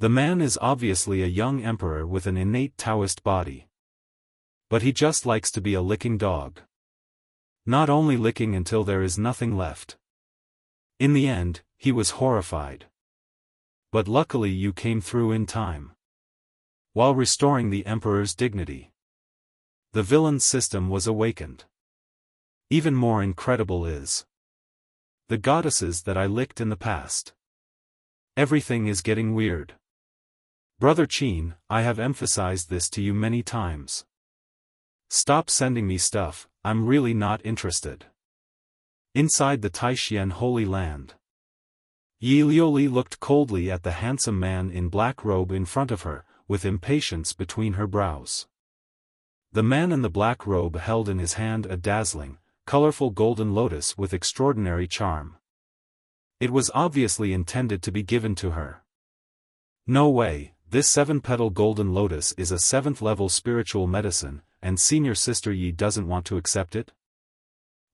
The man is obviously a young emperor with an innate Taoist body. But he just likes to be a licking dog. Not only licking until there is nothing left. In the end, he was horrified. But luckily you came through in time. While restoring the emperor's dignity, the villain's system was awakened. Even more incredible is the goddesses that I licked in the past. Everything is getting weird. Brother Qin, I have emphasized this to you many times. Stop sending me stuff, I'm really not interested. Inside the Taishan Holy Land, Yi Liuli looked coldly at the handsome man in black robe in front of her, with impatience between her brows. The man in the black robe held in his hand a dazzling, colorful golden lotus with extraordinary charm. It was obviously intended to be given to her. No way, this 7-petal golden lotus is a 7th-level spiritual medicine, and Senior Sister Yi doesn't want to accept it?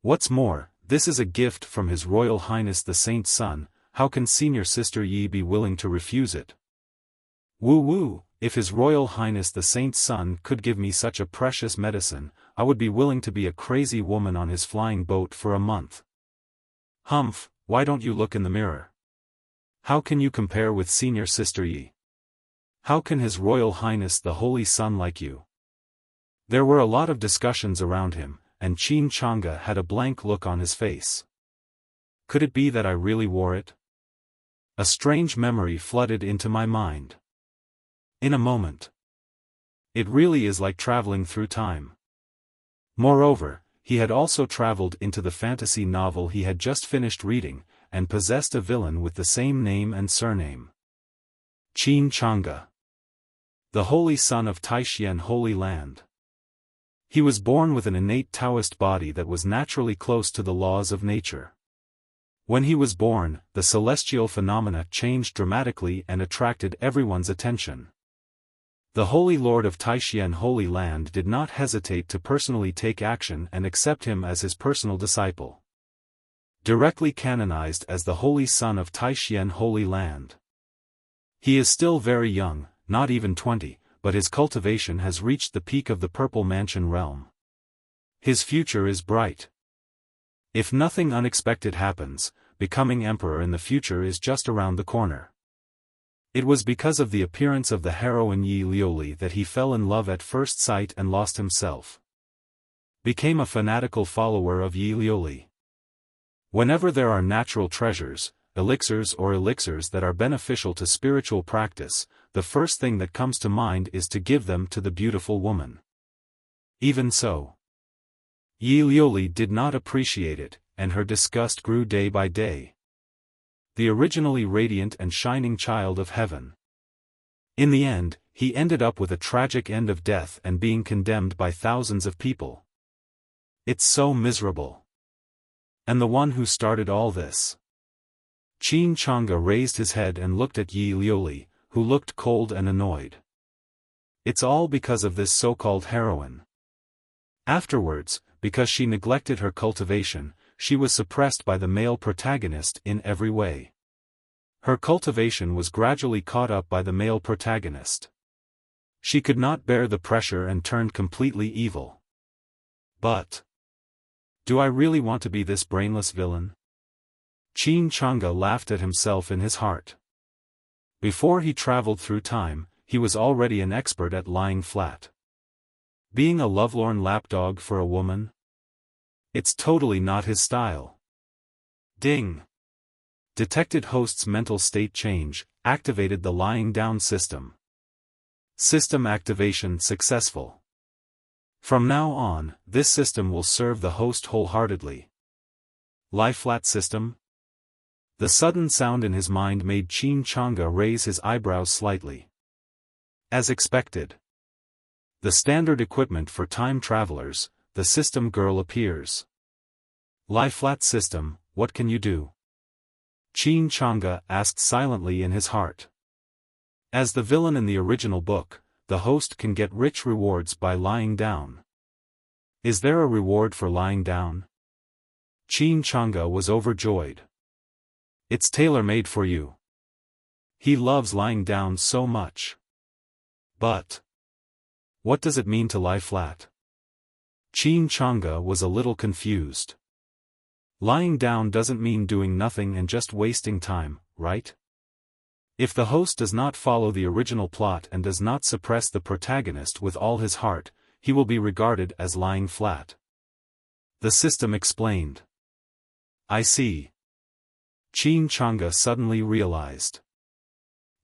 What's more, this is a gift from His Royal Highness the Saint's son, how can Senior Sister Yi be willing to refuse it? Woo-woo, if His Royal Highness the Saint's son could give me such a precious medicine, I would be willing to be a crazy woman on his flying boat for a month. Humph, why don't you look in the mirror? How can you compare with Senior Sister Yi? How can His Royal Highness the Holy Son like you? There were a lot of discussions around him, and Qin Chang'e had a blank look on his face. Could it be that I really wore it? A strange memory flooded into my mind. In a moment. It really is like traveling through time. Moreover, he had also traveled into the fantasy novel he had just finished reading, and possessed a villain with the same name and surname. Qin Chang'e, the Holy Son of Taishan Holy Land. He was born with an innate Taoist body that was naturally close to the laws of nature. When he was born, the celestial phenomena changed dramatically and attracted everyone's attention. The Holy Lord of Taishan Holy Land did not hesitate to personally take action and accept him as his personal disciple. Directly canonized as the Holy Son of Taishan Holy Land. He is still very young, not even 20, but his cultivation has reached the peak of the Purple Mansion realm. His future is bright. If nothing unexpected happens, becoming emperor in the future is just around the corner. It was because of the appearance of the heroine Yi Liuli that he fell in love at first sight and lost himself. Became a fanatical follower of Yi Liuli. Whenever there are natural treasures, elixirs that are beneficial to spiritual practice, the first thing that comes to mind is to give them to the beautiful woman. Even so, Yi Liuli did not appreciate it, and her disgust grew day by day. The originally radiant and shining child of heaven. In the end, he ended up with a tragic end of death and being condemned by thousands of people. It's so miserable. And the one who started all this. Qin Chang'e raised his head and looked at Yi Liuli, who looked cold and annoyed. It's all because of this so-called heroine. Afterwards, because she neglected her cultivation, she was suppressed by the male protagonist in every way. Her cultivation was gradually caught up by the male protagonist. She could not bear the pressure and turned completely evil. But do I really want to be this brainless villain? Qin Chang'e laughed at himself in his heart. Before he traveled through time, he was already an expert at lying flat. Being a lovelorn lapdog for a woman? It's totally not his style. Ding! Detected host's mental state change, activated the lying down system. System activation successful. From now on, this system will serve the host wholeheartedly. Lie flat system? The sudden sound in his mind made Qin Chang'e raise his eyebrows slightly. As expected. The standard equipment for time travelers, the system girl appears. Lie flat system, what can you do? Qin Chang'e asked silently in his heart. As the villain in the original book, the host can get rich rewards by lying down. Is there a reward for lying down? Qin Chang'e was overjoyed. It's tailor-made for you. He loves lying down so much. But what does it mean to lie flat? Qin Chang'e was a little confused. Lying down doesn't mean doing nothing and just wasting time, right? If the host does not follow the original plot and does not suppress the protagonist with all his heart, he will be regarded as lying flat. The system explained. I see. Qin Chang'e suddenly realized.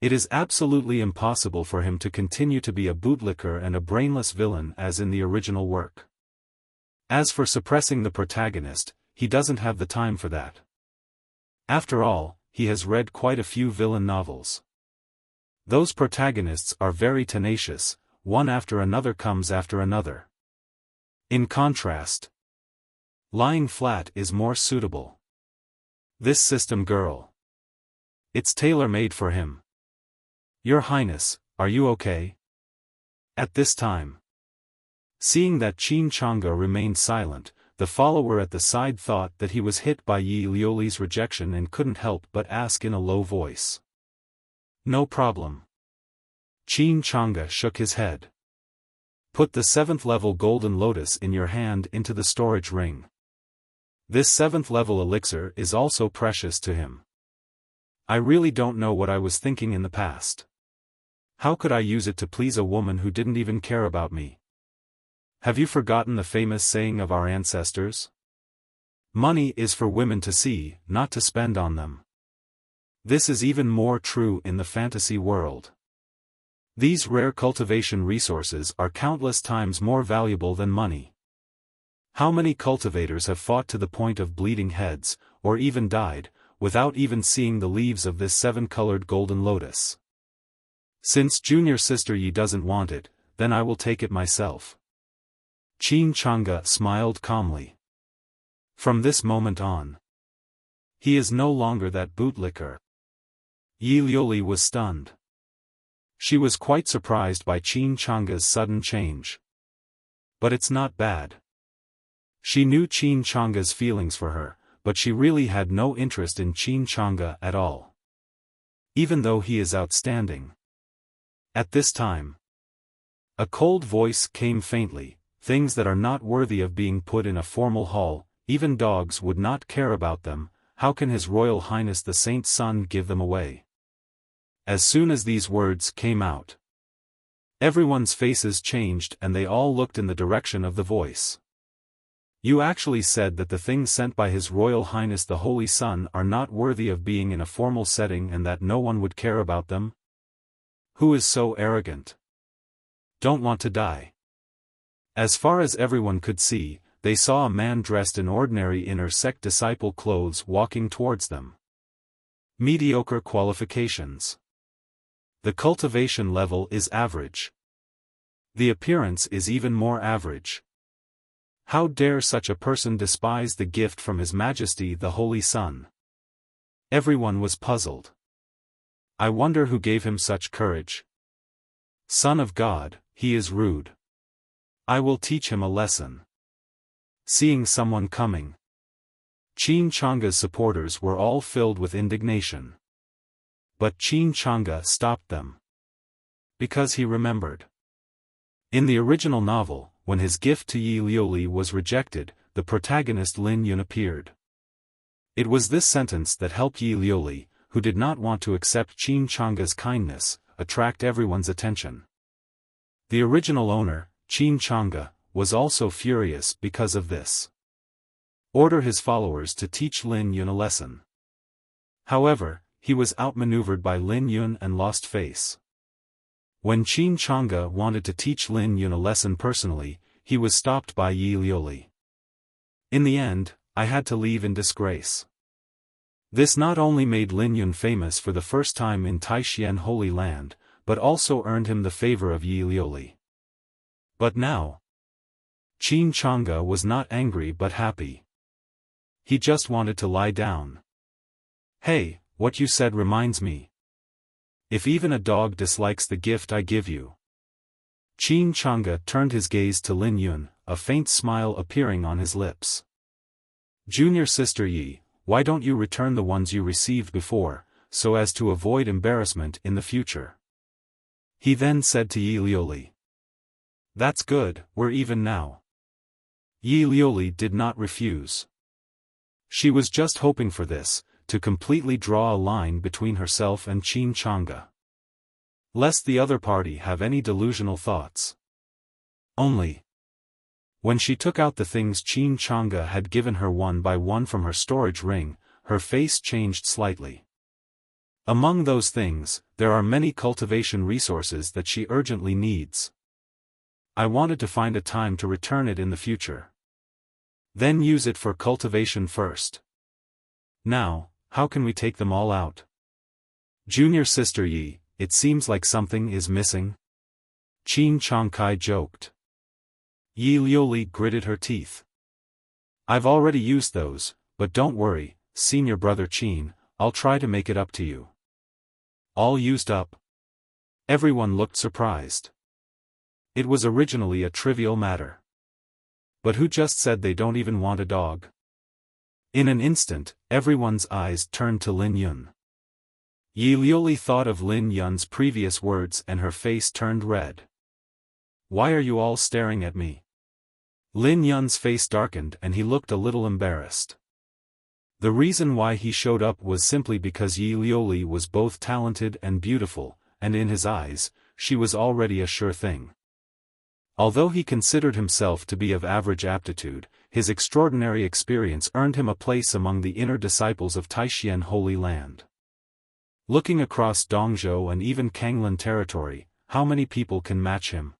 It is absolutely impossible for him to continue to be a bootlicker and a brainless villain as in the original work. As for suppressing the protagonist, he doesn't have the time for that. After all, he has read quite a few villain novels. Those protagonists are very tenacious, one after another comes after another. In contrast, lying flat is more suitable. This system girl. It's tailor-made for him. Your Highness, are you okay? At this time, seeing that Qin Chang'e remained silent, the follower at the side thought that he was hit by Yi Liuli's rejection and couldn't help but ask in a low voice. No problem. Qin Chang'e shook his head. Put the 7th level golden lotus in your hand into the storage ring. This 7th level elixir is also precious to him. I really don't know what I was thinking in the past. How could I use it to please a woman who didn't even care about me? Have you forgotten the famous saying of our ancestors? Money is for women to see, not to spend on them. This is even more true in the fantasy world. These rare cultivation resources are countless times more valuable than money. How many cultivators have fought to the point of bleeding heads, or even died, without even seeing the leaves of this 7-colored golden lotus? Since junior sister Yi doesn't want it, then I will take it myself. Qin Chang'e smiled calmly. From this moment on, he is no longer that bootlicker. Yi Liuli was stunned. She was quite surprised by Qin Chang'e's sudden change. But it's not bad. She knew Qin Chang'e's feelings for her, but she really had no interest in Qin Chang'e at all. Even though he is outstanding. At this time, a cold voice came faintly. Things that are not worthy of being put in a formal hall, even dogs would not care about them. How can His Royal Highness the Saint's son give them away? As soon as these words came out, everyone's faces changed and they all looked in the direction of the voice. You actually said that the things sent by His Royal Highness the Holy Sun are not worthy of being in a formal setting and that no one would care about them? Who is so arrogant? Don't want to die. As far as everyone could see, they saw a man dressed in ordinary inner sect disciple clothes walking towards them. Mediocre qualifications. The cultivation level is average. The appearance is even more average. How dare such a person despise the gift from His Majesty the Holy Sun? Everyone was puzzled. I wonder who gave him such courage. Son of God, he is rude. I will teach him a lesson. Seeing someone coming, Qin Chang'e's supporters were all filled with indignation. But Qin Chang'e stopped them. Because he remembered. In the original novel, when his gift to Yi Liuli was rejected, the protagonist Lin Yun appeared. It was this sentence that helped Yi Liuli, who did not want to accept Qin Chang'e's kindness, attract everyone's attention. The original owner, Qin Chang'e, was also furious because of this. Order his followers to teach Lin Yun a lesson. However, he was outmaneuvered by Lin Yun and lost face. When Qin Chang'e wanted to teach Lin Yun a lesson personally, he was stopped by Yi Liuli. In the end, I had to leave in disgrace. This not only made Lin Yun famous for the first time in Taixuan Holy Land, but also earned him the favor of Yi Liuli. But now, Qin Chang'e was not angry but happy. He just wanted to lie down. Hey, what you said reminds me. If even a dog dislikes the gift I give you. Qin Chang'e turned his gaze to Lin Yun, a faint smile appearing on his lips. Junior sister Yi, why don't you return the ones you received before, so as to avoid embarrassment in the future. He then said to Yi Liuli, "That's good, we're even now." Yi Liuli did not refuse. She was just hoping for this, to completely draw a line between herself and Qin Chang'e. Lest the other party have any delusional thoughts. Only. When she took out the things Qin Chang'e had given her one by one from her storage ring, her face changed slightly. Among those things, there are many cultivation resources that she urgently needs. I wanted to find a time to return it in the future. Then use it for cultivation first. Now, how can we take them all out? Junior sister Yi, it seems like something is missing. Qin Chang'e joked. Yi Liuli gritted her teeth. I've already used those, but don't worry, senior brother Qin, I'll try to make it up to you. All used up? Everyone looked surprised. It was originally a trivial matter. But who just said they don't even want a dog? In an instant, everyone's eyes turned to Lin Yun. Yi Liuli thought of Lin Yun's previous words and her face turned red. Why are you all staring at me? Lin Yun's face darkened and he looked a little embarrassed. The reason why he showed up was simply because Yi Liuli was both talented and beautiful, and in his eyes, she was already a sure thing. Although he considered himself to be of average aptitude, his extraordinary experience earned him a place among the inner disciples of Taishan Holy Land. Looking across Dongzhou and even Kanglan territory, how many people can match him?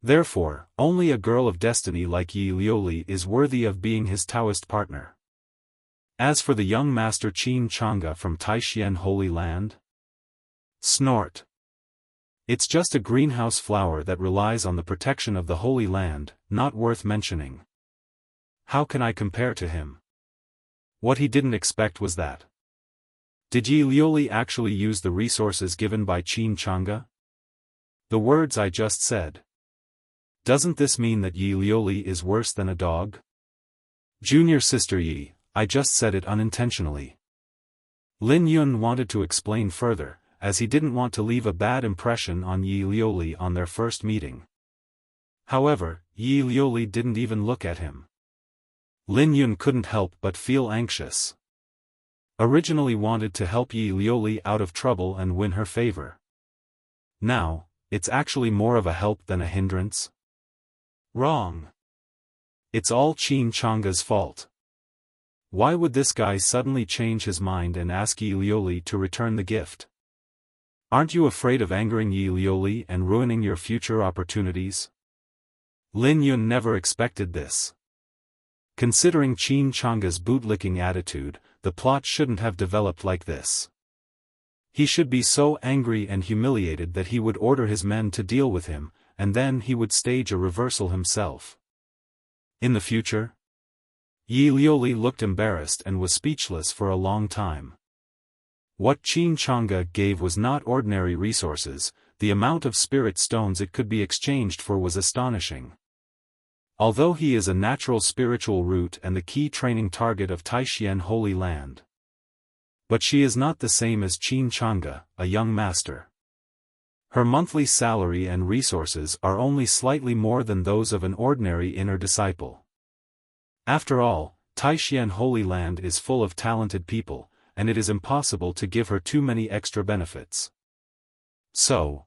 Therefore, only a girl of destiny like Yi Liuli is worthy of being his Taoist partner. As for the young master Qin Chang'e from Taishan Holy Land? Snort. It's just a greenhouse flower that relies on the protection of the Holy Land, not worth mentioning. How can I compare to him? What he didn't expect was that. Did Yi Liuli actually use the resources given by Qin Chang'e? The words I just said. Doesn't this mean that Yi Liuli is worse than a dog? Junior sister Yi, I just said it unintentionally. Lin Yun wanted to explain further, as he didn't want to leave a bad impression on Yi Liuli on their first meeting. However, Yi Liuli didn't even look at him. Lin Yun couldn't help but feel anxious. Originally wanted to help Yi Liuli out of trouble and win her favor. Now, it's actually more of a help than a hindrance? Wrong. It's all Qin Chang'e's fault. Why would this guy suddenly change his mind and ask Yi Liuli to return the gift? Aren't you afraid of angering Yi Liuli and ruining your future opportunities? Lin Yun never expected this. Considering Qin Chang'e's bootlicking attitude, the plot shouldn't have developed like this. He should be so angry and humiliated that he would order his men to deal with him, and then he would stage a reversal himself. In the future? Yi Liuli looked embarrassed and was speechless for a long time. What Qin Chang'e gave was not ordinary resources, the amount of spirit stones it could be exchanged for was astonishing. Although he is a natural spiritual root and the key training target of Taishan Holy Land. But she is not the same as Qin Chang'e, a young master. Her monthly salary and resources are only slightly more than those of an ordinary inner disciple. After all, Taishan Holy Land is full of talented people, and it is impossible to give her too many extra benefits. So,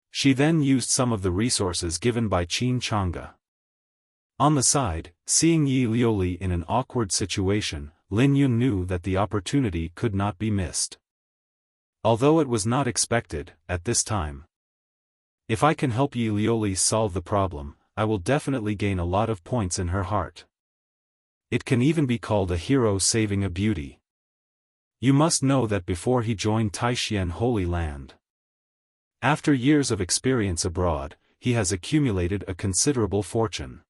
she then used some of the resources given by Qin Chang'e. On the side, seeing Yi Liuli in an awkward situation, Lin Yun knew that the opportunity could not be missed. Although it was not expected, at this time. If I can help Yi Liuli solve the problem, I will definitely gain a lot of points in her heart. It can even be called a hero saving a beauty. You must know that before he joined Taishan Holy Land. After years of experience abroad, he has accumulated a considerable fortune.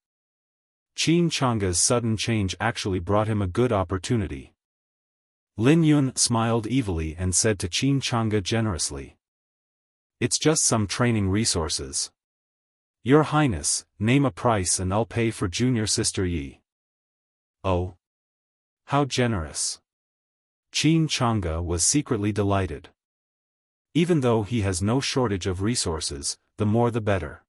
Qin Chang'e's sudden change actually brought him a good opportunity. Lin Yun smiled evilly and said to Qin Chang'e generously. It's just some training resources. Your Highness, name a price and I'll pay for junior sister Yi. Oh. How generous. Qin Changge was secretly delighted. Even though he has no shortage of resources, the more the better.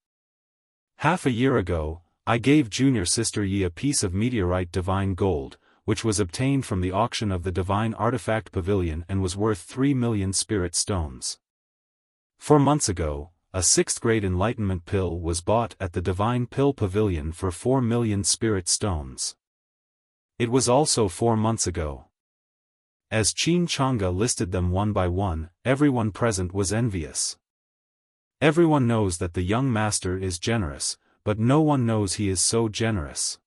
Half a year ago, I gave junior sister Yi a piece of meteorite divine gold, which was obtained from the auction of the Divine Artifact Pavilion and was worth 3 million spirit stones. 4 months ago, a 6th grade enlightenment pill was bought at the Divine Pill Pavilion for 4 million spirit stones. It was also 4 months ago. As Qin Changge listed them one by one, everyone present was envious. Everyone knows that the young master is generous, but no one knows he is so generous.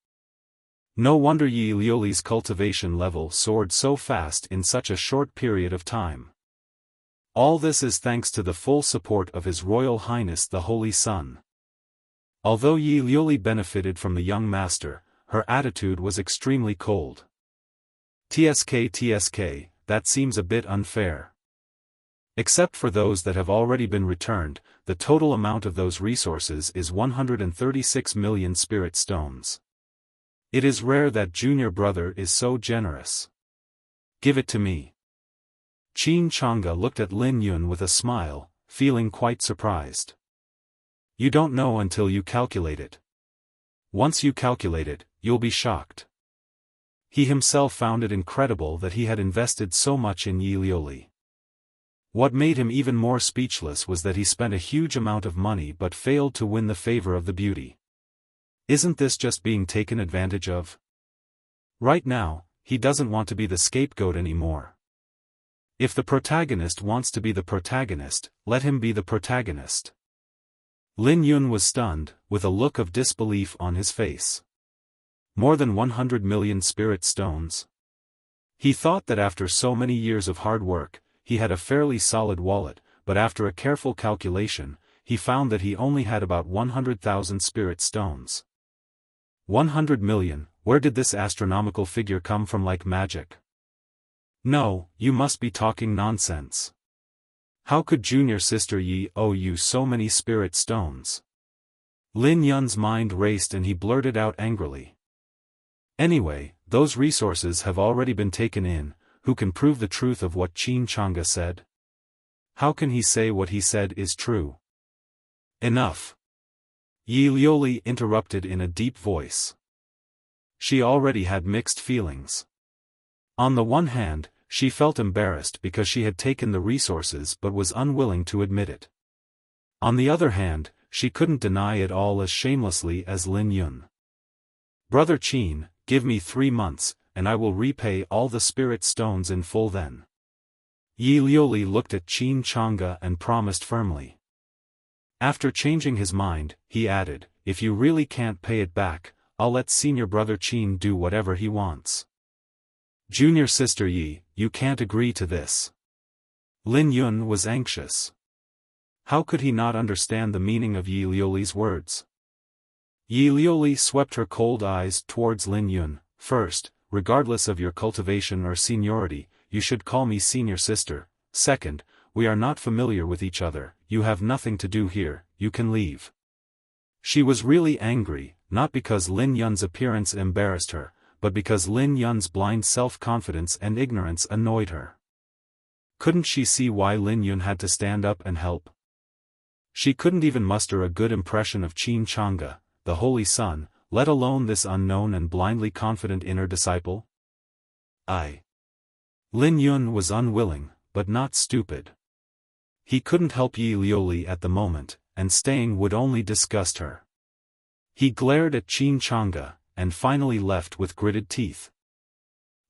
No wonder Yi Liuli's cultivation level soared so fast in such a short period of time. All this is thanks to the full support of His Royal Highness the Holy Sun. Although Yi Liuli benefited from the young master, her attitude was extremely cold. TSK, that seems a bit unfair. Except for those that have already been returned, the total amount of those resources is 136 million spirit stones. It is rare that junior brother is so generous. Give it to me. Qin Changge looked at Lin Yun with a smile, feeling quite surprised. You don't know until you calculate it. Once you calculate it, you'll be shocked. He himself found it incredible that he had invested so much in Yi Liuli. What made him even more speechless was that he spent a huge amount of money but failed to win the favor of the beauty. Isn't this just being taken advantage of? Right now, he doesn't want to be the scapegoat anymore. If the protagonist wants to be the protagonist, let him be the protagonist. Lin Yun was stunned, with a look of disbelief on his face. More than 100 million spirit stones? He thought that after so many years of hard work, he had a fairly solid wallet, but after a careful calculation, he found that he only had about 100,000 spirit stones. 100 million, where did this astronomical figure come from like magic? No, you must be talking nonsense. How could junior sister Yi owe you so many spirit stones? Lin Yun's mind raced and he blurted out angrily. Anyway, those resources have already been taken in. Who can prove the truth of what Qin Changge said? How can he say what he said is true? Enough. Yi Liuli interrupted in a deep voice. She already had mixed feelings. On the one hand, she felt embarrassed because she had taken the resources but was unwilling to admit it. On the other hand, she couldn't deny it all as shamelessly as Lin Yun. Brother Qin, give me 3 months, and I will repay all the spirit stones in full then. Yi Liuli looked at Qin Changge and promised firmly. After changing his mind, he added, if you really can't pay it back, I'll let senior brother Qin do whatever he wants. Junior sister Yi, you can't agree to this. Lin Yun was anxious. How could he not understand the meaning of Yi Liuli's words? Yi Liuli swept her cold eyes towards Lin Yun. First, regardless of your cultivation or seniority, you should call me senior sister. Second, we are not familiar with each other, you have nothing to do here, you can leave. She was really angry, not because Lin Yun's appearance embarrassed her, but because Lin Yun's blind self-confidence and ignorance annoyed her. Couldn't she see why Lin Yun had to stand up and help? She couldn't even muster a good impression of Qin Changge, the Holy Sun, let alone this unknown and blindly confident inner disciple? Lin Yun was unwilling, but not stupid. He couldn't help Yi Liuli at the moment, and staying would only disgust her. He glared at Qin Changge, and finally left with gritted teeth.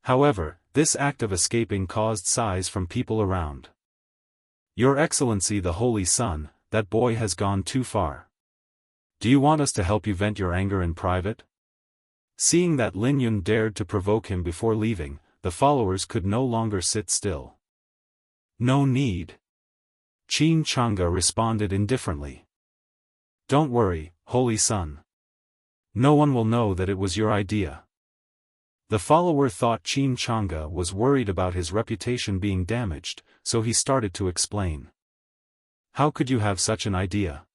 However, this act of escaping caused sighs from people around. Your Excellency the Holy Sun, that boy has gone too far. Do you want us to help you vent your anger in private? Seeing that Lin Yun dared to provoke him before leaving, the followers could no longer sit still. No need. Qin Changge responded indifferently. Don't worry, Holy Sun. No one will know that it was your idea. The follower thought Qin Changge was worried about his reputation being damaged, so he started to explain. How could you have such an idea?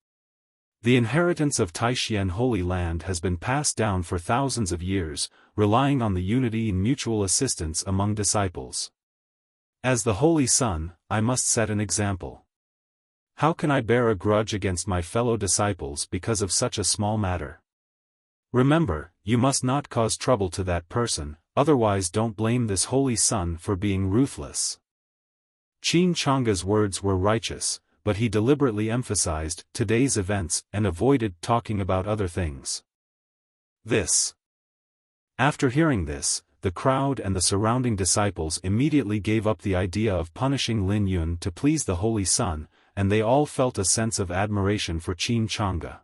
The inheritance of Taixuan Holy Land has been passed down for thousands of years, relying on the unity and mutual assistance among disciples. As the Holy Son, I must set an example. How can I bear a grudge against my fellow disciples because of such a small matter? Remember, you must not cause trouble to that person, otherwise don't blame this Holy Son for being ruthless. Qin Chang's words were righteous, but he deliberately emphasized today's events and avoided talking about other things. After hearing this, the crowd and the surrounding disciples immediately gave up the idea of punishing Lin Yun to please the Holy Son, and they all felt a sense of admiration for Qin Changge.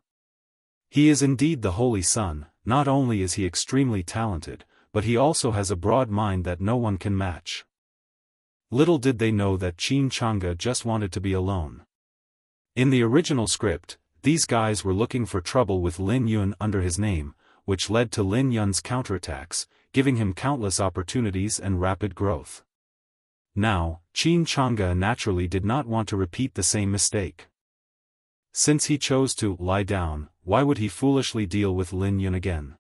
He is indeed the Holy Son. Not only is he extremely talented, but he also has a broad mind that no one can match. Little did they know that Qin Changge just wanted to be alone. In the original script, these guys were looking for trouble with Lin Yun under his name, which led to Lin Yun's counterattacks, giving him countless opportunities and rapid growth. Now, Qin Changge naturally did not want to repeat the same mistake. Since he chose to lie down, why would he foolishly deal with Lin Yun again?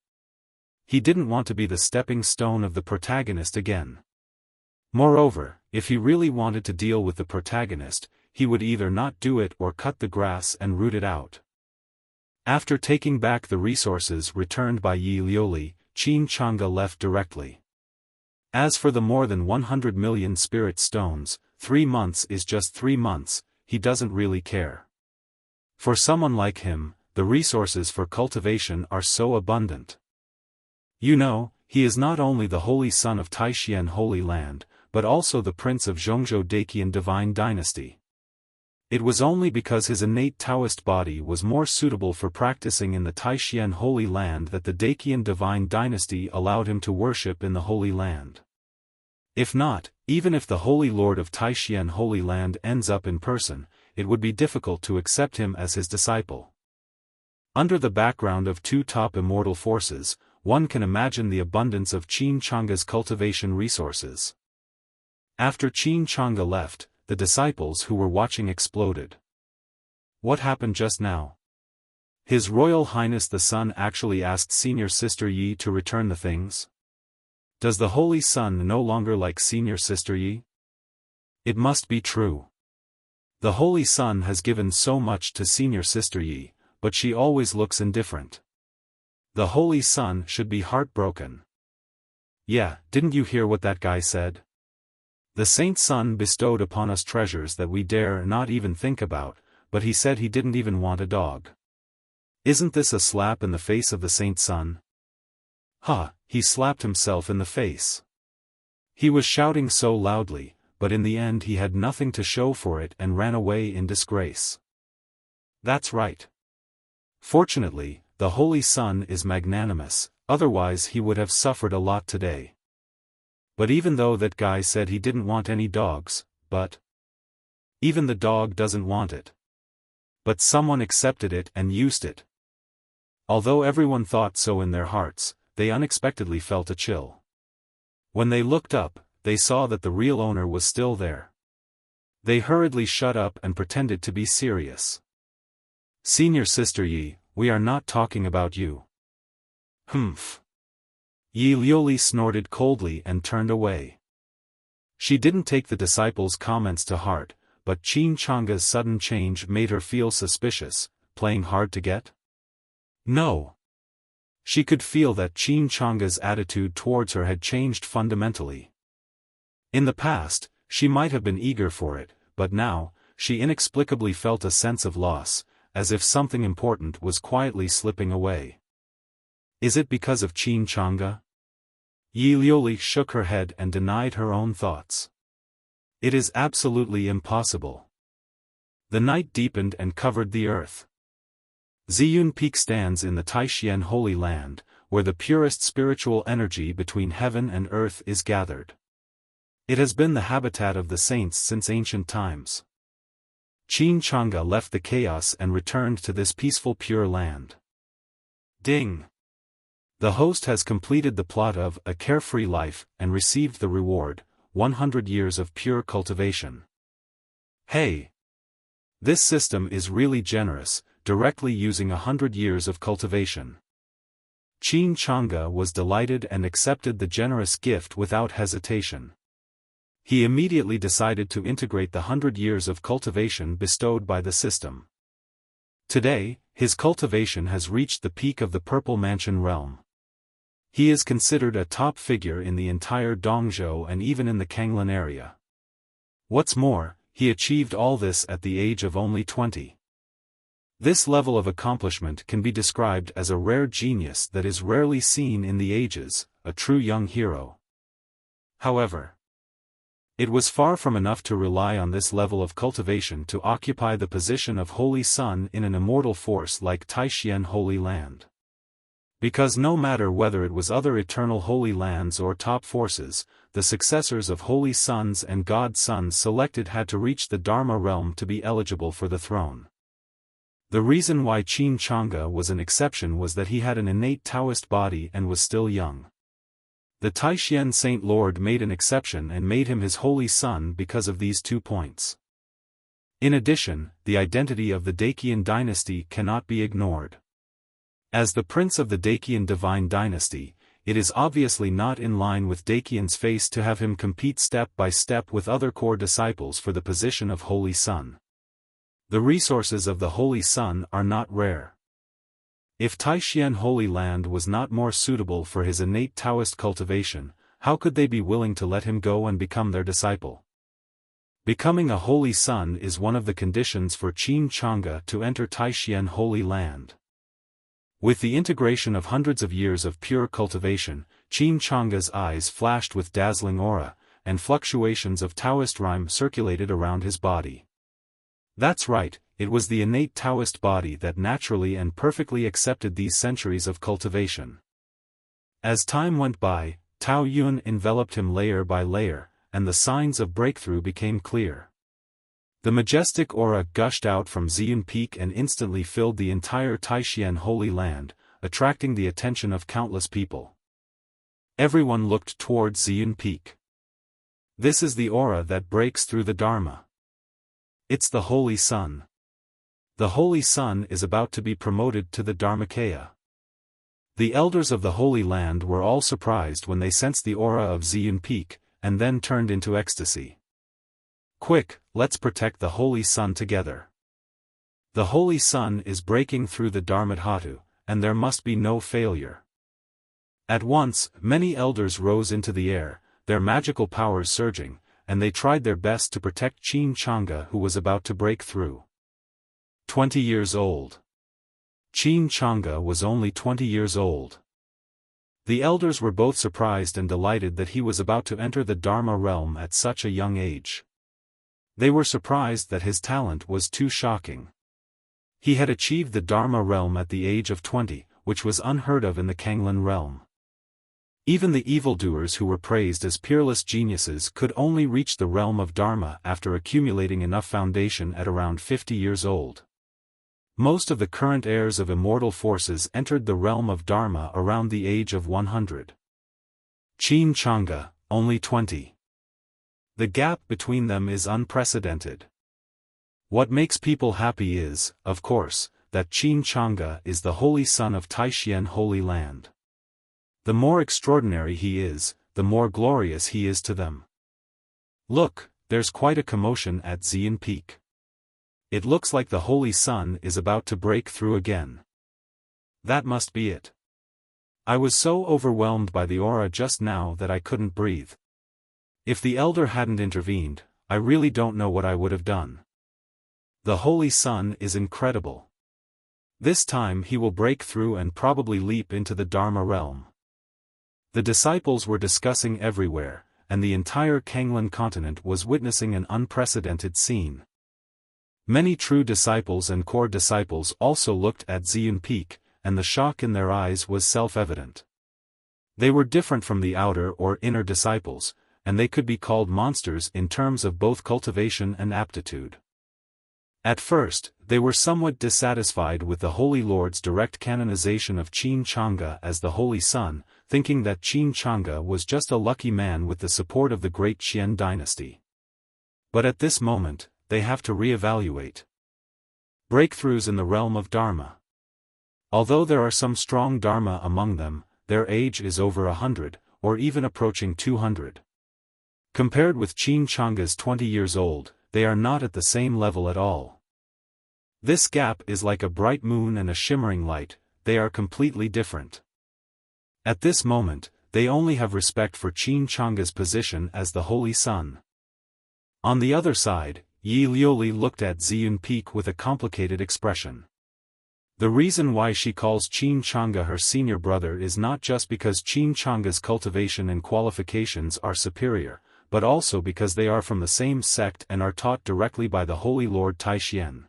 He didn't want to be the stepping stone of the protagonist again. Moreover, if he really wanted to deal with the protagonist, he would either not do it or cut the grass and root it out. After taking back the resources returned by Yi Liuli, Qin Changge left directly. As for the more than 100 million spirit stones, 3 months is just 3 months, he doesn't really care. For someone like him, the resources for cultivation are so abundant. You know, he is not only the Holy Son of Taixuan Holy Land, but also the Prince of Zhongzhou Daqian Divine Dynasty. It was only because his innate Taoist body was more suitable for practicing in the Taixuan Holy Land that the Daqian Divine Dynasty allowed him to worship in the Holy Land. If not, even if the Holy Lord of Taixuan Holy Land ends up in person, it would be difficult to accept him as his disciple. Under the background of 2 top immortal forces, one can imagine the abundance of Qin Changge's cultivation resources. After Qin Changge left, the disciples who were watching exploded. What happened just now? His Royal Highness the Sun actually asked Senior Sister Yi to return the things? Does the Holy Son no longer like Senior Sister Yi? It must be true. The Holy Son has given so much to Senior Sister Yi, but she always looks indifferent. The Holy Son should be heartbroken. Yeah, didn't you hear what that guy said? The Saint Son bestowed upon us treasures that we dare not even think about, but he said he didn't even want a dog. Isn't this a slap in the face of the Saint Son? He slapped himself in the face. He was shouting so loudly, but in the end he had nothing to show for it and ran away in disgrace. That's right. Fortunately, the Holy Son is magnanimous, otherwise he would have suffered a lot today. But even though that guy said he didn't want any dogs, even the dog doesn't want it. But someone accepted it and used it. Although everyone thought so in their hearts, they unexpectedly felt a chill. When they looked up, they saw that the real owner was still there. They hurriedly shut up and pretended to be serious. Senior Sister Yi, we are not talking about you. Humph. Yi Liuli snorted coldly and turned away. She didn't take the disciples' comments to heart, but Qin Changge's sudden change made her feel suspicious, playing hard to get? No. She could feel that Qin Changge's attitude towards her had changed fundamentally. In the past, she might have been eager for it, but now, she inexplicably felt a sense of loss, as if something important was quietly slipping away. Is it because of Qin Changge? Yi Liuli shook her head and denied her own thoughts. It is absolutely impossible. The night deepened and covered the earth. Ziyun Peak stands in the Taixuan Holy Land, where the purest spiritual energy between heaven and earth is gathered. It has been the habitat of the saints since ancient times. Qin Changge left the chaos and returned to this peaceful pure land. Ding! The host has completed the plot of A Carefree Life and received the reward, 100 years of pure cultivation. Hey! This system is really generous, directly using 100 years of cultivation. Qin Changge was delighted and accepted the generous gift without hesitation. He immediately decided to integrate the 100 years of cultivation bestowed by the system. Today, his cultivation has reached the peak of the Purple Mansion realm. He is considered a top figure in the entire Dongzhou and even in the Kanglan area. What's more, he achieved all this at the age of only 20. This level of accomplishment can be described as a rare genius that is rarely seen in the ages, a true young hero. However, it was far from enough to rely on this level of cultivation to occupy the position of Holy Sun in an immortal force like Taishan Holy Land. Because no matter whether it was other eternal holy lands or top forces, the successors of Holy Sons and God Sons selected had to reach the Dharma realm to be eligible for the throne. The reason why Qin Changge was an exception was that he had an innate Taoist body and was still young. The Taishan Saint Lord made an exception and made him his holy son because of these 2 points. In addition, the identity of the Dacian dynasty cannot be ignored. As the prince of the Dacian divine dynasty, it is obviously not in line with Dacian's face to have him compete step by step with other core disciples for the position of Holy Son. The resources of the Holy Son are not rare. If Taishan Holy Land was not more suitable for his innate Taoist cultivation, how could they be willing to let him go and become their disciple? Becoming a Holy Son is one of the conditions for Qin Changge to enter Taishan Holy Land. With the integration of hundreds of years of pure cultivation, Qin Changge's eyes flashed with dazzling aura, and fluctuations of Taoist rhyme circulated around his body. That's right, it was the innate Taoist body that naturally and perfectly accepted these centuries of cultivation. As time went by, Tao Yun enveloped him layer by layer, and the signs of breakthrough became clear. The majestic aura gushed out from Ziyun Peak and instantly filled the entire Taishan Holy Land, attracting the attention of countless people. Everyone looked towards Ziyun Peak. This is the aura that breaks through the Dharma. It's the Holy Sun. The Holy Sun is about to be promoted to the Dharmakaya. The elders of the Holy Land were all surprised when they sensed the aura of Ziyun Peak, and then turned into ecstasy. Quick, let's protect the Holy Sun together. The Holy Sun is breaking through the Dharmadhatu, and there must be no failure. At once, many elders rose into the air, their magical powers surging, and they tried their best to protect Qin Changge, who was about to break through. 20 years old. Qin Changge was only 20 years old. The elders were both surprised and delighted that he was about to enter the Dharma realm at such a young age. They were surprised that his talent was too shocking. He had achieved the Dharma realm at the age of 20, which was unheard of in the Kanglan realm. Even the evildoers who were praised as peerless geniuses could only reach the realm of Dharma after accumulating enough foundation at around 50 years old. Most of the current heirs of immortal forces entered the realm of Dharma around the age of 100. Qin Changge, only 20. The gap between them is unprecedented. What makes people happy is, of course, that Qin Changge is the Holy Son of Taishan Holy Land. The more extraordinary he is, the more glorious he is to them. Look, there's quite a commotion at Ziyun Peak. It looks like the Holy Sun is about to break through again. That must be it. I was so overwhelmed by the aura just now that I couldn't breathe. If the elder hadn't intervened, I really don't know what I would have done. The Holy Sun is incredible. This time he will break through and probably leap into the Dharma realm. The disciples were discussing everywhere, and the entire Kanglan continent was witnessing an unprecedented scene. Many true disciples and core disciples also looked at Ziyun Peak, and the shock in their eyes was self-evident. They were different from the outer or inner disciples, and they could be called monsters in terms of both cultivation and aptitude. At first, they were somewhat dissatisfied with the Holy Lord's direct canonization of Qin Changge as the Holy Son, thinking that Qin Changge was just a lucky man with the support of the great Qian dynasty. But at this moment, they have to re-evaluate. Breakthroughs in the realm of Dharma. Although there are some strong Dharma among them, their age is over 100, or even approaching 200. Compared with Qin Chang's 20 years old, they are not at the same level at all. This gap is like a bright moon and a shimmering light, they are completely different. At this moment, they only have respect for Qin Chang's position as the Holy Sun. On the other side, Yi Liuli looked at Ziyun Peak with a complicated expression. The reason why she calls Qin Chang'e her senior brother is not just because Qin Chang's cultivation and qualifications are superior, but also because they are from the same sect and are taught directly by the Holy Lord Taixuan.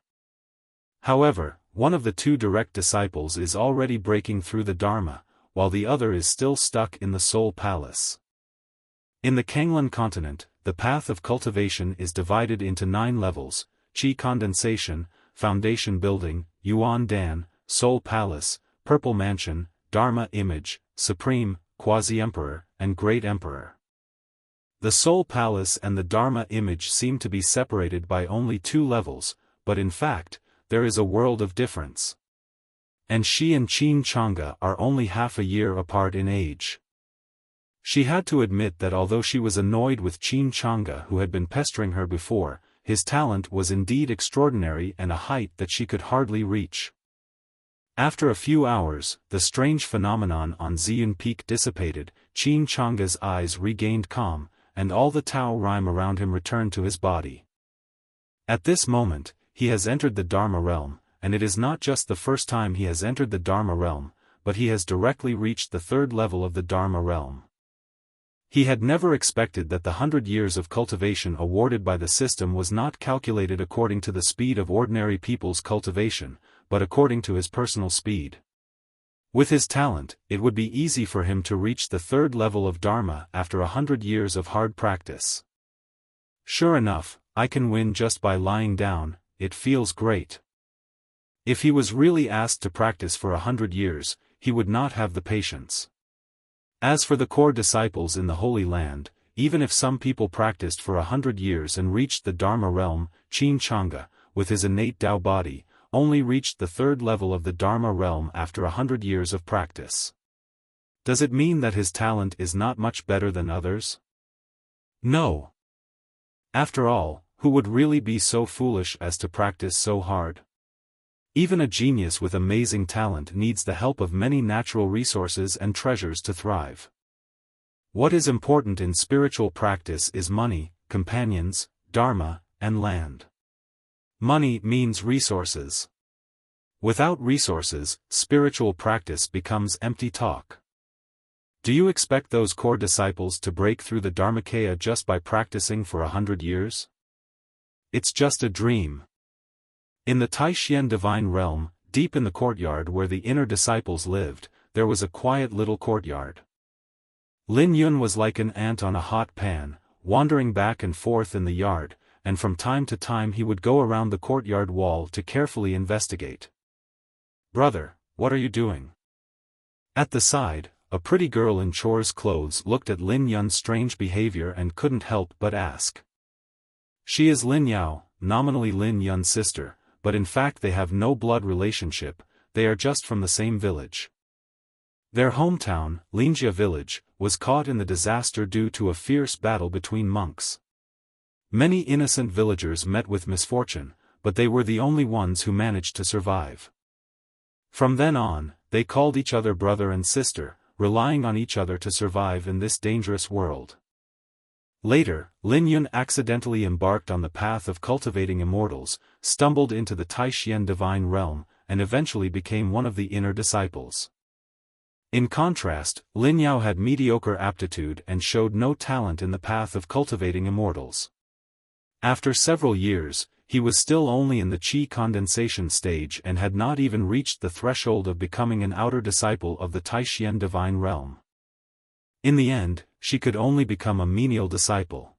However, one of the two direct disciples is already breaking through the Dharma, while the other is still stuck in the Soul Palace. In the Kanglan continent, the path of cultivation is divided into 9 levels: Qi condensation, foundation building, Yuan Dan, Soul Palace, Purple Mansion, Dharma Image, Supreme, Quasi-Emperor, and Great Emperor. The Soul Palace and the Dharma Image seem to be separated by only 2 levels, but in fact, there is a world of difference. And she and Qin Chang'e are only half a year apart in age. She had to admit that although she was annoyed with Qin Chang'e who had been pestering her before, his talent was indeed extraordinary and a height that she could hardly reach. After a few hours, the strange phenomenon on Ziyun Peak dissipated, Qin Chang'e's eyes regained calm, and all the Tao rhyme around him returned to his body. At this moment, he has entered the Dharma realm, and it is not just the first time he has entered the Dharma realm, but he has directly reached the 3rd level of the Dharma realm. He had never expected that the 100 years of cultivation awarded by the system was not calculated according to the speed of ordinary people's cultivation, but according to his personal speed. With his talent, it would be easy for him to reach the 3rd level of Dharma after 100 years of hard practice. Sure enough, I can win just by lying down, it feels great. If he was really asked to practice for 100 years, he would not have the patience. As for the core disciples in the Holy Land, even if some people practiced for 100 years and reached the Dharma realm, Qin Chang'e, with his innate Tao body, only reached the 3rd level of the Dharma realm after 100 years of practice. Does it mean that his talent is not much better than others? No. After all, who would really be so foolish as to practice so hard? Even a genius with amazing talent needs the help of many natural resources and treasures to thrive. What is important in spiritual practice is money, companions, dharma, and land. Money means resources. Without resources, spiritual practice becomes empty talk. Do you expect those core disciples to break through the Dharmakaya just by practicing for 100 years? It's just a dream. In the Taixuan divine realm, deep in the courtyard where the inner disciples lived, there was a quiet little courtyard. Lin Yun was like an ant on a hot pan, wandering back and forth in the yard, and from time to time he would go around the courtyard wall to carefully investigate. "Brother, what are you doing?" At the side, a pretty girl in chores clothes looked at Lin Yun's strange behavior and couldn't help but ask. She is Lin Yao, nominally Lin Yun's sister, but in fact they have no blood relationship, they are just from the same village. Their hometown, Lingjia village, was caught in the disaster due to a fierce battle between monks. Many innocent villagers met with misfortune, but they were the only ones who managed to survive. From then on, they called each other brother and sister, relying on each other to survive in this dangerous world. Later, Lin Yun accidentally embarked on the path of cultivating immortals, stumbled into the Taixuan divine realm, and eventually became one of the inner disciples. In contrast, Lin Yao had mediocre aptitude and showed no talent in the path of cultivating immortals. After several years, he was still only in the Qi condensation stage and had not even reached the threshold of becoming an outer disciple of the Taixuan divine realm. In the end, she could only become a menial disciple.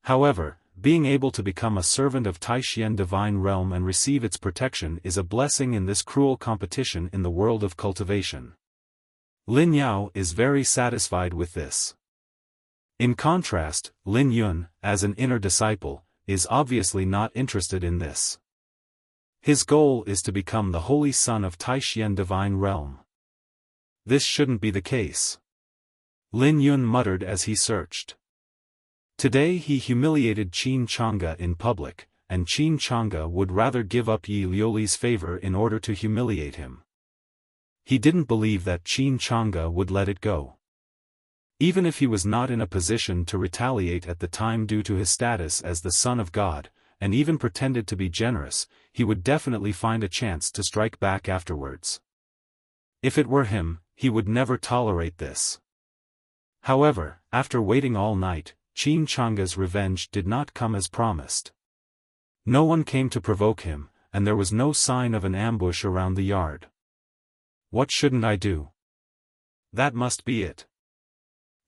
However, being able to become a servant of Taixuan divine realm and receive its protection is a blessing in this cruel competition in the world of cultivation. Lin Yao is very satisfied with this. In contrast, Lin Yun, as an inner disciple, is obviously not interested in this. His goal is to become the holy son of Taixuan divine realm. This shouldn't be the case. Lin Yun muttered as he searched. Today he humiliated Qin Chang'e in public, and Qin Chang'e would rather give up Yi Liuli's favor in order to humiliate him. He didn't believe that Qin Chang'e would let it go. Even if he was not in a position to retaliate at the time due to his status as the son of God, and even pretended to be generous, he would definitely find a chance to strike back afterwards. If it were him, he would never tolerate this. However, after waiting all night, Qin Chang'e's revenge did not come as promised. No one came to provoke him, and there was no sign of an ambush around the yard. What shouldn't I do? That must be it.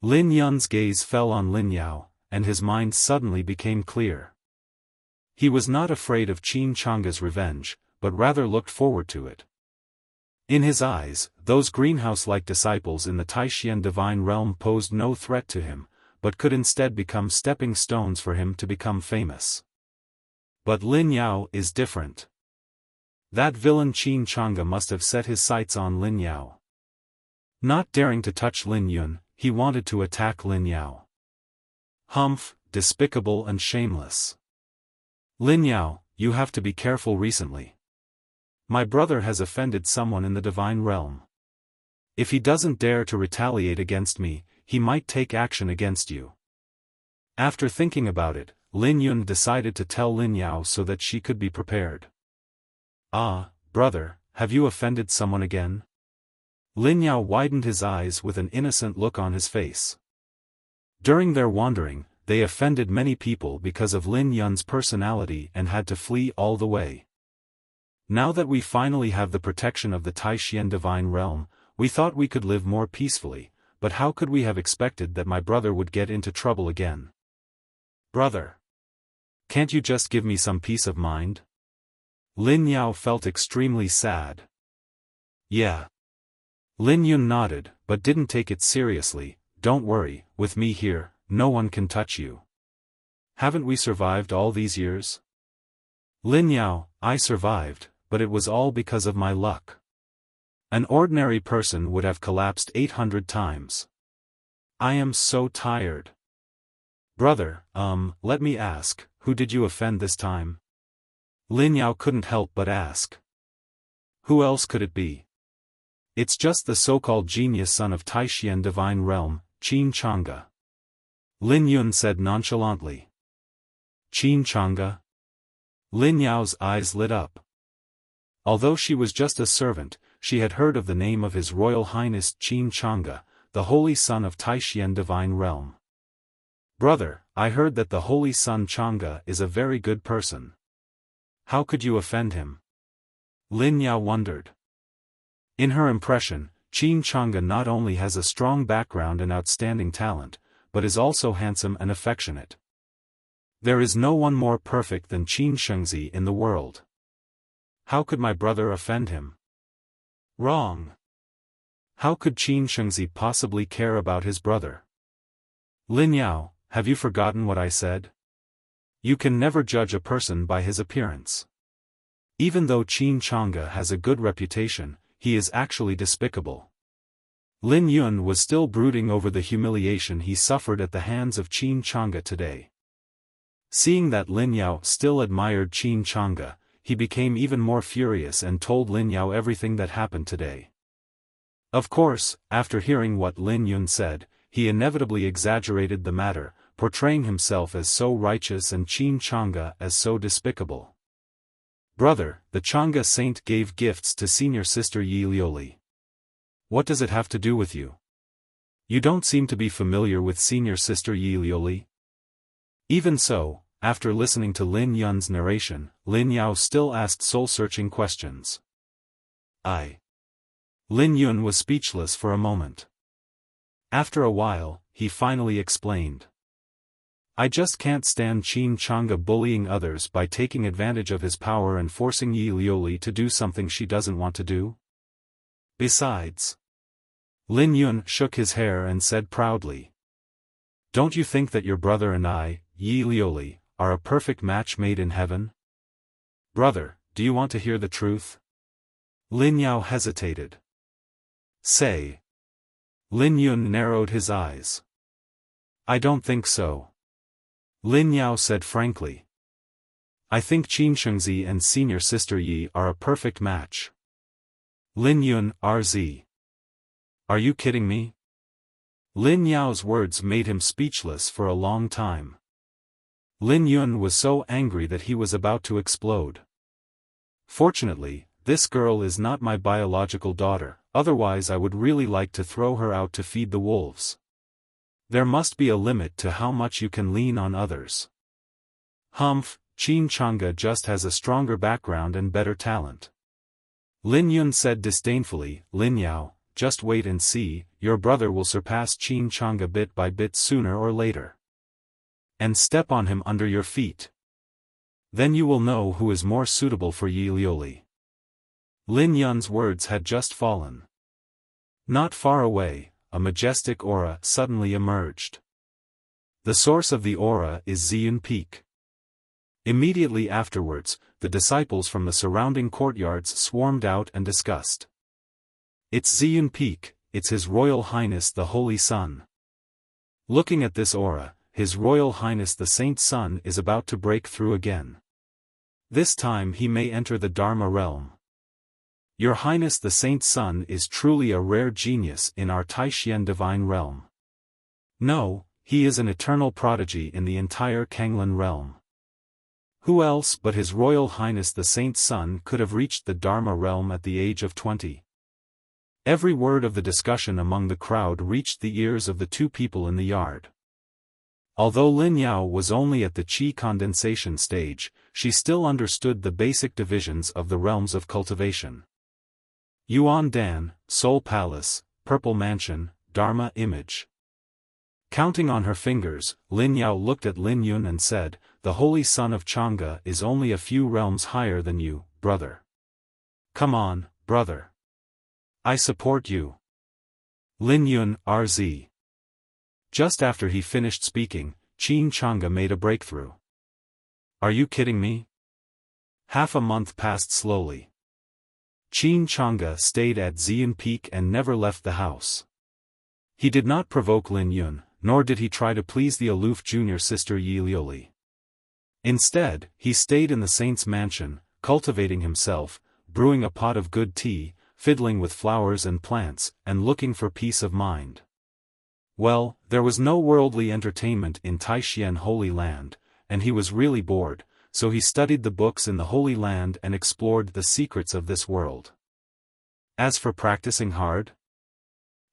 Lin Yun's gaze fell on Lin Yao, and his mind suddenly became clear. He was not afraid of Qin Chang'e's revenge, but rather looked forward to it. In his eyes, those greenhouse-like disciples in the Taishan divine realm posed no threat to him, but could instead become stepping stones for him to become famous. But Lin Yao is different. That villain Qin Chang'e must have set his sights on Lin Yao. Not daring to touch Lin Yun, he wanted to attack Lin Yao. Humph, despicable and shameless. Lin Yao, you have to be careful recently. My brother has offended someone in the divine realm. If he doesn't dare to retaliate against me, he might take action against you. After thinking about it, Lin Yun decided to tell Lin Yao so that she could be prepared. Ah, brother, have you offended someone again? Lin Yao widened his eyes with an innocent look on his face. During their wandering, they offended many people because of Lin Yun's personality and had to flee all the way. Now that we finally have the protection of the Taishan divine realm, we thought we could live more peacefully, but how could we have expected that my brother would get into trouble again? Brother! Can't you just give me some peace of mind? Lin Yao felt extremely sad. Yeah. Lin Yun nodded, but didn't take it seriously. Don't worry, with me here, no one can touch you. Haven't we survived all these years? Lin Yao, I survived, but it was all because of my luck. An ordinary person would have collapsed 800 times. I am so tired. Brother, let me ask, who did you offend this time? Lin Yao couldn't help but ask. Who else could it be? It's just the so-called genius son of Taishan divine realm, Qin Chang'e. Lin Yun said nonchalantly. Qin Chang'e? Lin Yao's eyes lit up. Although she was just a servant, she had heard of the name of His Royal Highness Qin Chang'e, the holy son of Taishan divine realm. Brother, I heard that the holy son Chang'e is a very good person. How could you offend him? Lin Yao wondered. In her impression, Qin Chang'e not only has a strong background and outstanding talent, but is also handsome and affectionate. There is no one more perfect than Qin Shengzi in the world. How could my brother offend him? Wrong. How could Qin Shengzi possibly care about his brother? Lin Yao, have you forgotten what I said? You can never judge a person by his appearance. Even though Qin Chang'e has a good reputation, he is actually despicable. Lin Yun was still brooding over the humiliation he suffered at the hands of Qin Chang'e today. Seeing that Lin Yao still admired Qin Chang'e, he became even more furious and told Lin Yao everything that happened today. Of course, after hearing what Lin Yun said, he inevitably exaggerated the matter, portraying himself as so righteous and Qin Chang'e as so despicable. Brother, the Chang'e saint gave gifts to senior sister Yi Liuli. What does it have to do with you? You don't seem to be familiar with senior sister Yi Liuli. Even so, after listening to Lin Yun's narration, Lin Yao still asked soul-searching questions. Lin Yun was speechless for a moment. After a while, he finally explained. I just can't stand Qin Chang'e bullying others by taking advantage of his power and forcing Yi Liuli to do something she doesn't want to do. Besides, Lin Yun shook his hair and said proudly. Don't you think that your brother and I, Yi Liuli, are a perfect match made in heaven? Brother, do you want to hear the truth? Lin Yao hesitated. Say. Lin Yun narrowed his eyes. I don't think so. Lin Yao said frankly. I think Qin Shengzi and senior sister Yi are a perfect match. Lin Yun, RZ. Are you kidding me? Lin Yao's words made him speechless for a long time. Lin Yun was so angry that he was about to explode. Fortunately, this girl is not my biological daughter, otherwise I would really like to throw her out to feed the wolves. There must be a limit to how much you can lean on others. Humph, Qin Changge just has a stronger background and better talent. Lin Yun said disdainfully, Lin Yao, just wait and see, your brother will surpass Qin Changge bit by bit sooner or later. And step on him under your feet. Then you will know who is more suitable for Yi Liuli. Lin Yun's words had just fallen. Not far away, a majestic aura suddenly emerged. The source of the aura is Ziyun Peak. Immediately afterwards, the disciples from the surrounding courtyards swarmed out and discussed. It's Ziyun Peak, it's His Royal Highness the Holy Sun. Looking at this aura, His Royal Highness the Saint Sun is about to break through again. This time he may enter the Dharma realm. Your Highness the Saint Sun is truly a rare genius in our Taishian divine realm. No, he is an eternal prodigy in the entire Kanglan realm. Who else but His Royal Highness the Saint Sun could have reached the Dharma realm at the age of 20? Every word of the discussion among the crowd reached the ears of the two people in the yard. Although Lin Yao was only at the qi condensation stage, she still understood the basic divisions of the realms of cultivation. Yuan Dan, Soul Palace, Purple Mansion, Dharma Image. Counting on her fingers, Lin Yao looked at Lin Yun and said, the Holy Son of Changge is only a few realms higher than you, brother. Come on, brother. I support you. Lin Yun, RZ. Just after he finished speaking, Qin Changge made a breakthrough. Are you kidding me? Half a month passed slowly. Qin Changge stayed at Ziyun Peak and never left the house. He did not provoke Lin Yun, nor did he try to please the aloof junior sister Yi Liuli. Instead, he stayed in the saint's mansion, cultivating himself, brewing a pot of good tea, fiddling with flowers and plants, and looking for peace of mind. Well, there was no worldly entertainment in Taishian Holy Land, and he was really bored, so he studied the books in the Holy Land and explored the secrets of this world. As for practicing hard?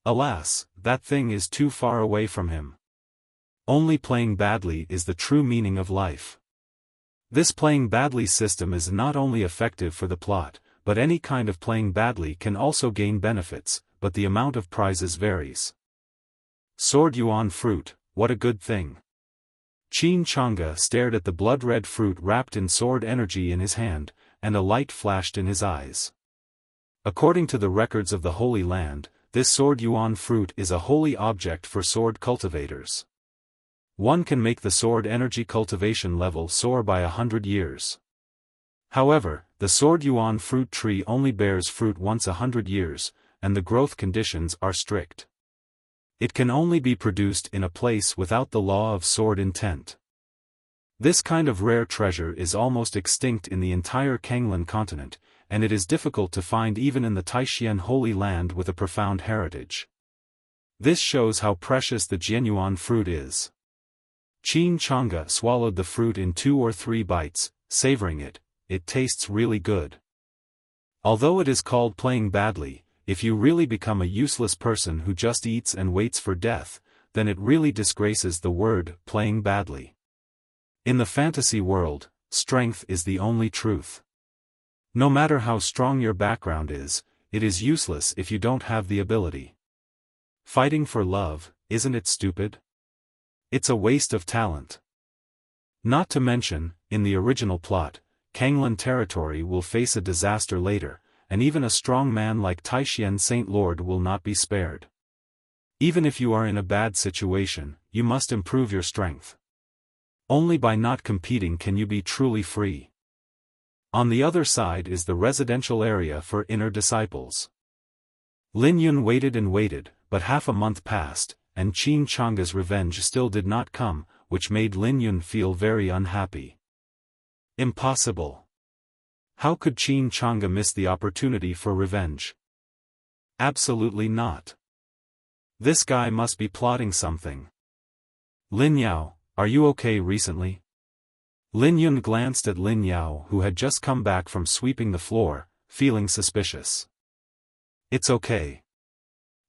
Alas, that thing is too far away from him. Only playing badly is the true meaning of life. This playing badly system is not only effective for the plot, but any kind of playing badly can also gain benefits, but the amount of prizes varies. Sword Yuan fruit, what a good thing. Qin Changge stared at the blood-red fruit wrapped in sword energy in his hand, and a light flashed in his eyes. According to the records of the Holy Land, this sword Yuan fruit is a holy object for sword cultivators. One can make the sword energy cultivation level soar by 100 years. However, the sword Yuan fruit tree only bears fruit once 100 years, and the growth conditions are strict. It can only be produced in a place without the law of sword intent. This kind of rare treasure is almost extinct in the entire Kanglan continent, and it is difficult to find even in the Taishian Holy Land with a profound heritage. This shows how precious the Jianyuan fruit is. Qin Changge swallowed the fruit in 2 or 3 bites, savoring it. It tastes really good. Although it is called playing badly, if you really become a useless person who just eats and waits for death, then it really disgraces the word playing badly. In the fantasy world, strength is the only truth. No matter how strong your background is, it is useless if you don't have the ability. Fighting for love, isn't it stupid? It's a waste of talent. Not to mention, in the original plot, Kanglan territory will face a disaster later, and even a strong man like Taishian Saint Lord will not be spared. Even if you are in a bad situation, you must improve your strength. Only by not competing can you be truly free. On the other side is the residential area for inner disciples. Lin Yun waited and waited, but half a month passed, and Qin Changge's revenge still did not come, which made Lin Yun feel very unhappy. Impossible. How could Qin Chang'e miss the opportunity for revenge? Absolutely not. This guy must be plotting something. Lin Yao, are you okay recently? Lin Yun glanced at Lin Yao, who had just come back from sweeping the floor, feeling suspicious. It's okay.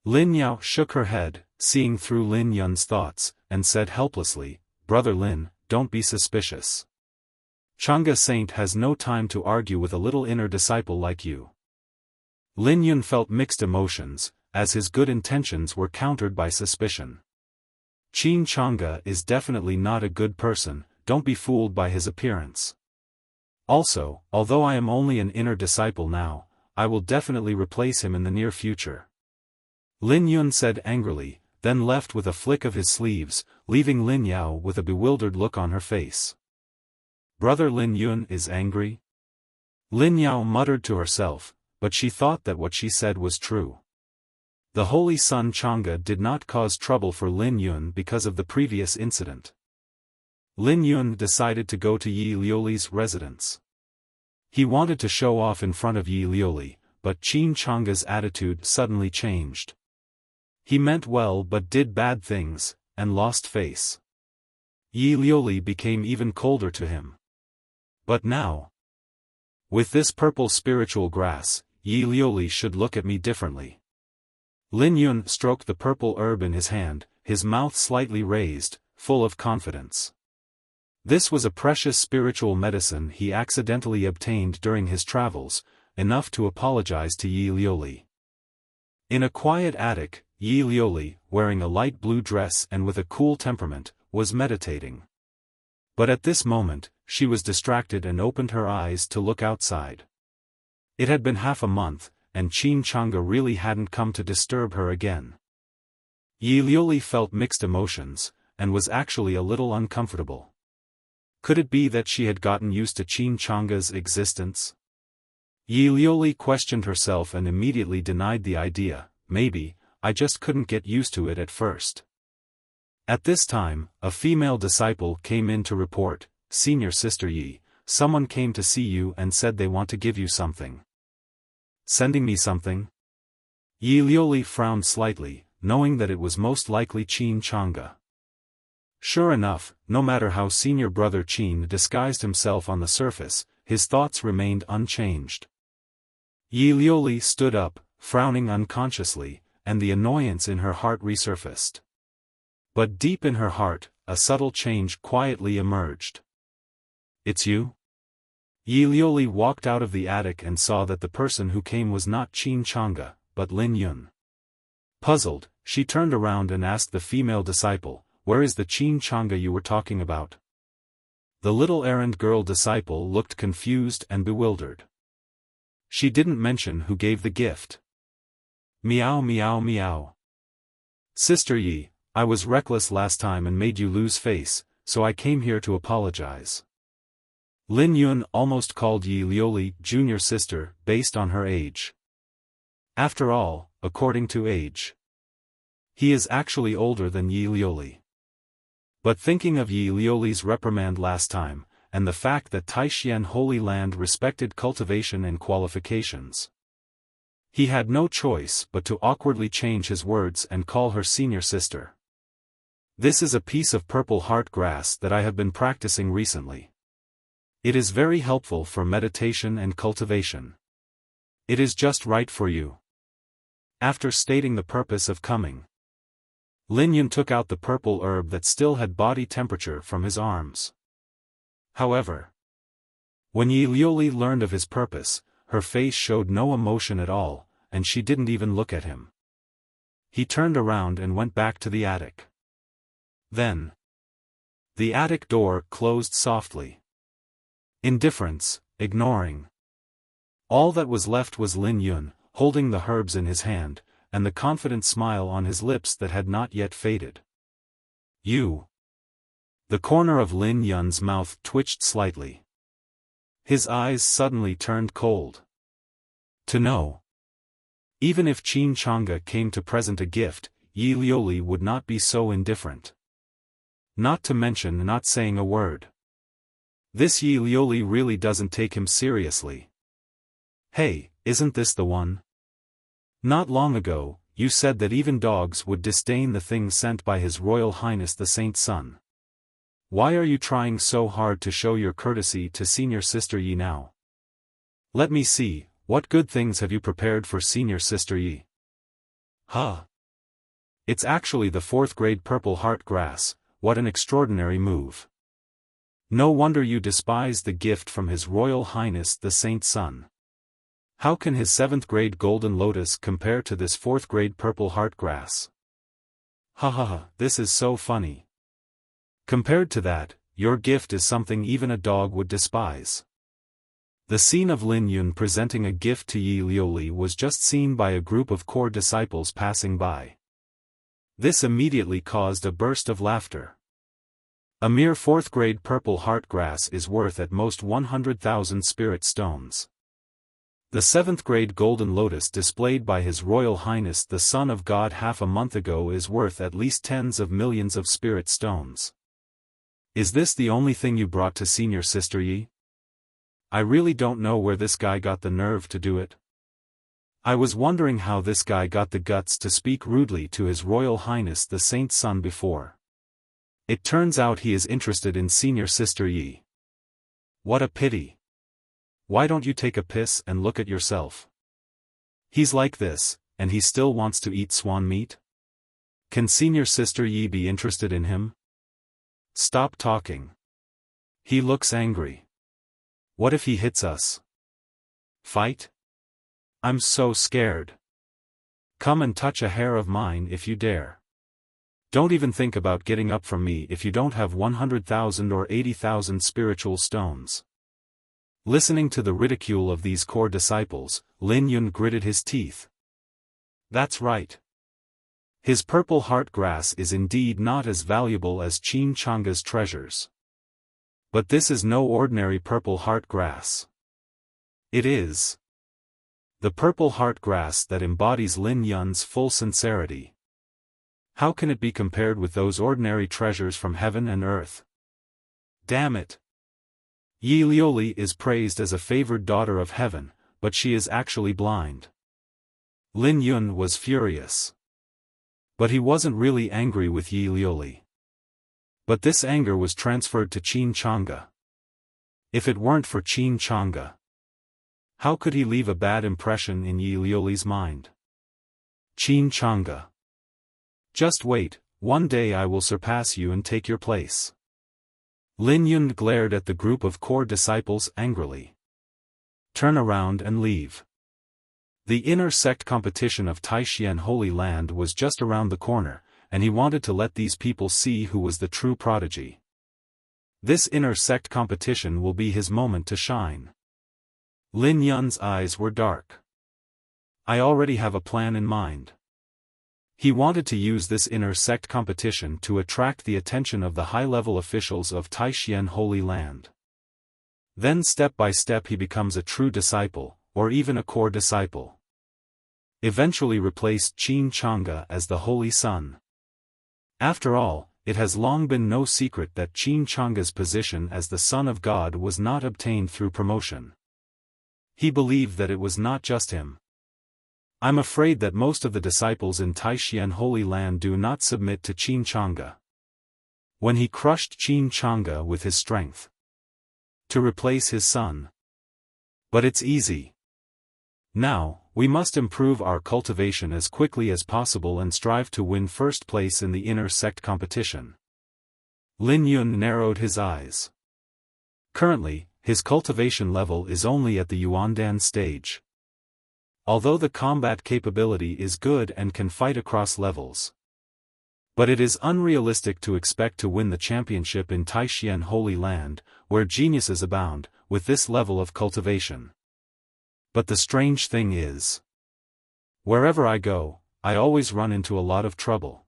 Lin Yao shook her head, seeing through Lin Yun's thoughts, and said helplessly, Brother Lin, don't be suspicious. Chang'e Saint has no time to argue with a little inner disciple like you. Lin Yun felt mixed emotions, as his good intentions were countered by suspicion. Qin Chang'e is definitely not a good person, don't be fooled by his appearance. Also, although I am only an inner disciple now, I will definitely replace him in the near future. Lin Yun said angrily, then left with a flick of his sleeves, leaving Lin Yao with a bewildered look on her face. Brother Lin Yun is angry? Lin Yao muttered to herself, but she thought that what she said was true. The Holy Sun Chang'e did not cause trouble for Lin Yun because of the previous incident. Lin Yun decided to go to Yi Liuli's residence. He wanted to show off in front of Yi Liuli, but Qin Chang'e's attitude suddenly changed. He meant well but did bad things, and lost face. Yi Liuli became even colder to him. But now, with this purple spiritual grass, Yi Liuli should look at me differently. Lin Yun stroked the purple herb in his hand, his mouth slightly raised, full of confidence. This was a precious spiritual medicine he accidentally obtained during his travels, enough to apologize to Yi Liuli. In a quiet attic, Yi Liuli, wearing a light blue dress and with a cool temperament, was meditating. But at this moment, she was distracted and opened her eyes to look outside. It had been half a month, and Qin Chang'e really hadn't come to disturb her again. Yi Liuli felt mixed emotions, and was actually a little uncomfortable. Could it be that she had gotten used to Qin Chang'e's existence? Yi Liuli questioned herself and immediately denied the idea, maybe, I just couldn't get used to it at first. At this time, a female disciple came in to report, Senior Sister Yi, someone came to see you and said they want to give you something. Sending me something? Yi Liuli frowned slightly, knowing that it was most likely Qin Chang'e. Sure enough, no matter how senior brother Qin disguised himself on the surface, his thoughts remained unchanged. Yi Liuli stood up, frowning unconsciously, and the annoyance in her heart resurfaced. But deep in her heart, a subtle change quietly emerged. It's you? Yi Liuli walked out of the attic and saw that the person who came was not Qin Chang'e, but Lin Yun. Puzzled, she turned around and asked the female disciple, where is the Qin Chang'e you were talking about? The little errand girl disciple looked confused and bewildered. She didn't mention who gave the gift. Meow meow meow. Sister Yi, I was reckless last time and made you lose face, so I came here to apologize. Lin Yun almost called Yi Liuli junior sister, based on her age. After all, according to age, he is actually older than Yi Liuli. But thinking of Yi Liuli's reprimand last time, and the fact that Taixuan Holy Land respected cultivation and qualifications, he had no choice but to awkwardly change his words and call her senior sister. This is a piece of purple heart grass that I have been practicing recently. It is very helpful for meditation and cultivation. It is just right for you. After stating the purpose of coming, Lin Yun took out the purple herb that still had body temperature from his arms. However, when Yi Liuli learned of his purpose, her face showed no emotion at all, and she didn't even look at him. He turned around and went back to the attic. Then, the attic door closed softly. Indifference, ignoring. All that was left was Lin Yun, holding the herbs in his hand, and the confident smile on his lips that had not yet faded. You. The corner of Lin Yun's mouth twitched slightly. His eyes suddenly turned cold. To know. Even if Qin Chang'e came to present a gift, Yi Liuli would not be so indifferent. Not to mention not saying a word. This Yi Lioli really doesn't take him seriously. Hey, isn't this the one? Not long ago, you said that even dogs would disdain the things sent by His Royal Highness the Saint Sun. Why are you trying so hard to show your courtesy to Senior Sister Yi now? Let me see, what good things have you prepared for Senior Sister Yi? Huh. It's actually the 4th grade purple heart grass. What an extraordinary move. No wonder you despise the gift from His Royal Highness the Saint Sun. How can his 7th grade golden lotus compare to this 4th grade purple heart grass? Ha ha ha, this is so funny. Compared to that, your gift is something even a dog would despise. The scene of Lin Yun presenting a gift to Yi Lioli was just seen by a group of core disciples passing by. This immediately caused a burst of laughter. A mere 4th grade purple heart grass is worth at most 100,000 spirit stones. The 7th grade golden lotus displayed by His Royal Highness the Son of God half a month ago is worth at least tens of millions of spirit stones. Is this the only thing you brought to Senior Sister Yi? I really don't know where this guy got the nerve to do it. I was wondering how this guy got the guts to speak rudely to His Royal Highness the Saint Sun before. It turns out he is interested in Senior Sister Yi. What a pity. Why don't you take a piss and look at yourself? He's like this, and he still wants to eat swan meat? Can Senior Sister Yi be interested in him? Stop talking. He looks angry. What if he hits us? Fight? I'm so scared. Come and touch a hair of mine if you dare. Don't even think about getting up from me if you don't have 100,000 or 80,000 spiritual stones. Listening to the ridicule of these core disciples, Lin Yun gritted his teeth. That's right. His purple heart grass is indeed not as valuable as Qin Changa's treasures. But this is no ordinary purple heart grass. It is the purple heart grass that embodies Lin Yun's full sincerity. How can it be compared with those ordinary treasures from heaven and earth? Damn it! Yi Lioli is praised as a favored daughter of heaven, but she is actually blind. Lin Yun was furious. But he wasn't really angry with Yi Lioli. But this anger was transferred to Qin Changa. If it weren't for Qin Changa, how could he leave a bad impression in Yi Lioli's mind? Qin Changa. Just wait, one day I will surpass you and take your place. Lin Yun glared at the group of core disciples angrily. Turn around and leave. The inner sect competition of Taixuan Holy Land was just around the corner, and he wanted to let these people see who was the true prodigy. This inner sect competition will be his moment to shine. Lin Yun's eyes were dark. I already have a plan in mind. He wanted to use this inner sect competition to attract the attention of the high-level officials of Taixuan Holy Land. Then step by step he becomes a true disciple, or even a core disciple. Eventually replaced Qin Changa as the Holy Sun. After all, it has long been no secret that Qin Changa's position as the Son of God was not obtained through promotion. He believed that it was not just him. I'm afraid that most of the disciples in Taixuan Holy Land do not submit to Qin Changa. When he crushed Qin Changa with his strength to replace his son. But it's easy. Now, we must improve our cultivation as quickly as possible and strive to win first place in the inner sect competition. Lin Yun narrowed his eyes. Currently, his cultivation level is only at the Yuandan stage. Although the combat capability is good and can fight across levels. But it is unrealistic to expect to win the championship in Taixuan Holy Land, where geniuses abound, with this level of cultivation. But the strange thing is, wherever I go, I always run into a lot of trouble.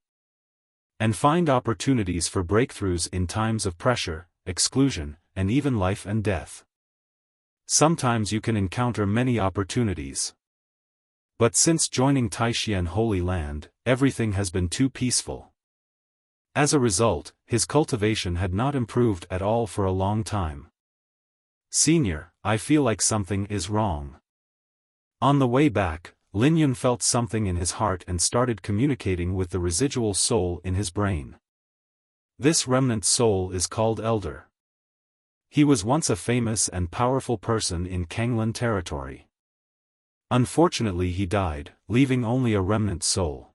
And find opportunities for breakthroughs in times of pressure, exclusion, and even life and death. Sometimes you can encounter many opportunities. But since joining Taixuan Holy Land, everything has been too peaceful. As a result, his cultivation had not improved at all for a long time. "Senior, I feel like something is wrong." On the way back, Lin Yun felt something in his heart and started communicating with the residual soul in his brain. This remnant soul is called Elder. He was once a famous and powerful person in Kanglan territory. Unfortunately he died, leaving only a remnant soul.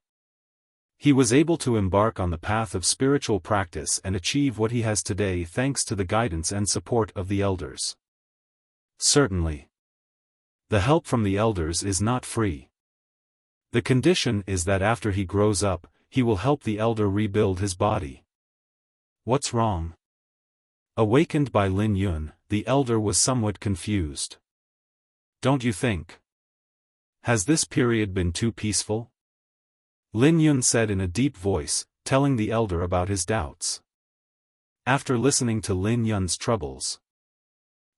He was able to embark on the path of spiritual practice and achieve what he has today thanks to the guidance and support of the elders. Certainly. The help from the elders is not free. The condition is that after he grows up, he will help the elder rebuild his body. What's wrong? Awakened by Lin Yun, the elder was somewhat confused. Don't you think? Has this period been too peaceful? Lin Yun said in a deep voice, telling the elder about his doubts. After listening to Lin Yun's troubles,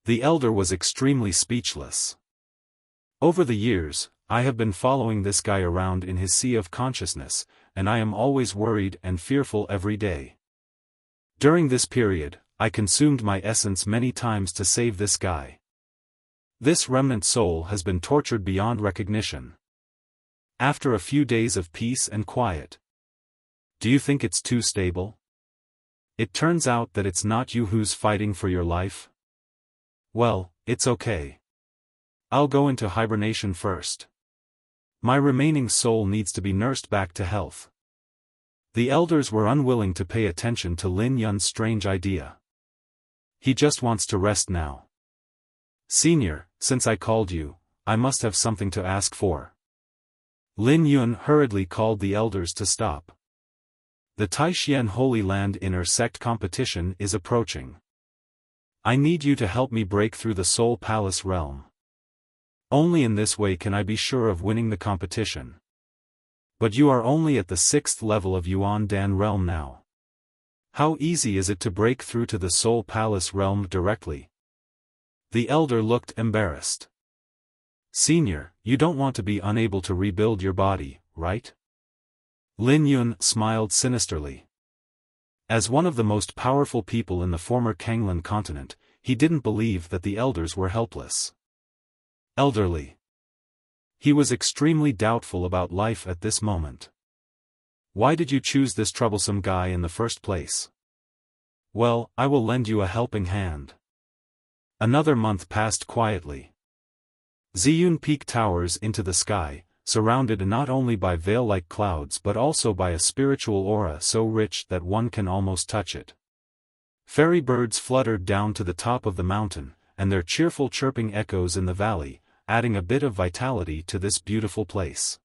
the elder was extremely speechless. Over the years, I have been following this guy around in his sea of consciousness, and I am always worried and fearful every day. During this period, I consumed my essence many times to save this guy. This remnant soul has been tortured beyond recognition. After a few days of peace and quiet. Do you think it's too stable? It turns out that it's not you who's fighting for your life? Well, it's okay. I'll go into hibernation first. My remaining soul needs to be nursed back to health. The elders were unwilling to pay attention to Lin Yun's strange idea. He just wants to rest now. Senior, since I called you, I must have something to ask for. Lin Yun hurriedly called the elders to stop. The Taixien Holy Land Inner Sect competition is approaching. I need you to help me break through the Soul Palace realm. Only in this way can I be sure of winning the competition. But you are only at the 6th level of Yuan Dan realm now. How easy is it to break through to the Soul Palace realm directly? The elder looked embarrassed. Senior, you don't want to be unable to rebuild your body, right? Lin Yun smiled sinisterly. As one of the most powerful people in the former Kanglan continent, he didn't believe that the elders were helpless. Elderly. He was extremely doubtful about life at this moment. Why did you choose this troublesome guy in the first place? Well, I will lend you a helping hand. Another month passed quietly. Ziyun Peak towers into the sky, surrounded not only by veil-like clouds but also by a spiritual aura so rich that one can almost touch it. Fairy birds fluttered down to the top of the mountain, and their cheerful chirping echoes in the valley, adding a bit of vitality to this beautiful place.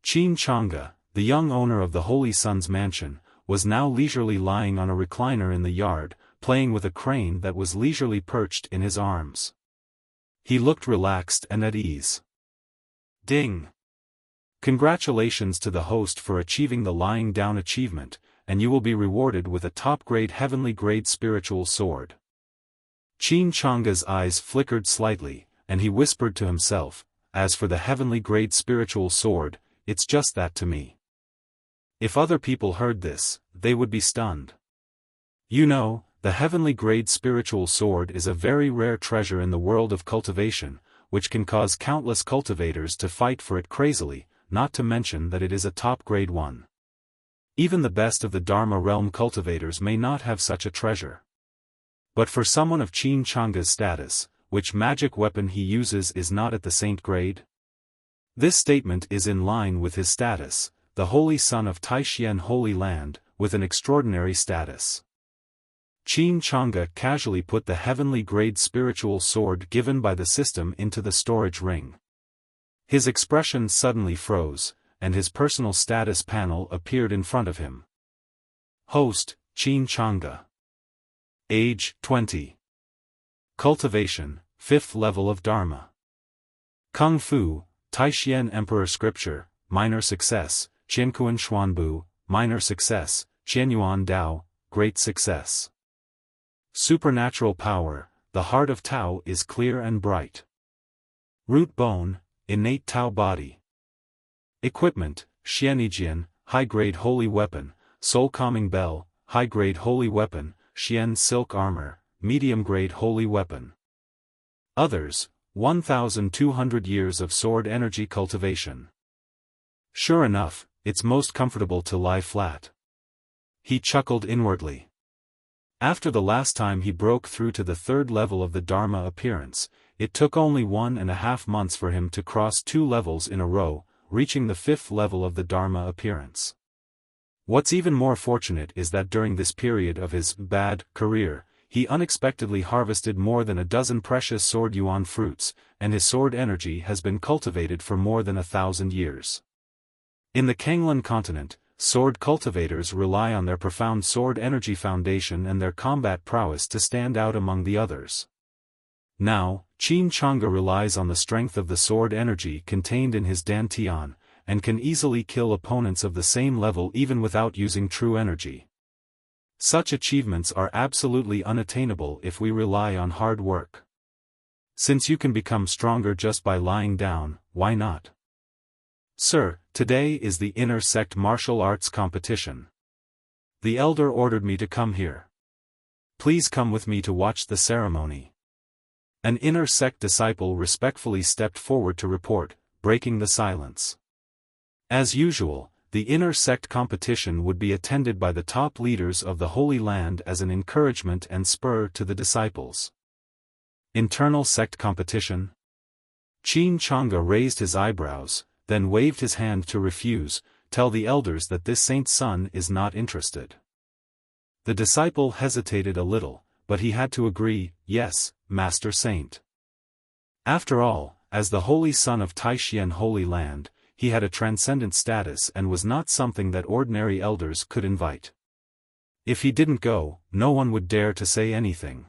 Qin Changge, the young owner of the Holy Sun's mansion, was now leisurely lying on a recliner in the yard, playing with a crane that was leisurely perched in his arms. He looked relaxed and at ease. Ding! Congratulations to the host for achieving the lying down achievement, and you will be rewarded with a top-grade heavenly grade spiritual sword. Qin Changge's eyes flickered slightly, and he whispered to himself, as for the heavenly grade spiritual sword, it's just that to me. If other people heard this, they would be stunned. You know, the heavenly grade spiritual sword is a very rare treasure in the world of cultivation, which can cause countless cultivators to fight for it crazily, not to mention that it is a top-grade one. Even the best of the Dharma realm cultivators may not have such a treasure. But for someone of Qin Changge's status, which magic weapon he uses is not at the saint grade? This statement is in line with his status, the Holy Son of Taixien Holy Land, with an extraordinary status. Qin Changge casually put the heavenly grade spiritual sword given by the system into the storage ring. His expression suddenly froze, and his personal status panel appeared in front of him. Host, Qin Changge. Age, 20. Cultivation, 5th level of Dharma. Kung Fu, Taixien Emperor Scripture, minor success, Qiankuan Xuanbu, minor success, Qianyuan Dao, great success. Supernatural power, the heart of Tao is clear and bright. Root bone, innate Tao body. Equipment, Xianijian, high-grade holy weapon, Soul Calming Bell, high-grade holy weapon, Xian silk armor, medium-grade holy weapon. Others, 1,200 years of sword energy cultivation. Sure enough, it's most comfortable to lie flat. He chuckled inwardly. After the last time he broke through to the third level of the Dharma appearance, it took only 1.5 months for him to cross 2 levels in a row, reaching the 5th level of the Dharma appearance. What's even more fortunate is that during this period of his bad career, he unexpectedly harvested more than a dozen precious sword yuan fruits, and his sword energy has been cultivated for more than 1,000 years. In the Kanglan continent, sword cultivators rely on their profound sword energy foundation and their combat prowess to stand out among the others. Now, Qin Chang'e relies on the strength of the sword energy contained in his dantian, and can easily kill opponents of the same level even without using true energy. Such achievements are absolutely unattainable if we rely on hard work. Since you can become stronger just by lying down, why not? Sir, today is the inner sect martial arts competition. The elder ordered me to come here. Please come with me to watch the ceremony. An inner sect disciple respectfully stepped forward to report, breaking the silence. As usual, the inner sect competition would be attended by the top leaders of the Holy Land as an encouragement and spur to the disciples. Internal sect competition? Qin Chang'e raised his eyebrows, then waved his hand to refuse. Tell the elders that this saint's son is not interested. The disciple hesitated a little, but he had to agree, yes, Master Saint. After all, as the holy son of Taixien Holy Land, he had a transcendent status and was not something that ordinary elders could invite. If he didn't go, no one would dare to say anything.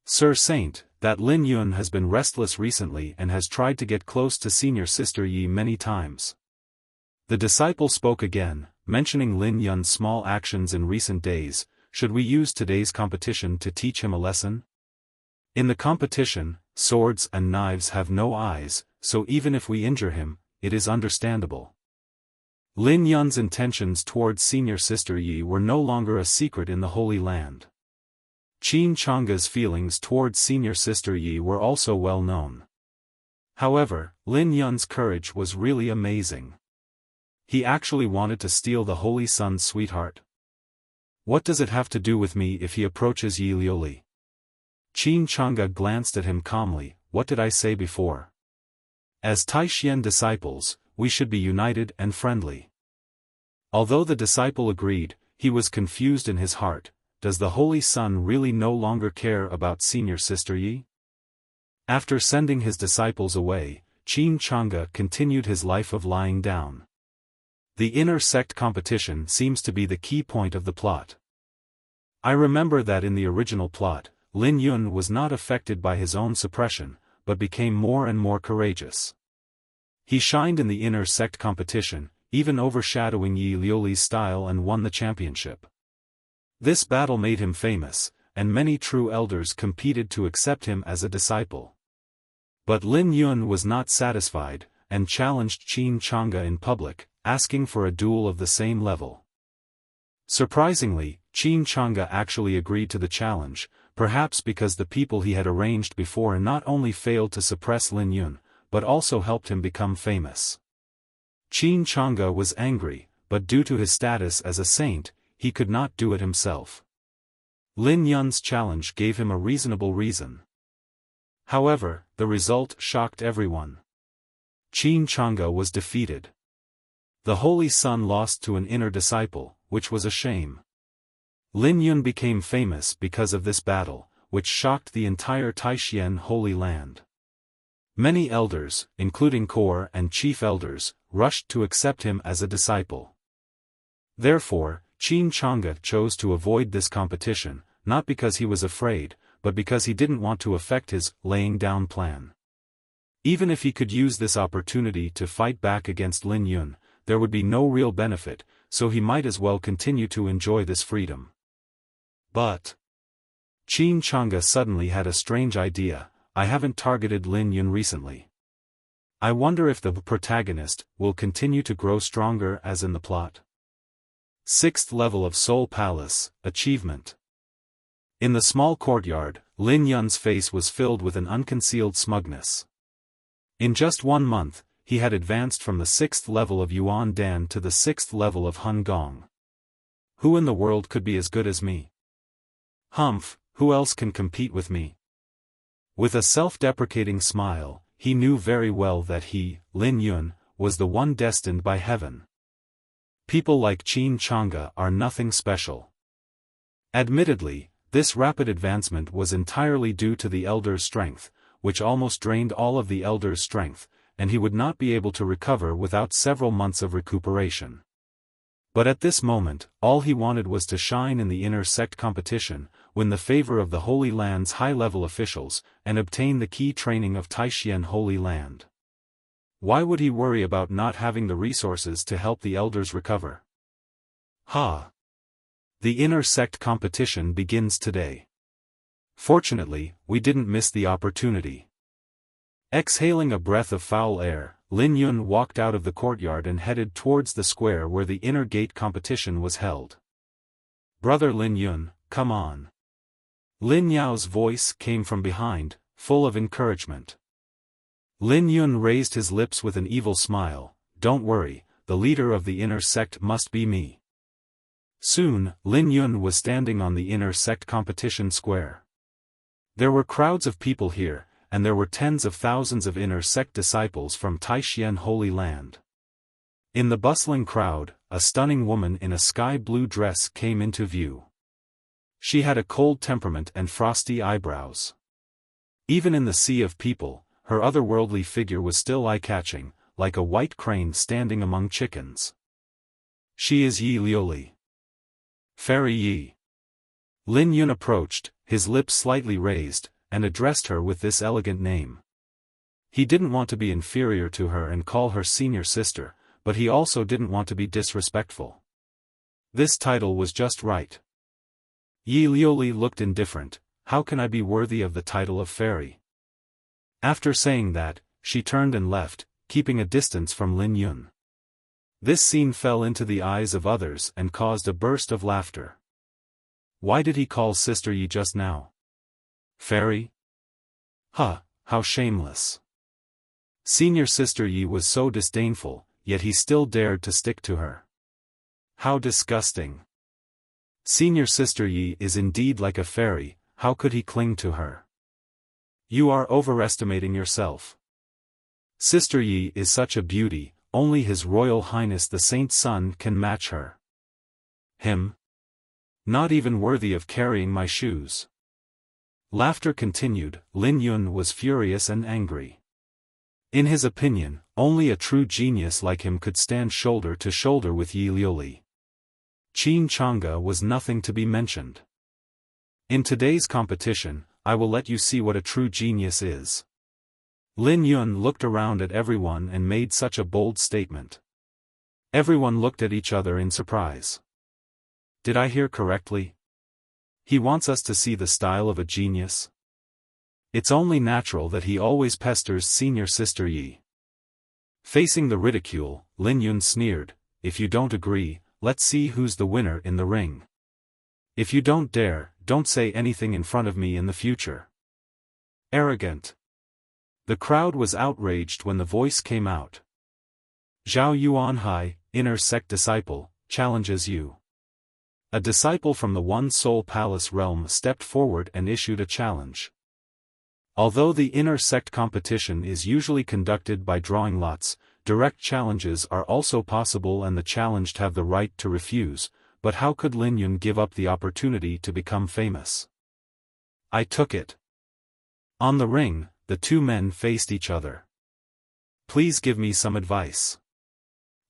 Sir Saint, that Lin Yun has been restless recently and has tried to get close to Senior Sister Yi many times. The disciple spoke again, mentioning Lin Yun's small actions in recent days. Should we use today's competition to teach him a lesson? In the competition, swords and knives have no eyes, so even if we injure him, it is understandable. Lin Yun's intentions towards Senior Sister Yi were no longer a secret in the Holy Land. Qin Chang'e's feelings towards Senior Sister Yi were also well known. However, Lin Yun's courage was really amazing. He actually wanted to steal the Holy Son's sweetheart. What does it have to do with me if he approaches Yi Liuli? Qin Chang'e glanced at him calmly. What did I say before? As Taixien disciples, we should be united and friendly. Although the disciple agreed, he was confused in his heart. Does the Holy Son really no longer care about Senior Sister Yi? After sending his disciples away, Qin Chang'e continued his life of lying down. The inner sect competition seems to be the key point of the plot. I remember that in the original plot, Lin Yun was not affected by his own suppression, but became more and more courageous. He shined in the inner sect competition, even overshadowing Yi Liuli's style, and won the championship. This battle made him famous, and many true elders competed to accept him as a disciple. But Lin Yun was not satisfied, and challenged Qin Chang'e in public, asking for a duel of the same level. Surprisingly, Qin Chang'e actually agreed to the challenge, perhaps because the people he had arranged before not only failed to suppress Lin Yun, but also helped him become famous. Qin Chang'e was angry, but due to his status as a saint, he could not do it himself. Lin Yun's challenge gave him a reasonable reason. However, the result shocked everyone. Qin Chang'e was defeated. The Holy Son lost to an inner disciple, which was a shame. Lin Yun became famous because of this battle, which shocked the entire Taixien Holy Land. Many elders, including core and chief elders, rushed to accept him as a disciple. Therefore, Qin Chang'e chose to avoid this competition, not because he was afraid, but because he didn't want to affect his laying down plan. Even if he could use this opportunity to fight back against Lin Yun, there would be no real benefit, so he might as well continue to enjoy this freedom. But Qin Chang'e suddenly had a strange idea. I haven't targeted Lin Yun recently. I wonder if the protagonist will continue to grow stronger as in the plot. 6th level of Soul Palace, achievement. In the small courtyard, Lin Yun's face was filled with an unconcealed smugness. In just 1 month, he had advanced from the 6th level of Yuan Dan to the 6th level of Hun Gong. Who in the world could be as good as me? Humph, who else can compete with me? With a self-deprecating smile, he knew very well that he, Lin Yun, was the one destined by heaven. People like Qin Chang'e are nothing special. Admittedly, this rapid advancement was entirely due to the elder's strength, which almost drained all of the elder's strength, and he would not be able to recover without several months of recuperation. But at this moment, all he wanted was to shine in the inner sect competition, win the favor of the Holy Land's high-level officials, and obtain the key training of Taixuan Holy Land. Why would he worry about not having the resources to help the elders recover? Ha! The inner sect competition begins today. Fortunately, we didn't miss the opportunity. Exhaling a breath of foul air, Lin Yun walked out of the courtyard and headed towards the square where the inner gate competition was held. Brother Lin Yun, come on. Lin Yao's voice came from behind, full of encouragement. Lin Yun raised his lips with an evil smile. Don't worry, the leader of the inner sect must be me. Soon, Lin Yun was standing on the inner sect competition square. There were crowds of people here, and there were tens of thousands of inner sect disciples from Taixuan Holy Land. In the bustling crowd, a stunning woman in a sky-blue dress came into view. She had a cold temperament and frosty eyebrows. Even in the sea of people, her otherworldly figure was still eye-catching, like a white crane standing among chickens. She is Yi Liuli. Fairy Yi. Lin Yun approached, his lips slightly raised, and addressed her with this elegant name. He didn't want to be inferior to her and call her senior sister, but he also didn't want to be disrespectful. This title was just right. Yi Liuli looked indifferent. How can I be worthy of the title of fairy? After saying that, she turned and left, keeping a distance from Lin Yun. This scene fell into the eyes of others and caused a burst of laughter. Why did he call Sister Yi just now? Fairy? Huh, how shameless. Senior Sister Yi was so disdainful, yet he still dared to stick to her. How disgusting. Senior Sister Yi is indeed like a fairy, how could he cling to her? You are overestimating yourself. Sister Yi is such a beauty, only His Royal Highness the Saint's son can match her. Him? Not even worthy of carrying my shoes. Laughter continued. Lin Yun was furious and angry. In his opinion, only a true genius like him could stand shoulder to shoulder with Yi Liuli. Qin Chang'e was nothing to be mentioned. In today's competition, I will let you see what a true genius is. Lin Yun looked around at everyone and made such a bold statement. Everyone looked at each other in surprise. Did I hear correctly? He wants us to see the style of a genius? It's only natural that he always pesters Senior Sister Yi. Facing the ridicule, Lin Yun sneered, if you don't agree, let's see who's the winner in the ring. If you don't dare, don't say anything in front of me in the future. Arrogant. The crowd was outraged when the voice came out. Zhao Yuanhai, inner sect disciple, challenges you. A disciple from the One Soul Palace realm stepped forward and issued a challenge. Although the inner sect competition is usually conducted by drawing lots, direct challenges are also possible and the challenged have the right to refuse, but how could Lin Yun give up the opportunity to become famous? I took it. On the ring, the two men faced each other. Please give me some advice.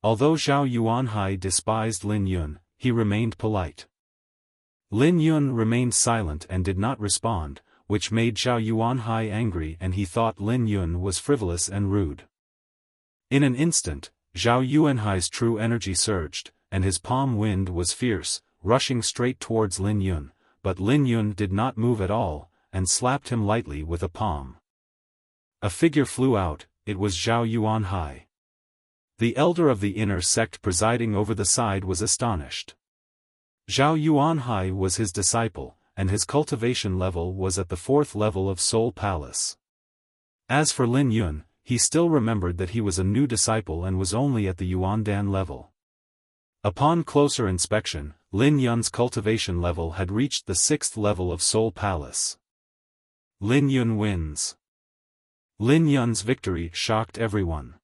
Although Zhao Yuanhai despised Lin Yun, he remained polite. Lin Yun remained silent and did not respond, which made Zhao Yuanhai angry and he thought Lin Yun was frivolous and rude. In an instant, Zhao Yuanhai's true energy surged, and his palm wind was fierce, rushing straight towards Lin Yun, but Lin Yun did not move at all, and slapped him lightly with a palm. A figure flew out, it was Zhao Yuanhai. The elder of the inner sect presiding over the side was astonished. Zhao Yuanhai was his disciple, and his cultivation level was at the 4th level of Soul Palace. As for Lin Yun, he still remembered that he was a new disciple and was only at the Yuandan level. Upon closer inspection, Lin Yun's cultivation level had reached the 6th level of Soul Palace. Lin Yun wins. Lin Yun's victory shocked everyone.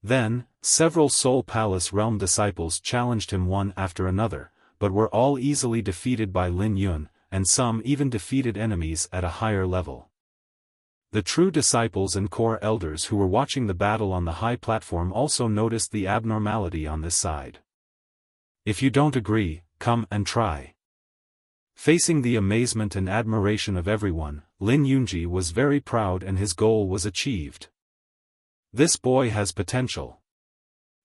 Then, several Soul Palace realm disciples challenged him one after another, but were all easily defeated by Lin Yun, and some even defeated enemies at a higher level. The true disciples and core elders who were watching the battle on the high platform also noticed the abnormality on this side. If you don't agree, come and try. Facing the amazement and admiration of everyone, Lin Yunji was very proud and his goal was achieved. This boy has potential.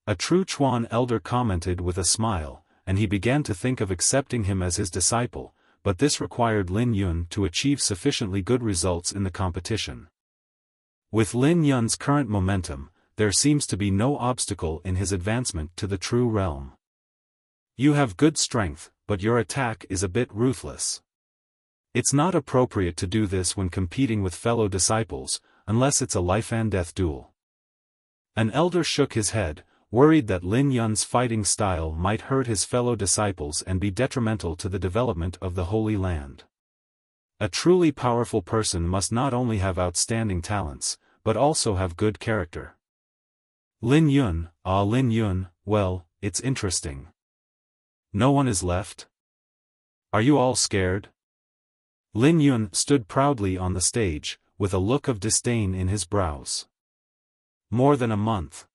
A true Chuan elder commented with a smile, and he began to think of accepting him as his disciple, but this required Lin Yun to achieve sufficiently good results in the competition. With Lin Yun's current momentum, there seems to be no obstacle in his advancement to the true realm. You have good strength, but your attack is a bit ruthless. It's not appropriate to do this when competing with fellow disciples, unless it's a life-and-death duel. An elder shook his head, worried that Lin Yun's fighting style might hurt his fellow disciples and be detrimental to the development of the Holy Land. A truly powerful person must not only have outstanding talents, but also have good character. Lin Yun, well, it's interesting. No one is left? Are you all scared? Lin Yun stood proudly on the stage, with a look of disdain in his brows. More than a month.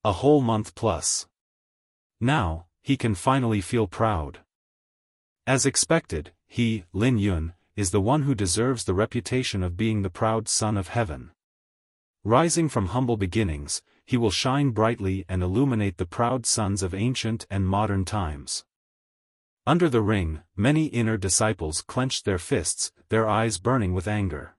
A whole month plus. Now, he can finally feel proud. As expected, he, Lin Yun, is the one who deserves the reputation of being the proud son of heaven. Rising from humble beginnings, he will shine brightly and illuminate the proud sons of ancient and modern times. Under the ring, many inner disciples clenched their fists, their eyes burning with anger.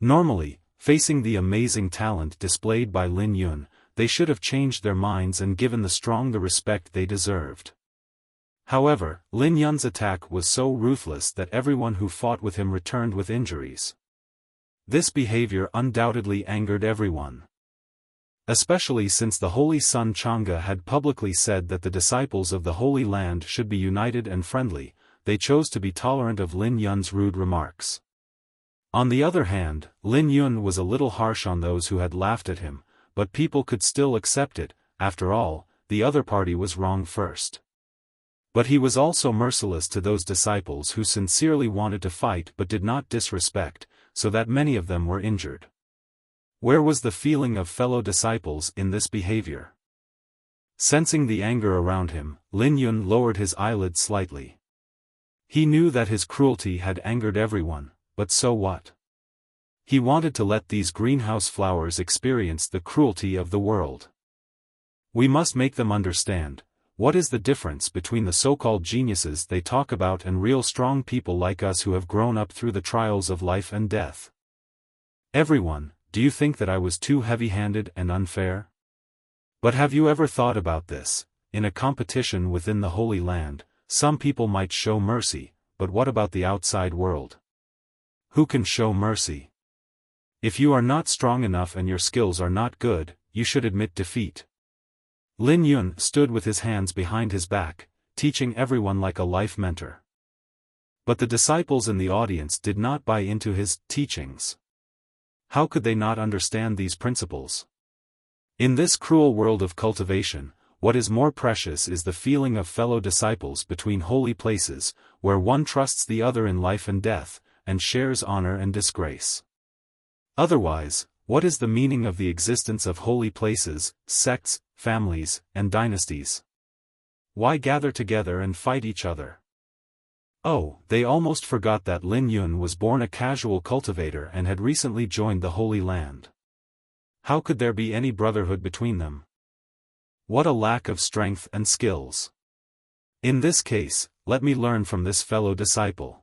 Normally, facing the amazing talent displayed by Lin Yun, they should have changed their minds and given the strong the respect they deserved. However, Lin Yun's attack was so ruthless that everyone who fought with him returned with injuries. This behavior undoubtedly angered everyone. Especially since the Holy Son Chang'e had publicly said that the disciples of the Holy Land should be united and friendly, they chose to be tolerant of Lin Yun's rude remarks. On the other hand, Lin Yun was a little harsh on those who had laughed at him, but people could still accept it. After all, the other party was wrong first. But he was also merciless to those disciples who sincerely wanted to fight but did not disrespect, so that many of them were injured. Where was the feeling of fellow disciples in this behavior? Sensing the anger around him, Lin Yun lowered his eyelids slightly. He knew that his cruelty had angered everyone, but so what? He wanted to let these greenhouse flowers experience the cruelty of the world. We must make them understand, what is the difference between the so-called geniuses they talk about and real strong people like us who have grown up through the trials of life and death. Everyone, do you think that I was too heavy-handed and unfair? But have you ever thought about this? In a competition within the Holy Land, some people might show mercy, but what about the outside world? Who can show mercy? If you are not strong enough and your skills are not good, you should admit defeat. Lin Yun stood with his hands behind his back, teaching everyone like a life mentor. But the disciples in the audience did not buy into his teachings. How could they not understand these principles? In this cruel world of cultivation, what is more precious is the feeling of fellow disciples between holy places, where one trusts the other in life and death, and shares honor and disgrace. Otherwise, what is the meaning of the existence of holy places, sects, families, and dynasties? Why gather together and fight each other? Oh, they almost forgot that Lin Yun was born a casual cultivator and had recently joined the Holy Land. How could there be any brotherhood between them? What a lack of strength and skills. In this case, let me learn from this fellow disciple.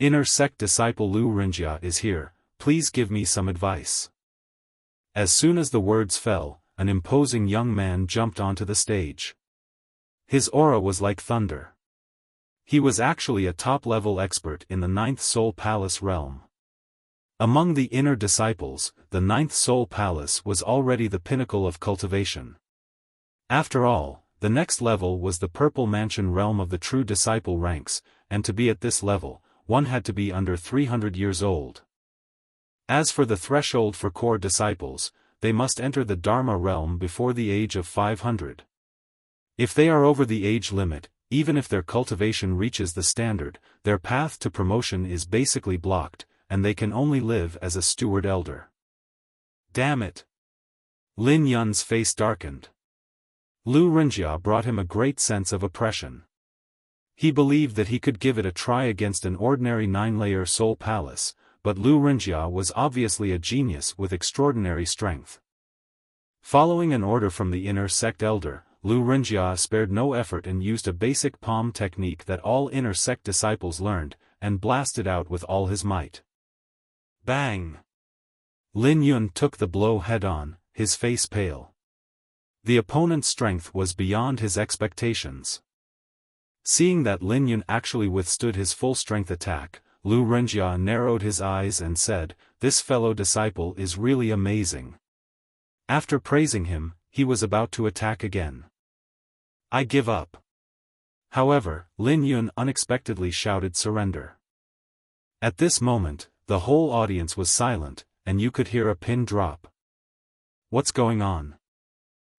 Inner sect disciple Lu Rinjia is here, please give me some advice. As soon as the words fell, an imposing young man jumped onto the stage. His aura was like thunder. He was actually a top-level expert in the Ninth Soul Palace realm. Among the inner disciples, the Ninth Soul Palace was already the pinnacle of cultivation. After all, the next level was the Purple Mansion realm of the true disciple ranks, and to be at this level, one had to be under 300 years old. As for the threshold for core disciples, they must enter the Dharma realm before the age of 500. If they are over the age limit, even if their cultivation reaches the standard, their path to promotion is basically blocked, and they can only live as a steward elder. Damn it! Lin Yun's face darkened. Lu Renjia brought him a great sense of oppression. He believed that he could give it a try against an ordinary 9-layer soul palace, but Lu Renjia was obviously a genius with extraordinary strength. Following an order from the inner sect elder, Lu Renjia spared no effort and used a basic palm technique that all inner sect disciples learned, and blasted out with all his might. Bang! Lin Yun took the blow head-on, his face pale. The opponent's strength was beyond his expectations. Seeing that Lin Yun actually withstood his full-strength attack, Lu Renjia narrowed his eyes and said, "This fellow disciple is really amazing." After praising him, he was about to attack again. "I give up." However, Lin Yun unexpectedly shouted surrender. At this moment, the whole audience was silent, and you could hear a pin drop. "What's going on?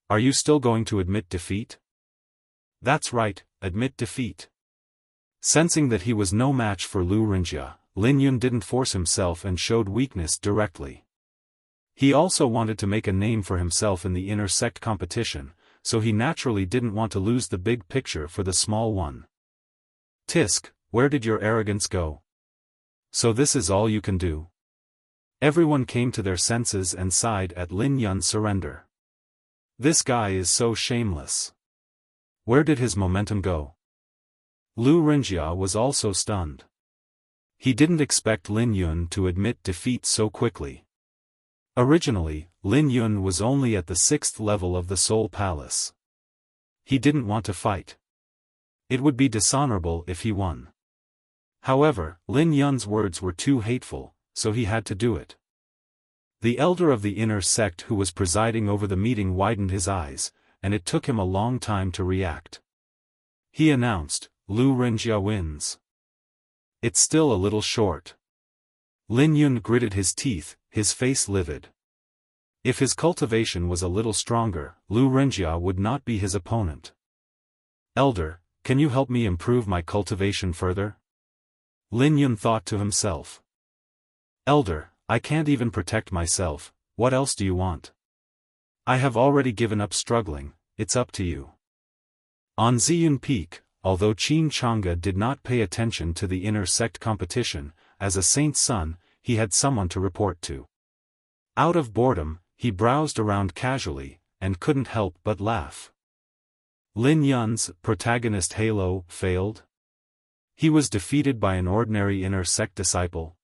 Are you still going to admit defeat?" "That's right, admit defeat." Sensing that he was no match for Lu Renjia, Lin Yun didn't force himself and showed weakness directly. He also wanted to make a name for himself in the inner sect competition, so he naturally didn't want to lose the big picture for the small one. "Tisk, where did your arrogance go? So this is all you can do?" Everyone came to their senses and sighed at Lin Yun's surrender. This guy is so shameless. Where did his momentum go? Lu Renjia was also stunned. He didn't expect Lin Yun to admit defeat so quickly. Originally, Lin Yun was only at the 6th level of the Soul Palace. He didn't want to fight. It would be dishonorable if he won. However, Lin Yun's words were too hateful, so he had to do it. The elder of the inner sect who was presiding over the meeting widened his eyes, and it took him a long time to react. He announced, "Lu Renjia wins." "It's still a little short." Lin Yun gritted his teeth, his face livid. If his cultivation was a little stronger, Lu Renjia would not be his opponent. "Elder, can you help me improve my cultivation further?" Lin Yun thought to himself. "Elder, I can't even protect myself, what else do you want? I have already given up struggling, it's up to you." On Ziyun Peak, although Qin Changge did not pay attention to the inner sect competition, as a saint's son, he had someone to report to. Out of boredom, he browsed around casually, and couldn't help but laugh. Lin Yun's protagonist Halo failed. He was defeated by an ordinary inner sect disciple.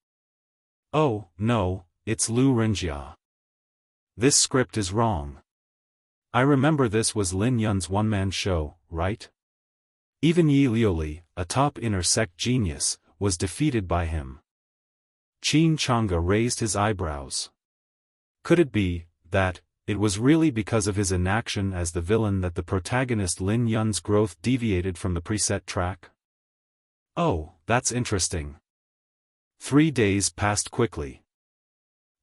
Oh, no, it's Lu Renjia. This script is wrong. I remember this was Lin Yun's one-man show, right? Even Yi Liuli, a top inner sect genius, was defeated by him. Qin Changge raised his eyebrows. Could it be that it was really because of his inaction as the villain that the protagonist Lin Yun's growth deviated from the preset track? Oh, that's interesting. 3 days passed quickly.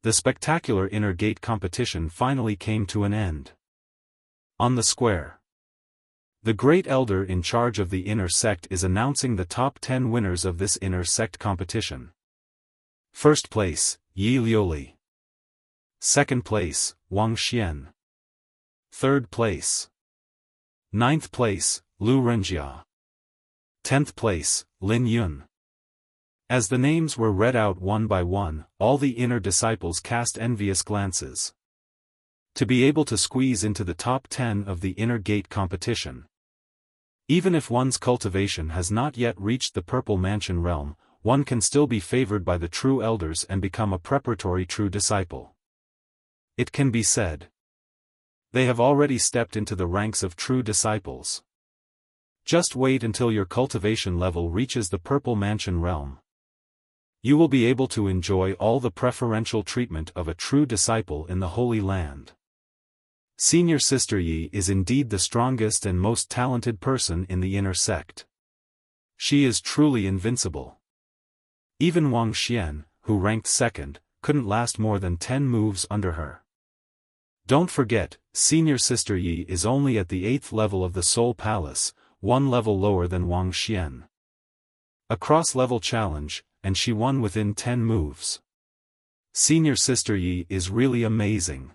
The spectacular inner gate competition finally came to an end. On the square, the great elder in charge of the inner sect is announcing the top 10 winners of this inner sect competition. First place, Yi Liuli. Second place, Wang Xian. Third place. Ninth place, Lu Renjia. 10th place, Lin Yun. As the names were read out one by one, all the inner disciples cast envious glances. To be able to squeeze into the top 10 of the inner gate competition. Even if one's cultivation has not yet reached the Purple Mansion realm, one can still be favored by the true elders and become a preparatory true disciple. It can be said. They have already stepped into the ranks of true disciples. Just wait until your cultivation level reaches the Purple Mansion realm. You will be able to enjoy all the preferential treatment of a true disciple in the Holy Land. Senior Sister Yi is indeed the strongest and most talented person in the inner sect. She is truly invincible. Even Wang Xian, who ranked second, couldn't last more than 10 moves under her. Don't forget, Senior Sister Yi is only at the 8th level of the Soul Palace, one level lower than Wang Xian. A cross-level challenge, and she won within 10 moves. Senior Sister Yi is really amazing.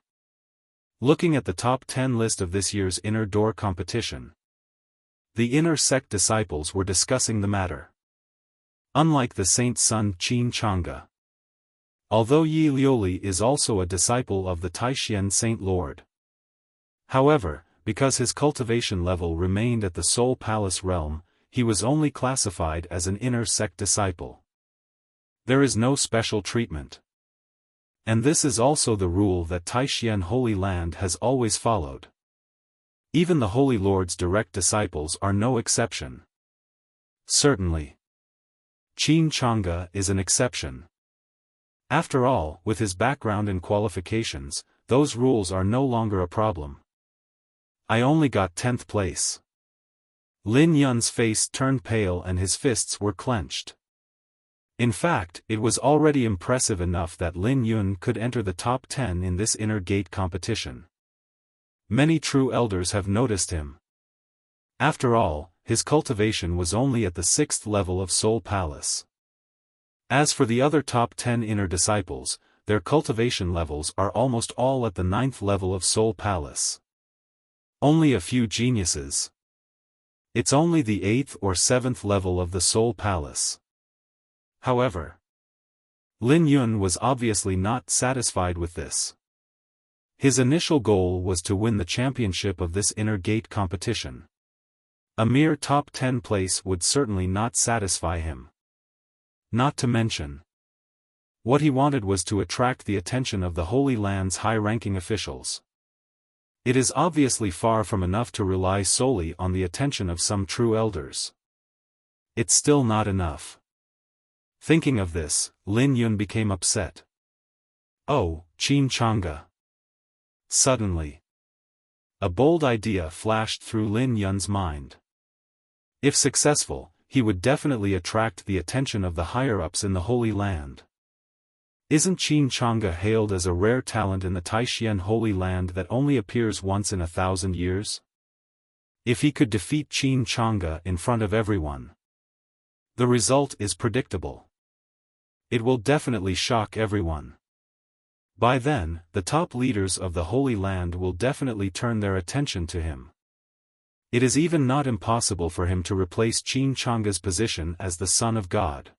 Looking at the top 10 list of this year's Inner Door competition, the inner sect disciples were discussing the matter. Unlike the saint's son Qin Changge, although Yi Liuli is also a disciple of the Taishan Saint Lord. However, because his cultivation level remained at the Soul Palace realm, he was only classified as an inner sect disciple. There is no special treatment. And this is also the rule that Taishan Holy Land has always followed. Even the Holy Lord's direct disciples are no exception. Certainly, Qin Changge is an exception. After all, with his background and qualifications, those rules are no longer a problem. I only got 10th place. Lin Yun's face turned pale and his fists were clenched. In fact, it was already impressive enough that Lin Yun could enter the top 10 in this inner gate competition. Many true elders have noticed him. After all, his cultivation was only at the 6th level of Soul Palace. As for the other top 10 inner disciples, their cultivation levels are almost all at the 9th level of Soul Palace. Only a few geniuses. It's only the 8th or 7th level of the Soul Palace. However, Lin Yun was obviously not satisfied with this. His initial goal was to win the championship of this inner gate competition. A mere top 10 place would certainly not satisfy him. Not to mention, what he wanted was to attract the attention of the Holy Land's high-ranking officials. It is obviously far from enough to rely solely on the attention of some true elders. It's still not enough. Thinking of this, Lin Yun became upset. Oh, Qin Changge. Suddenly, a bold idea flashed through Lin Yun's mind. If successful, he would definitely attract the attention of the higher-ups in the Holy Land. Isn't Qin Changge hailed as a rare talent in the Taishan Holy Land that only appears once in 1,000 years? If he could defeat Qin Changge in front of everyone, the result is predictable. It will definitely shock everyone. By then, the top leaders of the Holy Land will definitely turn their attention to him. It is even not impossible for him to replace Qin Changge's position as the Son of God.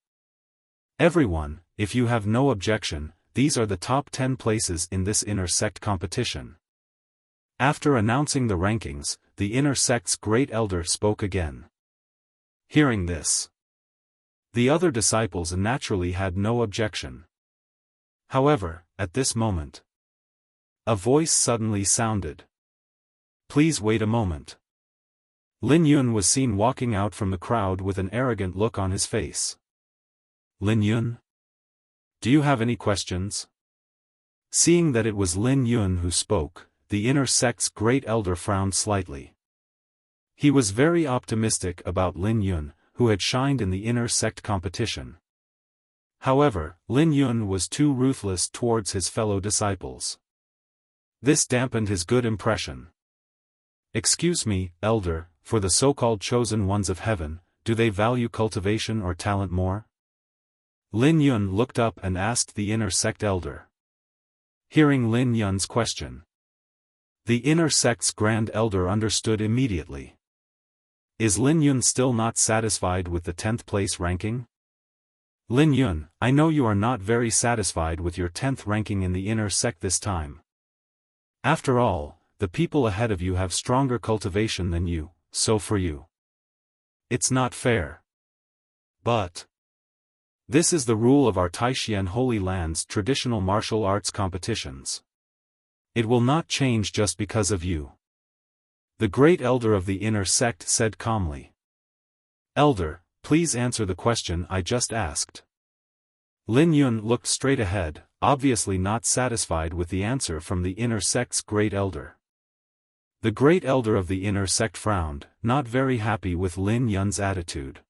Everyone, if you have no objection, these are the top 10 places in this inner sect competition. After announcing the rankings, the inner sect's great elder spoke again. Hearing this, the other disciples naturally had no objection. However, at this moment, a voice suddenly sounded. Please wait a moment. Lin Yun was seen walking out from the crowd with an arrogant look on his face. Lin Yun? Do you have any questions? Seeing that it was Lin Yun who spoke, the inner sect's great elder frowned slightly. He was very optimistic about Lin Yun, who had shined in the inner sect competition. However, Lin Yun was too ruthless towards his fellow disciples. This dampened his good impression. Excuse me, elder, for the so-called chosen ones of heaven, do they value cultivation or talent more? Lin Yun looked up and asked the inner sect elder. Hearing Lin Yun's question, the inner sect's grand elder understood immediately. Is Lin Yun still not satisfied with the 10th place ranking? Lin Yun, I know you are not very satisfied with your 10th ranking in the inner sect this time. After all, the people ahead of you have stronger cultivation than you, so for you, it's not fair. But this is the rule of our Taishan Holy Land's traditional martial arts competitions. It will not change just because of you. The great elder of the inner sect said calmly. Elder, please answer the question I just asked. Lin Yun looked straight ahead, obviously not satisfied with the answer from the inner sect's great elder. The great elder of the inner sect frowned, not very happy with Lin Yun's attitude.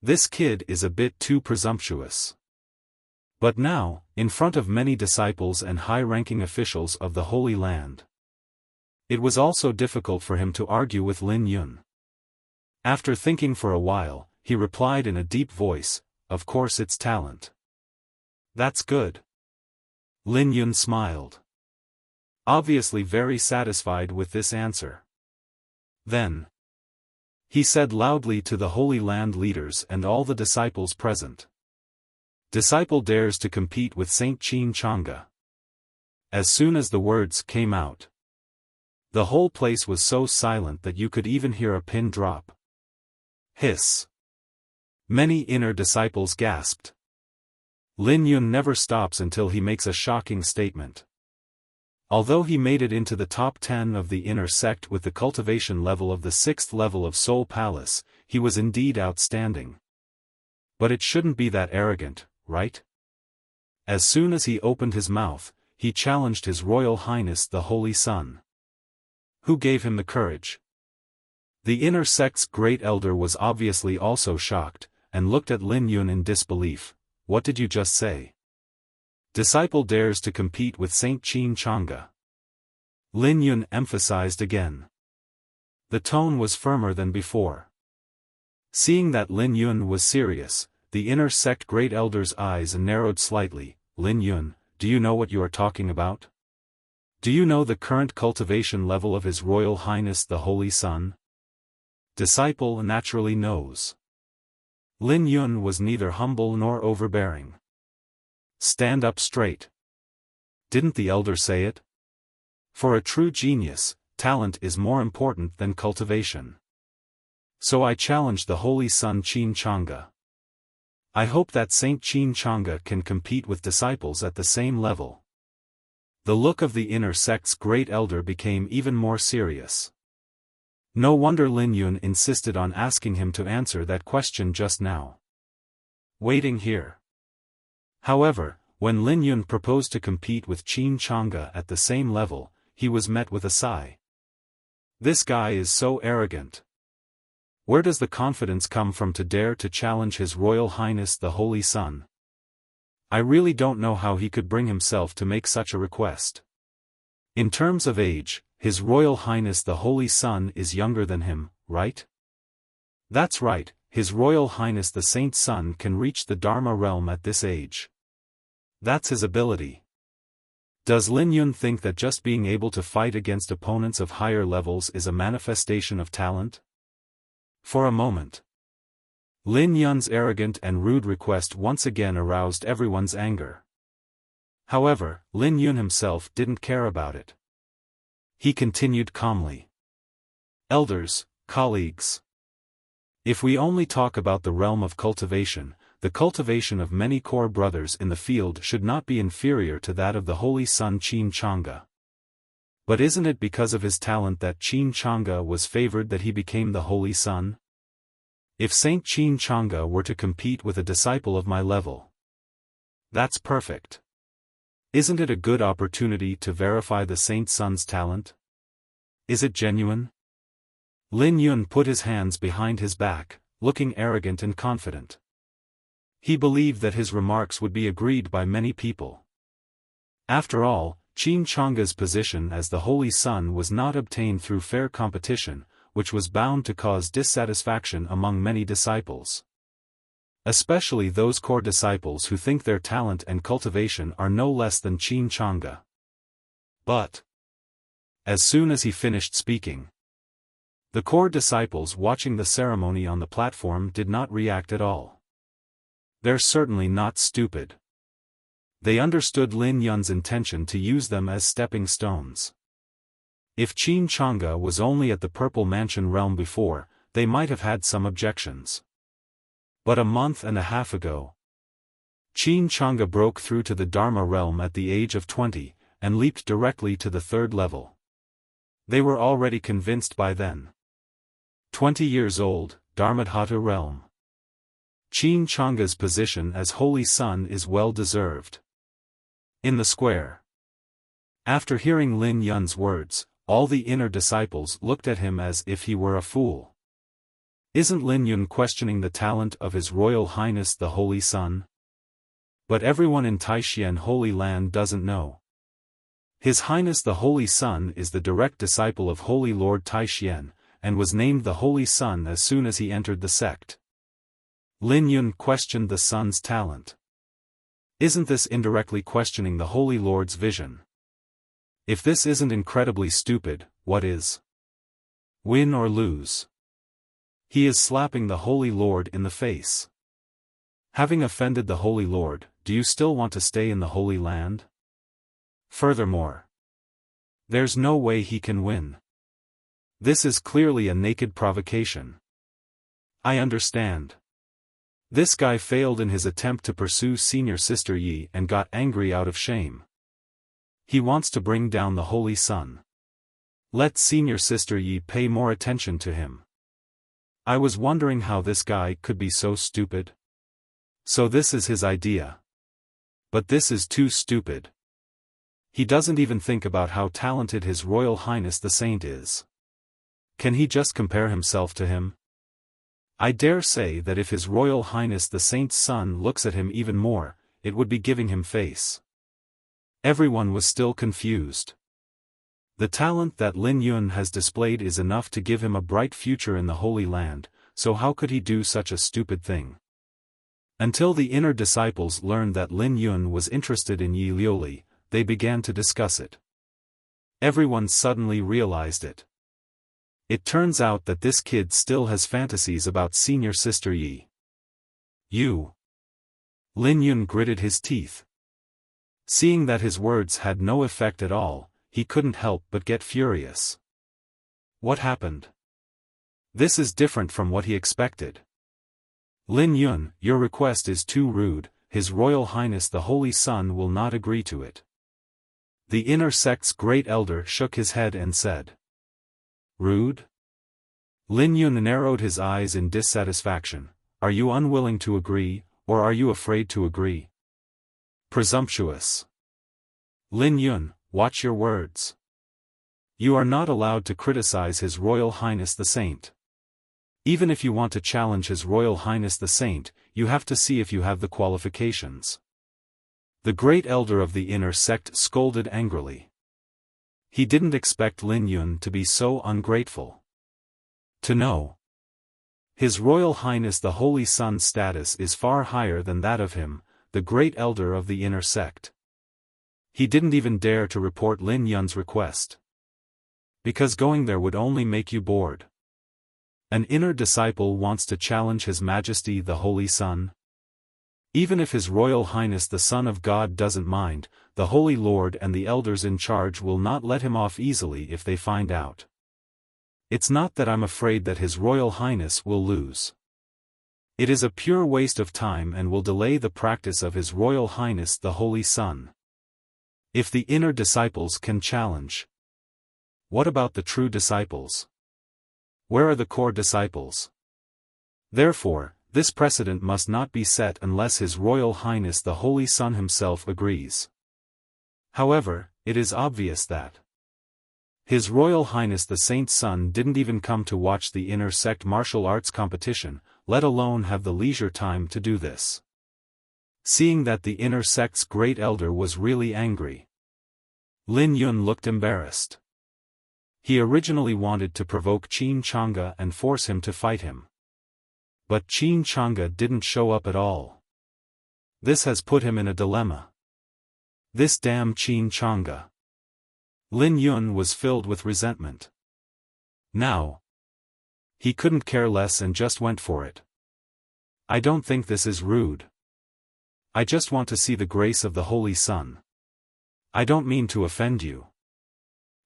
This kid is a bit too presumptuous. But now, in front of many disciples and high-ranking officials of the Holy Land, it was also difficult for him to argue with Lin Yun. After thinking for a while, he replied in a deep voice, "Of course it's talent." "That's good." Lin Yun smiled, obviously very satisfied with this answer. Then he said loudly to the Holy Land leaders and all the disciples present, "Disciple dares to compete with Saint Qin Changge." As soon as the words came out, the whole place was so silent that you could even hear a pin drop. Hiss. Many inner disciples gasped. Lin Yun never stops until he makes a shocking statement. Although he made it into the top 10 of the inner sect with the cultivation level of the 6th level of Soul Palace, he was indeed outstanding. But it shouldn't be that arrogant, right? As soon as he opened his mouth, he challenged His Royal Highness the Holy Sun. Who gave him the courage? The inner sect's great elder was obviously also shocked, and looked at Lin Yun in disbelief. "What did you just say?" "Disciple dares to compete with Saint Qin Changge." Lin Yun emphasized again. The tone was firmer than before. Seeing that Lin Yun was serious, the inner sect great elder's eyes narrowed slightly. "Lin Yun, do you know what you are talking about? Do you know the current cultivation level of His Royal Highness the Holy Sun?" Disciple naturally knows. Lin Yun was neither humble nor overbearing. "Stand up straight. Didn't the elder say it? For a true genius, talent is more important than cultivation. So I challenge the Holy Sun Qin Changge. I hope that Saint Qin Changge can compete with disciples at the same level." The look of the inner sect's great elder became even more serious. No wonder Lin Yun insisted on asking him to answer that question just now. Waiting here. However, when Lin Yun proposed to compete with Qin Changge at the same level, he was met with a sigh. This guy is so arrogant. Where does the confidence come from to dare to challenge His Royal Highness the Holy Sun? I really don't know how he could bring himself to make such a request. In terms of age, His Royal Highness the Holy Sun is younger than him, right? That's right, His Royal Highness the Saint Sun can reach the Dharma realm at this age. That's his ability. Does Lin Yun think that just being able to fight against opponents of higher levels is a manifestation of talent? For a moment, Lin Yun's arrogant and rude request once again aroused everyone's anger. However, Lin Yun himself didn't care about it. He continued calmly. "Elders, colleagues. If we only talk about the realm of cultivation, the cultivation of many core brothers in the field should not be inferior to that of the Holy Sun Qin Changge. But isn't it because of his talent that Qin Changge was favored that he became the Holy Sun? If Saint Qin Changge were to compete with a disciple of my level, that's perfect. Isn't it a good opportunity to verify the Saint Sun's talent? Is it genuine?" Lin Yun put his hands behind his back, looking arrogant and confident. He believed that his remarks would be agreed by many people. After all, Qin Changge's position as the Holy Sun was not obtained through fair competition, which was bound to cause dissatisfaction among many disciples. Especially those core disciples who think their talent and cultivation are no less than Qin Changge. But as soon as he finished speaking, the core disciples watching the ceremony on the platform did not react at all. They're certainly not stupid. They understood Lin Yun's intention to use them as stepping stones. If Qin Changge was only at the Purple Mansion realm before, they might have had some objections. But a month and a half ago, Qin Changge broke through to the Dharma realm at the age of 20, and leaped directly to the 3rd level. They were already convinced by then. 20 years old, Dharmadhatu realm. Qin Changa's position as Holy Son is well deserved. In the square. After hearing Lin Yun's words, all the inner disciples looked at him as if he were a fool. Isn't Lin Yun questioning the talent of His Royal Highness the Holy Son? But everyone in Taixuan Holy Land doesn't know. His Highness the Holy Son is the direct disciple of Holy Lord Taixuan, and was named the Holy Son as soon as he entered the sect. Lin Yun questioned the Son's talent. Isn't this indirectly questioning the Holy Lord's vision? If this isn't incredibly stupid, what is? Win or lose? He is slapping the Holy Lord in the face. Having offended the Holy Lord, do you still want to stay in the Holy Land? Furthermore, there's no way he can win. This is clearly a naked provocation. I understand. This guy failed in his attempt to pursue Senior Sister Yi and got angry out of shame. He wants to bring down the Holy Son. Let Senior Sister Yi pay more attention to him. I was wondering how this guy could be so stupid. So this is his idea. But this is too stupid. He doesn't even think about how talented His Royal Highness the Saint is. Can he just compare himself to him? I dare say that if His Royal Highness the Saint's son looks at him even more, it would be giving him face. Everyone was still confused. The talent that Lin Yun has displayed is enough to give him a bright future in the Holy Land, so how could he do such a stupid thing? Until the inner disciples learned that Lin Yun was interested in Yi Liuli, they began to discuss it. Everyone suddenly realized it. It turns out that this kid still has fantasies about Senior Sister Yi. You. Lin Yun gritted his teeth. Seeing that his words had no effect at all, he couldn't help but get furious. What happened? This is different from what he expected. Lin Yun, your request is too rude, His Royal Highness the Holy Son will not agree to it. The inner sect's great elder shook his head and said. Rude? Lin Yun narrowed his eyes in dissatisfaction. Are you unwilling to agree, or are you afraid to agree? Presumptuous. Lin Yun, watch your words. You are not allowed to criticize His Royal Highness the Saint. Even if you want to challenge His Royal Highness the Saint, you have to see if you have the qualifications. The great elder of the inner sect scolded angrily. He didn't expect Lin Yun to be so ungrateful. To know. His Royal Highness the Holy Son's status is far higher than that of him, the great elder of the inner sect. He didn't even dare to report Lin Yun's request. Because going there would only make you bored. An inner disciple wants to challenge His Majesty the Holy Son. Even if His Royal Highness the Son of God doesn't mind, the Holy Lord and the elders in charge will not let him off easily if they find out. It's not that I'm afraid that His Royal Highness will lose. It is a pure waste of time and will delay the practice of His Royal Highness the Holy Son. If the inner disciples can challenge. What about the true disciples? Where are the core disciples? Therefore, this precedent must not be set unless His Royal Highness the Holy Son himself agrees. However, it is obvious that His Royal Highness the Saint's son didn't even come to watch the inner sect martial arts competition, let alone have the leisure time to do this. Seeing that the inner sect's great elder was really angry, Lin Yun looked embarrassed. He originally wanted to provoke Qin Changa and force him to fight him. But Qin Changa didn't show up at all. This has put him in a dilemma. This damn Qin Changa. Lin Yun was filled with resentment. Now, he couldn't care less and just went for it. I don't think this is rude. I just want to see the grace of the Holy Son. I don't mean to offend you.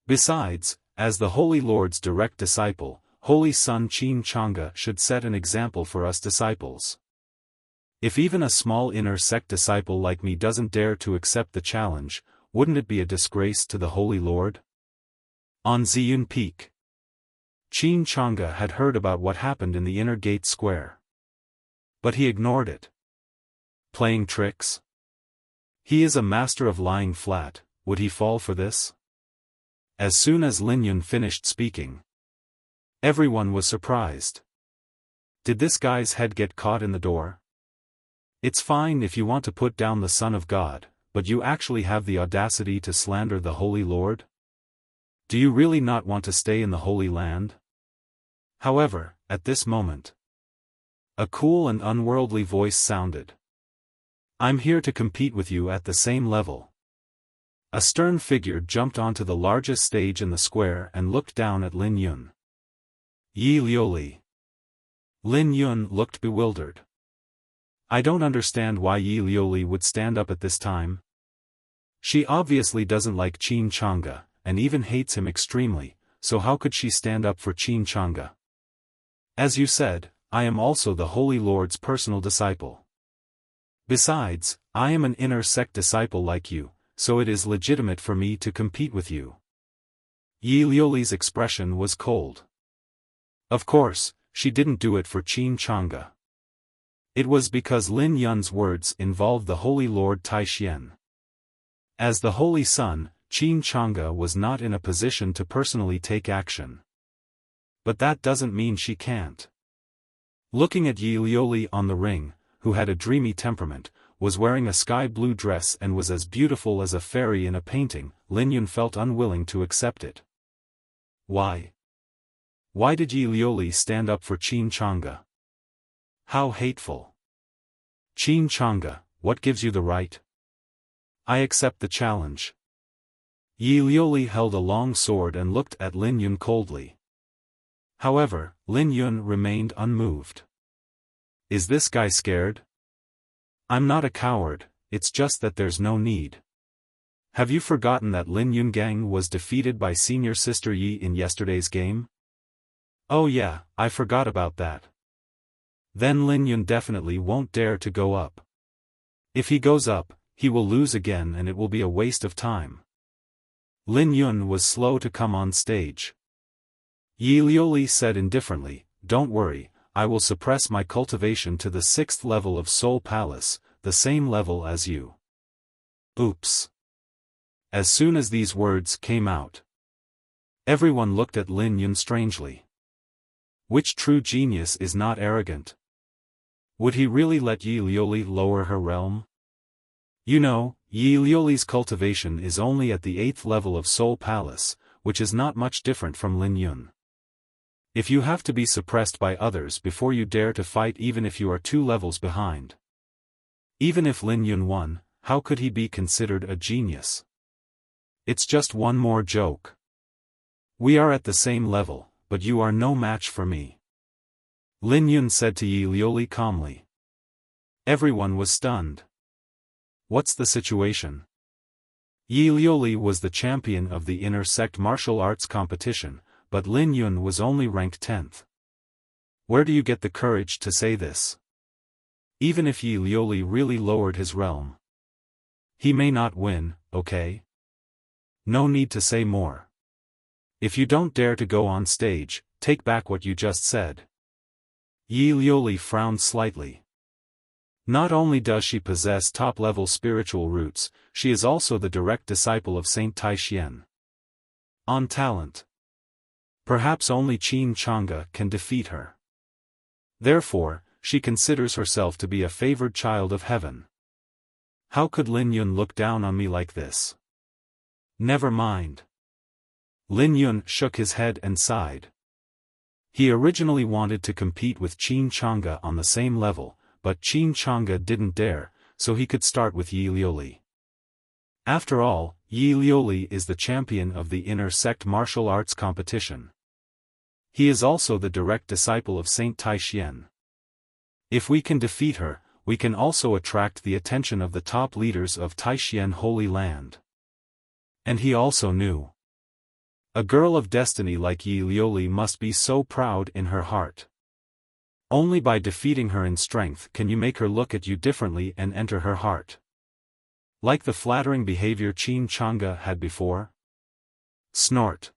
Besides, as the Holy Lord's direct disciple, Holy Son Qin Changa should set an example for us disciples. If even a small inner sect disciple like me doesn't dare to accept the challenge, wouldn't it be a disgrace to the Holy Lord? On Ziyun Peak, Qin Chang'e had heard about what happened in the inner gate square. But he ignored it. Playing tricks? He is a master of lying flat, would he fall for this? As soon as Lin Yun finished speaking, everyone was surprised. Did this guy's head get caught in the door? It's fine if you want to put down the Son of God, but you actually have the audacity to slander the Holy Lord? Do you really not want to stay in the Holy Land? However, at this moment, a cool and unworldly voice sounded. I'm here to compete with you at the same level. A stern figure jumped onto the largest stage in the square and looked down at Lin Yun. Yi Liuli. Lin Yun looked bewildered. I don't understand why Yi Liuli would stand up at this time. She obviously doesn't like Qin Chang'e, and even hates him extremely, so how could she stand up for Qin Chang'e? As you said, I am also the Holy Lord's personal disciple. Besides, I am an inner sect disciple like you, so it is legitimate for me to compete with you. Yi Liuli's expression was cold. Of course, she didn't do it for Qin Chang'e. It was because Lin Yun's words involved the Holy Lord Taixien. As the Holy Son, Qin Chang'e was not in a position to personally take action. But that doesn't mean she can't. Looking at Yi Liuli on the ring, who had a dreamy temperament, was wearing a sky-blue dress and was as beautiful as a fairy in a painting, Lin Yun felt unwilling to accept it. Why? Why did Yi Liuli stand up for Qin Chang'e? How hateful. Qin Chang'e, what gives you the right? I accept the challenge. Yi Liuli held a long sword and looked at Lin Yun coldly. However, Lin Yun remained unmoved. Is this guy scared? I'm not a coward, it's just that there's no need. Have you forgotten that Lin Yun Gang was defeated by Senior Sister Yi in yesterday's game? Oh yeah, I forgot about that. Then Lin Yun definitely won't dare to go up. If he goes up, he will lose again and it will be a waste of time. Lin Yun was slow to come on stage. Yi Liuli said indifferently, don't worry, I will suppress my cultivation to the 6th level of Soul Palace, the same level as you. Oops. As soon as these words came out, everyone looked at Lin Yun strangely. Which true genius is not arrogant? Would he really let Yi Liuli lower her realm? You know, Yi Liuli's cultivation is only at the 8th level of Soul Palace, which is not much different from Lin Yun. If you have to be suppressed by others before you dare to fight even if you are 2 levels behind. Even if Lin Yun won, how could he be considered a genius? It's just one more joke. We are at the same level, but you are no match for me. Lin Yun said to Yi Liuli calmly. Everyone was stunned. What's the situation? Yi Liuli was the champion of the inner sect martial arts competition, but Lin Yun was only ranked 10th. Where do you get the courage to say this? Even if Yi Liuli really lowered his realm, he may not win, okay? No need to say more. If you don't dare to go on stage, take back what you just said. Yi Liuli frowned slightly. Not only does she possess top-level spiritual roots, she is also the direct disciple of Saint Taixien. On talent, perhaps only Qin Chang'e can defeat her. Therefore, she considers herself to be a favored child of heaven. How could Lin Yun look down on me like this? Never mind. Lin Yun shook his head and sighed. He originally wanted to compete with Qin Chang'e on the same level, but Qin Chang'e didn't dare, so he could start with Yi Liuli. After all, Yi Liuli is the champion of the inner sect martial arts competition. He is also the direct disciple of Saint Taixien. If we can defeat her, we can also attract the attention of the top leaders of Taixien Holy Land. And he also knew. A girl of destiny like Yi Liuli must be so proud in her heart. Only by defeating her in strength can you make her look at you differently and enter her heart. Like the flattering behavior Qin Chang'e had before? Snort.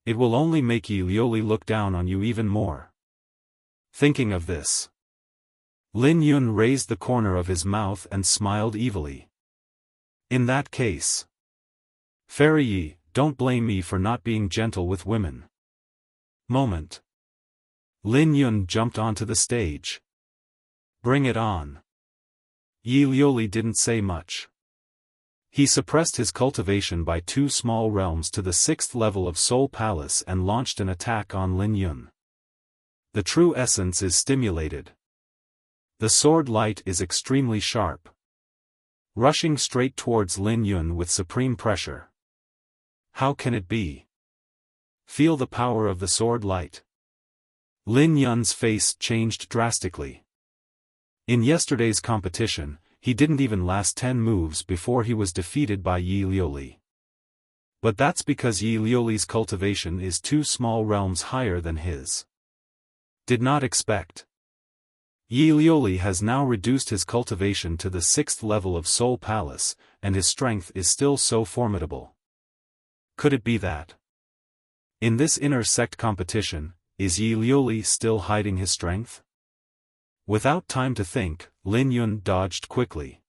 It will only make Yi Liuli look down on you even more. Thinking of this, Lin Yun raised the corner of his mouth and smiled evilly. In that case, Fairy Yi, don't blame me for not being gentle with women. Moment. Lin Yun jumped onto the stage. Bring it on. Yi Liuli didn't say much. He suppressed his cultivation by 2 small realms to the 6th level of Soul Palace and launched an attack on Lin Yun. The true essence is stimulated. The sword light is extremely sharp, rushing straight towards Lin Yun with supreme pressure. How can it be? Feel the power of the sword light. Lin Yun's face changed drastically. In yesterday's competition, he didn't even last 10 moves before he was defeated by Yi Liuli. But that's because Yi Liuli's cultivation is 2 small realms higher than his. Did not expect. Yi Liuli has now reduced his cultivation to the 6th level of Soul Palace, and his strength is still so formidable. Could it be that, in this inner sect competition, is Yi Liuli still hiding his strength? Without time to think, Lin Yun dodged quickly.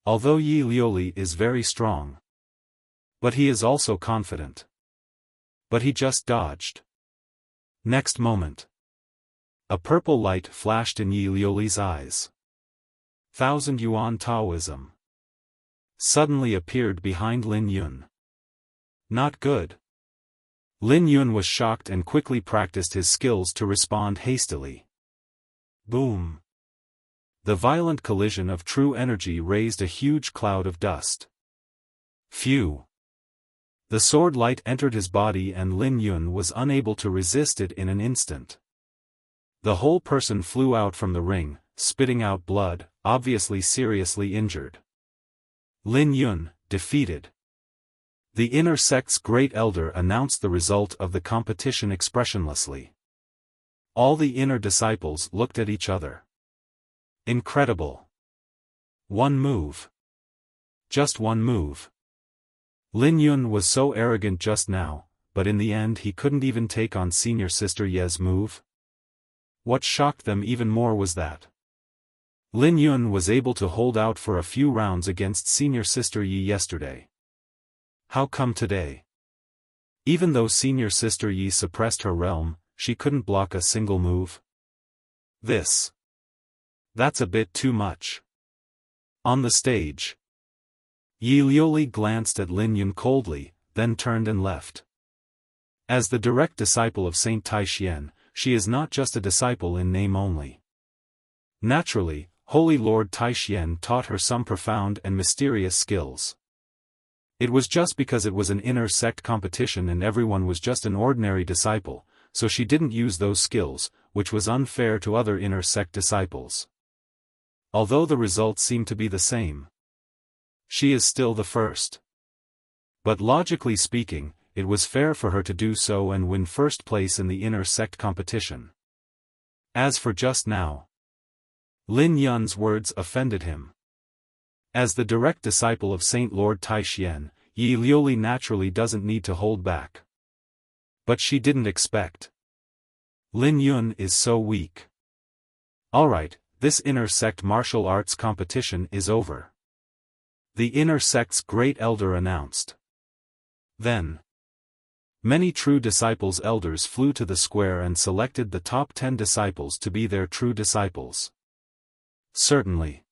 Although Yi Liuli is very strong, but he is also confident. But he just dodged. Next moment, a purple light flashed in Yi Liuli's eyes. 1,000 Yuan Taoism suddenly appeared behind Lin Yun. Not good. Lin Yun was shocked and quickly practiced his skills to respond hastily. Boom. The violent collision of true energy raised a huge cloud of dust. Phew. The sword light entered his body and Lin Yun was unable to resist it in an instant. The whole person flew out from the ring, spitting out blood, obviously seriously injured. Lin Yun, defeated. The inner sect's great elder announced the result of the competition expressionlessly. All the inner disciples looked at each other. Incredible. 1 move. Just 1 move. Lin Yun was so arrogant just now, but in the end he couldn't even take on Senior Sister Ye's move. What shocked them even more was that Lin Yun was able to hold out for a few rounds against Senior Sister Yi yesterday. How come today? Even though Senior Sister Yi suppressed her realm, she couldn't block a single move. That's a bit too much. On the stage, Yi Liuli glanced at Lin Yun coldly, then turned and left. As the direct disciple of Saint Taixien, she is not just a disciple in name only. Naturally, Holy Lord Taixien taught her some profound and mysterious skills. It was just because it was an inner sect competition and everyone was just an ordinary disciple, so she didn't use those skills, which was unfair to other inner sect disciples. Although the results seem to be the same, she is still the first. But logically speaking, it was fair for her to do so and win first place in the inner sect competition. As for just now, Lin Yun's words offended him. As the direct disciple of Saint Lord Taixien, Yi Liuli naturally doesn't need to hold back. But she didn't expect. Lin Yun is so weak. Alright, this inner sect martial arts competition is over. The inner sect's great elder announced. Then, many true disciples' elders flew to the square and selected the top 10 disciples to be their true disciples. Certainly.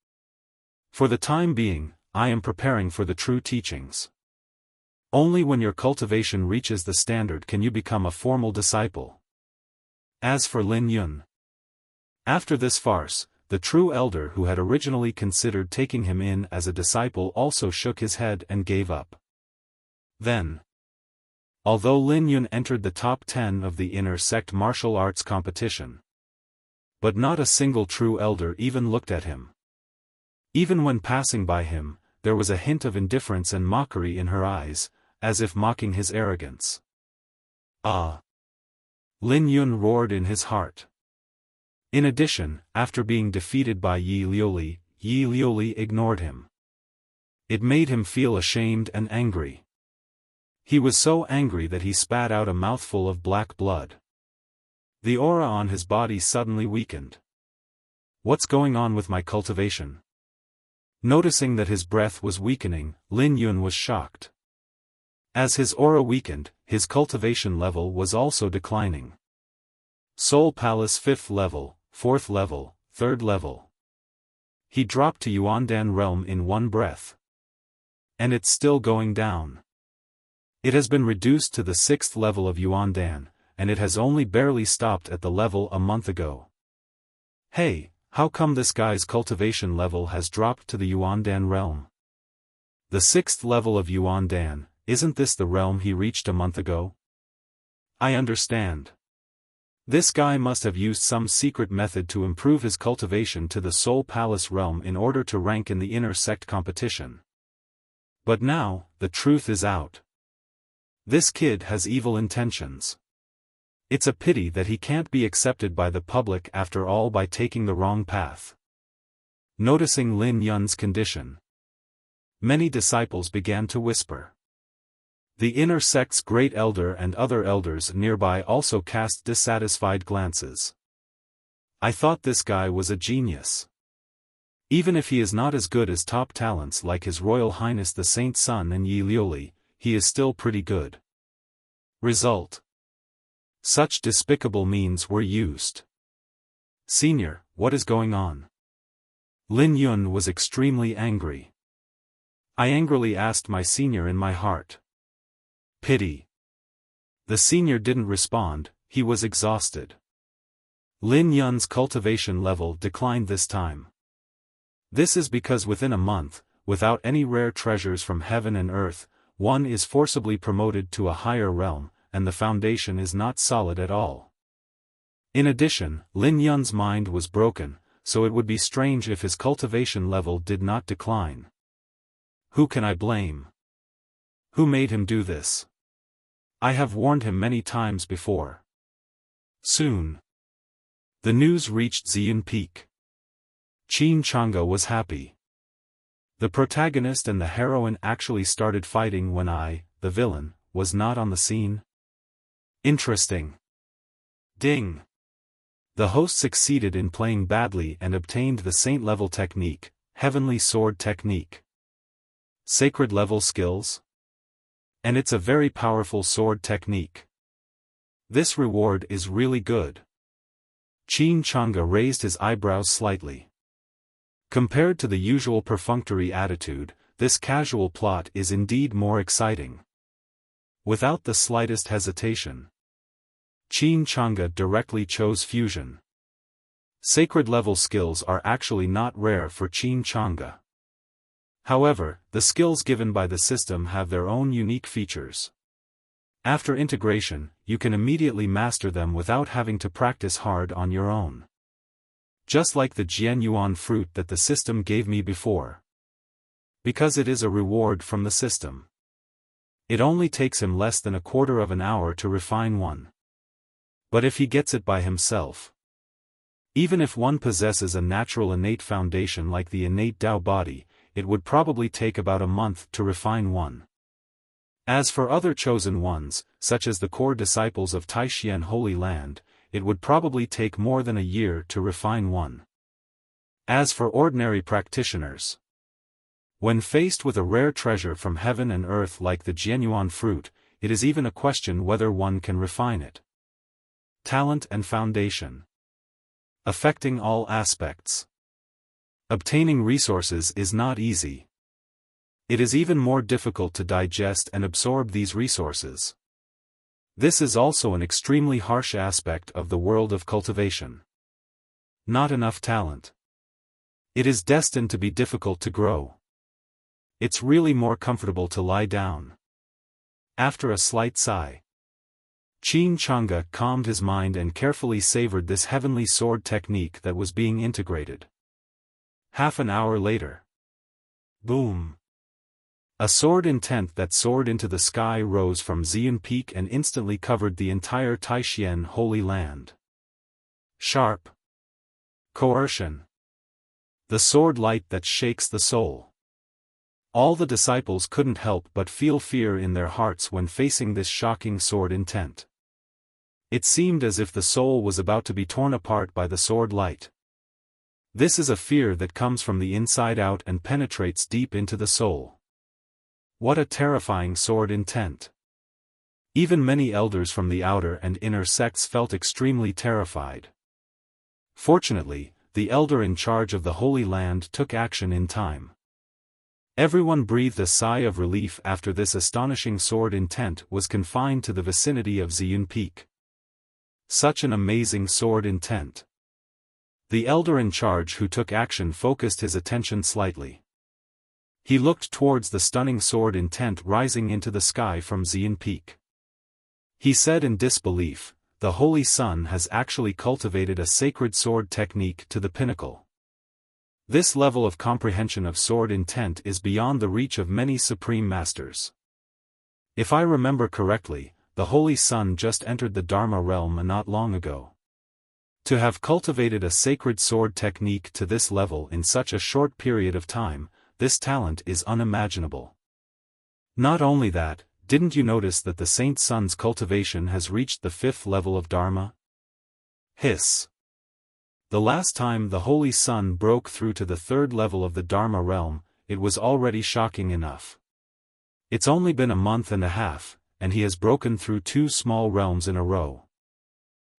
For the time being, I am preparing for the true teachings. Only when your cultivation reaches the standard can you become a formal disciple. As for Lin Yun, after this farce, the true elder who had originally considered taking him in as a disciple also shook his head and gave up. Then, although Lin Yun entered the top 10 of the inner sect martial arts competition, but not a single true elder even looked at him. Even when passing by him, there was a hint of indifference and mockery in her eyes, as if mocking his arrogance. Ah! Lin Yun roared in his heart. In addition, after being defeated by Yi Liuli ignored him. It made him feel ashamed and angry. He was so angry that he spat out a mouthful of black blood. The aura on his body suddenly weakened. What's going on with my cultivation? Noticing that his breath was weakening, Lin Yun was shocked. As his aura weakened, his cultivation level was also declining. Soul Palace 5th level, 4th level, 3rd level. He dropped to Yuandan realm in one breath. And it's still going down. It has been reduced to the 6th level of Yuandan, and it has only barely stopped at the level a month ago. Hey, how come this guy's cultivation level has dropped to the Yuandan realm? The 6th level of Yuandan, isn't this the realm he reached a month ago? I understand. This guy must have used some secret method to improve his cultivation to the Soul Palace realm in order to rank in the inner sect competition. But now, the truth is out. This kid has evil intentions. It's a pity that he can't be accepted by the public after all by taking the wrong path. Noticing Lin Yun's condition, many disciples began to whisper. The inner sect's great elder and other elders nearby also cast dissatisfied glances. I thought this guy was a genius. Even if he is not as good as top talents like His Royal Highness the Saint Sun and Yi Liuli, he is still pretty good. Result. Such despicable means were used. Senior, what is going on? Lin Yun was extremely angry. I angrily asked my senior in my heart. Pity. The senior didn't respond, he was exhausted. Lin Yun's cultivation level declined this time. This is because within a month, without any rare treasures from heaven and earth, one is forcibly promoted to a higher realm, and the foundation is not solid at all. In addition, Lin Yun's mind was broken, so it would be strange if his cultivation level did not decline. Who can I blame? Who made him do this? I have warned him many times before. Soon. The news reached Ziyun Peak. Qin Chang'e was happy. The protagonist and the heroine actually started fighting when I, the villain, was not on the scene. Interesting. Ding. The host succeeded in playing badly and obtained the saint-level technique, heavenly sword technique. Sacred level skills? And it's a very powerful sword technique. This reward is really good. Qin Chang'e raised his eyebrows slightly. Compared to the usual perfunctory attitude, this casual plot is indeed more exciting. Without the slightest hesitation, Qin Chang'e directly chose fusion. Sacred level skills are actually not rare for Qin Chang'e. However, the skills given by the system have their own unique features. After integration, you can immediately master them without having to practice hard on your own. Just like the Jianyuan fruit that the system gave me before. Because it is a reward from the system. It only takes him less than a quarter of an hour to refine one. But if he gets it by himself, even if one possesses a natural innate foundation like the innate Tao body, it would probably take about a month to refine one. As for other chosen ones, such as the core disciples of Taixien Holy Land, it would probably take more than a year to refine one. As for ordinary practitioners, when faced with a rare treasure from heaven and earth like the Jianyuan fruit, it is even a question whether one can refine it. Talent and foundation. Affecting all aspects. Obtaining resources is not easy. It is even more difficult to digest and absorb these resources. This is also an extremely harsh aspect of the world of cultivation. Not enough talent. It is destined to be difficult to grow. It's really more comfortable to lie down. After a slight sigh, Qin Chang'e calmed his mind and carefully savored this heavenly sword technique that was being integrated. Half an hour later. Boom. A sword intent that soared into the sky rose from Ziyun Peak and instantly covered the entire Taixien Holy Land. Sharp. Coercion. The sword light that shakes the soul. All the disciples couldn't help but feel fear in their hearts when facing this shocking sword intent. It seemed as if the soul was about to be torn apart by the sword light. This is a fear that comes from the inside out and penetrates deep into the soul. What a terrifying sword intent! Even many elders from the outer and inner sects felt extremely terrified. Fortunately, the elder in charge of the Holy Land took action in time. Everyone breathed a sigh of relief after this astonishing sword intent was confined to the vicinity of Ziyun Peak. Such an amazing sword intent. The elder in charge who took action focused his attention slightly. He looked towards the stunning sword intent rising into the sky from Ziyun Peak. He said in disbelief, "The Holy Sun has actually cultivated a sacred sword technique to the pinnacle. This level of comprehension of sword intent is beyond the reach of many supreme masters. If I remember correctly, the Holy Sun just entered the Dharma realm not long ago. To have cultivated a sacred sword technique to this level in such a short period of time, this talent is unimaginable. Not only that, didn't you notice that the Saint Sun's cultivation has reached the 5th level of Dharma?" Hiss. The last time the Holy Sun broke through to the 3rd level of the Dharma realm, it was already shocking enough. It's only been a month and a half, and he has broken through 2 small realms in a row.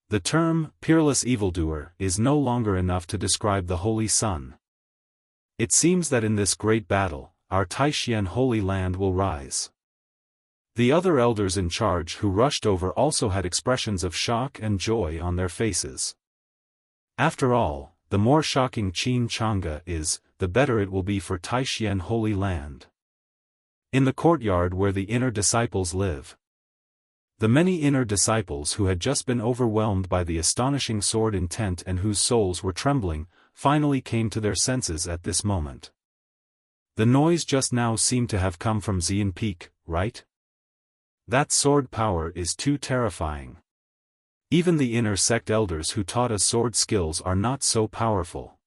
The term, peerless evildoer, is no longer enough to describe the Holy Sun. It seems that in this great battle, our Taishan Holy Land will rise. The other elders in charge who rushed over also had expressions of shock and joy on their faces. After all, the more shocking Qin Chang'e is, the better it will be for Taishan Holy Land. In the courtyard where the inner disciples live. The many inner disciples who had just been overwhelmed by the astonishing sword intent and whose souls were trembling, finally came to their senses at this moment. The noise just now seemed to have come from Ziyun Peak, right? That sword power is too terrifying. Even the inner sect elders who taught us sword skills are not so powerful.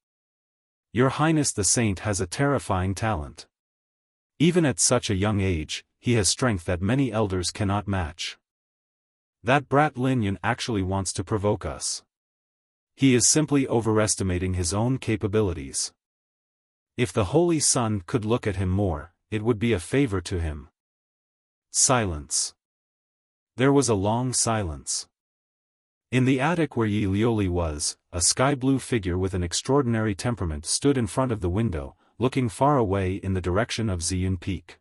Your Highness the Saint has a terrifying talent. Even at such a young age, he has strength that many elders cannot match. That brat Lin Yun actually wants to provoke us. He is simply overestimating his own capabilities. If the Holy Sun could look at him more, it would be a favor to him. Silence. There was a long silence. In the attic where Yi Lioli was, a sky-blue figure with an extraordinary temperament stood in front of the window, looking far away in the direction of Ziyun Peak.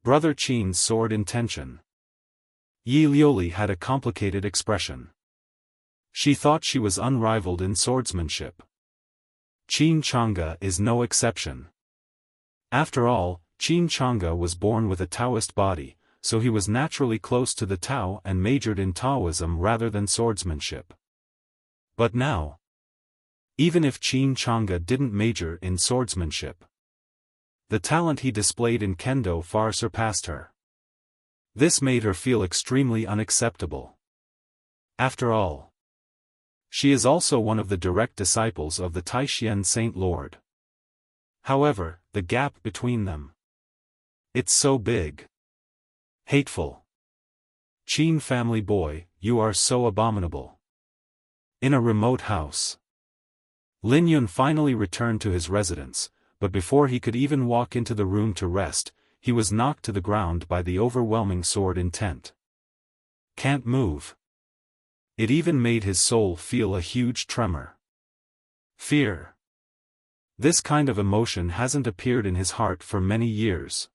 Brother Qin's sword intention. Yi Lioli had a complicated expression. She thought she was unrivaled in swordsmanship. Qin Chang'e is no exception. After all, Qin Chang'e was born with a Taoist body, so he was naturally close to the Tao and majored in Taoism rather than swordsmanship. But now, even if Qin Chang'e didn't major in swordsmanship, the talent he displayed in Kendo far surpassed her. This made her feel extremely unacceptable. After all, she is also one of the direct disciples of the Taishan Saint Lord. However, the gap between them, it's so big. Hateful. Qin family boy, you are so abominable. In a remote house. Lin Yun finally returned to his residence, but before he could even walk into the room to rest, he was knocked to the ground by the overwhelming sword intent. Can't move. It even made his soul feel a huge tremor. Fear. This kind of emotion hasn't appeared in his heart for many years.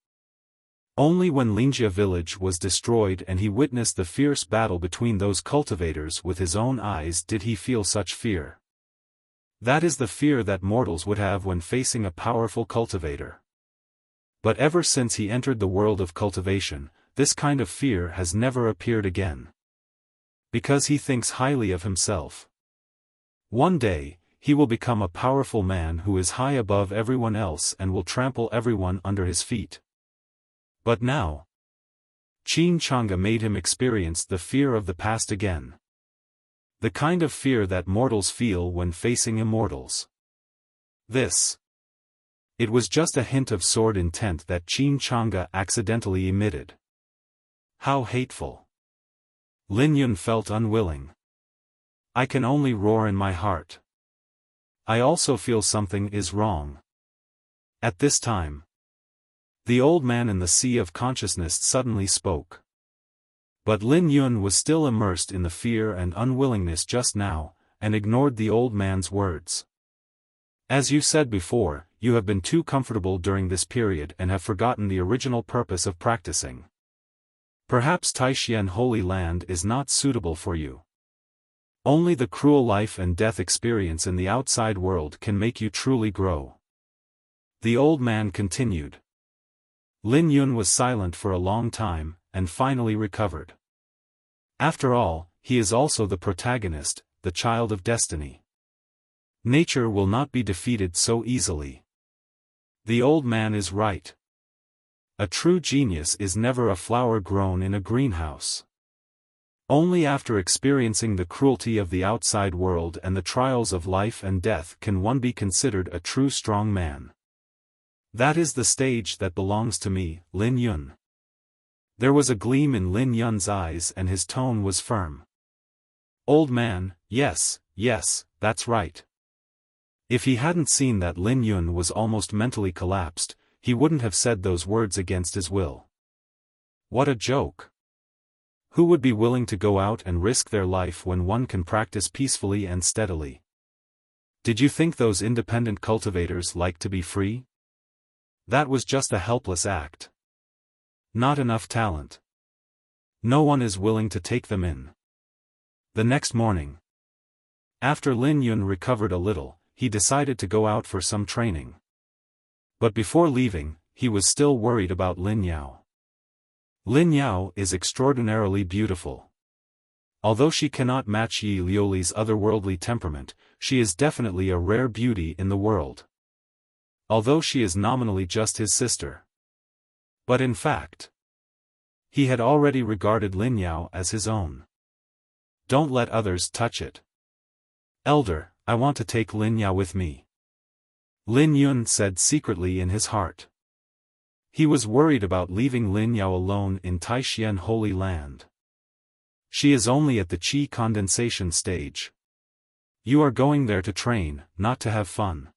Only when Lingjia village was destroyed and he witnessed the fierce battle between those cultivators with his own eyes did he feel such fear. That is the fear that mortals would have when facing a powerful cultivator. But ever since he entered the world of cultivation, this kind of fear has never appeared again. Because he thinks highly of himself. One day, he will become a powerful man who is high above everyone else and will trample everyone under his feet. But now, Qin Chang'e made him experience the fear of the past again. The kind of fear that mortals feel when facing immortals. This It was just a hint of sword intent that Qin Chang'e accidentally emitted. How hateful. Lin Yun felt unwilling. I can only roar in my heart. I also feel something is wrong. At this time, the old man in the sea of consciousness suddenly spoke. But Lin Yun was still immersed in the fear and unwillingness just now, and ignored the old man's words. As you said before, you have been too comfortable during this period and have forgotten the original purpose of practicing. Perhaps Taishan Holy Land is not suitable for you. Only the cruel life and death experience in the outside world can make you truly grow. The old man continued. Lin Yun was silent for a long time, and finally recovered. After all, he is also the protagonist, the child of destiny. Nature will not be defeated so easily. The old man is right. A true genius is never a flower grown in a greenhouse. Only after experiencing the cruelty of the outside world and the trials of life and death can one be considered a true strong man. That is the stage that belongs to me, Lin Yun. There was a gleam in Lin Yun's eyes and his tone was firm. Old man, yes, that's right. If he hadn't seen that Lin Yun was almost mentally collapsed, he wouldn't have said those words against his will. What a joke. Who would be willing to go out and risk their life when one can practice peacefully and steadily? Did you think those independent cultivators like to be free? That was just a helpless act. Not enough talent. No one is willing to take them in. The next morning, after Lin Yun recovered a little, he decided to go out for some training. But before leaving, he was still worried about Lin Yao. Lin Yao is extraordinarily beautiful. Although she cannot match Yi Liuli's otherworldly temperament, she is definitely a rare beauty in the world. Although she is nominally just his sister. But in fact, he had already regarded Lin Yao as his own. Don't let others touch it. Elder, I want to take Lin Yao with me. Lin Yun said secretly in his heart. He was worried about leaving Lin Yao alone in Taishan Holy Land. She is only at the qi condensation stage. You are going there to train, not to have fun.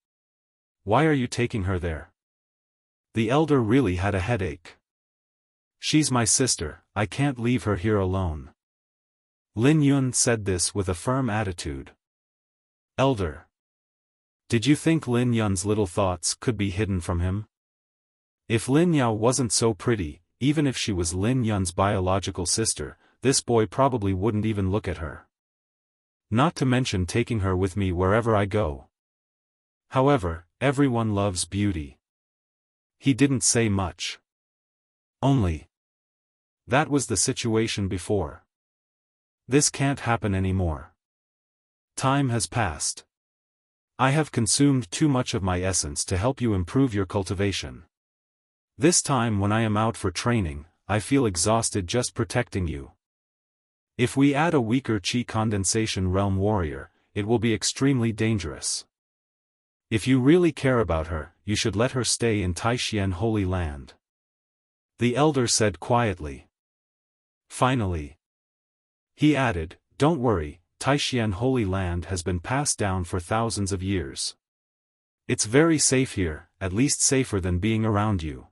Why are you taking her there? The elder really had a headache. She's my sister, I can't leave her here alone. Lin Yun said this with a firm attitude. Elder. Did you think Lin Yun's little thoughts could be hidden from him? If Lin Yao wasn't so pretty, even if she was Lin Yun's biological sister, this boy probably wouldn't even look at her. Not to mention taking her with me wherever I go. However, everyone loves beauty. He didn't say much. Only. That was the situation before. This can't happen anymore. Time has passed. I have consumed too much of my essence to help you improve your cultivation. This time when I am out for training, I feel exhausted just protecting you. If we add a weaker qi condensation realm warrior, it will be extremely dangerous. If you really care about her, you should let her stay in Taishan Holy Land. The elder said quietly. Finally. He added, don't worry, Taishan Holy Land has been passed down for thousands of years. It's very safe here, at least safer than being around you.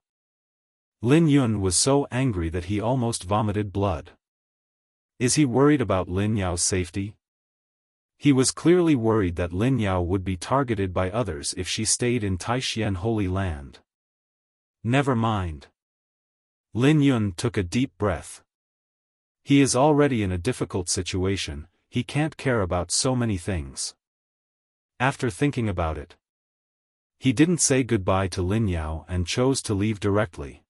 Lin Yun was so angry that he almost vomited blood. Is he worried about Lin Yao's safety? He was clearly worried that Lin Yao would be targeted by others if she stayed in Taishan Holy Land. Never mind. Lin Yun took a deep breath. He is already in a difficult situation, he can't care about so many things. After thinking about it, he didn't say goodbye to Lin Yao and chose to leave directly.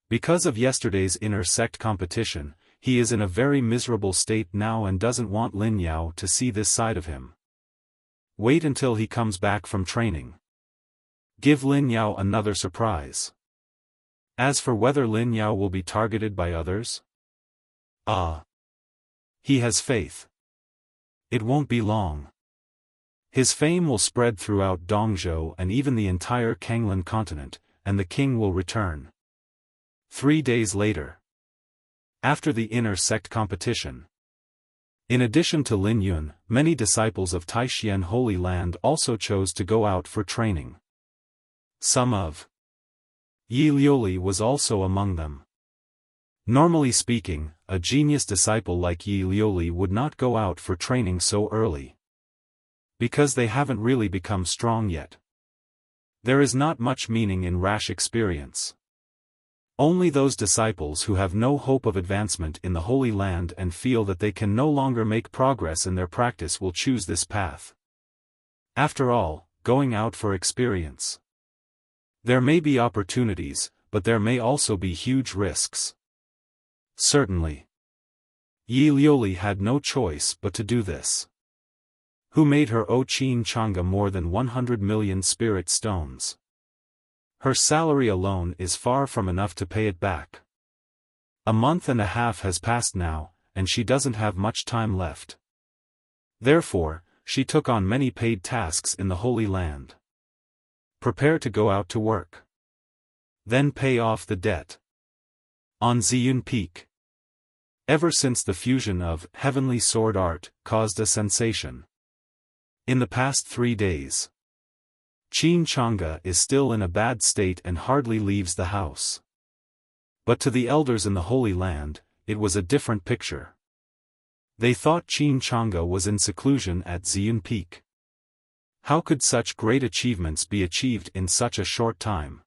Because of yesterday's inter-sect competition, he is in a very miserable state now and doesn't want Lin Yao to see this side of him. Wait until he comes back from training. Give Lin Yao another surprise. As for whether Lin Yao will be targeted by others? He has faith. It won't be long. His fame will spread throughout Dongzhou and even the entire Kanglan continent, and the king will return. 3 days later. After the inner sect competition. In addition to Lin Yun, many disciples of Taixien Holy Land also chose to go out for training. Some of Yi Liuli was also among them. Normally speaking, a genius disciple like Yi Liuli would not go out for training so early. Because they haven't really become strong yet. There is not much meaning in rash experience. Only those disciples who have no hope of advancement in the Holy Land and feel that they can no longer make progress in their practice will choose this path. After all, going out for experience. There may be opportunities, but there may also be huge risks. Certainly. Yi Liuli had no choice but to do this. Who made her Qin Chang'e more than 100 million spirit stones? Her salary alone is far from enough to pay it back. A month and a half has passed now, and she doesn't have much time left. Therefore, she took on many paid tasks in the Holy Land. Prepare to go out to work. Then pay off the debt. On Ziyun Peak. Ever since the fusion of Heavenly Sword Art caused a sensation. In the past 3 days. Qin Chang'e is still in a bad state and hardly leaves the house. But to the elders in the Holy Land, it was a different picture. They thought Qin Chang'e was in seclusion at Ziyun Peak. How could such great achievements be achieved in such a short time?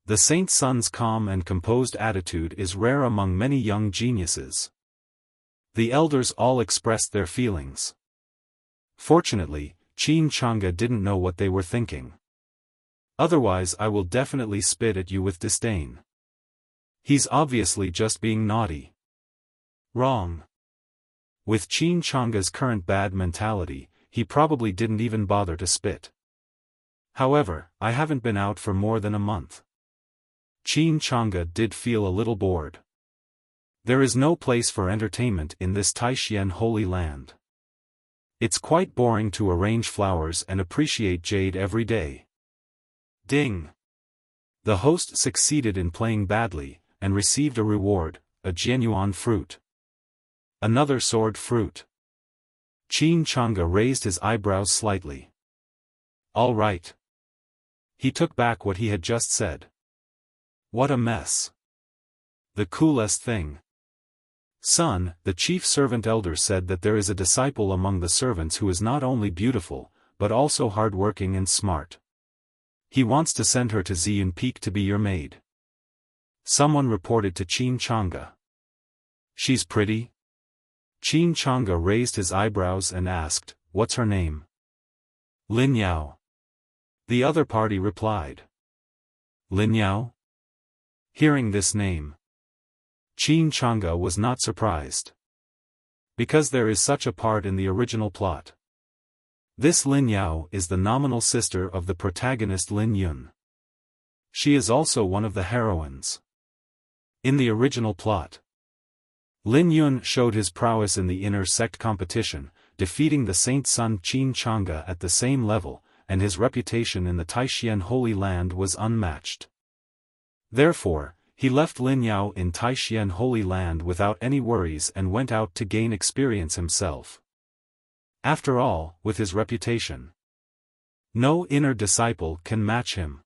The Saint Sun's calm and composed attitude is rare among many young geniuses. The elders all expressed their feelings. Fortunately, Qin Chang'e didn't know what they were thinking. Otherwise I will definitely spit at you with disdain. He's obviously just being naughty. Wrong. With Qin Chang'e's current bad mentality, he probably didn't even bother to spit. However, I haven't been out for more than a month. Qin Chang'e did feel a little bored. There is no place for entertainment in this Taixien Holy Land. It's quite boring to arrange flowers and appreciate jade every day. Ding! The host succeeded in playing badly, and received a reward, a genuine fruit. Another sword fruit. Qin Chang'e raised his eyebrows slightly. All right. He took back what he had just said. What a mess. The coolest thing. Son, the chief servant elder said that there is a disciple among the servants who is not only beautiful, but also hard-working and smart. He wants to send her to Ziyun Peak to be your maid. Someone reported to Qin Chang'e. She's pretty? Qin Chang'e raised his eyebrows and asked, what's her name? Lin Yao. The other party replied. Lin Yao? Hearing this name, Qin Chang'e was not surprised. Because there is such a part in the original plot. This Lin Yao is the nominal sister of the protagonist Lin Yun. She is also one of the heroines. In the original plot, Lin Yun showed his prowess in the inner sect competition, defeating the Saint Sun Qin Chang'e at the same level, and his reputation in the Taixien Holy Land was unmatched. Therefore, he left Lin Yao in Taixien Holy Land without any worries and went out to gain experience himself. After all, with his reputation, no inner disciple can match him.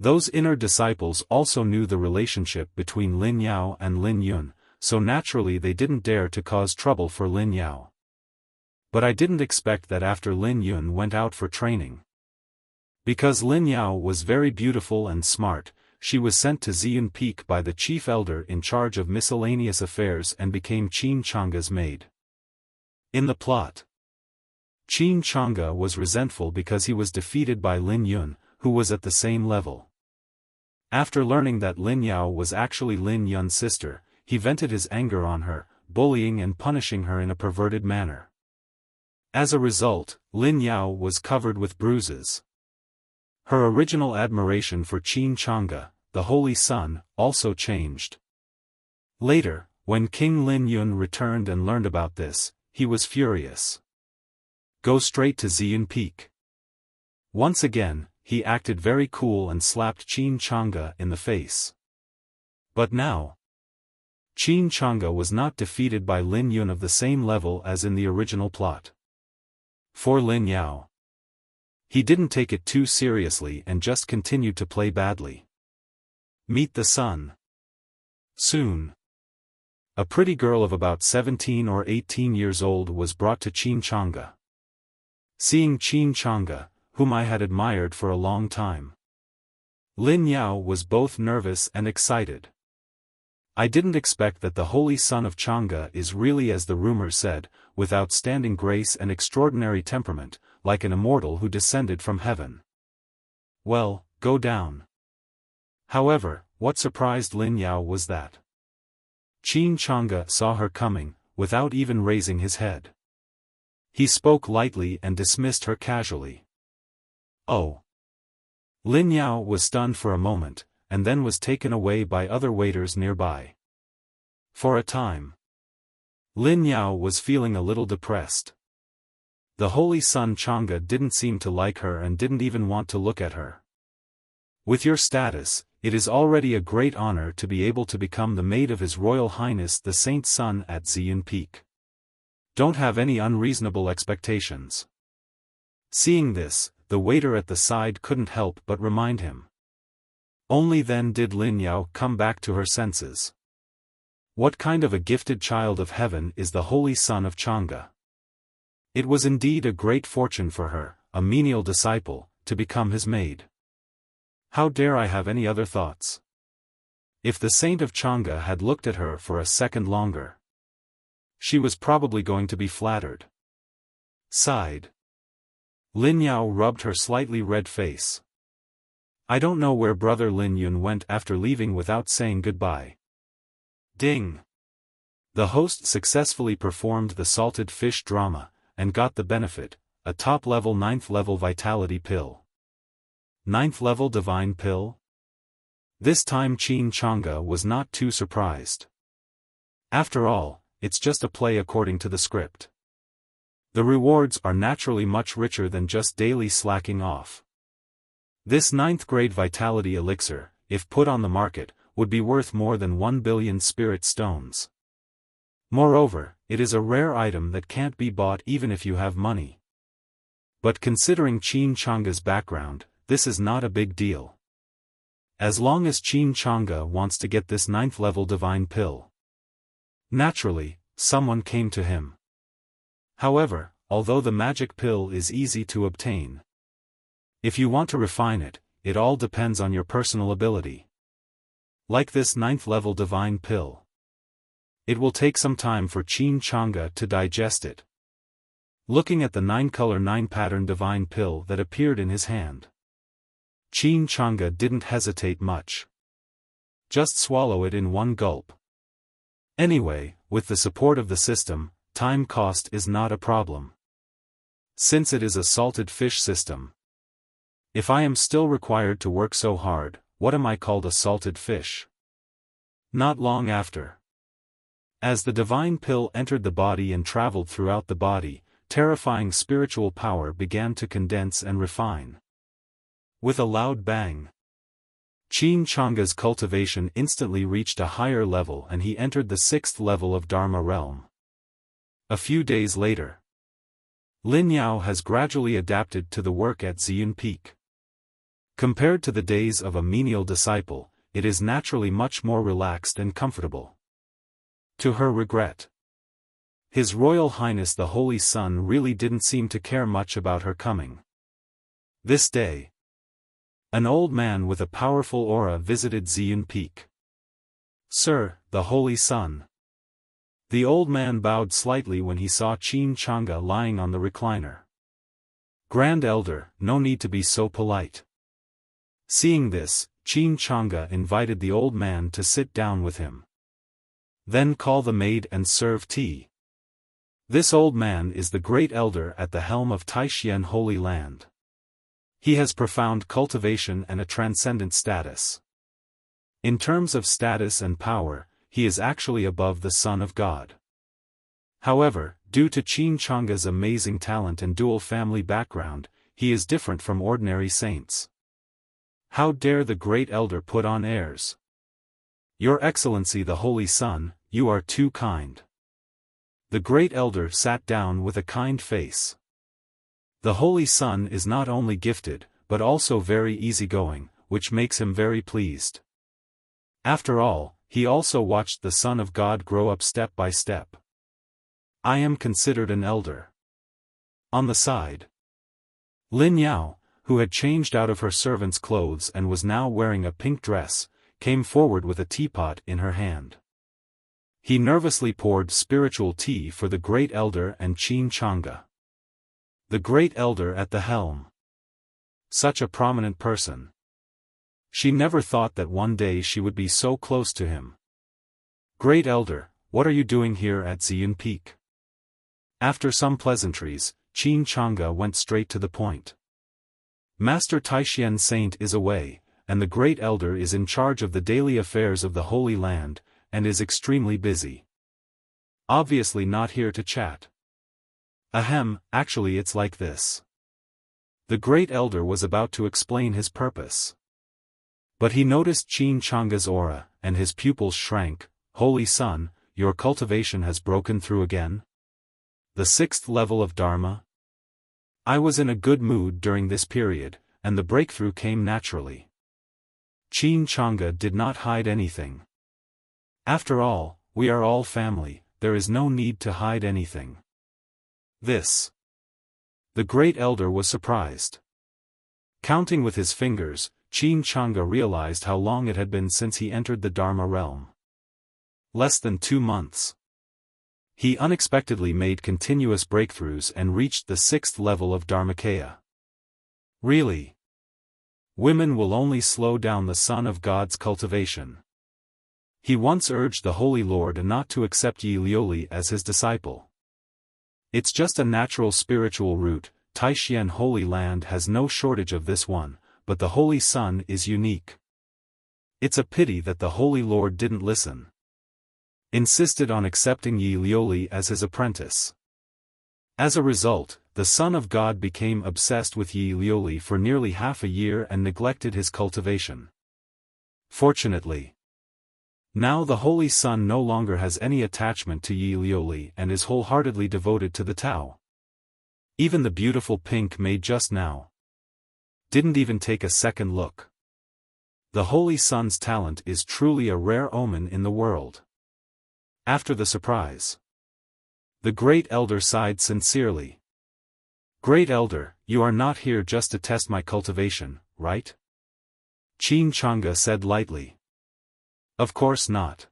Those inner disciples also knew the relationship between Lin Yao and Lin Yun, so naturally they didn't dare to cause trouble for Lin Yao. But I didn't expect that after Lin Yun went out for training. Because Lin Yao was very beautiful and smart, she was sent to Ziyun Peak by the chief elder in charge of miscellaneous affairs and became Qin Chang'e's maid. In the plot, Qin Chang'e was resentful because he was defeated by Lin Yun, who was at the same level. After learning that Lin Yao was actually Lin Yun's sister, he vented his anger on her, bullying and punishing her in a perverted manner. As a result, Lin Yao was covered with bruises. Her original admiration for Qin Chang'e, the Holy Sun, also changed. Later, when King Lin Yun returned and learned about this, he was furious. Go straight to Ziyun Peak. Once again, he acted very cool and slapped Qin Chang'e in the face. But now, Qin Chang'e was not defeated by Lin Yun of the same level as in the original plot. For Lin Yao, he didn't take it too seriously and just continued to play badly. Meet the sun. Soon, a pretty girl of about 17 or 18 years old was brought to Qin Chang'e. Seeing Qin Chang'e, whom I had admired for a long time, Lin Yao was both nervous and excited. I didn't expect that the holy son of Chang'e is really, as the rumors said, with outstanding grace and extraordinary temperament, like an immortal who descended from heaven. Well, go down. However, what surprised Lin Yao was that Qin Chang'e saw her coming, without even raising his head. He spoke lightly and dismissed her casually. Oh. Lin Yao was stunned for a moment, and then was taken away by other waiters nearby. For a time, Lin Yao was feeling a little depressed. The holy son Chang'e didn't seem to like her and didn't even want to look at her. With your status, it is already a great honor to be able to become the maid of His Royal Highness the Saint Sun at Ziyun Peak. Don't have any unreasonable expectations. Seeing this, the waiter at the side couldn't help but remind him. Only then did Lin Yao come back to her senses. What kind of a gifted child of heaven is the holy son of Chang'e? It was indeed a great fortune for her, a menial disciple, to become his maid. How dare I have any other thoughts? If the saint of Chang'e had looked at her for a second longer, she was probably going to be flattered. Sighed. Lin Yao rubbed her slightly red face. I don't know where brother Lin Yun went after leaving without saying goodbye. Ding! The host successfully performed the salted fish drama, and got the benefit, a top-level 9th-level vitality pill. 9th-level divine pill? This time Qin Chang'e was not too surprised. After all, it's just a play according to the script. The rewards are naturally much richer than just daily slacking off. This 9th-grade vitality elixir, if put on the market, would be worth more than 1 billion spirit stones. Moreover, it is a rare item that can't be bought even if you have money. But considering Qin Chang'e's background, this is not a big deal. As long as Qin Chang'e wants to get this 9th-level divine pill. Naturally, someone came to him. However, although the magic pill is easy to obtain, if you want to refine it, it all depends on your personal ability. Like this 9th-level divine pill. It will take some time for Qin Chang'e to digest it. Looking at the 9-color 9-pattern divine pill that appeared in his hand, Qin Chang'e didn't hesitate much. Just swallow it in one gulp. Anyway, with the support of the system, time cost is not a problem. Since it is a salted fish system, if I am still required to work so hard, what am I called, a salted fish? Not long after, as the divine pill entered the body and traveled throughout the body, terrifying spiritual power began to condense and refine. With a loud bang, Qin Chang'e's cultivation instantly reached a higher level and he entered the 6th level of Dharma realm. A few days later, Lin Yao has gradually adapted to the work at Ziyun Peak. Compared to the days of a menial disciple, it is naturally much more relaxed and comfortable. To her regret, His Royal Highness the Holy Sun really didn't seem to care much about her coming. This day, an old man with a powerful aura visited Ziyun Peak. Sir, the Holy Sun. The old man bowed slightly when he saw Qin Chang'e lying on the recliner. Grand Elder, no need to be so polite. Seeing this, Qin Chang'e invited the old man to sit down with him. Then call the maid and serve tea. This old man is the great elder at the helm of Taixuan Holy Land. He has profound cultivation and a transcendent status. In terms of status and power, he is actually above the Son of God. However, due to Qin Chang's amazing talent and dual family background, he is different from ordinary saints. How dare the great elder put on airs? Your Excellency the Holy Sun, you are too kind. The great elder sat down with a kind face. The Holy Sun is not only gifted, but also very easygoing, which makes him very pleased. After all, he also watched the Son of God grow up step by step. I am considered an elder. On the side, Lin Yao, who had changed out of her servant's clothes and was now wearing a pink dress, came forward with a teapot in her hand. He nervously poured spiritual tea for the great elder and Qin Chang'e. The great elder at the helm. Such a prominent person. She never thought that one day she would be so close to him. Great elder, what are you doing here at Ziyun Peak? After some pleasantries, Qin Chang'e went straight to the point. Master Taishan Saint is away, and the great elder is in charge of the daily affairs of the Holy Land, and is extremely busy. Obviously not here to chat. Ahem, actually it's like this. The great elder was about to explain his purpose. But he noticed Qin Chang'e's aura, and his pupils shrank. Holy Sun, your cultivation has broken through again? The 6th level of Dharma? I was in a good mood during this period, and the breakthrough came naturally. Qin Chang'e did not hide anything. After all, we are all family, there is no need to hide anything. This. The great elder was surprised. Counting with his fingers, Qin Chang'e realized how long it had been since he entered the Dharma realm. Less than 2 months. He unexpectedly made continuous breakthroughs and reached the 6th level of Dharmakaya. Really? Women will only slow down the Son of God's cultivation. He once urged the Holy Lord not to accept Yi Liuli as his disciple. It's just a natural spiritual route. Taishan Holy Land has no shortage of this one, but the Holy Sun is unique. It's a pity that the Holy Lord didn't listen. Insisted on accepting Yi Liuli as his apprentice. As a result, the Son of God became obsessed with Yi Liuli for nearly half a year and neglected his cultivation. Fortunately, now the Holy Sun no longer has any attachment to Yi Liuli and is wholeheartedly devoted to the Tao. Even the beautiful pink maid just now didn't even take a second look. The Holy Sun's talent is truly a rare omen in the world. After the surprise, the great elder sighed sincerely. Great elder, you are not here just to test my cultivation, right? Qin Chang'e said lightly. Of course not.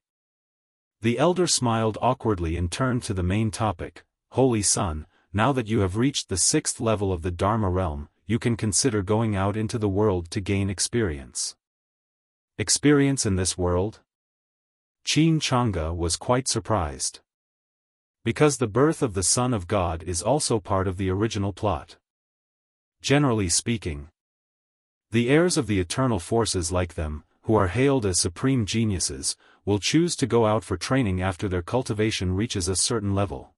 The elder smiled awkwardly and turned to the main topic. Holy Sun, now that you have reached the 6th level of the Dharma realm, you can consider going out into the world to gain experience. Experience in this world? Qin Chang'e was quite surprised. Because the birth of the Son of God is also part of the original plot. Generally speaking, the heirs of the eternal forces like them, who are hailed as supreme geniuses, will choose to go out for training after their cultivation reaches a certain level.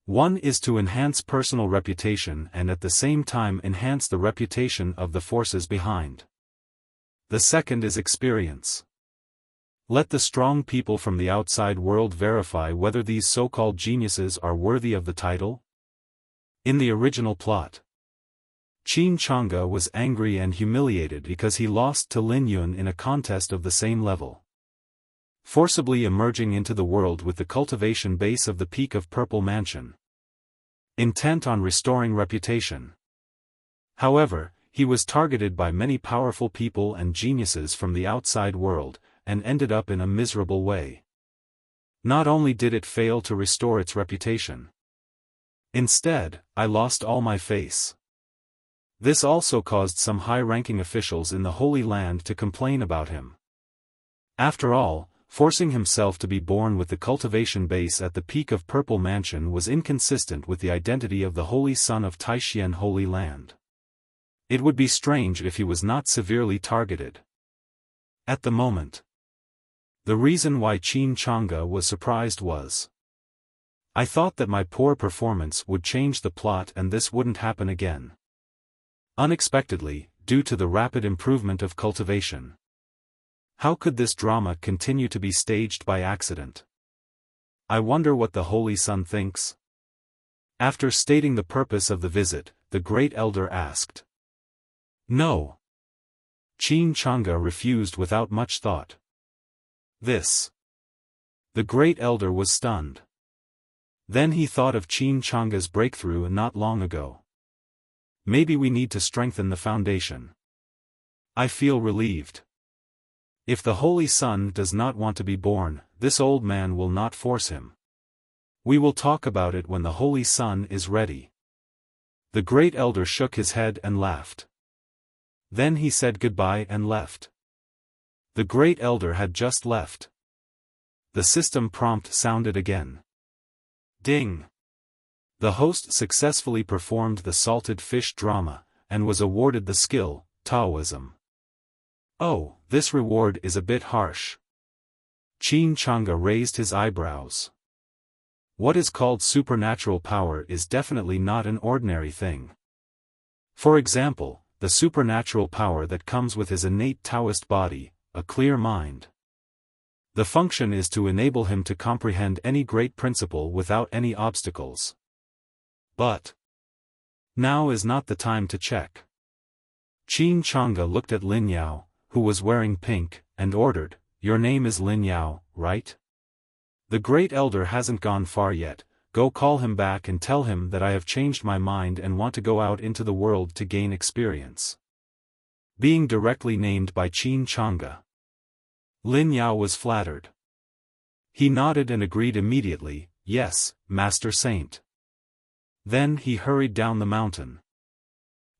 One is to enhance personal reputation and at the same time enhance the reputation of the forces behind. The second is experience. Let the strong people from the outside world verify whether these so-called geniuses are worthy of the title. In the original plot, Qin Chang'e was angry and humiliated because he lost to Lin Yun in a contest of the same level. Forcibly emerging into the world with the cultivation base of the peak of Purple Mansion. Intent on restoring reputation. However, he was targeted by many powerful people and geniuses from the outside world, and ended up in a miserable way. Not only did it fail to restore its reputation. Instead, I lost all my face. This also caused some high-ranking officials in the Holy Land to complain about him. After all, forcing himself to be born with the cultivation base at the peak of Purple Mansion was inconsistent with the identity of the Holy Son of Taishan Holy Land. It would be strange if he was not severely targeted. At the moment, the reason why Qin Chang'e was surprised was I thought that my poor performance would change the plot and this wouldn't happen again. Unexpectedly, due to the rapid improvement of cultivation. How could this drama continue to be staged by accident? I wonder what the Holy Son thinks. After stating the purpose of the visit, the great elder asked. No. Qin Chang'e refused without much thought. This. The great elder was stunned. Then he thought of Qin Chang'e's breakthrough not long ago. Maybe we need to strengthen the foundation. I feel relieved. If the Holy Son does not want to be born, this old man will not force him. We will talk about it when the Holy Son is ready. The great elder shook his head and laughed. Then he said goodbye and left. The great elder had just left. The system prompt sounded again. Ding! The host successfully performed the salted fish drama, and was awarded the skill, Taoism. Oh, this reward is a bit harsh. Qin Chang'e raised his eyebrows. What is called supernatural power is definitely not an ordinary thing. For example, the supernatural power that comes with his innate Taoist body, a clear mind. The function is to enable him to comprehend any great principle without any obstacles. But now is not the time to check. Qin Chang'e looked at Lin Yao, who was wearing pink, and ordered, "Your name is Lin Yao, right? The great elder hasn't gone far yet, go call him back and tell him that I have changed my mind and want to go out into the world to gain experience." Being directly named by Qin Chang'e, Lin Yao was flattered. He nodded and agreed immediately, "Yes, Master Saint." Then he hurried down the mountain.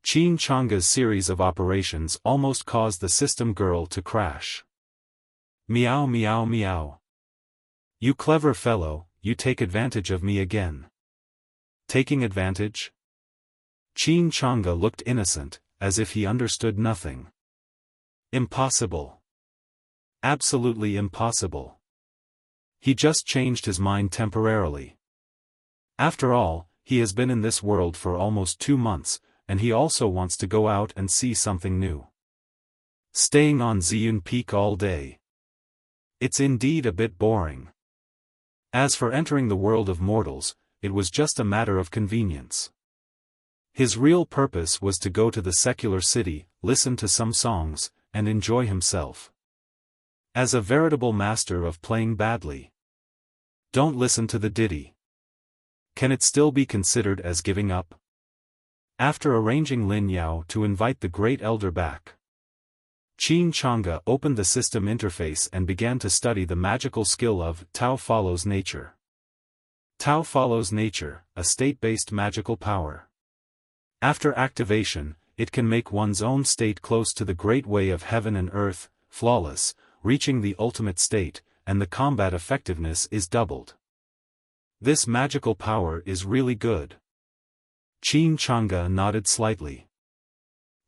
Qin Chang'e's series of operations almost caused the system girl to crash. Meow meow meow. You clever fellow, you take advantage of me again. Taking advantage? Qin Chang'e looked innocent, as if he understood nothing. Impossible. Absolutely impossible. He just changed his mind temporarily. After all, he has been in this world for almost 2 months, and he also wants to go out and see something new. Staying on Ziyun Peak all day. It's indeed a bit boring. As for entering the world of mortals, it was just a matter of convenience. His real purpose was to go to the secular city, listen to some songs, and enjoy himself. As a veritable master of playing badly. Don't listen to the ditty. Can it still be considered as giving up? After arranging Lin Yao to invite the great elder back, Qin Chang'e opened the system interface and began to study the magical skill of Tao follows nature. Tao follows nature, a state-based magical power. After activation, it can make one's own state close to the great way of heaven and earth, flawless, reaching the ultimate state, and the combat effectiveness is doubled. This magical power is really good. Qin Chang'e nodded slightly.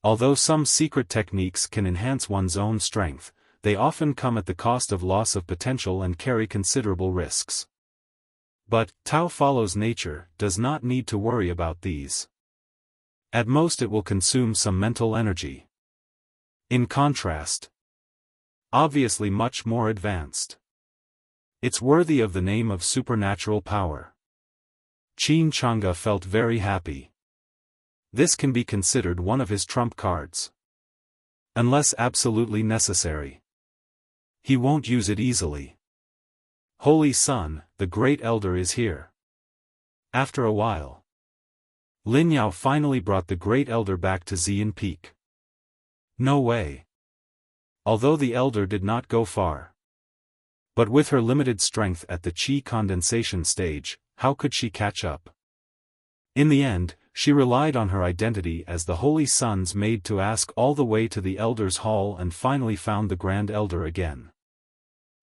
Although some secret techniques can enhance one's own strength, they often come at the cost of loss of potential and carry considerable risks. But, Tao follows nature, does not need to worry about these. At most it will consume some mental energy. In contrast, obviously much more advanced. It's worthy of the name of supernatural power. Qin Chang'e felt very happy. This can be considered one of his trump cards. Unless absolutely necessary. He won't use it easily. Holy Son, the great elder is here. After a while, Lin Yao finally brought the great elder back to Ziyun Peak. No way. Although the elder did not go far. But with her limited strength at the qi condensation stage, how could she catch up? In the end, she relied on her identity as the Holy Son's maid to ask all the way to the Elder's Hall and finally found the Grand Elder again.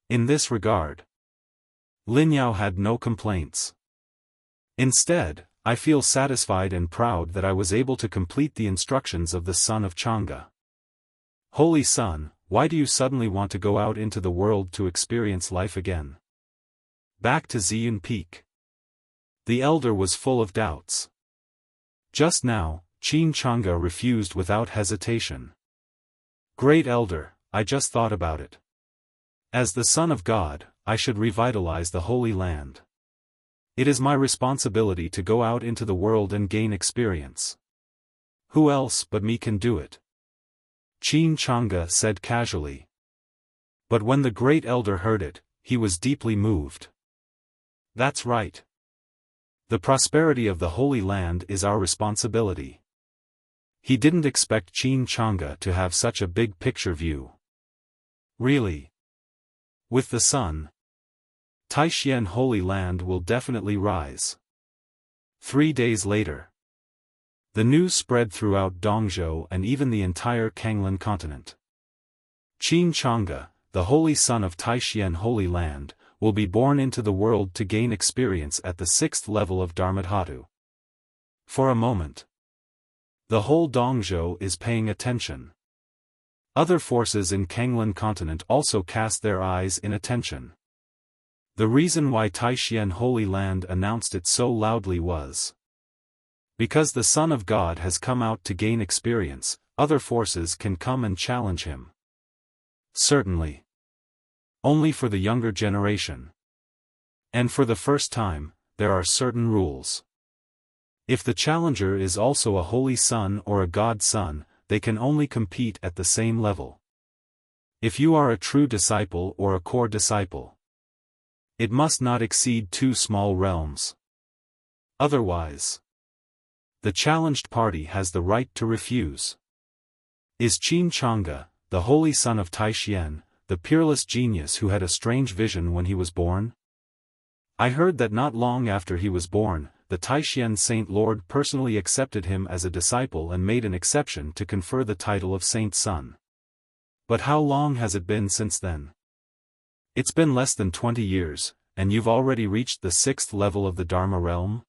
In this regard, Lin Yao had no complaints. Instead, I feel satisfied and proud that I was able to complete the instructions of the son of Chang'e. Holy Son, why do you suddenly want to go out into the world to experience life again? Back to Ziyun Peak. The elder was full of doubts. Just now, Qin Chang'e refused without hesitation. Great elder, I just thought about it. As the Son of God, I should revitalize the Holy Land. It is my responsibility to go out into the world and gain experience. Who else but me can do it? Qin Chang'e said casually. But when the great elder heard it, he was deeply moved. That's right. The prosperity of the Holy Land is our responsibility. He didn't expect Qin Chang'e to have such a big picture view. Really? With the sun, Taixuan Holy Land will definitely rise. 3 days later, the news spread throughout Dongzhou and even the entire Kanglan continent. Qin Chang'e, the holy son of Taixuan Holy Land, will be born into the world to gain experience at the 6th level of Dharmadhatu. For a moment, the whole Dongzhou is paying attention. Other forces in Kanglan continent also cast their eyes in attention. The reason why Taixuan Holy Land announced it so loudly was because the Son of God has come out to gain experience. Other forces can come and challenge him. Certainly. Only for the younger generation. And for the first time, there are certain rules. If the challenger is also a holy son or a god son, they can only compete at the same level. If you are a true disciple or a core disciple, it must not exceed 2 small realms. Otherwise, the challenged party has the right to refuse. Is Qin Chang'e, the holy son of Taixuan, the peerless genius who had a strange vision when he was born? I heard that not long after he was born, the Taixuan Saint Lord personally accepted him as a disciple and made an exception to confer the title of Saint Son. But how long has it been since then? It's been less than 20 years, and you've already reached the 6th level of the Dharma realm?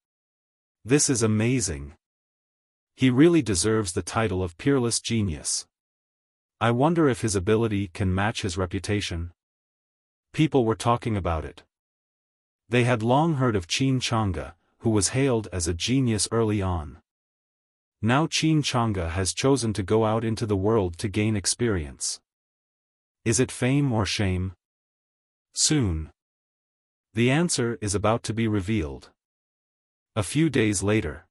This is amazing. He really deserves the title of peerless genius. I wonder if his ability can match his reputation. People were talking about it. They had long heard of Qin Chang'e, who was hailed as a genius early on. Now Qin Chang'e has chosen to go out into the world to gain experience. Is it fame or shame? Soon. The answer is about to be revealed. A few days later,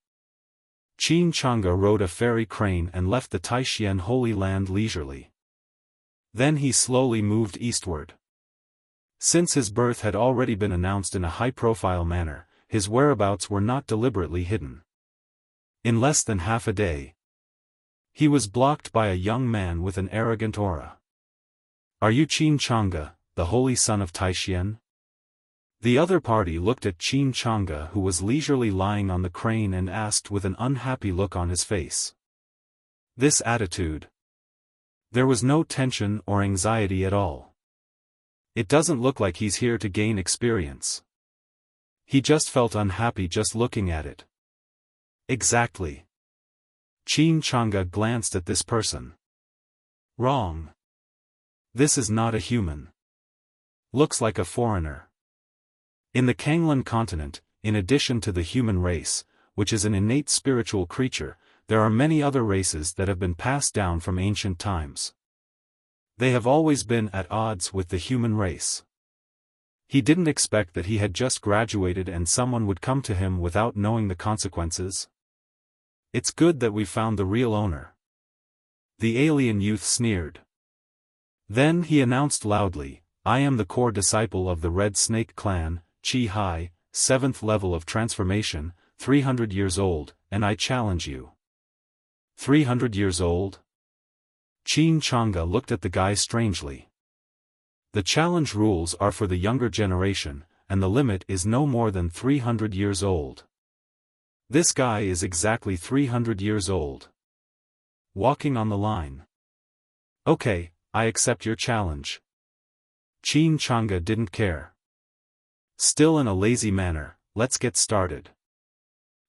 Qin Chang'e rode a fairy crane and left the Taixuan Holy Land leisurely. Then he slowly moved eastward. Since his birth had already been announced in a high-profile manner, his whereabouts were not deliberately hidden. In less than half a day, he was blocked by a young man with an arrogant aura. Are you Qin Chang'e, the holy son of Taixuan? The other party looked at Qin Chang'e, who was leisurely lying on the crane, and asked with an unhappy look on his face. This attitude. There was no tension or anxiety at all. It doesn't look like he's here to gain experience. He just felt unhappy just looking at it. Exactly. Qin Chang'e glanced at this person. Wrong. This is not a human. Looks like a foreigner. In the Kanglan continent, in addition to the human race, which is an innate spiritual creature, there are many other races that have been passed down from ancient times. They have always been at odds with the human race. He didn't expect that he had just graduated and someone would come to him without knowing the consequences. It's good that we found the real owner. The alien youth sneered. Then he announced loudly, I am the core disciple of the Red Snake clan, Qi Hai, 7th level of transformation, 300 years old, and I challenge you. 300 years old? Qin Chang'e looked at the guy strangely. The challenge rules are for the younger generation, and the limit is no more than 300 years old. This guy is exactly 300 years old. Walking on the line. Okay, I accept your challenge. Qin Chang'e didn't care. Still in a lazy manner, let's get started.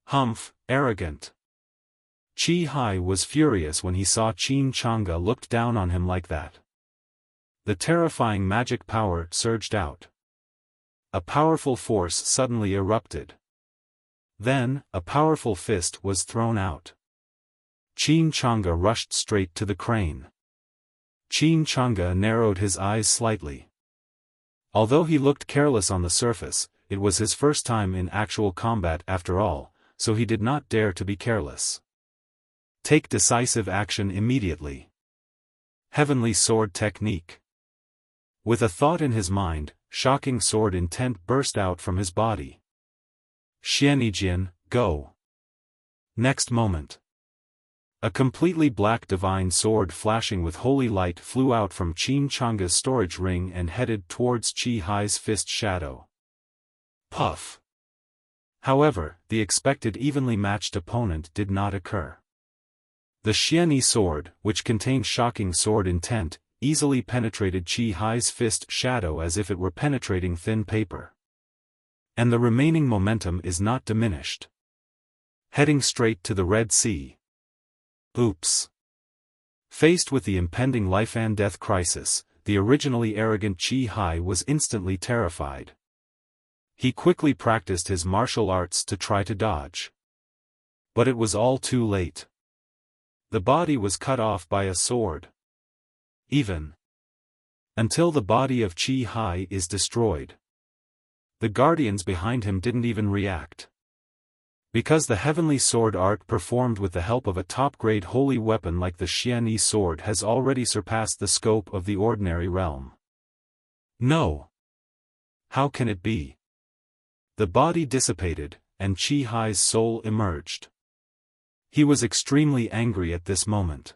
Humph, arrogant. Qi Hai was furious when he saw Qin Chang'e looked down on him like that. The terrifying magic power surged out. A powerful force suddenly erupted. Then, a powerful fist was thrown out. Qin Chang'e rushed straight to the crane. Qin Chang'e narrowed his eyes slightly. Although he looked careless on the surface, it was his first time in actual combat after all, so he did not dare to be careless. Take decisive action immediately. Heavenly sword technique. With a thought in his mind, shocking sword intent burst out from his body. Xianyijian, go. Next moment. A completely black divine sword flashing with holy light flew out from Qin Chang'e's storage ring and headed towards Qi Hai's fist shadow. Puff. However, the expected evenly matched opponent did not occur. The Xianyi sword, which contained shocking sword intent, easily penetrated Qi Hai's fist shadow as if it were penetrating thin paper. And the remaining momentum is not diminished. Heading straight to the Red Sea. Oops. Faced with the impending life-and-death crisis, the originally arrogant Qi Hai was instantly terrified. He quickly practiced his martial arts to try to dodge. But it was all too late. The body was cut off by a sword. Even until the body of Qi Hai is destroyed. The guardians behind him didn't even react. Because the heavenly sword art performed with the help of a top-grade holy weapon like the Xianyi sword has already surpassed the scope of the ordinary realm. No. How can it be? The body dissipated, and Qi Hai's soul emerged. He was extremely angry at this moment.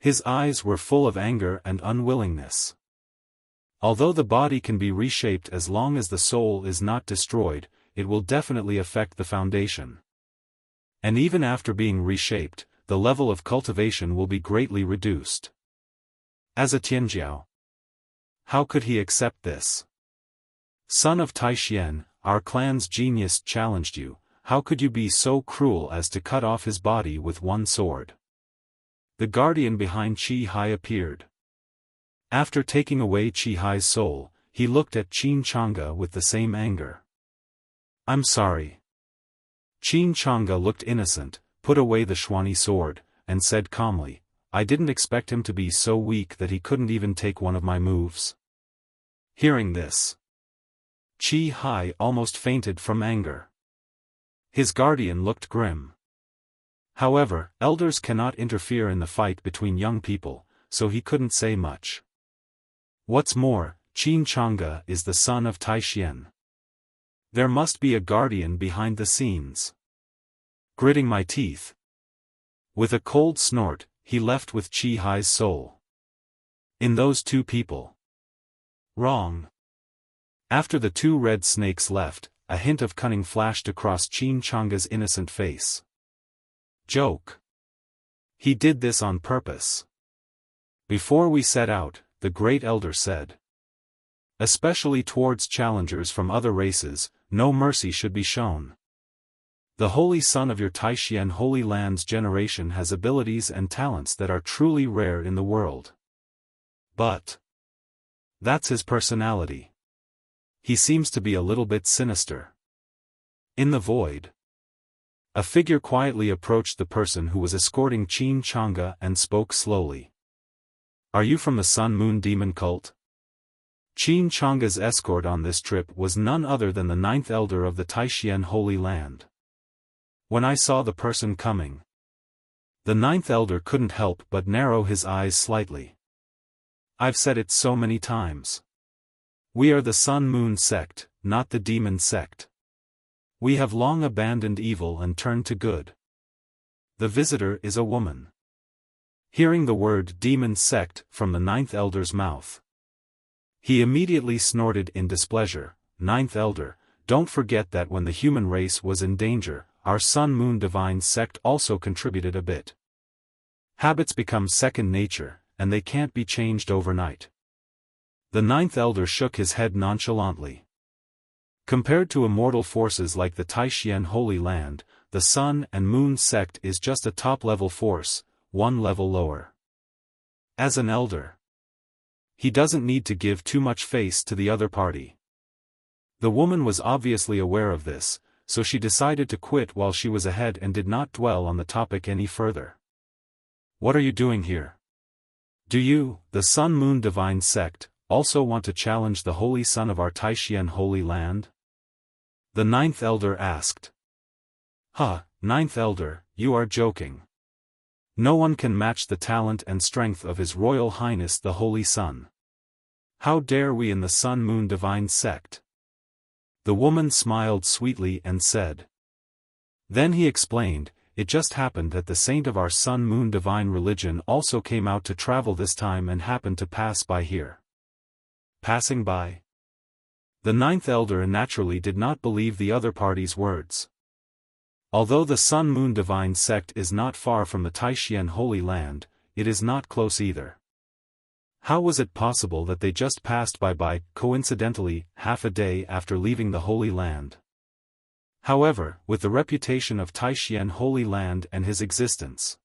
His eyes were full of anger and unwillingness. Although the body can be reshaped as long as the soul is not destroyed, it will definitely affect the foundation. And even after being reshaped, the level of cultivation will be greatly reduced. As a Tianjiao, how could he accept this? Son of Taixien, our clan's genius challenged you, how could you be so cruel as to cut off his body with one sword? The guardian behind Qi Hai appeared. After taking away Qi Hai's soul, he looked at Qin Chang'e with the same anger. I'm sorry. Qin Chang'e looked innocent, put away the Xuanyi sword, and said calmly, I didn't expect him to be so weak that he couldn't even take one of my moves. Hearing this, Qi Hai almost fainted from anger. His guardian looked grim. However, elders cannot interfere in the fight between young people, so he couldn't say much. What's more, Qin Chang'e is the son of Taixien. There must be a guardian behind the scenes. Gritting my teeth. With a cold snort, he left with Qi Hai's soul. In those two people. Wrong. After the two red snakes left, a hint of cunning flashed across Qin Chang'e's innocent face. Joke. He did this on purpose. Before we set out, the great elder said. Especially towards challengers from other races, no mercy should be shown. The holy son of your Taixien Holy Land's generation has abilities and talents that are truly rare in the world. But that's his personality. He seems to be a little bit sinister. In the void, a figure quietly approached the person who was escorting Qin Chang'e and spoke slowly. Are you from the Sun Moon Demon cult? Qin Chang'e's escort on this trip was none other than the ninth elder of the Taixien Holy Land. When I saw the person coming, the ninth elder couldn't help but narrow his eyes slightly. I've said it so many times. We are the Sun Moon sect, not the demon sect. We have long abandoned evil and turned to good. The visitor is a woman. Hearing the word demon sect from the ninth elder's mouth, he immediately snorted in displeasure. Ninth elder, don't forget that when the human race was in danger, our Sun Moon divine sect also contributed a bit. Habits become second nature, and they can't be changed overnight. The ninth elder shook his head nonchalantly. Compared to immortal forces like the Taixien Holy Land, the Sun and Moon sect is just a top-level force, one level lower. As an elder, he doesn't need to give too much face to the other party. The woman was obviously aware of this, so she decided to quit while she was ahead and did not dwell on the topic any further. What are you doing here? Do you, the Sun Moon Divine Sect, also want to challenge the Holy Son of our Taishian Holy Land? The Ninth Elder asked. Ninth Elder, you are joking. No one can match the talent and strength of His Royal Highness the Holy Sun. How dare we in the Sun Moon Divine Sect? The woman smiled sweetly and said. Then he explained, it just happened that the saint of our Sun Moon Divine religion also came out to travel this time and happened to pass by here. Passing by? The Ninth Elder naturally did not believe the other party's words. Although the Sun Moon Divine Sect is not far from the Taishian Holy Land, it is not close either. How was it possible that they just passed by, coincidentally, half a day after leaving the Holy Land? However, with the reputation of Taishian Holy Land and his existence,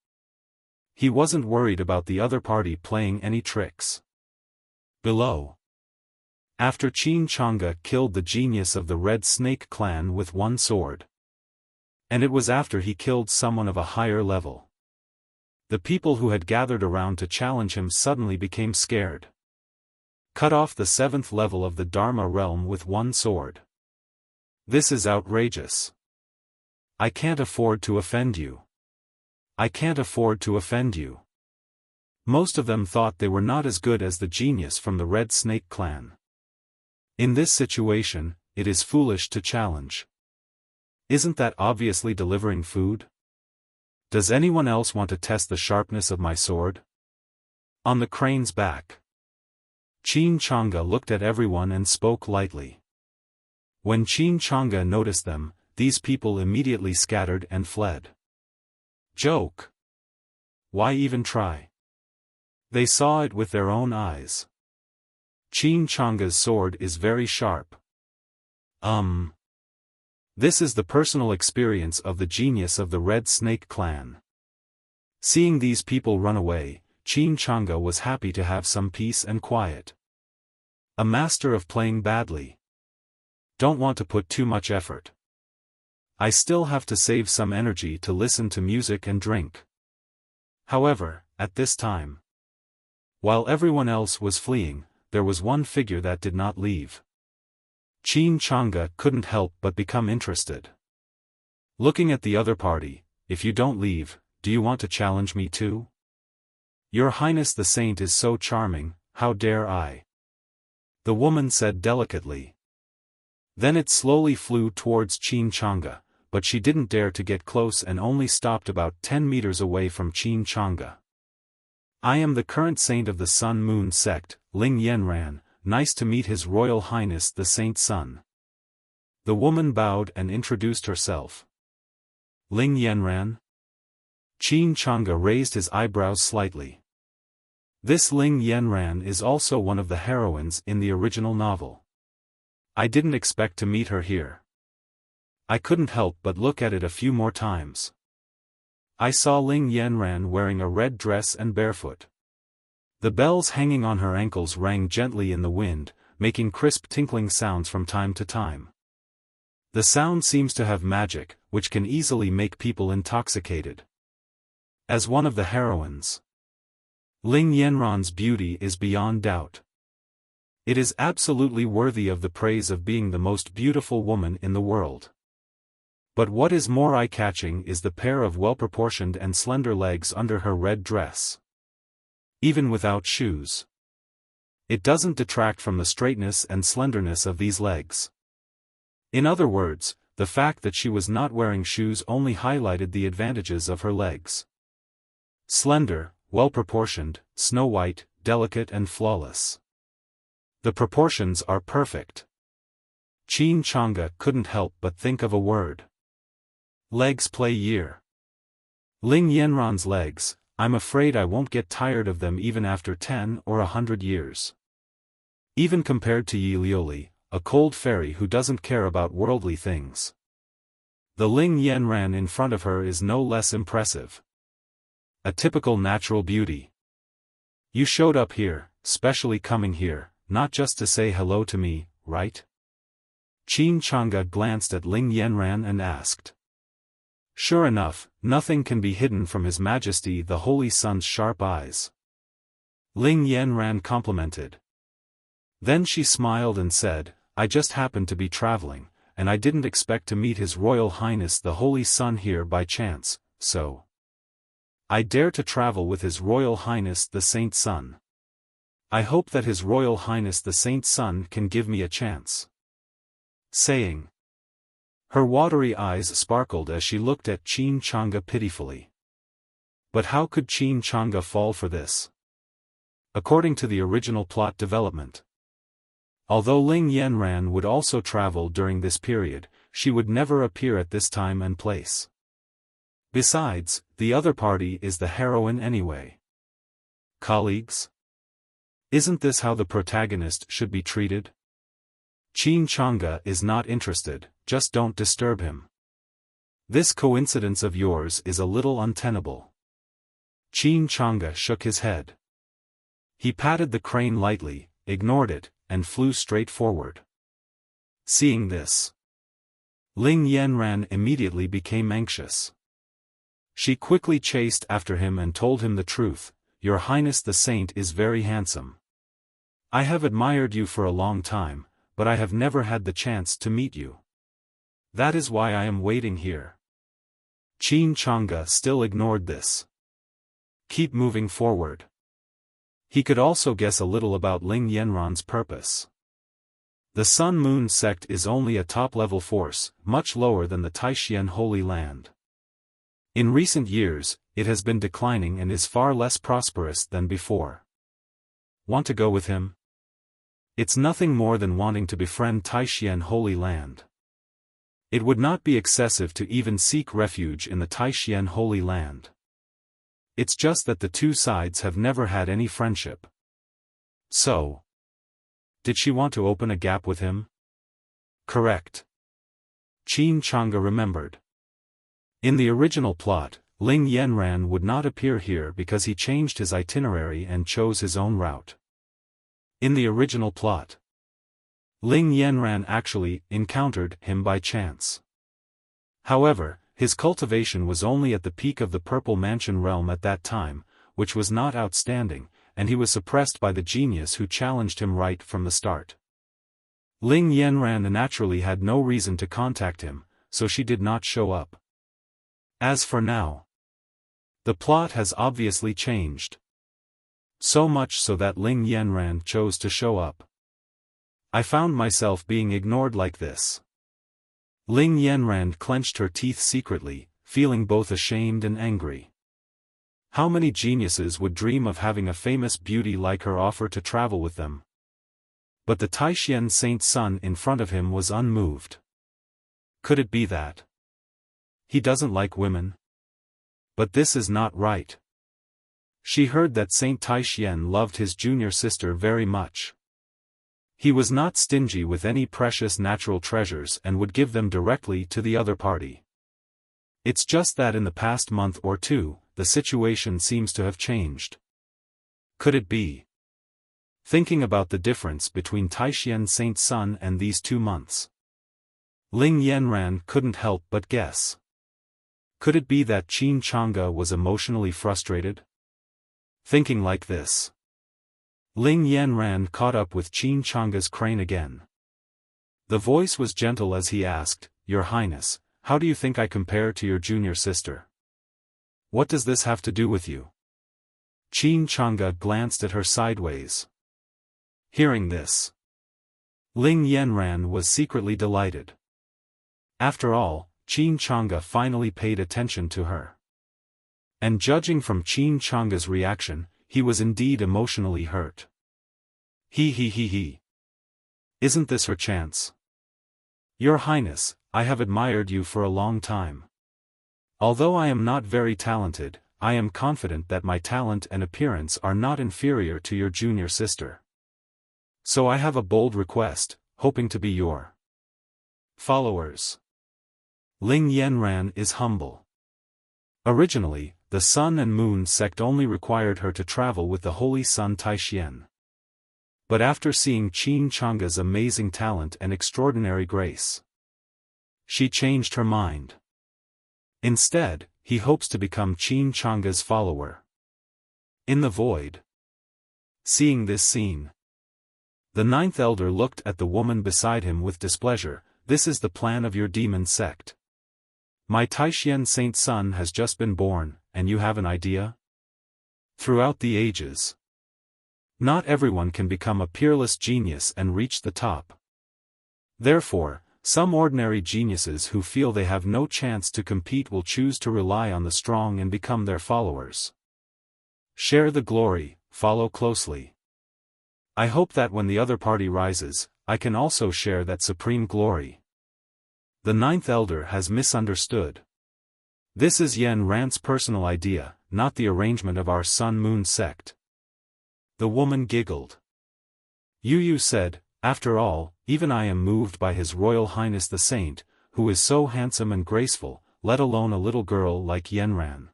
he wasn't worried about the other party playing any tricks. Below. After Qin Chang'e killed the genius of the Red Snake clan with one sword. And it was after he killed someone of a higher level. The people who had gathered around to challenge him suddenly became scared. Cut off the 7th level of the Dharma realm with one sword. This is outrageous. I can't afford to offend you. I can't afford to offend you. Most of them thought they were not as good as the genius from the Red Snake clan. In this situation, it is foolish to challenge. Isn't that obviously delivering food? Does anyone else want to test the sharpness of my sword? On the crane's back. Qin Chang'e looked at everyone and spoke lightly. When Qin Chang'e noticed them, these people immediately scattered and fled. Joke. Why even try? They saw it with their own eyes. Qin Chang'e's sword is very sharp. This is the personal experience of the genius of the Red Snake clan. Seeing these people run away, Qin Chang'e was happy to have some peace and quiet. A master of playing badly. Don't want to put too much effort. I still have to save some energy to listen to music and drink. However, at this time, while everyone else was fleeing, there was one figure that did not leave. Qin Chang'e couldn't help but become interested. Looking at the other party, if you don't leave, do you want to challenge me too? Your Highness the Saint is so charming, how dare I? The woman said delicately. Then it slowly flew towards Qin Chang'e, but she didn't dare to get close and only stopped about 10 meters away from Qin Chang'e. I am the current saint of the Sun Moon Sect, Ling Yanran. Nice to meet His Royal Highness the Saint Sun. The woman bowed and introduced herself. Ling Yanran? Qin Chang'e raised his eyebrows slightly. This Ling Yanran is also one of the heroines in the original novel. I didn't expect to meet her here. I couldn't help but look at it a few more times. I saw Ling Yanran wearing a red dress and barefoot. The bells hanging on her ankles rang gently in the wind, making crisp tinkling sounds from time to time. The sound seems to have magic, which can easily make people intoxicated. As one of the heroines, Ling Yanran's beauty is beyond doubt. It is absolutely worthy of the praise of being the most beautiful woman in the world. But what is more eye-catching is the pair of well-proportioned and slender legs under her red dress. Even without shoes, it doesn't detract from the straightness and slenderness of these legs. In other words, the fact that she was not wearing shoes only highlighted the advantages of her legs. Slender, well-proportioned, snow-white, delicate and flawless. The proportions are perfect. Qin Chang'e couldn't help but think of a word. Legs play year. Ling Yanran's legs, I'm afraid I won't get tired of them even after 10 or 100 years. Even compared to Yi Liuli, a cold fairy who doesn't care about worldly things. The Ling Yanran in front of her is no less impressive. A typical natural beauty. You showed up here, specially coming here, not just to say hello to me, right? Qin Chang'e glanced at Ling Yanran and asked. Sure enough, nothing can be hidden from His Majesty the Holy Sun's sharp eyes. Ling Yanran complimented. Then she smiled and said, I just happened to be traveling, and I didn't expect to meet His Royal Highness the Holy Sun here by chance, so I dare to travel with His Royal Highness the Saint Sun. I hope that His Royal Highness the Saint Sun can give me a chance. Saying. Her watery eyes sparkled as she looked at Qin Chang'e pitifully. But how could Qin Chang'e fall for this? According to the original plot development. Although Ling Yanran would also travel during this period, she would never appear at this time and place. Besides, the other party is the heroine anyway. Colleagues? Isn't this how the protagonist should be treated? Qin Chang'e is not interested, just don't disturb him. This coincidence of yours is a little untenable. Qin Chang'e shook his head. He patted the crane lightly, ignored it, and flew straight forward. Seeing this, Ling Yanran immediately became anxious. She quickly chased after him and told him the truth, Your Highness the Saint is very handsome. I have admired you for a long time, but I have never had the chance to meet you. That is why I am waiting here. Qin Chang'e still ignored this. Keep moving forward. He could also guess a little about Ling Yanran's purpose. The Sun-Moon sect is only a top-level force, much lower than the Taishan Holy Land. In recent years, it has been declining and is far less prosperous than before. Want to go with him? It's nothing more than wanting to befriend Taishan Holy Land. It would not be excessive to even seek refuge in the Taishan Holy Land. It's just that the two sides have never had any friendship. So, did she want to open a gap with him? Correct. Qin Chang'e remembered. In the original plot, Ling Yanran would not appear here because he changed his itinerary and chose his own route. In the original plot, Ling Yanran actually encountered him by chance. However, his cultivation was only at the peak of the Purple Mansion realm at that time, which was not outstanding, and he was suppressed by the genius who challenged him right from the start. Ling Yanran naturally had no reason to contact him, so she did not show up. As for now, the plot has obviously changed. So much so that Ling Yanran chose to show up. I found myself being ignored like this. Ling Yanran clenched her teeth secretly, feeling both ashamed and angry. How many geniuses would dream of having a famous beauty like her offer to travel with them? But the Taishan Saint Sun in front of him was unmoved. Could it be that he doesn't like women? But this is not right. She heard that Saint Taishan loved his junior sister very much. He was not stingy with any precious natural treasures and would give them directly to the other party. It's just that in the past month or two, the situation seems to have changed. Could it be? Thinking about the difference between Taishan Saint Sun and these 2 months, Ling Yanran couldn't help but guess. Could it be that Qin Chang'e was emotionally frustrated? Thinking like this, Ling Yanran caught up with Qin Chang'e's crane again. The voice was gentle as he asked, Your Highness, how do you think I compare to your junior sister? What does this have to do with you? Qin Chang'e glanced at her sideways. Hearing this, Ling Yanran was secretly delighted. After all, Qin Chang'e finally paid attention to her. And judging from Qin Chang'e's reaction, he was indeed emotionally hurt. He. Isn't this her chance? Your Highness, I have admired you for a long time. Although I am not very talented, I am confident that my talent and appearance are not inferior to your junior sister. So I have a bold request, hoping to be your followers. Ling Yanran is humble. Originally, the Sun and Moon sect only required her to travel with the Holy Sun Taishan. But after seeing Qin Changa's amazing talent and extraordinary grace, she changed her mind. Instead, he hopes to become Qin Changa's follower. In the void. Seeing this scene, the ninth elder looked at the woman beside him with displeasure. This is the plan of your demon sect. My Taishian saint son has just been born, and you have an idea? Throughout the ages, not everyone can become a peerless genius and reach the top. Therefore, some ordinary geniuses who feel they have no chance to compete will choose to rely on the strong and become their followers. Share the glory, follow closely. I hope that when the other party rises, I can also share that supreme glory. The ninth elder has misunderstood. This is Yen Ran's personal idea, not the arrangement of our Sun Moon sect. The woman giggled. Yu Yu said, after all, even I am moved by His Royal Highness the Saint, who is so handsome and graceful, let alone a little girl like Yen Ran.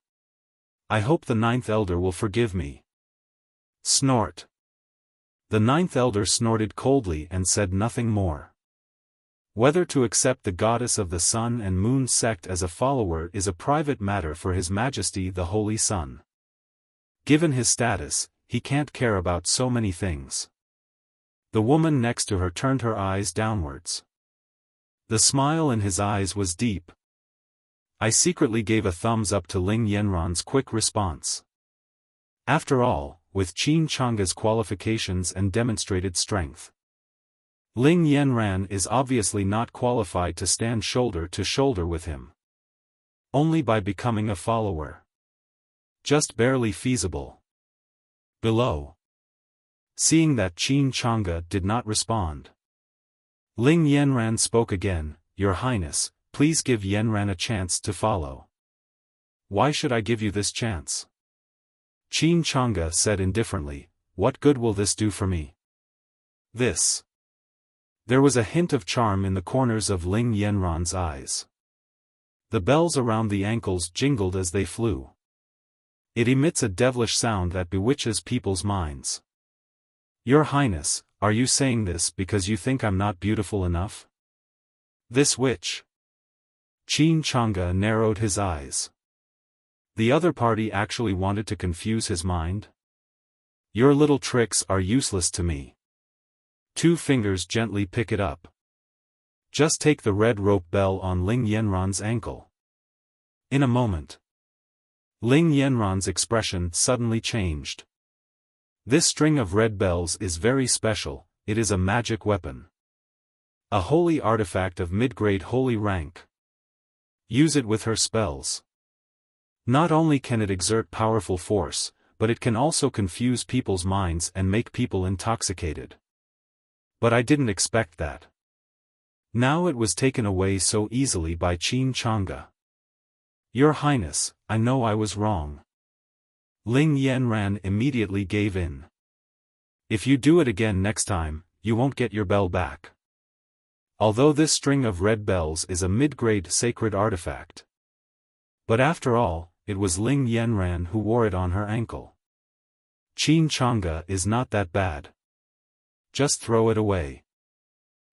I hope the ninth elder will forgive me. Snort. The ninth elder snorted coldly and said nothing more. Whether to accept the goddess of the Sun and Moon sect as a follower is a private matter for His Majesty the Holy Sun. Given his status, he can't care about so many things. The woman next to her turned her eyes downwards. The smile in his eyes was deep. I secretly gave a thumbs up to Ling Yanran's quick response. After all, with Qin Changa's qualifications and demonstrated strength, Ling Yanran is obviously not qualified to stand shoulder to shoulder with him. Only by becoming a follower. Just barely feasible. Below. Seeing that Qin Changa did not respond, Ling Yanran spoke again, Your Highness, please give Yanran a chance to follow. Why should I give you this chance? Qin Changa said indifferently, what good will this do for me? This. There was a hint of charm in the corners of Ling Yanran's eyes. The bells around the ankles jingled as they flew. It emits a devilish sound that bewitches people's minds. Your Highness, are you saying this because you think I'm not beautiful enough? This witch. Qin Changa narrowed his eyes. The other party actually wanted to confuse his mind? Your little tricks are useless to me. 2 fingers gently pick it up. Just take the red rope bell on Ling Yanran's ankle. In a moment, Ling Yanran's expression suddenly changed. This string of red bells is very special, it is a magic weapon. A holy artifact of mid-grade holy rank. Use it with her spells. Not only can it exert powerful force, but it can also confuse people's minds and make people intoxicated. But I didn't expect that. Now it was taken away so easily by Qin Changa. Your Highness, I know I was wrong. Ling Yanran immediately gave in. If you do it again next time, you won't get your bell back. Although this string of red bells is a mid-grade sacred artifact. But after all, it was Ling Yanran who wore it on her ankle. Qin Changa is not that bad. Just throw it away.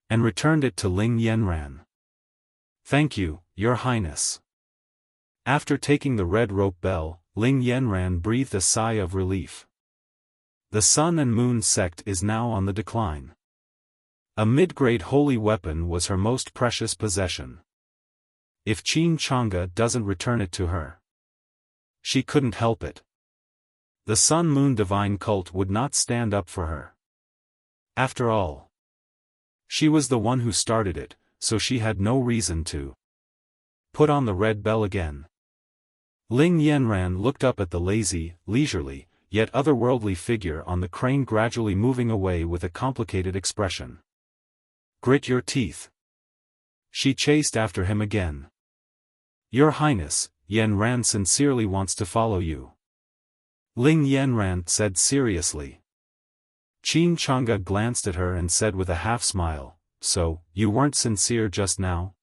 And returned it to Ling Yanran. Thank you, Your Highness. After taking the red rope bell, Ling Yanran breathed a sigh of relief. The Sun and Moon sect is now on the decline. A mid-grade holy weapon was her most precious possession. If Qin Changa doesn't return it to her, she couldn't help it. The Sun-Moon divine cult would not stand up for her. After all, she was the one who started it, so she had no reason to put on the red bell again. Ling Yanran looked up at the lazy, leisurely, yet otherworldly figure on the crane gradually moving away with a complicated expression. Grit your teeth. She chased after him again. Your Highness, Yanran sincerely wants to follow you. Ling Yanran said seriously. Qin Changa glanced at her and said with a half-smile, so, you weren't sincere just now?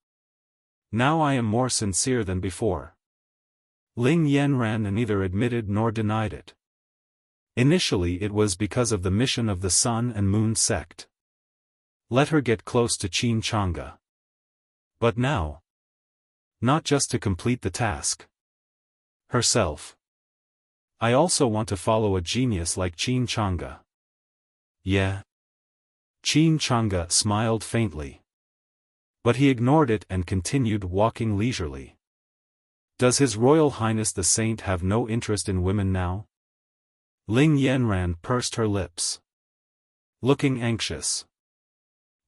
Now I am more sincere than before. Ling Yanran neither admitted nor denied it. Initially it was because of the mission of the Sun and Moon sect. Let her get close to Qin Chang'e. But now, not just to complete the task herself. I also want to follow a genius like Qin Chang'e. Yeah. Qin Chang'e smiled faintly. But he ignored it and continued walking leisurely. Does His Royal Highness the Saint have no interest in women now? Ling Yanran pursed her lips, looking anxious.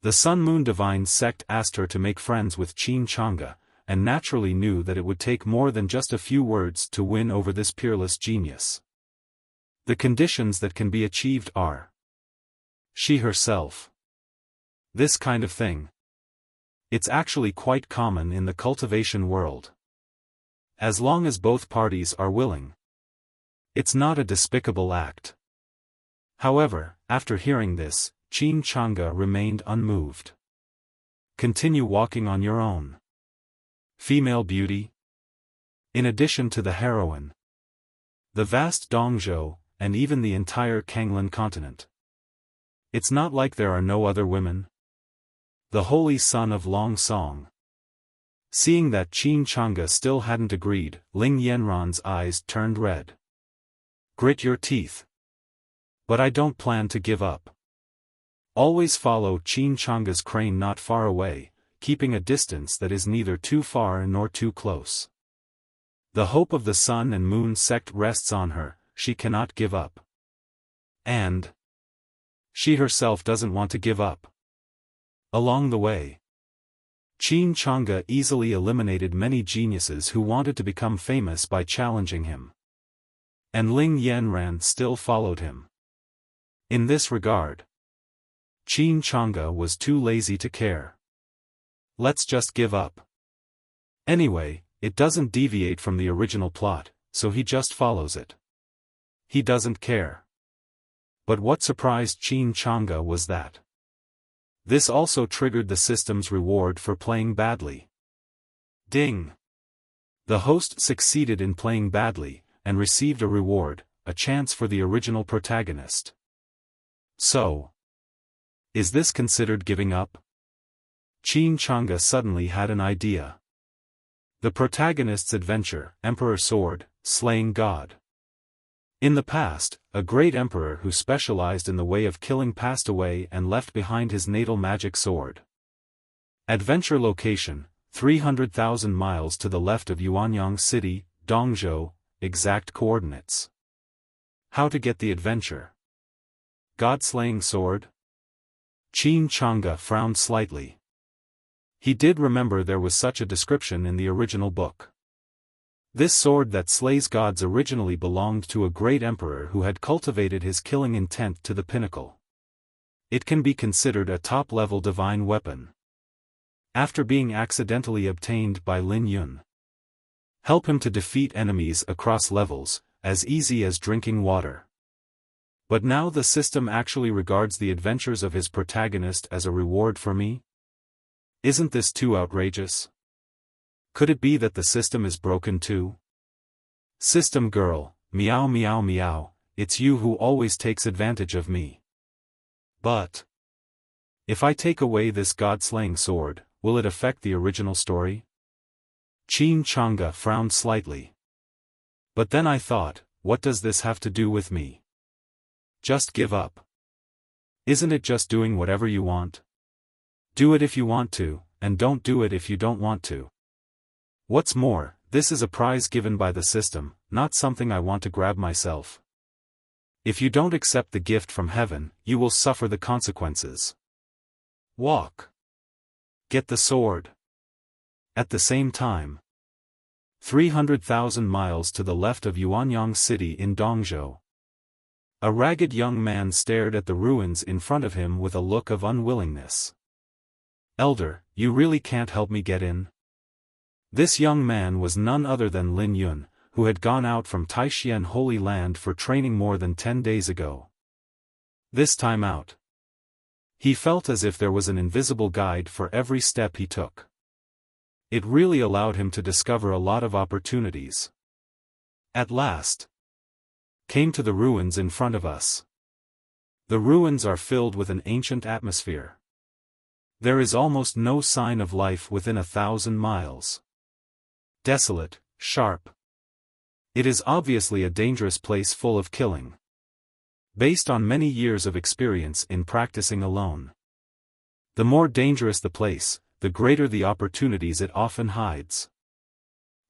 The Sun-Moon Divine Sect asked her to make friends with Qin Chang'e, and naturally knew that it would take more than just a few words to win over this peerless genius. The conditions that can be achieved are she herself. This kind of thing. It's actually quite common in the cultivation world. As long as both parties are willing. It's not a despicable act. However, after hearing this, Qin Chang'e remained unmoved. Continue walking on your own. Female beauty? In addition to the heroine, the vast Dongzhou, and even the entire Kanglan continent. It's not like there are no other women. The holy son of Long Song. Seeing that Qin Chang'e still hadn't agreed, Ling Yanran's eyes turned red. Grit your teeth. But I don't plan to give up. Always follow Qin Chang'e's crane not far away, keeping a distance that is neither too far nor too close. The hope of the Sun and Moon sect rests on her, she cannot give up. And she herself doesn't want to give up. Along the way, Qin Chang'e easily eliminated many geniuses who wanted to become famous by challenging him. And Ling Yanran still followed him. In this regard, Qin Chang'e was too lazy to care. Let's just give up. Anyway, it doesn't deviate from the original plot, so he just follows it. He doesn't care. But what surprised Qin Chang'e was that this also triggered the system's reward for playing badly. Ding! The host succeeded in playing badly, and received a reward, a chance for the original protagonist. So, is this considered giving up? Qin Chang'e suddenly had an idea. The protagonist's adventure, Emperor Sword, slaying God. In the past, a great emperor who specialized in the way of killing passed away and left behind his natal magic sword. Adventure location, 300,000 miles to the left of Yuanyang City, Dongzhou, exact coordinates. How to get the adventure? God-slaying sword? Qin Chang'e frowned slightly. He did remember there was such a description in the original book. This sword that slays gods originally belonged to a great emperor who had cultivated his killing intent to the pinnacle. It can be considered a top-level divine weapon. After being accidentally obtained by Lin Yun, help him to defeat enemies across levels, as easy as drinking water. But now the system actually regards the adventures of his protagonist as a reward for me? Isn't this too outrageous? Could it be that the system is broken too? System girl, meow meow meow, it's you who always takes advantage of me. But if I take away this god-slaying sword, will it affect the original story? Qin Chang'e frowned slightly. But then I thought, what does this have to do with me? Just give up. Isn't it just doing whatever you want? Do it if you want to, and don't do it if you don't want to. What's more, this is a prize given by the system, not something I want to grab myself. If you don't accept the gift from heaven, you will suffer the consequences. Walk. Get the sword. At the same time, 300,000 miles to the left of Yuanyang City in Dongzhou, a ragged young man stared at the ruins in front of him with a look of unwillingness. Elder, you really can't help me get in? This young man was none other than Lin Yun, who had gone out from Taixuan Holy Land for training more than 10 days ago. This time out, he felt as if there was an invisible guide for every step he took. It really allowed him to discover a lot of opportunities. At last, came to the ruins in front of us. The ruins are filled with an ancient atmosphere. There is almost no sign of life within 1,000 miles. Desolate, sharp. It is obviously a dangerous place full of killing. Based on many years of experience in practicing alone. The more dangerous the place, the greater the opportunities it often hides.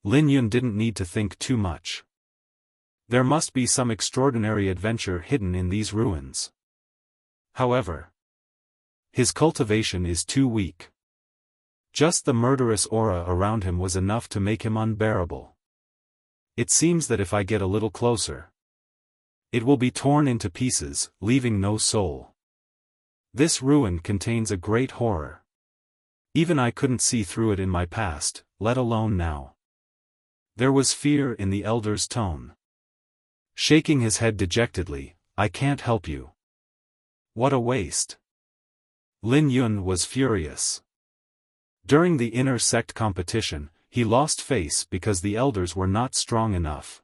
Lin Yun didn't need to think too much. There must be some extraordinary adventure hidden in these ruins. However, his cultivation is too weak. Just the murderous aura around him was enough to make him unbearable. It seems that if I get a little closer, it will be torn into pieces, leaving no soul. This ruin contains a great horror. Even I couldn't see through it in my past, let alone now. There was fear in the elder's tone. Shaking his head dejectedly, I can't help you. What a waste. Lin Yun was furious. During the inner sect competition, he lost face because the elders were not strong enough.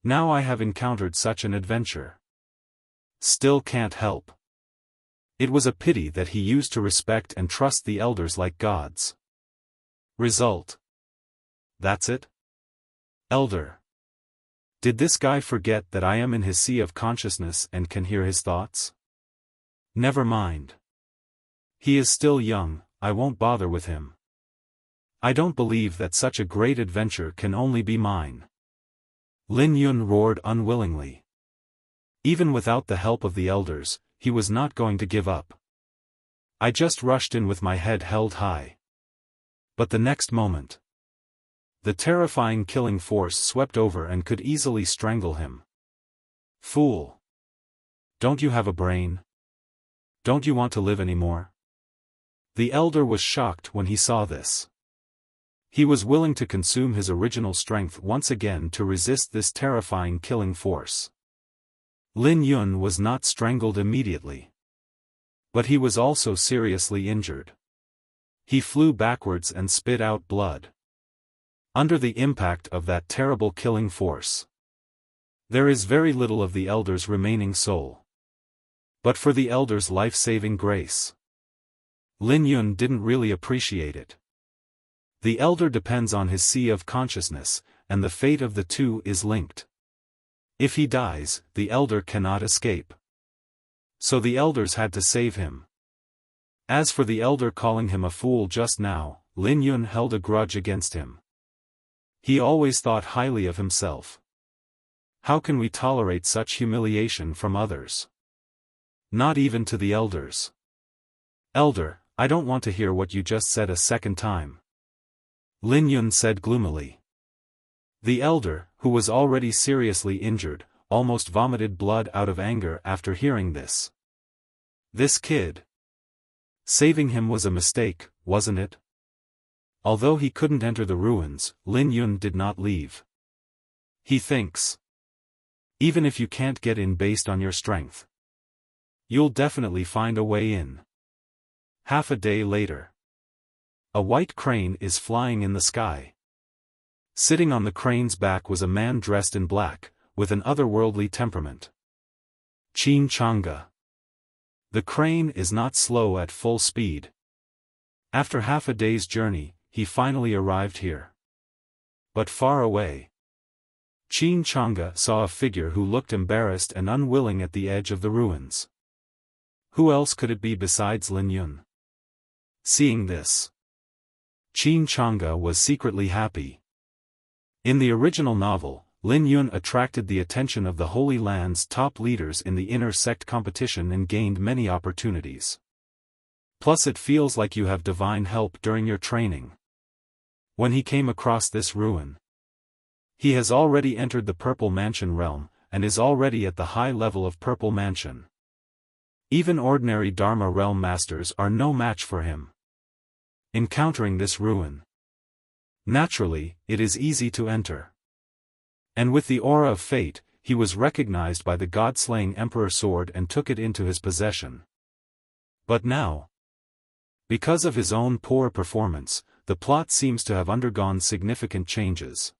Now I have encountered such an adventure. Still can't help. It was a pity that he used to respect and trust the elders like gods. Result. That's it? Elder. Did this guy forget that I am in his sea of consciousness and can hear his thoughts? Never mind. He is still young, I won't bother with him. I don't believe that such a great adventure can only be mine. Lin Yun roared unwillingly. Even without the help of the elders, he was not going to give up. I just rushed in with my head held high. But the next moment, the terrifying killing force swept over and could easily strangle him. Fool! Don't you have a brain? Don't you want to live anymore? The elder was shocked when he saw this. He was willing to consume his original strength once again to resist this terrifying killing force. Lin Yun was not strangled immediately. But he was also seriously injured. He flew backwards and spit out blood. Under the impact of that terrible killing force, there is very little of the elder's remaining soul. But for the elder's life-saving grace, Lin Yun didn't really appreciate it. The elder depends on his sea of consciousness, and the fate of the two is linked. If he dies, the elder cannot escape. So the elders had to save him. As for the elder calling him a fool just now, Lin Yun held a grudge against him. He always thought highly of himself. How can we tolerate such humiliation from others? Not even to the elders. Elder, I don't want to hear what you just said a second time. Lin Yun said gloomily. The elder, who was already seriously injured, almost vomited blood out of anger after hearing this. This kid. Saving him was a mistake, wasn't it? Although he couldn't enter the ruins, Lin Yun did not leave. He thinks. Even if you can't get in based on your strength, you'll definitely find a way in. Half a day later. A white crane is flying in the sky. Sitting on the crane's back was a man dressed in black, with an otherworldly temperament. Qin Changge. The crane is not slow at full speed. After half a day's journey, he finally arrived here. But far away, Qin Changge saw a figure who looked embarrassed and unwilling at the edge of the ruins. Who else could it be besides Lin Yun? Seeing this, Qin Changge was secretly happy. In the original novel, Lin Yun attracted the attention of the Holy Land's top leaders in the inner sect competition and gained many opportunities. Plus it feels like you have divine help during your training. When he came across this ruin, he has already entered the Purple Mansion realm, and is already at the high level of Purple Mansion. Even ordinary Dharma realm masters are no match for him. Encountering this ruin, naturally, it is easy to enter. And with the aura of fate, he was recognized by the god-slaying Emperor Sword and took it into his possession. But now, because of his own poor performance, the plot seems to have undergone significant changes.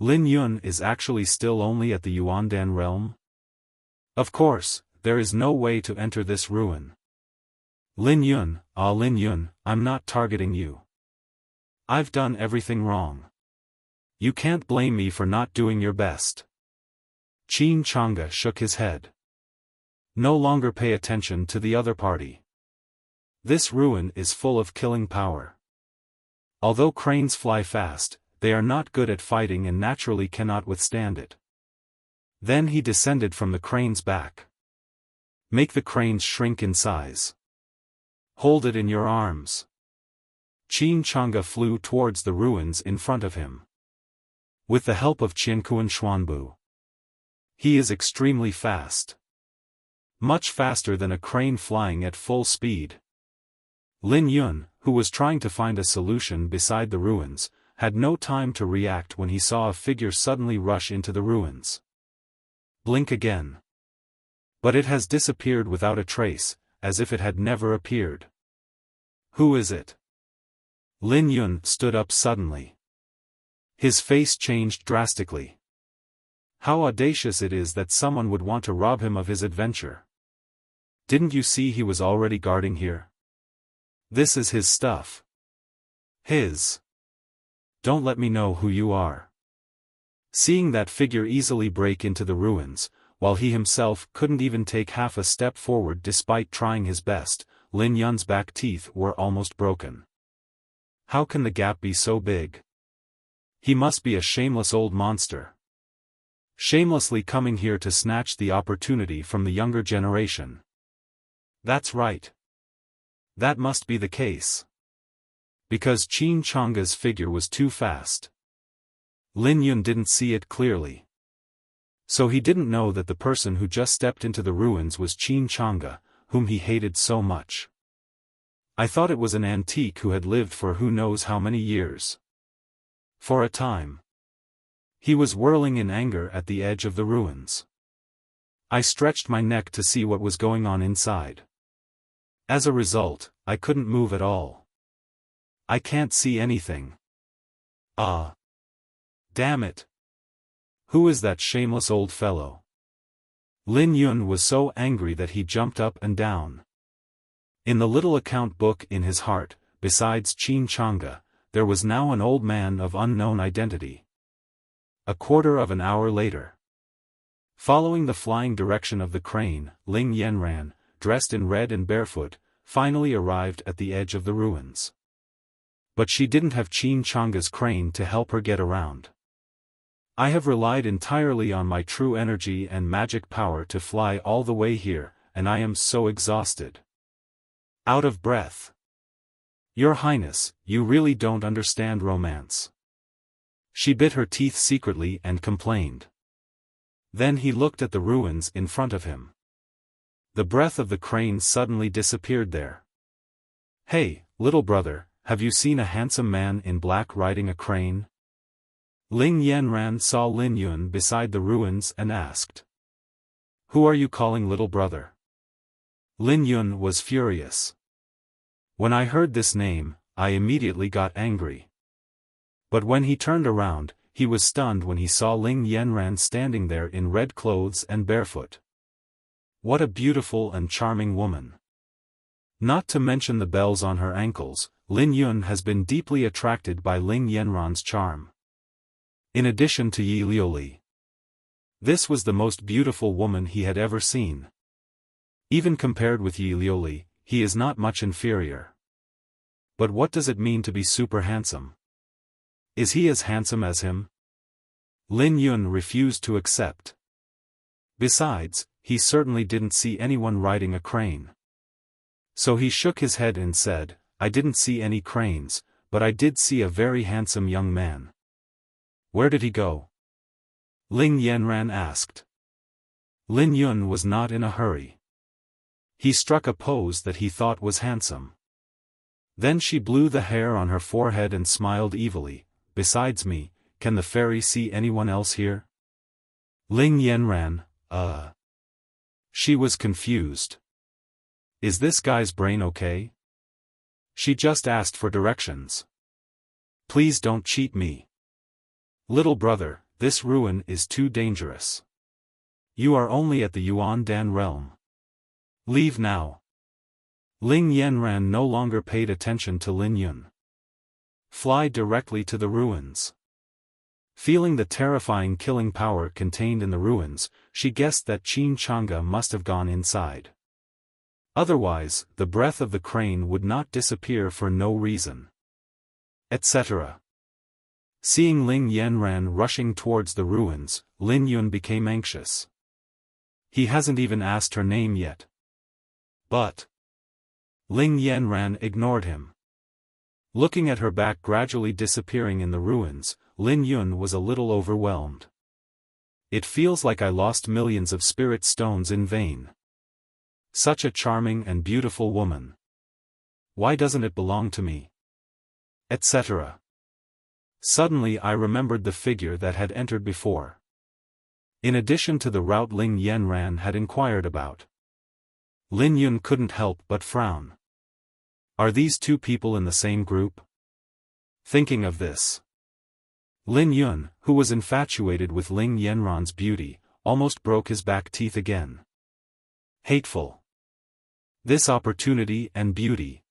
Lin Yun is actually still only at the Yuandan realm? Of course, there is no way to enter this ruin. Lin Yun, Lin Yun, I'm not targeting you. I've done everything wrong. You can't blame me for not doing your best. Qin Changge shook his head. No longer pay attention to the other party. This ruin is full of killing power. Although cranes fly fast, they are not good at fighting and naturally cannot withstand it. Then he descended from the crane's back. Make the cranes shrink in size. Hold it in your arms. Qin Changge flew towards the ruins in front of him. With the help of Qianquan Xuanbu. He is extremely fast. Much faster than a crane flying at full speed. Lin Yun, who was trying to find a solution beside the ruins, had no time to react when he saw a figure suddenly rush into the ruins. Blink again. But it has disappeared without a trace, as if it had never appeared. Who is it? Lin Yun stood up suddenly. His face changed drastically. How audacious it is that someone would want to rob him of his adventure. Didn't you see he was already guarding here? This is his stuff. His. Don't let me know who you are. Seeing that figure easily break into the ruins, while he himself couldn't even take half a step forward despite trying his best, Lin Yun's back teeth were almost broken. How can the gap be so big? He must be a shameless old monster. Shamelessly coming here to snatch the opportunity from the younger generation. That's right. That must be the case. Because Qin Changge's figure was too fast. Lin Yun didn't see it clearly. So he didn't know that the person who just stepped into the ruins was Qin Changge, whom he hated so much. I thought it was an antique who had lived for who knows how many years. For a time. He was whirling in anger at the edge of the ruins. I stretched my neck to see what was going on inside. As a result, I couldn't move at all. I can't see anything. Ah. Damn it. Who is that shameless old fellow? Lin Yun was so angry that he jumped up and down. In the little account book in his heart, besides Qin Changge, there was now an old man of unknown identity. A quarter of an hour later. Following the flying direction of the crane, Ling Yanran, dressed in red and barefoot, finally arrived at the edge of the ruins. But she didn't have Qin Changge's crane to help her get around. I have relied entirely on my true energy and magic power to fly all the way here, and I am so exhausted. Out of breath. Your Highness, you really don't understand romance. She bit her teeth secretly and complained. Then he looked at the ruins in front of him. The breath of the crane suddenly disappeared there. Hey, little brother, have you seen a handsome man in black riding a crane? Ling Yanran saw Lin Yun beside the ruins and asked. Who are you calling little brother? Lin Yun was furious. When I heard this name, I immediately got angry. But when he turned around, he was stunned when he saw Ling Yanran standing there in red clothes and barefoot. What a beautiful and charming woman. Not to mention the bells on her ankles, Lin Yun has been deeply attracted by Ling Yanran's charm. In addition to Yi Liuli. This was the most beautiful woman he had ever seen. Even compared with Yi Liuli, he is not much inferior. But what does it mean to be super handsome? Is he as handsome as him? Lin Yun refused to accept. Besides, he certainly didn't see anyone riding a crane. So he shook his head and said, I didn't see any cranes, but I did see a very handsome young man. Where did he go? Ling Yanran asked. Lin Yun was not in a hurry. He struck a pose that he thought was handsome. Then she blew the hair on her forehead and smiled evilly. Besides me, can the fairy see anyone else here? Ling Yanran, She was confused. Is this guy's brain okay? She just asked for directions. Please don't cheat me. Little brother, this ruin is too dangerous. You are only at the Yuan Dan realm. Leave now. Ling Yanran no longer paid attention to Lin Yun. Fly directly to the ruins. Feeling the terrifying killing power contained in the ruins, she guessed that Qin Chang'e must have gone inside. Otherwise, the breath of the crane would not disappear for no reason. Etc. Seeing Ling Yanran rushing towards the ruins, Lin Yun became anxious. He hasn't even asked her name yet. But Ling Yanran ignored him. Looking at her back gradually disappearing in the ruins, Lin Yun was a little overwhelmed. It feels like I lost millions of spirit stones in vain. Such a charming and beautiful woman. Why doesn't it belong to me? Etc. Suddenly I remembered the figure that had entered before. In addition to the route Ling Yanran had inquired about. Lin Yun couldn't help but frown. Are these two people in the same group? Thinking of this, Lin Yun, who was infatuated with Ling Yanran's beauty, almost broke his back teeth again. Hateful. This opportunity and beauty.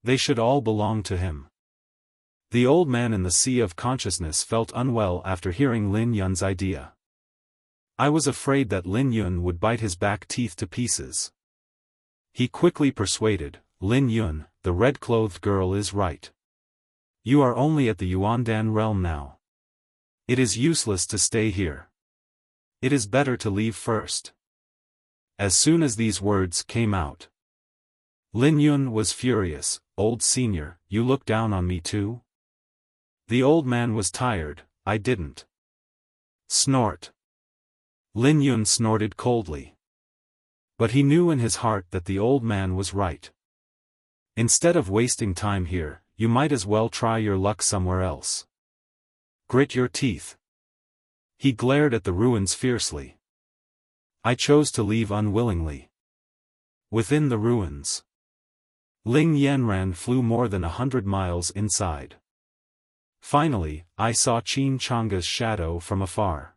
They should all belong to him. The old man in the sea of consciousness felt unwell after hearing Lin Yun's idea. I was afraid that Lin Yun would bite his back teeth to pieces. He quickly persuaded, Lin Yun, the red-clothed girl is right. You are only at the Yuandan realm now. It is useless to stay here. It is better to leave first. As soon as these words came out, Lin Yun was furious. Old senior, you look down on me too? The old man was tired. I didn't. Snort. Lin Yun snorted coldly. But he knew in his heart that the old man was right. Instead of wasting time here, you might as well try your luck somewhere else. Grit your teeth. He glared at the ruins fiercely. I chose to leave unwillingly. Within the ruins, Ling Yanran flew more than 100 miles inside. Finally, I saw Qin Chang'e's shadow from afar.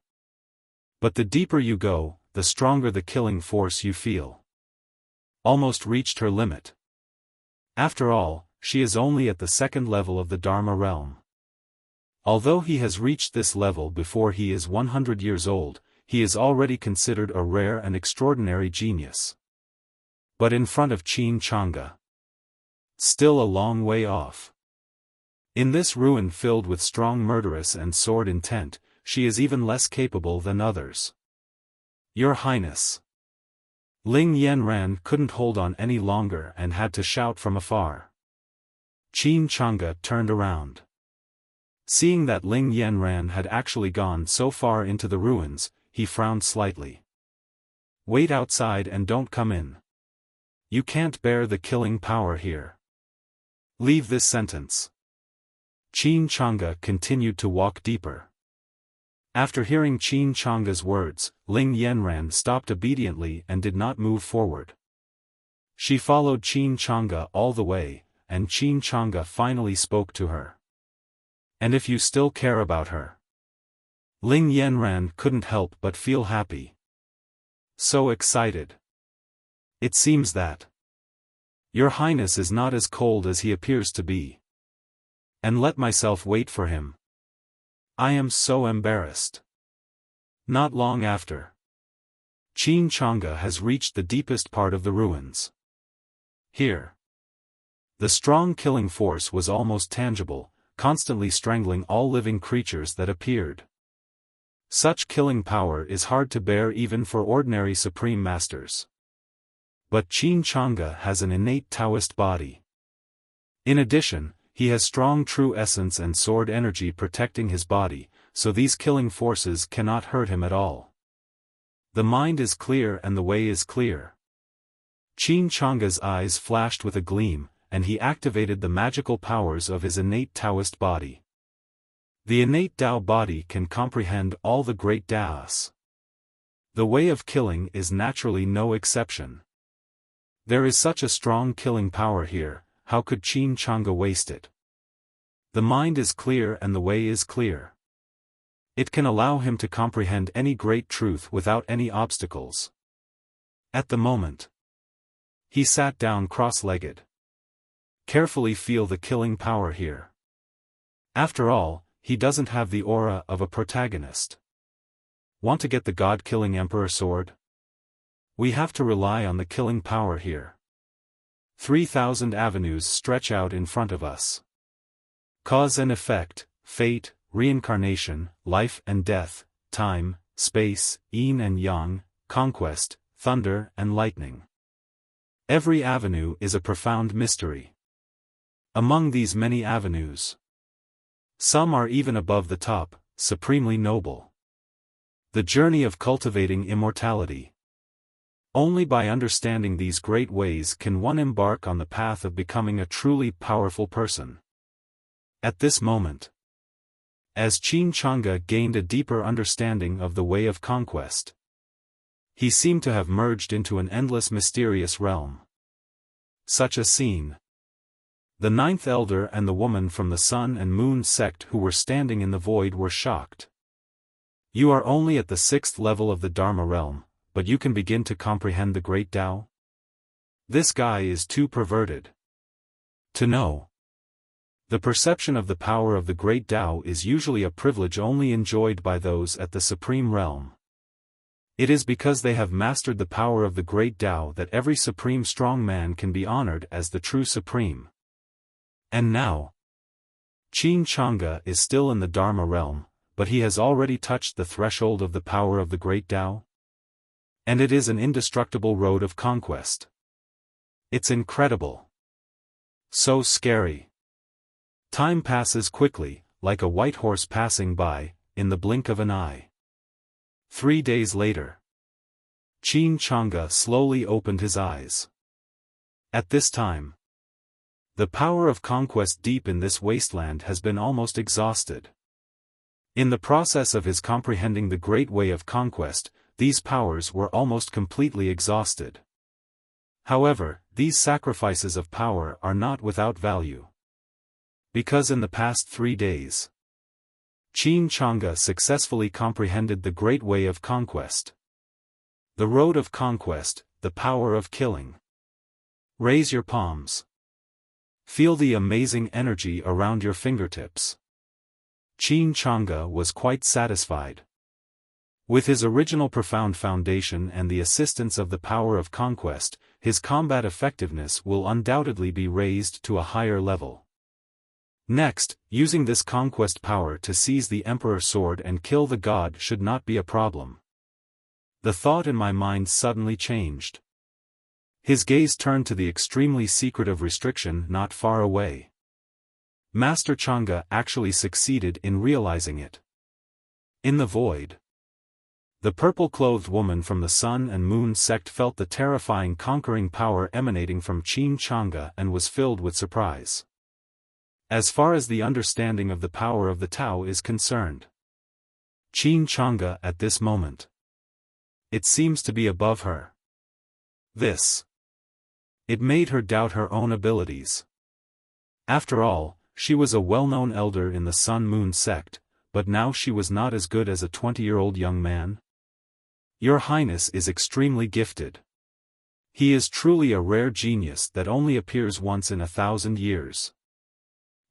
But the deeper you go, the stronger the killing force you feel. Almost reached her limit. After all, she is only at the second level of the Dharma realm. Although he has reached this level before he is 100 years old, he is already considered a rare and extraordinary genius. But in front of Qin Chang'e, still a long way off. In this ruin filled with strong murderous and sword intent, she is even less capable than others. Your Highness. Ling Yanran couldn't hold on any longer and had to shout from afar. Qin Chang'e turned around. Seeing that Ling Yanran had actually gone so far into the ruins, he frowned slightly. Wait outside and don't come in. You can't bear the killing power here. Leave this sentence. Qin Chang'e continued to walk deeper. After hearing Qin Chang'e's words, Ling Yanran stopped obediently and did not move forward. She followed Qin Chang'e all the way, and Qin Chang'e finally spoke to her. And if you still care about her? Ling Yanran couldn't help but feel happy. So excited. It seems that Your Highness is not as cold as he appears to be. And let myself wait for him. I am so embarrassed. Not long after, Qin Chang'e has reached the deepest part of the ruins. Here, the strong killing force was almost tangible, constantly strangling all living creatures that appeared. Such killing power is hard to bear even for ordinary supreme masters. But Qin Chang'e has an innate Taoist body. In addition, he has strong true essence and sword energy protecting his body, so these killing forces cannot hurt him at all. The mind is clear and the way is clear. Qin Chang'e's eyes flashed with a gleam, and he activated the magical powers of his innate Taoist body. The innate Tao body can comprehend all the great Taos. The way of killing is naturally no exception. There is such a strong killing power here, how could Qin Chang'e waste it? The mind is clear and the way is clear. It can allow him to comprehend any great truth without any obstacles. At the moment, he sat down cross-legged. Carefully feel the killing power here. After all, he doesn't have the aura of a protagonist. Want to get the god-killing Emperor sword? We have to rely on the killing power here. 3,000 avenues stretch out in front of us. Cause and effect, fate, reincarnation, life and death, time, space, yin and yang, conquest, thunder and lightning. Every avenue is a profound mystery. Among these many avenues, some are even above the top, supremely noble. The journey of cultivating immortality. Only by understanding these great ways can one embark on the path of becoming a truly powerful person. At this moment, as Qin Chang'e gained a deeper understanding of the way of conquest, he seemed to have merged into an endless mysterious realm. Such a scene. The ninth elder and the woman from the Sun and Moon sect who were standing in the void were shocked. You are only at the 6th level of the Dharma realm, but you can begin to comprehend the great Tao? This guy is too perverted to know. The perception of the power of the great Tao is usually a privilege only enjoyed by those at the supreme realm. It is because they have mastered the power of the great Tao that every supreme strong man can be honored as the true supreme. And now, Qin Chang'e is still in the Dharma realm, but he has already touched the threshold of the power of the great Tao. And it is an indestructible road of conquest. It's incredible. So scary. Time passes quickly, like a white horse passing by, in the blink of an eye. 3 days later, Qin Chang'e slowly opened his eyes. At this time, the power of conquest deep in this wasteland has been almost exhausted. In the process of his comprehending the great way of conquest, these powers were almost completely exhausted. However, these sacrifices of power are not without value. Because in the past 3 days, Qin Chang'e successfully comprehended the great way of conquest. The road of conquest, the power of killing. Raise your palms. Feel the amazing energy around your fingertips. Qin Chang'e was quite satisfied. With his original profound foundation and the assistance of the power of conquest, his combat effectiveness will undoubtedly be raised to a higher level. Next, using this conquest power to seize the Emperor sword and kill the god should not be a problem. The thought in my mind suddenly changed. His gaze turned to the extremely secretive restriction not far away. Master Chang'e actually succeeded in realizing it. In the void, the purple-clothed woman from the Sun and Moon sect felt the terrifying conquering power emanating from Qin Chang'e and was filled with surprise. As far as the understanding of the power of the Tao is concerned, Qin Chang'e at this moment, it seems to be above her. It made her doubt her own abilities. After all, she was a well-known elder in the Sun-Moon sect, but now she was not as good as a 20-year-old young man. Your Highness is extremely gifted. He is truly a rare genius that only appears once in 1,000 years.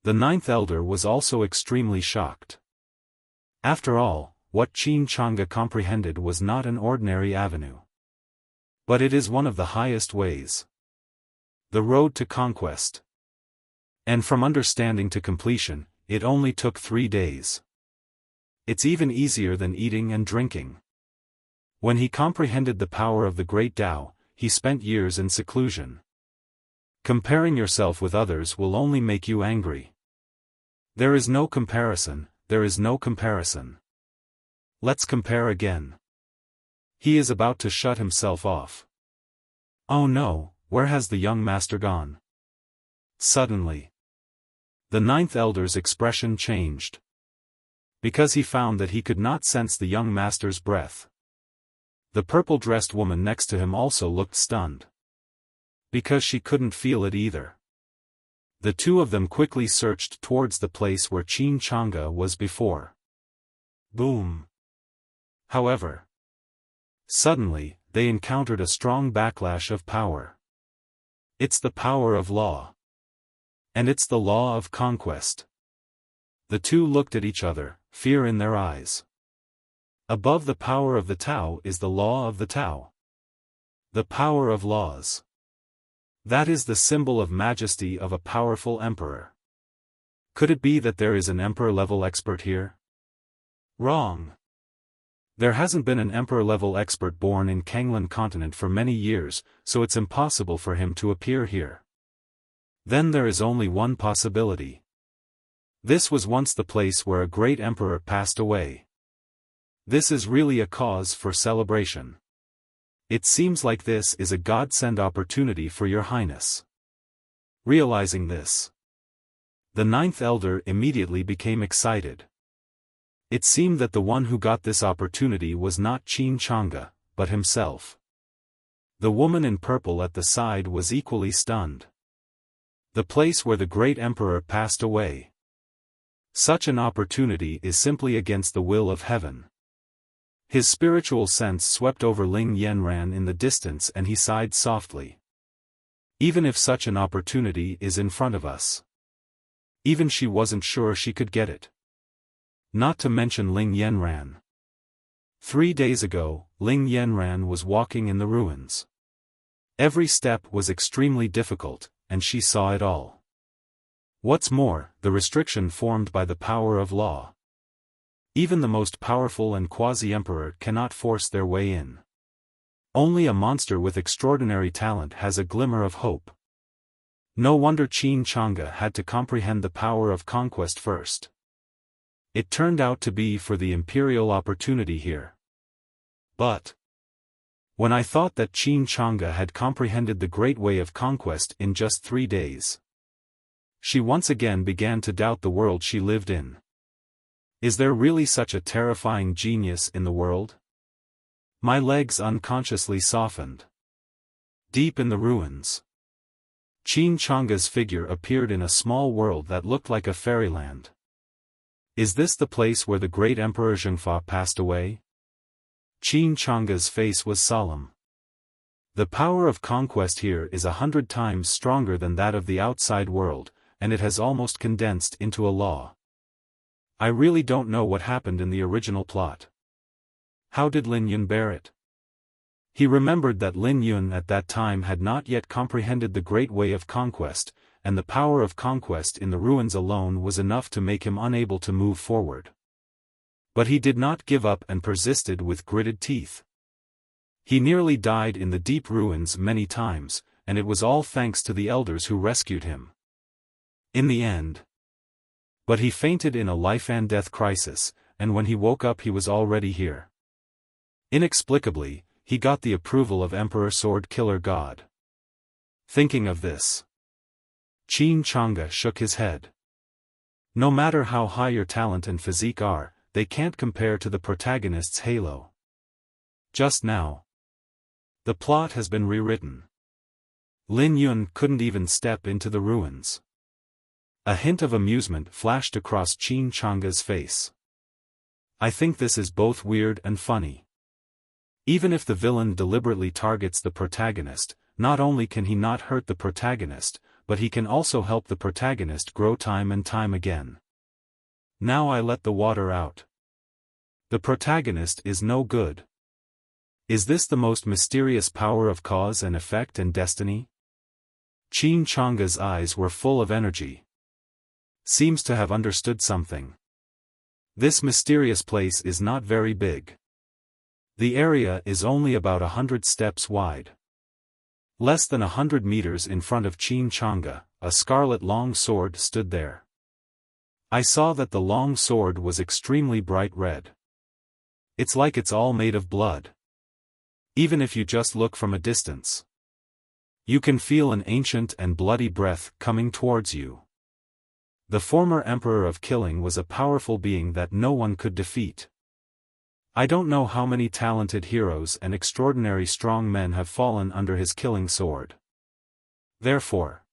The ninth elder was also extremely shocked. After all, what Qin Chang'e comprehended was not an ordinary avenue. But it is one of the highest ways. The road to conquest. And from understanding to completion, it only took 3 days. It's even easier than eating and drinking. When he comprehended the power of the great Tao, he spent years in seclusion. Comparing yourself with others will only make you angry. There is no comparison, there is no comparison. Let's compare again. He is about to shut himself off. Oh no, where has the young master gone? Suddenly, the ninth elder's expression changed. Because he found that he could not sense the young master's breath. The purple-dressed woman next to him also looked stunned. Because she couldn't feel it either. The two of them quickly searched towards the place where Qin Chang'e was before. Boom. However, suddenly, they encountered a strong backlash of power. It's the power of law. And it's the law of conquest. The two looked at each other, fear in their eyes. Above the power of the Tao is the law of the Tao. The power of laws. That is the symbol of majesty of a powerful emperor. Could it be that there is an emperor-level expert here? Wrong. There hasn't been an emperor-level expert born in Kanglan continent for many years, so it's impossible for him to appear here. Then there is only one possibility. This was once the place where a great emperor passed away. This is really a cause for celebration. It seems like this is a godsend opportunity for your highness. Realizing this, the ninth elder immediately became excited. It seemed that the one who got this opportunity was not Qin Changge, but himself. The woman in purple at the side was equally stunned. The place where the great emperor passed away. Such an opportunity is simply against the will of heaven. His spiritual sense swept over Ling Yanran in the distance and he sighed softly. Even if such an opportunity is in front of us. Even she wasn't sure she could get it. Not to mention Ling Yanran. 3 days ago, Ling Yanran was walking in the ruins. Every step was extremely difficult, and she saw it all. What's more, the restriction formed by the power of law. Even the most powerful and quasi-emperor cannot force their way in. Only a monster with extraordinary talent has a glimmer of hope. No wonder Qin Changge had to comprehend the power of conquest first. It turned out to be for the imperial opportunity here. But when I thought that Qin Changge had comprehended the great way of conquest in just 3 days, she once again began to doubt the world she lived in. Is there really such a terrifying genius in the world? My legs unconsciously softened. Deep in the ruins, Qin Changge's figure appeared in a small world that looked like a fairyland. Is this the place where the great Emperor Zhengfa passed away? Qin Changge's face was solemn. The power of conquest here is 100 times stronger than that of the outside world, and it has almost condensed into a law. I really don't know what happened in the original plot. How did Lin Yun bear it? He remembered that Lin Yun at that time had not yet comprehended the great way of conquest, and the power of conquest in the ruins alone was enough to make him unable to move forward. But he did not give up and persisted with gritted teeth. He nearly died in the deep ruins many times, and it was all thanks to the elders who rescued him. In the end. But he fainted in a life-and-death crisis, and when he woke up he was already here. Inexplicably, he got the approval of Emperor Sword Killer God. Thinking of this, Qin Changge shook his head. No matter how high your talent and physique are, they can't compare to the protagonist's halo. Just now, the plot has been rewritten. Lin Yun couldn't even step into the ruins. A hint of amusement flashed across Qin Changge's face. I think this is both weird and funny. Even if the villain deliberately targets the protagonist, not only can he not hurt the protagonist, but he can also help the protagonist grow time and time again. Now I let the water out. The protagonist is no good. Is this the most mysterious power of cause and effect and destiny? Qin Changge's eyes were full of energy. Seems to have understood something. This mysterious place is not very big. The area is only about 100 steps wide. Less than 100 meters in front of Qin Changge, a scarlet long sword stood there. I saw that the long sword was extremely bright red. It's like it's all made of blood. Even if you just look from a distance, you can feel an ancient and bloody breath coming towards you. The former Emperor of Killing was a powerful being that no one could defeat. I don't know how many talented heroes and extraordinary strong men have fallen under his killing sword. Therefore,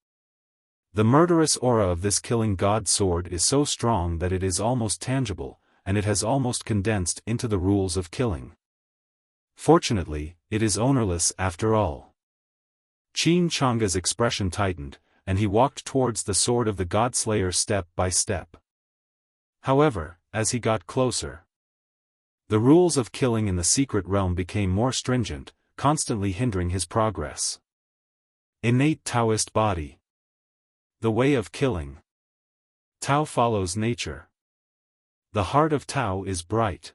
the murderous aura of this killing god sword is so strong that it is almost tangible, and it has almost condensed into the rules of killing. Fortunately, it is ownerless after all. Qin Chang's expression tightened, and he walked towards the sword of the God-Slayer step by step. However, as he got closer, the rules of killing in the secret realm became more stringent, constantly hindering his progress. Innate Taoist body. The way of killing. Tao follows nature. The heart of Tao is bright.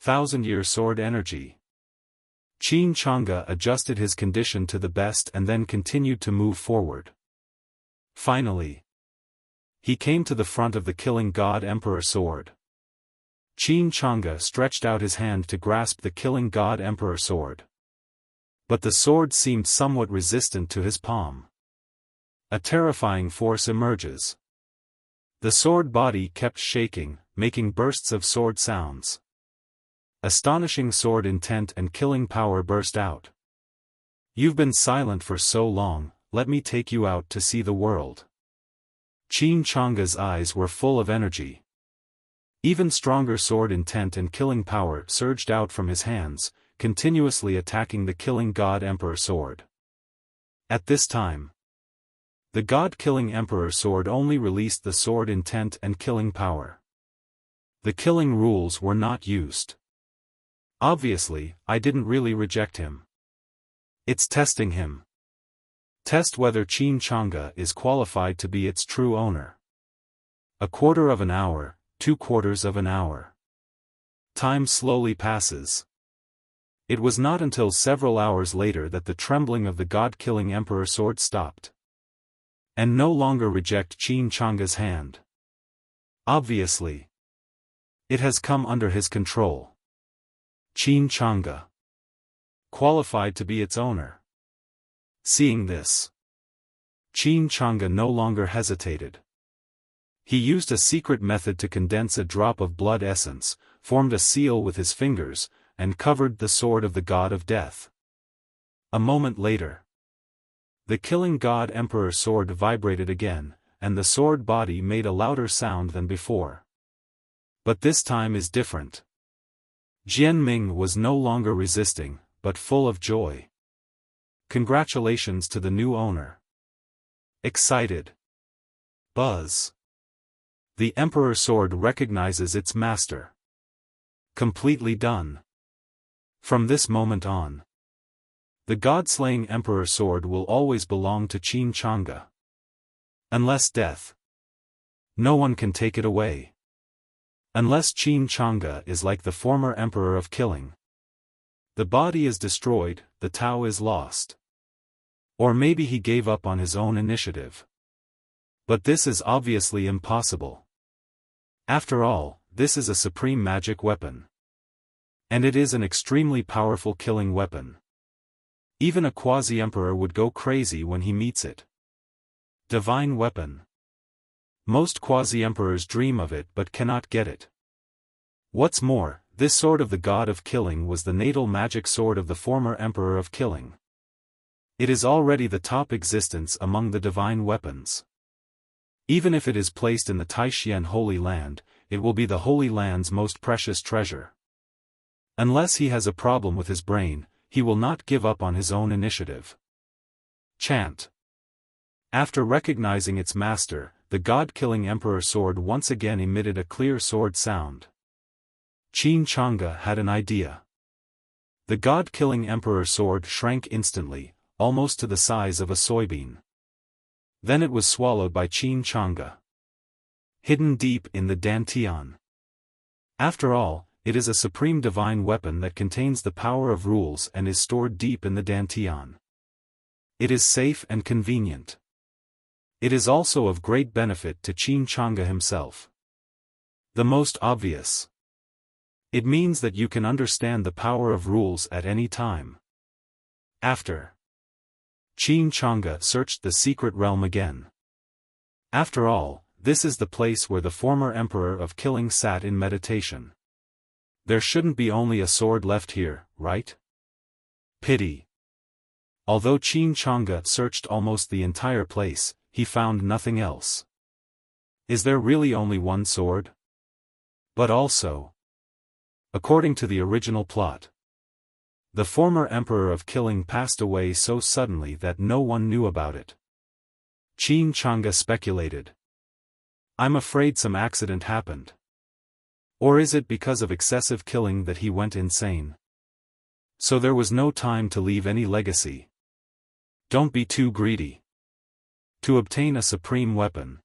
Thousand-year sword energy. Qin Chang'e adjusted his condition to the best and then continued to move forward. Finally, he came to the front of the killing God Emperor sword. Qin Chang'e stretched out his hand to grasp the killing God Emperor sword. But the sword seemed somewhat resistant to his palm. A terrifying force emerges. The sword body kept shaking, making bursts of sword sounds. Astonishing sword intent and killing power burst out. You've been silent for so long, let me take you out to see the world. Qin Chang'e's eyes were full of energy. Even stronger sword intent and killing power surged out from his hands, continuously attacking the killing God Emperor sword. At this time, the God-killing Emperor sword only released the sword intent and killing power. The killing rules were not used. Obviously, I didn't really reject him. It's testing him. Test whether Qin Chang'e is qualified to be its true owner. A quarter of an hour, 2/4 of an hour. Time slowly passes. It was not until several hours later that the trembling of the God-killing Emperor sword stopped. And no longer reject Qin Chang'e's hand. Obviously, it has come under his control. Qin Chang'e qualified to be its owner. Seeing this, Qin Chang'e no longer hesitated. He used a secret method to condense a drop of blood essence, formed a seal with his fingers, and covered the sword of the God of Death. A moment later, the killing God Emperor sword vibrated again, and the sword body made a louder sound than before. But this time is different. Jian Ming was no longer resisting, but full of joy. Congratulations to the new owner. Excited. Buzz. The Emperor sword recognizes its master. Completely done. From this moment on, the God-slaying Emperor sword will always belong to Qin Chang'e. Unless death, no one can take it away. Unless Qin Chang'e is like the former Emperor of Killing. The body is destroyed, the Tao is lost. Or maybe he gave up on his own initiative. But this is obviously impossible. After all, this is a supreme magic weapon. And it is an extremely powerful killing weapon. Even a quasi-emperor would go crazy when he meets it. Divine weapon. Most quasi-emperors dream of it but cannot get it. What's more, this sword of the God of Killing was the natal magic sword of the former Emperor of Killing. It is already the top existence among the divine weapons. Even if it is placed in the Taishan Holy Land, it will be the Holy Land's most precious treasure. Unless he has a problem with his brain, he will not give up on his own initiative. Chant. After recognizing its master, the God-killing Emperor sword once again emitted a clear sword sound. Qin Chang'e had an idea. The God-killing Emperor sword shrank instantly, almost to the size of a soybean. Then it was swallowed by Qin Chang'e. Hidden deep in the Dantian. After all, it is a supreme divine weapon that contains the power of rules and is stored deep in the Dantian. It is safe and convenient. It is also of great benefit to Qin Chang'e himself. The most obvious. It means that you can understand the power of rules at any time. After, Qin Chang'e searched the secret realm again. After all, this is the place where the former Emperor of Killing sat in meditation. There shouldn't be only a sword left here, right? Pity. Although Qin Chang'e searched almost the entire place, he found nothing else. Is there really only one sword? But also, according to the original plot, the former emperor of Killing passed away so suddenly that no one knew about it. Qin Chang'e speculated. I'm afraid some accident happened. Or is it because of excessive killing that he went insane? So there was no time to leave any legacy. Don't be too greedy. To obtain a supreme weapon.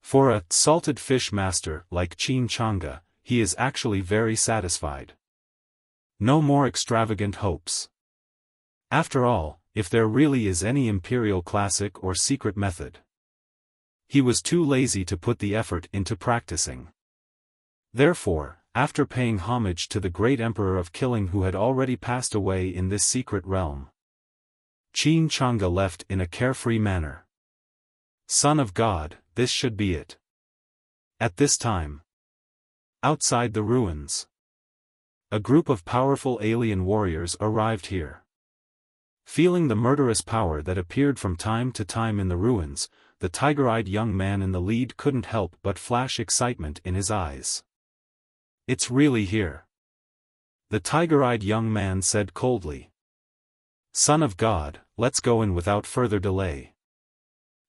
For a salted fish master like Qin Chang'e, he is actually very satisfied. No more extravagant hopes. After all, if there really is any imperial classic or secret method, he was too lazy to put the effort into practicing. Therefore, after paying homage to the great emperor of Killing who had already passed away in this secret realm, Qin Chang'e left in a carefree manner. Son of God, this should be it. At this time, outside the ruins, a group of powerful alien warriors arrived here. Feeling the murderous power that appeared from time to time in the ruins, the tiger-eyed young man in the lead couldn't help but flash excitement in his eyes. It's really here. The tiger-eyed young man said coldly. Son of God, let's go in without further delay.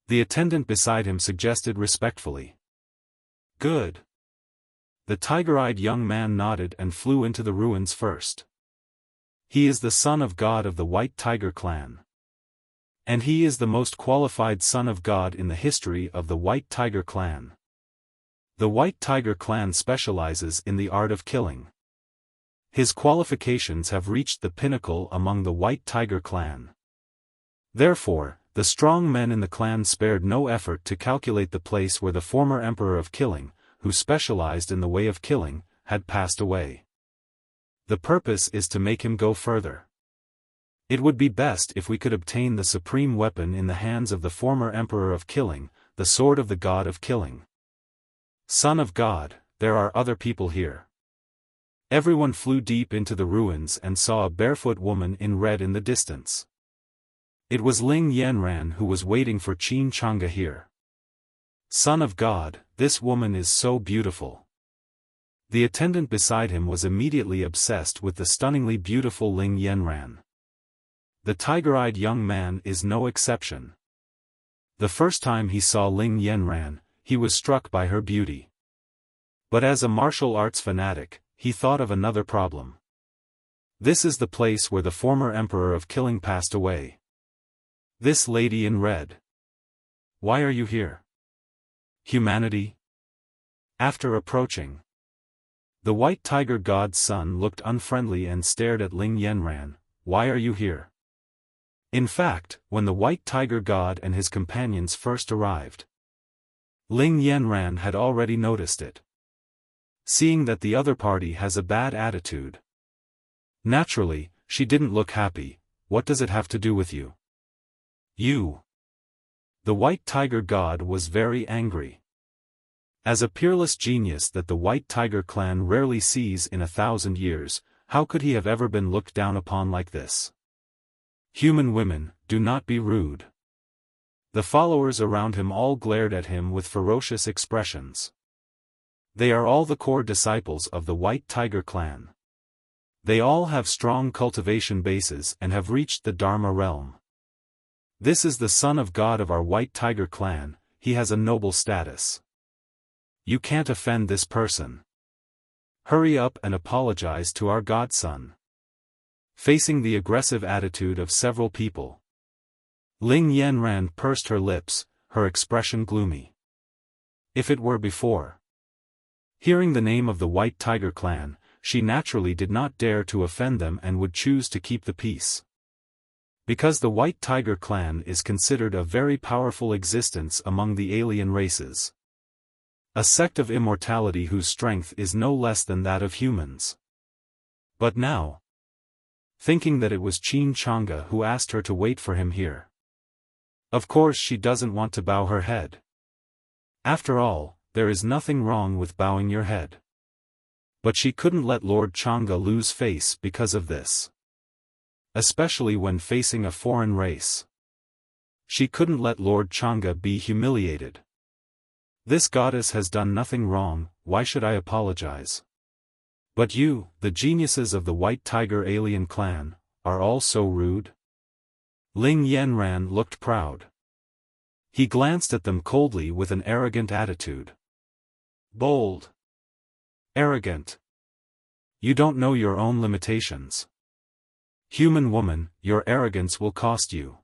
The attendant beside him suggested respectfully. Good. The tiger-eyed young man nodded and flew into the ruins first. He is the son of God of the White Tiger clan. And he is the most qualified son of God in the history of the White Tiger clan. The White Tiger clan specializes in the art of killing. His qualifications have reached the pinnacle among the White Tiger clan. Therefore, the strong men in the clan spared no effort to calculate the place where the former emperor of Killing, who specialized in the way of killing, had passed away. The purpose is to make him go further. It would be best if we could obtain the supreme weapon in the hands of the former emperor of Killing, the sword of the god of killing. Son of God, there are other people here. Everyone flew deep into the ruins and saw a barefoot woman in red in the distance. It was Ling Yanran who was waiting for Qin Chang'e here. Son of God, this woman is so beautiful. The attendant beside him was immediately obsessed with the stunningly beautiful Ling Yanran. The tiger-eyed young man is no exception. The first time he saw Ling Yanran, he was struck by her beauty. But as a martial arts fanatic, he thought of another problem. This is the place where the former emperor of Killing passed away. This lady in red. Why are you here? Humanity? After approaching, the White Tiger god's son looked unfriendly and stared at Ling Yanran. Why are you here? In fact, when the White Tiger god and his companions first arrived, Ling Yanran had already noticed it. Seeing that the other party has a bad attitude, naturally, she didn't look happy. What does it have to do with you? You. The White Tiger god was very angry. As a peerless genius that the White Tiger clan rarely sees in 1,000 years, how could he have ever been looked down upon like this? Human women, do not be rude. The followers around him all glared at him with ferocious expressions. They are all the core disciples of the White Tiger clan. They all have strong cultivation bases and have reached the Dharma realm. This is the son of God of our White Tiger clan, he has a noble status. You can't offend this person. Hurry up and apologize to our godson. Facing the aggressive attitude of several people, Ling Yanran pursed her lips, her expression gloomy. If it were before, hearing the name of the White Tiger clan, she naturally did not dare to offend them and would choose to keep the peace. Because the White Tiger clan is considered a very powerful existence among the alien races. A sect of immortality whose strength is no less than that of humans. But now, thinking that it was Qin Chang'e who asked her to wait for him here. Of course she doesn't want to bow her head. After all, there is nothing wrong with bowing your head. But she couldn't let Lord Chang'e lose face because of this. Especially when facing a foreign race. She couldn't let Lord Chang'e be humiliated. This goddess has done nothing wrong, why should I apologize? But you, the geniuses of the White Tiger alien clan, are all so rude? Ling Yanran looked proud. He glanced at them coldly with an arrogant attitude. Bold. Arrogant. You don't know your own limitations. Human woman, your arrogance will cost you.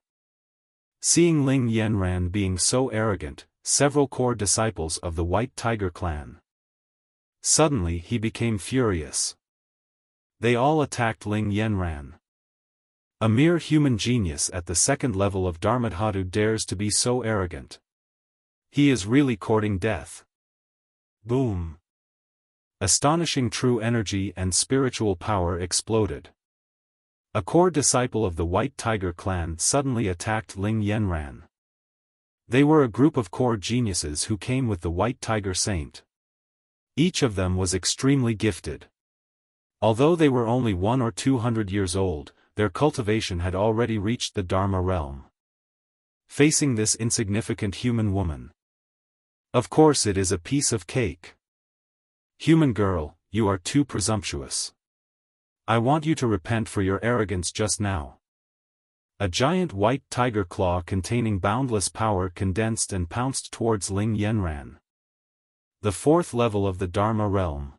Seeing Ling Yanran being so arrogant, several core disciples of the White Tiger clan. Suddenly he became furious. They all attacked Ling Yanran. A mere human genius at the second level of Dharmadhatu dares to be so arrogant. He is really courting death. Boom. Astonishing true energy and spiritual power exploded. A core disciple of the White Tiger clan suddenly attacked Ling Yanran. They were a group of core geniuses who came with the White Tiger Saint. Each of them was extremely gifted. Although they were only 100 or 200 years old, their cultivation had already reached the Dharma realm. Facing this insignificant human woman. Of course it is a piece of cake. Human girl, you are too presumptuous. I want you to repent for your arrogance just now. A giant white tiger claw containing boundless power condensed and pounced towards Ling Yanran. The fourth level of the Dharma realm.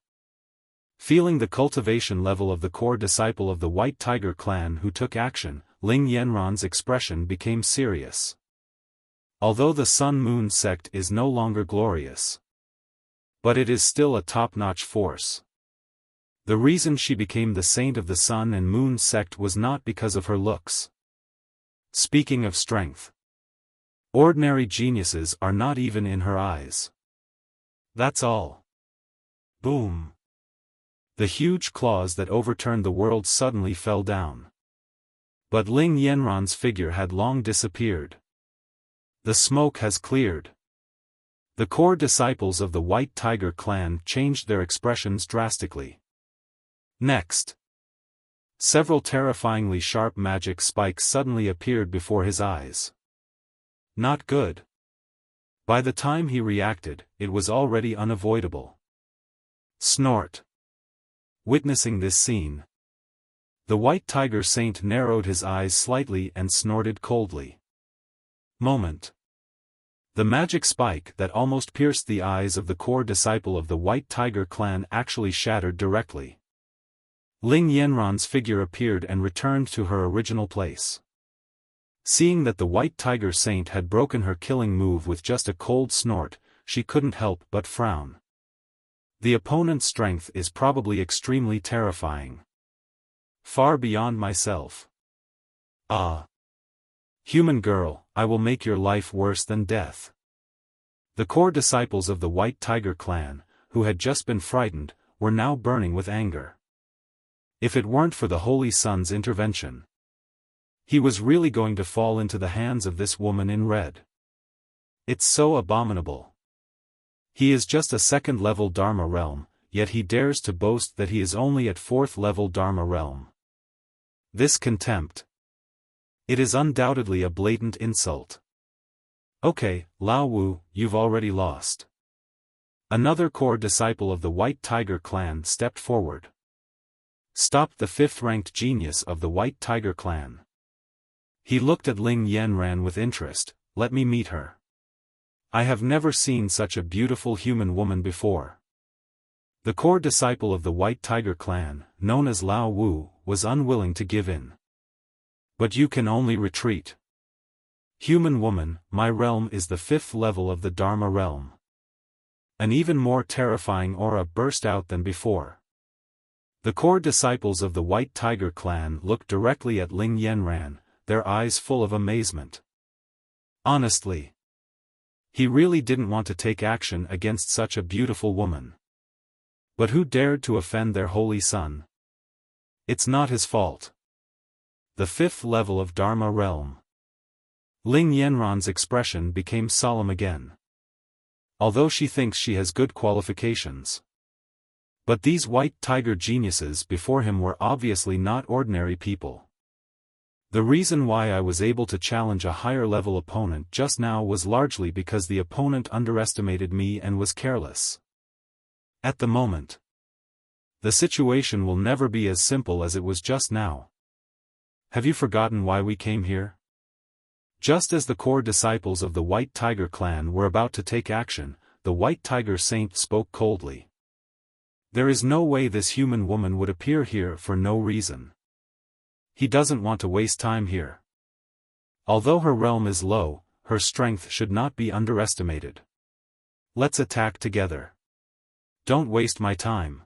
Feeling the cultivation level of the core disciple of the White Tiger clan who took action, Ling Yanran's expression became serious. Although the Sun-Moon sect is no longer glorious, but it is still a top-notch force. The reason she became the saint of the Sun and Moon sect was not because of her looks. Speaking of strength, ordinary geniuses are not even in her eyes. That's all. Boom. The huge claws that overturned the world suddenly fell down. But Ling Yanran's figure had long disappeared. The smoke has cleared. The core disciples of the White Tiger clan changed their expressions drastically. Next. Several terrifyingly sharp magic spikes suddenly appeared before his eyes. Not good. By the time he reacted, it was already unavoidable. Snort. Witnessing this scene, the White Tiger Saint narrowed his eyes slightly and snorted coldly. Moment. The magic spike that almost pierced the eyes of the core disciple of the White Tiger clan actually shattered directly. Ling Yanran's figure appeared and returned to her original place. Seeing that the White Tiger Saint had broken her killing move with just a cold snort, she couldn't help but frown. The opponent's strength is probably extremely terrifying. Far beyond myself. Ah. Human girl, I will make your life worse than death. The core disciples of the White Tiger clan, who had just been frightened, were now burning with anger. If it weren't for the Holy Sun's intervention, he was really going to fall into the hands of this woman in red. It's so abominable. He is just a second-level Dharma realm, yet he dares to boast that he is only at fourth-level Dharma realm. This contempt. It is undoubtedly a blatant insult. Okay, Lao Wu, you've already lost. Another core disciple of the White Tiger clan stepped forward. Stopped the fifth-ranked genius of the White Tiger clan. He looked at Ling Yanran with interest. Let me meet her. I have never seen such a beautiful human woman before. The core disciple of the White Tiger clan, known as Lao Wu, was unwilling to give in. But you can only retreat. Human woman, my realm is the fifth level of the Dharma realm. An even more terrifying aura burst out than before. The core disciples of the White Tiger clan looked directly at Ling Yanran, their eyes full of amazement. Honestly, he really didn't want to take action against such a beautiful woman. But who dared to offend their holy sun? It's not his fault. The fifth level of Dharma realm. Ling Yanran's expression became solemn again. Although she thinks she has good qualifications. But these White Tiger geniuses before him were obviously not ordinary people. The reason why I was able to challenge a higher-level opponent just now was largely because the opponent underestimated me and was careless. At the moment, the situation will never be as simple as it was just now. Have you forgotten why we came here? Just as the core disciples of the White Tiger clan were about to take action, the White Tiger Saint spoke coldly. There is no way this human woman would appear here for no reason. He doesn't want to waste time here. Although her realm is low, her strength should not be underestimated. Let's attack together. Don't waste my time.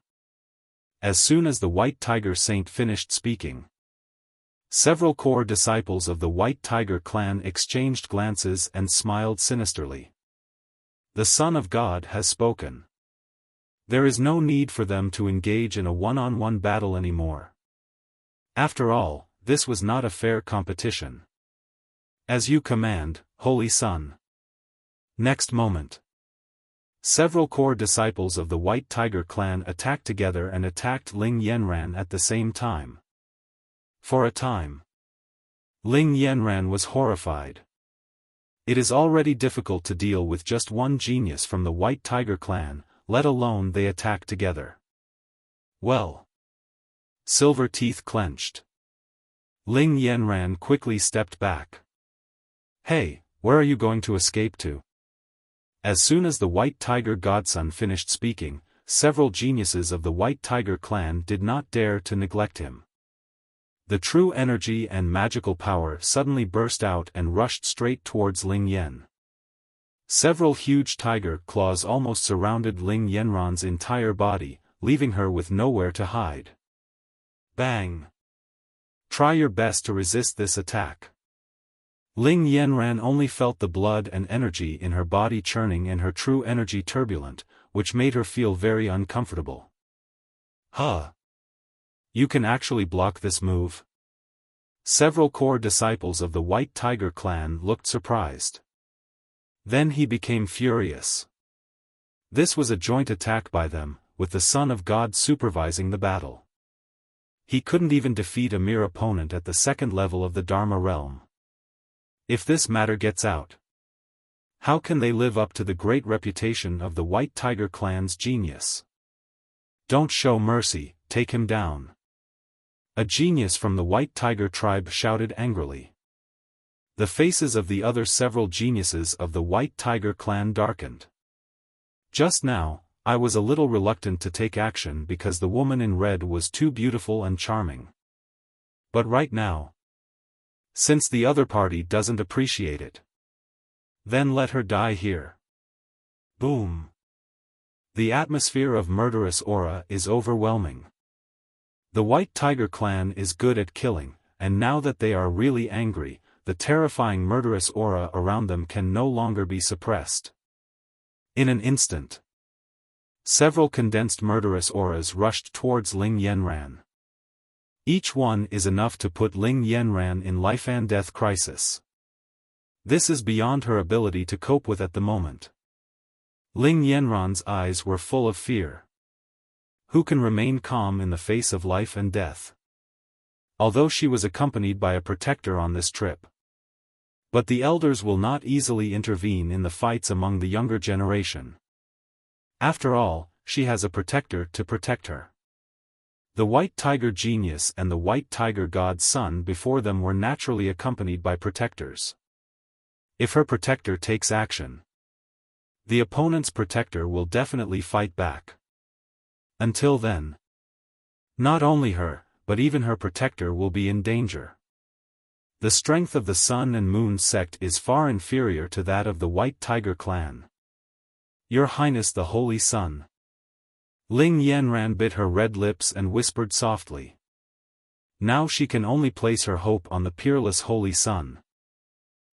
As soon as the White Tiger Saint finished speaking, several core disciples of the White Tiger clan exchanged glances and smiled sinisterly. The Son of God has spoken. There is no need for them to engage in a one-on-one battle anymore. After all, this was not a fair competition. As you command, Holy Son. Next moment, several core disciples of the White Tiger clan attacked together and attacked Ling Yanran at the same time. For a time, Ling Yanran was horrified. It is already difficult to deal with just one genius from the White Tiger clan, let alone they attack together. Well. Silver Teeth clenched. Ling Yanran quickly stepped back. Hey, where are you going to escape to? As soon as the White Tiger godson finished speaking, several geniuses of the White Tiger clan did not dare to neglect him. The true energy and magical power suddenly burst out and rushed straight towards Ling Yan. Several huge tiger claws almost surrounded Ling Yanran's entire body, leaving her with nowhere to hide. Bang! Try your best to resist this attack. Ling Yanran only felt the blood and energy in her body churning and her true energy turbulent, which made her feel very uncomfortable. Huh! You can actually block this move? Several core disciples of the White Tiger clan looked surprised. Then he became furious. This was a joint attack by them, with the Son of God supervising the battle. He couldn't even defeat a mere opponent at the second level of the Dharma realm. If this matter gets out, how can they live up to the great reputation of the White Tiger clan's genius? Don't show mercy, take him down. A genius from the White Tiger tribe shouted angrily. The faces of the other several geniuses of the White Tiger clan darkened. Just now, I was a little reluctant to take action because the woman in red was too beautiful and charming. But right now, since the other party doesn't appreciate it, then let her die here. Boom! The atmosphere of murderous aura is overwhelming. The White Tiger clan is good at killing, and now that they are really angry, the terrifying murderous aura around them can no longer be suppressed. In an instant, several condensed murderous auras rushed towards Ling Yanran. Each one is enough to put Ling Yanran in life and death crisis. This is beyond her ability to cope with at the moment. Ling Yanran's eyes were full of fear. Who can remain calm in the face of life and death? Although she was accompanied by a protector on this trip. But the elders will not easily intervene in the fights among the younger generation. After all, she has a protector to protect her. The White Tiger genius and the White Tiger god's son before them were naturally accompanied by protectors. If her protector takes action, the opponent's protector will definitely fight back. Until then, not only her, but even her protector will be in danger. The strength of the Sun and Moon sect is far inferior to that of the White Tiger clan. Your Highness the Holy Sun. Ling Yanran bit her red lips and whispered softly. Now she can only place her hope on the peerless Holy Sun.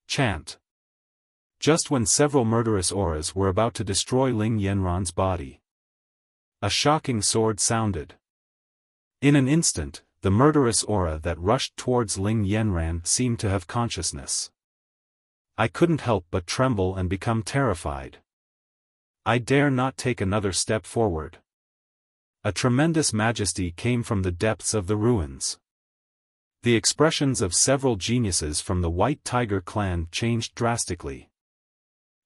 Chant. Just when several murderous auras were about to destroy Ling Yanran's body, a shocking sword sounded. In an instant, the murderous aura that rushed towards Ling Yanran seemed to have consciousness. I couldn't help but tremble and become terrified. I dare not take another step forward. A tremendous majesty came from the depths of the ruins. The expressions of several geniuses from the White Tiger clan changed drastically.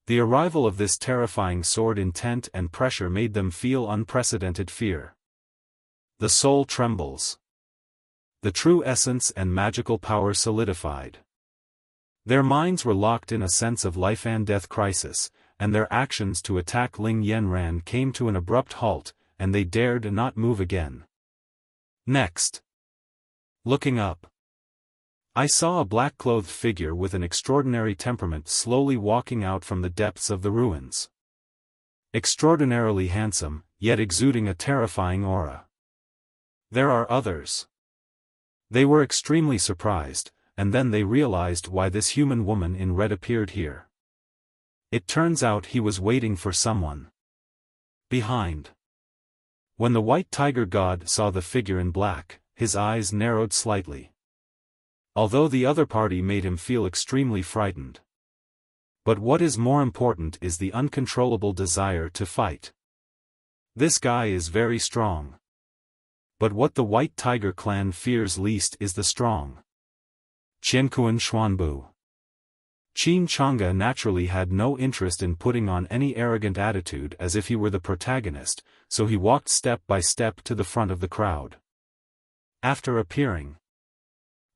The arrival of this terrifying sword intent and pressure made them feel unprecedented fear. The soul trembles. The true essence and magical power solidified. Their minds were locked in a sense of life and death crisis, and their actions to attack Ling Yanran came to an abrupt halt, and they dared not move again. Next. Looking up, I saw a black-clothed figure with an extraordinary temperament slowly walking out from the depths of the ruins. Extraordinarily handsome, yet exuding a terrifying aura. There are others. They were extremely surprised, and then they realized why this human woman in red appeared here. It turns out he was waiting for someone. Behind. When the White Tiger god saw the figure in black, his eyes narrowed slightly. Although the other party made him feel extremely frightened. But what is more important is the uncontrollable desire to fight. This guy is very strong. But what the White Tiger clan fears least is the strong. Qianquan Xuanbu. Qin Chang'e naturally had no interest in putting on any arrogant attitude as if he were the protagonist, so he walked step by step to the front of the crowd. After appearing,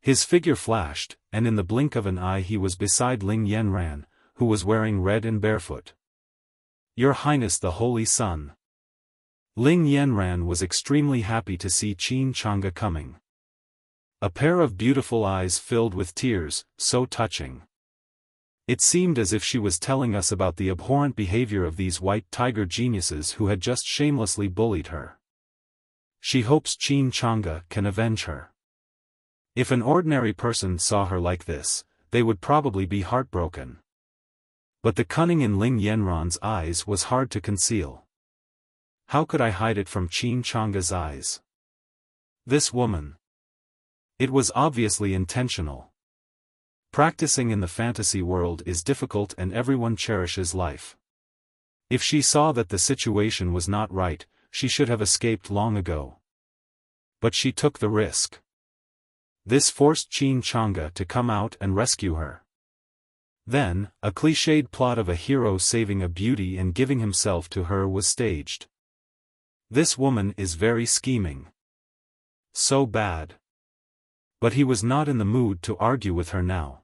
his figure flashed, and in the blink of an eye he was beside Ling Yanran, who was wearing red and barefoot. Your Highness the Holy Sun. Ling Yanran was extremely happy to see Qin Chang'e coming. A pair of beautiful eyes filled with tears, so touching. It seemed as if she was telling us about the abhorrent behavior of these White Tiger geniuses who had just shamelessly bullied her. She hopes Qin Chang'e can avenge her. If an ordinary person saw her like this, they would probably be heartbroken. But the cunning in Ling Yanran's eyes was hard to conceal. How could I hide it from Qin Chang'e's eyes? This woman. It was obviously intentional. Practicing in the fantasy world is difficult and everyone cherishes life. If she saw that the situation was not right, she should have escaped long ago. But she took the risk. This forced Qin Chang'e to come out and rescue her. Then, a cliched plot of a hero saving a beauty and giving himself to her was staged. This woman is very scheming. So bad. But he was not in the mood to argue with her now.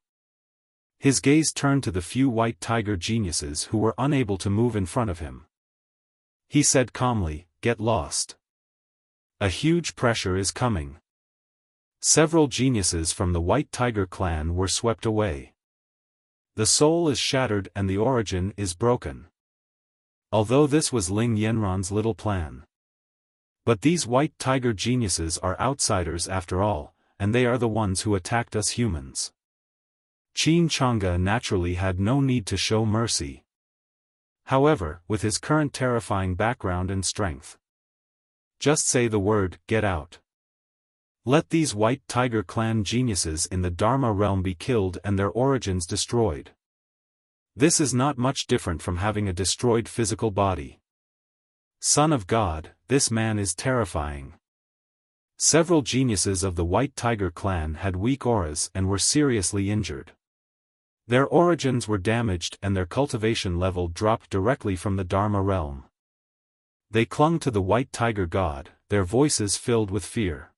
His gaze turned to the few White Tiger geniuses who were unable to move in front of him. He said calmly, "Get lost. A huge pressure is coming." Several geniuses from the White Tiger clan were swept away. The soul is shattered and the origin is broken. Although this was Ling Yanran's little plan. But these White Tiger geniuses are outsiders after all, and they are the ones who attacked us humans. Qin Chang'e naturally had no need to show mercy. However, with his current terrifying background and strength. Just say the word, "Get out." Let these White Tiger clan geniuses in the Dharma realm be killed and their origins destroyed. This is not much different from having a destroyed physical body. Son of God, this man is terrifying. Several geniuses of the White Tiger clan had weak auras and were seriously injured. Their origins were damaged and their cultivation level dropped directly from the Dharma realm. They clung to the White Tiger god, their voices filled with fear.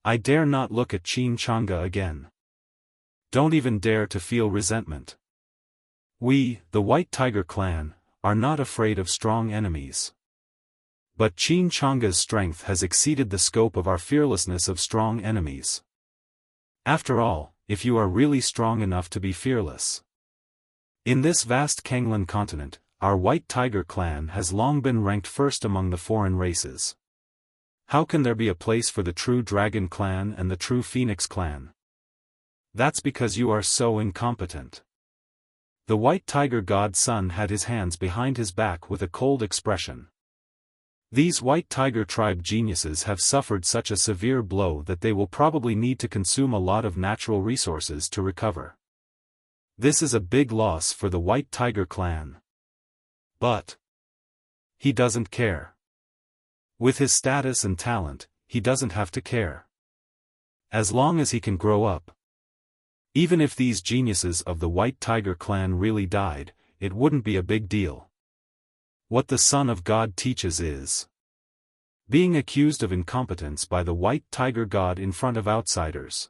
I dare not look at Qin Chang'e again. Don't even dare to feel resentment. We, the White Tiger clan, are not afraid of strong enemies. But Qin Chang'e's strength has exceeded the scope of our fearlessness of strong enemies. After all, if you are really strong enough to be fearless. In this vast Kanglan continent, our White Tiger clan has long been ranked first among the foreign races. How can there be a place for the true Dragon clan and the true Phoenix clan? That's because you are so incompetent. The White Tiger god's son had his hands behind his back with a cold expression. These White Tiger tribe geniuses have suffered such a severe blow that they will probably need to consume a lot of natural resources to recover. This is a big loss for the White Tiger clan. But he doesn't care. With his status and talent, he doesn't have to care. As long as he can grow up. Even if these geniuses of the White Tiger clan really died, it wouldn't be a big deal. What the Son of God teaches is being accused of incompetence by the White Tiger God in front of outsiders.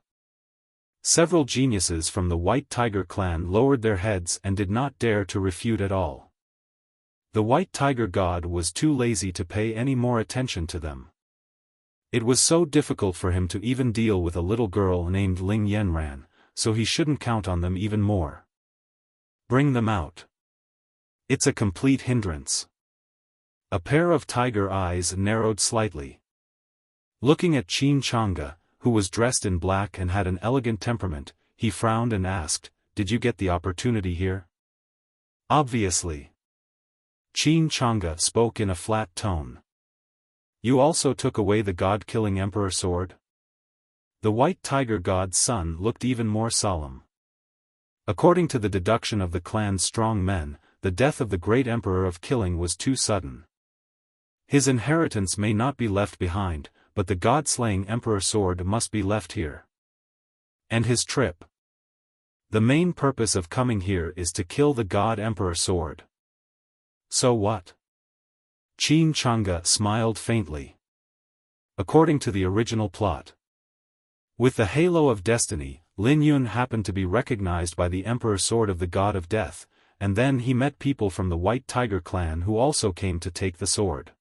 Several geniuses from the White Tiger clan lowered their heads and did not dare to refute at all. The White Tiger God was too lazy to pay any more attention to them. It was so difficult for him to even deal with a little girl named Ling Yanran, so he shouldn't count on them even more. Bring them out. It's a complete hindrance. A pair of tiger eyes narrowed slightly. Looking at Qin Chang'e, who was dressed in black and had an elegant temperament, he frowned and asked, "Did you get the opportunity here?" "Obviously." Qin Chang'e spoke in a flat tone. "You also took away the god-killing emperor sword?" The White Tiger God's son looked even more solemn. According to the deduction of the clan's strong men, the death of the great emperor of killing was too sudden. His inheritance may not be left behind, but the god-slaying emperor sword must be left here. And his trip. The main purpose of coming here is to kill the god emperor sword. So what? Qin Chang'e smiled faintly. According to the original plot. With the halo of destiny, Lin Yun happened to be recognized by the emperor sword of the god of death, and then he met people from the White Tiger clan who also came to take the sword.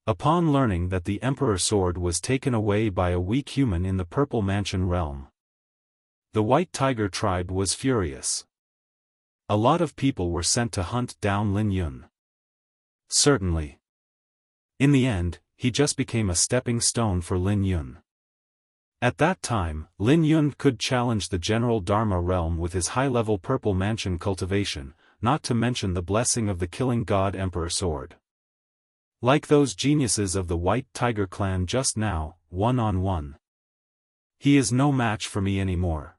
Upon learning that the emperor sword was taken away by a weak human in the Purple Mansion realm, the White Tiger tribe was furious. A lot of people were sent to hunt down Lin Yun. Certainly. In the end, he just became a stepping stone for Lin Yun. At that time, Lin Yun could challenge the general Dharma realm with his high-level Purple Mansion cultivation, not to mention the blessing of the killing god emperor sword. Like those geniuses of the White Tiger clan just now, one-on-one. He is no match for me anymore.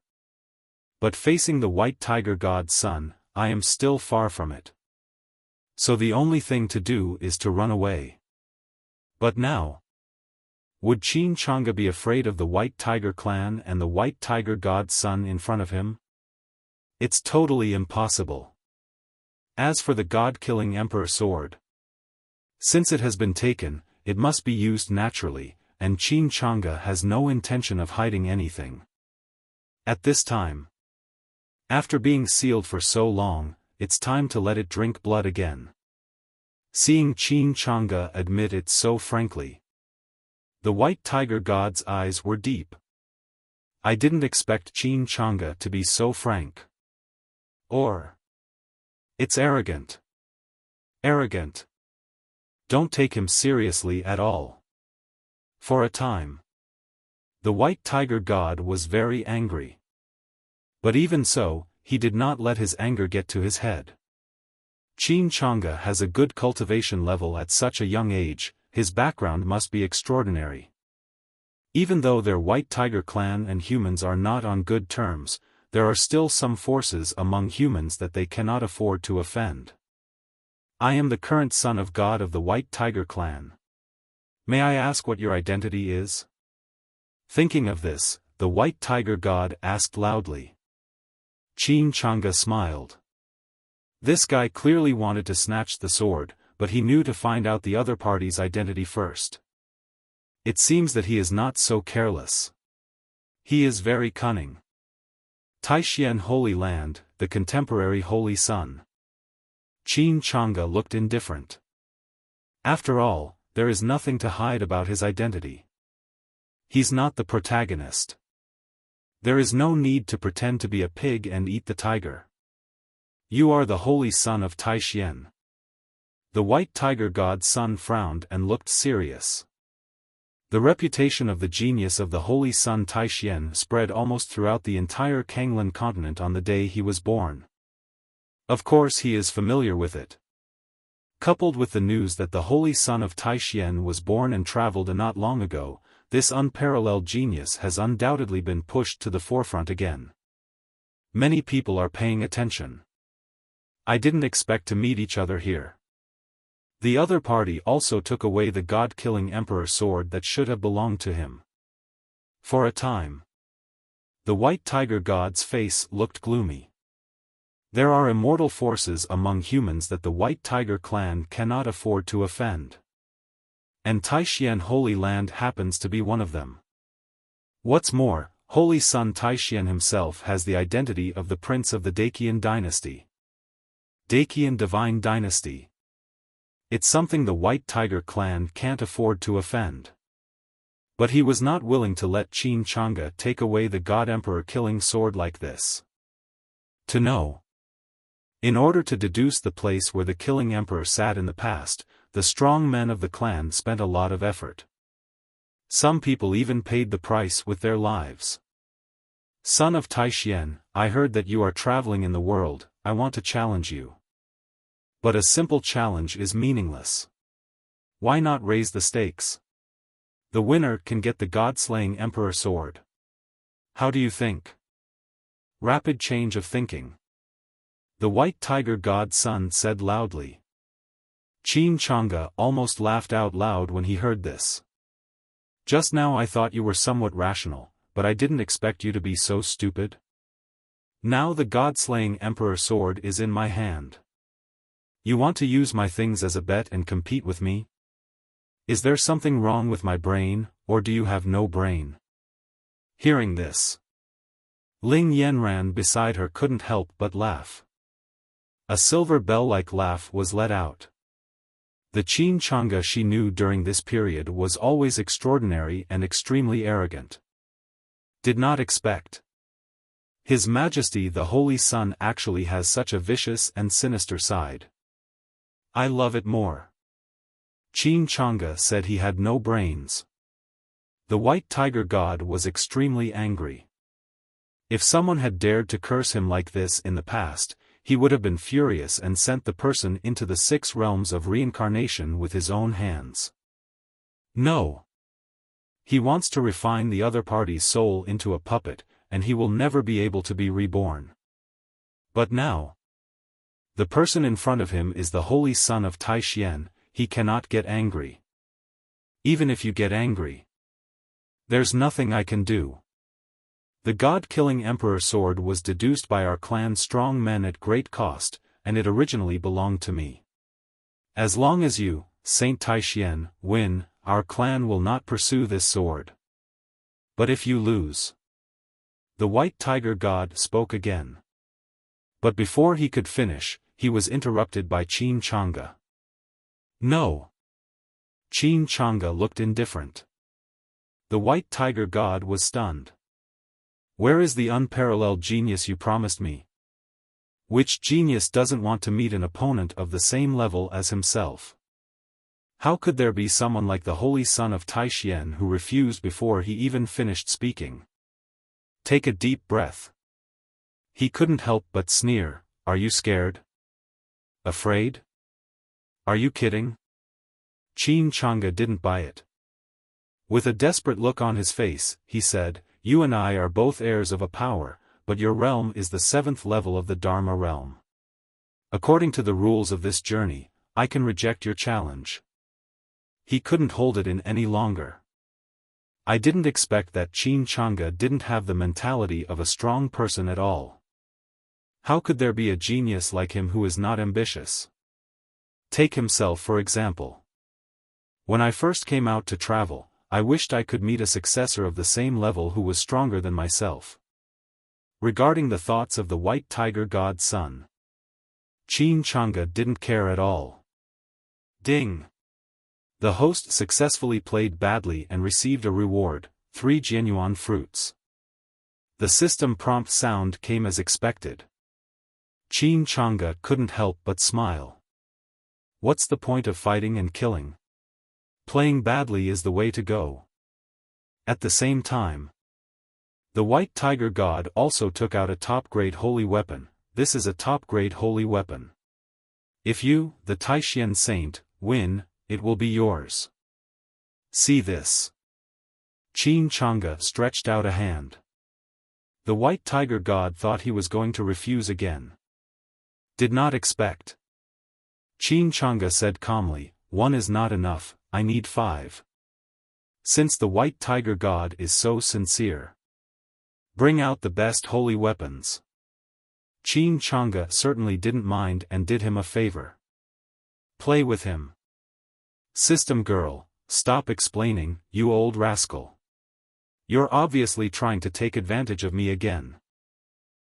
But facing the White Tiger God's son, I am still far from it. So the only thing to do is to run away. But now, would Qin Chang'e be afraid of the White Tiger clan and the White Tiger God's son in front of him? It's totally impossible. As for the god-killing emperor sword, since it has been taken, it must be used naturally, and Qin Chang'e has no intention of hiding anything. At this time, after being sealed for so long, it's time to let it drink blood again. Seeing Qin Chang'e admit it so frankly, the White Tiger God's eyes were deep. I didn't expect Qin Chang'e to be so frank. Or, it's arrogant. Arrogant. Don't take him seriously at all. For a time, the White Tiger God was very angry. But even so, he did not let his anger get to his head. Qin Chang'e has a good cultivation level at such a young age, his background must be extraordinary. Even though their White Tiger clan and humans are not on good terms, there are still some forces among humans that they cannot afford to offend. I am the current son of God of the White Tiger clan. May I ask what your identity is? Thinking of this, the White Tiger God asked loudly. Qin Chang'e smiled. This guy clearly wanted to snatch the sword, but he knew to find out the other party's identity first. It seems that he is not so careless. He is very cunning. Taixien Holy Land, the contemporary Holy Sun. Qin Chang'e looked indifferent. After all, there is nothing to hide about his identity. He's not the protagonist. There is no need to pretend to be a pig and eat the tiger. You are the holy son of Taixien. The White Tiger God's son frowned and looked serious. The reputation of the genius of the holy son Taixien spread almost throughout the entire Kanglan continent on the day he was born. Of course he is familiar with it. Coupled with the news that the holy son of Taixien was born and traveled not long ago, this unparalleled genius has undoubtedly been pushed to the forefront again. Many people are paying attention. I didn't expect to meet each other here. The other party also took away the god-killing emperor sword that should have belonged to him. For a time, the white tiger god's face looked gloomy. There are immortal forces among humans that the White Tiger clan cannot afford to offend. And Taishian Holy Land happens to be one of them. What's more, Holy Son Taishian himself has the identity of the prince of the Dakian dynasty. Dakian Divine Dynasty. It's something the White Tiger clan can't afford to offend. But he was not willing to let Qin Chang'e take away the God Emperor killing sword like this. To know. In order to deduce the place where the killing emperor sat in the past, the strong men of the clan spent a lot of effort. Some people even paid the price with their lives. Son of Taishian, I heard that you are traveling in the world. I want to challenge you. But a simple challenge is meaningless. Why not raise the stakes? The winner can get the god-slaying emperor sword. How do you think? Rapid change of thinking. The White Tiger god's son said loudly. Qin Chang'e almost laughed out loud when he heard this. Just now I thought you were somewhat rational, but I didn't expect you to be so stupid. Now the god-slaying emperor sword is in my hand. You want to use my things as a bet and compete with me? Is there something wrong with my brain, or do you have no brain? Hearing this, Ling Yanran beside her couldn't help but laugh. A silver bell-like laugh was let out. The Qin Chang'e she knew during this period was always extraordinary and extremely arrogant. Did not expect. His Majesty the Holy Sun actually has such a vicious and sinister side. I love it more. Qin Chang'e said he had no brains. The White Tiger god was extremely angry. If someone had dared to curse him like this in the past, he would have been furious and sent the person into the 6 realms of reincarnation with his own hands. No. He wants to refine the other party's soul into a puppet, and he will never be able to be reborn. But now, the person in front of him is the Holy Son of Taishian. He cannot get angry. Even if you get angry, there's nothing I can do. The god-killing emperor sword was deduced by our clan's strong men at great cost, and it originally belonged to me. As long as you, Saint Taishian, win, our clan will not pursue this sword. But if you lose... The White Tiger god spoke again. But before he could finish, he was interrupted by Qin Chang'e. No. Qin Chang'e looked indifferent. The White Tiger god was stunned. Where is the unparalleled genius you promised me? Which genius doesn't want to meet an opponent of the same level as himself? How could there be someone like the Holy Son of Taishian who refused before he even finished speaking? Take a deep breath. He couldn't help but sneer. Are you scared? Afraid? Are you kidding? Qin Chang'e didn't buy it. With a desperate look on his face, he said, You and I are both heirs of a power, but your realm is the 7th level of the Dharma realm. According to the rules of this journey, I can reject your challenge. He couldn't hold it in any longer. I didn't expect that Qin Chang'e didn't have the mentality of a strong person at all. How could there be a genius like him who is not ambitious? Take himself for example. When I first came out to travel, I wished I could meet a successor of the same level who was stronger than myself. Regarding the thoughts of the White Tiger god's son, Qin Chang'e didn't care at all. Ding! The host successfully played badly and received a reward, 3 genuine fruits. The system prompt sound came as expected. Qin Chang'e couldn't help but smile. What's the point of fighting and killing? Playing badly is the way to go. At the same time, the White Tiger god also took out a top-grade holy weapon. This is a top-grade holy weapon. If you, the Taishian saint, win, it will be yours. See this. Qin Chang'e stretched out a hand. The White Tiger god thought he was going to refuse again. Did not expect. Qin Chang'e said calmly, 1 is not enough, I need 5. Since the White Tiger God is so sincere, bring out the best holy weapons. Qin Chang'e certainly didn't mind and did him a favor. Play with him. System girl, stop explaining, you old rascal. You're obviously trying to take advantage of me again.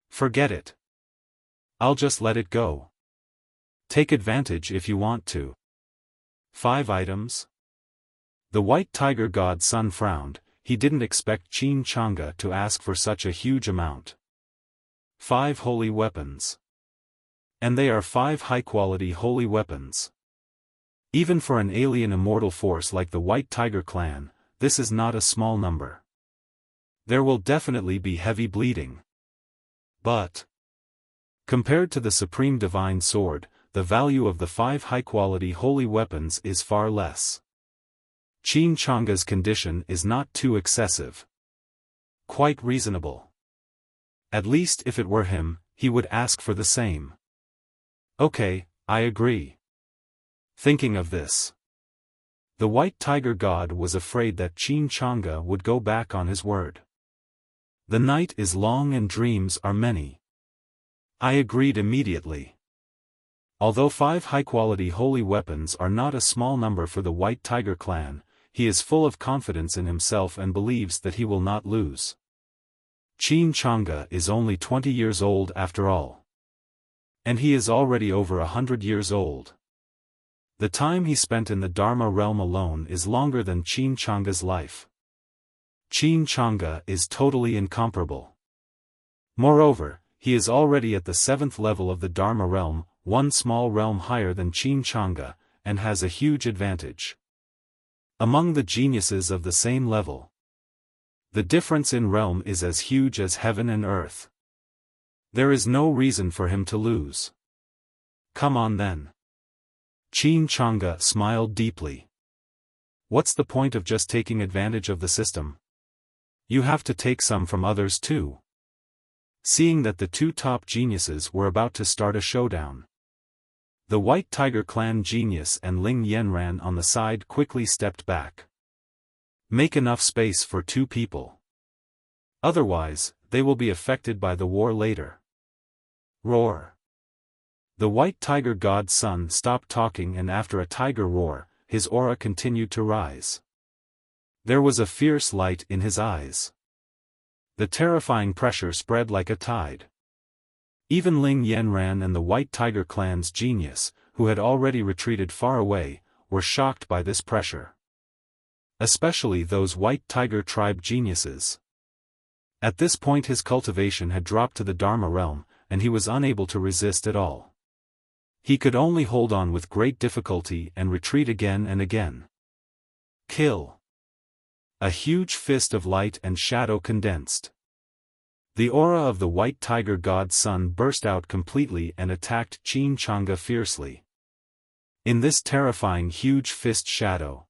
Forget it. I'll just let it go. Take advantage if you want to. 5 items? The White Tiger God's son frowned. He didn't expect Qin Chang'e to ask for such a huge amount. 5 holy weapons. And they are 5 high-quality holy weapons. Even for an alien immortal force like the White Tiger clan, this is not a small number. There will definitely be heavy bleeding. But compared to the Supreme Divine Sword, the value of the 5 high-quality holy weapons is far less. Qin Chang'e's condition is not too excessive. Quite reasonable. At least if it were him, he would ask for the same. Okay, I agree. Thinking of this, the White Tiger God was afraid that Qin Chang'e would go back on his word. The night is long and dreams are many. I agreed immediately. Although 5 high-quality holy weapons are not a small number for the White Tiger clan, he is full of confidence in himself and believes that he will not lose. Qin Chang'e is only 20 years old after all. And he is already over 100 years old. The time he spent in the Dharma realm alone is longer than Qin Chang'e's life. Qin Chang'e is totally incomparable. Moreover, he is already at the 7th level of the Dharma realm, one small realm higher than Qin Chang'e, and has a huge advantage among the geniuses of the same level. The difference in realm is as huge as heaven and earth. There is no reason for him to lose. Come on then. Qin Chang'e smiled deeply. What's the point of just taking advantage of the system? You have to take some from others too. Seeing that the 2 top geniuses were about to start a showdown, the White Tiger clan genius and Ling Yanran on the side quickly stepped back. Make enough space for 2 people. Otherwise, they will be affected by the war later. Roar. The White Tiger God's son stopped talking, and after a tiger roar, his aura continued to rise. There was a fierce light in his eyes. The terrifying pressure spread like a tide. Even Ling Yanran and the White Tiger clan's genius, who had already retreated far away, were shocked by this pressure. Especially those White Tiger tribe geniuses. At this point his cultivation had dropped to the Dharma realm, and he was unable to resist at all. He could only hold on with great difficulty and retreat again and again. Kill. A huge fist of light and shadow condensed. The aura of the White Tiger God's son burst out completely and attacked Qin Chang'e fiercely. In this terrifying huge fist shadow,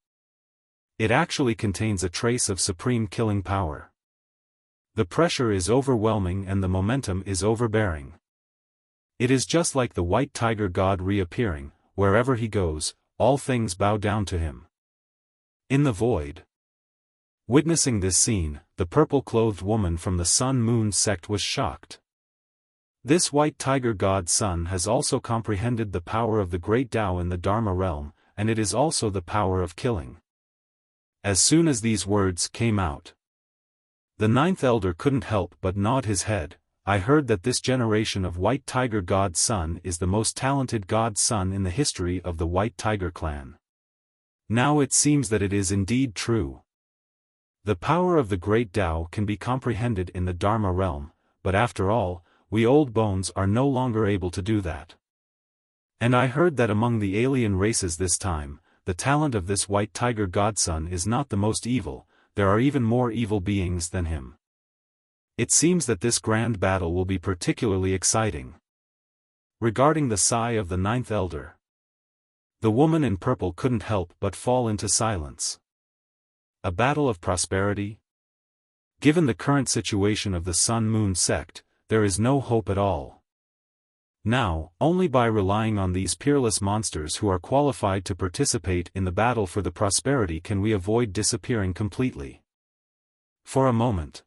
it actually contains a trace of supreme killing power. The pressure is overwhelming and the momentum is overbearing. It is just like the White Tiger God reappearing. Wherever he goes, all things bow down to him. In the void. Witnessing this scene, the purple-clothed woman from the Sun-Moon sect was shocked. This White Tiger God's son has also comprehended the power of the Great Tao in the Dharma realm, and it is also the power of killing. As soon as these words came out, the 9th elder couldn't help but nod his head. I heard that this generation of White Tiger God's son is the most talented God's son in the history of the White Tiger clan. Now it seems that it is indeed true. The power of the Great Tao can be comprehended in the Dharma realm, but after all, we old bones are no longer able to do that. And I heard that among the alien races this time, the talent of this White Tiger Godson is not the most evil, there are even more evil beings than him. It seems that this grand battle will be particularly exciting. Regarding the sigh of the 9th elder, the woman in purple couldn't help but fall into silence. A battle of prosperity? Given the current situation of the Sun-Moon sect, there is no hope at all. Now, only by relying on these peerless monsters who are qualified to participate in the battle for the prosperity can we avoid disappearing completely. For a moment.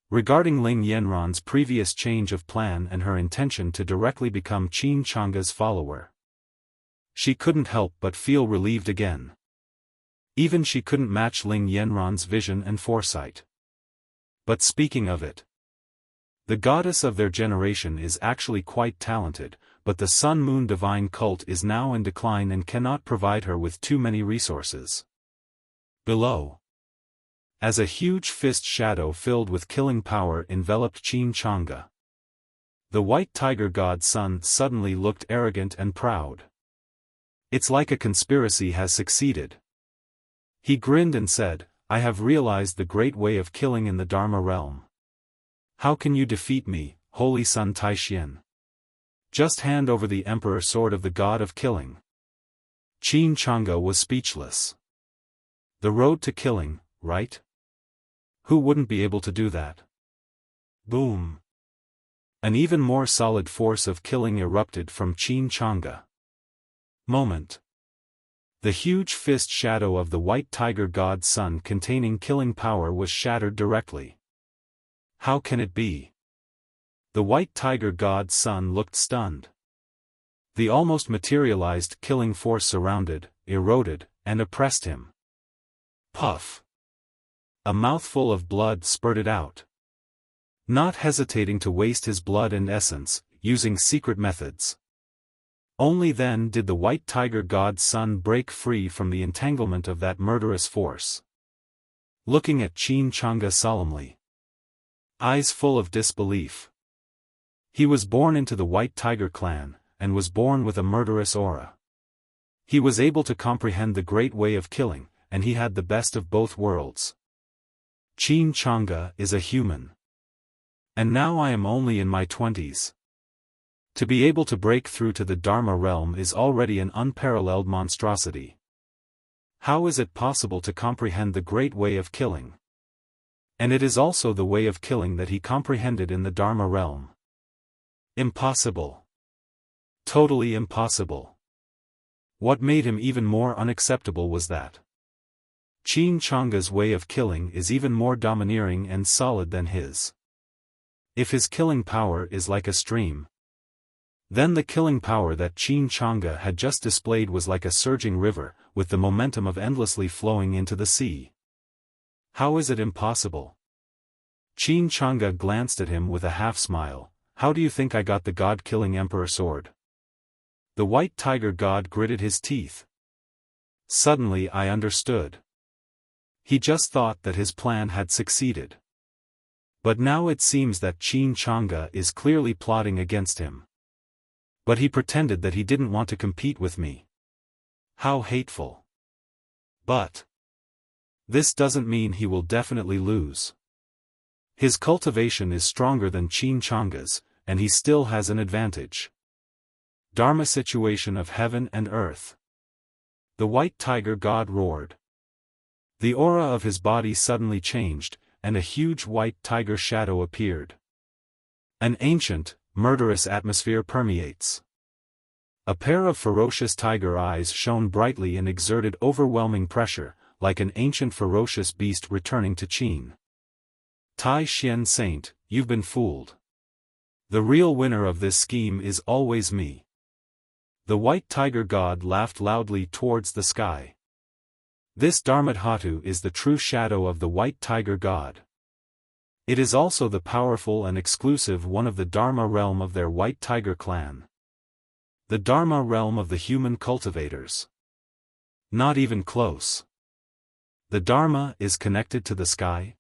Regarding Ling Yanran's previous change of plan and her intention to directly become Qin Chang'e's follower, she couldn't help but feel relieved again. Even she couldn't match Ling Yanran's vision and foresight. But speaking of it, the goddess of their generation is actually quite talented, but the Sun-Moon divine cult is now in decline and cannot provide her with too many resources. Below, as a huge fist shadow filled with killing power enveloped Qin Chang'e, the white tiger god Sun suddenly looked arrogant and proud. It's like a conspiracy has succeeded. He grinned and said, I have realized the great way of killing in the Dharma realm. How can you defeat me, holy Sun Taixian? Just hand over the emperor sword of the god of killing. Qin Chang'e was speechless. The road to killing, right? Who wouldn't be able to do that? Boom. An even more solid force of killing erupted from Qin Chang'e. Moment. The huge fist shadow of the white tiger god Sun containing killing power was shattered directly. How can it be? The white tiger god Sun looked stunned. The almost materialized killing force surrounded, eroded, and oppressed him. Puff. A mouthful of blood spurted out. Not hesitating to waste his blood and essence, using secret methods. Only then did the white tiger god Sun break free from the entanglement of that murderous force. Looking at Qin Chang'e solemnly, eyes full of disbelief. He was born into the White Tiger clan, and was born with a murderous aura. He was able to comprehend the great way of killing, and he had the best of both worlds. Qin Chang'e is a human. And now I am only in my 20s. To be able to break through to the Dharma realm is already an unparalleled monstrosity. How is it possible to comprehend the great way of killing? And it is also the way of killing that he comprehended in the Dharma realm. Impossible. Totally impossible. What made him even more unacceptable was that Qin Chang'e's way of killing is even more domineering and solid than his. If his killing power is like a stream, then the killing power that Qin Chang'e had just displayed was like a surging river, with the momentum of endlessly flowing into the sea. How is it impossible? Qin Chang'e glanced at him with a half-smile. How do you think I got the god-killing emperor sword? The white tiger god gritted his teeth. Suddenly I understood. He just thought that his plan had succeeded. But now it seems that Qin Chang'e is clearly plotting against him. But he pretended that he didn't want to compete with me. How hateful. But this doesn't mean he will definitely lose. His cultivation is stronger than Qin Chang'e's, and he still has an advantage. Dharma situation of heaven and earth. The white tiger god roared. The aura of his body suddenly changed, and a huge white tiger shadow appeared. An ancient, murderous atmosphere permeates. A pair of ferocious tiger eyes shone brightly and exerted overwhelming pressure, like an ancient ferocious beast returning to Qin. Tai Xian Saint, you've been fooled. The real winner of this scheme is always me. The white tiger god laughed loudly towards the sky. This Dharmadhatu is the true shadow of the white tiger god. It is also the powerful and exclusive one of the Dharma realm of their white tiger clan. The Dharma realm of the human cultivators. Not even close. The Dharma is connected to the sky?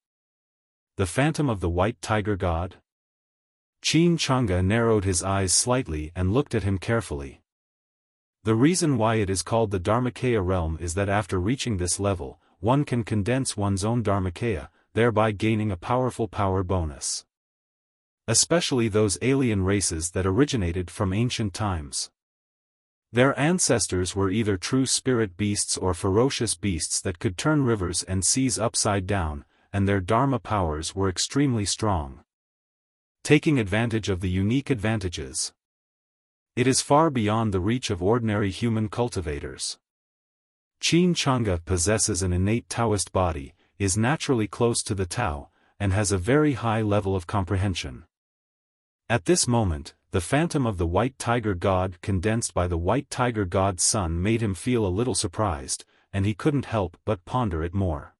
The phantom of the white tiger god? Qin Chang'e narrowed his eyes slightly and looked at him carefully. The reason why it is called the Dharmakaya realm is that after reaching this level, one can condense one's own Dharmakaya, thereby gaining a powerful power bonus. Especially those alien races that originated from ancient times. Their ancestors were either true spirit beasts or ferocious beasts that could turn rivers and seas upside down, and their Dharma powers were extremely strong. Taking advantage of the unique advantages. It is far beyond the reach of ordinary human cultivators. Qin Chang'e possesses an innate Taoist body, is naturally close to the Tao, and has a very high level of comprehension. At this moment, the phantom of the White Tiger God condensed by the White Tiger God's son made him feel a little surprised, and he couldn't help but ponder it more.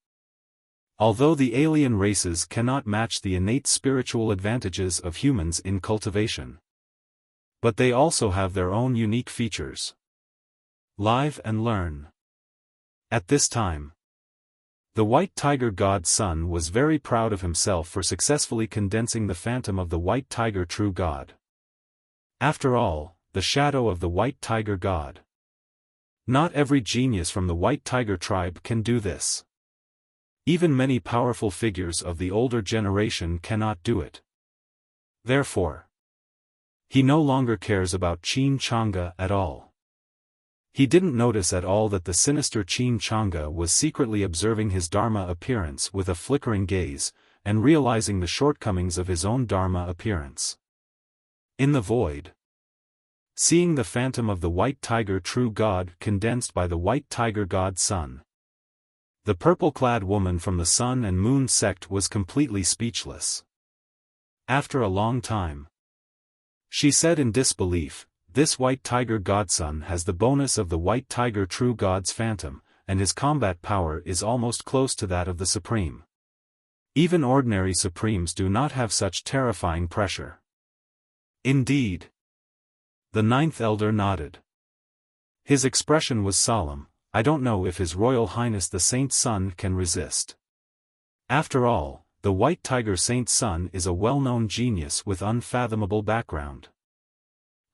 Although the alien races cannot match the innate spiritual advantages of humans in cultivation, but they also have their own unique features. Live and learn. At this time, the White Tiger God's son was very proud of himself for successfully condensing the phantom of the White Tiger True God. After all, the shadow of the White Tiger God. Not every genius from the White Tiger tribe can do this. Even many powerful figures of the older generation cannot do it. Therefore, he no longer cares about Qin Chang'e at all. He didn't notice at all that the sinister Qin Chang'e was secretly observing his Dharma appearance with a flickering gaze, and realizing the shortcomings of his own Dharma appearance. In the void, seeing the phantom of the White Tiger True God condensed by the White Tiger God's son, the purple-clad woman from the Sun and Moon sect was completely speechless. After a long time, she said in disbelief, "This White Tiger Godson has the bonus of the White Tiger True God's phantom, and his combat power is almost close to that of the Supreme. Even ordinary Supremes do not have such terrifying pressure." Indeed. The ninth elder nodded. His expression was solemn. "I don't know if His Royal Highness the Saint's son can resist. After all, the White Tiger Saint's son is a well-known genius with unfathomable background.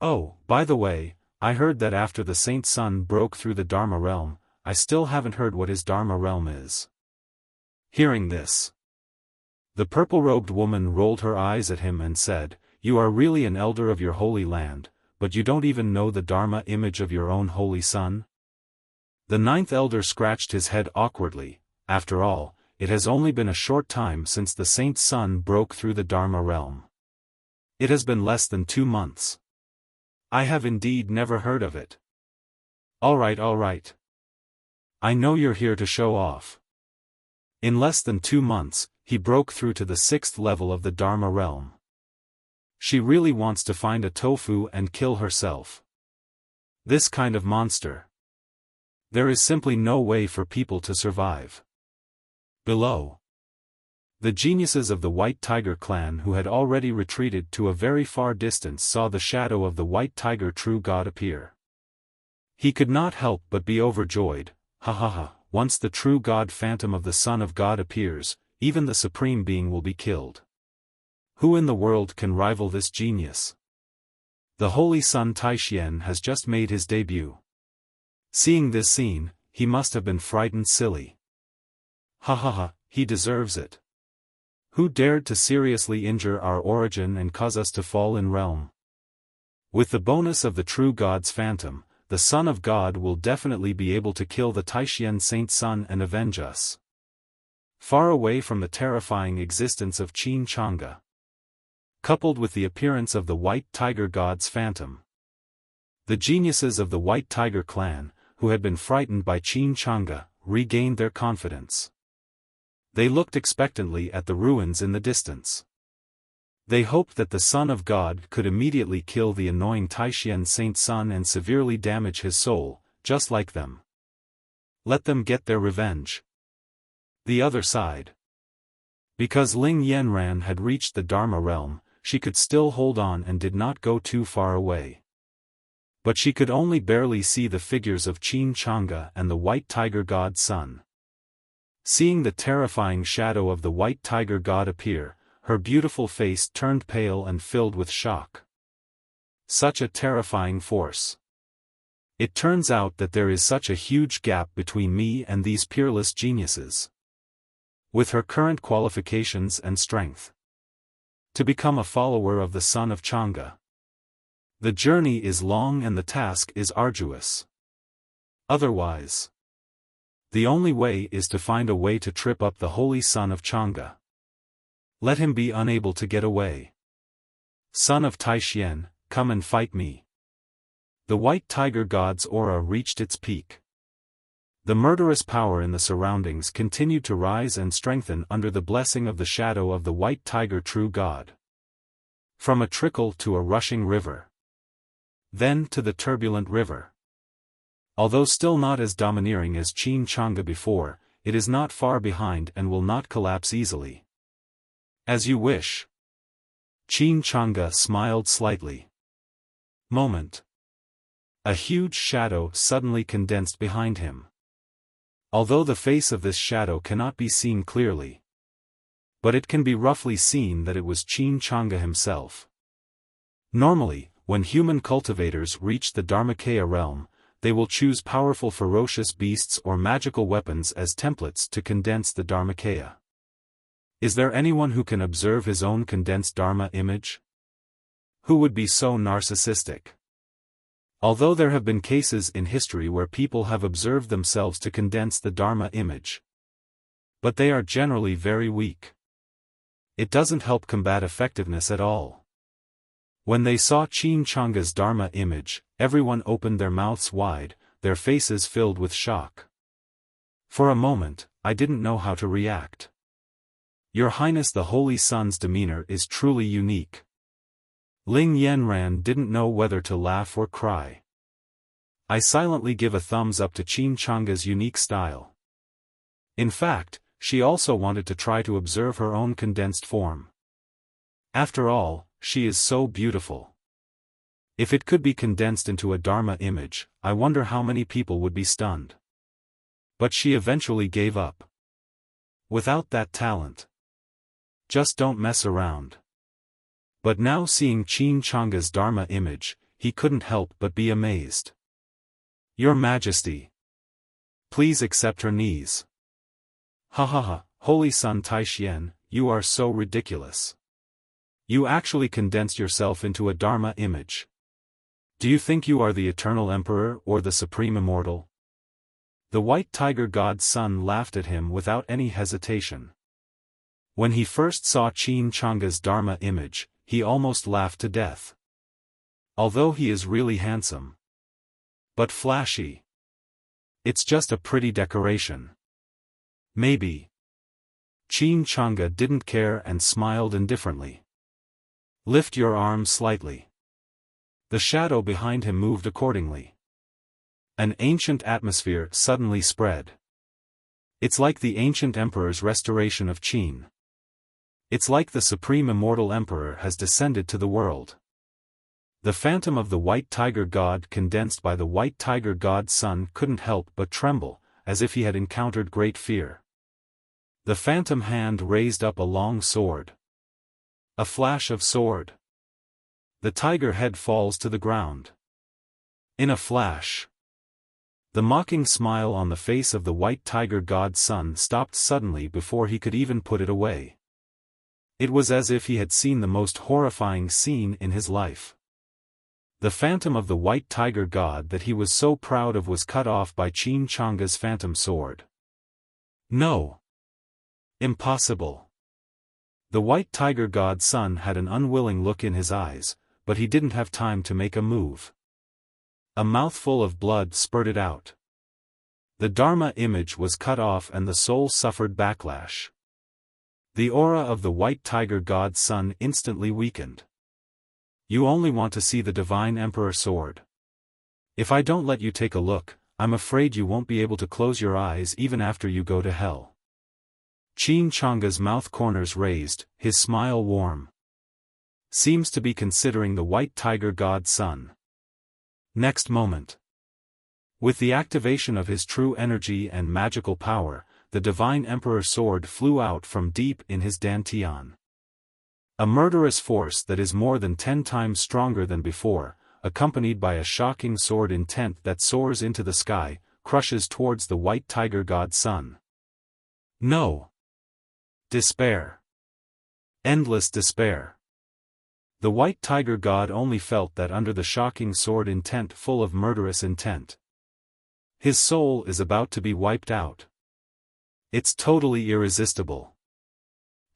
Oh, by the way, I heard that after the Saint's son broke through the Dharma realm, I still haven't heard what his Dharma realm is." Hearing this, the purple-robed woman rolled her eyes at him and said, "You are really an elder of your holy land, but you don't even know the Dharma image of your own holy son?" The ninth elder scratched his head awkwardly. After all, it has only been a short time since the Saint's son broke through the Dharma realm. It has been less than 2 months. I have indeed never heard of it. All right. I know you're here to show off. In less than 2 months, he broke through to the 6th level of the Dharma realm. She really wants to find a tofu and kill herself. This kind of monster. There is simply no way for people to survive. Below, the geniuses of the White Tiger clan who had already retreated to a very far distance saw the shadow of the White Tiger True God appear. He could not help but be overjoyed. Ha! Once the True God phantom of the Son of God appears, even the Supreme Being will be killed. Who in the world can rival this genius? The Holy Son Taishian has just made his debut. Seeing this scene, he must have been frightened silly. Ha! He deserves it. Who dared to seriously injure our origin and cause us to fall in realm? With the bonus of the True God's phantom, the Son of God will definitely be able to kill the Taishian Saint's son and avenge us. Far away from the terrifying existence of Qin Chang'e, coupled with the appearance of the White Tiger God's phantom, the geniuses of the White Tiger clan, who had been frightened by Qin Chang'e, regained their confidence. They looked expectantly at the ruins in the distance. They hoped that the Son of God could immediately kill the annoying Taishian Saint's son and severely damage his soul, just like them. Let them get their revenge. The other side. Because Ling Yanran had reached the Dharma realm, she could still hold on and did not go too far away. But she could only barely see the figures of Qin Chang'e and the White Tiger God's son. Seeing the terrifying shadow of the White Tiger God appear, her beautiful face turned pale and filled with shock. Such a terrifying force. It turns out that there is such a huge gap between me and these peerless geniuses. With her current qualifications and strength, to become a follower of the Son of Chang'e, the journey is long and the task is arduous. Otherwise, the only way is to find a way to trip up the Holy Son of Chang'e. Let him be unable to get away. Son of Taishian, come and fight me. The white tiger god's aura reached its peak. The murderous power in the surroundings continued to rise and strengthen under the blessing of the shadow of the white tiger true god. From a trickle to a rushing river. Then to the turbulent river. Although still not as domineering as Qin Chang'e before, it is not far behind and will not collapse easily. As you wish. Qin Chang'e smiled slightly. Moment. A huge shadow suddenly condensed behind him. Although the face of this shadow cannot be seen clearly, but it can be roughly seen that it was Qin Chang'e himself. Normally, when human cultivators reach the Dharmakaya realm, they will choose powerful ferocious beasts or magical weapons as templates to condense the Dharmakaya. Is there anyone who can observe his own condensed Dharma image? Who would be so narcissistic? Although there have been cases in history where people have observed themselves to condense the Dharma image. But they are generally very weak. It doesn't help combat effectiveness at all. When they saw Qin Chang'e's Dharma image, everyone opened their mouths wide, their faces filled with shock. For a moment, I didn't know how to react. Your Highness the Holy Sun's demeanor is truly unique. Ling Yanran didn't know whether to laugh or cry. I silently give a thumbs up to Qin Chang'e's unique style. In fact, she also wanted to try to observe her own condensed form. After all, she is so beautiful. If it could be condensed into a Dharma image, I wonder how many people would be stunned. But she eventually gave up. Without that talent. Just don't mess around. But now seeing Qin Chang'e's Dharma image, he couldn't help but be amazed. Your Majesty. Please accept her knees. Ha ha ha, Holy Sun Taixien, you are so ridiculous. You actually condensed yourself into a Dharma image. Do you think you are the Eternal Emperor or the Supreme Immortal? The white tiger god's son laughed at him without any hesitation. When he first saw Qin Chang'e's Dharma image, he almost laughed to death. Although he is really handsome. But flashy. It's just a pretty decoration. Maybe. Qin Chang'e didn't care and smiled indifferently. Lift your arm slightly. The shadow behind him moved accordingly. An ancient atmosphere suddenly spread. It's like the ancient emperor's restoration of Qin. It's like the supreme immortal emperor has descended to the world. The phantom of the white tiger god condensed by the white tiger god's son couldn't help but tremble, as if he had encountered great fear. The phantom hand raised up a long sword. A flash of sword. The tiger head falls to the ground. In a flash. The mocking smile on the face of the white tiger god's son stopped suddenly before he could even put it away. It was as if he had seen the most horrifying scene in his life. The phantom of the white tiger god that he was so proud of was cut off by Qin Chang'e's phantom sword. No. Impossible. The white tiger god's son had an unwilling look in his eyes, but he didn't have time to make a move. A mouthful of blood spurted out. The Dharma image was cut off and the soul suffered backlash. The aura of the white tiger god's son instantly weakened. You only want to see the divine emperor sword. If I don't let you take a look, I'm afraid you won't be able to close your eyes even after you go to hell. Qin Chang'e's mouth corners raised, his smile warm. Seems to be considering the white tiger god's son. Next moment. With the activation of his true energy and magical power, the divine emperor's sword flew out from deep in his dantian. A murderous force that is more than 10 times stronger than before, accompanied by a shocking sword intent that soars into the sky, crushes towards the white tiger god's son. No. Despair. Endless despair. The white tiger god only felt that under the shocking sword intent full of murderous intent. His soul is about to be wiped out. It's totally irresistible.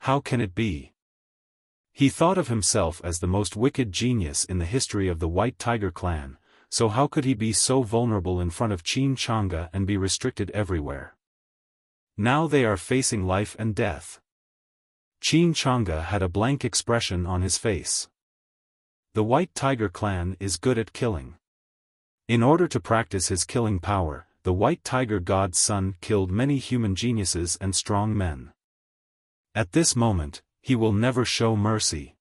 How can it be? He thought of himself as the most wicked genius in the history of the White Tiger clan, so how could he be so vulnerable in front of Qin Chang'e and be restricted everywhere? Now they are facing life and death. Qin Chang'e had a blank expression on his face. The White Tiger clan is good at killing. In order to practice his killing power, the White Tiger God's son killed many human geniuses and strong men. At this moment, he will never show mercy.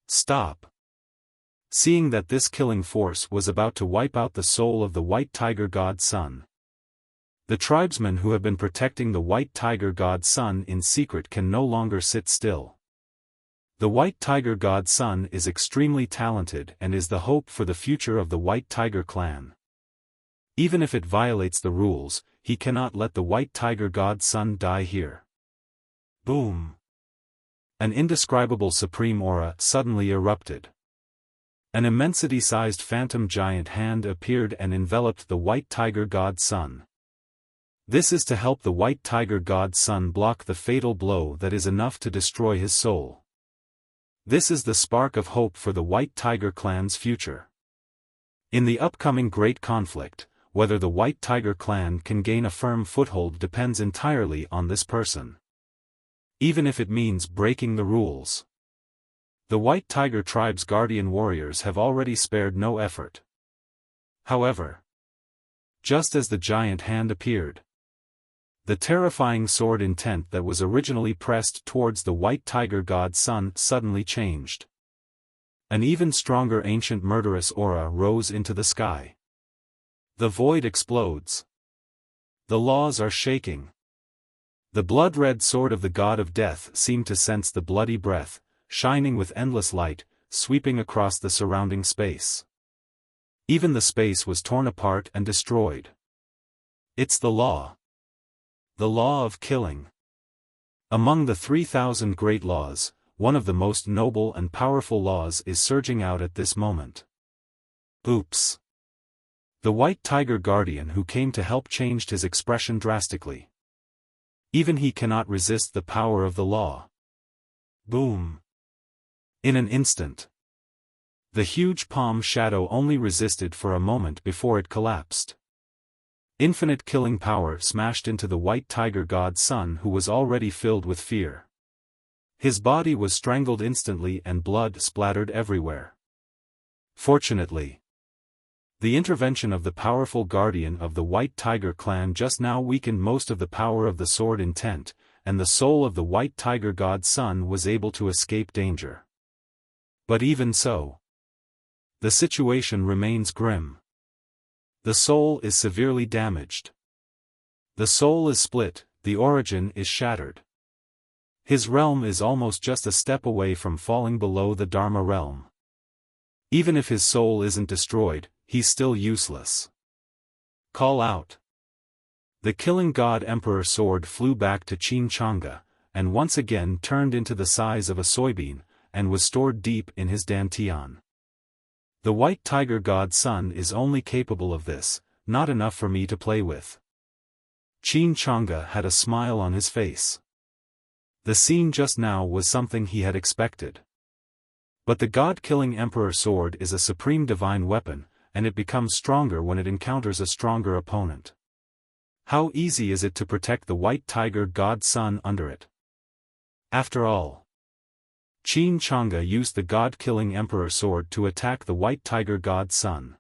Stop. Seeing that this killing force was about to wipe out the soul of the White Tiger God's son, the tribesmen who have been protecting the White Tiger God's son in secret can no longer sit still. The White Tiger God's son is extremely talented and is the hope for the future of the White Tiger clan. Even if it violates the rules, he cannot let the White Tiger God's son die here. Boom! An indescribable supreme aura suddenly erupted. An immensity-sized phantom giant hand appeared and enveloped the White Tiger God's son. This is to help the White Tiger God's son block the fatal blow that is enough to destroy his soul. This is the spark of hope for the White Tiger clan's future. In the upcoming great conflict, whether the White Tiger clan can gain a firm foothold depends entirely on this person. Even if it means breaking the rules. The White Tiger tribe's guardian warriors have already spared no effort. However, just as the giant hand appeared, the terrifying sword intent that was originally pressed towards the White Tiger God's son suddenly changed. An even stronger ancient murderous aura rose into the sky. The void explodes. The laws are shaking. The blood-red sword of the god of death seemed to sense the bloody breath, shining with endless light, sweeping across the surrounding space. Even the space was torn apart and destroyed. It's the law. The law of killing. Among the 3,000 great laws, one of the most noble and powerful laws is surging out at this moment. Oops. The White Tiger Guardian who came to help changed his expression drastically. Even he cannot resist the power of the law. Boom. In an instant. The huge palm shadow only resisted for a moment before it collapsed. Infinite killing power smashed into the White Tiger God's son who was already filled with fear. His body was strangled instantly and blood splattered everywhere. Fortunately, the intervention of the powerful guardian of the White Tiger clan just now weakened most of the power of the sword intent, and the soul of the White Tiger God's son was able to escape danger. But even so, the situation remains grim. The soul is severely damaged. The soul is split, the origin is shattered. His realm is almost just a step away from falling below the Dharma realm. Even if his soul isn't destroyed, he's still useless. Call out. The killing god Emperor sword flew back to Qin Chang'e, and once again turned into the size of a soybean, and was stored deep in his dantian. The White Tiger God's son is only capable of this, not enough for me to play with. Qin Chang'e had a smile on his face. The scene just now was something he had expected. But the god-killing Emperor sword is a supreme divine weapon, and it becomes stronger when it encounters a stronger opponent. How easy is it to protect the White Tiger God's son under it? After all, Qin Chang'e used the god-killing Emperor sword to attack the White Tiger God's son.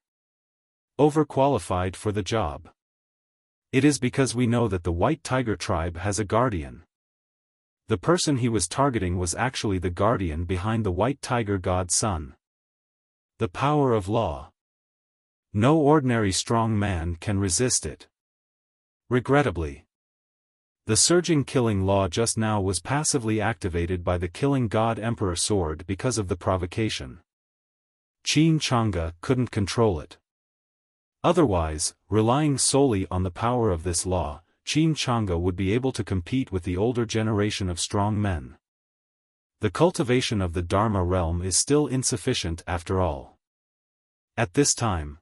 Overqualified for the job. It is because we know that the White Tiger tribe has a guardian. The person he was targeting was actually the guardian behind the White Tiger God's son. The power of law. No ordinary strong man can resist it. Regrettably, the surging killing law just now was passively activated by the killing god Emperor sword because of the provocation. Qin Chang'e couldn't control it. Otherwise, relying solely on the power of this law, Qin Chang'e would be able to compete with the older generation of strong men. The cultivation of the Dharma realm is still insufficient after all. At this time,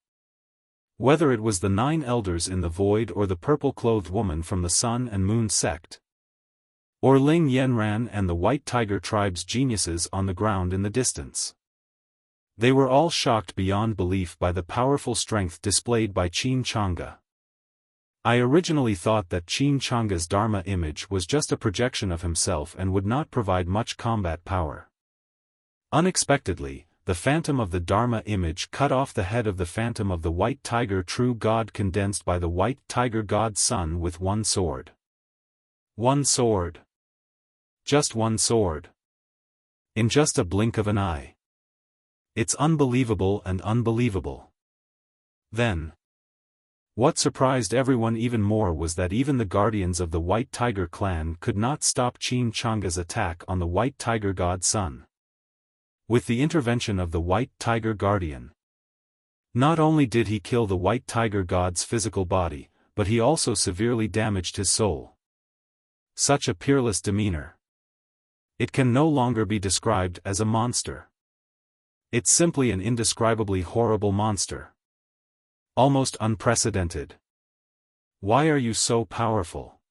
whether it was the 9 elders in the void or the purple-clothed woman from the Sun and Moon sect, or Ling Yanran and the White Tiger tribe's geniuses on the ground in the distance, They were all shocked beyond belief by the powerful strength displayed by Qin Chang'e. I originally thought that Qin Chang'e's Dharma image was just a projection of himself and would not provide much combat power. Unexpectedly, the phantom of the Dharma image cut off the head of the phantom of the White Tiger True God condensed by the White Tiger God Son with one sword. One sword. Just one sword. In just a blink of an eye. It's unbelievable and unbelievable. Then, what surprised everyone even more was that even the guardians of the White Tiger clan could not stop Qin Chang'e's attack on the White Tiger God Son. With the intervention of the White Tiger Guardian, not only did he kill the White Tiger God's physical body, but he also severely damaged his soul. Such a peerless demeanor. It can no longer be described as a monster. It's simply an indescribably horrible monster. Almost unprecedented. Why are you so powerful?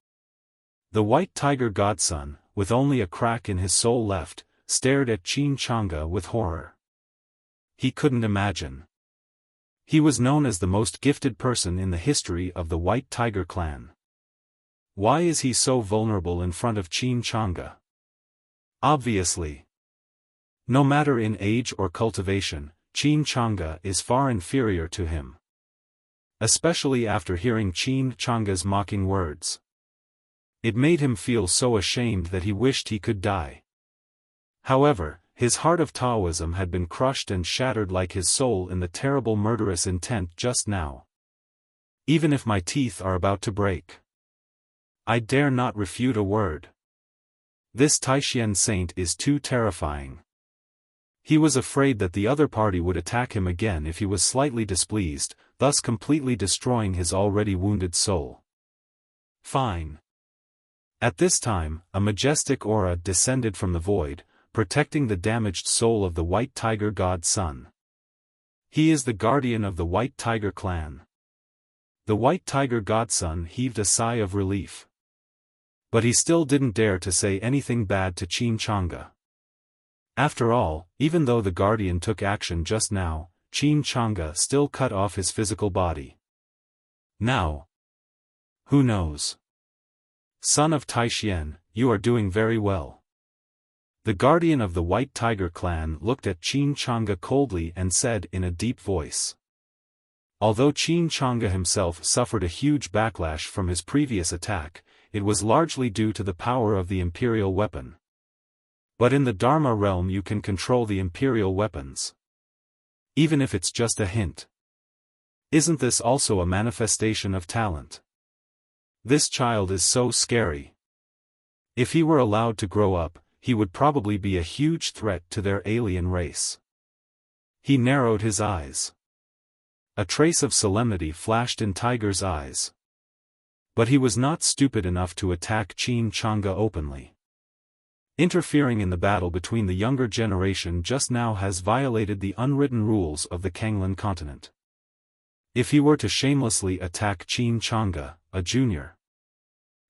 The White Tiger Godson, with only a crack in his soul left, stared at Qin Chang'e with horror. He couldn't imagine. He was known as the most gifted person in the history of the White Tiger clan. Why is he so vulnerable in front of Qin Chang'e? Obviously. No matter in age or cultivation, Qin Chang'e is far inferior to him. Especially after hearing Qin Chang'e's mocking words. It made him feel so ashamed that he wished he could die. However, his heart of Taoism had been crushed and shattered like his soul in the terrible murderous intent just now. Even if my teeth are about to break, I dare not refute a word. This Taishan saint is too terrifying. He was afraid that the other party would attack him again if he was slightly displeased, thus completely destroying his already wounded soul. Fine. At this time, a majestic aura descended from the void, protecting the damaged soul of the White Tiger God Son. He is the guardian of the White Tiger clan. The White Tiger Godson heaved a sigh of relief. But he still didn't dare to say anything bad to Qin Chang'e. After all, even though the guardian took action just now, Qin Chang'e still cut off his physical body. Now, who knows? Son of Taishan, you are doing very well. The guardian of the White Tiger clan looked at Qin Chang'e coldly and said in a deep voice. Although Qin Chang'e himself suffered a huge backlash from his previous attack, it was largely due to the power of the imperial weapon. But in the Dharma realm you can control the imperial weapons. Even if it's just a hint. Isn't this also a manifestation of talent? This child is so scary. If he were allowed to grow up, he would probably be a huge threat to their alien race. He narrowed his eyes. A trace of solemnity flashed in Tiger's eyes. But he was not stupid enough to attack Qin Chang'e openly. Interfering in the battle between the younger generation just now has violated the unwritten rules of the Kanglan continent. If he were to shamelessly attack Qin Chang'e, a junior,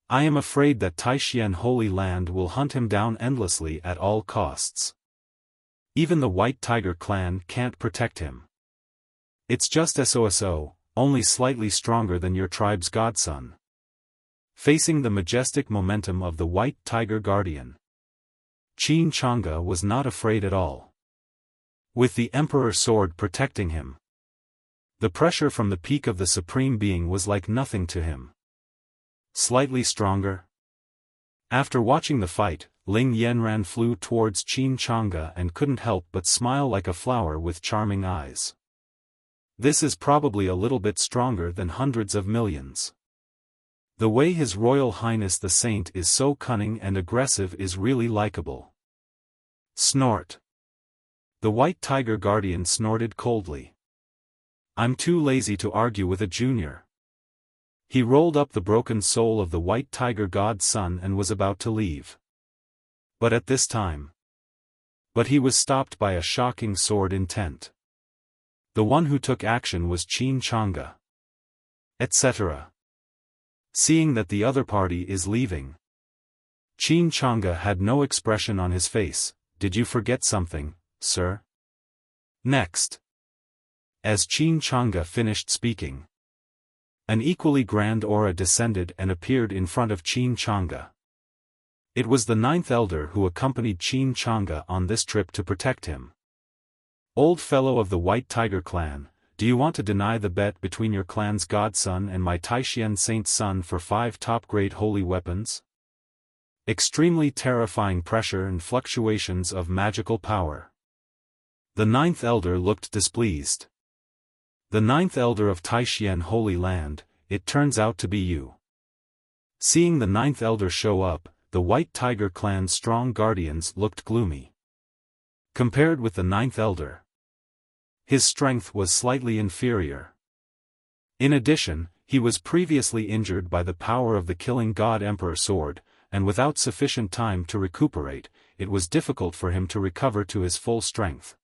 I am afraid that Taishan Holy Land will hunt him down endlessly at all costs. Even the White Tiger clan can't protect him. It's just SOSO, only slightly stronger than your tribe's godson. Facing the majestic momentum of the White Tiger Guardian, Qin Chang'e was not afraid at all. With the Emperor's sword protecting him, the pressure from the peak of the Supreme Being was like nothing to him. Slightly stronger? After watching the fight, Ling Yanran flew towards Qin Chang'e and couldn't help but smile like a flower with charming eyes. This is probably a little bit stronger than hundreds of millions. The way His Royal Highness the Saint is so cunning and aggressive is really likable. Snort. The White Tiger Guardian snorted coldly. I'm too lazy to argue with a junior. He rolled up the broken soul of the White Tiger God's son and was about to leave. But at this time. But he was stopped by a shocking sword intent. The one who took action was Qin Chang'e. Etc. Seeing that the other party is leaving, Qin Chang'e had no expression on his face. Did you forget something, sir? Next. As Qin Chang'e finished speaking, an equally grand aura descended and appeared in front of Qin Chang'e. It was the ninth elder who accompanied Qin Chang'e on this trip to protect him. Old fellow of the White Tiger clan, do you want to deny the bet between your clan's godson and my Taishian saint's son for 5 top-grade holy weapons? Extremely terrifying pressure and fluctuations of magical power. The ninth elder looked displeased. The ninth elder of Taishian Holy Land, it turns out to be you. Seeing the ninth elder show up, the White Tiger clan's strong guardians looked gloomy. Compared with the ninth elder, his strength was slightly inferior. In addition, he was previously injured by the power of the killing god Emperor Sword, and without sufficient time to recuperate, it was difficult for him to recover to his full strength.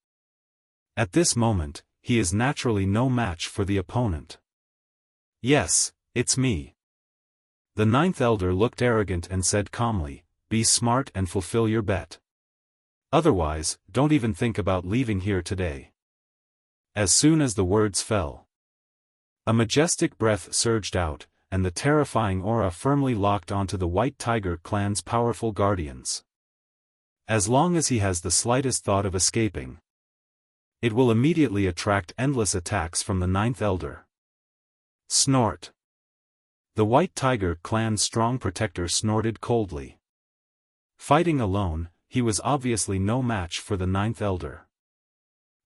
At this moment, he is naturally no match for the opponent. Yes, it's me. The ninth elder looked arrogant and said calmly, be smart and fulfill your bet. Otherwise, don't even think about leaving here today. As soon as the words fell, a majestic breath surged out, and the terrifying aura firmly locked onto the White Tiger clan's powerful guardians. As long as he has the slightest thought of escaping, it will immediately attract endless attacks from the ninth elder. Snort. The White Tiger clan's strong protector snorted coldly. Fighting alone, he was obviously no match for the ninth elder.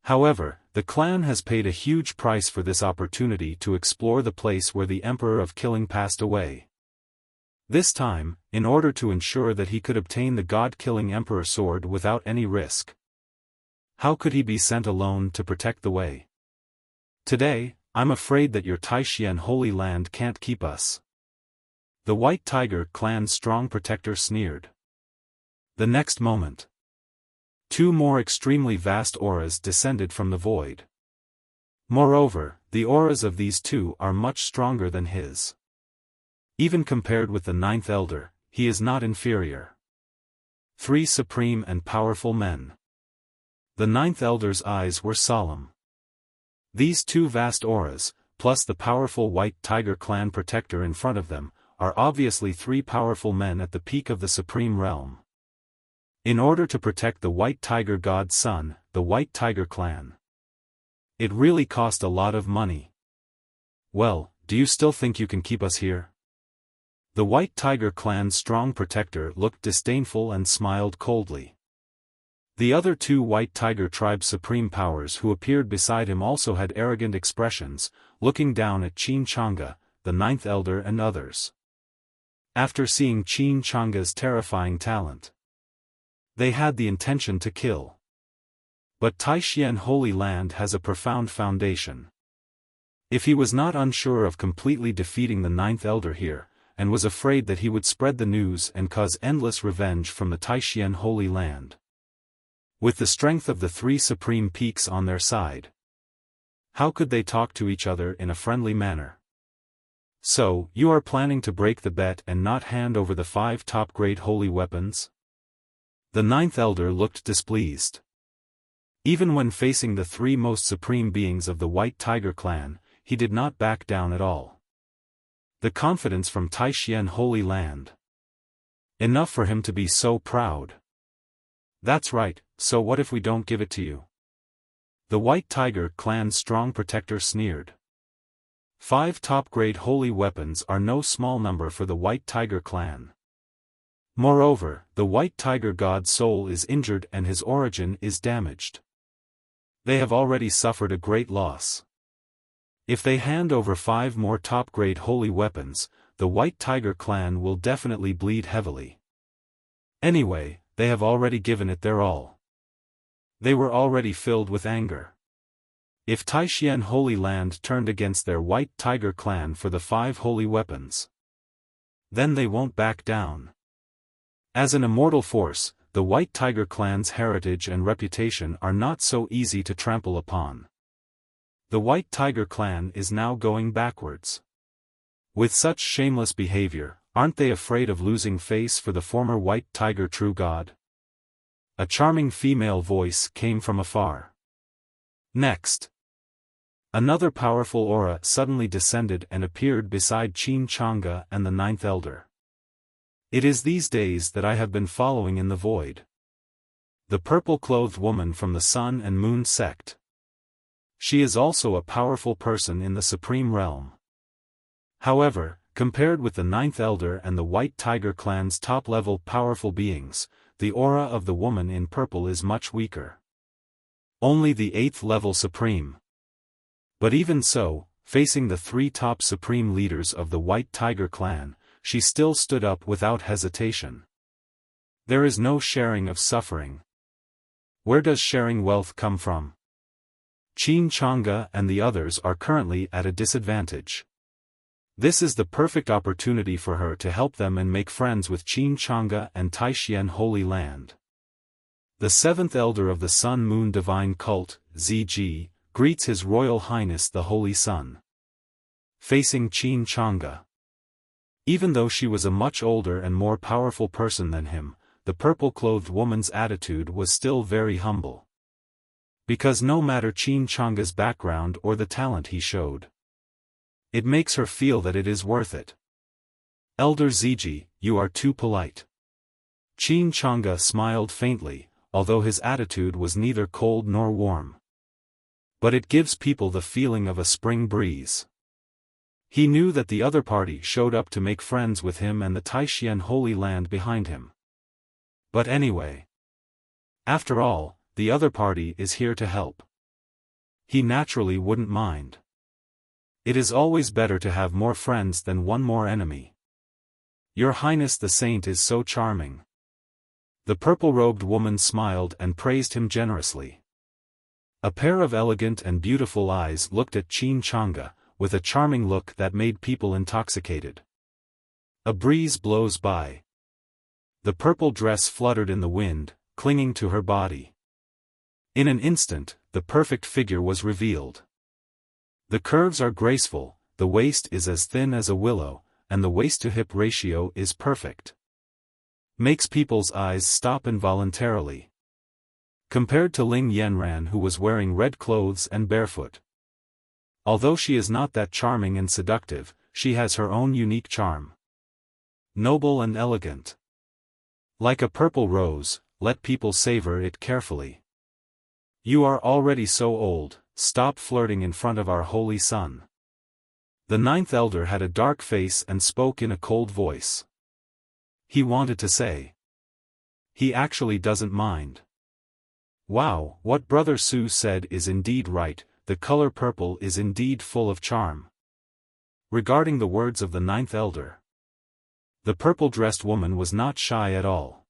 However, the clan has paid a huge price for this opportunity to explore the place where the Emperor of Killing passed away. This time, in order to ensure that he could obtain the god-killing Emperor Sword without any risk. How could he be sent alone to protect the way? Today, I'm afraid that your Taishian Holy Land can't keep us. The White Tiger clan's strong protector sneered. The next moment, 2 more extremely vast auras descended from the void. Moreover, the auras of these 2 are much stronger than his. Even compared with the ninth elder, he is not inferior. 3 supreme and powerful men. The ninth elder's eyes were solemn. These 2 vast auras, plus the powerful White Tiger clan protector in front of them, are obviously 3 powerful men at the peak of the supreme realm. In order to protect the White Tiger god's son, the White Tiger clan, it really cost a lot of money. Well, do you still think you can keep us here? The White Tiger clan's strong protector looked disdainful and smiled coldly. The other 2 White Tiger tribe supreme powers who appeared beside him also had arrogant expressions, looking down at Qin Chang'e, the ninth elder and others. After seeing Qin Chang'e's terrifying talent, they had the intention to kill. But Taishian Holy Land has a profound foundation. If he was not unsure of completely defeating the ninth elder here, and was afraid that he would spread the news and cause endless revenge from the Taishian Holy Land. With the strength of the 3 supreme peaks on their side, how could they talk to each other in a friendly manner? So, you are planning to break the bet and not hand over the 5 top-grade holy weapons? The ninth elder looked displeased. Even when facing the 3 most supreme beings of the White Tiger clan, he did not back down at all. The confidence from Taishian Holy Land. Enough for him to be so proud. That's right, so what if we don't give it to you? The White Tiger clan's strong protector sneered. 5 top-grade holy weapons are no small number for the White Tiger clan. Moreover, the White Tiger god's soul is injured and his origin is damaged. They have already suffered a great loss. If they hand over 5 more top-grade holy weapons, the White Tiger clan will definitely bleed heavily. Anyway, they have already given it their all. They were already filled with anger. If Taishian Holy Land turned against their White Tiger clan for the 5 holy weapons, then they won't back down. As an immortal force, the White Tiger clan's heritage and reputation are not so easy to trample upon. The White Tiger clan is now going backwards. With such shameless behavior, aren't they afraid of losing face for the former White Tiger true god? A charming female voice came from afar. Next, another powerful aura suddenly descended and appeared beside Qin Chang'e and the Ninth Elder. It is these days that I have been following in the void. The purple-clothed woman from the Sun and Moon sect. She is also a powerful person in the Supreme Realm. However, compared with the Ninth Elder and the White Tiger clan's top-level powerful beings, the aura of the woman in purple is much weaker. Only the 8th level Supreme. But even so, facing the 3 top Supreme leaders of the White Tiger clan, she still stood up without hesitation. There is no sharing of suffering. Where does sharing wealth come from? Qin Chang'e and the others are currently at a disadvantage. This is the perfect opportunity for her to help them and make friends with Qin Chang'e and Taixuan Holy Land. The 7th Elder of the Sun-Moon Divine Cult, ZG, greets His Royal Highness the Holy Sun. Facing Qin Chang'e. Even though she was a much older and more powerful person than him, the purple-clothed woman's attitude was still very humble. Because no matter Qin Chang'e's background or the talent he showed, it makes her feel that it is worth it. Elder ZG, you are too polite. Qin Chang'e smiled faintly, although his attitude was neither cold nor warm. But it gives people the feeling of a spring breeze. He knew that the other party showed up to make friends with him and the Taixuan Holy Land behind him. But anyway. After all, the other party is here to help. He naturally wouldn't mind. It is always better to have more friends than one more enemy. Your Highness the Saint is so charming. The purple-robed woman smiled and praised him generously. A pair of elegant and beautiful eyes looked at Qin Chang'e, with a charming look that made people intoxicated. A breeze blows by. The purple dress fluttered in the wind, clinging to her body. In an instant, the perfect figure was revealed. The curves are graceful, the waist is as thin as a willow, and the waist-to-hip ratio is perfect. Makes people's eyes stop involuntarily. Compared to Ling Yanran, who was wearing red clothes and barefoot. Although she is not that charming and seductive, she has her own unique charm. Noble and elegant. Like a purple rose, let people savor it carefully. You are already so old, stop flirting in front of our holy sun. The 9th Elder had a dark face and spoke in a cold voice. He wanted to say. He actually doesn't mind. Wow, what Brother Su said is indeed right, the color purple is indeed full of charm. Regarding the words of the 9th Elder, the purple-dressed woman was not shy at all.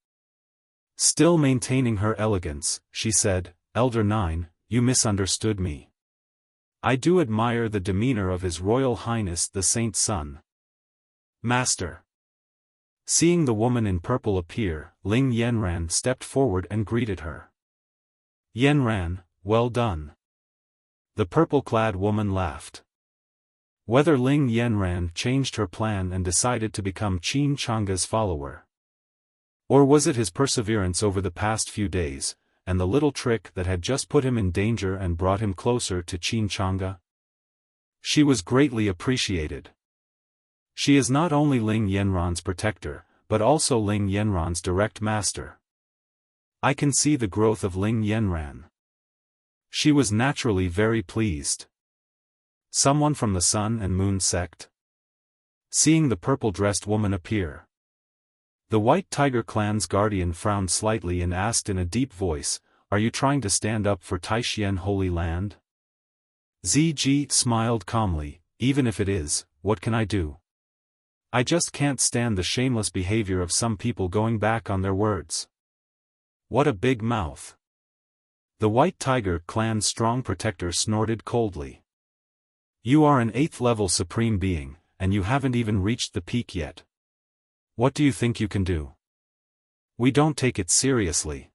Still maintaining her elegance, she said, Elder 9, you misunderstood me. I do admire the demeanor of His Royal Highness the Saint's son. Master. Seeing the woman in purple appear, Ling Yanran stepped forward and greeted her. Yanran, well done. The purple-clad woman laughed. Whether Ling Yanran changed her plan and decided to become Qin Chang'e's follower, or was it his perseverance over the past few days, and the little trick that had just put him in danger and brought him closer to Qin Chang'e? She was greatly appreciated. She is not only Ling Yanran's protector, but also Ling Yanran's direct master. I can see the growth of Ling Yanran. She was naturally very pleased. Someone from the Sun and Moon sect? Seeing the purple-dressed woman appear, the White Tiger clan's guardian frowned slightly and asked in a deep voice, are you trying to stand up for Taixuan Holy Land? ZG smiled calmly, even if it is, what can I do? I just can't stand the shameless behavior of some people going back on their words. What a big mouth. The White Tiger clan's strong protector snorted coldly. You are an 8th level supreme being, and you haven't even reached the peak yet. What do you think you can do? We don't take it seriously.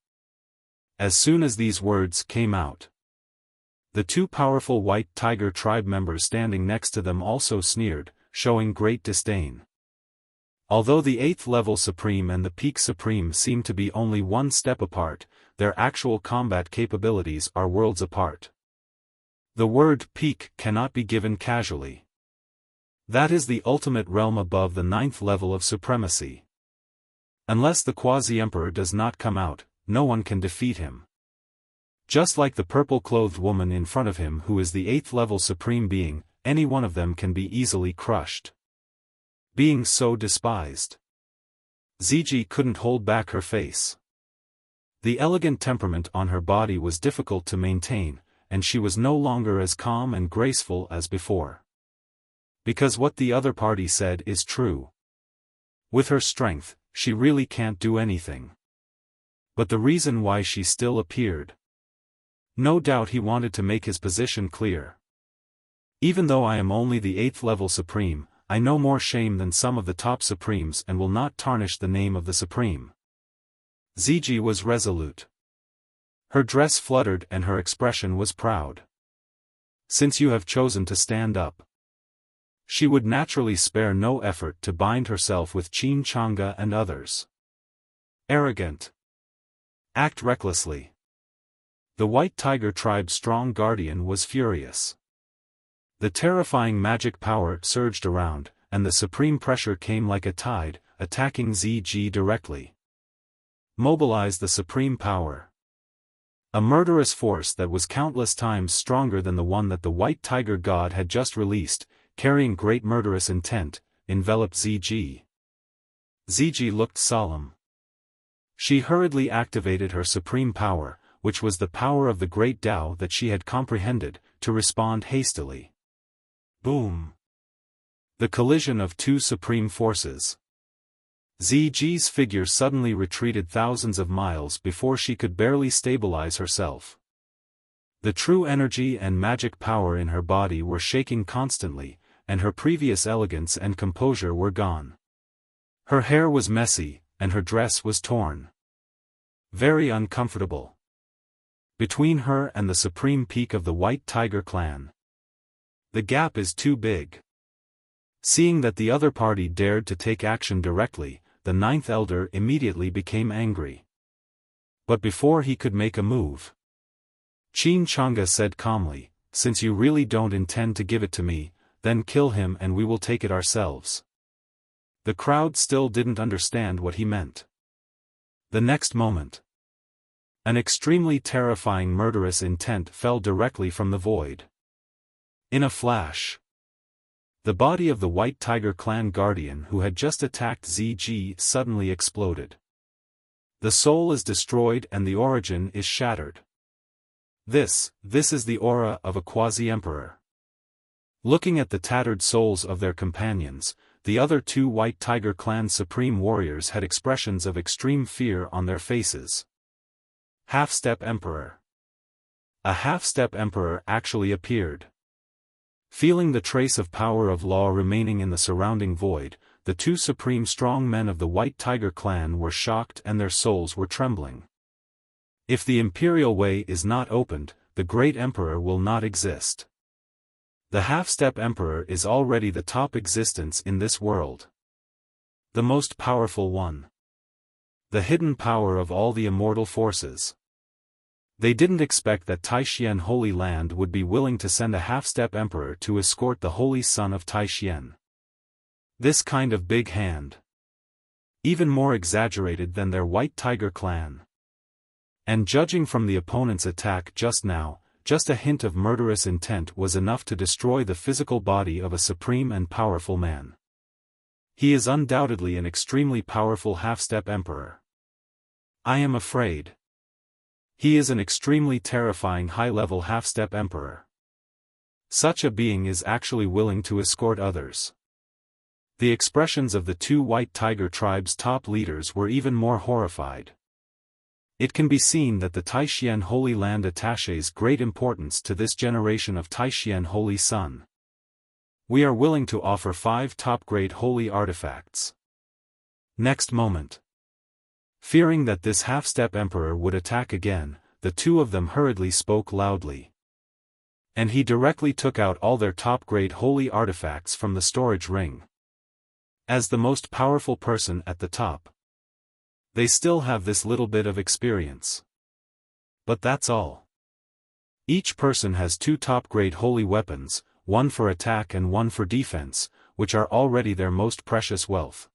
As soon as these words came out, the 2 powerful White Tiger tribe members standing next to them also sneered, showing great disdain. Although the 8th level Supreme and the Peak Supreme seem to be only one step apart, their actual combat capabilities are worlds apart. The word peak cannot be given casually. That is the ultimate realm above the 9th level of supremacy. Unless the quasi-emperor does not come out, no one can defeat him. Just like the purple-clothed woman in front of him who is the 8th level supreme being, any one of them can be easily crushed. Being so despised, Ziyi couldn't hold back her face. The elegant temperament on her body was difficult to maintain, and she was no longer as calm and graceful as before. Because what the other party said is true. With her strength, she really can't do anything. But the reason why she still appeared. No doubt he wanted to make his position clear. Even though I am only the 8th level supreme, I know more shame than some of the top supremes and will not tarnish the name of the supreme. Ziyi was resolute. Her dress fluttered and her expression was proud. Since you have chosen to stand up. She would naturally spare no effort to bind herself with Qin Chang'e and others. Arrogant. Act recklessly. The White Tiger tribe's strong guardian was furious. The terrifying magic power surged around, and the supreme pressure came like a tide, attacking Ziyi directly. Mobilize the supreme power. A murderous force that was countless times stronger than the one that the White Tiger god had just released, carrying great murderous intent, enveloped Ziyi. Ziyi looked solemn. She hurriedly activated her supreme power, which was the power of the great Tao that she had comprehended, to respond hastily. Boom! The collision of two supreme forces. Ziyi's figure suddenly retreated thousands of miles before she could barely stabilize herself. The true energy and magic power in her body were shaking constantly, and her previous elegance and composure were gone. Her hair was messy, and her dress was torn. Very uncomfortable. Between her and the supreme peak of the White Tiger clan, the gap is too big. Seeing that the other party dared to take action directly, the 9th elder immediately became angry. But before he could make a move, Qin Chang'e said calmly, "Since you really don't intend to give it to me, then kill him and we will take it ourselves." The crowd still didn't understand what he meant. The next moment, an extremely terrifying murderous intent fell directly from the void. In a flash, the body of the White Tiger clan guardian who had just attacked Ziyi suddenly exploded. The soul is destroyed and the origin is shattered. This is the aura of a quasi-emperor. Looking at the tattered souls of their companions, the other two White Tiger clan supreme warriors had expressions of extreme fear on their faces. Half-step emperor. A half-step emperor actually appeared. Feeling the trace of power of law remaining in the surrounding void, the two supreme strong men of the White Tiger clan were shocked and their souls were trembling. If the imperial way is not opened, the great emperor will not exist. The half-step emperor is already the top existence in this world. The most powerful one. The hidden power of all the immortal forces. They didn't expect that Taixien Holy Land would be willing to send a half-step emperor to escort the holy son of Taixien. This kind of big hand. Even more exaggerated than their White Tiger clan. And judging from the opponent's attack just now, just a hint of murderous intent was enough to destroy the physical body of a supreme and powerful man. He is undoubtedly an extremely powerful half-step emperor. I am afraid. He is an extremely terrifying high-level half-step emperor. Such a being is actually willing to escort others. The expressions of the two White Tiger tribe's top leaders were even more horrified. It can be seen that the Taixien Holy Land attaches great importance to this generation of Taixien Holy Sun. We are willing to offer 5 top-grade holy artifacts. Next moment. Fearing that this half-step emperor would attack again, the two of them hurriedly spoke loudly. And he directly took out all their top-grade holy artifacts from the storage ring. As the most powerful person at the top, they still have this little bit of experience. But that's all. Each person has two top-grade holy weapons, one for attack and one for defense, which are already their most precious wealth.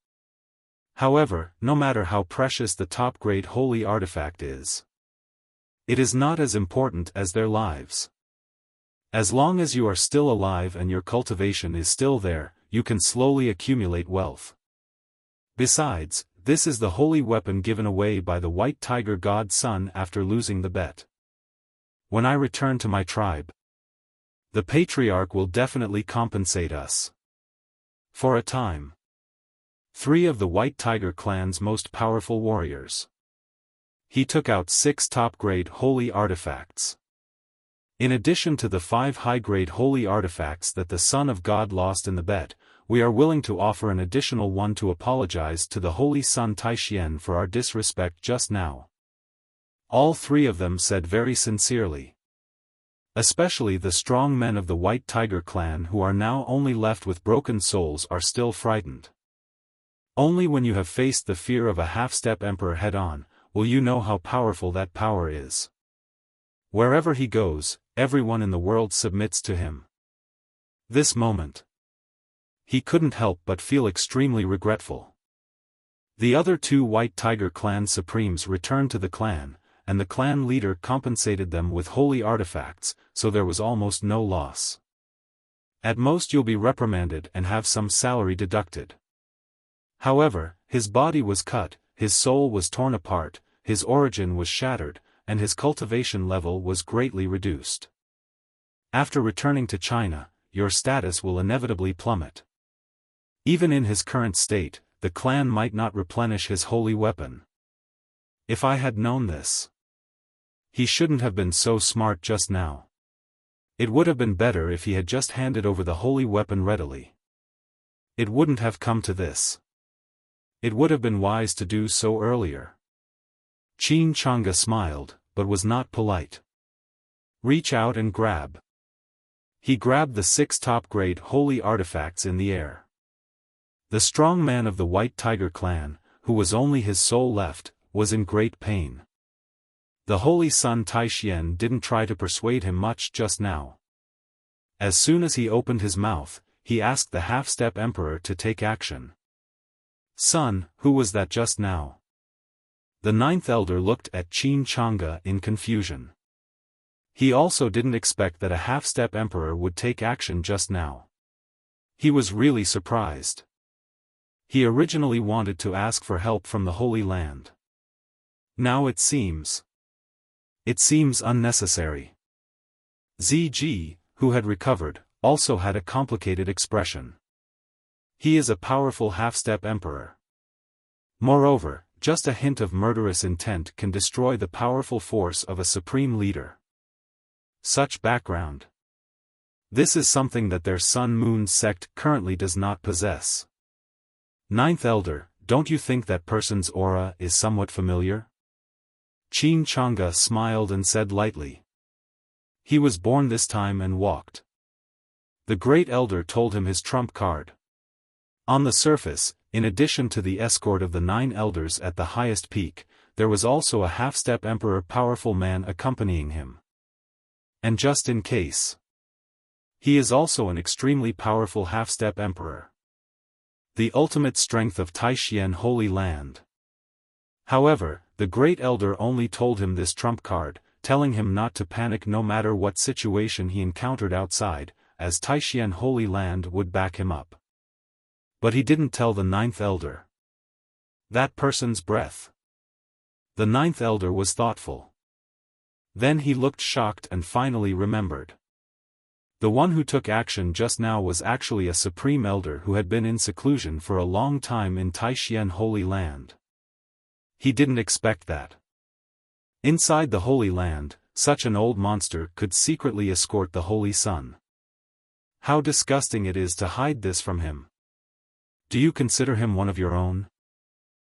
However, no matter how precious the top-grade holy artifact is, it is not as important as their lives. As long as you are still alive and your cultivation is still there, you can slowly accumulate wealth. Besides, this is the holy weapon given away by the White Tiger God's son after losing the bet. When I return to my tribe, the patriarch will definitely compensate us. For a time. 3 of the White Tiger clan's most powerful warriors. He took out 6 top-grade holy artifacts. In addition to the 5 high-grade holy artifacts that the Son of God lost in the bet, we are willing to offer an additional one to apologize to the Holy Son Taishian for our disrespect just now. All 3 of them said very sincerely. Especially the strong men of the White Tiger clan who are now only left with broken souls are still frightened. Only when you have faced the fear of a half-step emperor head-on, will you know how powerful that power is. Wherever he goes, everyone in the world submits to him. This moment. He couldn't help but feel extremely regretful. The other 2 White Tiger clan supremes returned to the clan, and the clan leader compensated them with holy artifacts, so there was almost no loss. At most you'll be reprimanded and have some salary deducted. However, his body was cut, his soul was torn apart, his origin was shattered, and his cultivation level was greatly reduced. After returning to China, your status will inevitably plummet. Even in his current state, the clan might not replenish his holy weapon. If I had known this. He shouldn't have been so smart just now. It would have been better if he had just handed over the holy weapon readily. It wouldn't have come to this. It would have been wise to do so earlier. Qin Changa smiled, but was not polite. Reach out and grab. He grabbed the 6 top-grade holy artifacts in the air. The strong man of the White Tiger clan, who was only his soul left, was in great pain. The Holy Son Taishian didn't try to persuade him much just now. As soon as he opened his mouth, he asked the half-step emperor to take action. Son, who was that just now? The 9th elder looked at Qin Changa in confusion. He also didn't expect that a half-step emperor would take action just now. He was really surprised. He originally wanted to ask for help from the Holy Land. Now it seems unnecessary. ZG, who had recovered, also had a complicated expression. He is a powerful half-step emperor. Moreover, just a hint of murderous intent can destroy the powerful force of a supreme leader. Such background. This is something that their Sun Moon sect currently does not possess. 9th elder, don't you think that person's aura is somewhat familiar? Qin Changa smiled and said lightly. He was born this time and walked. The great elder told him his trump card. On the surface, in addition to the escort of the 9 elders at the highest peak, there was also a half-step emperor powerful man accompanying him. And just in case, he is also an extremely powerful half-step emperor. The ultimate strength of Taishian Holy Land. However, the great elder only told him this trump card, telling him not to panic no matter what situation he encountered outside, as Taishian Holy Land would back him up. But he didn't tell the 9th elder. That person's breath. The 9th elder was thoughtful. Then he looked shocked and finally remembered. The one who took action just now was actually a supreme elder who had been in seclusion for a long time in Taishian Holy Land. He didn't expect that. Inside the Holy Land, such an old monster could secretly escort the Holy Sun. How disgusting it is to hide this from him. Do you consider him one of your own?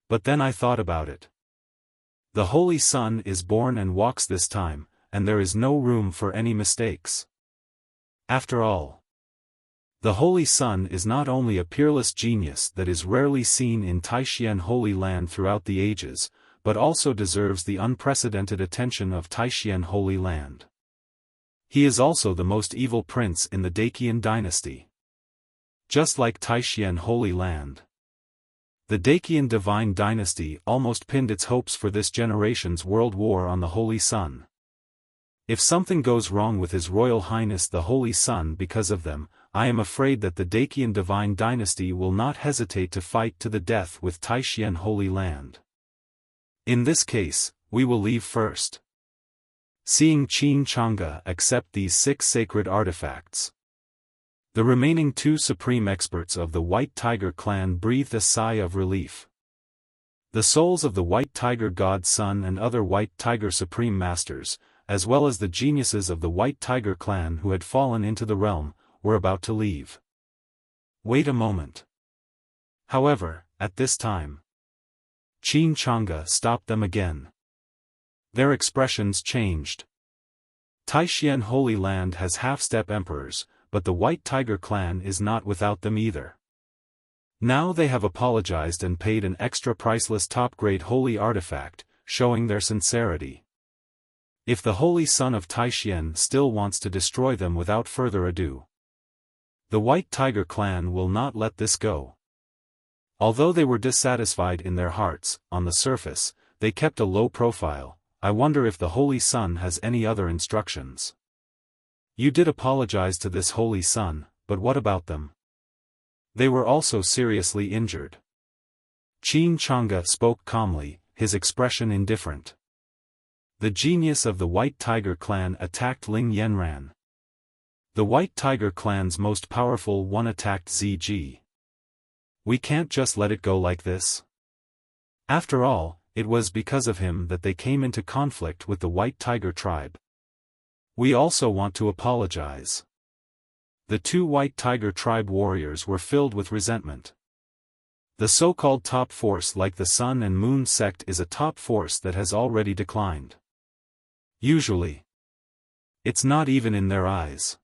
But then I thought about it. The Holy Sun is born and walks this time, and there is no room for any mistakes. After all, the Holy Sun is not only a peerless genius that is rarely seen in Taishian Holy Land throughout the ages, but also deserves the unprecedented attention of Taishian Holy Land. He is also the most evil prince in the Dacian dynasty. Just like Taishan Holy Land. The Dacian divine dynasty almost pinned its hopes for this generation's world war on the Holy Sun. If something goes wrong with His Royal Highness the Holy Sun because of them, I am afraid that the Dacian divine dynasty will not hesitate to fight to the death with Taishan Holy Land. In this case, we will leave first. Seeing Qin Chang'e accept these 6 sacred artifacts. The remaining 2 supreme experts of the White Tiger clan breathed a sigh of relief. The souls of the White Tiger God Son and other White Tiger Supreme Masters, as well as the geniuses of the White Tiger clan who had fallen into the realm, were about to leave. Wait a moment. However, at this time, Qin Chang'e stopped them again. Their expressions changed. Taishan Holy Land has half-step emperors, but the White Tiger clan is not without them either. Now they have apologized and paid an extra priceless top-grade holy artifact, showing their sincerity. If the Holy Son of Taishan still wants to destroy them without further ado, the White Tiger clan will not let this go. Although they were dissatisfied in their hearts, on the surface, they kept a low profile. I wonder if the Holy Son has any other instructions. You did apologize to this Holy Son, but what about them? They were also seriously injured. Qin Chang'e spoke calmly, his expression indifferent. The genius of the White Tiger clan attacked Ling Yanran. The White Tiger clan's most powerful one attacked ZG. We can't just let it go like this. After all, it was because of him that they came into conflict with the White Tiger tribe. We also want to apologize. The 2 White Tiger tribe warriors were filled with resentment. The so-called top force like the Sun and Moon sect is a top force that has already declined. Usually, it's not even in their eyes.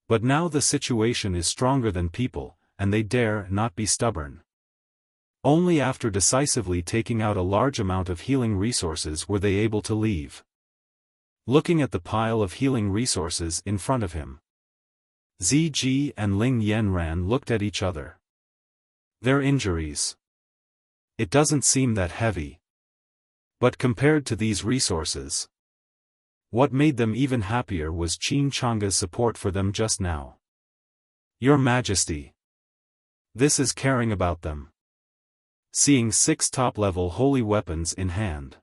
But now the situation is stronger than people, and they dare not be stubborn. Only after decisively taking out a large amount of healing resources were they able to leave. Looking at the pile of healing resources in front of him, ZG and Ling Yanran looked at each other. Their injuries. It doesn't seem that heavy. But compared to these resources, what made them even happier was Qin Chang'e's support for them just now. Your Majesty. This is caring about them. Seeing 6 top-level holy weapons in hand.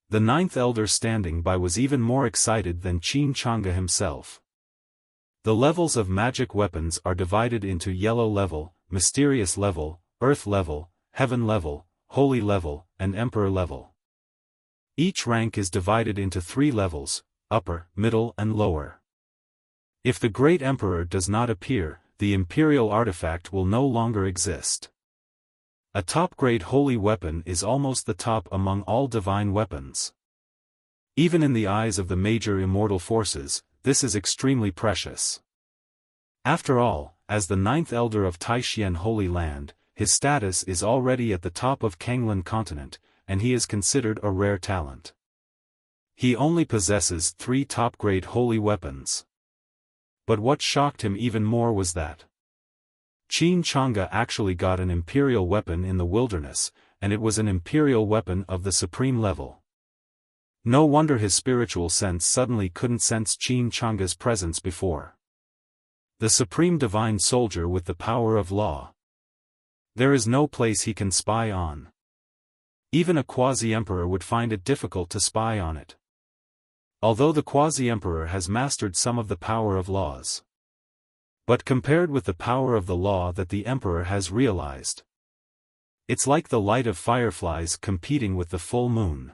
The 9th elder standing by was even more excited than Qin Chang'e himself. The levels of magic weapons are divided into yellow level, mysterious level, earth level, heaven level, holy level, and emperor level. Each rank is divided into 3 levels, upper, middle and lower. If the great emperor does not appear, the imperial artifact will no longer exist. A top-grade holy weapon is almost the top among all divine weapons. Even in the eyes of the major immortal forces, this is extremely precious. After all, as the 9th elder of Taishan Holy Land, his status is already at the top of Kanglan continent, and he is considered a rare talent. He only possesses 3 top-grade holy weapons. But what shocked him even more was that Qin Chang'e actually got an imperial weapon in the wilderness, and it was an imperial weapon of the supreme level. No wonder his spiritual sense suddenly couldn't sense Qin Chang'e's presence before. The supreme divine soldier with the power of law. There is no place he can spy on. Even a quasi-emperor would find it difficult to spy on it. Although the quasi-emperor has mastered some of the power of laws. But compared with the power of the law that the emperor has realized, it's like the light of fireflies competing with the full moon.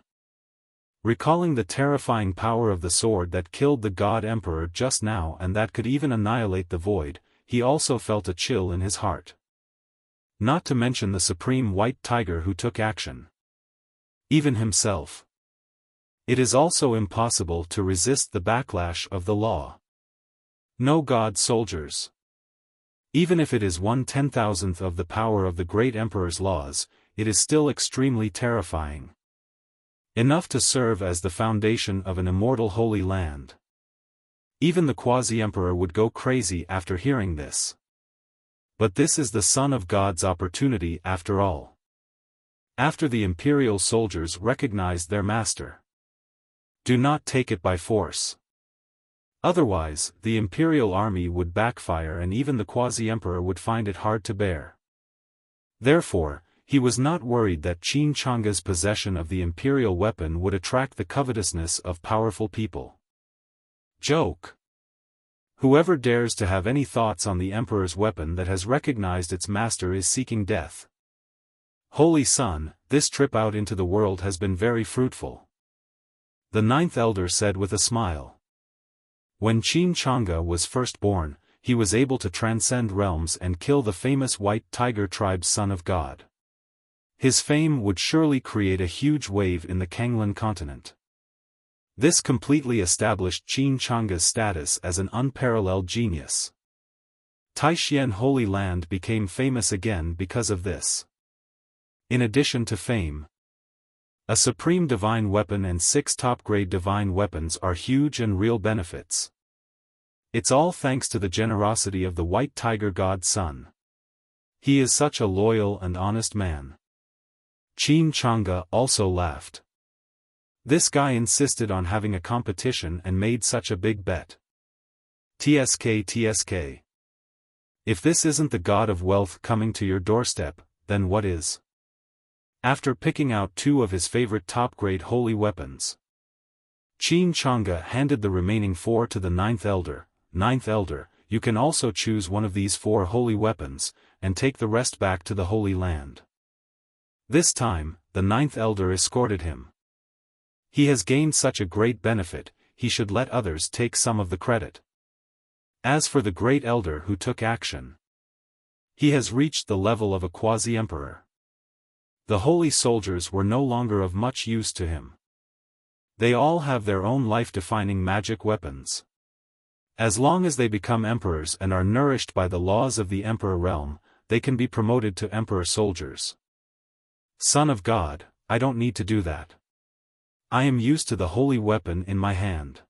Recalling the terrifying power of the sword that killed the god emperor just now and that could even annihilate the void, he also felt a chill in his heart. Not to mention the supreme white tiger who took action. Even himself. It is also impossible to resist the backlash of the law. No god soldiers. Even if it is 1/10,000th of the power of the great emperor's laws, it is still extremely terrifying. Enough to serve as the foundation of an immortal holy land. Even the quasi-emperor would go crazy after hearing this. But this is the Son of God's opportunity after all. After the imperial soldiers recognized their master. Do not take it by force. Otherwise, the imperial army would backfire and even the quasi-emperor would find it hard to bear. Therefore, he was not worried that Qin Chang's possession of the imperial weapon would attract the covetousness of powerful people. Joke. Whoever dares to have any thoughts on the emperor's weapon that has recognized its master is seeking death. Holy Son, this trip out into the world has been very fruitful. The ninth elder said with a smile. When Qin Chang'e was first born, he was able to transcend realms and kill the famous White Tiger tribe's Son of God. His fame would surely create a huge wave in the Kanglan continent. This completely established Qin Chang'e's status as an unparalleled genius. Taixien Holy Land became famous again because of this. In addition to fame, a supreme divine weapon and 6 top-grade divine weapons are huge and real benefits. It's all thanks to the generosity of the White Tiger God's son. He is such a loyal and honest man. Qin Chang'e also laughed. This guy insisted on having a competition and made such a big bet. TSK. If this isn't the god of wealth coming to your doorstep, then what is? After picking out 2 of his favorite top-grade holy weapons, Qin Chang'e handed the remaining 4 to the ninth elder. Ninth elder, you can also choose one of these 4 holy weapons, and take the rest back to the Holy Land. This time, the ninth elder escorted him. He has gained such a great benefit, he should let others take some of the credit. As for the great elder who took action, he has reached the level of a quasi-emperor. The holy soldiers were no longer of much use to him. They all have their own life-defining magic weapons. As long as they become emperors and are nourished by the laws of the emperor realm, they can be promoted to emperor soldiers. Son of God, I don't need to do that. I am used to the holy weapon in my hand.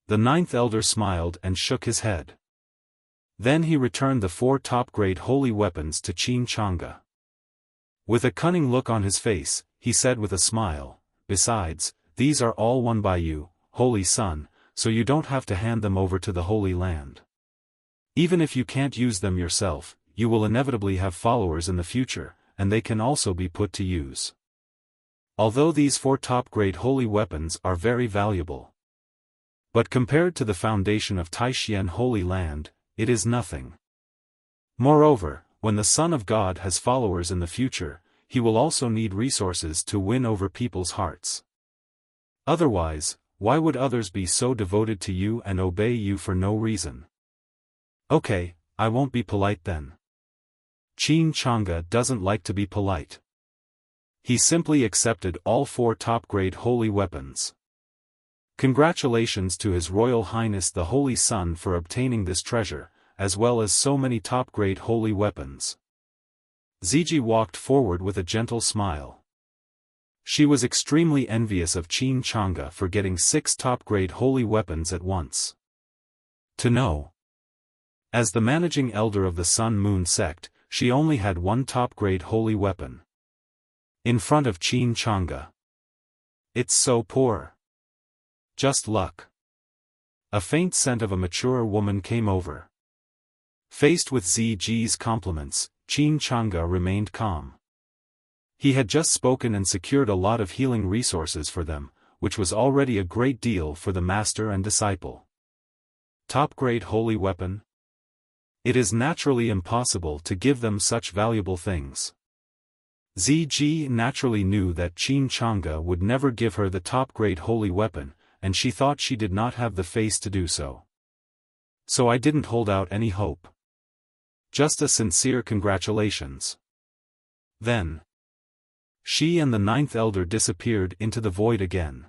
The ninth elder smiled and shook his head. Then he returned the 4 top-grade holy weapons to Qin Chang'e. With a cunning look on his face, he said with a smile, besides, these are all won by you, Holy Son, so you don't have to hand them over to the Holy Land. Even if you can't use them yourself, you will inevitably have followers in the future, and they can also be put to use. Although these 4 top-grade holy weapons are very valuable, but compared to the foundation of Taixien Holy Land, it is nothing. Moreover, when the Son of God has followers in the future, he will also need resources to win over people's hearts. Otherwise, why would others be so devoted to you and obey you for no reason? Okay, I won't be polite then. Qin Chang'e doesn't like to be polite. He simply accepted all 4 top-grade holy weapons. Congratulations to His Royal Highness the Holy Son for obtaining this treasure, as well as so many top-grade holy weapons. Ziji walked forward with a gentle smile. She was extremely envious of Qin Chang'e for getting 6 top-grade holy weapons at once. To know. As the managing elder of the Sun Moon sect, she only had 1 top-grade holy weapon. In front of Qin Chang'e. It's so poor. Just luck. A faint scent of a mature woman came over. Faced with Ziji's compliments, Qin Chang'e remained calm. He had just spoken and secured a lot of healing resources for them, which was already a great deal for the master and disciple. Top-grade holy weapon? It is naturally impossible to give them such valuable things. Ziji naturally knew that Qin Chang'e would never give her the top-grade holy weapon, and she thought she did not have the face to do so. So I didn't hold out any hope. Just a sincere congratulations. Then, she and the ninth elder disappeared into the void again.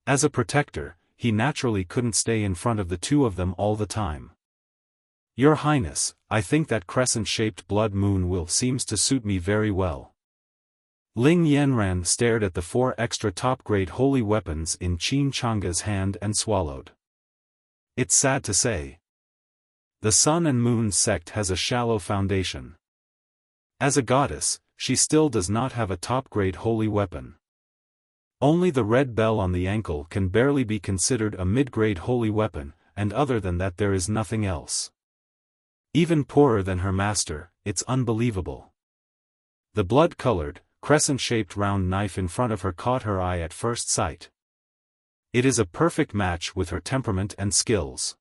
As a protector, he naturally couldn't stay in front of the 2 of them all the time. Your Highness, I think that crescent-shaped blood moon will seems to suit me very well. Ling Yanran stared at the 4 extra top-grade holy weapons in Qin Chang'e's hand and swallowed. It's sad to say. The Sun and Moon sect has a shallow foundation. As a goddess, she still does not have a top-grade holy weapon. Only the red bell on the ankle can barely be considered a mid-grade holy weapon, and other than that there is nothing else. Even poorer than her master, it's unbelievable. The blood-colored, crescent-shaped round knife in front of her caught her eye at first sight. It is a perfect match with her temperament and skills.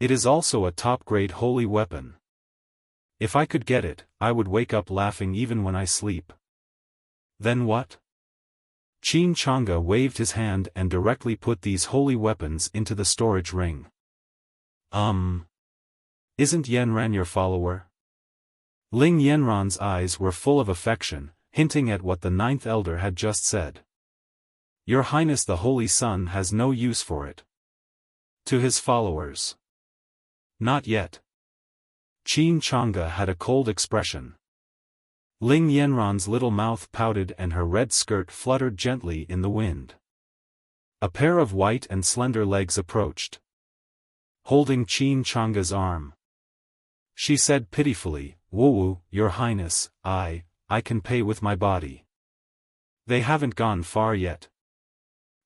It is also a top-grade holy weapon. If I could get it, I would wake up laughing even when I sleep. Then what? Qin Chang'e waved his hand and directly put these holy weapons into the storage ring. Isn't Yanran your follower? Ling Yanran's eyes were full of affection, hinting at what the ninth elder had just said. Your Highness the Holy Sun has no use for it. To his followers. Not yet. Qin Chang'e had a cold expression. Ling Yanran's little mouth pouted and her red skirt fluttered gently in the wind. A pair of white and slender legs approached. Holding Qin Chang'e's arm. She said pitifully, "Wu, Your Highness, I can pay with my body." They haven't gone far yet.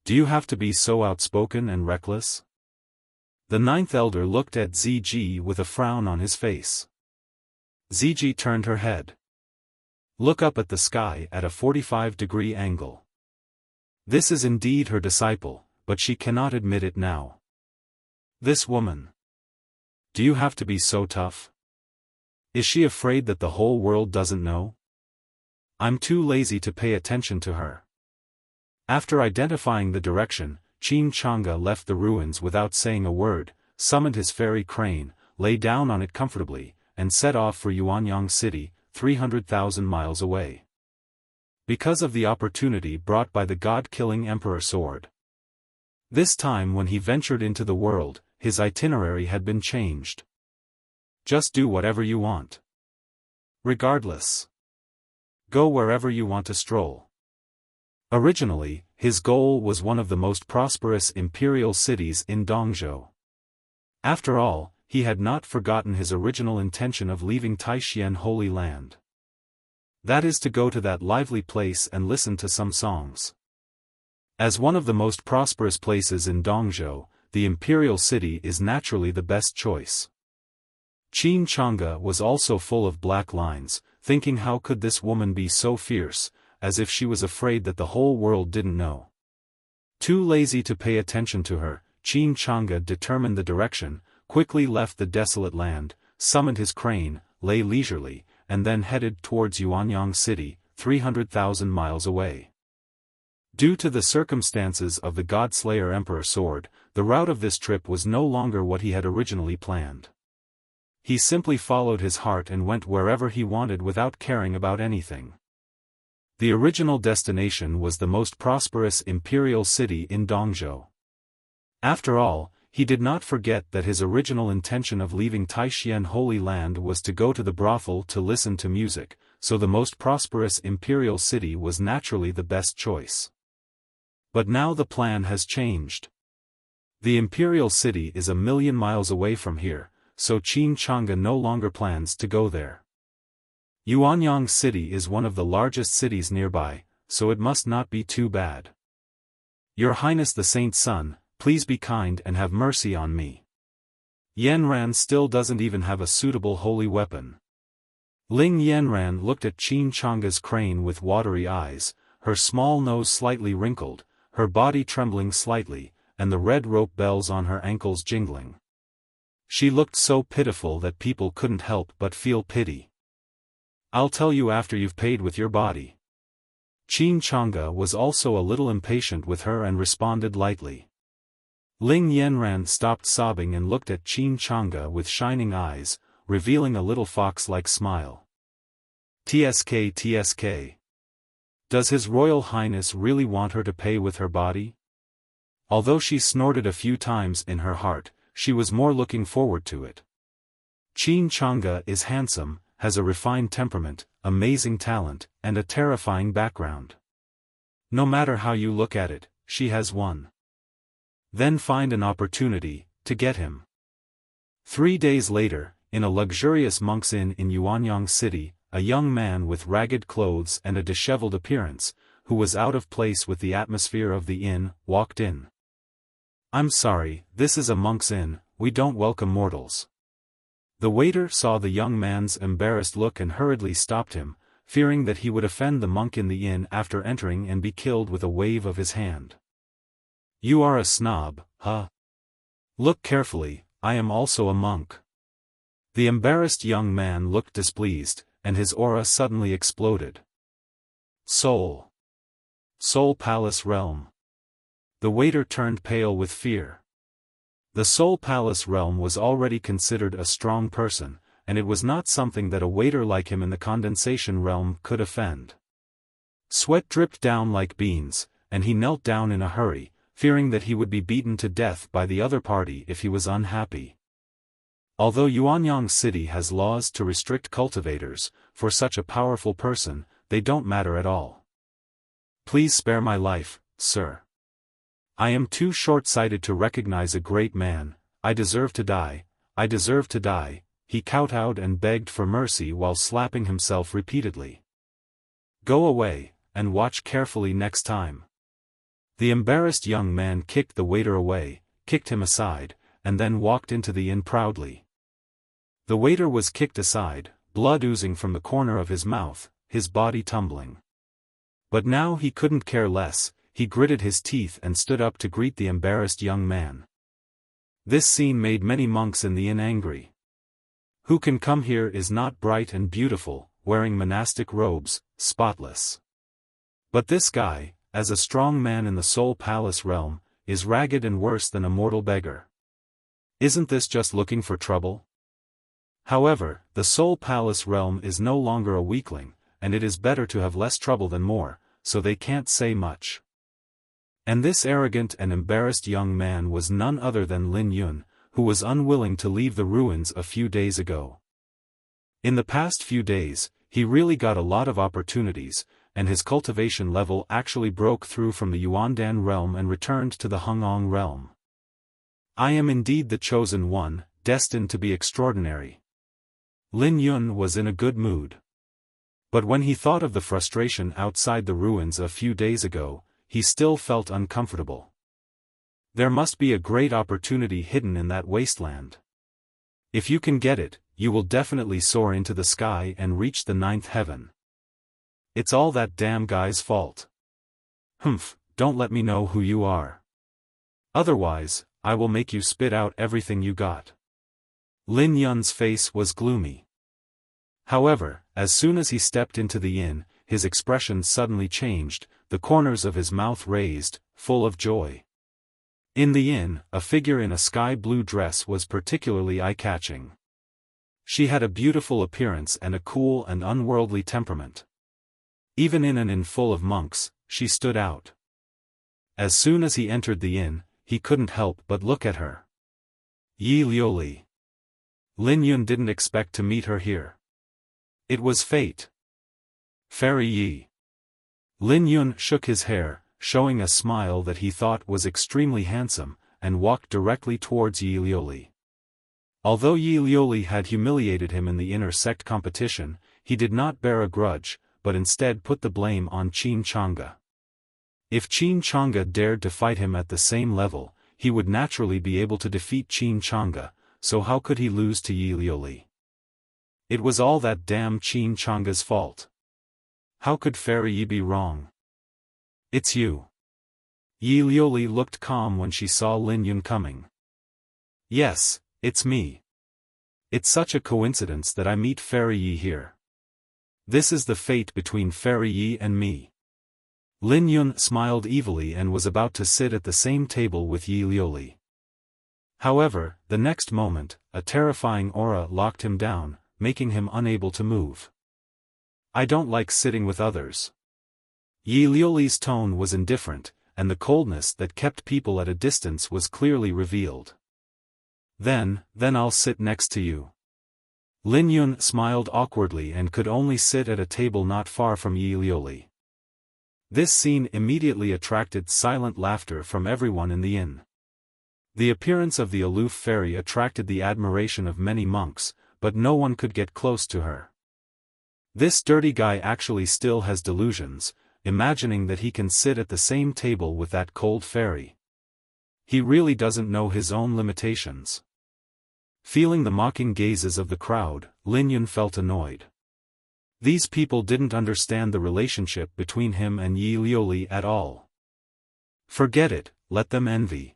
Do you have to be so outspoken and reckless? The ninth elder looked at Ziji with a frown on his face. Ziji turned her head. Look up at the sky at a 45-degree angle. This is indeed her disciple, but she cannot admit it now. This woman. Do you have to be so tough? Is she afraid that the whole world doesn't know? I'm too lazy to pay attention to her. After identifying the direction, Qin Chang'e left the ruins without saying a word, summoned his fairy crane, lay down on it comfortably, and set off for Yuanyang City, 300,000 miles away. Because of the opportunity brought by the god-killing Emperor Sword. This time when he ventured into the world, his itinerary had been changed. Just do whatever you want. Regardless. Go wherever you want to stroll. Originally, his goal was one of the most prosperous imperial cities in Dongzhou. After all, he had not forgotten his original intention of leaving Taixuan Holy Land. That is to go to that lively place and listen to some songs. As one of the most prosperous places in Dongzhou, the imperial city is naturally the best choice. Qin Chang'e was also full of black lines, thinking how could this woman be so fierce, as if she was afraid that the whole world didn't know. Too lazy to pay attention to her, Qin Chang'e determined the direction, quickly left the desolate land, summoned his crane, lay leisurely, and then headed towards Yuanyang City, 300,000 miles away. Due to the circumstances of the God-Slayer Emperor Sword, the route of this trip was no longer what he had originally planned. He simply followed his heart and went wherever he wanted without caring about anything. The original destination was the most prosperous imperial city in Dongzhou. After all, he did not forget that his original intention of leaving Taixuan Holy Land was to go to the brothel to listen to music, so the most prosperous imperial city was naturally the best choice. But now the plan has changed. The imperial city is 1,000,000 miles away from here, so Qin Chang'e no longer plans to go there. Yuanyang City is one of the largest cities nearby, so it must not be too bad. Your Highness the Saint Sun, please be kind and have mercy on me. Yanran still doesn't even have a suitable holy weapon. Ling Yanran looked at Qin Chang'e's crane with watery eyes, her small nose slightly wrinkled, her body trembling slightly, and the red rope bells on her ankles jingling. She looked so pitiful that people couldn't help but feel pity. I'll tell you after you've paid with your body. Qin Chang'e was also a little impatient with her and responded lightly. Ling Yanran stopped sobbing and looked at Qin Chang'e with shining eyes, revealing a little fox-like smile. TSK. Does His Royal Highness really want her to pay with her body? Although she snorted a few times in her heart, she was more looking forward to it. Qin Chang'e is handsome, has a refined temperament, amazing talent, and a terrifying background. No matter how you look at it, she has won. Then find an opportunity, to get him. 3 days later, in a luxurious monk's inn in Yuanyang City, a young man with ragged clothes and a disheveled appearance, who was out of place with the atmosphere of the inn, walked in. "I'm sorry, this is a monk's inn, we don't welcome mortals." The waiter saw the young man's embarrassed look and hurriedly stopped him, fearing that he would offend the monk in the inn after entering and be killed with a wave of his hand. "You are a snob, huh? Look carefully, I am also a monk." The embarrassed young man looked displeased, and his aura suddenly exploded. Soul Palace Realm. The waiter turned pale with fear. The Soul Palace Realm was already considered a strong person, and it was not something that a waiter like him in the Condensation Realm could offend. Sweat dripped down like beans, and he knelt down in a hurry, fearing that he would be beaten to death by the other party if he was unhappy. Although Yuanyang City has laws to restrict cultivators, for such a powerful person, they don't matter at all. "Please spare my life, sir. I am too short-sighted to recognize a great man. I deserve to die, I deserve to die," he kowtowed and begged for mercy while slapping himself repeatedly. "Go away, and watch carefully next time." The embarrassed young man kicked the waiter away, kicked him aside, and then walked into the inn proudly. The waiter was kicked aside, blood oozing from the corner of his mouth, his body tumbling. But now he couldn't care less, he gritted his teeth and stood up to greet the embarrassed young man. This scene made many monks in the inn angry. Who can come here is not bright and beautiful, wearing monastic robes, spotless. But this guy, as a strong man in the Soul Palace Realm, is ragged and worse than a mortal beggar. Isn't this just looking for trouble? However, the Soul Palace Realm is no longer a weakling, and it is better to have less trouble than more, so they can't say much. And this arrogant and embarrassed young man was none other than Lin Yun, who was unwilling to leave the ruins a few days ago. In the past few days, he really got a lot of opportunities, and his cultivation level actually broke through from the Yuandan realm and returned to the Hongong realm. "I am indeed the chosen one, destined to be extraordinary." Lin Yun was in a good mood. But when he thought of the frustration outside the ruins a few days ago, he still felt uncomfortable. There must be a great opportunity hidden in that wasteland. If you can get it, you will definitely soar into the sky and reach the 9th heaven. It's all that damn guy's fault. Humph, don't let me know who you are. Otherwise, I will make you spit out everything you got. Lin Yun's face was gloomy. However, as soon as he stepped into the inn, his expression suddenly changed, the corners of his mouth raised, full of joy. In the inn, a figure in a sky-blue dress was particularly eye-catching. She had a beautiful appearance and a cool and unworldly temperament. Even in an inn full of monks, she stood out. As soon as he entered the inn, he couldn't help but look at her. Yi Liuli. Lin Yun didn't expect to meet her here. It was fate. Fairy Yi. Lin Yun shook his hair, showing a smile that he thought was extremely handsome, and walked directly towards Yi Liuli. Although Yi Liuli had humiliated him in the inner sect competition, he did not bear a grudge, but instead put the blame on Qin Chang'e. If Qin Chang'e dared to fight him at the same level, he would naturally be able to defeat Qin Chang'e, so how could he lose to Yi Liuli? It was all that damn Qin Chang'e's fault. How could Fairy Yi be wrong? It's you. Yi Liuli looked calm when she saw Lin Yun coming. Yes, it's me. It's such a coincidence that I meet Fairy Yi here. This is the fate between Fairy Yi and me. Lin Yun smiled evilly and was about to sit at the same table with Yi Liuli. However, the next moment, a terrifying aura locked him down, making him unable to move. I don't like sitting with others. Yi Liuli's tone was indifferent, and the coldness that kept people at a distance was clearly revealed. Then I'll sit next to you. Lin Yun smiled awkwardly and could only sit at a table not far from Yi Liuli. This scene immediately attracted silent laughter from everyone in the inn. The appearance of the aloof fairy attracted the admiration of many monks, but no one could get close to her. This dirty guy actually still has delusions, imagining that he can sit at the same table with that cold fairy. He really doesn't know his own limitations. Feeling the mocking gazes of the crowd, Lin Yun felt annoyed. These people didn't understand the relationship between him and Yi Liuli at all. Forget it, let them envy.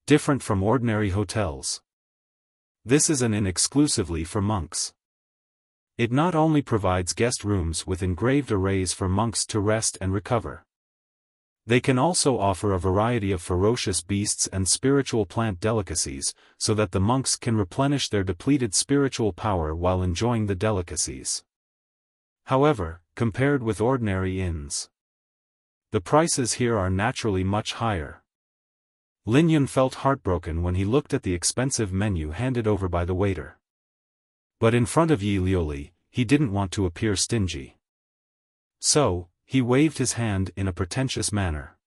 Different from ordinary hotels. This is an inn exclusively for monks. It not only provides guest rooms with engraved arrays for monks to rest and recover. They can also offer a variety of ferocious beasts and spiritual plant delicacies, so that the monks can replenish their depleted spiritual power while enjoying the delicacies. However, compared with ordinary inns, the prices here are naturally much higher. Lin Yun felt heartbroken when he looked at the expensive menu handed over by the waiter. But in front of Yi Liuli, he didn't want to appear stingy. So, he waved his hand in a pretentious manner.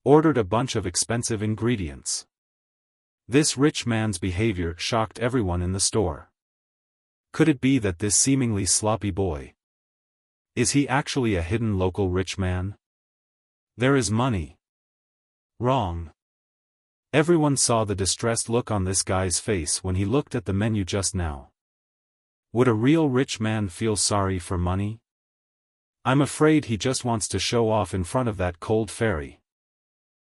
Ordered a bunch of expensive ingredients. This rich man's behavior shocked everyone in the store. Could it be that this seemingly sloppy boy? Is he actually a hidden local rich man? There is money. Wrong. Everyone saw the distressed look on this guy's face when he looked at the menu just now. Would a real rich man feel sorry for money? I'm afraid he just wants to show off in front of that cold fairy.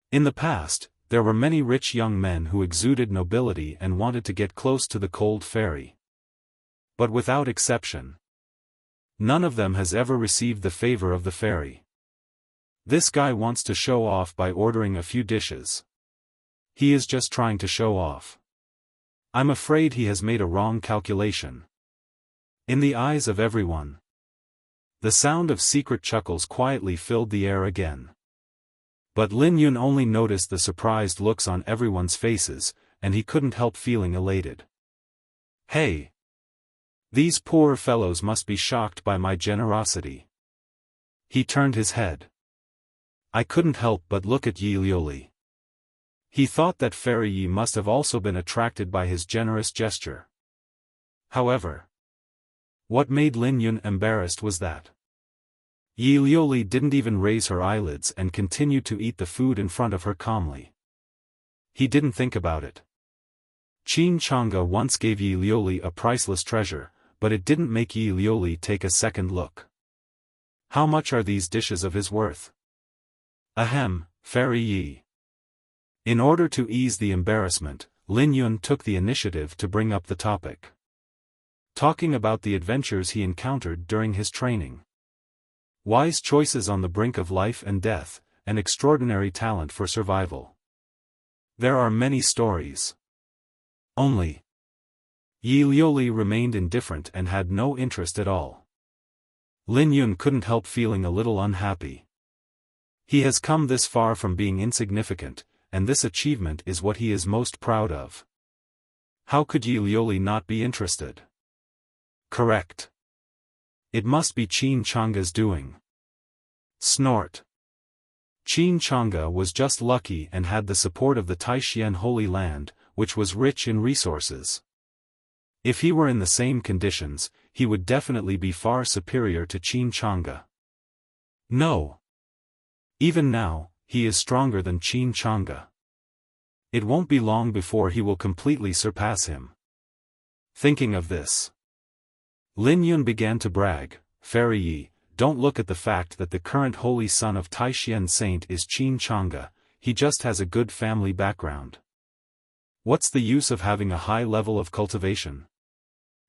In the past, there were many rich young men who exuded nobility and wanted to get close to the cold fairy. But without exception, none of them has ever received the favor of the fairy. This guy wants to show off by ordering a few dishes. He is just trying to show off. I'm afraid he has made a wrong calculation. In the eyes of everyone, the sound of secret chuckles quietly filled the air again. But Lin Yun only noticed the surprised looks on everyone's faces, and he couldn't help feeling elated. Hey! These poor fellows must be shocked by my generosity. He turned his head. I couldn't help but look at Yi Liuli. He thought that Fairy Yi must have also been attracted by his generous gesture. However, what made Lin Yun embarrassed was that Yi Liuli didn't even raise her eyelids and continued to eat the food in front of her calmly. He didn't think about it. Qin Chang'e once gave Yi Liuli a priceless treasure, but it didn't make Yi Liuli take a second look. How much are these dishes of his worth? Ahem, Fairy Yi. In order to ease the embarrassment, Lin Yun took the initiative to bring up the topic. Talking about the adventures he encountered during his training. Wise choices on the brink of life and death, and extraordinary talent for survival. There are many stories. Only Yi Liuli remained indifferent and had no interest at all. Lin Yun couldn't help feeling a little unhappy. He has come this far from being insignificant, and this achievement is what he is most proud of. How could Yi Liuli not be interested? Correct. It must be Qin Chang'e's doing. Snort. Qin Chang'e was just lucky and had the support of the Taixuan Holy Land, which was rich in resources. If he were in the same conditions, he would definitely be far superior to Qin Chang'e. No. Even now, he is stronger than Qin Chang'e. It won't be long before he will completely surpass him. Thinking of this, Lin Yun began to brag, Fairy Yi, don't look at the fact that the current holy son of Taixuan Saint is Qin Chang'e, he just has a good family background. What's the use of having a high level of cultivation?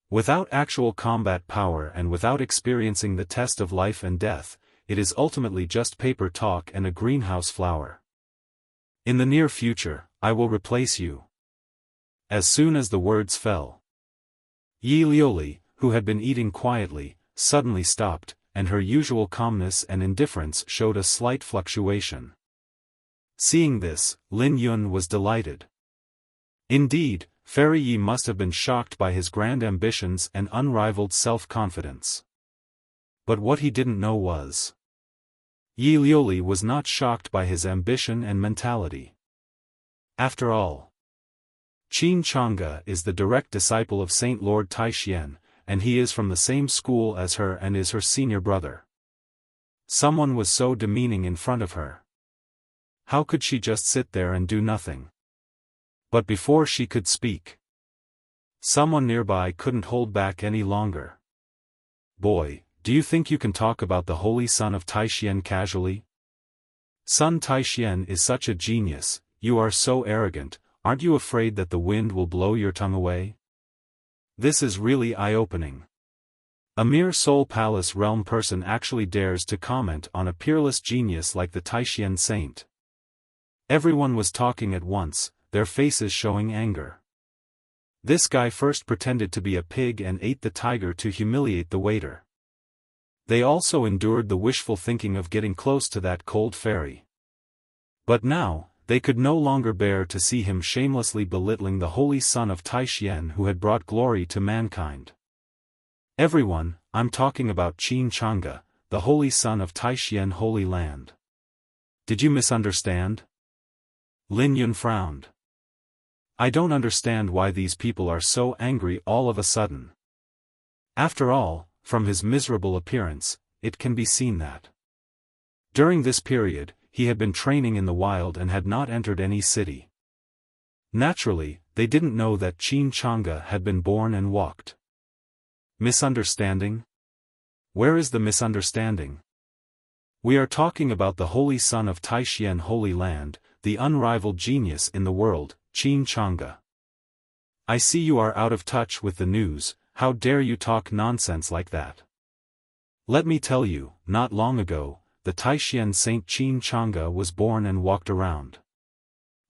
Without actual combat power and without experiencing the test of life and death, it is ultimately just paper talk and a greenhouse flower. In the near future, I will replace you. As soon as the words fell, Yi Liuli, who had been eating quietly, suddenly stopped, and her usual calmness and indifference showed a slight fluctuation. Seeing this, Lin Yun was delighted. Indeed, Fairy Yi must have been shocked by his grand ambitions and unrivaled self-confidence. But what he didn't know was, Yi Liuli was not shocked by his ambition and mentality. After all, Qin Changge is the direct disciple of Saint Lord Taixien, and he is from the same school as her and is her senior brother. Someone was so demeaning in front of her. How could she just sit there and do nothing? But before she could speak, someone nearby couldn't hold back any longer. Boy, do you think you can talk about the holy son of Taixien casually? Sun Taixien is such a genius, you are so arrogant, aren't you afraid that the wind will blow your tongue away? This is really eye-opening. A mere Soul Palace realm person actually dares to comment on a peerless genius like the Taixien saint. Everyone was talking at once, their faces showing anger. This guy first pretended to be a pig and ate the tiger to humiliate the waiter. They also endured the wishful thinking of getting close to that cold fairy. But now, they could no longer bear to see him shamelessly belittling the holy son of Taixien who had brought glory to mankind. Everyone, I'm talking about Qin Changge, the holy son of Taixien Holy Land. Did you misunderstand? Lin Yun frowned. I don't understand why these people are so angry all of a sudden. After all, from his miserable appearance, it can be seen that during this period, he had been training in the wild and had not entered any city. Naturally, they didn't know that Qin Changge had been born and walked. Misunderstanding? Where is the misunderstanding? We are talking about the holy son of Taixien Holy Land, the unrivaled genius in the world, Qin Changge. I see you are out of touch with the news. How dare you talk nonsense like that? Let me tell you, not long ago, the Taixien saint Qin Changge was born and walked around.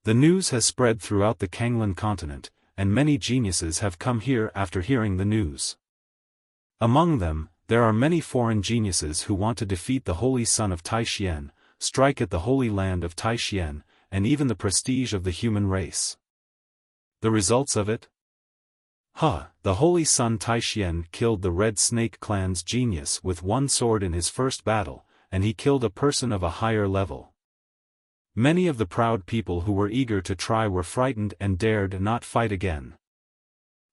The news has spread throughout the Kanglan continent, and many geniuses have come here after hearing the news. Among them, there are many foreign geniuses who want to defeat the holy son of Taixien, strike at the holy land of Taixien, and even the prestige of the human race. The results of it? The holy son Taixien killed the Red Snake clan's genius with one sword in his first battle, and he killed a person of a higher level. Many of the proud people who were eager to try were frightened and dared not fight again.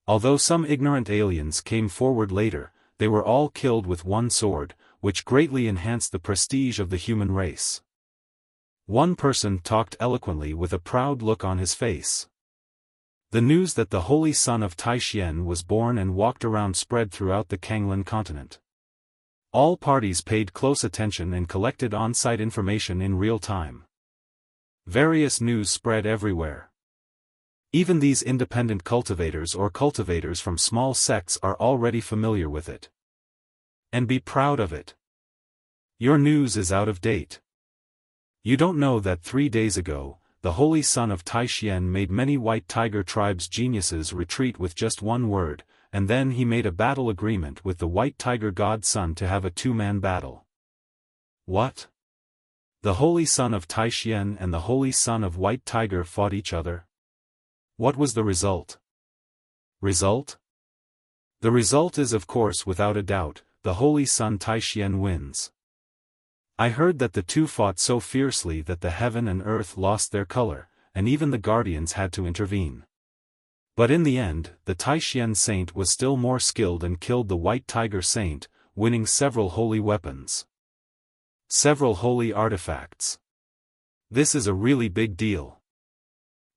Although some ignorant aliens came forward later, they were all killed with one sword, which greatly enhanced the prestige of the human race. One person talked eloquently with a proud look on his face. The news that the holy son of Taixien was born and walked around spread throughout the Kanglan continent. All parties paid close attention and collected on-site information in real time. Various news spread everywhere. Even these independent cultivators or cultivators from small sects are already familiar with it. And be proud of it. Your news is out of date. You don't know that 3 days ago, the holy son of Taixien made many White Tiger tribes geniuses retreat with just one word, and then he made a battle agreement with the White Tiger god son to have a two-man battle. What? The holy son of Taixien and the holy son of White Tiger fought each other? What was the result? Result? The result is of course without a doubt, the holy son Taixien wins. I heard that the two fought so fiercely that the heaven and earth lost their color, and even the guardians had to intervene. But in the end, the Taixien saint was still more skilled and killed the White Tiger saint, winning several holy weapons. Several holy artifacts. This is a really big deal.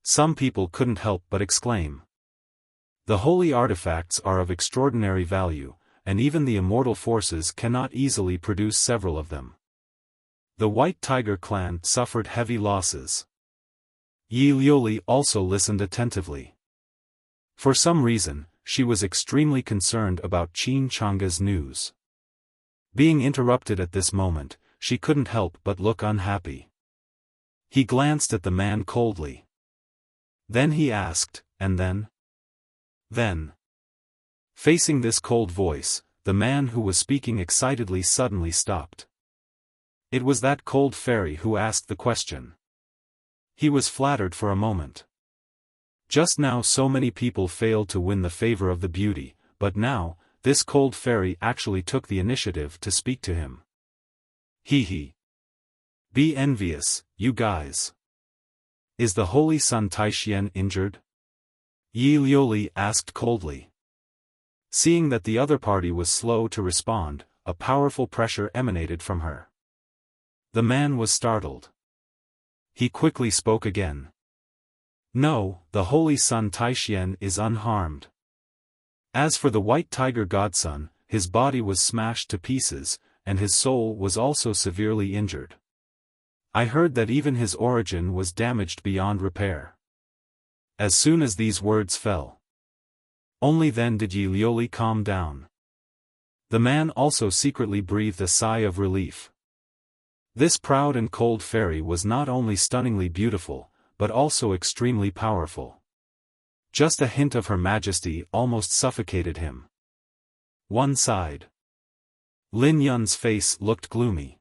Some people couldn't help but exclaim. The holy artifacts are of extraordinary value, and even the immortal forces cannot easily produce several of them. The White Tiger clan suffered heavy losses. Yi Liuli also listened attentively. For some reason, she was extremely concerned about Qin Changge's news. Being interrupted at this moment, she couldn't help but look unhappy. He glanced at the man coldly. Then he asked, and then? Then. Facing this cold voice, the man who was speaking excitedly suddenly stopped. It was that cold fairy who asked the question. He was flattered for a moment. Just now so many people failed to win the favor of the beauty, but now, this cold fairy actually took the initiative to speak to him. Hee hee. Be envious, you guys. Is the Holy Sun Taishian injured? Yi Liuli asked coldly. Seeing that the other party was slow to respond, a powerful pressure emanated from her. The man was startled. He quickly spoke again. No, the Holy Sun Taishian is unharmed. As for the White Tiger Godson, his body was smashed to pieces, and his soul was also severely injured. I heard that even his origin was damaged beyond repair. As soon as these words fell, only then did Yi Liuli calm down. The man also secretly breathed a sigh of relief. This proud and cold fairy was not only stunningly beautiful, but also extremely powerful. Just a hint of her majesty almost suffocated him. One sighed. Lin Yun's face looked gloomy.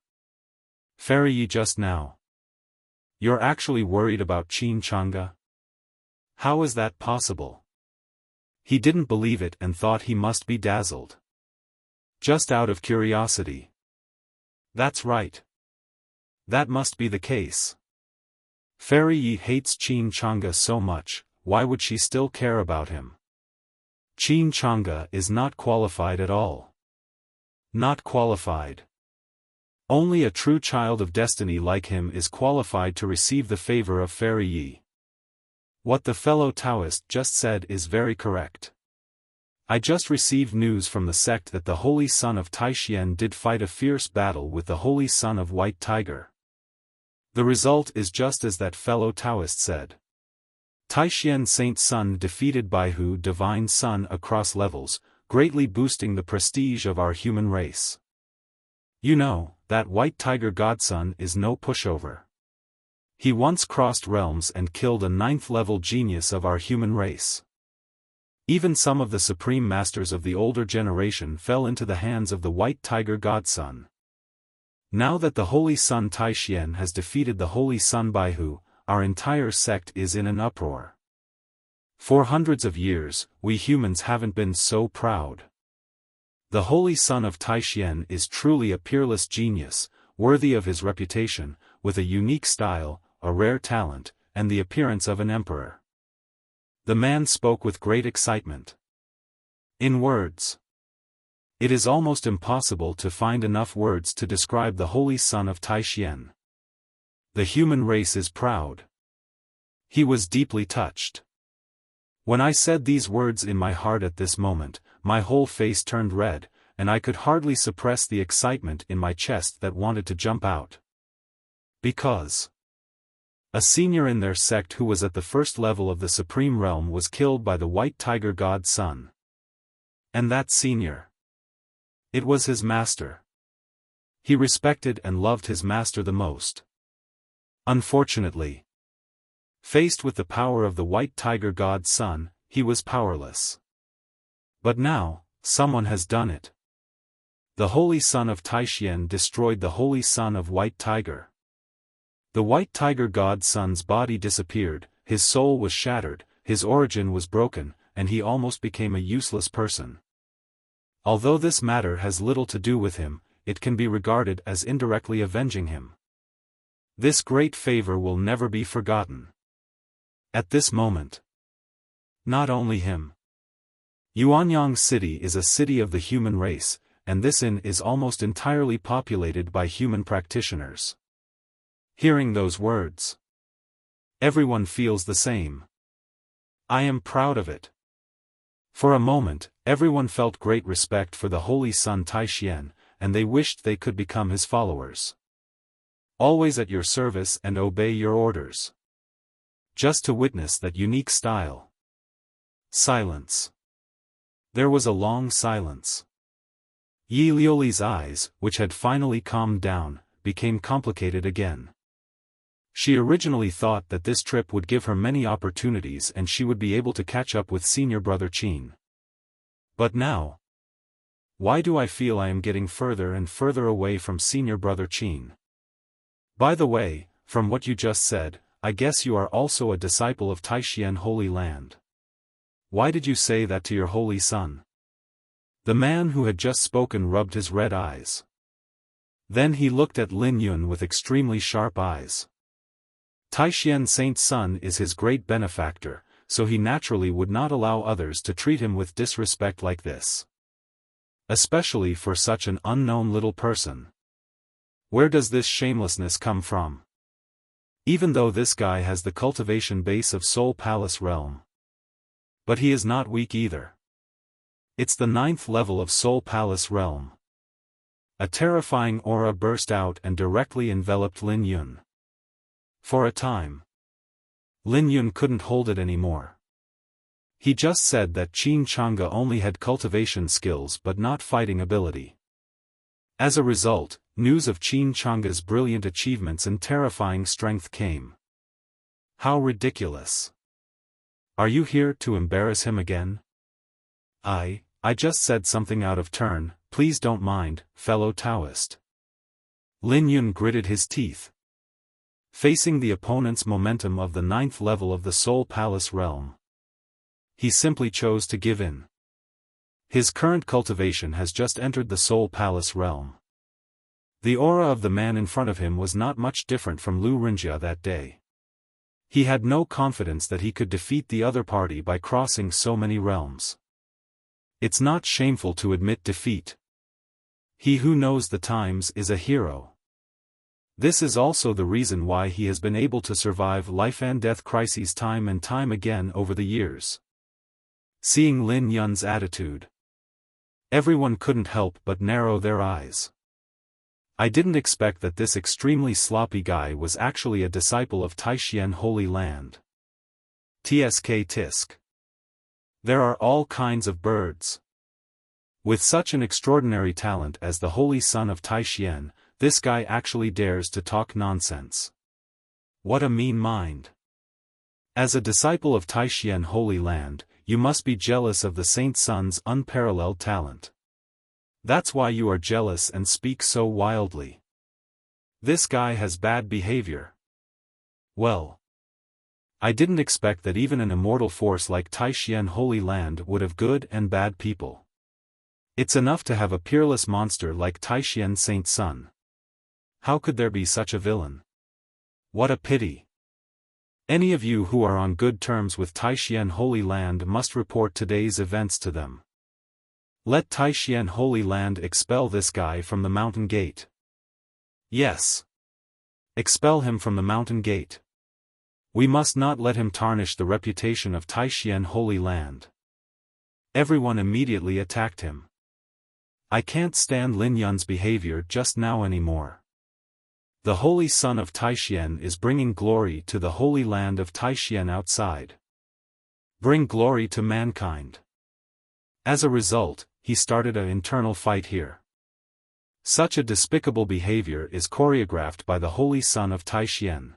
Fairy Yi, just now. You're actually worried about Qin Chang'e? How is that possible? He didn't believe it and thought he must be dazzled. Just out of curiosity. That's right. That must be the case. Fairy Yi hates Qin Chang'e so much, why would she still care about him? Qin Chang'e is not qualified at all. Not qualified. Only a true child of destiny like him is qualified to receive the favor of Fairy Yi. What the fellow Taoist just said is very correct. I just received news from the sect that the Holy Son of Taishian did fight a fierce battle with the Holy Son of White Tiger. The result is just as that fellow Taoist said. Taishian Saint Sun defeated Baihu Divine Sun across levels, greatly boosting the prestige of our human race. You know, that White Tiger Godson is no pushover. He once crossed realms and killed a 9th-level genius of our human race. Even some of the supreme masters of the older generation fell into the hands of the White Tiger Godson. Now that the Holy Sun Taishian has defeated the Holy Sun Baihu, our entire sect is in an uproar. For hundreds of years, we humans haven't been so proud. The Holy Son of Taishian is truly a peerless genius, worthy of his reputation, with a unique style, a rare talent, and the appearance of an emperor. The man spoke with great excitement. In words. It is almost impossible to find enough words to describe the Holy Son of Taishian. The human race is proud. He was deeply touched. When I said these words in my heart at this moment, my whole face turned red, and I could hardly suppress the excitement in my chest that wanted to jump out. Because a senior in their sect who was at the first level of the Supreme Realm was killed by the White Tiger Godson. And that senior. It was his master. He respected and loved his master the most. Unfortunately, faced with the power of the White Tiger Godson, he was powerless. But now, someone has done it. The Holy Son of Taishian destroyed the Holy Son of White Tiger. The White Tiger Godson's body disappeared, his soul was shattered, his origin was broken, and he almost became a useless person. Although this matter has little to do with him, it can be regarded as indirectly avenging him. This great favor will never be forgotten. At this moment, not only him. Yuanyang City is a city of the human race, and this inn is almost entirely populated by human practitioners. Hearing those words, everyone feels the same. I am proud of it. For a moment, everyone felt great respect for the Holy Sun Taishian, and they wished they could become his followers. Always at your service and obey your orders. Just to witness that unique style. Silence. There was a long silence. Yi Liuli's eyes, which had finally calmed down, became complicated again. She originally thought that this trip would give her many opportunities and she would be able to catch up with senior brother Qin. But now, why do I feel I am getting further and further away from senior brother Qin? By the way, from what you just said, I guess you are also a disciple of Taishian Holy Land. Why did you say that to your holy son? The man who had just spoken rubbed his red eyes. Then he looked at Lin Yun with extremely sharp eyes. Taishian Saint's son is his great benefactor, so he naturally would not allow others to treat him with disrespect like this. Especially for such an unknown little person. Where does this shamelessness come from? Even though this guy has the cultivation base of Soul Palace realm. But he is not weak either. It's the 9th level of Soul Palace realm. A terrifying aura burst out and directly enveloped Lin Yun. For a time, Lin Yun couldn't hold it anymore. He just said that Qin Chang'e only had cultivation skills but not fighting ability. As a result, news of Qin Chang'e's brilliant achievements and terrifying strength came. How ridiculous. Are you here to embarrass him again? I just said something out of turn, please don't mind, fellow Taoist. Lin Yun gritted his teeth. Facing the opponent's momentum of the 9th level of the Soul Palace realm, he simply chose to give in. His current cultivation has just entered the Soul Palace realm. The aura of the man in front of him was not much different from Lu Rinjia that day. He had no confidence that he could defeat the other party by crossing so many realms. It's not shameful to admit defeat. He who knows the times is a hero. This is also the reason why he has been able to survive life and death crises time and time again over the years. Seeing Lin Yun's attitude, everyone couldn't help but narrow their eyes. I didn't expect that this extremely sloppy guy was actually a disciple of Taishian Holy Land. TSK Tisk. There are all kinds of birds. With such an extraordinary talent as the Holy Son of Taishian, this guy actually dares to talk nonsense. What a mean mind. As a disciple of Taishian Holy Land, you must be jealous of the Saint Son's unparalleled talent. That's why you are jealous and speak so wildly. This guy has bad behavior. Well, I didn't expect that even an immortal force like Taishian Holy Land would have good and bad people. It's enough to have a peerless monster like Taishian Saint Son. How could there be such a villain? What a pity. Any of you who are on good terms with Taishian Holy Land must report today's events to them. Let Taishian Holy Land expel this guy from the mountain gate. Yes. Expel him from the mountain gate. We must not let him tarnish the reputation of Taishian Holy Land. Everyone immediately attacked him. I can't stand Lin Yun's behavior just now anymore. The Holy Son of Taishian is bringing glory to the Holy Land of Taishian outside. Bring glory to mankind. As a result, he started an internal fight here. Such a despicable behavior is choreographed by the Holy Son of Taishian.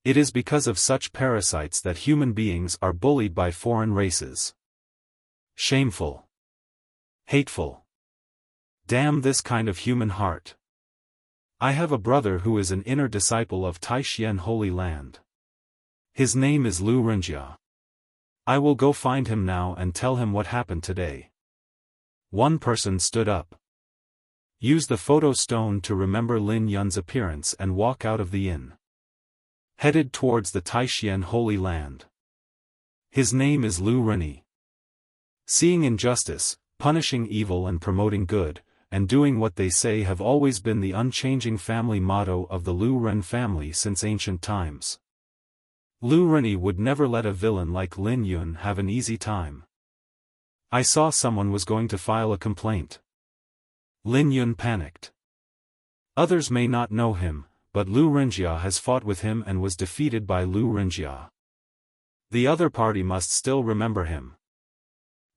It is because of such parasites that human beings are bullied by foreign races. Shameful. Hateful. Damn this kind of human heart. I have a brother who is an inner disciple of Taishian Holy Land. His name is Lu Rinjia. I will go find him now and tell him what happened today. One person stood up. Use the photo stone to remember Lin Yun's appearance and walk out of the inn. Headed towards the Taishian Holy Land. His name is Lu Rinyi. Seeing injustice, punishing evil and promoting good, and doing what they say have always been the unchanging family motto of the Lu Ren family since ancient times. Lu Rinyi would never let a villain like Lin Yun have an easy time. I saw someone was going to file a complaint. Lin Yun panicked. Others may not know him, but Lu Rinjia has fought with him and was defeated by Lu Rinjia. The other party must still remember him.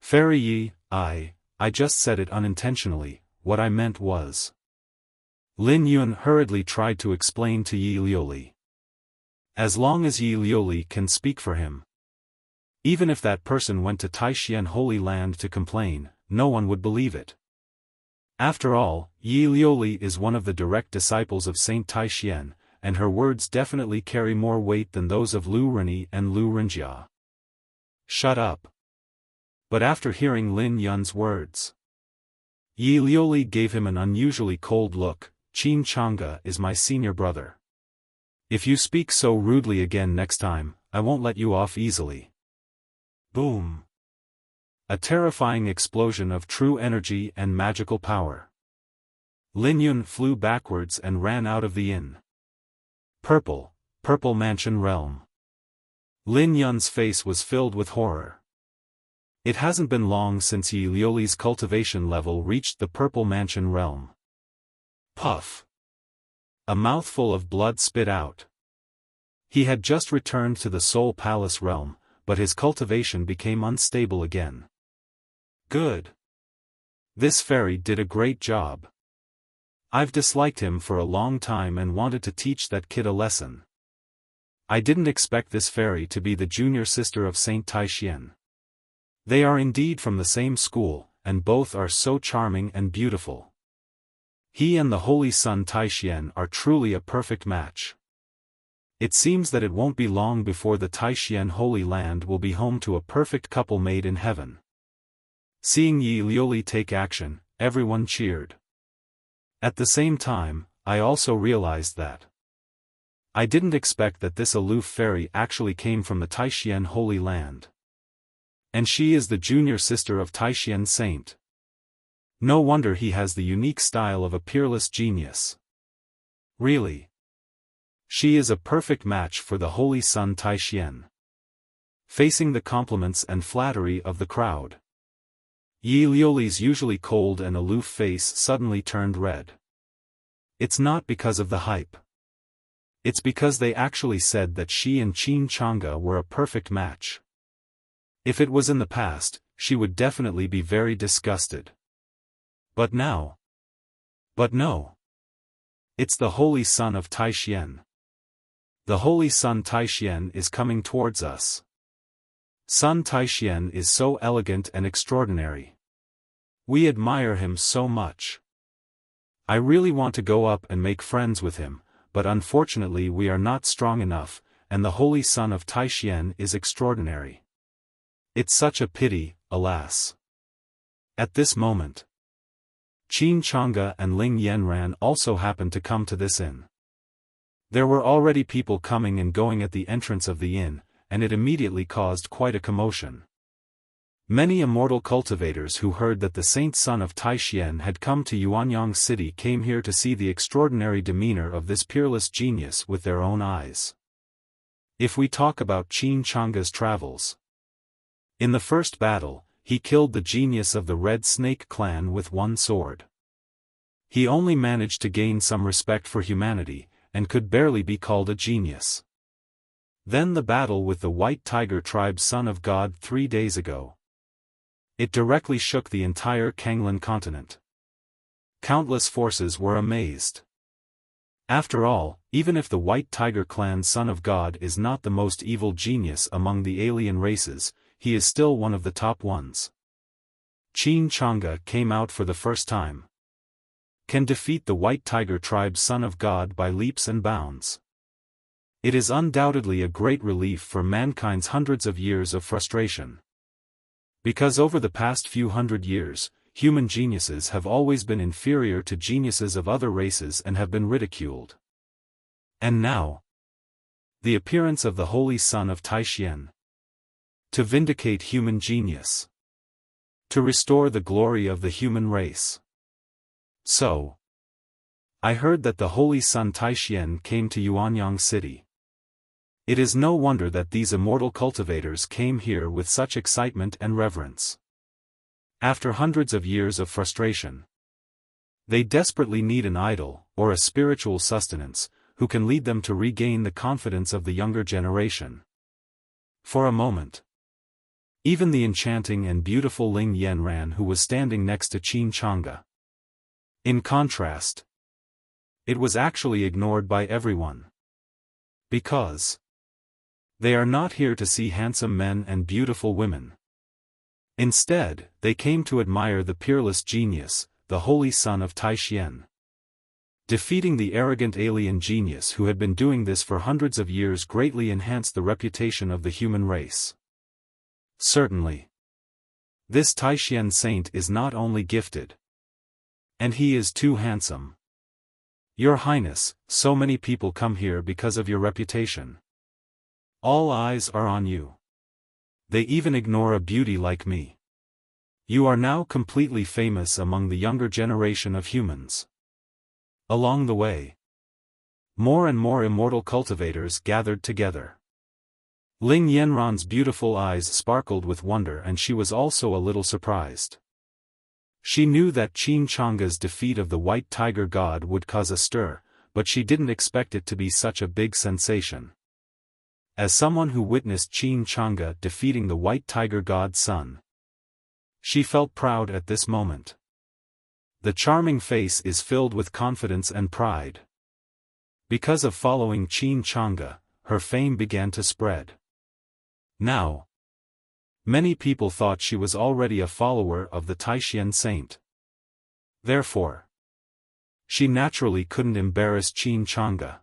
Fairy Yi, I just said it unintentionally, what I meant was. Lin Yun hurriedly tried to explain to Yi Liuli. As long as Yi Liuli can speak for him. Even if that person went to Taishian Holy Land to complain, no one would believe it. After all, Yi Liuli is one of the direct disciples of Saint Taishian, and her words definitely carry more weight than those of Lu Rinyi and Lu Rinjia. Shut up. But after hearing Lin Yun's words, Yi Liuli gave him an unusually cold look. Qin Chang'e is my senior brother. If you speak so rudely again next time, I won't let you off easily. Boom. A terrifying explosion of true energy and magical power. Lin Yun flew backwards and ran out of the inn. Purple mansion realm. Lin Yun's face was filled with horror. It hasn't been long since Yi Liuli's cultivation level reached the purple mansion realm. Puff. A mouthful of blood spit out. He had just returned to the Soul Palace realm, but his cultivation became unstable again. Good. This fairy did a great job. I've disliked him for a long time and wanted to teach that kid a lesson. I didn't expect this fairy to be the junior sister of Saint Taishian. They are indeed from the same school, and both are so charming and beautiful. He and the Holy Son Taishian are truly a perfect match. It seems that it won't be long before the Taishian Holy Land will be home to a perfect couple made in heaven. Seeing Yi Liuli take action, everyone cheered. At the same time, I also realized that I didn't expect that this aloof fairy actually came from the Taishian Holy Land. And she is the junior sister of Taishian Saint. No wonder he has the unique style of a peerless genius. Really. She is a perfect match for the Holy Son Taishian. Facing the compliments and flattery of the crowd, Yi Liuli's usually cold and aloof face suddenly turned red. It's not because of the hype. It's because they actually said that she and Qin Chang'e were a perfect match. If it was in the past, she would definitely be very disgusted. But now. But no. It's the Holy Son of Taishian. The Holy Son Taishian is coming towards us. Son Taishian is so elegant and extraordinary. We admire him so much. I really want to go up and make friends with him, but unfortunately we are not strong enough, and the Holy Son of Taishian is extraordinary. It's such a pity, alas. At this moment, Qin Chang'e and Ling Yanran also happened to come to this inn. There were already people coming and going at the entrance of the inn, and it immediately caused quite a commotion. Many immortal cultivators who heard that the Saint Son of Taishian had come to Yuanyang City came here to see the extraordinary demeanor of this peerless genius with their own eyes. If we talk about Qin Chang'e's travels, in the first battle, he killed the genius of the Red Snake clan with one sword. He only managed to gain some respect for humanity, and could barely be called a genius. Then the battle with the White Tiger tribe Son of God 3 days ago. It directly shook the entire Kanglan continent. Countless forces were amazed. After all, even if the White Tiger clan Son of God is not the most evil genius among the alien races, he is still one of the top ones. Qin Chang'e came out for the first time. Can defeat the White Tiger tribe Son of God by leaps and bounds. It is undoubtedly a great relief for mankind's hundreds of years of frustration. Because over the past few hundred years, human geniuses have always been inferior to geniuses of other races and have been ridiculed. And now, the appearance of the Holy Son of Taishian. To vindicate human genius. To restore the glory of the human race. So, I heard that the Holy Son Taishian came to Yuanyang City. It is no wonder that these immortal cultivators came here with such excitement and reverence. After hundreds of years of frustration, they desperately need an idol, or a spiritual sustenance, who can lead them to regain the confidence of the younger generation. For a moment, even the enchanting and beautiful Ling Yanran who was standing next to Qin Chang'e. In contrast, it was actually ignored by everyone. Because they are not here to see handsome men and beautiful women. Instead, they came to admire the peerless genius, the Holy Son of Taishian. Defeating the arrogant alien genius who had been doing this for hundreds of years greatly enhanced the reputation of the human race. Certainly. This Taishian saint is not only gifted. And he is too handsome. Your Highness, so many people come here because of your reputation. All eyes are on you. They even ignore a beauty like me. You are now completely famous among the younger generation of humans. Along the way, more and more immortal cultivators gathered together. Ling Yanran's beautiful eyes sparkled with wonder, and she was also a little surprised. She knew that Qin Changa's defeat of the White Tiger God would cause a stir, but she didn't expect it to be such a big sensation. As someone who witnessed Qin Changa defeating the White Tiger God's son, she felt proud at this moment. The charming face is filled with confidence and pride. Because of following Qin Changa, her fame began to spread. Now, many people thought she was already a follower of the Taishan saint. Therefore, she naturally couldn't embarrass Qin Changa.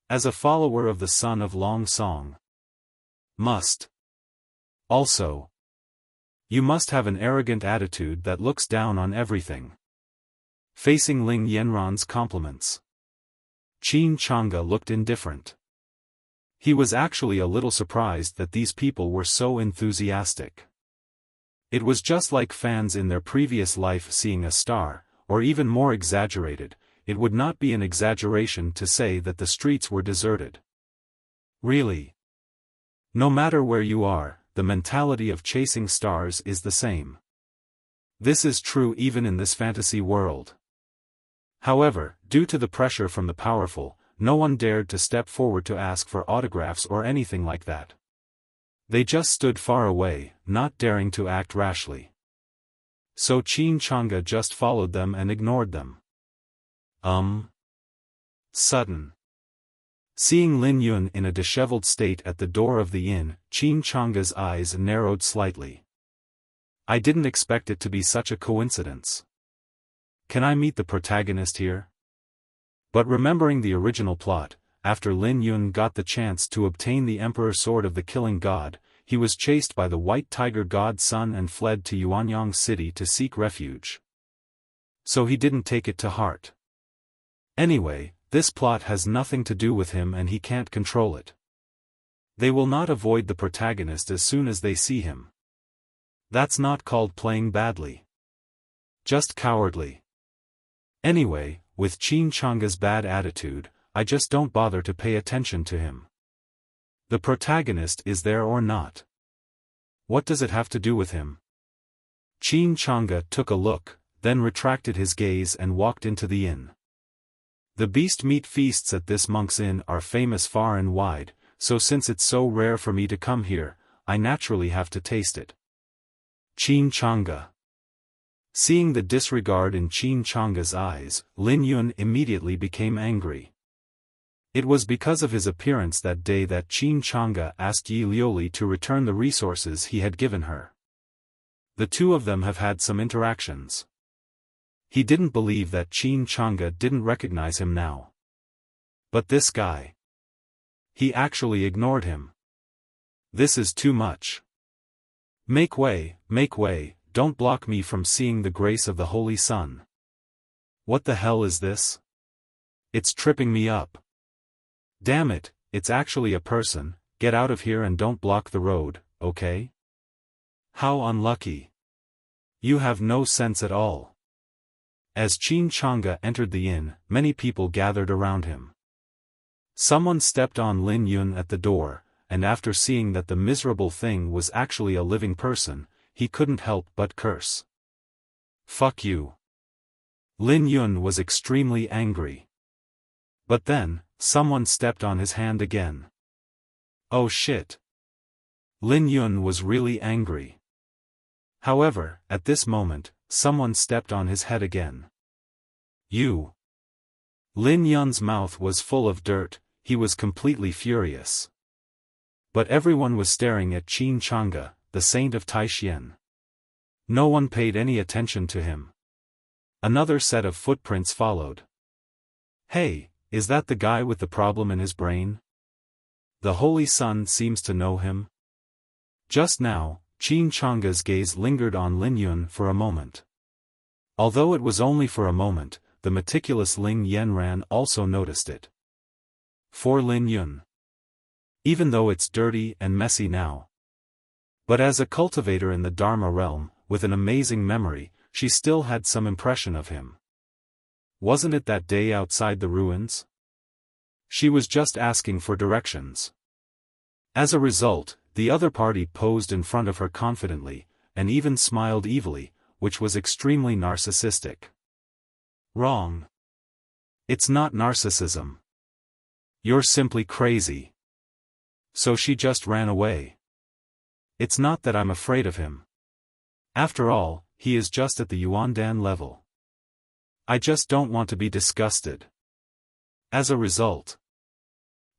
As a follower of the son of Long Song, you must have an arrogant attitude that looks down on everything. Facing Ling Yanran's compliments, Qin Changa looked indifferent. He was actually a little surprised that these people were so enthusiastic. It was just like fans in their previous life seeing a star, or even more exaggerated. It would not be an exaggeration to say that the streets were deserted. Really. No matter where you are, the mentality of chasing stars is the same. This is true even in this fantasy world. However, due to the pressure from the powerful, no one dared to step forward to ask for autographs or anything like that. They just stood far away, not daring to act rashly. So Qin Changa just followed them and ignored them. Sudden. Seeing Lin Yun in a disheveled state at the door of the inn, Qin Changa's eyes narrowed slightly. I didn't expect it to be such a coincidence. Can I meet the protagonist here? But remembering the original plot, after Lin Yun got the chance to obtain the Emperor Sword of the Killing God, he was chased by the White Tiger God's son and fled to Yuanyang City to seek refuge. So he didn't take it to heart. Anyway, this plot has nothing to do with him and he can't control it. They will not avoid the protagonist as soon as they see him. That's not called playing badly. Just cowardly. Anyway, with Qin Changa's bad attitude, I just don't bother to pay attention to him. The protagonist is there or not. What does it have to do with him? Qin Changa took a look, then retracted his gaze and walked into the inn. The beast meat feasts at this monk's inn are famous far and wide, so since it's so rare for me to come here, I naturally have to taste it. Qin Changa. Seeing the disregard in Qin Changa's eyes, Lin Yun immediately became angry. It was because of his appearance that day that Qin Changa asked Yi Liuli to return the resources he had given her. The two of them have had some interactions. He didn't believe that Qin Changa didn't recognize him now. But this guy. He actually ignored him. This is too much. Make way, don't block me from seeing the grace of the Holy Sun. What the hell is this? It's tripping me up. Damn it, it's actually a person. Get out of here and don't block the road, okay? How unlucky. You have no sense at all. As Qin Changa entered the inn, many people gathered around him. Someone stepped on Lin Yun at the door, and after seeing that the miserable thing was actually a living person, he couldn't help but curse. Fuck you. Lin Yun was extremely angry. But then, someone stepped on his hand again. Oh shit. Lin Yun was really angry. However, at this moment, someone stepped on his head again. You. Lin Yun's mouth was full of dirt, he was completely furious. But everyone was staring at Qin Changa, the saint of Taishan. No one paid any attention to him. Another set of footprints followed. Hey, is that the guy with the problem in his brain? The Holy Sun seems to know him. Just now, Qin Changa's gaze lingered on Lin Yun for a moment. Although it was only for a moment, the meticulous Ling Yanran also noticed it. For Lin Yun. Even though it's dirty and messy now. But as a cultivator in the Dharma realm, with an amazing memory, she still had some impression of him. Wasn't it that day outside the ruins? She was just asking for directions. As a result, the other party posed in front of her confidently, and even smiled evilly, which was extremely narcissistic. Wrong. It's not narcissism. You're simply crazy. So she just ran away. It's not that I'm afraid of him. After all, he is just at the Yuandan level. I just don't want to be disgusted. As a result.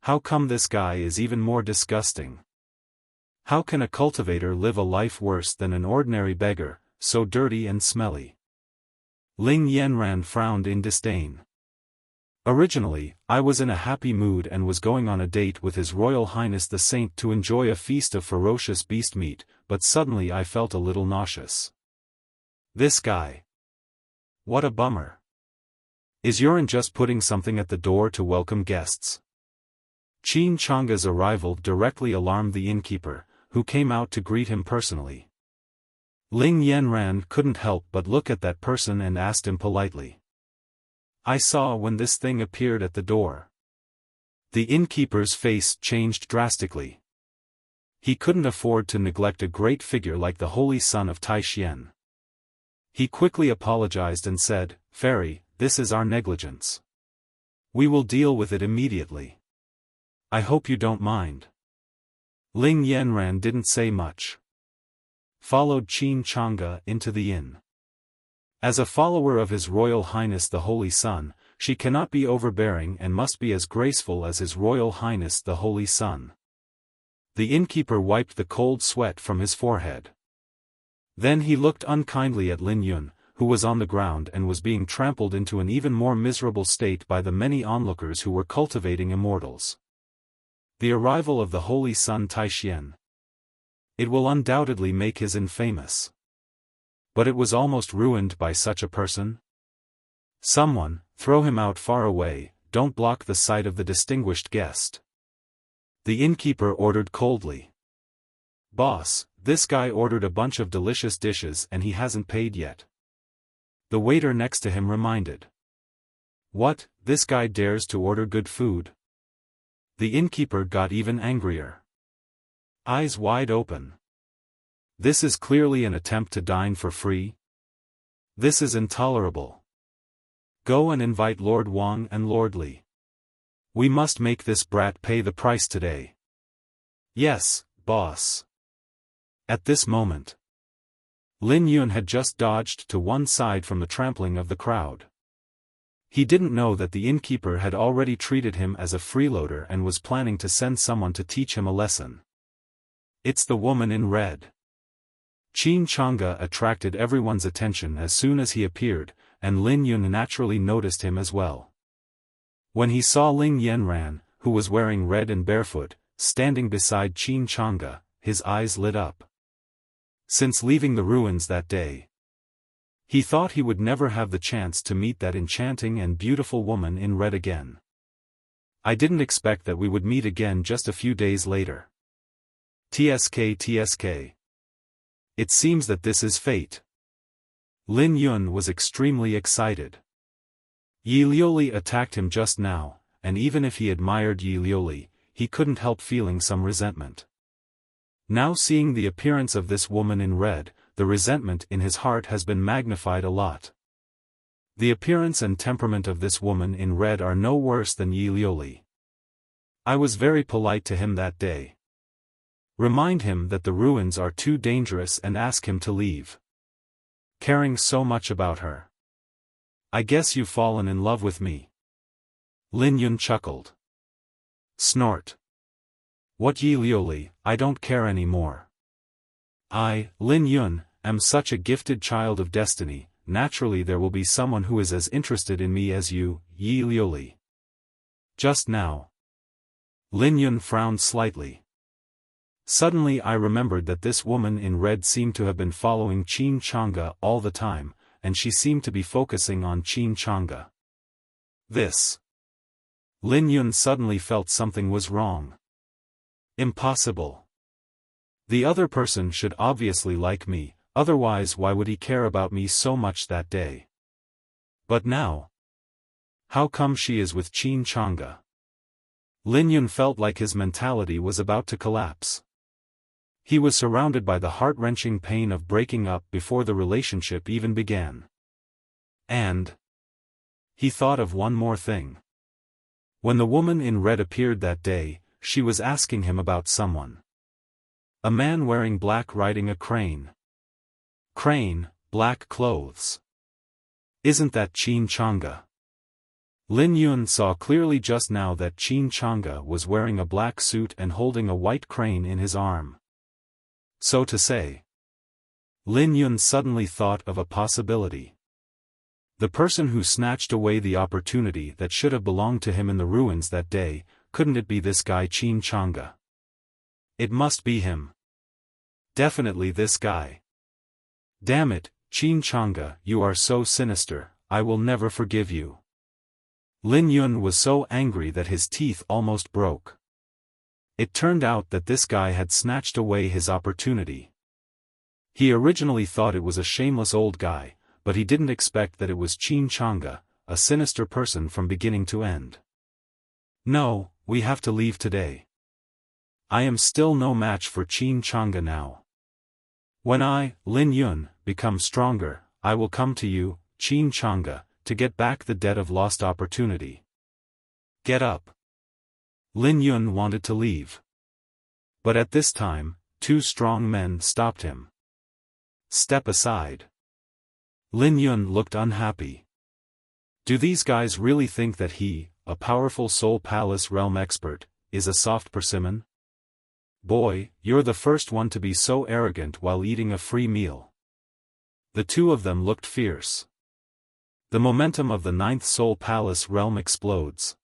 How come this guy is even more disgusting? How can a cultivator live a life worse than an ordinary beggar, so dirty and smelly? Ling Yanran frowned in disdain. Originally, I was in a happy mood and was going on a date with His Royal Highness the Saint to enjoy a feast of ferocious beast meat, but suddenly I felt a little nauseous. This guy. What a bummer. Is Yuan just putting something at the door to welcome guests? Qin Chang's arrival directly alarmed the innkeeper, who came out to greet him personally. Ling Yanran couldn't help but look at that person and asked him politely. I saw when this thing appeared at the door. The innkeeper's face changed drastically. He couldn't afford to neglect a great figure like the holy son of Taixien. He quickly apologized and said, "Fairy, this is our negligence. We will deal with it immediately. I hope you don't mind." Ling Yanran didn't say much. Followed Qin Chang'e into the inn. As a follower of His Royal Highness the Holy Sun, she cannot be overbearing and must be as graceful as His Royal Highness the Holy Sun. The innkeeper wiped the cold sweat from his forehead. Then he looked unkindly at Lin Yun, who was on the ground and was being trampled into an even more miserable state by the many onlookers who were cultivating immortals. The arrival of the Holy Sun Taixien. It will undoubtedly make his infamous. But it was almost ruined by such a person. Someone, throw him out far away, don't block the sight of the distinguished guest. The innkeeper ordered coldly. Boss, this guy ordered a bunch of delicious dishes and he hasn't paid yet. The waiter next to him reminded. What, this guy dares to order good food? The innkeeper got even angrier. Eyes wide open. This is clearly an attempt to dine for free. This is intolerable. Go and invite Lord Wang and Lord Li. We must make this brat pay the price today. Yes, boss. At this moment, Lin Yun had just dodged to one side from the trampling of the crowd. He didn't know that the innkeeper had already treated him as a freeloader and was planning to send someone to teach him a lesson. It's the woman in red. Qin Chang'e attracted everyone's attention as soon as he appeared, and Lin Yun naturally noticed him as well. When he saw Ling Yanran, who was wearing red and barefoot, standing beside Qin Chang'e, his eyes lit up. Since leaving the ruins that day, he thought he would never have the chance to meet that enchanting and beautiful woman in red again. I didn't expect that we would meet again just a few days later. TSK. It seems that this is fate. Lin Yun was extremely excited. Yi Liuli attacked him just now, and even if he admired Yi Liuli, he couldn't help feeling some resentment. Now seeing the appearance of this woman in red, the resentment in his heart has been magnified a lot. The appearance and temperament of this woman in red are no worse than Yi Liuli. I was very polite to him that day. Remind him that the ruins are too dangerous and ask him to leave. Caring so much about her. I guess you've fallen in love with me. Lin Yun chuckled. Snort. What Yi Liuli, I don't care anymore. I, Lin Yun, am such a gifted child of destiny, naturally there will be someone who is as interested in me as you, Yi Liuli. Just now. Lin Yun frowned slightly. Suddenly I remembered that this woman in red seemed to have been following Qin Chang'e all the time, and she seemed to be focusing on Qin Chang'e. This. Lin Yun suddenly felt something was wrong. Impossible. The other person should obviously like me, otherwise why would he care about me so much that day? But now, how come she is with Qin Chang'e? Lin Yun felt like his mentality was about to collapse. He was surrounded by the heart-wrenching pain of breaking up before the relationship even began. And he thought of one more thing. When the woman in red appeared that day, she was asking him about someone. A man wearing black riding a crane. Crane, black clothes. Isn't that Qin Chang'e? Lin Yun saw clearly just now that Qin Chang'e was wearing a black suit and holding a white crane in his arm. So to say. Lin Yun suddenly thought of a possibility. The person who snatched away the opportunity that should have belonged to him in the ruins that day, couldn't it be this guy Qin Chang'e? It must be him. Definitely this guy. Damn it, Qin Chang'e, you are so sinister, I will never forgive you. Lin Yun was so angry that his teeth almost broke. It turned out that this guy had snatched away his opportunity. He originally thought it was a shameless old guy, but he didn't expect that it was Qin Chang'e, a sinister person from beginning to end. No, we have to leave today. I am still no match for Qin Chang'e now. When I, Lin Yun, become stronger, I will come to you, Qin Chang'e, to get back the debt of lost opportunity. Get up. Lin Yun wanted to leave. But at this time, two strong men stopped him. Step aside. Lin Yun looked unhappy. Do these guys really think that he, a powerful Soul Palace realm expert, is a soft persimmon? Boy, you're the first one to be so arrogant while eating a free meal. The two of them looked fierce. The momentum of the 9th Soul Palace realm explodes.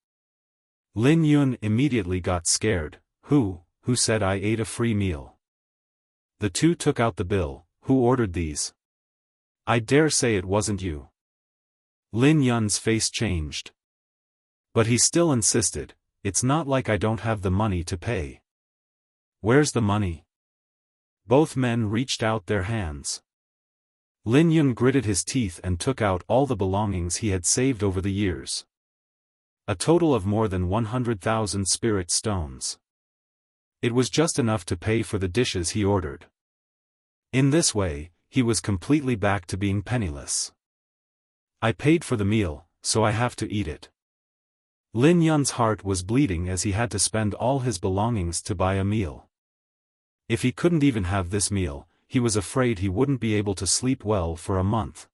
Lin Yun immediately got scared. Who said I ate a free meal? The two took out the bill. Who ordered these? I dare say it wasn't you. Lin Yun's face changed. But he still insisted, it's not like I don't have the money to pay. Where's the money? Both men reached out their hands. Lin Yun gritted his teeth and took out all the belongings he had saved over the years. A total of more than 100,000 spirit stones. It was just enough to pay for the dishes he ordered. In this way, he was completely back to being penniless. I paid for the meal, so I have to eat it. Lin Yun's heart was bleeding as he had to spend all his belongings to buy a meal. If he couldn't even have this meal, he was afraid he wouldn't be able to sleep well for a month.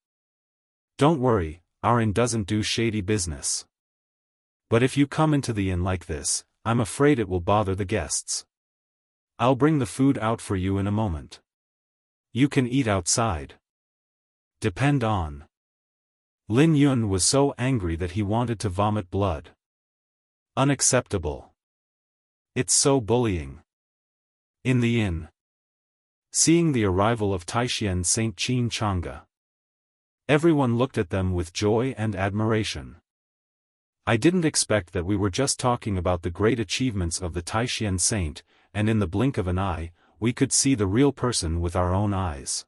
Don't worry, our inn doesn't do shady business. But if you come into the inn like this, I'm afraid it will bother the guests. I'll bring the food out for you in a moment. You can eat outside. Depend on. Lin Yun was so angry that he wanted to vomit blood. Unacceptable. It's so bullying. In the inn. Seeing the arrival of Taishan Saint Qin Chang'e. Everyone looked at them with joy and admiration. I didn't expect that we were just talking about the great achievements of the Taishan Saint, and in the blink of an eye, we could see the real person with our own eyes.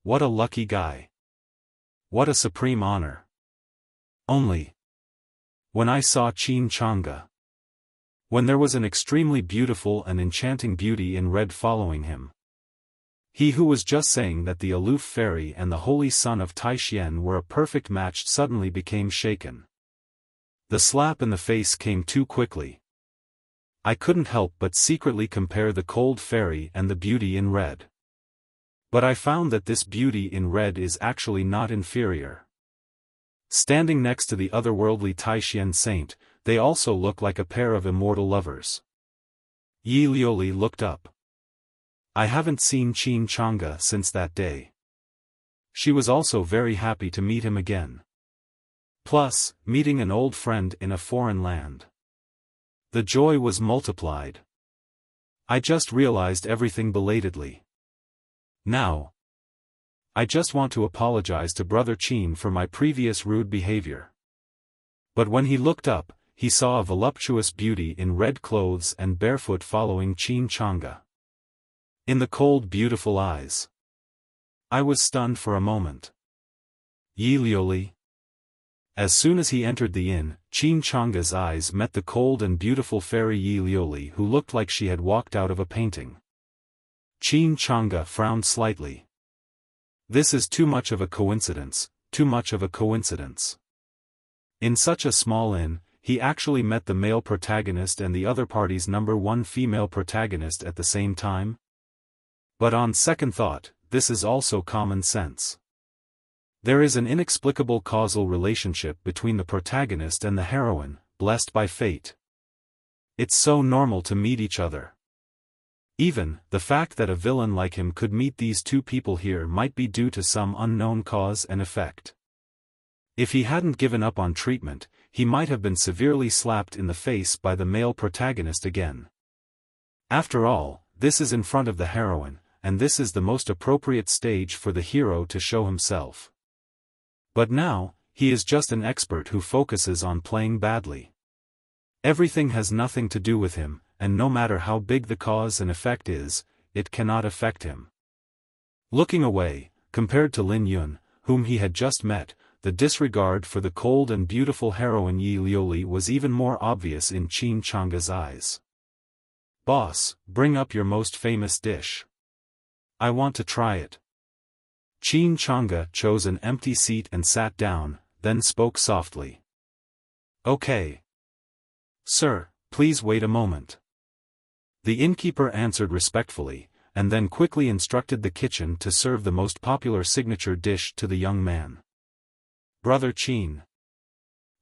What a lucky guy. What a supreme honor. Only. When I saw Qin Chang'e. When there was an extremely beautiful and enchanting beauty in red following him. He who was just saying that the aloof fairy and the holy son of Taishan were a perfect match suddenly became shaken. The slap in the face came too quickly. I couldn't help but secretly compare the cold fairy and the beauty in red. But I found that this beauty in red is actually not inferior. Standing next to the otherworldly Taishan saint, they also look like a pair of immortal lovers. Yi Lioli looked up. I haven't seen Qin Chang'e since that day. She was also very happy to meet him again. Plus, meeting an old friend in a foreign land. The joy was multiplied. I just realized everything belatedly. Now. I just want to apologize to Brother Qin for my previous rude behavior. But when he looked up, he saw a voluptuous beauty in red clothes and barefoot following Qin Chang'e. In the cold beautiful eyes. I was stunned for a moment. Yi Liuli. As soon as he entered the inn, Qin Chang'e's eyes met the cold and beautiful fairy Yi Liuli, who looked like she had walked out of a painting. Qin Chang'e frowned slightly. This is too much of a coincidence, too much of a coincidence. In such a small inn, he actually met the male protagonist and the other party's number one female protagonist at the same time? But on second thought, this is also common sense. There is an inexplicable causal relationship between the protagonist and the heroine, blessed by fate. It's so normal to meet each other. Even, the fact that a villain like him could meet these two people here might be due to some unknown cause and effect. If he hadn't given up on treatment, he might have been severely slapped in the face by the male protagonist again. After all, this is in front of the heroine, and this is the most appropriate stage for the hero to show himself. But now, he is just an expert who focuses on playing badly. Everything has nothing to do with him, and no matter how big the cause and effect is, it cannot affect him. Looking away, compared to Lin Yun, whom he had just met, the disregard for the cold and beautiful heroine Yi Liuli was even more obvious in Qin Chang'e's eyes. "Boss, bring up your most famous dish. I want to try it." Qin Chang'e chose an empty seat and sat down, then spoke softly. "Okay. Sir, please wait a moment." The innkeeper answered respectfully, and then quickly instructed the kitchen to serve the most popular signature dish to the young man. "Brother Qin."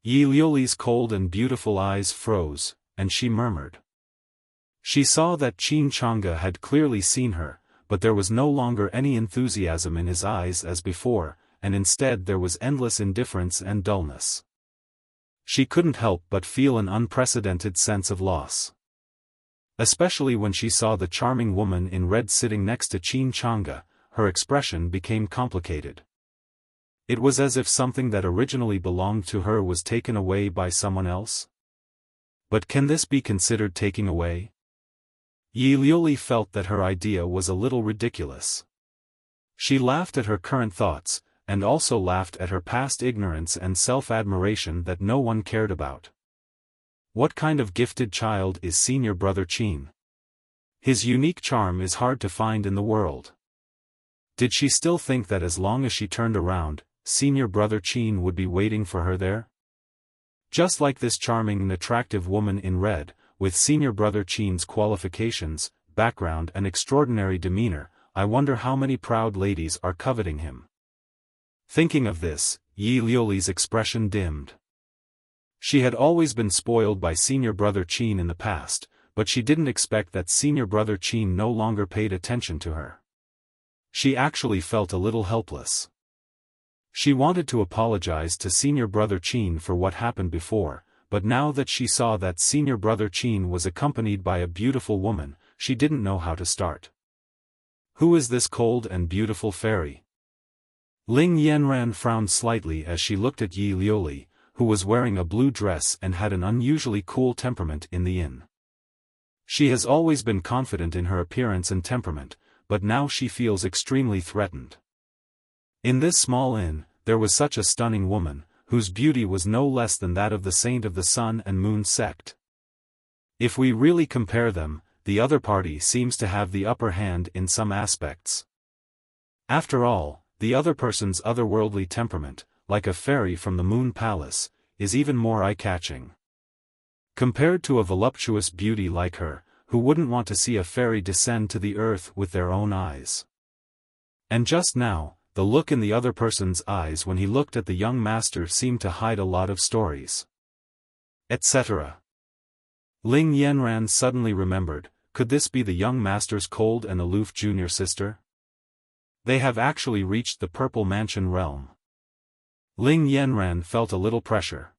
Yi Liuli's cold and beautiful eyes froze, and she murmured. She saw that Qin Chang'e had clearly seen her, but there was no longer any enthusiasm in his eyes as before, and instead there was endless indifference and dullness. She couldn't help but feel an unprecedented sense of loss. Especially when she saw the charming woman in red sitting next to Qin Chang'e, her expression became complicated. It was as if something that originally belonged to her was taken away by someone else. But can this be considered taking away? Yi Liuli felt that her idea was a little ridiculous. She laughed at her current thoughts, and also laughed at her past ignorance and self-admiration that no one cared about. What kind of gifted child is Senior Brother Qin? His unique charm is hard to find in the world. Did she still think that as long as she turned around, Senior Brother Qin would be waiting for her there? Just like this charming and attractive woman in red, with Senior Brother Qin's qualifications, background and extraordinary demeanor, I wonder how many proud ladies are coveting him. Thinking of this, Yi Liuli's expression dimmed. She had always been spoiled by Senior Brother Qin in the past, but she didn't expect that Senior Brother Qin no longer paid attention to her. She actually felt a little helpless. She wanted to apologize to Senior Brother Qin for what happened before, but now that she saw that Senior Brother Qin was accompanied by a beautiful woman, she didn't know how to start. Who is this cold and beautiful fairy? Ling Yanran frowned slightly as she looked at Yi Liuli, who was wearing a blue dress and had an unusually cool temperament in the inn. She has always been confident in her appearance and temperament, but now she feels extremely threatened. In this small inn, there was such a stunning woman, whose beauty was no less than that of the Saint of the Sun and Moon sect. If we really compare them, the other party seems to have the upper hand in some aspects. After all, the other person's otherworldly temperament, like a fairy from the Moon Palace, is even more eye-catching. Compared to a voluptuous beauty like her, who wouldn't want to see a fairy descend to the earth with their own eyes? And just now, the look in the other person's eyes when he looked at the young master seemed to hide a lot of stories. Etc. Ling Yanran suddenly remembered, could this be the young master's cold and aloof junior sister? They have actually reached the Purple Mansion realm. Ling Yanran felt a little pressure.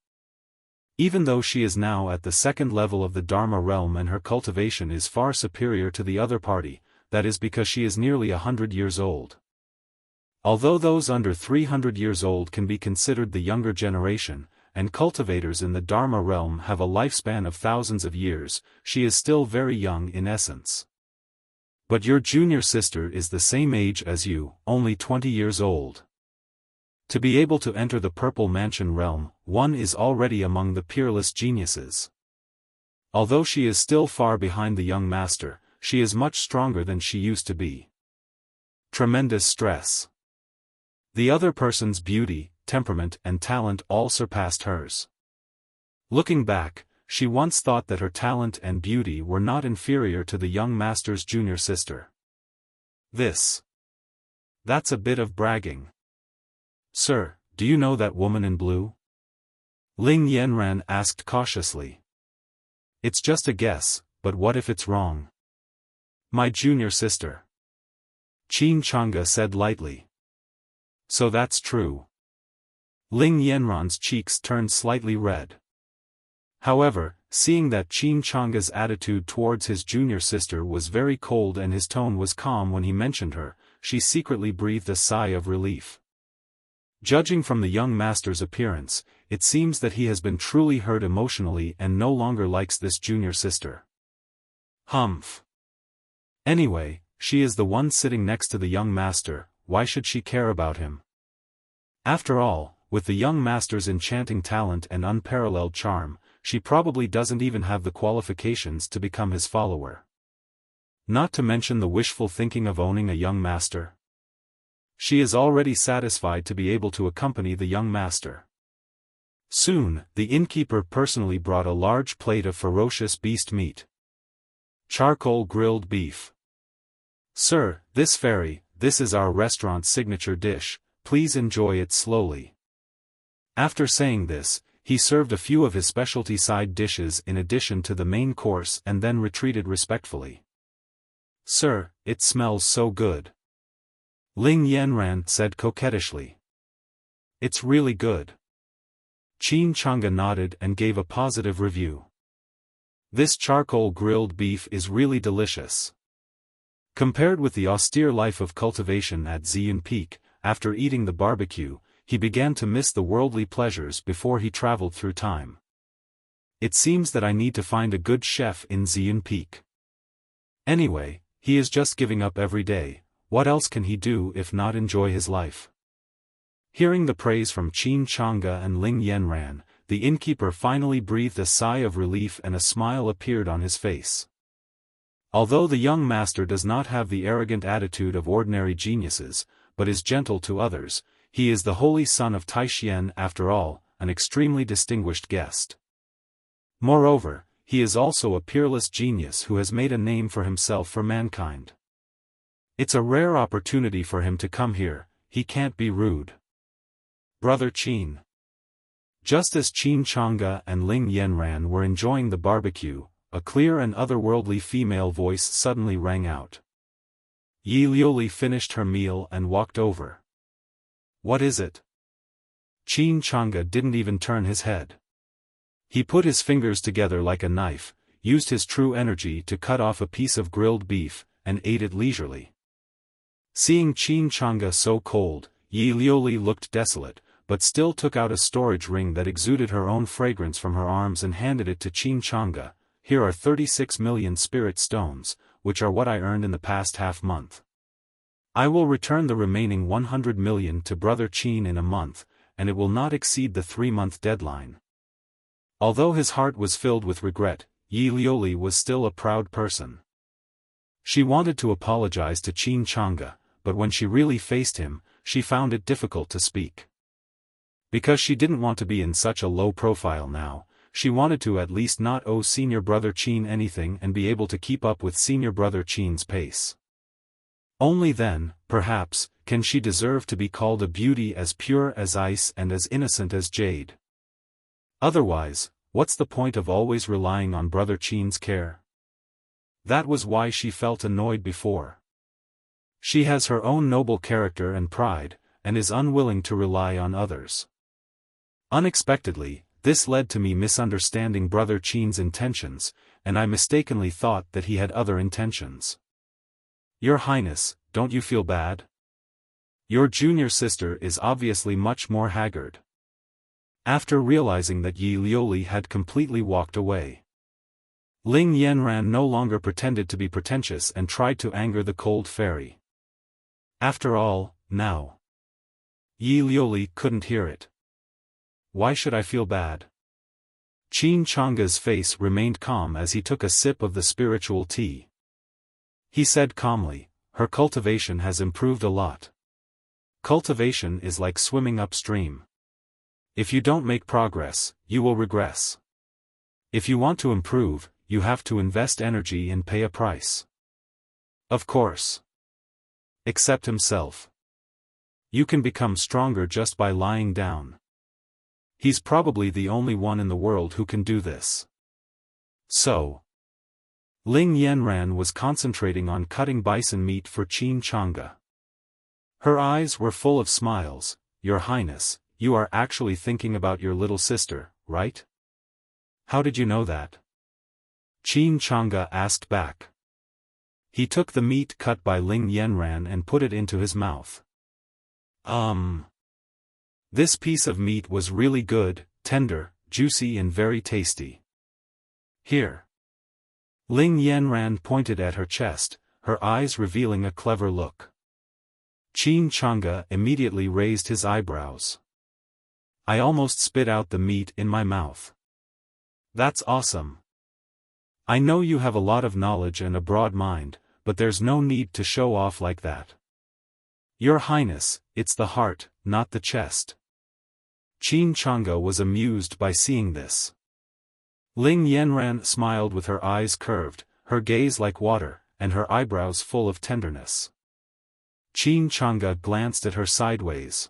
Even though she is now at the second level of the Dharma realm and her cultivation is far superior to the other party, that is because she is nearly 100 years old. Although those under 300 years old can be considered the younger generation, and cultivators in the Dharma realm have a lifespan of thousands of years, she is still very young in essence. But your junior sister is the same age as you, only 20 years old. To be able to enter the Purple Mansion realm, one is already among the peerless geniuses. Although she is still far behind the young master, she is much stronger than she used to be. Tremendous stress. The other person's beauty, temperament and talent all surpassed hers. Looking back, she once thought that her talent and beauty were not inferior to the young master's junior sister. That's a bit of bragging. Sir, do you know that woman in blue? Ling Yanran asked cautiously. It's just a guess, but what if it's wrong? My junior sister. Qin Chang'e said lightly. So that's true. Ling Yanran's cheeks turned slightly red. However, seeing that Qin Chang'e's attitude towards his junior sister was very cold and his tone was calm when he mentioned her, she secretly breathed a sigh of relief. Judging from the young master's appearance, it seems that he has been truly hurt emotionally and no longer likes this junior sister. Humph. Anyway, she is the one sitting next to the young master, why should she care about him? After all, with the young master's enchanting talent and unparalleled charm, she probably doesn't even have the qualifications to become his follower. Not to mention the wishful thinking of owning a young master. She is already satisfied to be able to accompany the young master. Soon, the innkeeper personally brought a large plate of ferocious beast meat. Charcoal grilled beef. Sir, this is our restaurant's signature dish, please enjoy it slowly. After saying this, he served a few of his specialty side dishes in addition to the main course and then retreated respectfully. Sir, it smells so good. Ling Yanran said coquettishly. It's really good. Qin Chang'e nodded and gave a positive review. This charcoal grilled beef is really delicious. Compared with the austere life of cultivation at Ziyun Peak, after eating the barbecue, he began to miss the worldly pleasures before he traveled through time. It seems that I need to find a good chef in Ziyun Peak. Anyway, he is just giving up every day, what else can he do if not enjoy his life? Hearing the praise from Qin Chang'e and Ling Yanran, the innkeeper finally breathed a sigh of relief and a smile appeared on his face. Although the young master does not have the arrogant attitude of ordinary geniuses, but is gentle to others, he is the holy son of Taixien after all, an extremely distinguished guest. Moreover, he is also a peerless genius who has made a name for himself for mankind. It's a rare opportunity for him to come here, he can't be rude. Brother Qin. Just as Qin Chang'e and Ling Yanran were enjoying the barbecue, a clear and otherworldly female voice suddenly rang out. Yi Liuli finished her meal and walked over. What is it? Qin Chang'e didn't even turn his head. He put his fingers together like a knife, used his true energy to cut off a piece of grilled beef, and ate it leisurely. Seeing Qin Chang'e so cold, Yi Liuli looked desolate, but still took out a storage ring that exuded her own fragrance from her arms and handed it to Qin Chang'e. Here are 36 million spirit stones, which are what I earned in the past half-month. I will return the remaining 100 million to Brother Qin in a month, and it will not exceed the 3-month deadline. Although his heart was filled with regret, Yi Liuli was still a proud person. She wanted to apologize to Qin Chang'e, but when she really faced him, she found it difficult to speak. Because she didn't want to be in such a low profile now, she wanted to at least not owe Senior Brother Qin anything and be able to keep up with Senior Brother Qin's pace. Only then, perhaps, can she deserve to be called a beauty as pure as ice and as innocent as jade. Otherwise, what's the point of always relying on Brother Qin's care? That was why she felt annoyed before. She has her own noble character and pride, and is unwilling to rely on others. Unexpectedly, this led to me misunderstanding Brother Qin's intentions, and I mistakenly thought that he had other intentions. Your Highness, don't you feel bad? Your junior sister is obviously much more haggard. After realizing that Yi Liuli had completely walked away, Ling Yanran no longer pretended to be pretentious and tried to anger the cold fairy. After all, now Yi Liuli couldn't hear it. Why should I feel bad? Qin Changa's face remained calm as he took a sip of the spiritual tea. He said calmly, her cultivation has improved a lot. Cultivation is like swimming upstream. If you don't make progress, you will regress. If you want to improve, you have to invest energy and pay a price. Of course. Accept himself. You can become stronger just by lying down. He's probably the only one in the world who can do this. So, Ling Yanran was concentrating on cutting bison meat for Qin Changa. Her eyes were full of smiles. Your Highness, you are actually thinking about your little sister, right? How did you know that? Qin Changa asked back. He took the meat cut by Ling Yanran and put it into his mouth. This piece of meat was really good, tender, juicy and very tasty. Here. Ling Yanran pointed at her chest, her eyes revealing a clever look. Qin Changa immediately raised his eyebrows. I almost spit out the meat in my mouth. That's awesome. I know you have a lot of knowledge and a broad mind, but there's no need to show off like that. Your Highness, it's the heart, not the chest. Qin Changa was amused by seeing this. Ling Yanran smiled with her eyes curved, her gaze like water, and her eyebrows full of tenderness. Qin Changa glanced at her sideways.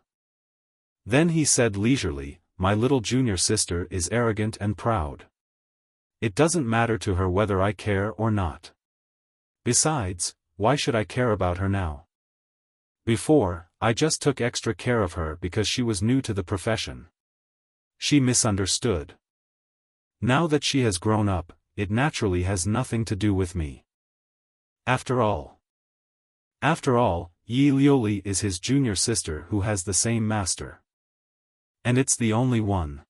Then he said leisurely, my little junior sister is arrogant and proud. It doesn't matter to her whether I care or not. Besides, why should I care about her now? Before, I just took extra care of her because she was new to the profession. She misunderstood. Now that she has grown up, it naturally has nothing to do with me. After all, Yi Liuli is his junior sister who has the same master. And it's the only one.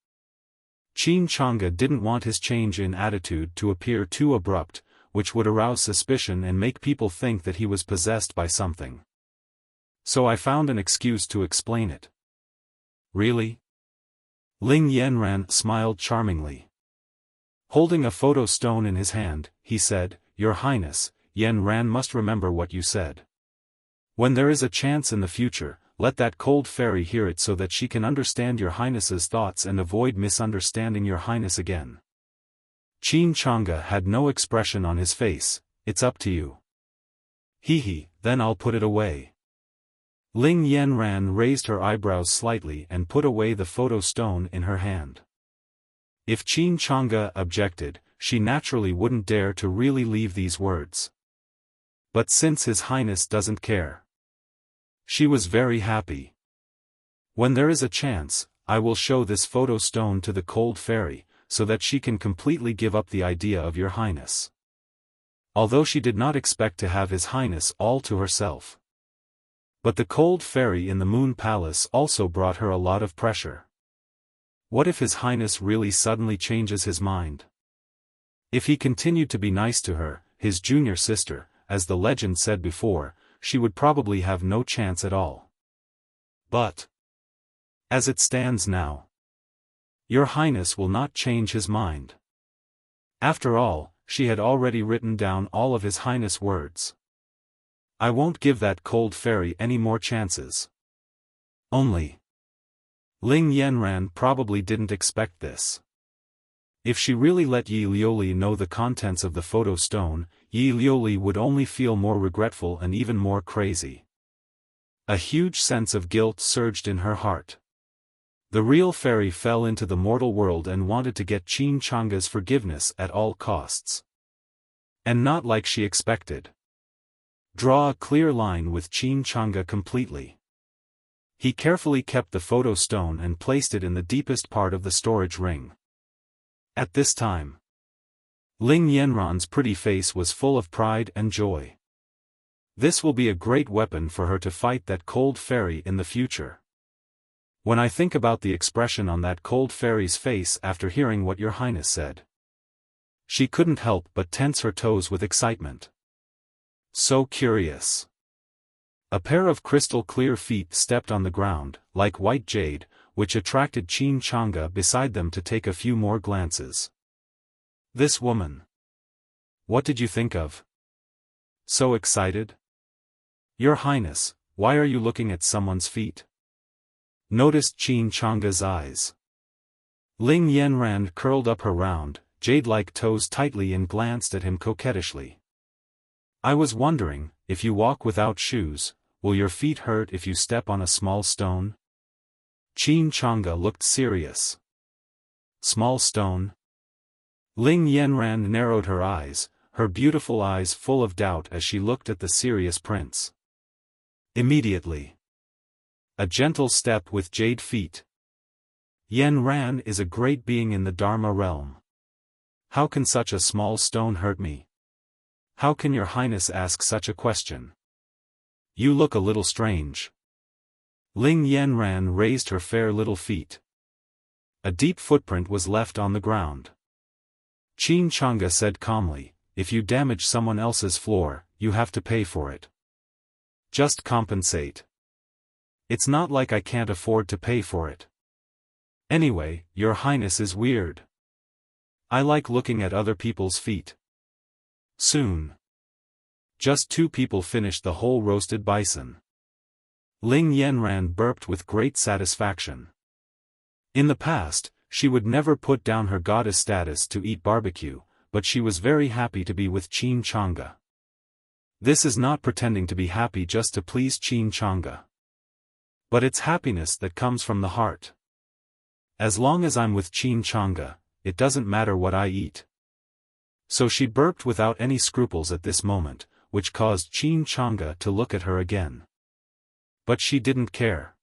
Qin Changa didn't want his change in attitude to appear too abrupt, which would arouse suspicion and make people think that he was possessed by something. So I found an excuse to explain it. Really? Ling Yanran smiled charmingly. Holding a photo stone in his hand, he said, Your Highness, Yanran must remember what you said. When there is a chance in the future, let that cold fairy hear it so that she can understand your Highness's thoughts and avoid misunderstanding your Highness again. Qin Changa had no expression on his face. It's up to you. He, then I'll put it away. Ling Yanran raised her eyebrows slightly and put away the photo stone in her hand. If Qin Changa objected, she naturally wouldn't dare to really leave these words. But since His Highness doesn't care, she was very happy. When there is a chance, I will show this photo stone to the cold fairy, so that she can completely give up the idea of your Highness. Although she did not expect to have His Highness all to herself. But the cold fairy in the Moon Palace also brought her a lot of pressure. What if His Highness really suddenly changes his mind? If he continued to be nice to her, his junior sister, as the legend said before, she would probably have no chance at all. But, as it stands now, your Highness will not change his mind. After all, she had already written down all of His Highness' words. I won't give that cold fairy any more chances. Only, Ling Yanran probably didn't expect this. If she really let Yi Liuli know the contents of the photo stone, Yi Liuli would only feel more regretful and even more crazy. A huge sense of guilt surged in her heart. The real fairy fell into the mortal world and wanted to get Qin Changa's forgiveness at all costs. And not like she expected. Draw a clear line with Qin Changa completely. He carefully kept the photo stone and placed it in the deepest part of the storage ring. At this time, Ling Yanran's pretty face was full of pride and joy. This will be a great weapon for her to fight that cold fairy in the future. When I think about the expression on that cold fairy's face after hearing what your highness said. She couldn't help but tense her toes with excitement. So curious. A pair of crystal-clear feet stepped on the ground, like white jade, which attracted Qin Chang'e beside them to take a few more glances. This woman. What did you think of? So excited? Your Highness, why are you looking at someone's feet? Noticed Qin Chang'e's eyes. Ling Yanran curled up her round, jade-like toes tightly and glanced at him coquettishly. I was wondering, if you walk without shoes, will your feet hurt if you step on a small stone? Qin Chang'e looked serious. Small stone? Ling Yanran narrowed her eyes, her beautiful eyes full of doubt as she looked at the serious prince. Immediately. A gentle step with jade feet. Yanran is a great being in the Dharma realm. How can such a small stone hurt me? How can your highness ask such a question? You look a little strange. Ling Yanran raised her fair little feet. A deep footprint was left on the ground. Qin Chang'e said calmly, if you damage someone else's floor, you have to pay for it. Just compensate. It's not like I can't afford to pay for it. Anyway, your highness is weird. I like looking at other people's feet. Soon. Just 2 people finished the whole roasted bison. Ling Yanran burped with great satisfaction. In the past, she would never put down her goddess status to eat barbecue, but she was very happy to be with Qin Chang'e. This is not pretending to be happy just to please Qin Chang'e. But it's happiness that comes from the heart. As long as I'm with Qin Chang'e, it doesn't matter what I eat. So she burped without any scruples at this moment, which caused Qin Chang'e to look at her again. But she didn't care.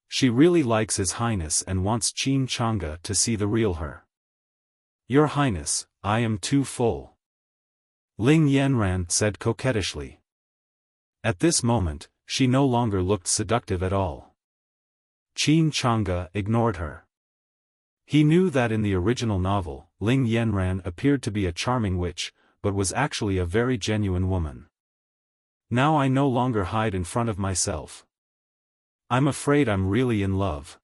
She really likes His Highness and wants Qin Chang'e to see the real her. Your Highness, I am too full. Ling Yanran said coquettishly. At this moment, she no longer looked seductive at all. Qin Chang'e ignored her. He knew that in the original novel, Ling Yanran appeared to be a charming witch, but was actually a very genuine woman. Now I no longer hide in front of myself. I'm afraid I'm really in love.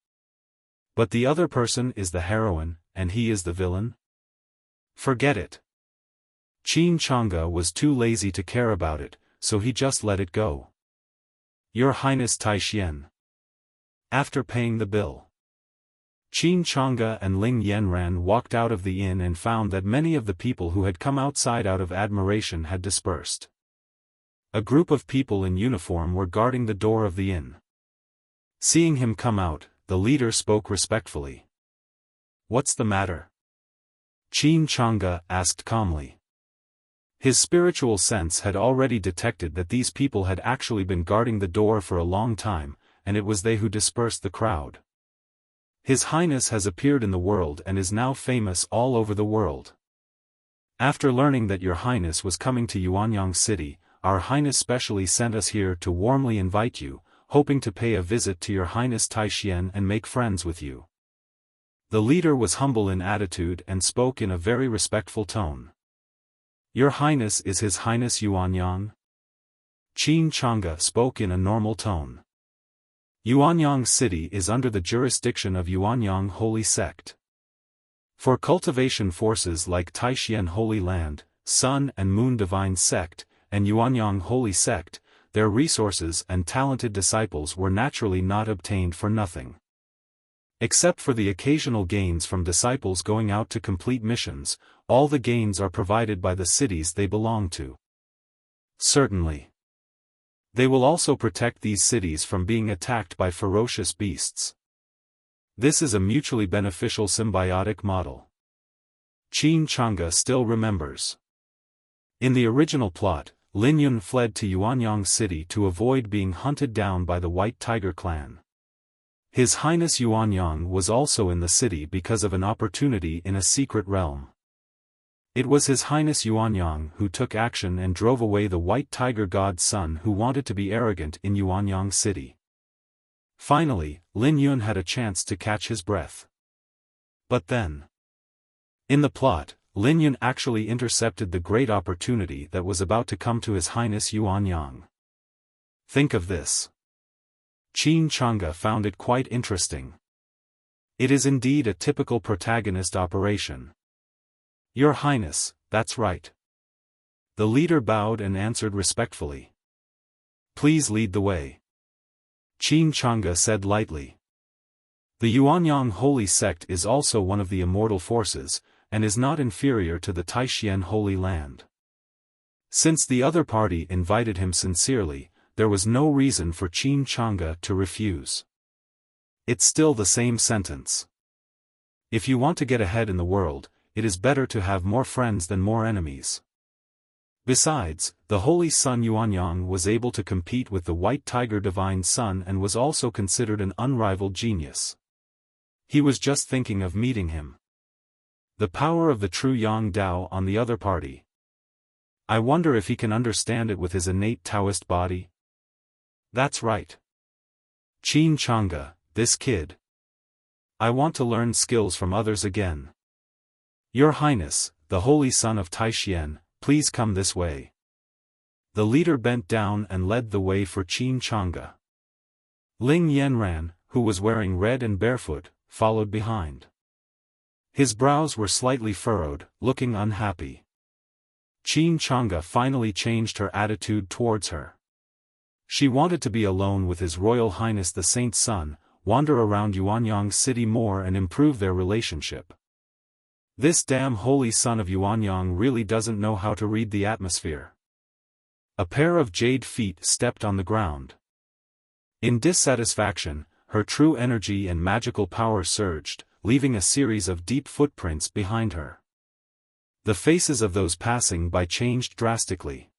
But the other person is the heroine, and he is the villain? Forget it. Qin Chang'e was too lazy to care about it, so he just let it go. Your Highness Taishian. After paying the bill, Qin Chang'e and Ling Yanran walked out of the inn and found that many of the people who had come outside out of admiration had dispersed. A group of people in uniform were guarding the door of the inn. Seeing him come out, the leader spoke respectfully. What's the matter? Qin Chang'e asked calmly. His spiritual sense had already detected that these people had actually been guarding the door for a long time, and it was they who dispersed the crowd. His Highness has appeared in the world and is now famous all over the world. After learning that your Highness was coming to Yuanyang City, our Highness specially sent us here to warmly invite you, hoping to pay a visit to your Highness Taishian and make friends with you. The leader was humble in attitude and spoke in a very respectful tone. Your Highness is His Highness Yuanyang? Qin Chang'e spoke in a normal tone. Yuanyang City is under the jurisdiction of Yuanyang Holy Sect. For cultivation forces like Taishian Holy Land, Sun and Moon Divine Sect, and Yuanyang Holy Sect, their resources and talented disciples were naturally not obtained for nothing. Except for the occasional gains from disciples going out to complete missions, all the gains are provided by the cities they belong to. Certainly. They will also protect these cities from being attacked by ferocious beasts. This is a mutually beneficial symbiotic model. Qin Chang'e still remembers. In the original plot, Lin Yun fled to Yuanyang City to avoid being hunted down by the White Tiger clan. His Highness Yuanyang was also in the city because of an opportunity in a secret realm. It was His Highness Yuanyang who took action and drove away the White Tiger God's son who wanted to be arrogant in Yuanyang City. Finally, Lin Yun had a chance to catch his breath. But then, in the plot, Lin Yun actually intercepted the great opportunity that was about to come to His Highness Yuanyang. Think of this. Qin Changge found it quite interesting. It is indeed a typical protagonist operation. Your Highness, that's right. The leader bowed and answered respectfully. Please lead the way. Qin Changge said lightly. The Yuanyang Holy Sect is also one of the immortal forces, and is not inferior to the Taixien Holy Land. Since the other party invited him sincerely, there was no reason for Qin Changge to refuse. It's still the same sentence. If you want to get ahead in the world, it is better to have more friends than more enemies. Besides, the Holy Son Yuanyang was able to compete with the White Tiger Divine Son and was also considered an unrivaled genius. He was just thinking of meeting him. The power of the true Yang Dao on the other party. I wonder if he can understand it with his innate Taoist body? That's right. Qin Changge, this kid. I want to learn skills from others again. Your Highness, the Holy Son of Taixien, please come this way. The leader bent down and led the way for Qin Changge. Ling Yanran, who was wearing red and barefoot, followed behind. His brows were slightly furrowed, looking unhappy. Qin Changge finally changed her attitude towards her. She wanted to be alone with His Royal Highness the Saint's son, wander around Yuanyang City more and improve their relationship. This damn holy son of Yuanyang really doesn't know how to read the atmosphere. A pair of jade feet stepped on the ground. In dissatisfaction, her true energy and magical power surged, leaving a series of deep footprints behind her. The faces of those passing by changed drastically.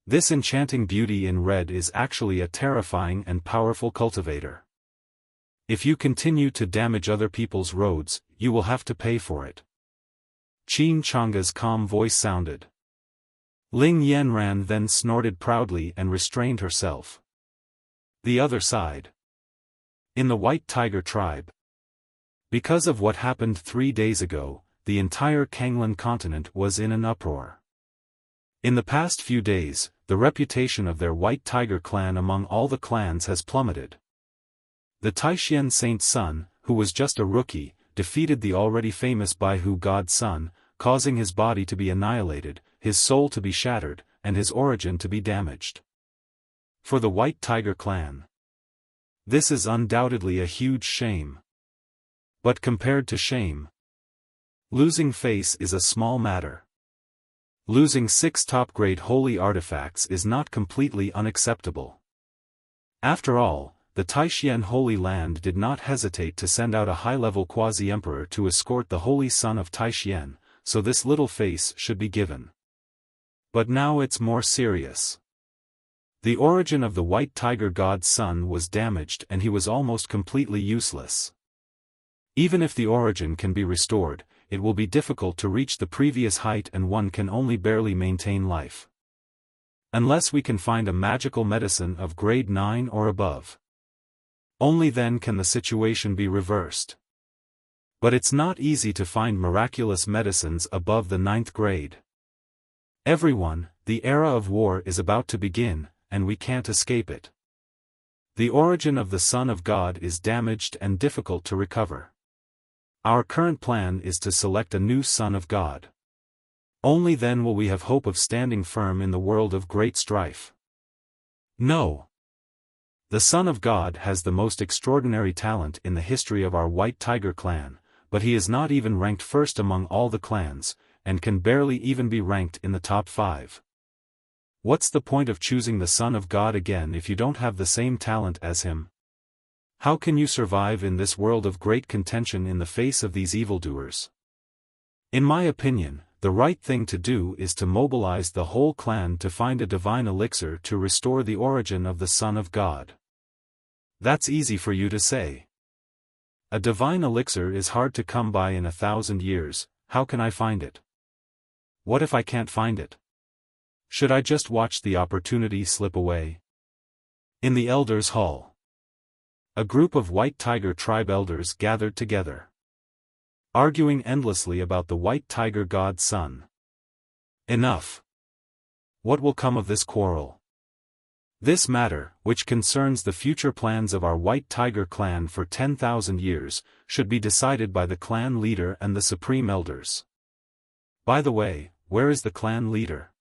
This enchanting beauty in red is actually a terrifying and powerful cultivator. If you continue to damage other people's roads, you will have to pay for it. Qin Changge's calm voice sounded. Ling Yanran then snorted proudly and restrained herself. The other side. In the White Tiger tribe. Because of what happened 3 days ago, the entire Kanglan continent was in an uproar. In the past few days, the reputation of their White Tiger clan among all the clans has plummeted. The Taixien Saint's son, who was just a rookie, defeated the already famous Baihu God's son, causing his body to be annihilated, his soul to be shattered, and his origin to be damaged. For the White Tiger clan, this is undoubtedly a huge shame. But compared to shame, losing face is a small matter. Losing 6 top-grade holy artifacts is not completely unacceptable. After all, the Taixien Holy Land did not hesitate to send out a high-level quasi-emperor to escort the Holy Son of Taixien, so this little face should be given. But now it's more serious. The origin of the White Tiger God's son was damaged and he was almost completely useless. Even if the origin can be restored, it will be difficult to reach the previous height and one can only barely maintain life. Unless we can find a magical medicine of grade 9 or above. Only then can the situation be reversed. But it's not easy to find miraculous medicines above the 9th grade. Everyone, the era of war is about to begin, and we can't escape it. The origin of the Son of God is damaged and difficult to recover. Our current plan is to select a new Son of God. Only then will we have hope of standing firm in the world of great strife. No. The Son of God has the most extraordinary talent in the history of our White Tiger clan, but he is not even ranked first among all the clans, and can barely even be ranked in the top 5. What's the point of choosing the Son of God again if you don't have the same talent as him? How can you survive in this world of great contention in the face of these evildoers? In my opinion, the right thing to do is to mobilize the whole clan to find a divine elixir to restore the origin of the Son of God. That's easy for you to say. A divine elixir is hard to come by in 1,000 years, how can I find it? What if I can't find it? Should I just watch the opportunity slip away? In the Elders' Hall, a group of White Tiger tribe elders gathered together, arguing endlessly about the White Tiger God's son. Enough! What will come of this quarrel? This matter, which concerns the future plans of our White Tiger clan for 10,000 years, should be decided by the clan leader and the supreme elders. By the way, where is the clan leader?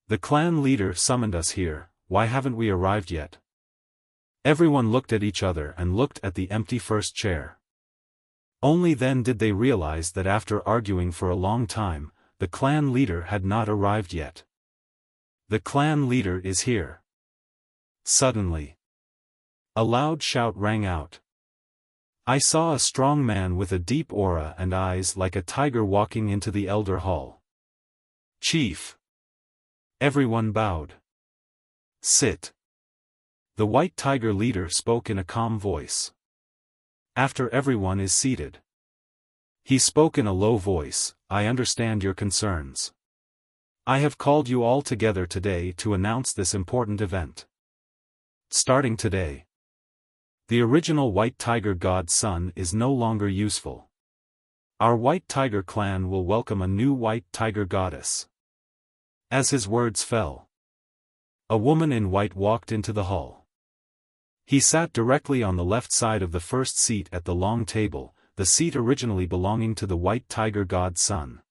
The clan leader summoned us here. Why haven't we arrived yet? Everyone looked at each other and looked at the empty first chair. Only then did they realize that after arguing for a long time, the clan leader had not arrived yet. The clan leader is here. Suddenly, a loud shout rang out. I saw a strong man with a deep aura and eyes like a tiger walking into the elder hall. Chief! Everyone bowed. Sit. The White Tiger leader spoke in a calm voice. After everyone is seated, he spoke in a low voice, I understand your concerns. I have called you all together today to announce this important event. Starting today, the original White Tiger God's son is no longer useful. Our White Tiger clan will welcome a new White Tiger goddess. As his words fell, a woman in white walked into the hall. He sat directly on the left side of the first seat at the long table, the seat originally belonging to the White Tiger God's son.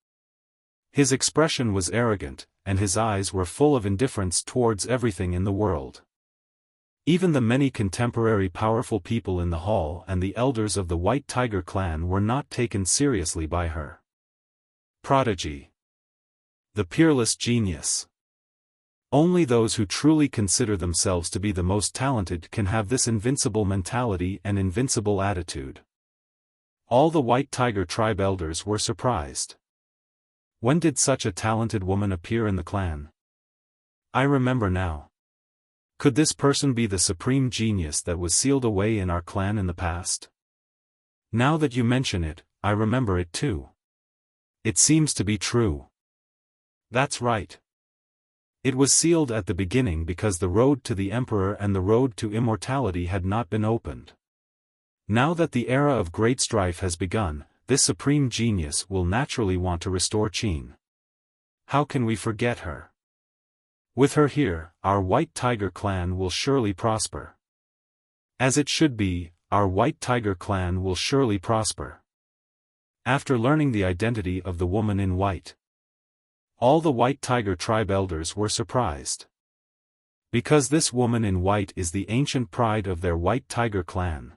His expression was arrogant, and his eyes were full of indifference towards everything in the world. Even the many contemporary powerful people in the hall and the elders of the White Tiger clan were not taken seriously by her. Prodigy. The peerless genius. Only those who truly consider themselves to be the most talented can have this invincible mentality and invincible attitude. All the White Tiger tribe elders were surprised. When did such a talented woman appear in the clan? I remember now. Could this person be the supreme genius that was sealed away in our clan in the past? Now that you mention it, I remember it too. It seems to be true. That's right. It was sealed at the beginning because the road to the Emperor and the road to immortality had not been opened. Now that the era of great strife has begun, this supreme genius will naturally want to restore Qin. How can we forget her? With her here, our White Tiger clan will surely prosper. As it should be, our White Tiger clan will surely prosper. After learning the identity of the woman in white, all the White Tiger tribe elders were surprised. Because this woman in white is the ancient pride of their White Tiger clan.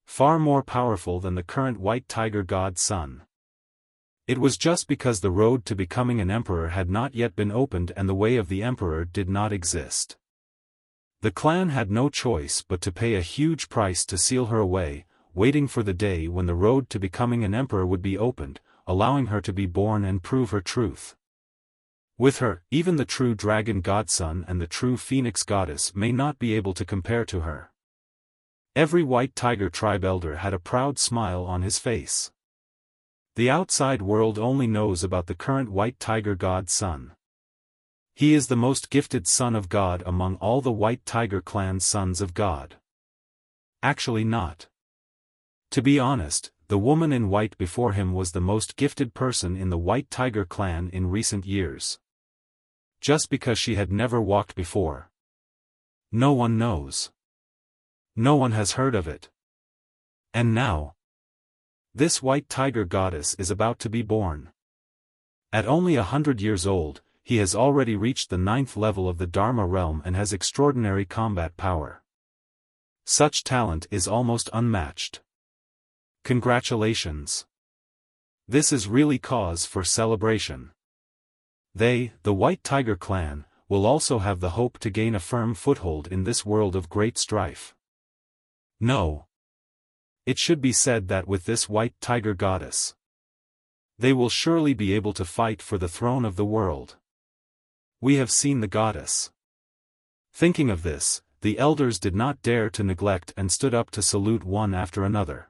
Far more powerful than the current White Tiger God's son. It was just because the road to becoming an emperor had not yet been opened and the way of the emperor did not exist. The clan had no choice but to pay a huge price to seal her away, waiting for the day when the road to becoming an emperor would be opened, allowing her to be born and prove her truth. With her, even the true dragon godson and the true phoenix goddess may not be able to compare to her. Every White Tiger tribe elder had a proud smile on his face. The outside world only knows about the current White Tiger God's son. He is the most gifted son of God among all the White Tiger clan's sons of God. Actually not. To be honest, the woman in white before him was the most gifted person in the White Tiger clan in recent years. Just because she had never walked before. No one knows. No one has heard of it. And now, this White Tiger goddess is about to be born. At only 100 years old, he has already reached the 9th level of the Dharma realm and has extraordinary combat power. Such talent is almost unmatched. Congratulations. This is really cause for celebration. They, the White Tiger clan, will also have the hope to gain a firm foothold in this world of great strife. No. It should be said that with this White Tiger goddess, they will surely be able to fight for the throne of the world. We have seen the goddess. Thinking of this, the elders did not dare to neglect and stood up to salute one after another.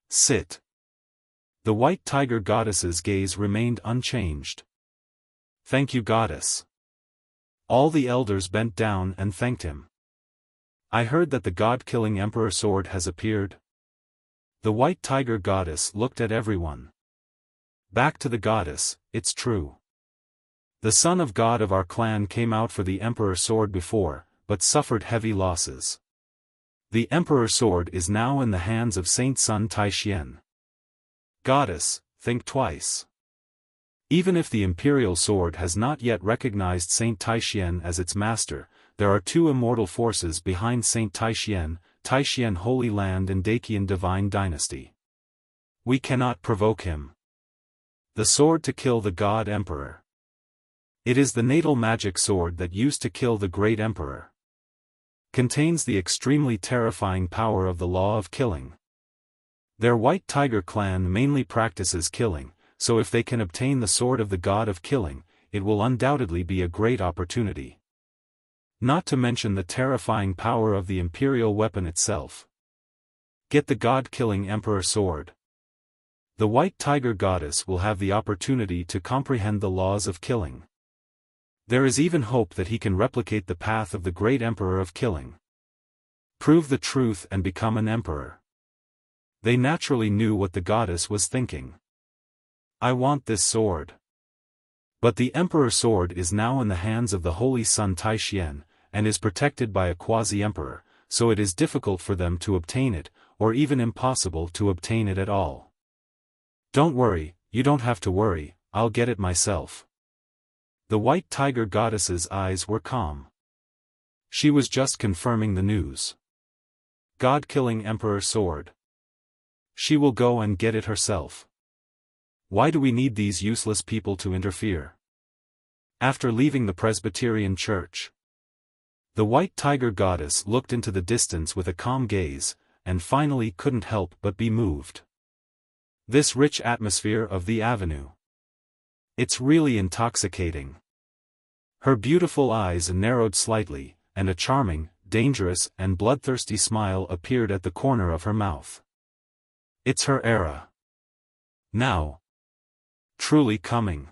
Sit. The white tiger goddess's gaze remained unchanged. "Thank you, goddess." All the elders bent down and thanked him. "I heard that the god-killing emperor sword has appeared." The white tiger goddess looked at everyone. "Back to the goddess, it's true. The son of god of our clan came out for the emperor sword before, but suffered heavy losses. The emperor sword is now in the hands of Saint Sun Taishian. Goddess, think twice. Even if the imperial sword has not yet recognized Saint Taishian as its master, there are two immortal forces behind Saint Taishian, Taishian Holy Land and Dakian Divine Dynasty. We cannot provoke him. The sword to kill the god emperor. It is the natal magic sword that used to kill the great emperor. Contains the extremely terrifying power of the law of killing. Their white tiger clan mainly practices killing, so if they can obtain the sword of the god of killing, it will undoubtedly be a great opportunity. Not to mention the terrifying power of the imperial weapon itself. Get the god-killing emperor sword. The white tiger goddess will have the opportunity to comprehend the laws of killing. There is even hope that he can replicate the path of the great emperor of killing. Prove the truth and become an emperor. They naturally knew what the goddess was thinking. I want this sword. But the emperor sword is now in the hands of the holy son Taishian, and is protected by a quasi-emperor, so it is difficult for them to obtain it, or even impossible to obtain it at all. Don't worry, you don't have to worry, I'll get it myself. The white tiger goddess's eyes were calm. She was just confirming the news. God-killing emperor sword. She will go and get it herself. Why do we need these useless people to interfere? After leaving the Presbyterian church, the white tiger goddess looked into the distance with a calm gaze, and finally couldn't help but be moved. This rich atmosphere of the avenue. It's really intoxicating. Her beautiful eyes narrowed slightly, and a charming, dangerous and bloodthirsty smile appeared at the corner of her mouth. It's her era. Now. Truly coming.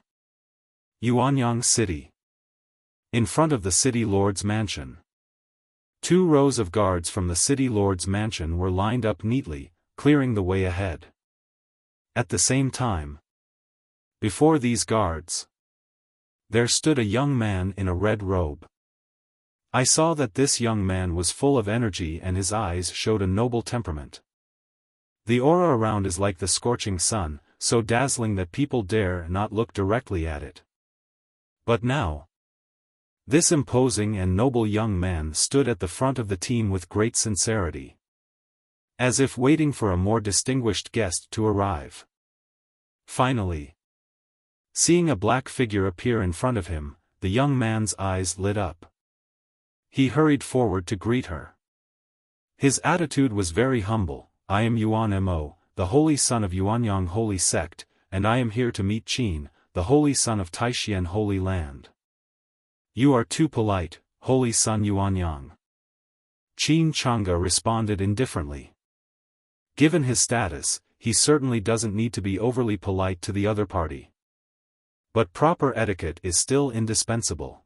Yuanyang City. In front of the city lord's mansion. 2 rows of guards from the city lord's mansion were lined up neatly, clearing the way ahead. At the same time, before these guards, there stood a young man in a red robe. I saw that this young man was full of energy and his eyes showed a noble temperament. The aura around is like the scorching sun, so dazzling that people dare not look directly at it. But now, this imposing and noble young man stood at the front of the team with great sincerity, as if waiting for a more distinguished guest to arrive. Finally, seeing a black figure appear in front of him, the young man's eyes lit up. He hurried forward to greet her. His attitude was very humble. I am Yuan Mo, the holy son of Yuanyang Holy Sect, and I am here to meet Qin, the holy son of Taishian Holy Land. You are too polite, holy son Yuanyang. Qin Chang'e responded indifferently. Given his status, he certainly doesn't need to be overly polite to the other party. But proper etiquette is still indispensable.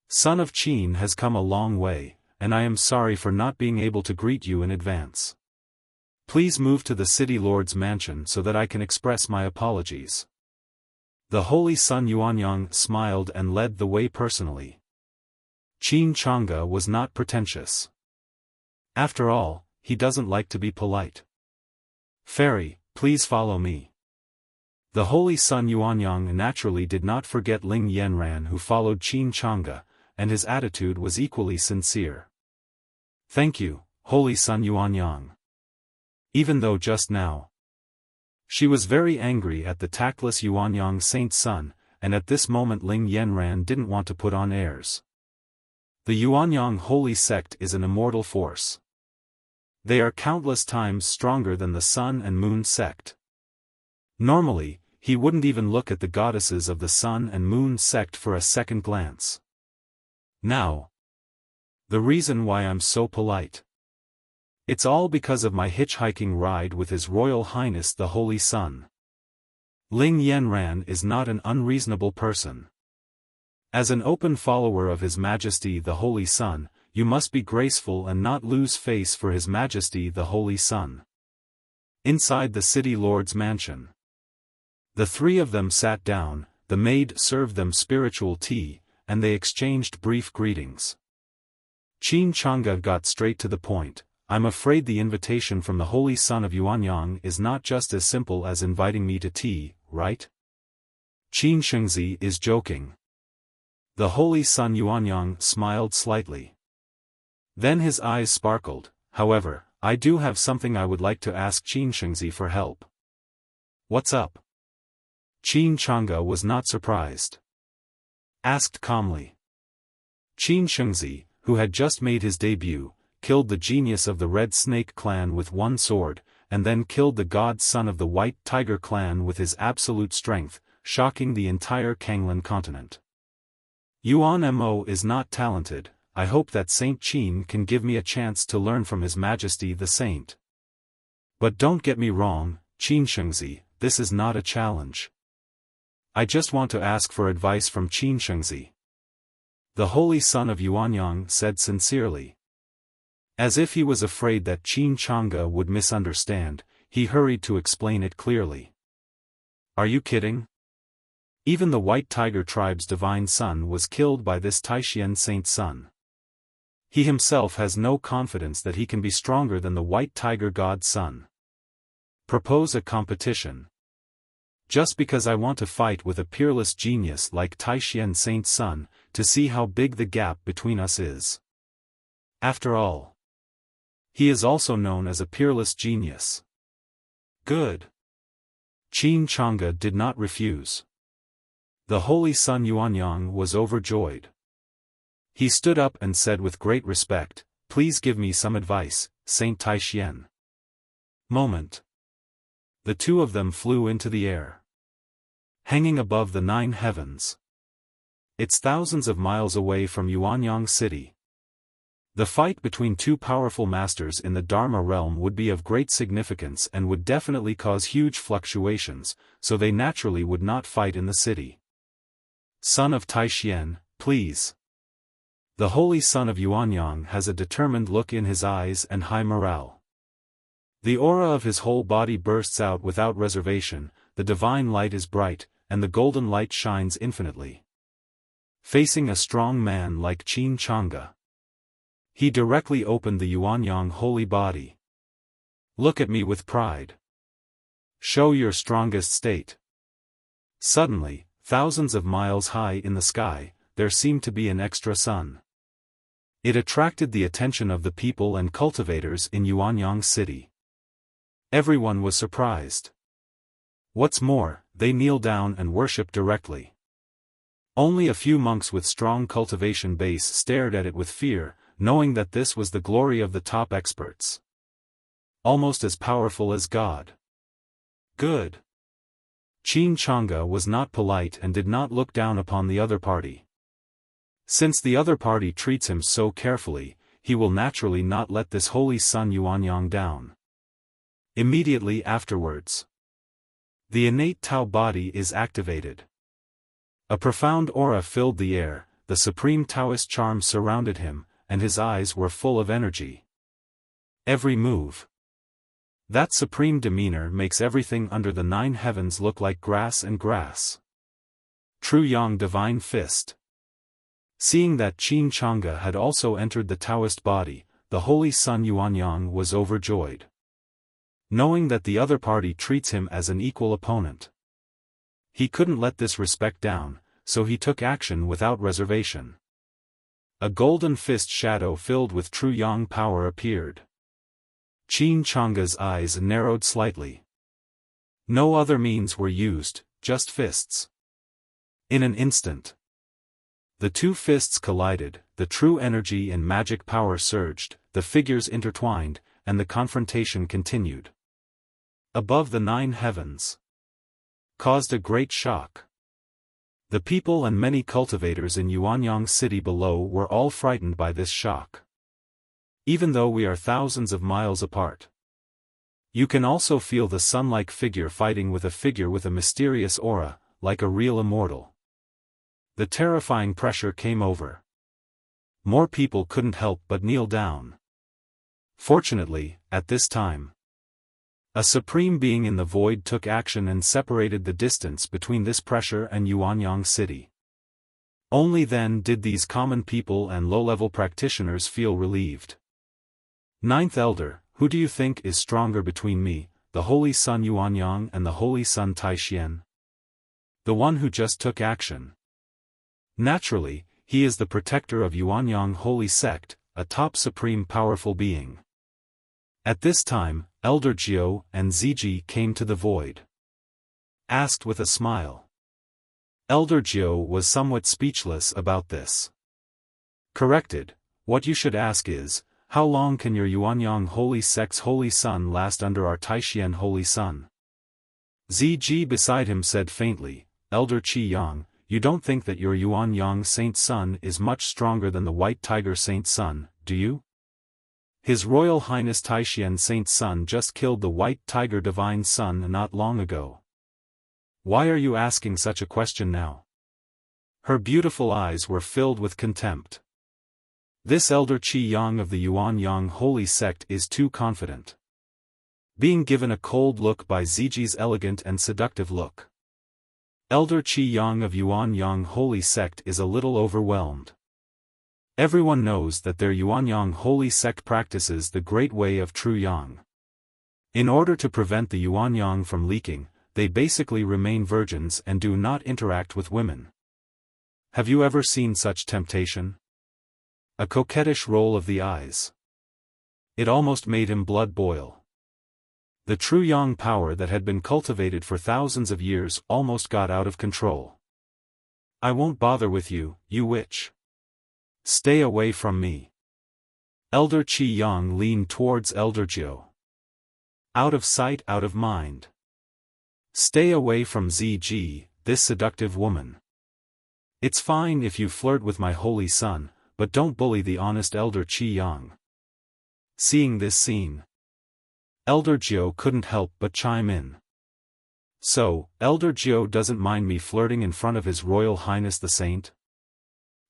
Son of Qin has come a long way, and I am sorry for not being able to greet you in advance. Please move to the city lord's mansion so that I can express my apologies. The holy son Yuanyang smiled and led the way personally. Qin Chang'e was not pretentious. After all, he doesn't like to be polite. Fairy, please follow me. The holy son Yuanyang naturally did not forget Ling Yanran, who followed Qin Chang'e, and his attitude was equally sincere. Thank you, holy son Yuanyang. Even though just now, she was very angry at the tactless Yuanyang saint's son, and at this moment Ling Yanran didn't want to put on airs. The Yuanyang Holy Sect is an immortal force. They are countless times stronger than the Sun and Moon Sect. Normally, he wouldn't even look at the goddesses of the Sun and Moon Sect for a second glance. Now, the reason why I'm so polite. It's all because of my hitchhiking ride with His Royal Highness the Holy Sun. Ling Yanran is not an unreasonable person. As an open follower of His Majesty the Holy Sun, you must be graceful and not lose face for His Majesty the Holy Sun. Inside the city lord's mansion. The three of them sat down, the maid served them spiritual tea, and they exchanged brief greetings. Qin Chang'e got straight to the point. I'm afraid the invitation from the Holy Son of Yuanyang is not just as simple as inviting me to tea, right? Qin Shengzi is joking. The Holy Son Yuanyang smiled slightly. Then his eyes sparkled. However, I do have something I would like to ask Qin Shengzi for help. What's up? Qin Chang'e was not surprised. Asked calmly. Qin Shengzi, who had just made his debut, killed the genius of the Red Snake clan with one sword, and then killed the god son of the White Tiger clan with his absolute strength, shocking the entire Kanglan continent. Yuan Mo is not talented. I hope that Saint Qin can give me a chance to learn from His Majesty the Saint. But don't get me wrong, Qin Shengzi, this is not a challenge. I just want to ask for advice from Qin Shengzi. The Holy Son of Yuanyang said sincerely. As if he was afraid that Qin Chang'e would misunderstand, he hurried to explain it clearly. Are you kidding? Even the White Tiger tribe's divine son was killed by this Taishian saint son. He himself has no confidence that he can be stronger than the White Tiger god's son. Propose a competition. Just because I want to fight with a peerless genius like Taishian saint's son, to see how big the gap between us is. After all, he is also known as a peerless genius. Good. Qin Chang'e did not refuse. The Holy Son Yuanyang was overjoyed. He stood up and said with great respect, "Please give me some advice, Saint Taishian." Moment. The two of them flew into the air. Hanging above the 9 heavens. It's thousands of miles away from Yuanyang City. The fight between two powerful masters in the Dharma realm would be of great significance and would definitely cause huge fluctuations, so they naturally would not fight in the city. Son of Taishian, please. The Holy Son of Yuanyang has a determined look in his eyes and high morale. The aura of his whole body bursts out without reservation, the divine light is bright, and the golden light shines infinitely. Facing a strong man like Qin Chang'e, he directly opened the Yuanyang holy body. Look at me with pride. Show your strongest state. Suddenly, thousands of miles high in the sky, there seemed to be an extra sun. It attracted the attention of the people and cultivators in Yuanyang City. Everyone was surprised. What's more, they kneel down and worship directly. Only a few monks with strong cultivation base stared at it with fear, knowing that this was the glory of the top experts. Almost as powerful as God. Good. Qin Chang'e was not polite and did not look down upon the other party. Since the other party treats him so carefully, he will naturally not let this Holy Son Yuanyang down. Immediately afterwards, the innate Tao body is activated. A profound aura filled the air, the supreme Taoist charm surrounded him, and his eyes were full of energy. Every move. That supreme demeanor makes everything under the 9 heavens look like grass and grass. True Yang Divine Fist. Seeing that Qin Chang'e had also entered the Taoist body, the Holy Son Yuanyang was overjoyed. Knowing that the other party treats him as an equal opponent, he couldn't let this respect down, so he took action without reservation. A golden fist shadow filled with true yang power appeared. Qin Chang'e's eyes narrowed slightly. No other means were used, just fists. In an instant, the two fists collided, the true energy and magic power surged, the figures intertwined, and the confrontation continued. Above the 9 heavens, caused a great shock. The people and many cultivators in Yuanyang City below were all frightened by this shock. even though we are thousands of miles apart. You can also feel the sun-like figure fighting with a figure with a mysterious aura, like a real immortal. The terrifying pressure came over. More people couldn't help but kneel down. Fortunately, at this time, a supreme being in the void took action and separated the distance between this pressure and Yuanyang City. Only then did these common people and low-level practitioners feel relieved. Ninth Elder, who do you think is stronger between me, the Holy Sun Yuanyang and the Holy Sun Taishian? The one who just took action. Naturally, he is the protector of Yuanyang Holy Sect, a top supreme powerful being. At this time, Elder Jiao and Ziji came to the void. Asked with a smile. Elder Jiao was somewhat speechless about this. Corrected, what you should ask is, how long can your Yuanyang Holy Sect's Holy Sun last under our Taishian Holy Sun? Ziji beside him said faintly, Elder Qi Yang, you don't think that your Yuanyang Saint Sun is much stronger than the White Tiger Saint Sun, do you? His Royal Highness Taishian Saint Sun just killed the White Tiger Divine Sun not long ago. Why are you asking such a question now? Her beautiful eyes were filled with contempt. This Elder Qi Yang of the Yuanyang Holy Sect is too confident. Being given a cold look by Ziji's elegant and seductive look. Elder Qi Yang of Yuanyang Holy Sect is a little overwhelmed. Everyone knows that their Yuanyang Holy Sect practices the great way of true Yang. In order to prevent the Yuanyang from leaking, they basically remain virgins and do not interact with women. Have you ever seen such temptation? A coquettish roll of the eyes. It almost made him blood boil. The true Yang power that had been cultivated for thousands of years almost got out of control. I won't bother with you, you witch. Stay away from me. Elder Qi Yang leaned towards Elder Jiao. Out of sight, out of mind. Stay away from Ziji, this seductive woman. It's fine if you flirt with my holy son, but don't bully the honest Elder Qi Yang. Seeing this scene, Elder Jiao couldn't help but chime in. So, Elder Jiao doesn't mind me flirting in front of His Royal Highness the Saint?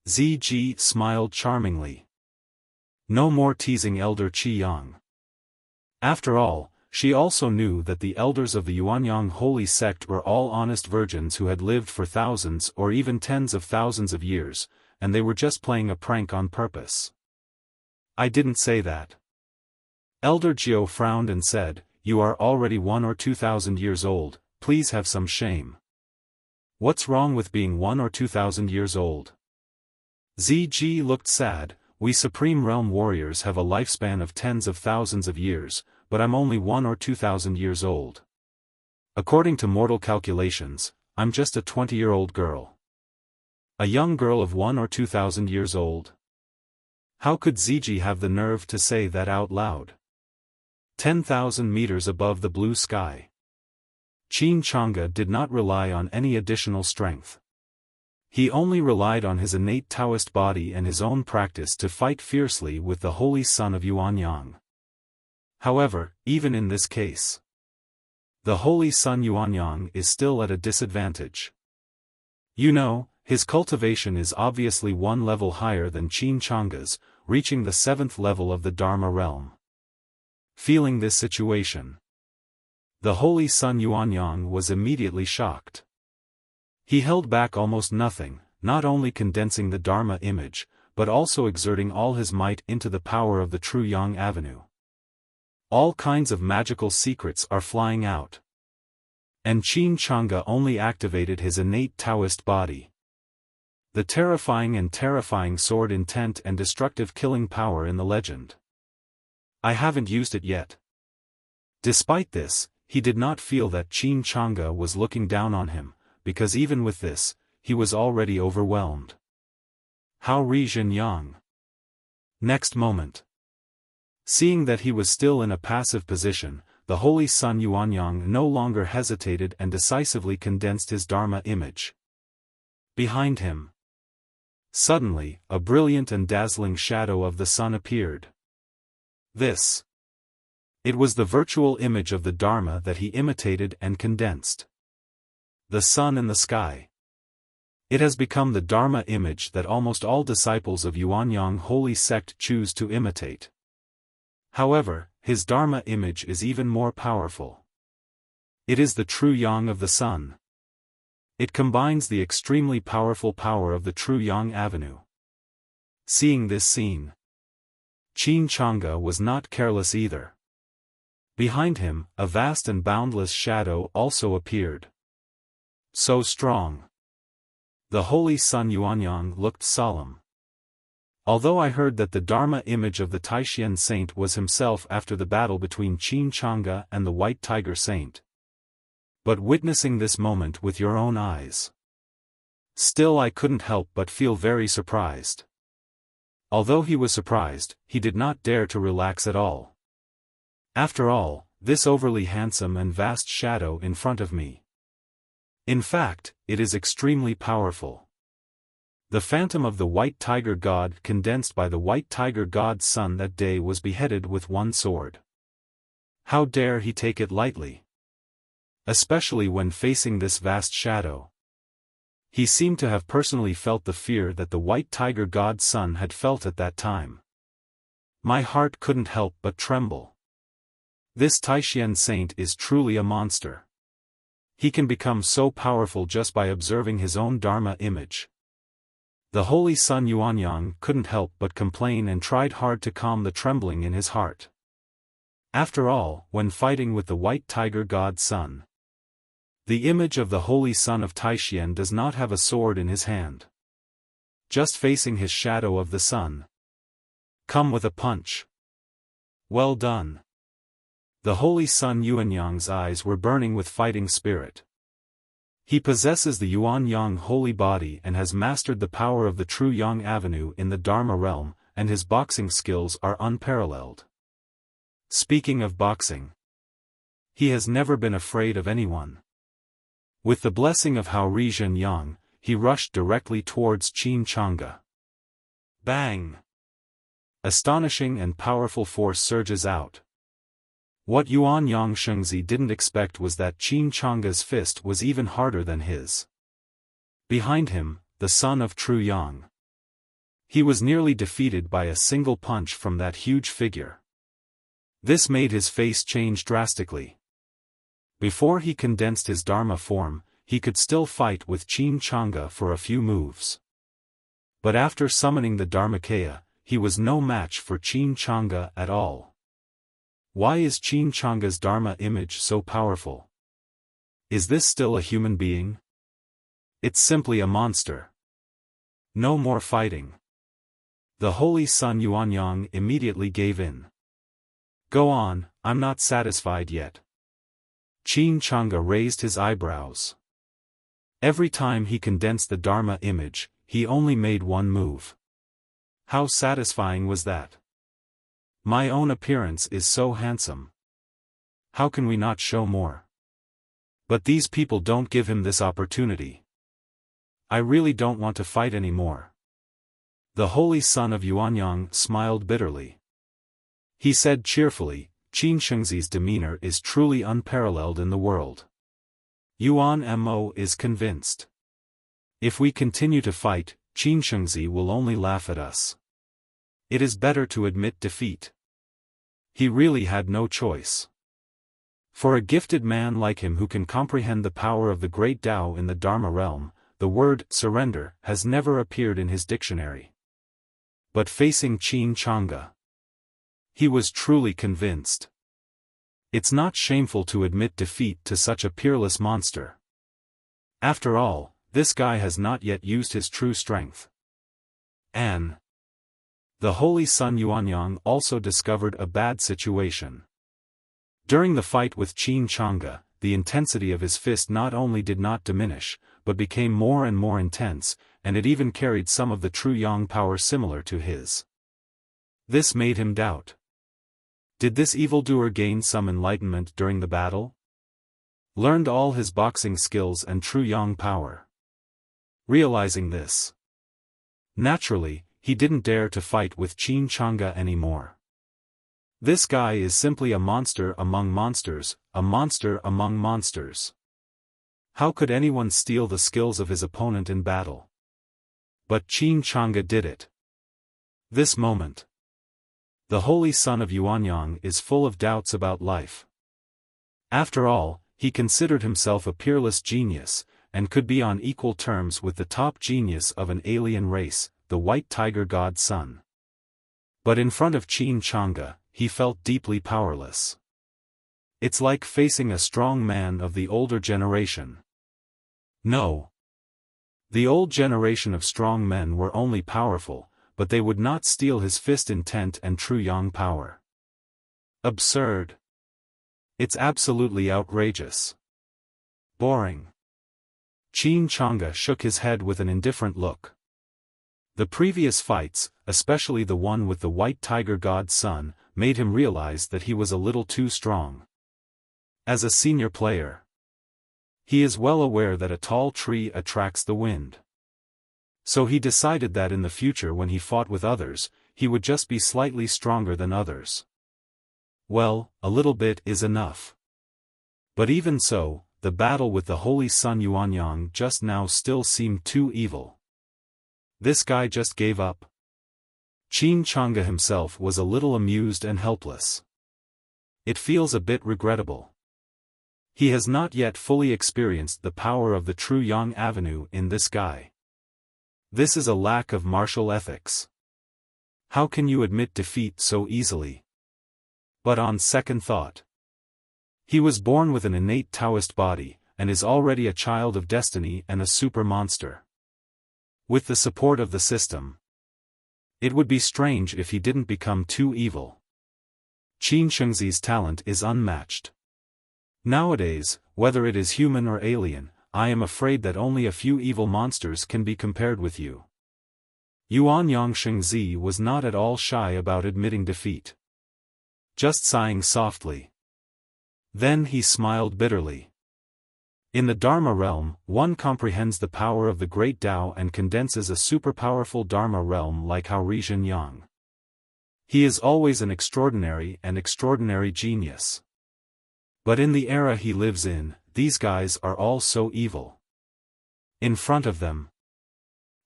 Ziji smiled charmingly. No more teasing Elder Qi Yang. After all, she also knew that the elders of the Yuanyang Holy Sect were all honest virgins who had lived for thousands or even tens of thousands of years, and they were just playing a prank on purpose. I didn't say that. Elder Jiao frowned and said, you are already 1,000 or 2,000 years old, please have some shame. What's wrong with being 1,000 or 2,000 years old? Ziji looked sad. We Supreme Realm warriors have a lifespan of tens of thousands of years, but I'm only 1,000 or 2,000 years old. According to mortal calculations, I'm just a 20-year-old girl. A young girl of 1,000 or 2,000 years old? How could Ziji have the nerve to say that out loud? 10,000 meters above the blue sky. Qin Chang'e did not rely on any additional strength. He only relied on his innate Taoist body and his own practice to fight fiercely with the Holy Sun of Yuanyang. However, even in this case, the Holy Sun Yuanyang is still at a disadvantage. You know, his cultivation is obviously one level higher than Qin Chang'e's, reaching the 7th level of the Dharma realm. Feeling this situation, the Holy Sun Yuanyang was immediately shocked. He held back almost nothing, not only condensing the Dharma image, but also exerting all his might into the power of the true Yang Avenue. All kinds of magical secrets are flying out. And Qin Chang'e only activated his innate Taoist body. The terrifying sword intent and destructive killing power in the legend. I haven't used it yet. Despite this, he did not feel that Qin Chang'e was looking down on him, because even with this, he was already overwhelmed. How Rijin Yang. Next moment. Seeing that he was still in a passive position, the Holy Sun Yuanyang no longer hesitated and decisively condensed his Dharma image. Behind him. Suddenly, a brilliant and dazzling shadow of the sun appeared. This. It was the virtual image of the Dharma that he imitated and condensed. The sun in the sky. It has become the Dharma image that almost all disciples of Yuanyang holy sect choose to imitate. However, his Dharma image is even more powerful. It is the true yang of the sun. It combines the extremely powerful power of the true yang avenue. Seeing this scene, Qin Changge was not careless either. Behind him, a vast and boundless shadow also appeared. So strong. The holy sun Yuanyang looked solemn. Although I heard that the Dharma image of the Taishan saint was himself after the battle between Qin Changge and the White Tiger saint. But witnessing this moment with your own eyes. Still I couldn't help but feel very surprised. Although he was surprised, he did not dare to relax at all. After all, this overly handsome and vast shadow in front of me. In fact, it is extremely powerful. The phantom of the White Tiger God condensed by the White Tiger God's son that day was beheaded with one sword. How dare he take it lightly? Especially when facing this vast shadow. He seemed to have personally felt the fear that the White Tiger God's son had felt at that time. My heart couldn't help but tremble. This Taishan saint is truly a monster. He can become so powerful just by observing his own Dharma image. The holy son Yuanyang couldn't help but complain and tried hard to calm the trembling in his heart. After all, when fighting with the White Tiger God's son, the image of the holy son of Taishan does not have a sword in his hand. Just facing his shadow of the sun. Come with a punch. Well done. The holy son Yuanyang's eyes were burning with fighting spirit. He possesses the Yuanyang holy body and has mastered the power of the true Yang avenue in the Dharma realm, and his boxing skills are unparalleled. Speaking of boxing, he has never been afraid of anyone. With the blessing of Hao Rizhen Yang, he rushed directly towards Qin Changge. Bang! Astonishing and powerful force surges out. What Yuanyang Shengzi didn't expect was that Qin Changge's fist was even harder than his. Behind him, the son of true Yang. He was nearly defeated by a single punch from that huge figure. This made his face change drastically. Before he condensed his Dharma form, he could still fight with Qin Changge for a few moves. But after summoning the Dharmakaya, he was no match for Qin Changge at all. Why is Qin Changge's Dharma image so powerful? Is this still a human being? It's simply a monster. No more fighting. The holy son Yuanyang immediately gave in. Go on, I'm not satisfied yet. Qin Changge raised his eyebrows. Every time he condensed the Dharma image, he only made one move. How satisfying was that? My own appearance is so handsome. How can we not show more? But these people don't give him this opportunity. I really don't want to fight anymore. The holy son of Yuanyang smiled bitterly. He said cheerfully, Qin Shengzi's demeanor is truly unparalleled in the world. Yuan Mo is convinced. If we continue to fight, Qin Shengzi will only laugh at us. It is better to admit defeat. He really had no choice. For a gifted man like him who can comprehend the power of the great Tao in the Dharma realm, the word surrender has never appeared in his dictionary. But facing Qin Changge, he was truly convinced. It's not shameful to admit defeat to such a peerless monster. After all, this guy has not yet used his true strength. The holy son Yuanyang also discovered a bad situation. During the fight with Qin Changge, the intensity of his fist not only did not diminish, but became more and more intense, and it even carried some of the true Yang power similar to his. This made him doubt. Did this evildoer gain some enlightenment during the battle? Learned all his boxing skills and true Yang power. Realizing this, naturally, he didn't dare to fight with Qin Changge anymore. This guy is simply a monster among monsters, a monster among monsters. How could anyone steal the skills of his opponent in battle? But Qin Changge did it. This moment. The holy son of Yuanyang is full of doubts about life. After all, he considered himself a peerless genius, and could be on equal terms with the top genius of an alien race, the White Tiger God's son. But in front of Qin Changge, he felt deeply powerless. It's like facing a strong man of the older generation. No. The old generation of strong men were only powerful, but they would not steal his fist intent and true yang power. Absurd. It's absolutely outrageous. Boring. Qin Changge shook his head with an indifferent look. The previous fights, especially the one with the White Tiger God's son, made him realize that he was a little too strong. As a senior player, he is well aware that a tall tree attracts the wind. So he decided that in the future when he fought with others, he would just be slightly stronger than others. Well, a little bit is enough. But even so, the battle with the holy son Yuanyang just now still seemed too evil. This guy just gave up. Qin Changge himself was a little amused and helpless. It feels a bit regrettable. He has not yet fully experienced the power of the true Yang Avenue in this guy. This is a lack of martial ethics. How can you admit defeat so easily? But on second thought, he was born with an innate Taoist body, and is already a child of destiny and a super monster. With the support of the system, it would be strange if he didn't become too evil. Qin Shengzi's talent is unmatched. Nowadays, whether it is human or alien, I am afraid that only a few evil monsters can be compared with you. Yuanyang Shengzi was not at all shy about admitting defeat. Just sighing softly. Then he smiled bitterly. In the Dharma realm, one comprehends the power of the great Tao and condenses a superpowerful Dharma realm like Hao Rizhen Yang. He is always an extraordinary genius. But in the era he lives in, these guys are all so evil. In front of them,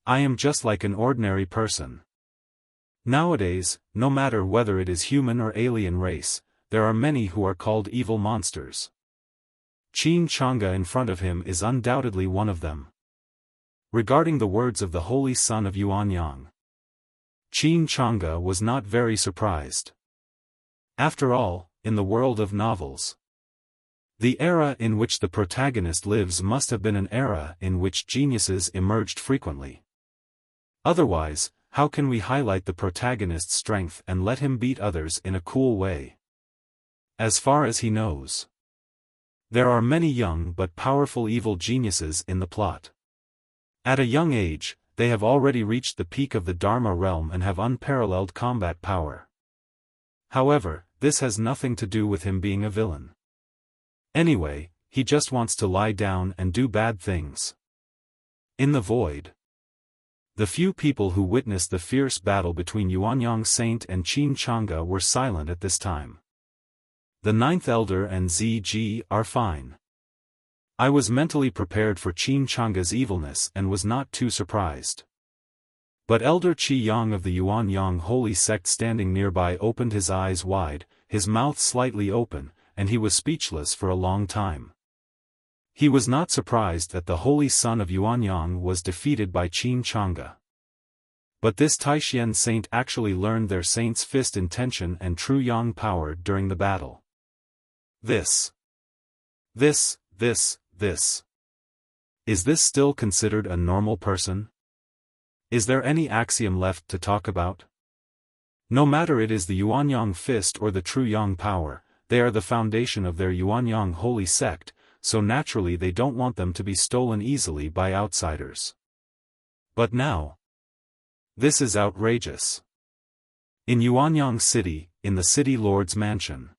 I am just like an ordinary person. Nowadays, no matter whether it is human or alien race, there are many who are called evil monsters. Qin Changge in front of him is undoubtedly one of them. Regarding the words of the holy son of Yuanyang, Qin Changge was not very surprised. After all, in the world of novels, the era in which the protagonist lives must have been an era in which geniuses emerged frequently. Otherwise, how can we highlight the protagonist's strength and let him beat others in a cool way? As far as he knows, there are many young but powerful evil geniuses in the plot. At a young age, they have already reached the peak of the Dharma realm and have unparalleled combat power. However, this has nothing to do with him being a villain. Anyway, he just wants to lie down and do bad things. In the void, the few people who witnessed the fierce battle between Yuanyang Saint and Qin Changge were silent at this time. The Ninth Elder and ZG are fine. I was mentally prepared for Qin Changge's evilness and was not too surprised. But Elder Qi Yang of the Yuanyang Holy Sect standing nearby opened his eyes wide, his mouth slightly open, and he was speechless for a long time. He was not surprised that the holy son of Yuanyang was defeated by Qin Changge. But this Taishan saint actually learned their saint's fist intention and true yang power during the battle. Is this still considered a normal person? Is there any axiom left to talk about? No matter it is the Yuanyang fist or the true yang power, they are the foundation of their Yuanyang holy sect, so naturally they don't want them to be stolen easily by outsiders. But now, this is outrageous. In Yuanyang City, in the city lord's mansion,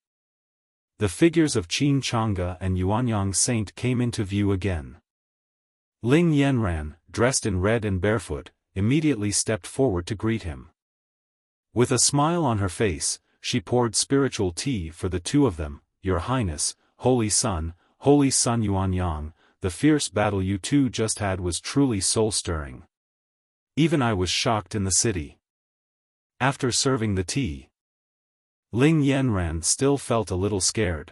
the figures of Qin Changge and Yuanyang Saint came into view again. Ling Yanran, dressed in red and barefoot, immediately stepped forward to greet him. With a smile on her face, she poured spiritual tea for the two of them. Your Highness, Holy Sun Yuanyang, the fierce battle you two just had was truly soul-stirring. Even I was shocked in the city. After serving the tea, Ling Yanran still felt a little scared.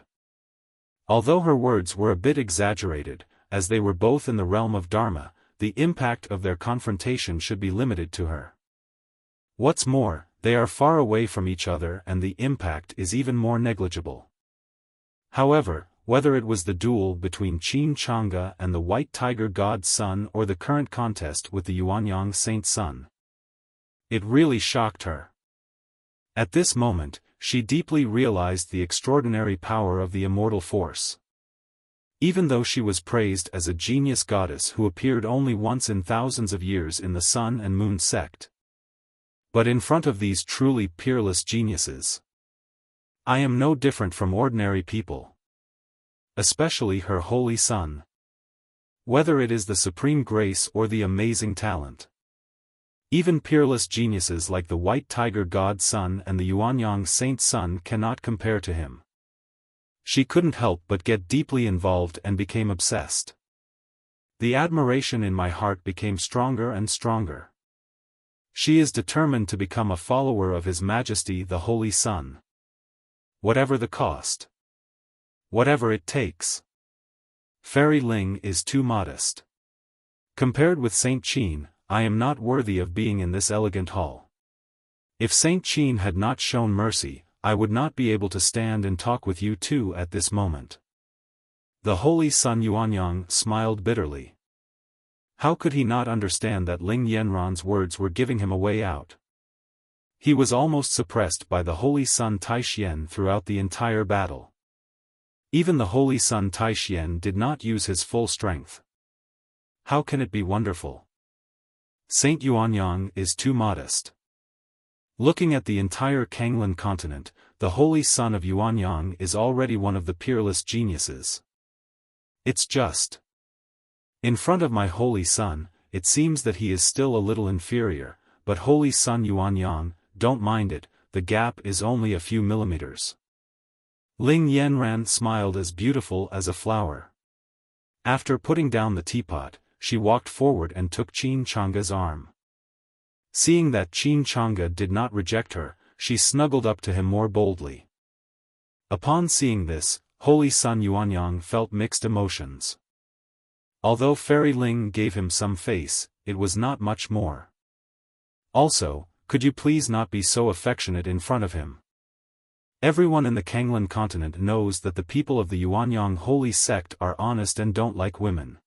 Although her words were a bit exaggerated, as they were both in the realm of Dharma, the impact of their confrontation should be limited to her. What's more, they are far away from each other and the impact is even more negligible. However, whether it was the duel between Qin Chang'e and the White Tiger God Sun or the current contest with the Yuanyang Saint Sun, it really shocked her. At this moment, she deeply realized the extraordinary power of the immortal force. Even though she was praised as a genius goddess who appeared only once in thousands of years in the Sun and Moon sect. But in front of these truly peerless geniuses, I am no different from ordinary people. Especially her holy son. Whether it is the supreme grace or the amazing talent. Even peerless geniuses like the White Tiger God Sun and the Yuanyang Saint Sun cannot compare to him. She couldn't help but get deeply involved and became obsessed. The admiration in my heart became stronger and stronger. She is determined to become a follower of His Majesty the Holy Sun. Whatever the cost. Whatever it takes. Fairy Ling is too modest. Compared with Saint Qin, I am not worthy of being in this elegant hall. If Saint Qin had not shown mercy, I would not be able to stand and talk with you two at this moment. The Holy Sun Yuanyang smiled bitterly. How could he not understand that Ling Yanran's words were giving him a way out? He was almost suppressed by the Holy Sun Taixien throughout the entire battle. Even the Holy Sun Taixien did not use his full strength. How can it be wonderful? Saint Yuanyang is too modest. Looking at the entire Kanglan continent, the Holy Sun of Yuanyang is already one of the peerless geniuses. It's just. In front of my Holy Sun, it seems that he is still a little inferior, but Holy Sun Yuanyang, don't mind it, the gap is only a few millimeters. Ling Yanran smiled as beautiful as a flower. After putting down the teapot, she walked forward and took Qin Chang'e's arm. Seeing that Qin Chang'e did not reject her, she snuggled up to him more boldly. Upon seeing this, Holy Sun Yuanyang felt mixed emotions. Although Fairy Ling gave him some face, it was not much more. Also, could you please not be so affectionate in front of him? Everyone in the Kanglan continent knows that the people of the Yuanyang holy sect are honest and don't like women.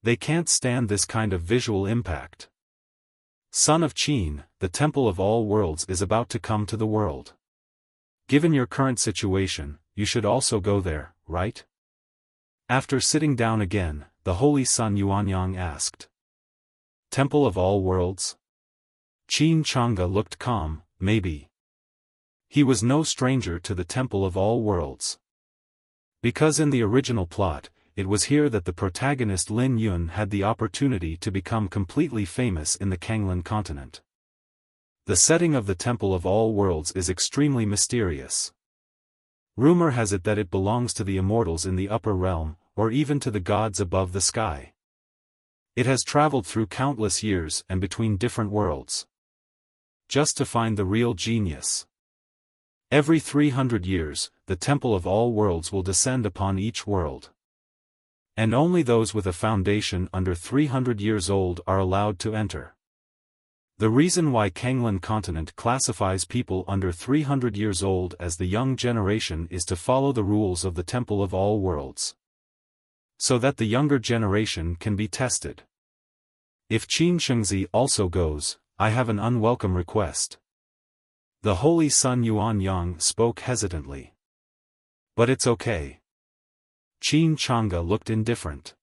They can't stand this kind of visual impact. Son of Qin, the Temple of All Worlds is about to come to the world. Given your current situation, you should also go there, right? After sitting down again, the Holy Sun Yuanyang asked. Temple of All Worlds? Qin Chang'e looked calm, maybe. He was no stranger to the Temple of All Worlds. Because in the original plot, it was here that the protagonist Lin Yun had the opportunity to become completely famous in the Kanglan continent. The setting of the Temple of All Worlds is extremely mysterious. Rumor has it that it belongs to the immortals in the upper realm, or even to the gods above the sky. It has traveled through countless years and between different worlds. Just to find the real genius. Every 300 years, the Temple of All Worlds will descend upon each world. And only those with a foundation under 300 years old are allowed to enter. The reason why Kanglan continent classifies people under 300 years old as the young generation is to follow the rules of the Temple of All Worlds. So that the younger generation can be tested. If Qin Shengzi also goes, I have an unwelcome request. The Holy Sun Yuanyang spoke hesitantly. But it's okay. Qin Chang'e looked indifferent.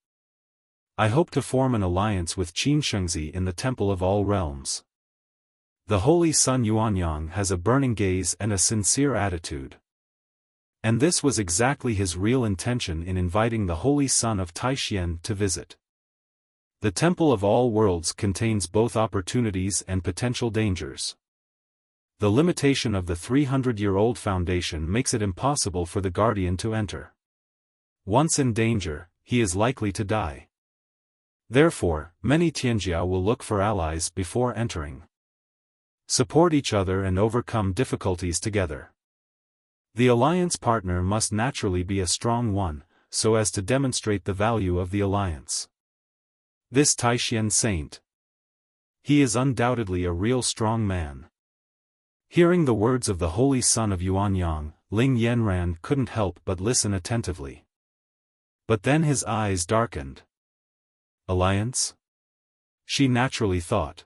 I hope to form an alliance with Qin Shengzi in the Temple of All Realms. The Holy Sun Yuanyang has a burning gaze and a sincere attitude. And this was exactly his real intention in inviting the Holy Sun of Taixien to visit. The Temple of All Worlds contains both opportunities and potential dangers. The limitation of the 300-year-old foundation makes it impossible for the guardian to enter. Once in danger, he is likely to die. Therefore, many Tianjia will look for allies before entering. Support each other and overcome difficulties together. The alliance partner must naturally be a strong one, so as to demonstrate the value of the alliance. This Taishan saint. He is undoubtedly a real strong man. Hearing the words of the holy son of Yuanyang, Ling Yanran couldn't help but listen attentively. But then his eyes darkened. Alliance? She naturally thought.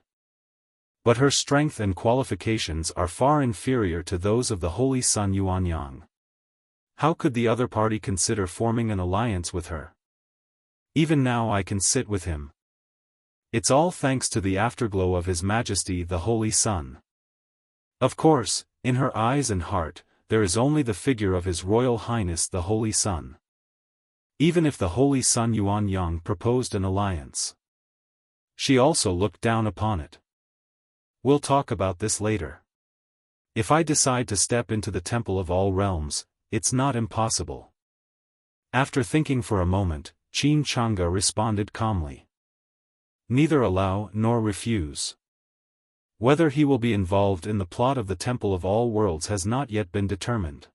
But her strength and qualifications are far inferior to those of the holy son Yuanyang. How could the other party consider forming an alliance with her? Even now I can sit with him. It's all thanks to the afterglow of His Majesty the Holy Sun. Of course, in her eyes and heart, there is only the figure of His Royal Highness the Holy Sun. Even if the Holy Sun Yuanyang proposed an alliance, she also looked down upon it. We'll talk about this later. If I decide to step into the Temple of All Realms, it's not impossible. After thinking for a moment, Qin Changge responded calmly. Neither allow nor refuse. Whether he will be involved in the plot of the Temple of All Worlds has not yet been determined.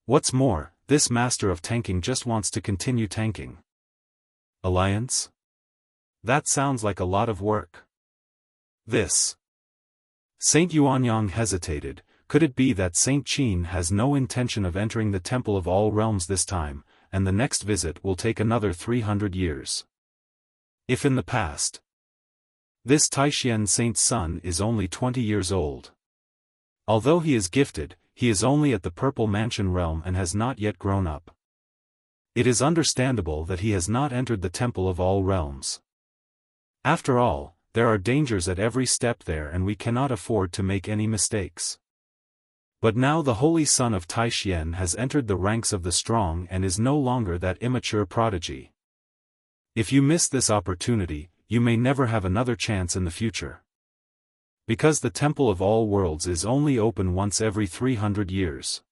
What's more, this master of tanking just wants to continue tanking. Alliance? That sounds like a lot of work. This. Saint Yuanyang hesitated. Could it be that Saint Qin has no intention of entering the Temple of All Realms this time, and the next visit will take another 300 years? If in the past, this Taishan saint's son is only 20 years old. Although he is gifted, he is only at the Purple Mansion realm and has not yet grown up. It is understandable that he has not entered the Temple of All Realms. After all, there are dangers at every step there and we cannot afford to make any mistakes. But now the holy son of Taishan has entered the ranks of the strong and is no longer that immature prodigy. If you miss this opportunity, you may never have another chance in the future. Because the Temple of All Worlds is only open once every 300 years.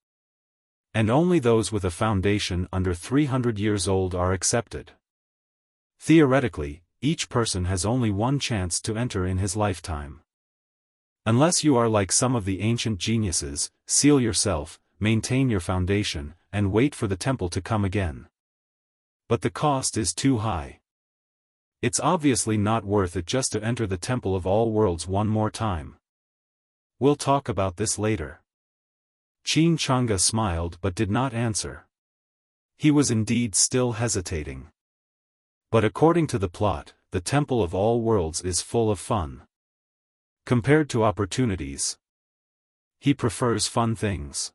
And only those with a foundation under 300 years old are accepted. Theoretically, each person has only one chance to enter in his lifetime. Unless you are like some of the ancient geniuses, seal yourself, maintain your foundation, and wait for the temple to come again. But the cost is too high. It's obviously not worth it just to enter the Temple of All Worlds one more time. We'll talk about this later. Qin Changge smiled but did not answer. He was indeed still hesitating. But according to the plot, the Temple of All Worlds is full of fun. Compared to opportunities, he prefers fun things.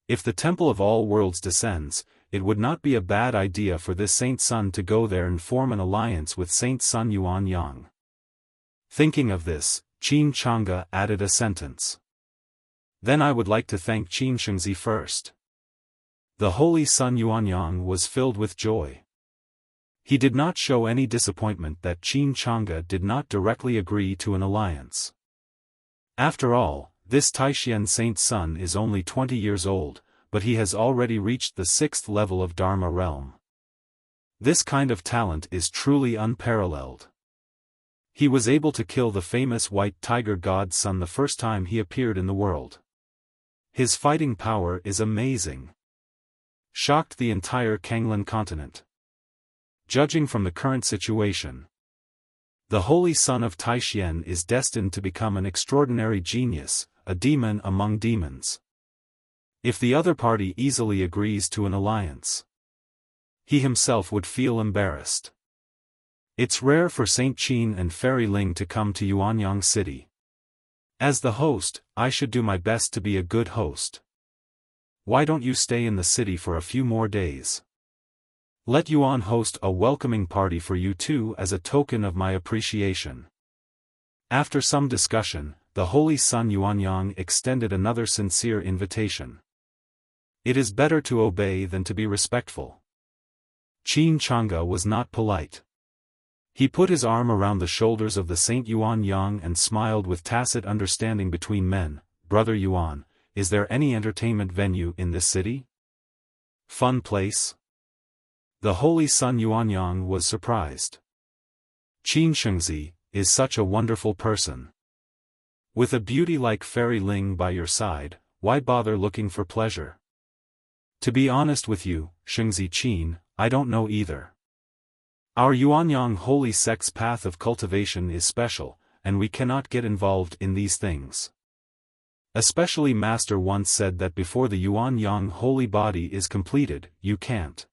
If the Temple of All Worlds descends, it would not be a bad idea for this Saint Sun to go there and form an alliance with Saint Sun Yuanyang. Thinking of this, Qin Changge added a sentence. Then I would like to thank Qin Shengzi first. The holy Sun Yuanyang was filled with joy. He did not show any disappointment that Qin Changge did not directly agree to an alliance. After all, this Taishan Saint Sun is only 20 years old, but he has already reached the 6th level of Dharma realm. This kind of talent is truly unparalleled. He was able to kill the famous white tiger god Sun the first time he appeared in the world. His fighting power is amazing. Shocked the entire Kanglan continent. Judging from the current situation, the holy son of Taishan is destined to become an extraordinary genius, a demon among demons. If the other party easily agrees to an alliance, he himself would feel embarrassed. It's rare for Saint Qin and Fairy Ling to come to Yuanyang City. As the host, I should do my best to be a good host. Why don't you stay in the city for a few more days? Let Yuan host a welcoming party for you too as a token of my appreciation. After some discussion, the holy Sun Yuanyang extended another sincere invitation. It is better to obey than to be respectful. Qin Changge was not polite. He put his arm around the shoulders of the Saint Yuan Yang and smiled with tacit understanding between men. Brother Yuan, is there any entertainment venue in this city? Fun place? The Holy Son Yuanyang was surprised. Qin Shengzi is such a wonderful person. With a beauty like Fairy Ling by your side, why bother looking for pleasure? To be honest with you, Shengzi Qin, I don't know either. Our Yuanyang holy sect's path of cultivation is special, and we cannot get involved in these things. Especially Master once said that before the Yuanyang holy body is completed, you can't.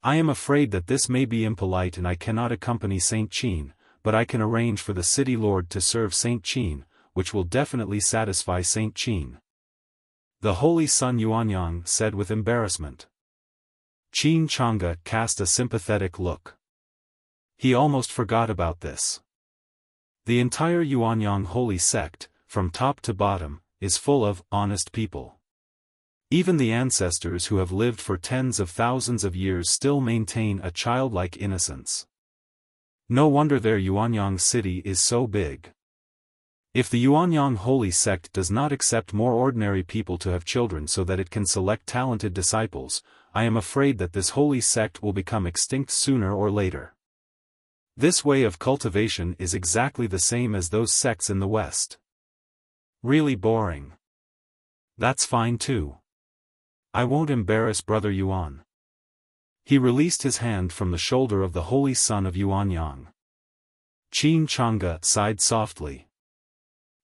I am afraid that this may be impolite and I cannot accompany Saint Qin, but I can arrange for the city lord to serve Saint Qin, which will definitely satisfy Saint Qin. The Holy Son Yuanyang said with embarrassment. Qin Changge cast a sympathetic look. He almost forgot about this. The entire Yuanyang holy sect, from top to bottom, is full of honest people. Even the ancestors who have lived for tens of thousands of years still maintain a childlike innocence. No wonder their Yuanyang city is so big. If the Yuanyang holy sect does not accept more ordinary people to have children so that it can select talented disciples, I am afraid that this holy sect will become extinct sooner or later. This way of cultivation is exactly the same as those sects in the West. Really boring. That's fine too. I won't embarrass Brother Yuan. He released his hand from the shoulder of the Holy Son of Yuanyang. Qin Changge sighed softly.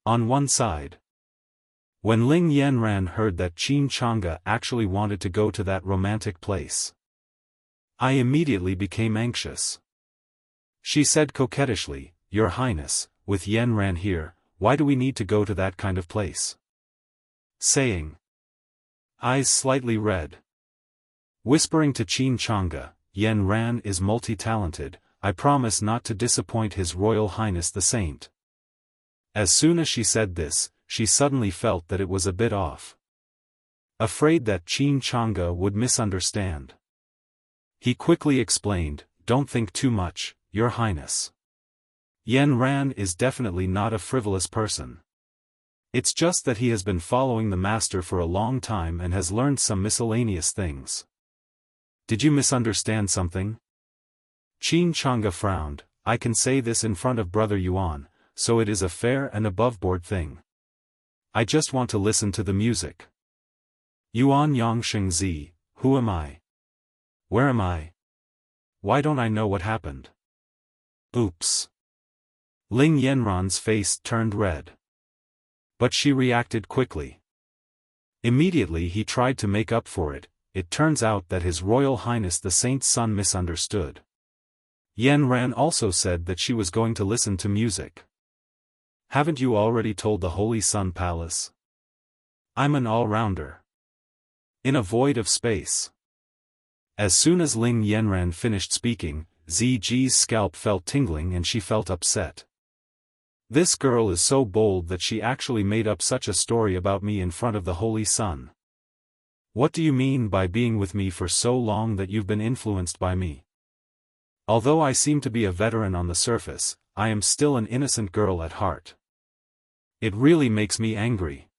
On one side. When Ling Yanran heard that Qin Changge actually wanted to go to that romantic place, I immediately became anxious. She said coquettishly, Your Highness, with Yanran here, why do we need to go to that kind of place? Saying. Eyes slightly red. Whispering to Qin Changge, Yanran is multi-talented, I promise not to disappoint His Royal Highness the Saint. As soon as she said this, she suddenly felt that it was a bit off. Afraid that Qin Changge would misunderstand. He quickly explained, Don't think too much, Your Highness. Yanran is definitely not a frivolous person. It's just that he has been following the master for a long time and has learned some miscellaneous things. Did you misunderstand something? Qin Changge frowned. I can say this in front of Brother Yuan, so it is a fair and above-board thing. I just want to listen to the music. Yuanyang Shengzi, who am I? Where am I? Why don't I know what happened? Oops. Ling Yanran's face turned red. But she reacted quickly. Immediately he tried to make up for it. It turns out that His Royal Highness the Saint's son misunderstood. Yanran also said that she was going to listen to music. Haven't you already told the Holy Sun Palace? I'm an all-rounder. In a void of space. As soon as Ling Yanran finished speaking, Ziji's scalp felt tingling and she felt upset. This girl is so bold that she actually made up such a story about me in front of the Holy Sun. What do you mean by being with me for so long that you've been influenced by me? Although I seem to be a veteran on the surface, I am still an innocent girl at heart. It really makes me angry.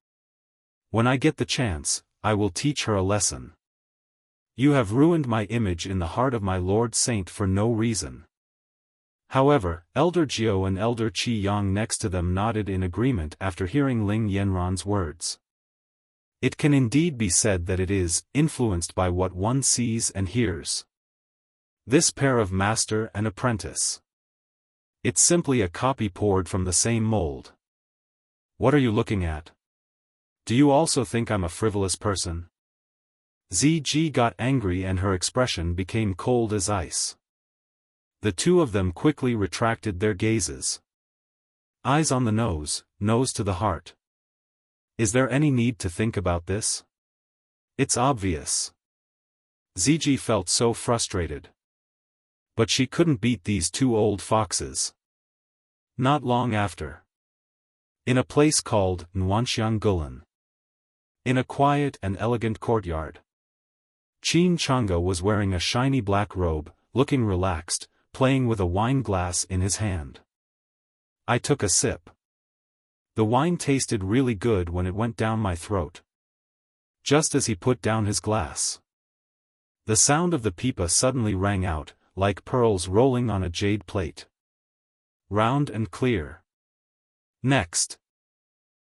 When I get the chance, I will teach her a lesson. You have ruined my image in the heart of my Lord Saint for no reason. However, Elder Jiao and Elder Qi Yang next to them nodded in agreement after hearing Ling Yanran's words. It can indeed be said that it is influenced by what one sees and hears. This pair of master and apprentice. It's simply a copy poured from the same mold. What are you looking at? Do you also think I'm a frivolous person? Ziji got angry and her expression became cold as ice. The two of them quickly retracted their gazes. Eyes on the nose, nose to the heart. Is there any need to think about this? It's obvious. Ziji felt so frustrated. But she couldn't beat these two old foxes. Not long after. In a place called Nwanxiang Gulan. In a quiet and elegant courtyard. Qin Changge was wearing a shiny black robe, looking relaxed, playing with a wine glass in his hand. I took a sip. The wine tasted really good when it went down my throat. Just as he put down his glass, the sound of the pipa suddenly rang out, like pearls rolling on a jade plate. Round and clear. Next,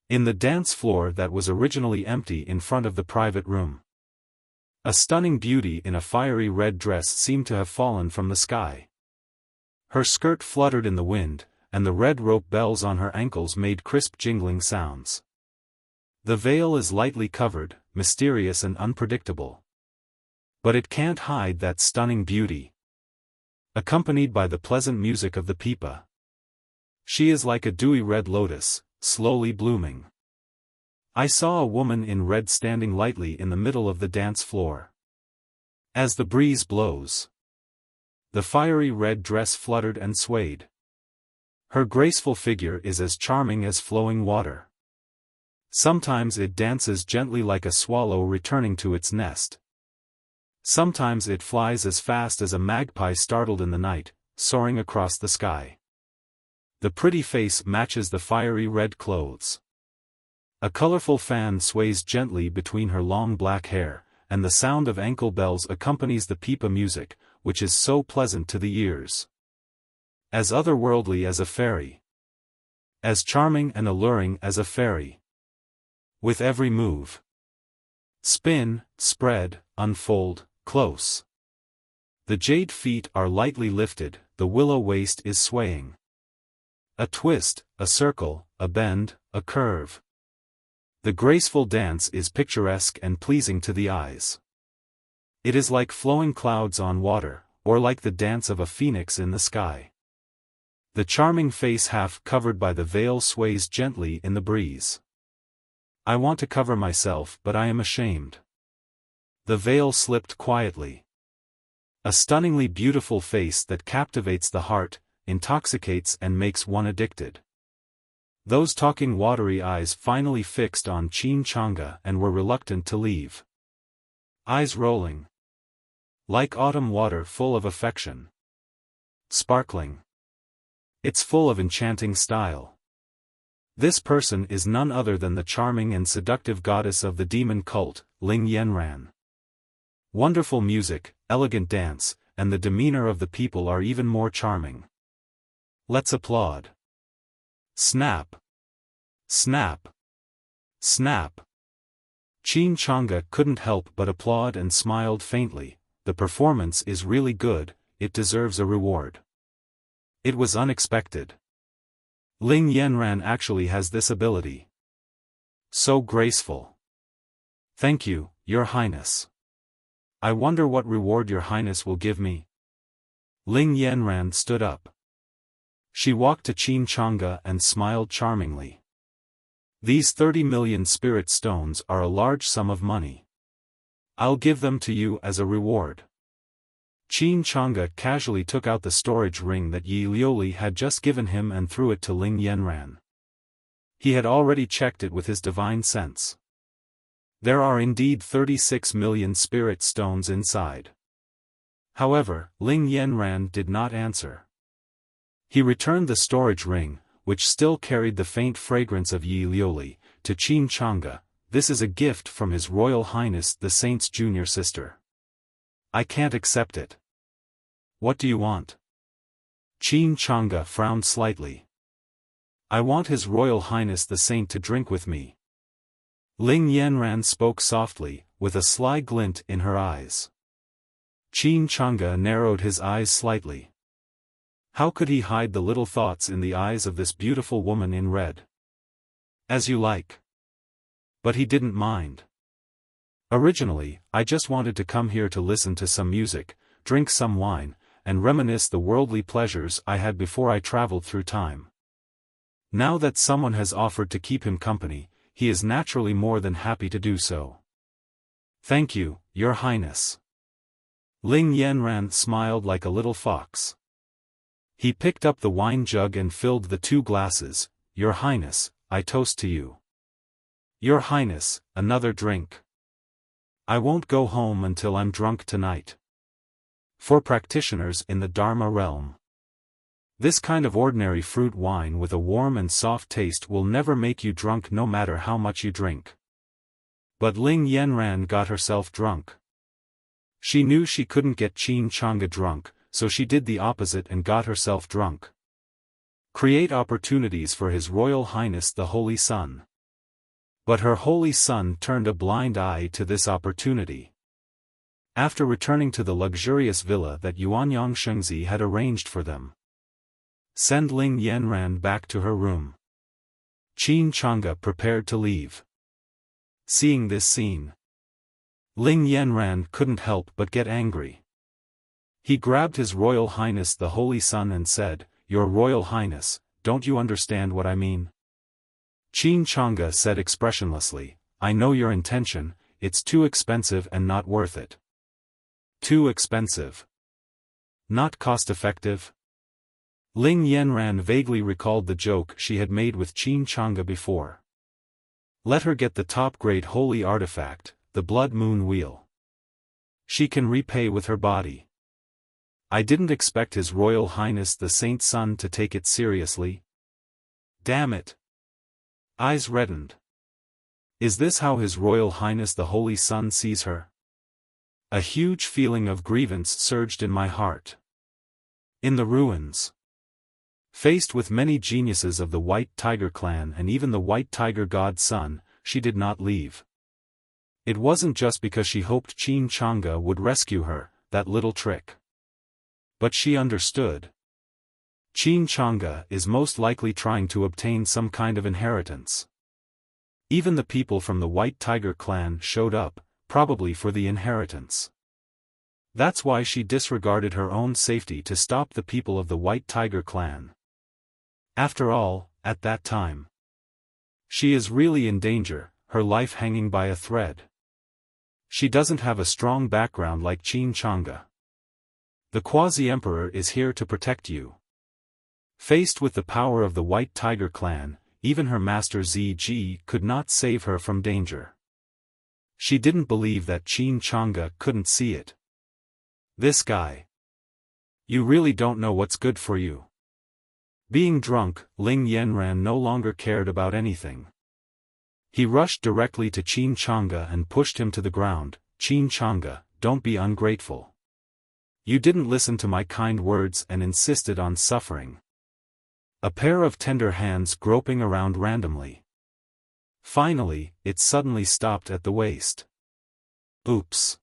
in the dance floor that was originally empty in front of the private room, a stunning beauty in a fiery red dress seemed to have fallen from the sky. Her skirt fluttered in the wind, and the red rope bells on her ankles made crisp jingling sounds. The veil is lightly covered, mysterious and unpredictable. But it can't hide that stunning beauty. Accompanied by the pleasant music of the pipa. She is like a dewy red lotus, slowly blooming. I saw a woman in red standing lightly in the middle of the dance floor. As the breeze blows, the fiery red dress fluttered and swayed. Her graceful figure is as charming as flowing water. Sometimes it dances gently like a swallow returning to its nest. Sometimes it flies as fast as a magpie startled in the night, soaring across the sky. The pretty face matches the fiery red clothes. A colorful fan sways gently between her long black hair, and the sound of ankle bells accompanies the pipa music, which is so pleasant to the ears. As otherworldly as a fairy. As charming and alluring as a fairy. With every move. Spin, spread, unfold, close. The jade feet are lightly lifted, the willow waist is swaying. A twist, a circle, a bend, a curve. The graceful dance is picturesque and pleasing to the eyes. It is like flowing clouds on water, or like the dance of a phoenix in the sky. The charming face half covered by the veil sways gently in the breeze. I want to cover myself but I am ashamed. The veil slipped quietly. A stunningly beautiful face that captivates the heart, intoxicates and makes one addicted. Those talking watery eyes finally fixed on Chin Changa and were reluctant to leave. Eyes rolling. Like autumn water full of affection. Sparkling. It's full of enchanting style. This person is none other than the charming and seductive goddess of the demon cult, Ling Yanran. Wonderful music, elegant dance, and the demeanor of the people are even more charming. Let's applaud. Snap. Snap. Snap. Chin Changa couldn't help but applaud and smiled faintly. The performance is really good, it deserves a reward. It was unexpected. Ling Yanran actually has this ability. So graceful. Thank you, Your Highness. I wonder what reward Your Highness will give me. Ling Yanran stood up. She walked to Chin Changa and smiled charmingly. These 30 million spirit stones are a large sum of money. I'll give them to you as a reward. Chin Changa casually took out the storage ring that Yi Liuli had just given him and threw it to Ling Yanran. He had already checked it with his divine sense. There are indeed 36 million spirit stones inside. However, Ling Yanran did not answer. He returned the storage ring, which still carried the faint fragrance of Yi Liuli, to Chin Changa. This is a gift from His Royal Highness the Saint's junior sister. I can't accept it. What do you want? Chin Changa frowned slightly. I want His Royal Highness the Saint to drink with me. Ling Yanran spoke softly, with a sly glint in her eyes. Chin Changa narrowed his eyes slightly. How could he hide the little thoughts in the eyes of this beautiful woman in red? As you like. But he didn't mind. Originally, I just wanted to come here to listen to some music, drink some wine, and reminisce the worldly pleasures I had before I traveled through time. Now that someone has offered to keep him company, he is naturally more than happy to do so. Thank you, Your Highness. Ling Yanran smiled like a little fox. He picked up the wine jug and filled the 2 glasses. Your Highness, I toast to you. Your Highness, another drink. I won't go home until I'm drunk tonight. For practitioners in the Dharma realm. This kind of ordinary fruit wine with a warm and soft taste will never make you drunk no matter how much you drink. But Ling Yanran got herself drunk. She knew she couldn't get Qin Chang'e drunk, so she did the opposite and got herself drunk. Create opportunities for His Royal Highness the Holy Sun. But her Holy Son turned a blind eye to this opportunity. After returning to the luxurious villa that Yuanyang Shengzi had arranged for them, send Ling Yanran back to her room. Qin Chang'e prepared to leave. Seeing this scene, Ling Yanran couldn't help but get angry. He grabbed His Royal Highness the Holy Sun and said, "Your Royal Highness, don't you understand what I mean?" Qin Chang'e said expressionlessly, "I know your intention, it's too expensive and not worth it." Too expensive. Not cost-effective? Ling Yanran vaguely recalled the joke she had made with Qin Chang'e before. Let her get the top-grade holy artifact, the Blood Moon Wheel. She can repay with her body. I didn't expect His Royal Highness the Saint Sun to take it seriously. Damn it. Eyes reddened. Is this how His Royal Highness the Holy Sun sees her? A huge feeling of grievance surged in my heart. In the ruins, faced with many geniuses of the White Tiger clan and even the White Tiger God Sun, she did not leave. It wasn't just because she hoped Qin Chang'e would rescue her, that little trick. But she understood. Qin Chang'e is most likely trying to obtain some kind of inheritance. Even the people from the White Tiger clan showed up, probably for the inheritance. That's why she disregarded her own safety to stop the people of the White Tiger clan. After all, at that time, she is really in danger, her life hanging by a thread. She doesn't have a strong background like Qin Chang'e. The Quasi-Emperor is here to protect you. Faced with the power of the White Tiger clan, even her master Ziji could not save her from danger. She didn't believe that Qin Chang'e couldn't see it. This guy. You really don't know what's good for you. Being drunk, Ling Yanran no longer cared about anything. He rushed directly to Qin Chang'e and pushed him to the ground. Qin Chang'e, don't be ungrateful. You didn't listen to my kind words and insisted on suffering. A pair of tender hands groping around randomly. Finally, it suddenly stopped at the waist. Oops.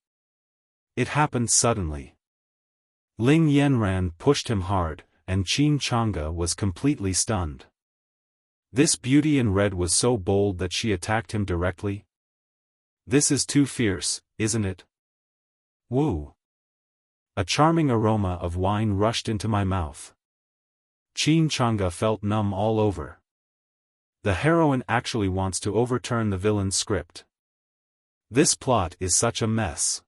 It happened suddenly. Ling Yanran pushed him hard, and Qin Chang'e was completely stunned. This beauty in red was so bold that she attacked him directly. This is too fierce, isn't it? Woo! A charming aroma of wine rushed into my mouth. Qin Chang'e felt numb all over. The heroine actually wants to overturn the villain's script. This plot is such a mess.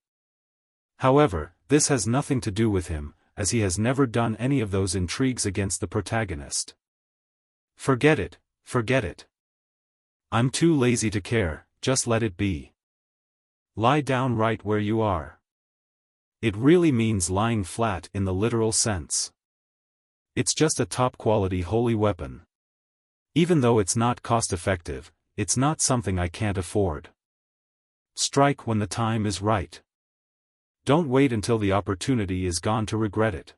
However, this has nothing to do with him, as he has never done any of those intrigues against the protagonist. Forget it, forget it. I'm too lazy to care, just let it be. Lie down right where you are. It really means lying flat in the literal sense. It's just a top-quality holy weapon. Even though it's not cost-effective, it's not something I can't afford. Strike when the time is right. Don't wait until the opportunity is gone to regret it.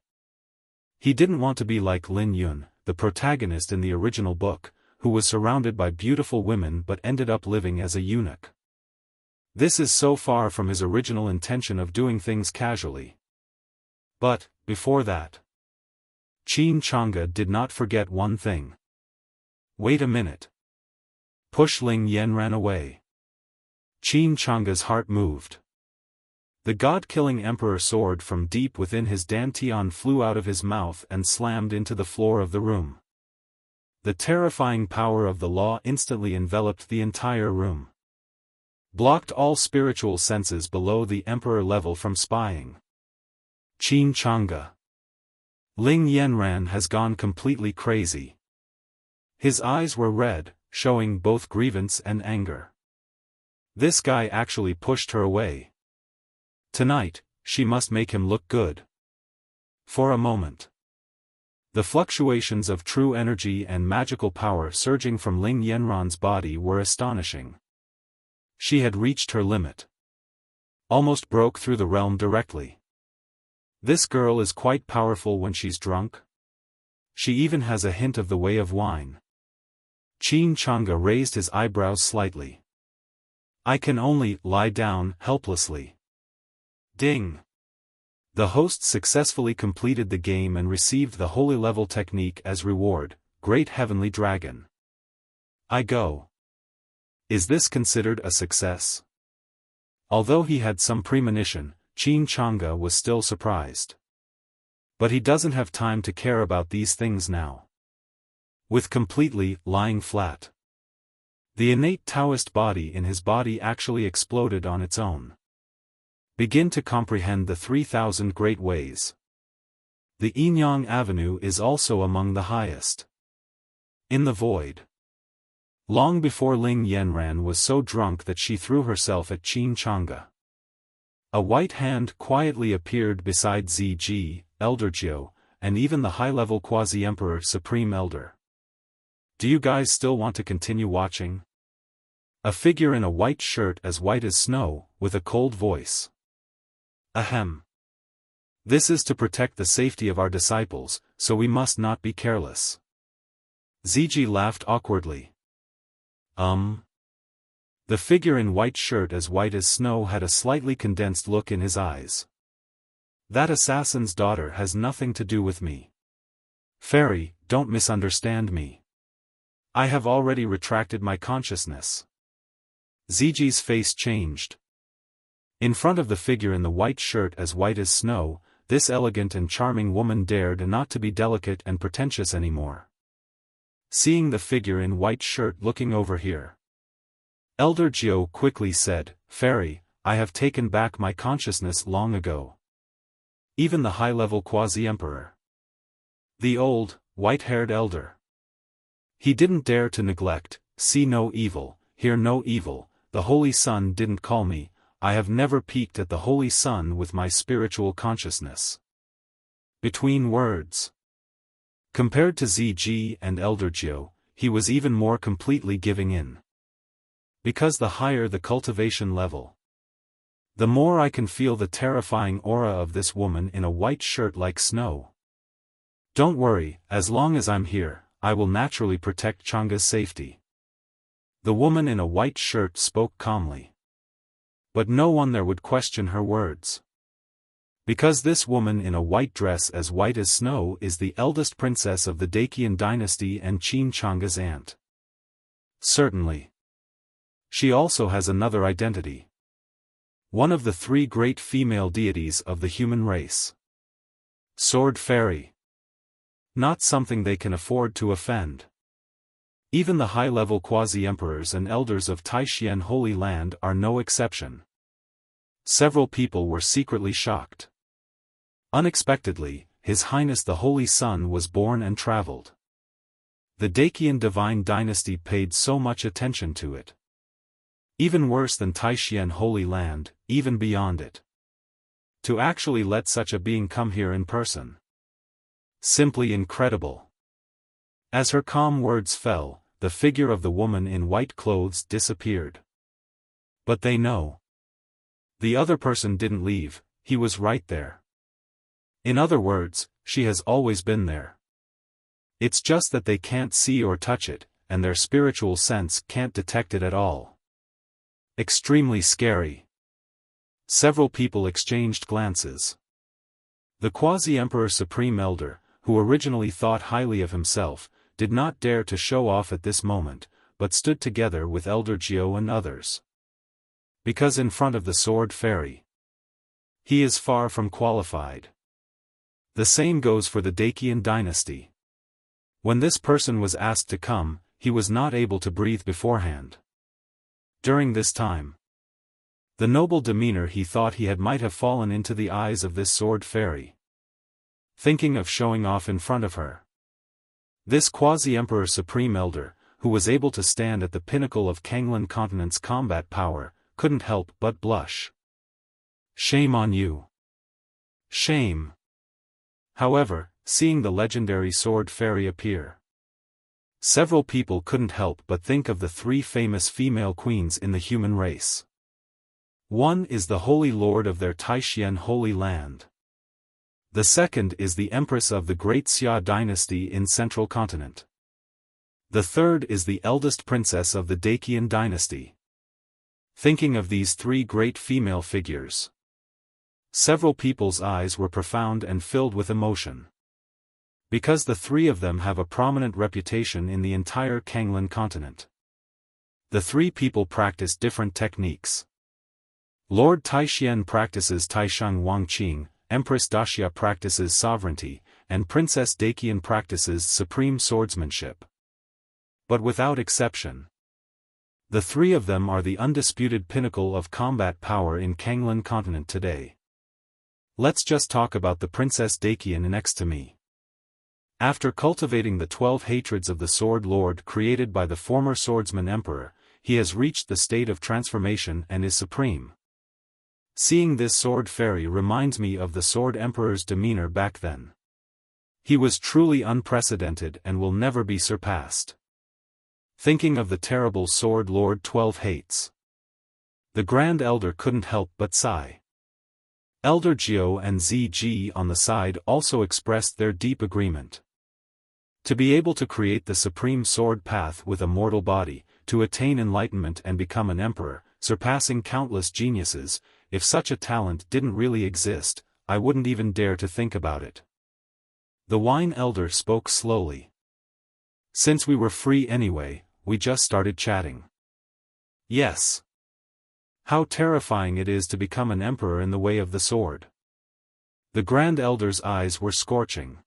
He didn't want to be like Lin Yun, the protagonist in the original book, who was surrounded by beautiful women but ended up living as a eunuch. This is so far from his original intention of doing things casually. But, before that, Qin Chang'e did not forget one thing. Wait a minute. Push Ling Yanran away. Qin Chang'e's heart moved. The god-killing emperor sword from deep within his dantian flew out of his mouth and slammed into the floor of the room. The terrifying power of the law instantly enveloped the entire room. Blocked all spiritual senses below the emperor level from spying. Qin Chang'e. Ling Yanran has gone completely crazy. His eyes were red, showing both grievance and anger. This guy actually pushed her away. Tonight, she must make him look good. For a moment, the fluctuations of true energy and magical power surging from Ling Yanran's body were astonishing. She had reached her limit. Almost broke through the realm directly. This girl is quite powerful when she's drunk. She even has a hint of the way of wine. Qin Chang'e raised his eyebrows slightly. I can only lie down helplessly. Ding! The host successfully completed the game and received the holy level technique as reward, Great Heavenly Dragon. I go. Is this considered a success? Although he had some premonition, Qin Chang'e was still surprised. But he doesn't have time to care about these things now. With completely lying flat, the innate Taoist body in his body actually exploded on its own. Begin to comprehend the 3,000 great ways. The Yinyang Avenue is also among the highest. In the void. Long before Ling Yanran was so drunk that she threw herself at Qin Chang'e. A white hand quietly appeared beside Ziji, Elder Jiu, and even the high-level Quasi-Emperor Supreme Elder. Do you guys still want to continue watching? A figure in a white shirt as white as snow, with a cold voice. Ahem. This is to protect the safety of our disciples, so we must not be careless. Ziji laughed awkwardly. The figure in white shirt as white as snow had a slightly condensed look in his eyes. That assassin's daughter has nothing to do with me. Fairy, don't misunderstand me. I have already retracted my consciousness. Ziji's face changed. In front of the figure in the white shirt as white as snow, this elegant and charming woman dared not to be delicate and pretentious anymore. Seeing the figure in white shirt looking over here, Elder Jiu quickly said, Fairy, I have taken back my consciousness long ago. Even the high-level Quasi-Emperor. The old, white-haired elder. He didn't dare to neglect, see no evil, hear no evil, the Holy Sun didn't call me, I have never peeked at the Holy Sun with my spiritual consciousness. Between words. Compared to Ziji and Elder Jiu, he was even more completely giving in. Because the higher the cultivation level, the more I can feel the terrifying aura of this woman in a white shirt like snow. Don't worry, as long as I'm here, I will naturally protect Chang'e's safety. The woman in a white shirt spoke calmly. But no one there would question her words. Because this woman in a white dress as white as snow is the eldest princess of the Dacian dynasty and Qin Chang'e's aunt. Certainly. She also has another identity. One of the 3 great female deities of the human race. Sword Fairy. Not something they can afford to offend. Even the high-level quasi-emperors and elders of Taixien Holy Land are no exception. Several people were secretly shocked. Unexpectedly, His Highness the Holy Sun was born and traveled. The Dacian divine dynasty paid so much attention to it. Even worse than Taixien Holy Land, even beyond it. To actually let such a being come here in person. Simply incredible. As her calm words fell, the figure of the woman in white clothes disappeared. But they know. The other person didn't leave, he was right there. In other words, she has always been there. It's just that they can't see or touch it, and their spiritual sense can't detect it at all. Extremely scary. Several people exchanged glances. The Quasi-Emperor Supreme Elder, who originally thought highly of himself, did not dare to show off at this moment, but stood together with Elder Jiu and others. Because in front of the Sword Fairy, he is far from qualified. The same goes for the Dacian dynasty. When this person was asked to come, he was not able to breathe beforehand. During this time, the noble demeanor he thought he had might have fallen into the eyes of this Sword Fairy. Thinking of showing off in front of her. This Quasi-Emperor Supreme Elder, who was able to stand at the pinnacle of Kanglan Continent's combat power, couldn't help but blush. Shame on you. Shame. however, seeing the legendary sword fairy appear. Several people couldn't help but think of the three famous female queens in the human race. One is the Holy Lord of their Taishan Holy Land. The second is the Empress of the Great Xia dynasty in Central Continent. The third is the eldest princess of the Dacian dynasty. Thinking of these three great female figures, several people's eyes were profound and filled with emotion. Because the three of them have a prominent reputation in the entire Kanglan continent. The three people practice different techniques. Lord Taishan practices Taishang Wangqing, Empress Daxia practices sovereignty, and Princess Dacian practices supreme swordsmanship. But without exception, the three of them are the undisputed pinnacle of combat power in Kanglan continent today. Let's just talk about the Princess Dacian next to me. After cultivating the 12 hatreds of the Sword Lord created by the former swordsman emperor, he has reached the state of transformation and is supreme. Seeing this sword fairy reminds me of the sword emperor's demeanor back then. He was truly unprecedented and will never be surpassed. Thinking of the terrible Sword Lord 12 hates, the Grand Elder couldn't help but sigh. Elder Jiao and ZG on the side also expressed their deep agreement. To be able to create the supreme sword path with a mortal body, to attain enlightenment and become an emperor, surpassing countless geniuses, if such a talent didn't really exist, I wouldn't even dare to think about it. The Wine Elder spoke slowly. Since we were free anyway, we just started chatting. Yes. How terrifying it is to become an emperor in the way of the sword. The Grand Elder's eyes were scorching.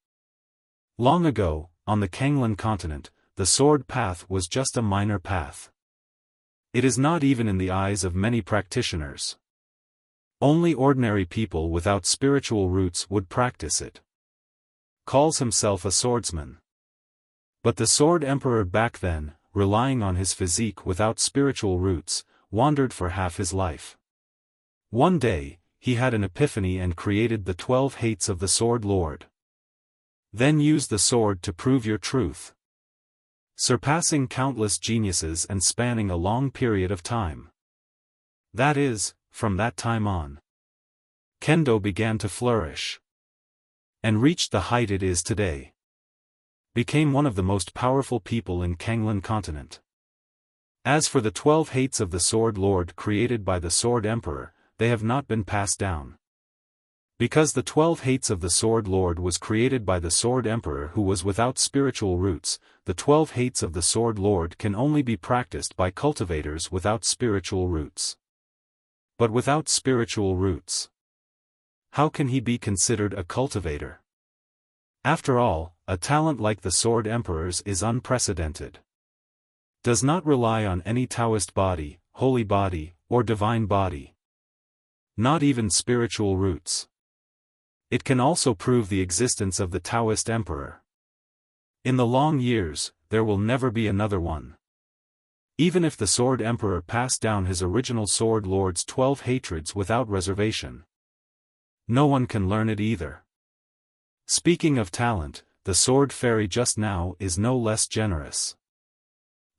Long ago, on the Kanglan continent, the sword path was just a minor path. It is not even in the eyes of many practitioners. Only ordinary people without spiritual roots would practice it. Calls himself a swordsman. But the Sword Emperor back then, relying on his physique without spiritual roots, wandered for half his life. One day, he had an epiphany and created the 12 hates of the Sword Lord. Then use the sword to prove your truth. Surpassing countless geniuses and spanning a long period of time. That is, from that time on, Kendo began to flourish. And reached the height it is today. Became one of the most powerful people in Kanglan continent. As for the 12 hates of the Sword Lord created by the Sword Emperor, they have not been passed down. Because the 12 hates of the Sword Lord was created by the Sword Emperor who was without spiritual roots, the 12 hates of the Sword Lord can only be practiced by cultivators without spiritual roots. But without spiritual roots, how can he be considered a cultivator? After all, a talent like the Sword Emperor's is unprecedented. Does not rely on any Taoist body, holy body, or divine body. Not even spiritual roots. It can also prove the existence of the Taoist Emperor. In the long years, there will never be another one. Even if the Sword Emperor passed down his original Sword Lord's 12 hatreds without reservation, no one can learn it either. Speaking of talent, the Sword Fairy just now is no less generous.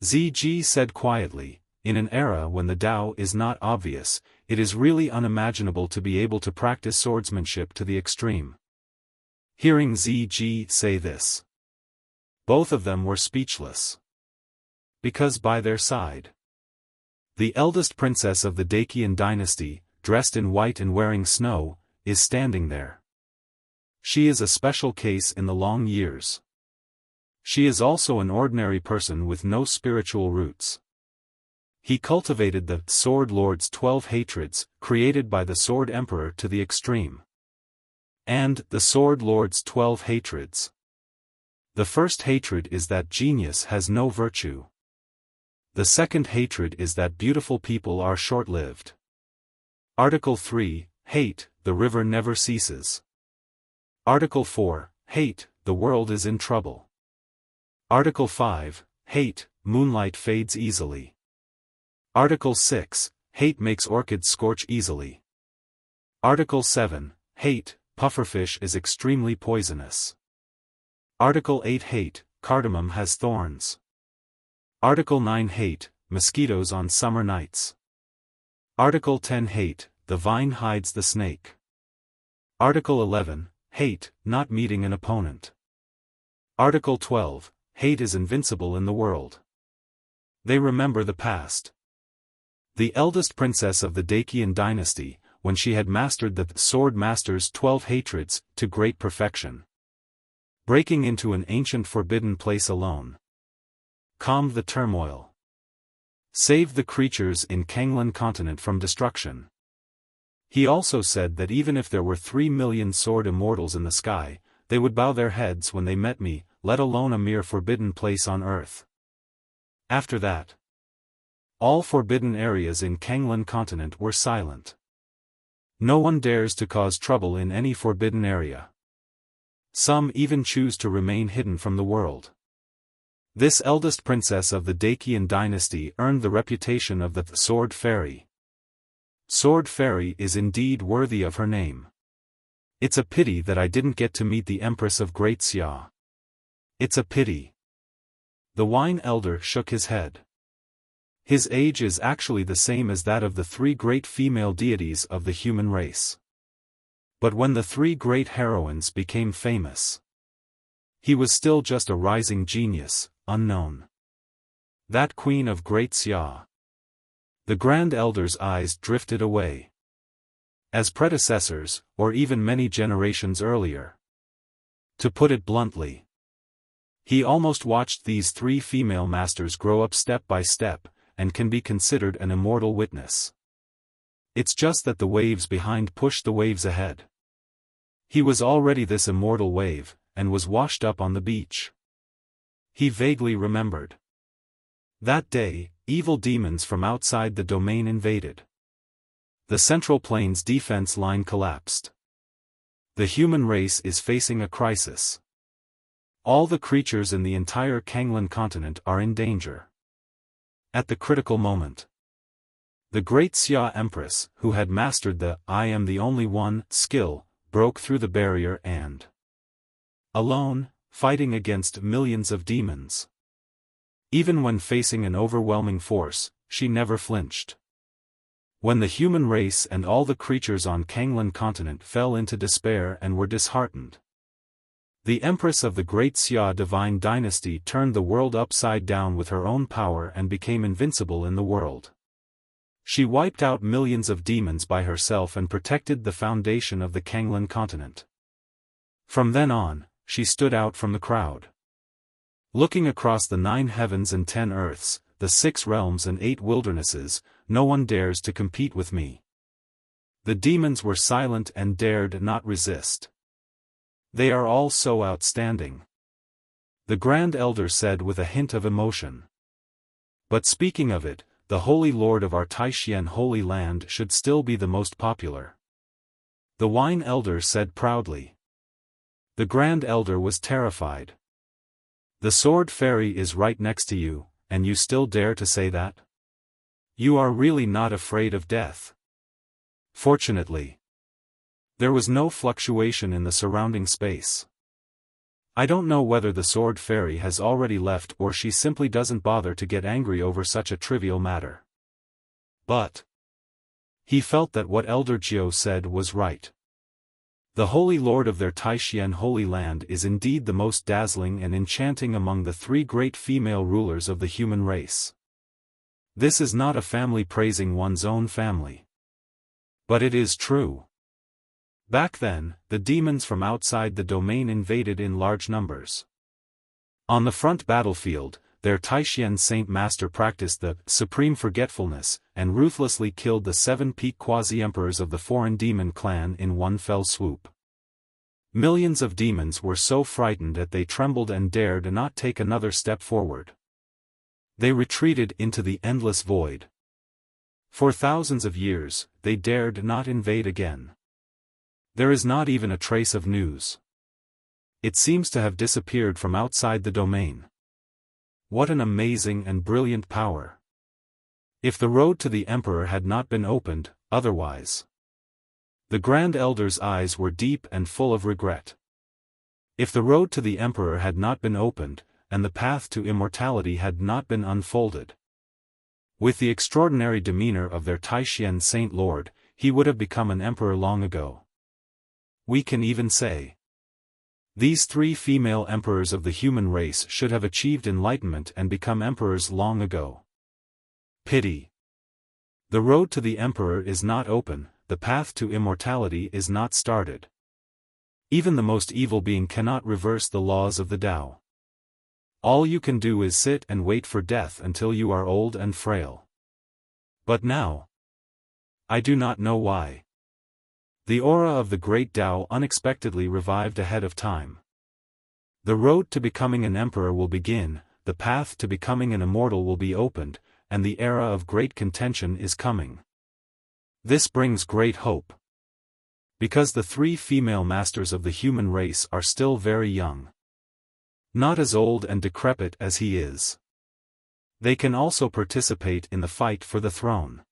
ZG said quietly, in an era when the Tao is not obvious, it is really unimaginable to be able to practice swordsmanship to the extreme. Hearing ZG say this, both of them were speechless. Because by their side, the eldest princess of the Dacian dynasty, dressed in white and wearing snow, is standing there. She is a special case in the long years. She is also an ordinary person with no spiritual roots. He cultivated the Sword Lord's 12 hatreds, created by the Sword Emperor to the extreme. And the Sword Lord's 12 hatreds. The first hatred is that genius has no virtue. The second hatred is that beautiful people are short-lived. Article 3, Hate, the river never ceases. Article 4, Hate, the world is in trouble. Article 5, Hate, moonlight fades easily. Article 6, Hate makes orchids scorch easily. Article 7, Hate, pufferfish is extremely poisonous. Article 8 Hate, cardamom has thorns. Article 9 Hate, mosquitoes on summer nights. Article 10 Hate, the vine hides the snake. Article 11, Hate, not meeting an opponent. Article 12, Hate is invincible in the world. They remember the past. The eldest princess of the Dacian dynasty, when she had mastered the sword master's 12 hatreds, to great perfection. Breaking into an ancient forbidden place alone. Calmed the turmoil. Saved the creatures in Kanglan continent from destruction. He also said that even if there were 3 million sword immortals in the sky, they would bow their heads when they met me, let alone a mere forbidden place on earth. After that, all forbidden areas in Kanglan continent were silent. No one dares to cause trouble in any forbidden area. Some even choose to remain hidden from the world. This eldest princess of the Dacian dynasty earned the reputation of the Sword Fairy. Sword Fairy is indeed worthy of her name. It's a pity that I didn't get to meet the Empress of Great Xia. It's a pity. The Wine Elder shook his head. His age is actually the same as that of the 3 great female deities of the human race. But when the 3 great heroines became famous, he was still just a rising genius, unknown. That Queen of Great Xia. The Grand Elder's eyes drifted away. As predecessors, or even many generations earlier. To put it bluntly, he almost watched these 3 female masters grow up step by step, and can be considered an immortal witness. It's just that the waves behind pushed the waves ahead. He was already this immortal wave, and was washed up on the beach. He vaguely remembered. That day, evil demons from outside the domain invaded. The Central Plains defense line collapsed. The human race is facing a crisis. All the creatures in the entire Kanglan continent are in danger. At the critical moment, the Great Xia Empress, who had mastered the "I am the only one" skill, broke through the barrier and, alone, fighting against millions of demons. Even when facing an overwhelming force, she never flinched. When the human race and all the creatures on Kanglan continent fell into despair and were disheartened, the Empress of the Great Xia divine dynasty turned the world upside down with her own power and became invincible in the world. She wiped out millions of demons by herself and protected the foundation of the Kanglan continent. From then on, she stood out from the crowd. Looking across the 9 heavens and 10 earths, the 6 realms and 8 wildernesses, no one dares to compete with me. The demons were silent and dared not resist. They are all so outstanding. The Grand Elder said with a hint of emotion. But speaking of it, the Holy Lord of our Taishian Holy Land should still be the most popular. The Wine Elder said proudly. The Grand Elder was terrified. The Sword Fairy is right next to you, and you still dare to say that? You are really not afraid of death. Fortunately, there was no fluctuation in the surrounding space. I don't know whether the Sword Fairy has already left or she simply doesn't bother to get angry over such a trivial matter. But he felt that what Elder Jiao said was right. The Holy Lord of their Taishian Holy Land is indeed the most dazzling and enchanting among the 3 great female rulers of the human race. This is not a family praising one's own family. But it is true. Back then, the demons from outside the domain invaded in large numbers. On the front battlefield, their Taishian Saint Master practiced the supreme forgetfulness, and ruthlessly killed the 7 peak quasi-emperors of the foreign demon clan in one fell swoop. Millions of demons were so frightened that they trembled and dared not take another step forward. They retreated into the endless void. For thousands of years, they dared not invade again. There is not even a trace of news. It seems to have disappeared from outside the domain. What an amazing and brilliant power. If the road to the Emperor had not been opened, otherwise, The Grand Elder's eyes were deep and full of regret. If the road to the Emperor had not been opened, and the path to immortality had not been unfolded, with the extraordinary demeanor of their Taishian Saint Lord, he would have become an emperor long ago. We can even say, these 3 female emperors of the human race should have achieved enlightenment and become emperors long ago. Pity. The road to the Emperor is not open, the path to immortality is not started. Even the most evil being cannot reverse the laws of the Tao. All you can do is sit and wait for death until you are old and frail. But now, I do not know why, the aura of the great Tao unexpectedly revived ahead of time. The road to becoming an emperor will begin, the path to becoming an immortal will be opened, and the era of great contention is coming. This brings great hope. Because the 3 female masters of the human race are still very young. Not as old and decrepit as he is. They can also participate in the fight for the throne.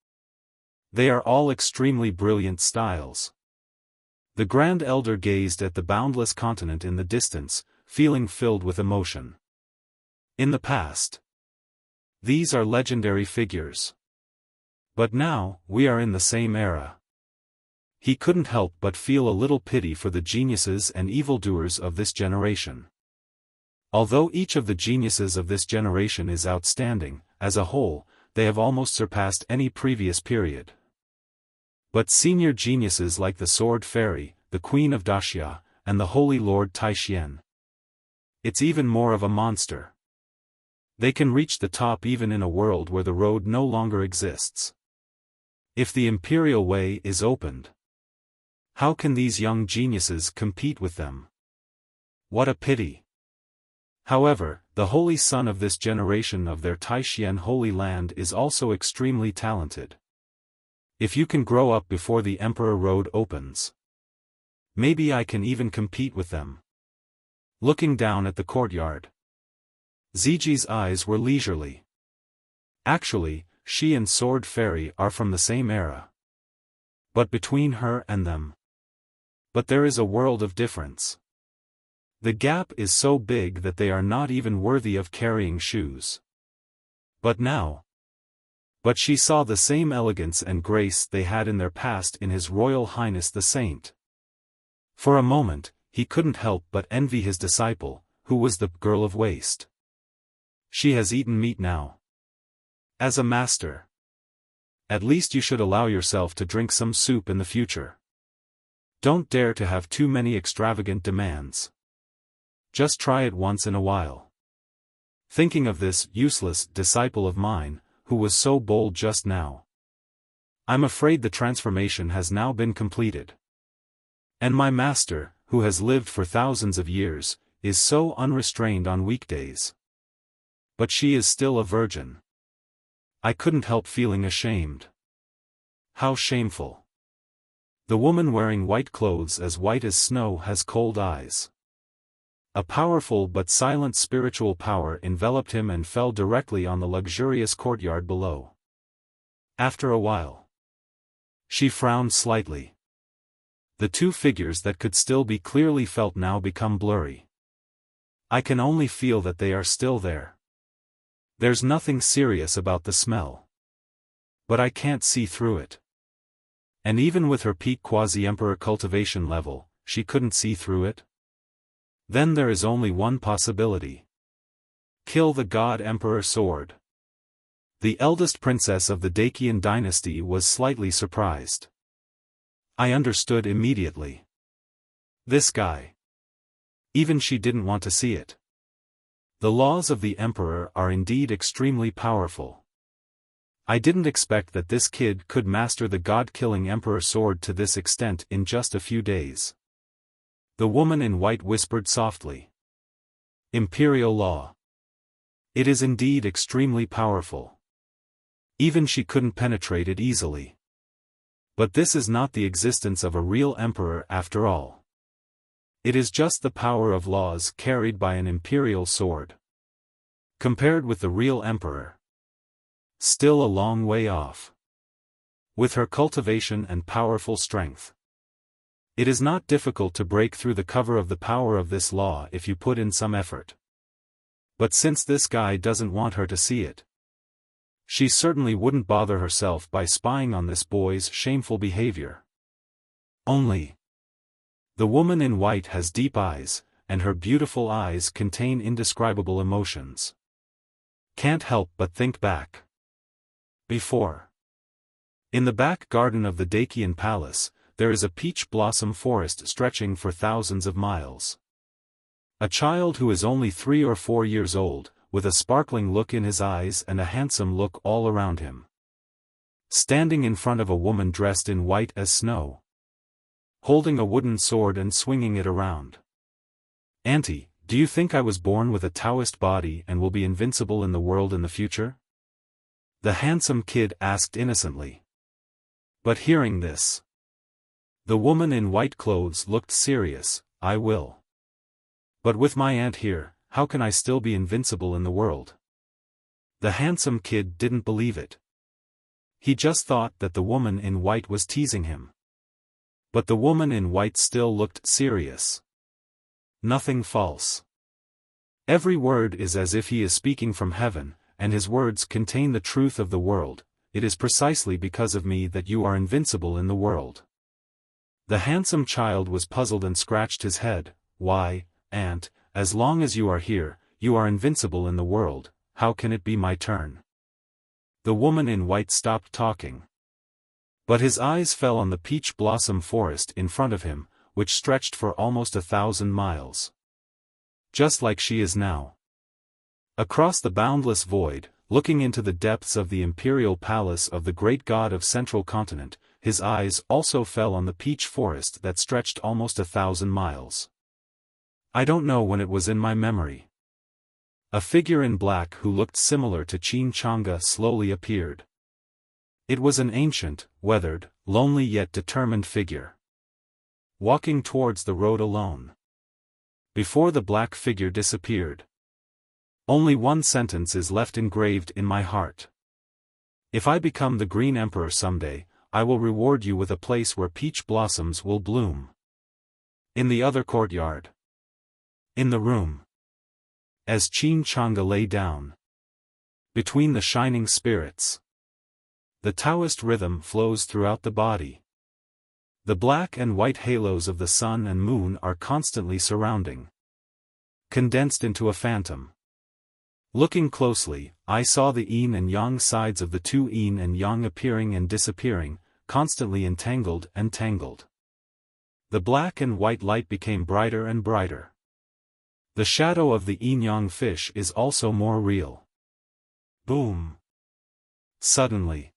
They are all extremely brilliant styles. The Grand Elder gazed at the boundless continent in the distance, feeling filled with emotion. In the past, these are legendary figures. But now, we are in the same era. He couldn't help but feel a little pity for the geniuses and evildoers of this generation. Although each of the geniuses of this generation is outstanding, as a whole, they have almost surpassed any previous period. But senior geniuses like the Sword Fairy, the Queen of Daxia, and the Holy Lord Taishian. It's even more of a monster. They can reach the top even in a world where the road no longer exists. If the imperial way is opened, how can these young geniuses compete with them? What a pity. However, the holy son of this generation of their Taishian Holy Land is also extremely talented. If you can grow up before the Emperor Road opens, maybe I can even compete with them. Looking down at the courtyard, Ziji's eyes were leisurely. Actually, she and Sword Fairy are from the same era. But between her and them, but there is a world of difference. The gap is so big that they are not even worthy of carrying shoes. But she saw the same elegance and grace they had in their past in His Royal Highness the Saint. For a moment, he couldn't help but envy his disciple, who was the girl of waste. She has eaten meat now. As a master, at least you should allow yourself to drink some soup in the future. Don't dare to have too many extravagant demands. Just try it once in a while. Thinking of this useless disciple of mine, who was so bold just now, I'm afraid the transformation has now been completed. And my master, who has lived for thousands of years, is so unrestrained on weekdays. But she is still a virgin. I couldn't help feeling ashamed. How shameful. The woman wearing white clothes as white as snow has cold eyes. A powerful but silent spiritual power enveloped him and fell directly on the luxurious courtyard below. After a while, she frowned slightly. The 2 figures that could still be clearly felt now become blurry. I can only feel that they are still there. There's nothing serious about the smell. But I can't see through it. And even with her peak quasi-emperor cultivation level, she couldn't see through it? Then there is only one possibility. Kill the God Emperor Sword. The eldest princess of the Dacian dynasty was slightly surprised. I understood immediately. This guy. Even she didn't want to see it. The laws of the Emperor are indeed extremely powerful. I didn't expect that this kid could master the god-killing Emperor Sword to this extent in just a few days. The woman in white whispered softly. Imperial law. It is indeed extremely powerful. Even she couldn't penetrate it easily. But this is not the existence of a real emperor after all. It is just the power of laws carried by an imperial sword. Compared with the real emperor, still a long way off. With her cultivation and powerful strength, It is not difficult to break through the cover of the power of this law if you put in some effort. But since this guy doesn't want her to see it, she certainly wouldn't bother herself by spying on this boy's shameful behavior. Only, the woman in white has deep eyes, and her beautiful eyes contain indescribable emotions. Can't help but think back. Before. In the back garden of the Dacian palace, there is a peach blossom forest stretching for thousands of miles. A child who is only 3 or 4 years old, with a sparkling look in his eyes and a handsome look all around him, standing in front of a woman dressed in white as snow, holding a wooden sword and swinging it around. "Auntie, do you think I was born with a Taoist body and will be invincible in the world in the future?" the handsome kid asked innocently. But hearing this, the woman in white clothes looked serious. "I will. But with my aunt here, how can I still be invincible in the world?" The handsome kid didn't believe it. He just thought that the woman in white was teasing him. But the woman in white still looked serious. Nothing false. Every word is as if he is speaking from heaven, and his words contain the truth of the world. "It is precisely because of me that you are invincible in the world." The handsome child was puzzled and scratched his head. "Why, aunt, as long as you are here, you are invincible in the world. How can it be my turn?" The woman in white stopped talking. But his eyes fell on the peach blossom forest in front of him, which stretched for almost 1,000 miles. Just like she is now. Across the boundless void, looking into the depths of the imperial palace of the great god of Central Continent, his eyes also fell on the peach forest that stretched almost 1,000 miles. I don't know when it was in my memory. A figure in black who looked similar to Qin Changa slowly appeared. It was an ancient, weathered, lonely yet determined figure, walking towards the road alone. Before the black figure disappeared, only one sentence is left engraved in my heart. "If I become the Green Emperor someday, I will reward you with a place where peach blossoms will bloom." In the other courtyard. In the room. As Qin Changa lay down. Between the shining spirits. The Taoist rhythm flows throughout the body. The black and white halos of the sun and moon are constantly surrounding. Condensed into a phantom. Looking closely, I saw the yin and yang sides of the two yin and yang appearing and disappearing, constantly entangled and tangled. The black and white light became brighter and brighter. The shadow of the yin-yang fish is also more real. Boom! Suddenly,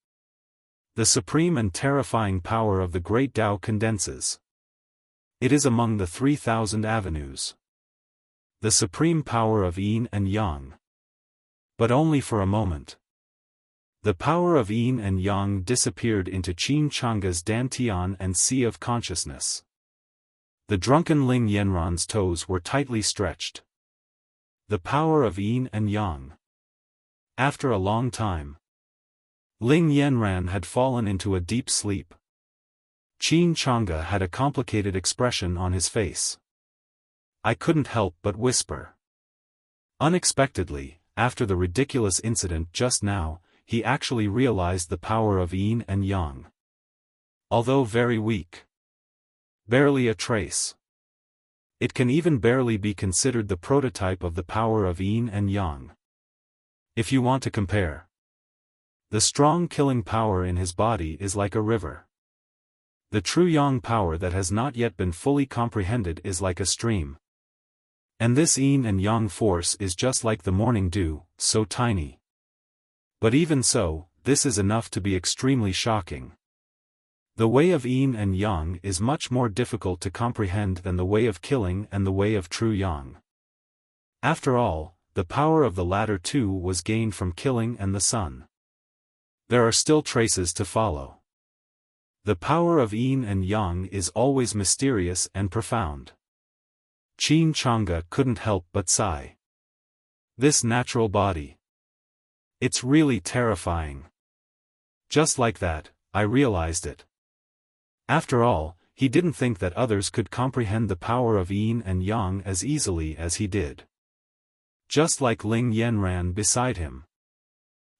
the supreme and terrifying power of the great Tao condenses. It is among the 3,000 avenues. The supreme power of yin and yang. But only for a moment. The power of yin and yang disappeared into Qin Changa's dantian and sea of consciousness. The drunken Ling Yanran's toes were tightly stretched. The power of yin and yang. After a long time, Ling Yanran had fallen into a deep sleep. Qin Changa had a complicated expression on his face. I couldn't help but whisper. Unexpectedly, after the ridiculous incident just now, he actually realized the power of yin and yang. Although very weak. Barely a trace. It can even barely be considered the prototype of the power of yin and yang. If you want to compare. The strong killing power in his body is like a river. The true yang power that has not yet been fully comprehended is like a stream. And this yin and yang force is just like the morning dew, so tiny. But even so, this is enough to be extremely shocking. The way of yin and yang is much more difficult to comprehend than the way of killing and the way of true yang. After all, the power of the latter too was gained from killing and the sun. There are still traces to follow. The power of yin and yang is always mysterious and profound. Qin Changa couldn't help but sigh. This natural body. It's really terrifying. Just like that, I realized it. After all, He didn't think that others could comprehend the power of yin and yang as easily as he did. Just like Ling Yanran beside him.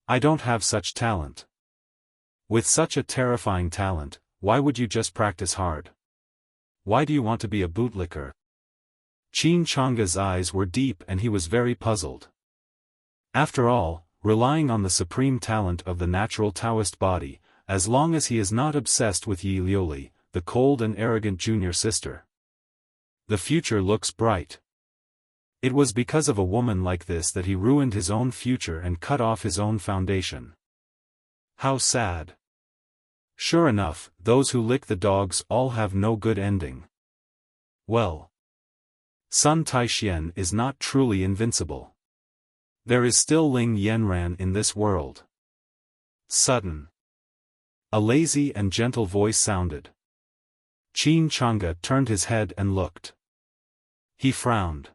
I don't have such talent. With such a terrifying talent, why would you just practice hard? Why do you want to be a bootlicker? Qin Chang's eyes were deep and he was very puzzled. After all, relying on the supreme talent of the natural Taoist body, as long as he is not obsessed with Yi Liuli, the cold and arrogant junior sister, the future looks bright. It was because of a woman like this that he ruined his own future and cut off his own foundation. How sad. Sure enough, those who lick the dogs all have no good ending. Well, Sun Taixian is not truly invincible. There is still Ling Yanran in this world. Sudden. A lazy and gentle voice sounded. Qin Changge turned his head and looked. He frowned.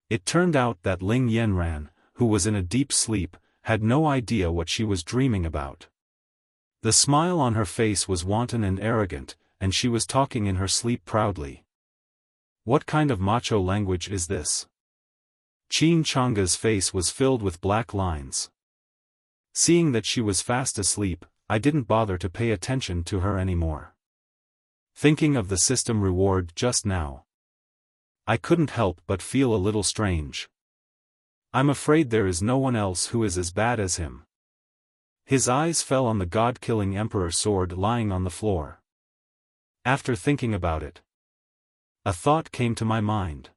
It turned out that Ling Yanran, who was in a deep sleep, had no idea what she was dreaming about. The smile on her face was wanton and arrogant, and she was talking in her sleep proudly. What kind of macho language is this? Qin Changge's face was filled with black lines. Seeing that she was fast asleep, I didn't bother to pay attention to her anymore. Thinking of the system reward just now, I couldn't help but feel a little strange. I'm afraid there is no one else who is as bad as him. His eyes fell on the god-killing emperor sword lying on the floor. After thinking about it, a thought came to my mind.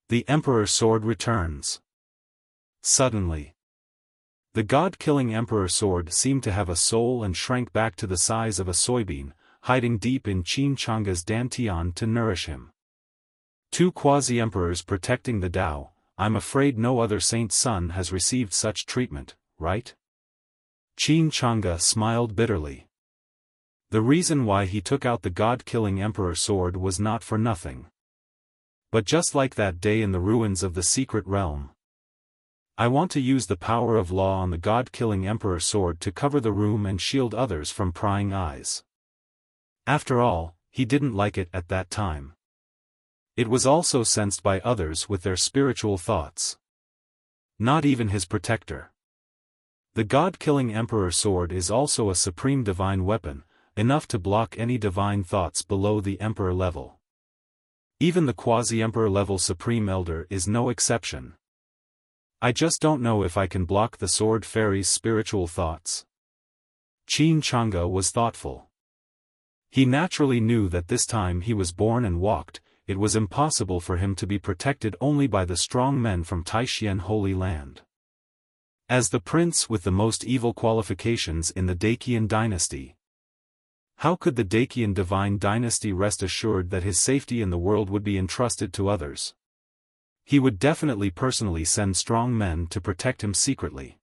The emperor sword returns. Suddenly, the god-killing emperor sword seemed to have a soul and shrank back to the size of a soybean, hiding deep in Qin Changge's dantian to nourish him. Two quasi-emperors protecting the Tao. I'm afraid no other saint's son has received such treatment, right? Qin Changge smiled bitterly. The reason why he took out the god-killing emperor sword was not for nothing. But just like that day in the ruins of the secret realm, I want to use the power of law on the god-killing emperor sword to cover the room and shield others from prying eyes. After all, he didn't like it at that time. It was also sensed by others with their spiritual thoughts. Not even his protector. The god-killing emperor sword is also a supreme divine weapon, enough to block any divine thoughts below the emperor level. Even the quasi-emperor level supreme elder is no exception. I just don't know if I can block the sword fairy's spiritual thoughts. Qin Changge was thoughtful. He naturally knew that this time he was born and walked, it was impossible for him to be protected only by the strong men from Taixian Holy Land. As the prince with the most evil qualifications in the Dacian dynasty, how could the Dacian divine dynasty rest assured that his safety in the world would be entrusted to others? He would definitely personally send strong men to protect him secretly.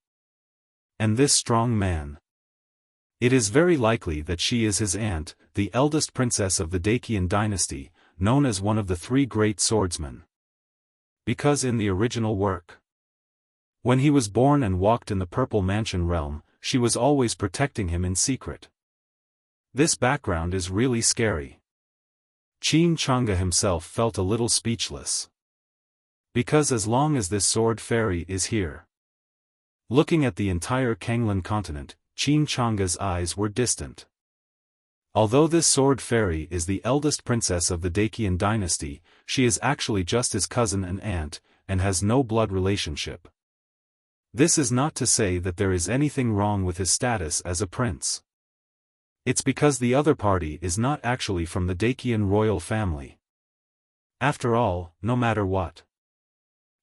And this strong man, it is very likely that she is his aunt, the eldest princess of the Dacian dynasty, known as one of the three great swordsmen. Because in the original work, when he was born and walked in the Purple Mansion realm, she was always protecting him in secret. This background is really scary. Qin Changge himself felt a little speechless. Because as long as this sword fairy is here, looking at the entire Kanglan continent, Qin Changge's eyes were distant. Although this sword fairy is the eldest princess of the Dacian dynasty, she is actually just his cousin and aunt, and has no blood relationship. This is not to say that there is anything wrong with his status as a prince. It's because the other party is not actually from the Dacian royal family. After all, no matter what,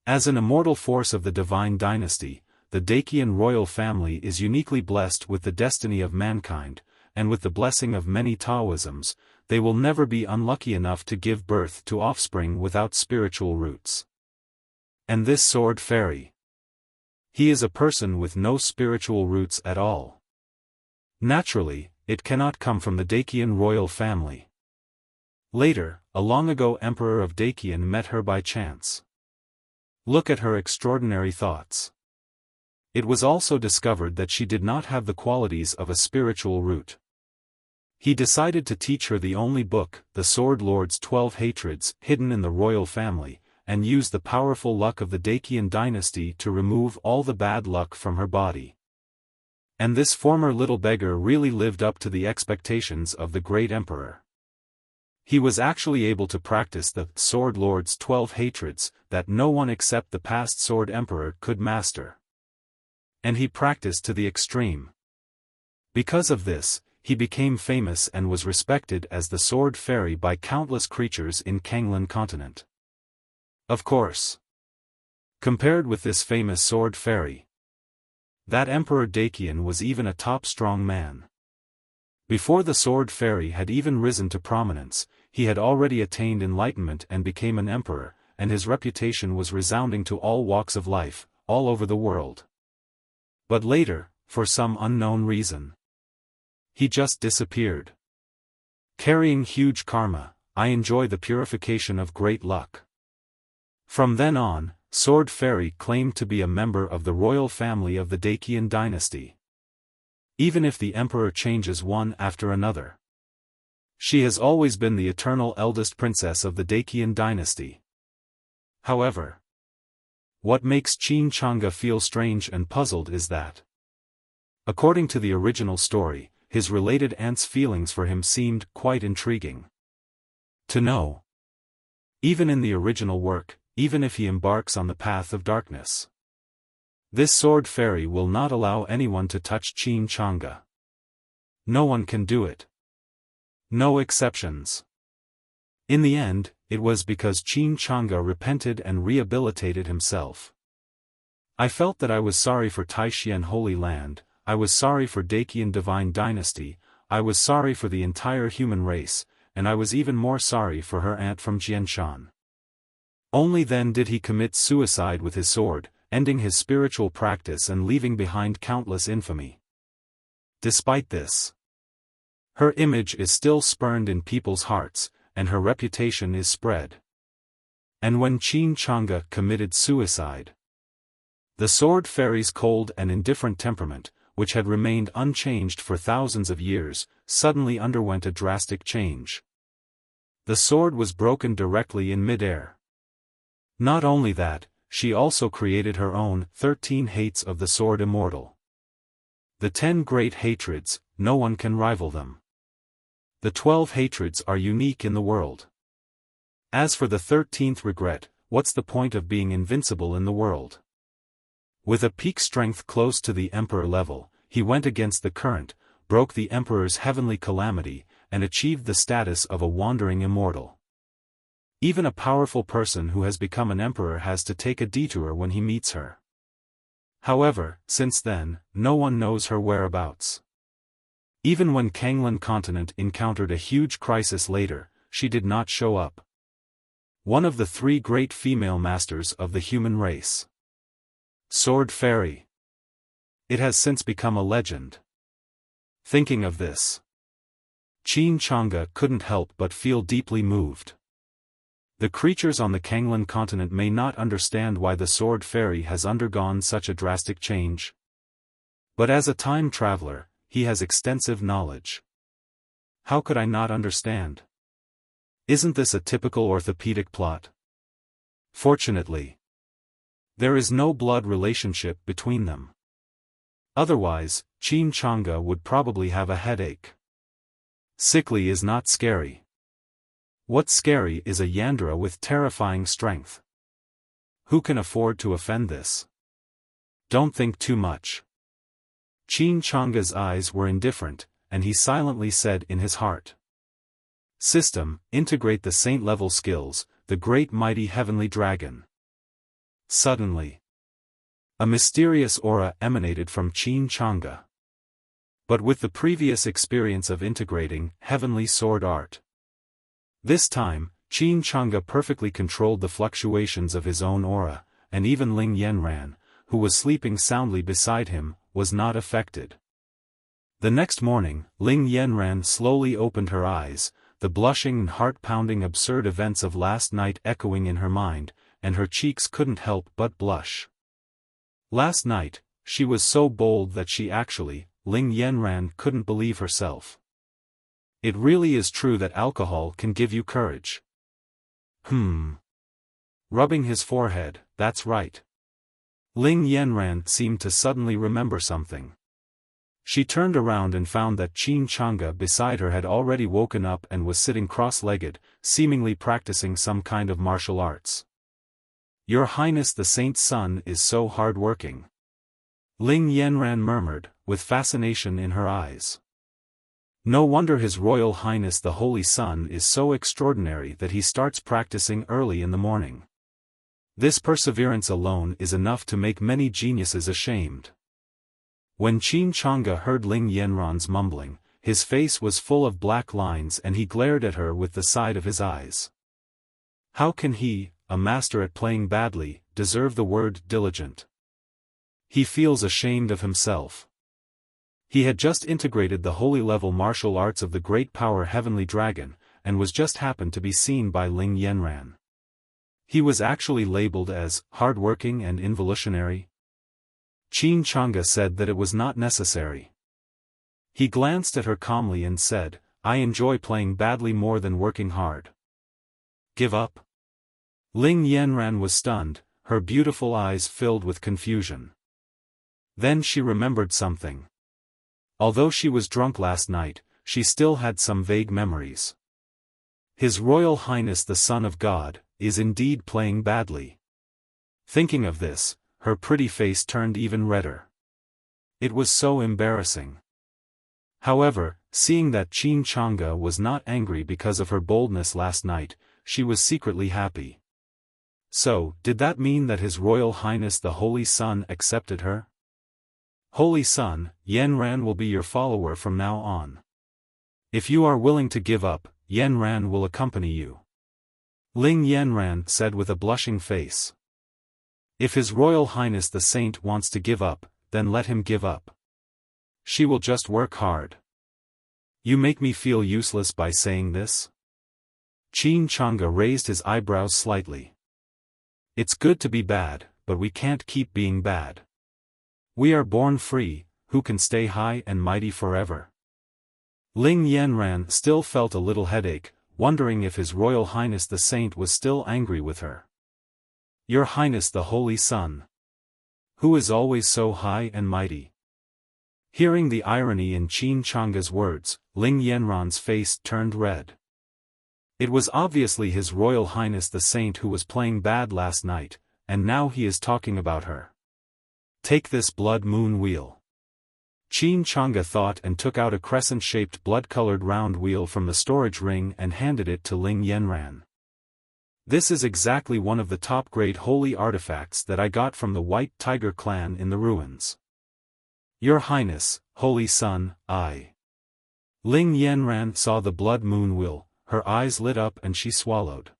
as an immortal force of the divine dynasty, the Dacian royal family is uniquely blessed with the destiny of mankind, and with the blessing of many Taoisms, they will never be unlucky enough to give birth to offspring without spiritual roots. And this sword fairy, he is a person with no spiritual roots at all. Naturally, it cannot come from the Dacian royal family. Later, a long-ago emperor of Dacian met her by chance. Look at her extraordinary thoughts. It was also discovered that she did not have the qualities of a spiritual root. He decided to teach her the only book, the Sword Lord's 12 Hatreds, hidden in the royal family, and use the powerful luck of the Dacian dynasty to remove all the bad luck from her body. And this former little beggar really lived up to the expectations of the great emperor. He was actually able to practice the Sword Lord's 12 Hatreds that no one except the past Sword Emperor could master. And he practiced to the extreme. Because of this, he became famous and was respected as the Sword Fairy by countless creatures in Kanglan continent. Of course. Compared with this famous Sword Fairy, that Emperor Dacian was even a top strong man. Before the Sword Fairy had even risen to prominence, he had already attained enlightenment and became an emperor, and his reputation was resounding to all walks of life, all over the world. But later, for some unknown reason, he just disappeared. Carrying huge karma, I enjoy the purification of great luck. From then on, Sword Fairy claimed to be a member of the royal family of the Dacian dynasty. Even if the emperor changes one after another, she has always been the eternal eldest princess of the Dacian dynasty. However, what makes Qin Chang'e feel strange and puzzled is that, according to the original story, his related aunt's feelings for him seemed quite intriguing. To know, even in the original work, even if he embarks on the path of darkness, this Sword Fairy will not allow anyone to touch Qin Chang'e. No one can do it. No exceptions. In the end, it was because Qin Chang'e repented and rehabilitated himself. I felt that I was sorry for Taishan Holy Land, I was sorry for Dacian Divine Dynasty, I was sorry for the entire human race, and I was even more sorry for her aunt from Jianshan. Only then did he commit suicide with his sword, ending his spiritual practice and leaving behind countless infamy. Despite this, her image is still spurned in people's hearts, and her reputation is spread. And when Qin Chang'e committed suicide, the Sword Fairy's cold and indifferent temperament, which had remained unchanged for thousands of years, suddenly underwent a drastic change. The sword was broken directly in mid-air. Not only that, she also created her own 13 hates of the sword immortal. The 10 great hatreds, no one can rival them. The 12 hatreds are unique in the world. As for the 13th regret, what's the point of being invincible in the world? With a peak strength close to the emperor level, he went against the current, broke the emperor's heavenly calamity, and achieved the status of a wandering immortal. Even a powerful person who has become an emperor has to take a detour when he meets her. However, since then, no one knows her whereabouts. Even when Kanglan continent encountered a huge crisis later, she did not show up. One of the 3 great female masters of the human race. Sword Fairy. It has since become a legend. Thinking of this, Qin Chang'e couldn't help but feel deeply moved. The creatures on the Kanglan continent may not understand why the Sword Fairy has undergone such a drastic change. But as a time traveler, he has extensive knowledge. How could I not understand? Isn't this a typical orthopedic plot? Fortunately, there is no blood relationship between them. Otherwise, Qin Chang'e would probably have a headache. Sickly is not scary. What's scary is a Yandere with terrifying strength. Who can afford to offend this? Don't think too much. Qin Chang'e's eyes were indifferent, and he silently said in his heart. System, integrate the saint-level skills, the great mighty heavenly dragon. Suddenly, a mysterious aura emanated from Qin Chang'e. But with the previous experience of integrating heavenly sword art, this time, Qin Chang'e perfectly controlled the fluctuations of his own aura, and even Ling Yanran, who was sleeping soundly beside him, was not affected. The next morning, Ling Yanran slowly opened her eyes, the blushing and heart-pounding absurd events of last night echoing in her mind, and her cheeks couldn't help but blush. Last night, she was so bold that she actually, Ling Yanran couldn't believe herself. It really is true that alcohol can give you courage. Rubbing his forehead, that's right. Ling Yanran seemed to suddenly remember something. She turned around and found that Qin Chang'e beside her had already woken up and was sitting cross-legged, seemingly practicing some kind of martial arts. Your Highness the Saint's son is so hard-working. Ling Yanran murmured, with fascination in her eyes. No wonder His Royal Highness the Holy Son is so extraordinary that he starts practicing early in the morning. This perseverance alone is enough to make many geniuses ashamed. When Qin Chang'e heard Ling Yanran's mumbling, his face was full of black lines and he glared at her with the side of his eyes. How can he, a master at playing badly, deserve the word diligent? He feels ashamed of himself. He had just integrated the holy-level martial arts of the great power Heavenly Dragon, and was just happened to be seen by Ling Yanran. He was actually labeled as hard-working and involutionary. Qin Chang'e said that it was not necessary. He glanced at her calmly and said, I enjoy playing badly more than working hard. Give up? Ling Yanran was stunned, her beautiful eyes filled with confusion. Then she remembered something. Although she was drunk last night, she still had some vague memories. His Royal Highness the Son of God is indeed playing badly. Thinking of this, her pretty face turned even redder. It was so embarrassing. However, seeing that Qin Chang'e was not angry because of her boldness last night, she was secretly happy. So, did that mean that His Royal Highness the Holy Son accepted her? Holy Son, Yanran will be your follower from now on. If you are willing to give up, Yanran will accompany you. Ling Yanran said with a blushing face. If His Royal Highness the Saint wants to give up, then let him give up. She will just work hard. You make me feel useless by saying this? Qin Chang'e raised his eyebrows slightly. It's good to be bad, but we can't keep being bad. We are born free, who can stay high and mighty forever? Ling Yanran still felt a little headache, wondering if His Royal Highness the Saint was still angry with her. Your Highness the Holy Son. Who is always so high and mighty? Hearing the irony in Qin Chang'e's words, Ling Yanran's face turned red. It was obviously His Royal Highness the Saint who was playing bad last night, and now he is talking about her. Take this blood moon wheel. Qin Chang'e thought and took out a crescent-shaped blood-colored round wheel from the storage ring and handed it to Ling Yanran. This is exactly one of the top-grade holy artifacts that I got from the White Tiger clan in the ruins. Your Highness, Holy Son, I. Ling Yanran saw the blood moon wheel, her eyes lit up and she swallowed.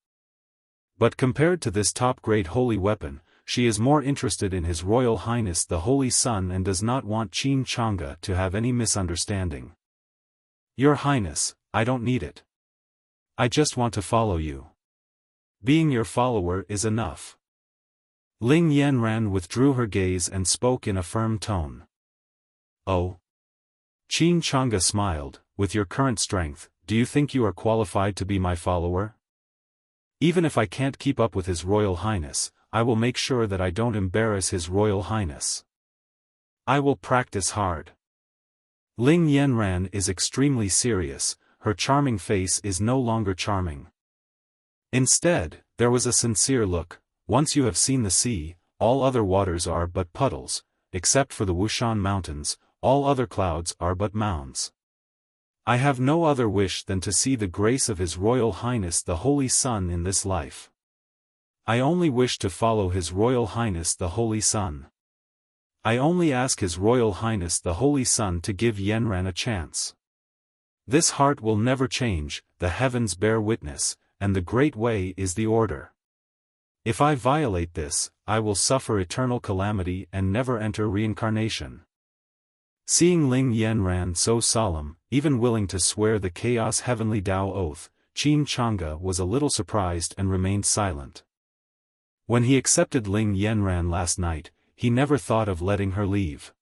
But compared to this top-grade holy weapon, she is more interested in His Royal Highness the Holy Son and does not want Qin Chang'e to have any misunderstanding. Your Highness, I don't need it. I just want to follow you. Being your follower is enough. Ling Yanran withdrew her gaze and spoke in a firm tone. Oh? Qin Chang'e smiled, with your current strength, do you think you are qualified to be my follower? Even if I can't keep up with His Royal Highness, I will make sure that I don't embarrass His Royal Highness. I will practice hard. Ling Yanran is extremely serious, her charming face is no longer charming. Instead, there was a sincere look. Once you have seen the sea, all other waters are but puddles, except for the Wushan Mountains, all other clouds are but mounds. I have no other wish than to see the grace of His Royal Highness the Holy Son in this life. I only wish to follow His Royal Highness the Holy Son. I only ask His Royal Highness the Holy Son to give Yanran a chance. This heart will never change, the heavens bear witness, and the great way is the order. If I violate this, I will suffer eternal calamity and never enter reincarnation. Seeing Ling Yanran so solemn, even willing to swear the Chaos Heavenly Tao oath, Qin Chang'e was a little surprised and remained silent. When he accepted Ling Yanran last night, he never thought of letting her leave.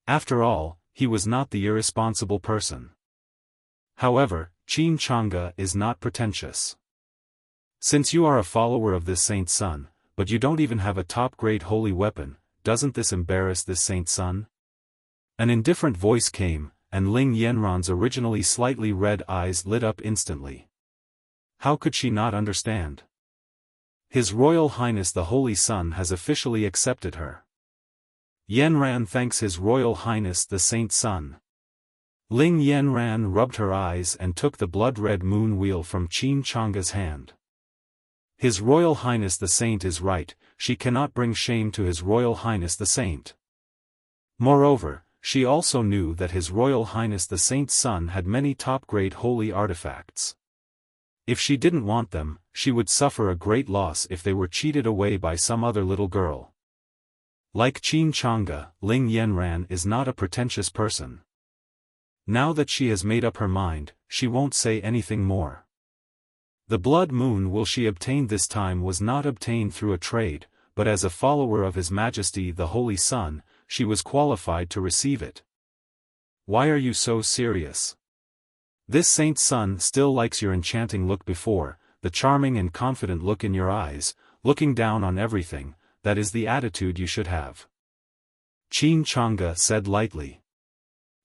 After all, he was not the irresponsible person. However, Qin Chang'e is not pretentious. Since you are a follower of this saint's son, but you don't even have a top-grade holy weapon, doesn't this embarrass this saint's son? An indifferent voice came, and Ling Yanran's originally slightly red eyes lit up instantly. How could she not understand? His Royal Highness the Holy Sun has officially accepted her. Yanran thanks His Royal Highness the Saint Sun. Ling Yanran rubbed her eyes and took the blood-red moon wheel from Qin Chang'e's hand. His Royal Highness the Saint is right, she cannot bring shame to His Royal Highness the Saint. Moreover, she also knew that His Royal Highness the Saint's son had many top-grade holy artifacts. If she didn't want them, she would suffer a great loss if they were cheated away by some other little girl. Like Qin Chang'e, Ling Yanran is not a pretentious person. Now that she has made up her mind, she won't say anything more. The blood moon will she obtained this time was not obtained through a trade, but as a follower of His Majesty the Holy Sun, she was qualified to receive it. Why are you so serious? This saint's son still likes your enchanting look before, the charming and confident look in your eyes, looking down on everything, that is the attitude you should have. Qin Chang'e said lightly.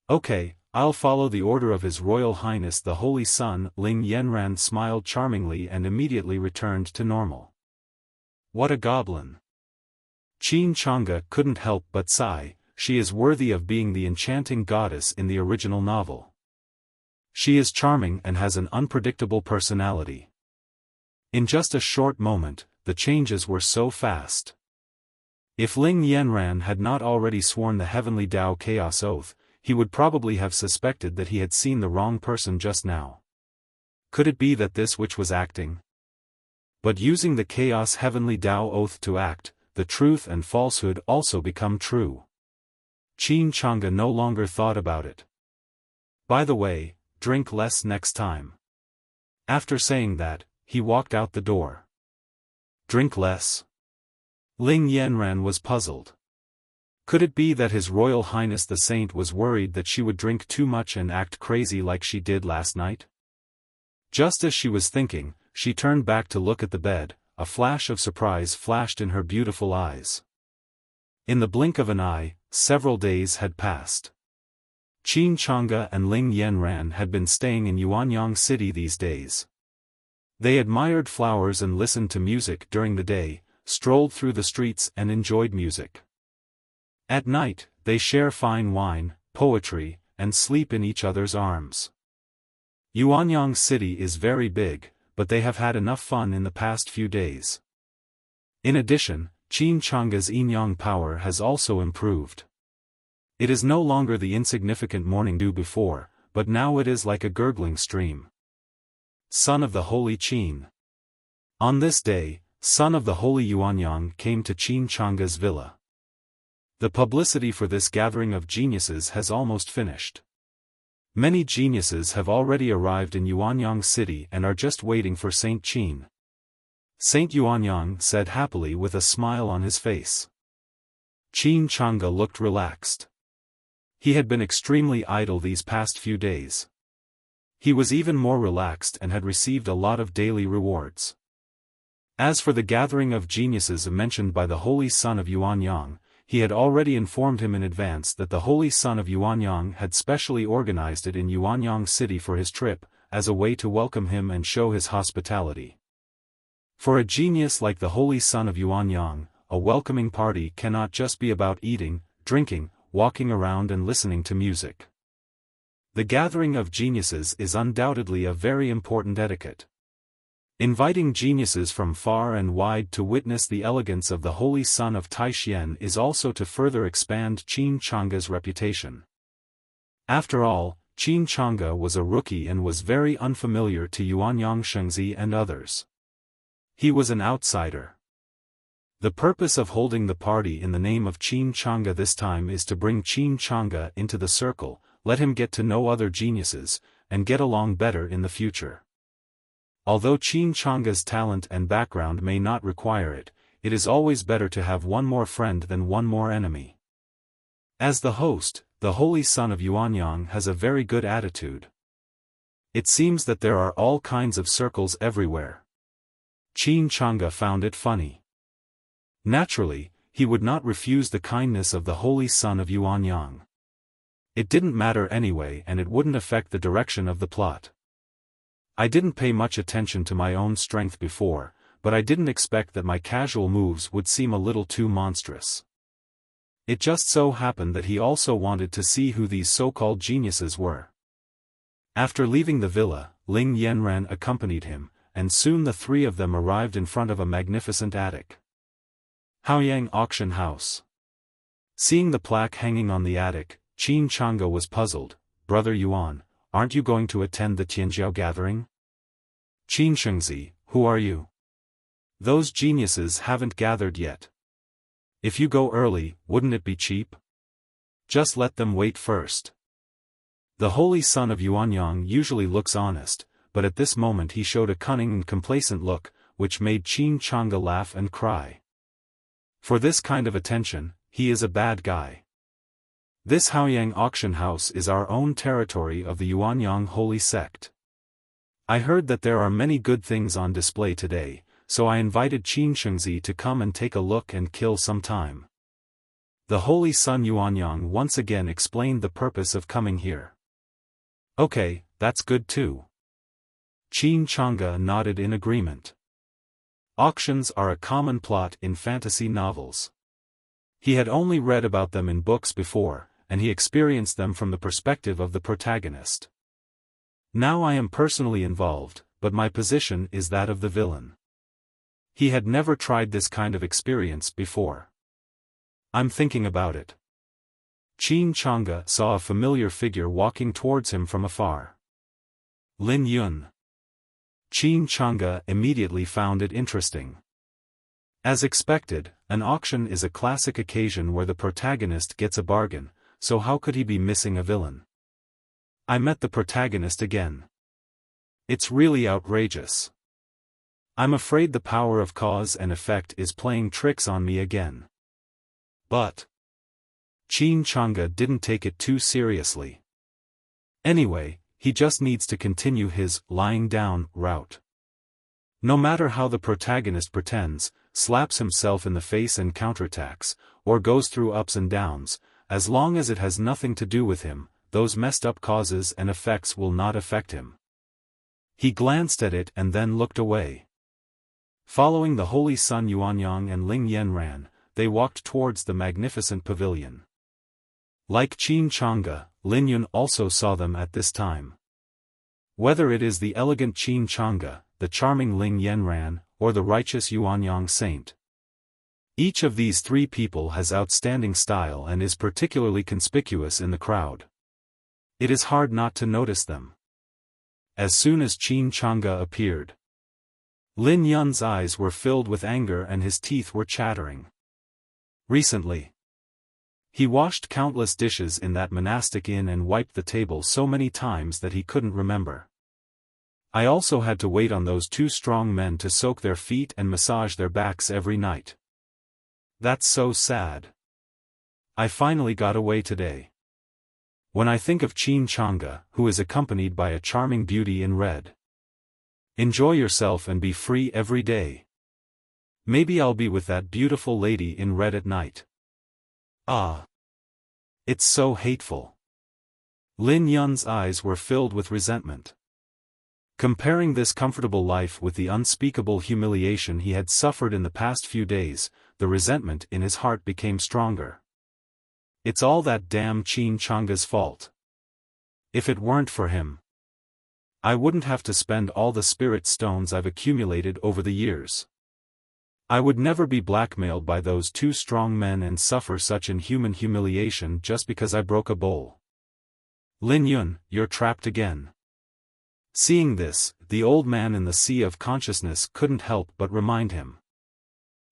Okay, I'll follow the order of His Royal Highness the Holy Sun. Ling Yanran smiled charmingly and immediately returned to normal. What a goblin! Qin Chang'e couldn't help but sigh, she is worthy of being the enchanting goddess in the original novel. She is charming and has an unpredictable personality. In just a short moment, the changes were so fast. If Ling Yanran had not already sworn the heavenly Tao Chaos Oath, he would probably have suspected that he had seen the wrong person just now. Could it be that this witch was acting? But using the Chaos Heavenly Tao Oath to act, the truth and falsehood also become true. Qin Chang'e no longer thought about it. By the way, drink less next time. After saying that, he walked out the door. Drink less? Ling Yanran was puzzled. Could it be that His Royal Highness the Saint was worried that she would drink too much and act crazy like she did last night? Just as she was thinking, she turned back to look at the bed, a flash of surprise flashed in her beautiful eyes. In the blink of an eye, several days had passed. Qin Chang'e and Ling Yanran had been staying in Yuanyang City these days. They admired flowers and listened to music during the day, strolled through the streets and enjoyed music. At night, they share fine wine, poetry, and sleep in each other's arms. Yuanyang City is very big, but they have had enough fun in the past few days. In addition, Qin Chang'e's yin-yang power has also improved. It is no longer the insignificant morning dew before, but now it is like a gurgling stream. Son of the Holy Qin. On this day, son of the Holy Yuanyang came to Qin Chang'e's villa. The publicity for this gathering of geniuses has almost finished. Many geniuses have already arrived in Yuanyang City and are just waiting for Saint Qin. Saint Yuanyang said happily with a smile on his face. Qin Chang'e looked relaxed. He had been extremely idle these past few days. He was even more relaxed and had received a lot of daily rewards. As for the gathering of geniuses mentioned by the Holy Son of Yuanyang, he had already informed him in advance that the Holy Son of Yuanyang had specially organized it in Yuanyang City for his trip, as a way to welcome him and show his hospitality. For a genius like the Holy Son of Yuanyang, a welcoming party cannot just be about eating, drinking, walking around and listening to music. The gathering of geniuses is undoubtedly a very important etiquette. Inviting geniuses from far and wide to witness the elegance of the Holy Son of Taixuan is also to further expand Qin Chang'e's reputation. After all, Qin Chang'e was a rookie and was very unfamiliar to Yuanyang Shengzi and others. He was an outsider. The purpose of holding the party in the name of Qin Chang'e this time is to bring Qin Chang'e into the circle, let him get to know other geniuses, and get along better in the future. Although Qin Chang'e's talent and background may not require it, it is always better to have one more friend than one more enemy. As the host, the Holy Son of Yuanyang has a very good attitude. It seems that there are all kinds of circles everywhere. Qin Changge found it funny. Naturally, he would not refuse the kindness of the holy son of Yuanyang. It didn't matter anyway, and it wouldn't affect the direction of the plot. I didn't pay much attention to my own strength before, but I didn't expect that my casual moves would seem a little too monstrous. It just so happened that he also wanted to see who these so-called geniuses were. After leaving the villa, Ling Yanran accompanied him, and soon the three of them arrived in front of a magnificent attic. Haoyang Auction House. Seeing the plaque hanging on the attic, Qin Changge was puzzled. Brother Yuan, aren't you going to attend the Tianjiao gathering? Qin Shengzi, who are you? Those geniuses haven't gathered yet. If you go early, wouldn't it be cheap? Just let them wait first. The holy son of Yuanyang usually looks honest, but at this moment he showed a cunning and complacent look, which made Qin Changge laugh and cry. For this kind of attention, he is a bad guy. This Haoyang Auction House is our own territory of the Yuanyang holy sect. I heard that there are many good things on display today, so I invited Qin Shengzi to come and take a look and kill some time. The holy son Yuanyang once again explained the purpose of coming here. Okay, that's good too. Qin Changge nodded in agreement. Auctions are a common plot in fantasy novels. He had only read about them in books before, and he experienced them from the perspective of the protagonist. Now I am personally involved, but my position is that of the villain. He had never tried this kind of experience before. I'm thinking about it. Qin Changge saw a familiar figure walking towards him from afar. Lin Yun. Qin Changge immediately found it interesting. As expected, an auction is a classic occasion where the protagonist gets a bargain, so how could he be missing a villain? I met the protagonist again. It's really outrageous. I'm afraid the power of cause and effect is playing tricks on me again. But Qin Changge didn't take it too seriously. Anyway, he just needs to continue his lying down route. No matter how the protagonist pretends, slaps himself in the face and counterattacks, or goes through ups and downs, as long as it has nothing to do with him, those messed up causes and effects will not affect him. He glanced at it and then looked away. Following the holy son Yuanyang and Ling Yanran, they walked towards the magnificent pavilion. Like Qin Changge, Lin Yun also saw them at this time. Whether it is the elegant Qin Changge, the charming Ling Yanran, or the righteous Yuanyang saint, each of these three people has outstanding style and is particularly conspicuous in the crowd. It is hard not to notice them. As soon as Qin Changge appeared, Lin Yun's eyes were filled with anger and his teeth were chattering. Recently, he washed countless dishes in that monastic inn and wiped the table so many times that he couldn't remember. I also had to wait on those two strong men to soak their feet and massage their backs every night. That's so sad. I finally got away today. When I think of Qin Changge, who is accompanied by a charming beauty in red. Enjoy yourself and be free every day. Maybe I'll be with that beautiful lady in red at night. Ah. It's so hateful. Lin Yun's eyes were filled with resentment. Comparing this comfortable life with the unspeakable humiliation he had suffered in the past few days, the resentment in his heart became stronger. It's all that damn Qin Changge's fault. If it weren't for him, I wouldn't have to spend all the spirit stones I've accumulated over the years. I would never be blackmailed by those two strong men and suffer such inhuman humiliation just because I broke a bowl. Lin Yun, you're trapped again. Seeing this, the old man in the sea of consciousness couldn't help but remind him.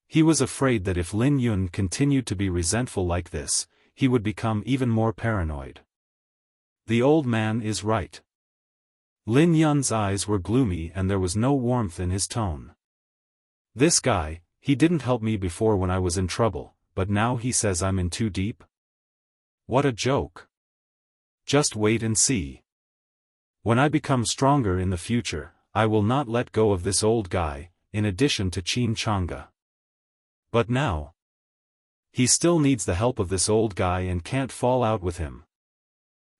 He was afraid that if Lin Yun continued to be resentful like this, he would become even more paranoid. The old man is right. Lin Yun's eyes were gloomy and there was no warmth in his tone. This guy, he didn't help me before when I was in trouble, but now he says I'm in too deep? What a joke. Just wait and see. When I become stronger in the future, I will not let go of this old guy, in addition to Qin Changa. But now, he still needs the help of this old guy and can't fall out with him.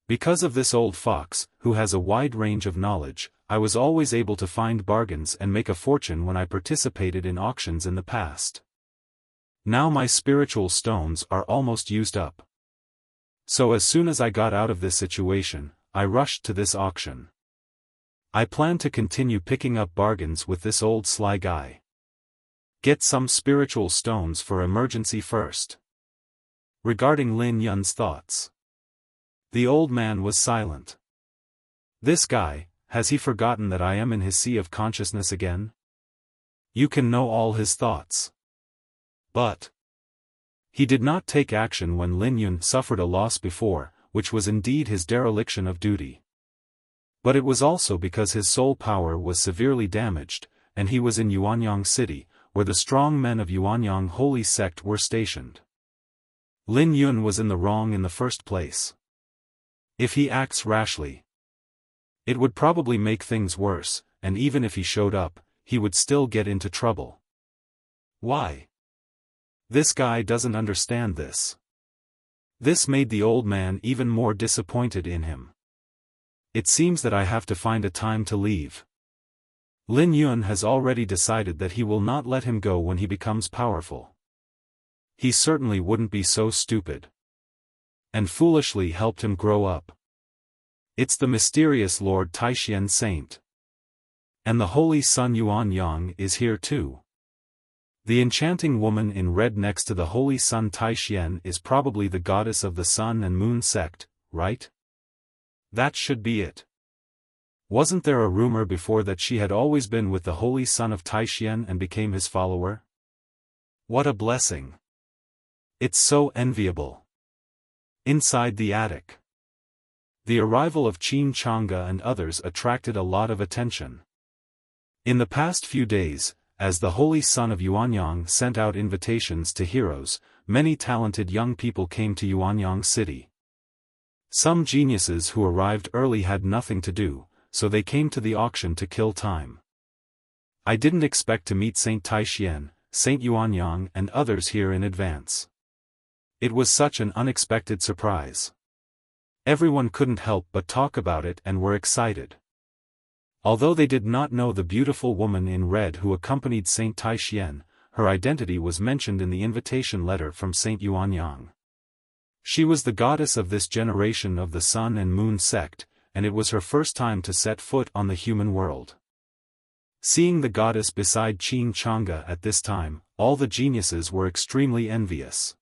Because of this old fox, who has a wide range of knowledge, I was always able to find bargains and make a fortune when I participated in auctions in the past. Now my spiritual stones are almost used up. So as soon as I got out of this situation, I rushed to this auction. I plan to continue picking up bargains with this old sly guy. Get some spiritual stones for emergency first. Regarding Lin Yun's thoughts, the old man was silent. This guy, has he forgotten that I am in his sea of consciousness again? You can know all his thoughts. But he did not take action when Lin Yun suffered a loss before, which was indeed his dereliction of duty. But it was also because his soul power was severely damaged, and he was in Yuanyang City, where the strong men of Yuanyang Holy Sect were stationed. Lin Yun was in the wrong in the first place. If he acts rashly, it would probably make things worse, and even if he showed up, he would still get into trouble. Why? This guy doesn't understand this. This made the old man even more disappointed in him. It seems that I have to find a time to leave. Lin Yun has already decided that he will not let him go when he becomes powerful. He certainly wouldn't be so stupid and foolishly helped him grow up. It's the mysterious Lord Taishian Saint. And the Holy Sun Yuanyang is here too. The enchanting woman in red next to the Holy Sun Taishian is probably the goddess of the Sun and Moon sect, right? That should be it. Wasn't there a rumor before that she had always been with the Holy Son of Taishian and became his follower? What a blessing. It's so enviable. Inside the attic, the arrival of Qin Changa and others attracted a lot of attention. In the past few days, as the Holy Son of Yuanyang sent out invitations to heroes, many talented young people came to Yuanyang City. Some geniuses who arrived early had nothing to do, so they came to the auction to kill time. I didn't expect to meet Saint Taishian, Saint Yuanyang and others here in advance. It was such an unexpected surprise. Everyone couldn't help but talk about it and were excited. Although they did not know the beautiful woman in red who accompanied Saint Taishian, her identity was mentioned in the invitation letter from Saint Yuanyang. She was the goddess of this generation of the Sun and Moon sect, and it was her first time to set foot on the human world. Seeing the goddess beside Qin Changa at this time, all the geniuses were extremely envious.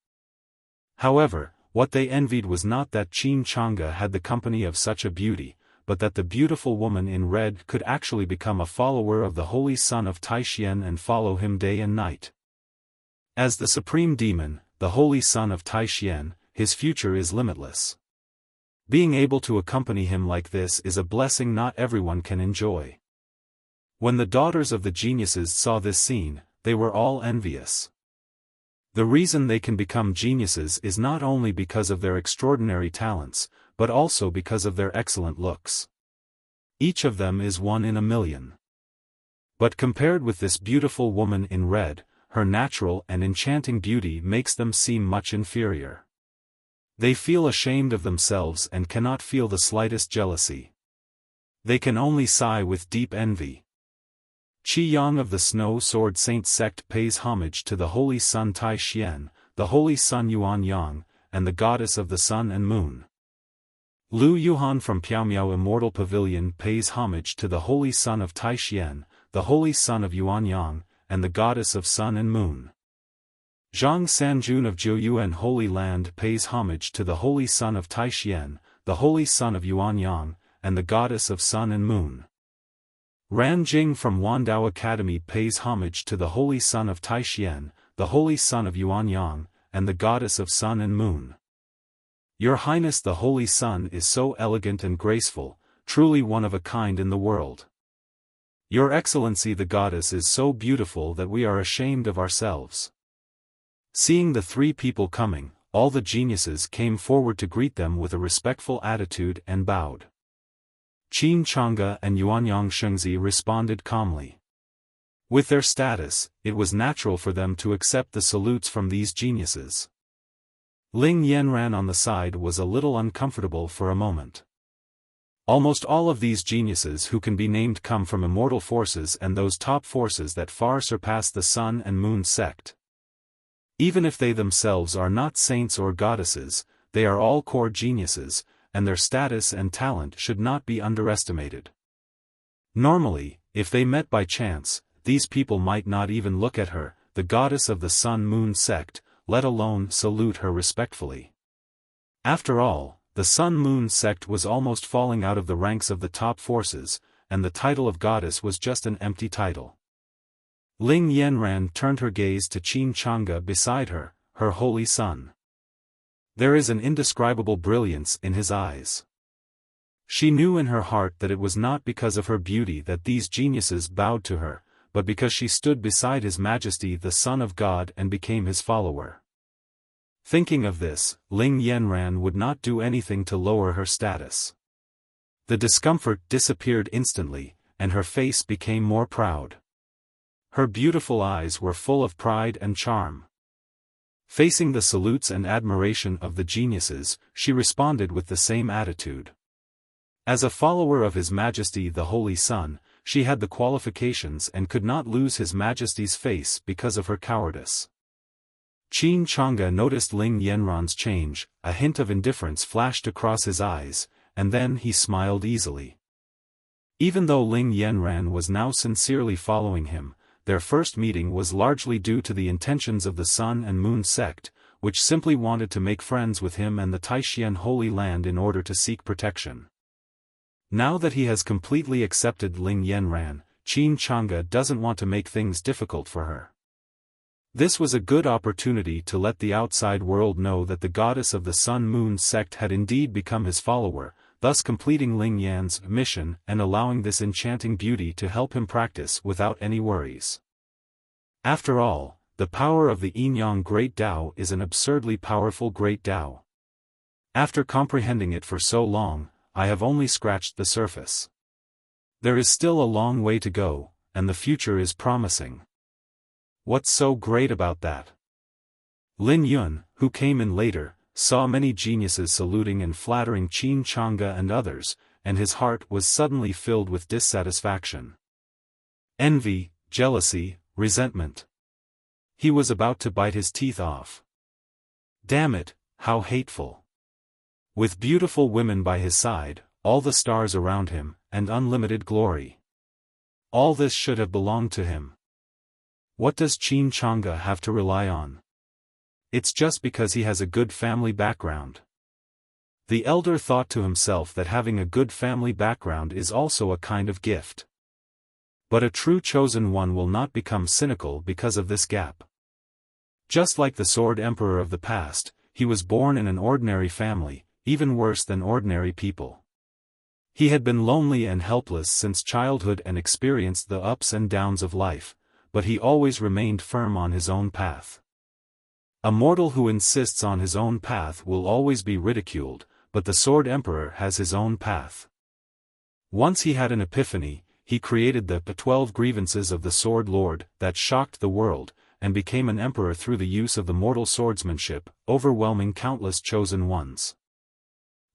However, what they envied was not that Qin Changa had the company of such a beauty, but that the beautiful woman in red could actually become a follower of the Holy Son of Taishian and follow him day and night. As the supreme demon, the Holy Son of Taishian, his future is limitless. Being able to accompany him like this is a blessing not everyone can enjoy. When the daughters of the geniuses saw this scene, they were all envious. The reason they can become geniuses is not only because of their extraordinary talents, but also because of their excellent looks. Each of them is one in a million. But compared with this beautiful woman in red, her natural and enchanting beauty makes them seem much inferior. They feel ashamed of themselves and cannot feel the slightest jealousy. They can only sigh with deep envy. Qi Yang of the Snow Sword Saint sect pays homage to the Holy Sun Taishian, the Holy Sun Yuanyang, and the goddess of the Sun and Moon. Lu Yuhan from Piaomiao Immortal Pavilion pays homage to the Holy Son of Taishian, the Holy Son of Yuanyang, and the goddess of Sun and Moon. Zhang Sanjun of Jiuyuan Holy Land pays homage to the Holy Son of Taishian, the Holy Son of Yuanyang, and the goddess of Sun and Moon. Ran Jing from Wandao Academy pays homage to the Holy Son of Taishian, the Holy Son of Yuanyang, and the goddess of Sun and Moon. Your Highness the Holy Sun is so elegant and graceful, truly one of a kind in the world. Your Excellency the goddess is so beautiful that we are ashamed of ourselves. Seeing the three people coming, all the geniuses came forward to greet them with a respectful attitude and bowed. Qin Changge and Yuanyang Shengzi responded calmly. With their status, it was natural for them to accept the salutes from these geniuses. Ling Yanran on the side was a little uncomfortable for a moment. Almost all of these geniuses who can be named come from immortal forces and those top forces that far surpass the Sun and Moon sect. Even if they themselves are not saints or goddesses, they are all core geniuses, and their status and talent should not be underestimated. Normally, if they met by chance, these people might not even look at her, the goddess of the Sun-Moon sect, let alone salute her respectfully. After all, the Sun-Moon sect was almost falling out of the ranks of the top forces, and the title of goddess was just an empty title. Ling Yanran turned her gaze to Qin Changge beside her, her holy son. There is an indescribable brilliance in his eyes. She knew in her heart that it was not because of her beauty that these geniuses bowed to her, but because she stood beside His Majesty the Son of God and became his follower. Thinking of this, Ling Yanran would not do anything to lower her status. The discomfort disappeared instantly, and her face became more proud. Her beautiful eyes were full of pride and charm. Facing the salutes and admiration of the geniuses, she responded with the same attitude. As a follower of His Majesty the Holy Son, she had the qualifications and could not lose His Majesty's face because of her cowardice. Qin Changge noticed Ling Yanran's change, a hint of indifference flashed across his eyes, and then he smiled easily. Even though Ling Yanran was now sincerely following him, their first meeting was largely due to the intentions of the Sun and Moon sect, which simply wanted to make friends with him and the Taishan Holy Land in order to seek protection. Now that he has completely accepted Ling Yanran, Qin Changge doesn't want to make things difficult for her. This was a good opportunity to let the outside world know that the goddess of the Sun-Moon sect had indeed become his follower, thus completing Ling Yan's mission and allowing this enchanting beauty to help him practice without any worries. After all, the power of the Yin-Yang Great Tao is an absurdly powerful Great Tao. After comprehending it for so long, I have only scratched the surface. There is still a long way to go, and the future is promising. What's so great about that? Lin Yun, who came in later, saw many geniuses saluting and flattering Qin Changge and others, and his heart was suddenly filled with dissatisfaction. Envy, jealousy, resentment. He was about to bite his teeth off. Damn it, how hateful. With beautiful women by his side, all the stars around him, and unlimited glory. All this should have belonged to him. What does Qin Changge have to rely on? It's just because he has a good family background. The elder thought to himself that having a good family background is also a kind of gift. But a true chosen one will not become cynical because of this gap. Just like the Sword Emperor of the past, he was born in an ordinary family, even worse than ordinary people. He had been lonely and helpless since childhood and experienced the ups and downs of life, but he always remained firm on his own path. A mortal who insists on his own path will always be ridiculed, but the Sword Emperor has his own path. Once he had an epiphany, he created the 12 grievances of the Sword Lord that shocked the world, and became an emperor through the use of the mortal swordsmanship, overwhelming countless chosen ones.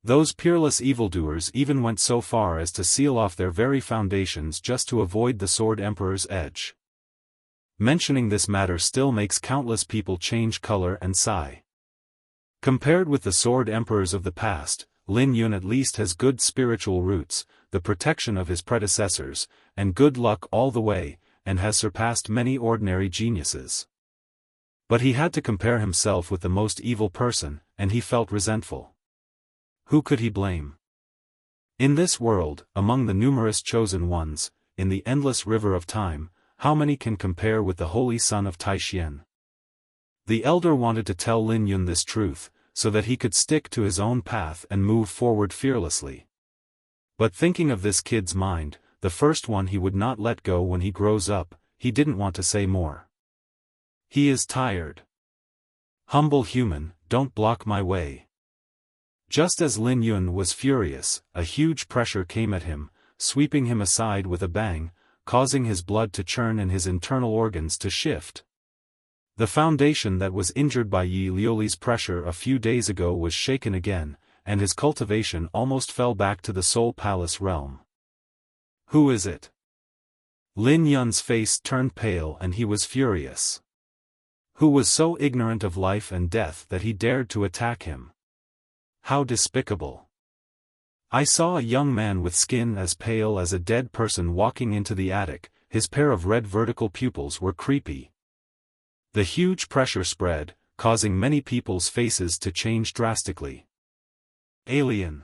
Those peerless evildoers even went so far as to seal off their very foundations just to avoid the Sword Emperor's edge. Mentioning this matter still makes countless people change color and sigh. Compared with the Sword Emperors of the past, Lin Yun at least has good spiritual roots, the protection of his predecessors, and good luck all the way, and has surpassed many ordinary geniuses. But he had to compare himself with the most evil person, and he felt resentful. Who could he blame? In this world, among the numerous chosen ones, in the endless river of time, how many can compare with the Holy Son of Taishan? The elder wanted to tell Lin Yun this truth, so that he could stick to his own path and move forward fearlessly. But thinking of this kid's mind, the first one he would not let go when he grows up, he didn't want to say more. He is tired. Humble human, don't block my way. Just as Lin Yun was furious, a huge pressure came at him, sweeping him aside with a bang, causing his blood to churn and his internal organs to shift. The foundation that was injured by Yi Liuli's pressure a few days ago was shaken again, and his cultivation almost fell back to the Soul Palace realm. Who is it? Lin Yun's face turned pale and he was furious. Who was so ignorant of life and death that he dared to attack him? How despicable. I saw a young man with skin as pale as a dead person walking into the attic. His pair of red vertical pupils were creepy. The huge pressure spread, causing many people's faces to change drastically. Alien.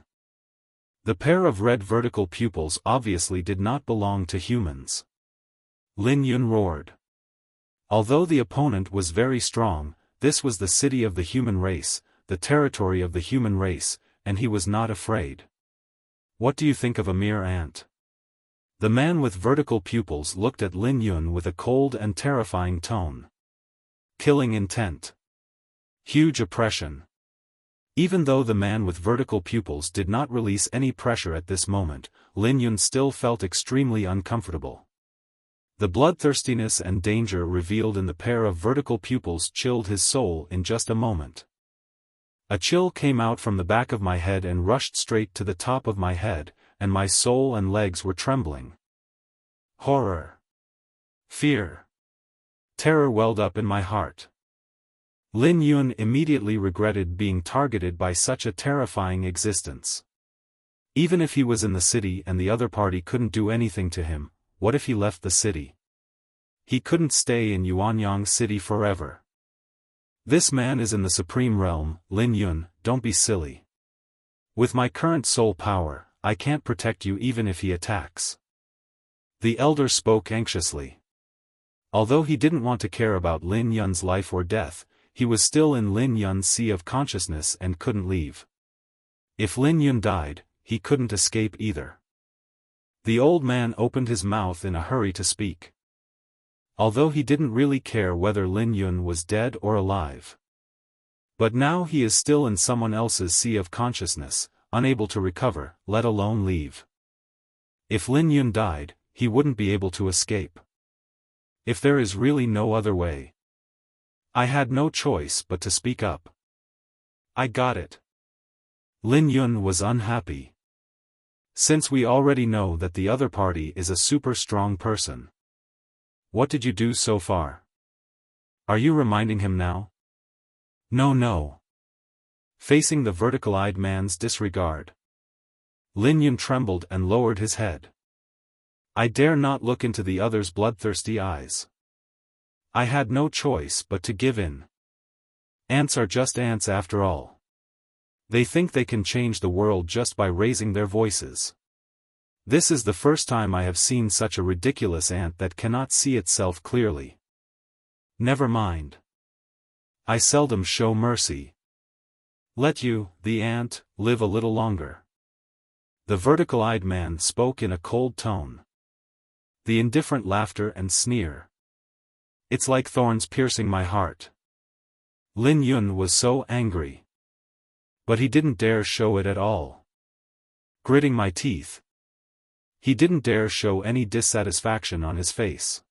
The pair of red vertical pupils obviously did not belong to humans. Lin Yun roared. Although the opponent was very strong, this was the city of the human race, the territory of the human race, and he was not afraid. What do you think of a mere ant? The man with vertical pupils looked at Lin Yun with a cold and terrifying tone. Killing intent. Huge oppression. Even though the man with vertical pupils did not release any pressure at this moment, Lin Yun still felt extremely uncomfortable. The bloodthirstiness and danger revealed in the pair of vertical pupils chilled his soul in just a moment. A chill came out from the back of my head and rushed straight to the top of my head, and my soul and legs were trembling. Horror. Fear. Terror welled up in my heart. Lin Yun immediately regretted being targeted by such a terrifying existence. Even if he was in the city and the other party couldn't do anything to him, what if he left the city? He couldn't stay in Yuanyang City forever. This man is in the Supreme Realm. Lin Yun, don't be silly. With my current soul power, I can't protect you even if he attacks. The elder spoke anxiously. Although he didn't want to care about Lin Yun's life or death, he was still in Lin Yun's sea of consciousness and couldn't leave. If Lin Yun died, he couldn't escape either. The old man opened his mouth in a hurry to speak. Although he didn't really care whether Lin Yun was dead or alive. But now he is still in someone else's sea of consciousness, unable to recover, let alone leave. If Lin Yun died, he wouldn't be able to escape. If there is really no other way. I had no choice but to speak up. I got it. Lin Yun was unhappy. Since we already know that the other party is a super strong person. What did you do so far? Are you reminding him now? No. Facing the vertical-eyed man's disregard. Lin Yun trembled and lowered his head. I dare not look into the other's bloodthirsty eyes. I had no choice but to give in. Ants are just ants after all. They think they can change the world just by raising their voices. This is the first time I have seen such a ridiculous ant that cannot see itself clearly. Never mind. I seldom show mercy. Let you, the ant, live a little longer. The vertical-eyed man spoke in a cold tone. The indifferent laughter and sneer. It's like thorns piercing my heart. Lin Yun was so angry. But he didn't dare show it at all. Gritting my teeth. He didn't dare show any dissatisfaction on his face.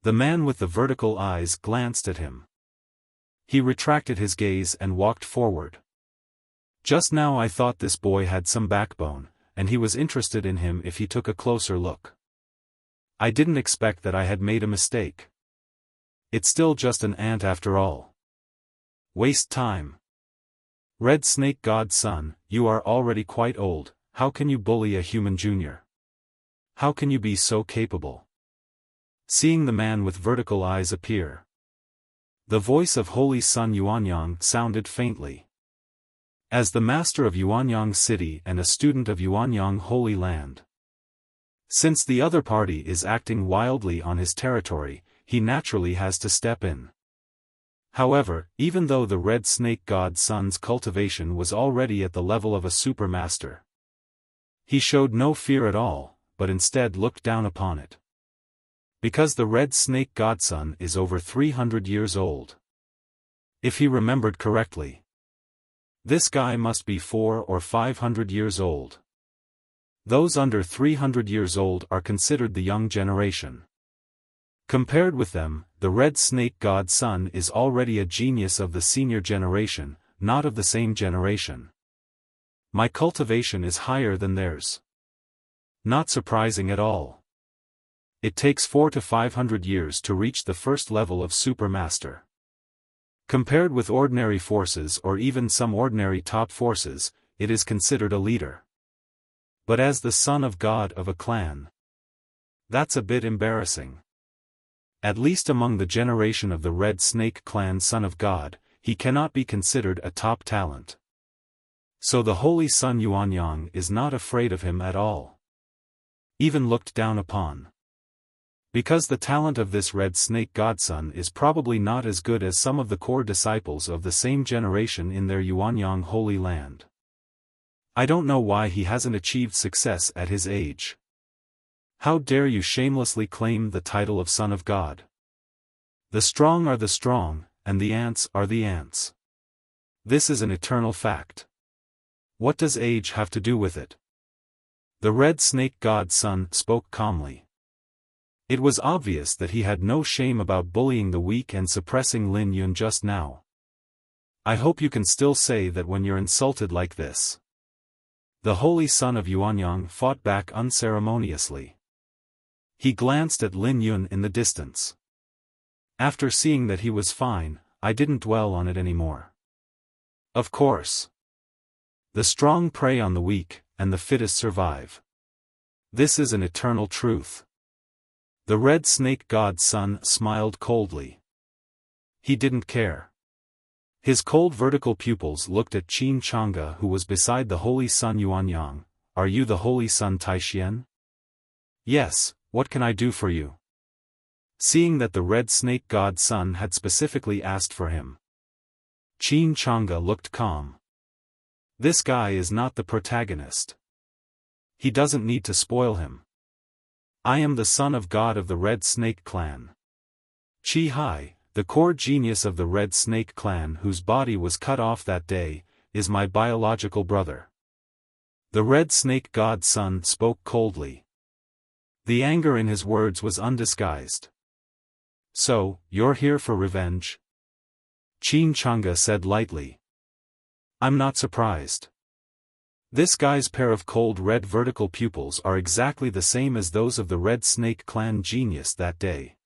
The man with the vertical eyes glanced at him. He retracted his gaze and walked forward. Just now I thought this boy had some backbone, and he was interested in him if he took a closer look. I didn't expect that I had made a mistake. It's still just an ant after all. Waste time. Red Snake God's son, you are already quite old, how can you bully a human junior? How can you be so capable? Seeing the man with vertical eyes appear. The voice of Holy Son Yuanyang sounded faintly. As the master of Yuanyang City and a student of Yuanyang Holy Land. Since the other party is acting wildly on his territory, he naturally has to step in. However, even though the Red Snake God's son's cultivation was already at the level of a supermaster, he showed no fear at all, but instead looked down upon it. Because the Red Snake Godson is over 300 years old. If he remembered correctly. This guy must be 400 or 500 years old. Those under 300 years old are considered the young generation. Compared with them, the red snake god son is already a genius of the senior generation, not of the same generation. My cultivation is higher than theirs. Not surprising at all. It takes 400 to 500 years to reach the first level of supermaster. Compared with ordinary forces or even some ordinary top forces, it is considered a leader. But as the son of God of a clan, that's a bit embarrassing. At least among the generation of the Red Snake Clan Son of God, he cannot be considered a top talent. So the Holy Sun Yuanyang is not afraid of him at all. Even looked down upon. Because the talent of this Red Snake Godson is probably not as good as some of the core disciples of the same generation in their Yuanyang Holy Land. I don't know why he hasn't achieved success at his age. How dare you shamelessly claim the title of Son of God? The strong are the strong, and the ants are the ants. This is an eternal fact. What does age have to do with it? The Red Snake God Son spoke calmly. It was obvious that he had no shame about bullying the weak and suppressing Lin Yun just now. I hope you can still say that when you're insulted like this. The Holy Son of Yuanyang fought back unceremoniously. He glanced at Lin Yun in the distance. After seeing that he was fine, I didn't dwell on it anymore. Of course. The strong prey on the weak, and the fittest survive. This is an eternal truth. The Red Snake God Son smiled coldly. He didn't care. His cold vertical pupils looked at Qin Chang'e, who was beside the Holy Sun Yuanyang. Are you the Holy Sun Taishian? Yes. What can I do for you? Seeing that the Red Snake God Son had specifically asked for him, Qin Chang'e looked calm. This guy is not the protagonist. He doesn't need to spoil him. I am the son of God of the Red Snake Clan. Qi Hai, the core genius of the Red Snake Clan whose body was cut off that day, is my biological brother. The Red Snake God Son spoke coldly. The anger in his words was undisguised. So, you're here for revenge? Qin Chang'e said lightly. I'm not surprised. This guy's pair of cold red vertical pupils are exactly the same as those of the Red Snake Clan genius that day.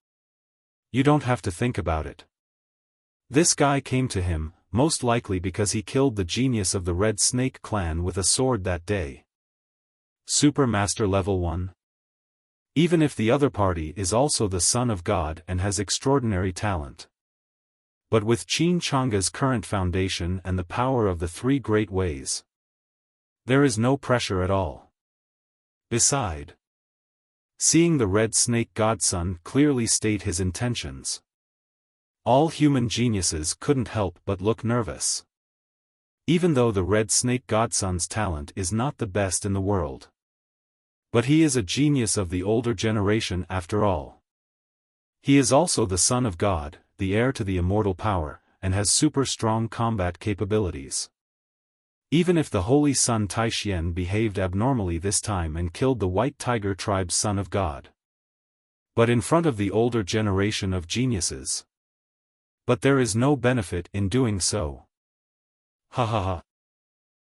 You don't have to think about it. This guy came to him, most likely because he killed the genius of the Red Snake Clan with a sword that day. Super Master Level 1. Even if the other party is also the Son of God and has extraordinary talent. But with Qin Chang'e's current foundation and the power of the three great ways, there is no pressure at all. Beside, seeing the Red Snake Godson clearly state his intentions, all human geniuses couldn't help but look nervous. Even though the Red Snake Godson's talent is not the best in the world. But he is a genius of the older generation after all. He is also the Son of God, the heir to the immortal power, and has super strong combat capabilities. Even if the Holy Sun Taishian behaved abnormally this time and killed the White Tiger tribe's Son of God. But in front of the older generation of geniuses. But there is no benefit in doing so. Ha ha ha.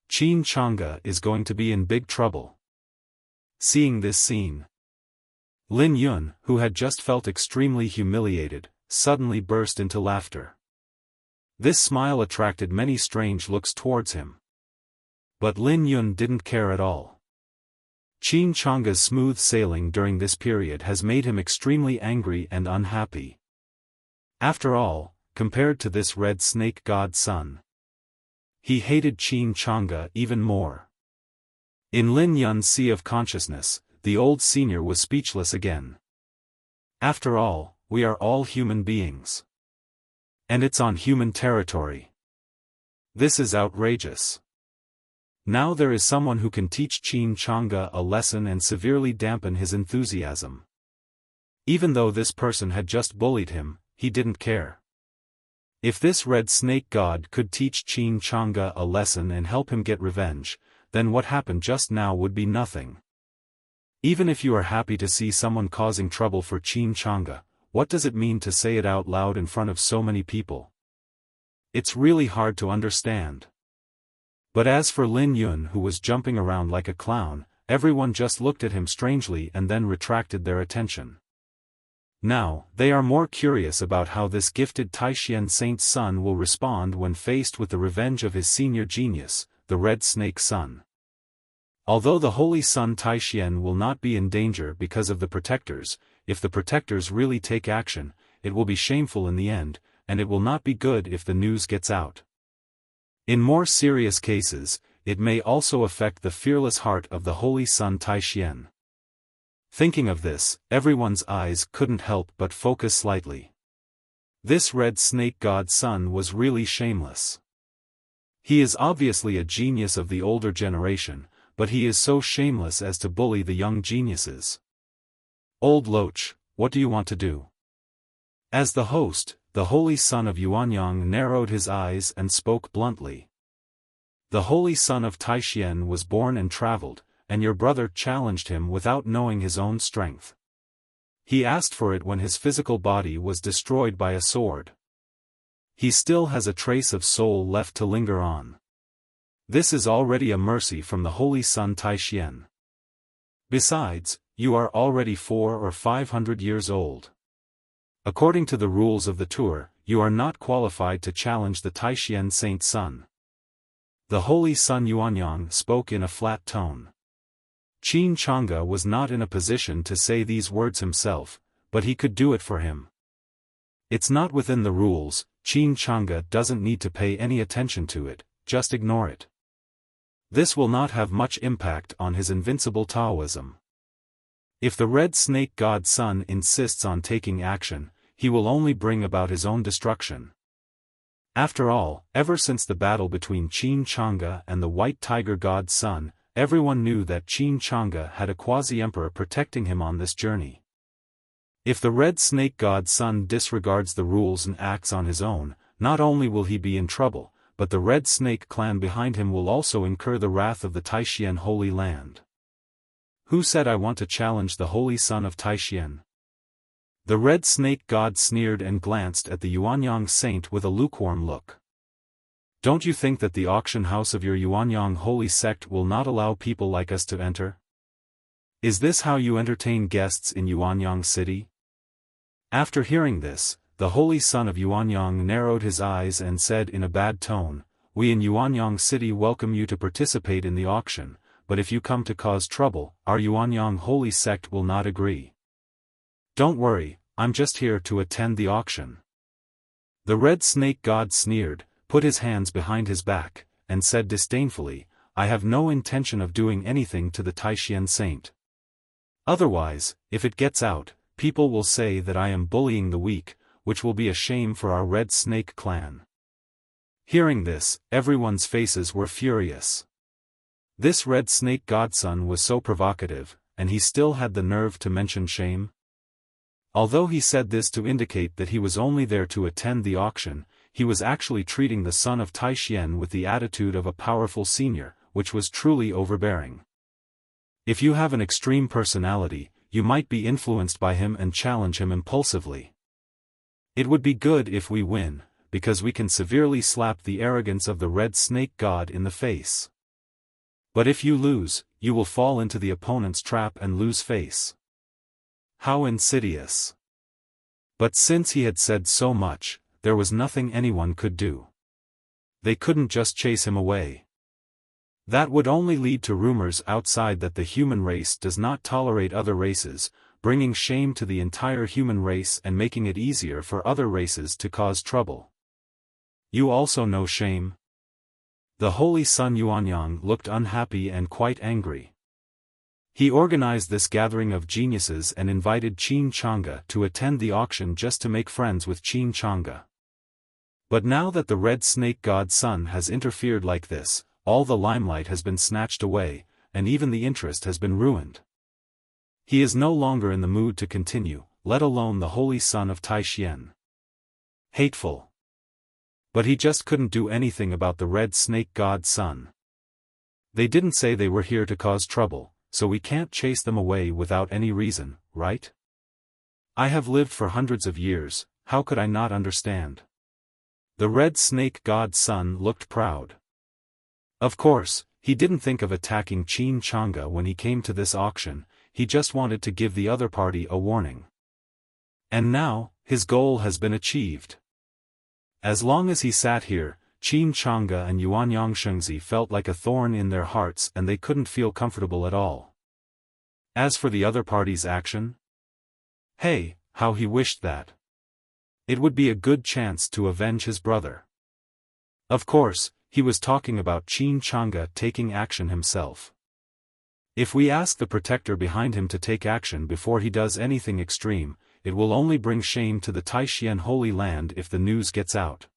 Qin Chang'e is going to be in big trouble. Seeing this scene, Lin Yun, who had just felt extremely humiliated, suddenly burst into laughter. This smile attracted many strange looks towards him. But Lin Yun didn't care at all. Qin Chang'e's smooth sailing during this period has made him extremely angry and unhappy. After all, compared to this Red Snake God Son, he hated Qin Chang'e even more. In Lin Yun's sea of consciousness, the old senior was speechless again. After all, we are all human beings. And it's on human territory. This is outrageous. Now there is someone who can teach Qin Chang'e a lesson and severely dampen his enthusiasm. Even though this person had just bullied him, he didn't care. If this red snake god could teach Qin Chang'e a lesson and help him get revenge, then what happened just now would be nothing. Even if you are happy to see someone causing trouble for Qin Chang'e, what does it mean to say it out loud in front of so many people? It's really hard to understand. But as for Lin Yun, who was jumping around like a clown, everyone just looked at him strangely and then retracted their attention. Now, they are more curious about how this gifted Taishan saint's son will respond when faced with the revenge of his senior genius, the Red Snake Sun. Although the Holy Sun Taishan will not be in danger because of the protectors, if the protectors really take action, it will be shameful in the end, and it will not be good if the news gets out. In more serious cases, it may also affect the fearless heart of the Holy Sun Taishan. Thinking of this, everyone's eyes couldn't help but focus slightly. This red snake god's son was really shameless. He is obviously a genius of the older generation, but he is so shameless as to bully the young geniuses. Old Loach, what do you want to do? As the host, the Holy Son of Yuanyang narrowed his eyes and spoke bluntly. The Holy Son of Taishan was born and traveled, and your brother challenged him without knowing his own strength. He asked for it when his physical body was destroyed by a sword. He still has a trace of soul left to linger on. This is already a mercy from the Holy Sun Taishan. Besides, you are already 400 or 500 years old. According to the rules of the tour, you are not qualified to challenge the Taishan Saint's son. The Holy Sun Yuanyang spoke in a flat tone. Qin Chang'e was not in a position to say these words himself, but he could do it for him. It's not within the rules, Qin Chang'e doesn't need to pay any attention to it, just ignore it. This will not have much impact on his invincible Taoism. If the Red Snake God's son insists on taking action, he will only bring about his own destruction. After all, ever since the battle between Qin Chang'e and the White Tiger God's son, everyone knew that Qin Chang'e had a quasi-emperor protecting him on this journey. If the Red Snake God's son disregards the rules and acts on his own, not only will he be in trouble, but the Red Snake clan behind him will also incur the wrath of the Taishan Holy Land. Who said I want to challenge the Holy Son of Taishan? The Red Snake God sneered and glanced at the Yuanyang saint with a lukewarm look. Don't you think that the auction house of your Yuanyang holy sect will not allow people like us to enter? Is this how you entertain guests in Yuanyang City? After hearing this, the Holy Son of Yuanyang narrowed his eyes and said in a bad tone, "We in Yuanyang City welcome you to participate in the auction, but if you come to cause trouble, our Yuanyang holy sect will not agree. Don't worry, I'm just here to attend the auction." The Red Snake God sneered, put his hands behind his back, and said disdainfully, "I have no intention of doing anything to the Taishan saint. Otherwise, if it gets out, people will say that I am bullying the weak, which will be a shame for our Red Snake clan." Hearing this, everyone's faces were furious. This Red Snake Godson was so provocative, and he still had the nerve to mention shame? Although he said this to indicate that he was only there to attend the auction, he was actually treating the son of Taishan with the attitude of a powerful senior, which was truly overbearing. If you have an extreme personality, you might be influenced by him and challenge him impulsively. It would be good if we win, because we can severely slap the arrogance of the Red Snake God in the face. But if you lose, you will fall into the opponent's trap and lose face. How insidious. But since he had said so much, there was nothing anyone could do. They couldn't just chase him away. That would only lead to rumors outside that the human race does not tolerate other races, bringing shame to the entire human race and making it easier for other races to cause trouble. You also know shame? The Holy Sun Yuanyang looked unhappy and quite angry. He organized this gathering of geniuses and invited Qin Chang'e to attend the auction just to make friends with Qin Chang'e. But now that the Red Snake God's son has interfered like this, all the limelight has been snatched away, and even the interest has been ruined. He is no longer in the mood to continue, let alone the Holy Son of Taishan. Hateful. But he just couldn't do anything about the red snake god's son. They didn't say they were here to cause trouble, so we can't chase them away without any reason, right? I have lived for hundreds of years, how could I not understand? The red snake god's son looked proud. Of course, he didn't think of attacking Qin Chang'e when he came to this auction, he just wanted to give the other party a warning. And now, his goal has been achieved. As long as he sat here, Qin Chang'e and Yuanyang Shengzi felt like a thorn in their hearts and they couldn't feel comfortable at all. As for the other party's action? Hey, how he wished that. It would be a good chance to avenge his brother. Of course, he was talking about Qin Chang'e taking action himself. If we ask the protector behind him to take action before he does anything extreme, it will only bring shame to the Taishan Holy Land if the news gets out.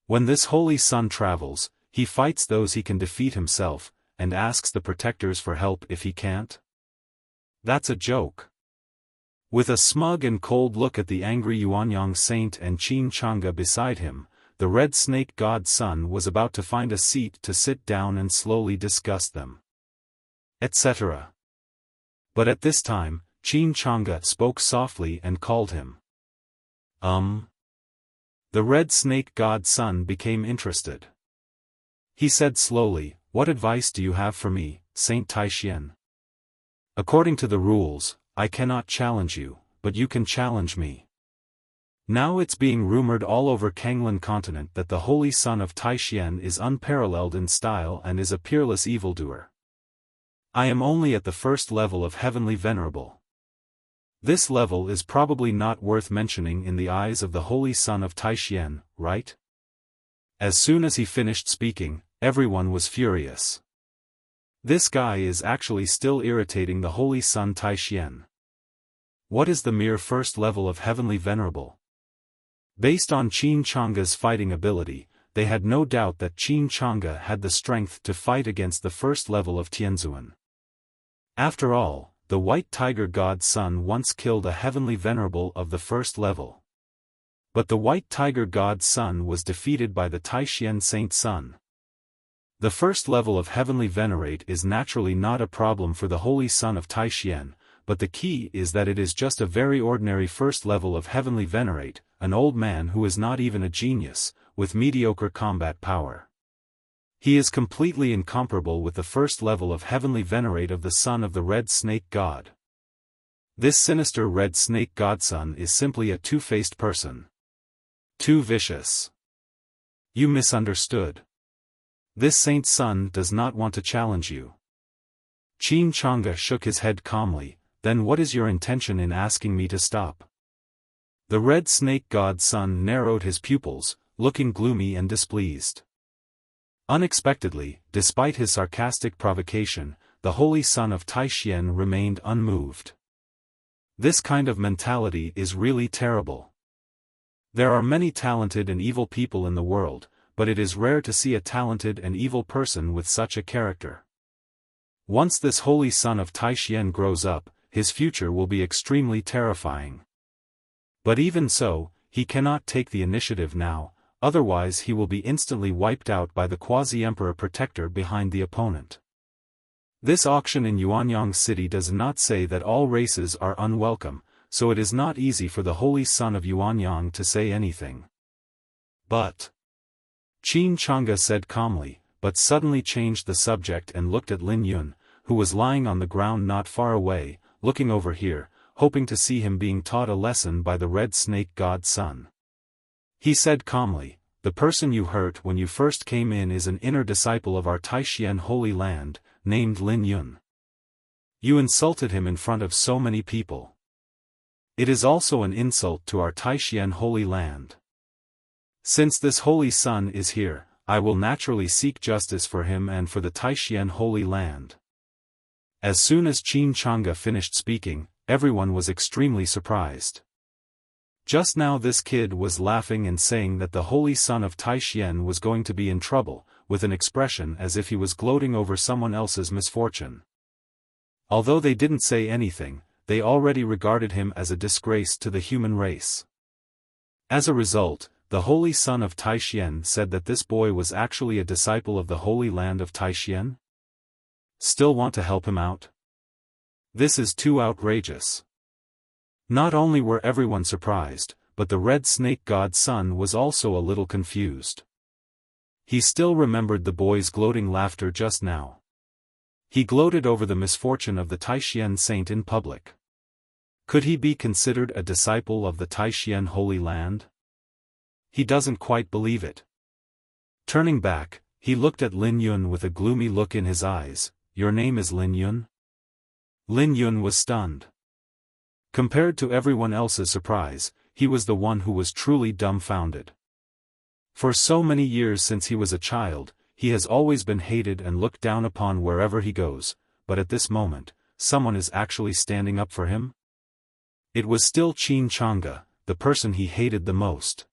When this holy son travels, he fights those he can defeat himself, and asks the protectors for help if he can't? That's a joke. With a smug and cold look at the angry Yuanyang saint and Qin Chang'e beside him, the red snake god's son was about to find a seat to sit down and slowly discuss them, etc. But at this time, Qin Chang'e spoke softly and called him. The red snake god's son became interested. He said slowly, "What advice do you have for me, Saint Taishan? According to the rules, I cannot challenge you, but you can challenge me. Now it's being rumored all over Kanglan continent that the holy son of Taishan is unparalleled in style and is a peerless evildoer. I am only at the first level of heavenly venerable. This level is probably not worth mentioning in the eyes of the holy son of Taishan, right?" As soon as he finished speaking, everyone was furious. This guy is actually still irritating the holy son Taishan. What is the mere first level of heavenly venerable? Based on Qin Chang'e's fighting ability, they had no doubt that Qin Chang'e had the strength to fight against the first level of Tianzuan. After all, the White Tiger God's son once killed a heavenly venerable of the first level. But the White Tiger God's son was defeated by the Taishan Saint's son. The first level of heavenly venerate is naturally not a problem for the holy son of Taishan, but the key is that it is just a very ordinary first level of heavenly venerate, an old man who is not even a genius, with mediocre combat power. He is completely incomparable with the first level of heavenly venerate of the son of the red snake god. This sinister red snake godson is simply a two-faced person. Too vicious. You misunderstood. This saint's son does not want to challenge you. Qin Chang'e shook his head calmly. Then what is your intention in asking me to stop? The red snake god's son narrowed his pupils, looking gloomy and displeased. Unexpectedly, despite his sarcastic provocation, the holy son of Taishan remained unmoved. This kind of mentality is really terrible. There are many talented and evil people in the world, but it is rare to see a talented and evil person with such a character. Once this holy son of Taishan grows up, his future will be extremely terrifying. But even so, he cannot take the initiative now, otherwise he will be instantly wiped out by the quasi-emperor protector behind the opponent. This auction in Yuanyang City does not say that all races are unwelcome, so it is not easy for the holy son of Yuanyang to say anything. But Qin Chang'e said calmly, but suddenly changed the subject and looked at Lin Yun, who was lying on the ground not far away, looking over here, hoping to see him being taught a lesson by the red snake god's son. He said calmly, "The person you hurt when you first came in is an inner disciple of our Taishan Holy Land, named Lin Yun. You insulted him in front of so many people. It is also an insult to our Taishan Holy Land. Since this holy son is here, I will naturally seek justice for him and for the Taishan Holy Land." As soon as Qin Chang'e finished speaking, everyone was extremely surprised. Just now this kid was laughing and saying that the holy son of Taishan was going to be in trouble, with an expression as if he was gloating over someone else's misfortune. Although they didn't say anything, they already regarded him as a disgrace to the human race. As a result, the Holy Son of Taixien said that this boy was actually a disciple of the Holy Land of Taixien? Still want to help him out? This is too outrageous. Not only were everyone surprised, but the Red Snake God's son was also a little confused. He still remembered the boy's gloating laughter just now. He gloated over the misfortune of the Taixien saint in public. Could he be considered a disciple of the Taixien Holy Land? He doesn't quite believe it. Turning back, he looked at Lin Yun with a gloomy look in his eyes. Your name is Lin Yun? Lin Yun was stunned. Compared to everyone else's surprise, he was the one who was truly dumbfounded. For so many years since he was a child, he has always been hated and looked down upon wherever he goes, but at this moment, someone is actually standing up for him? It was still Qin Changge, the person he hated the most.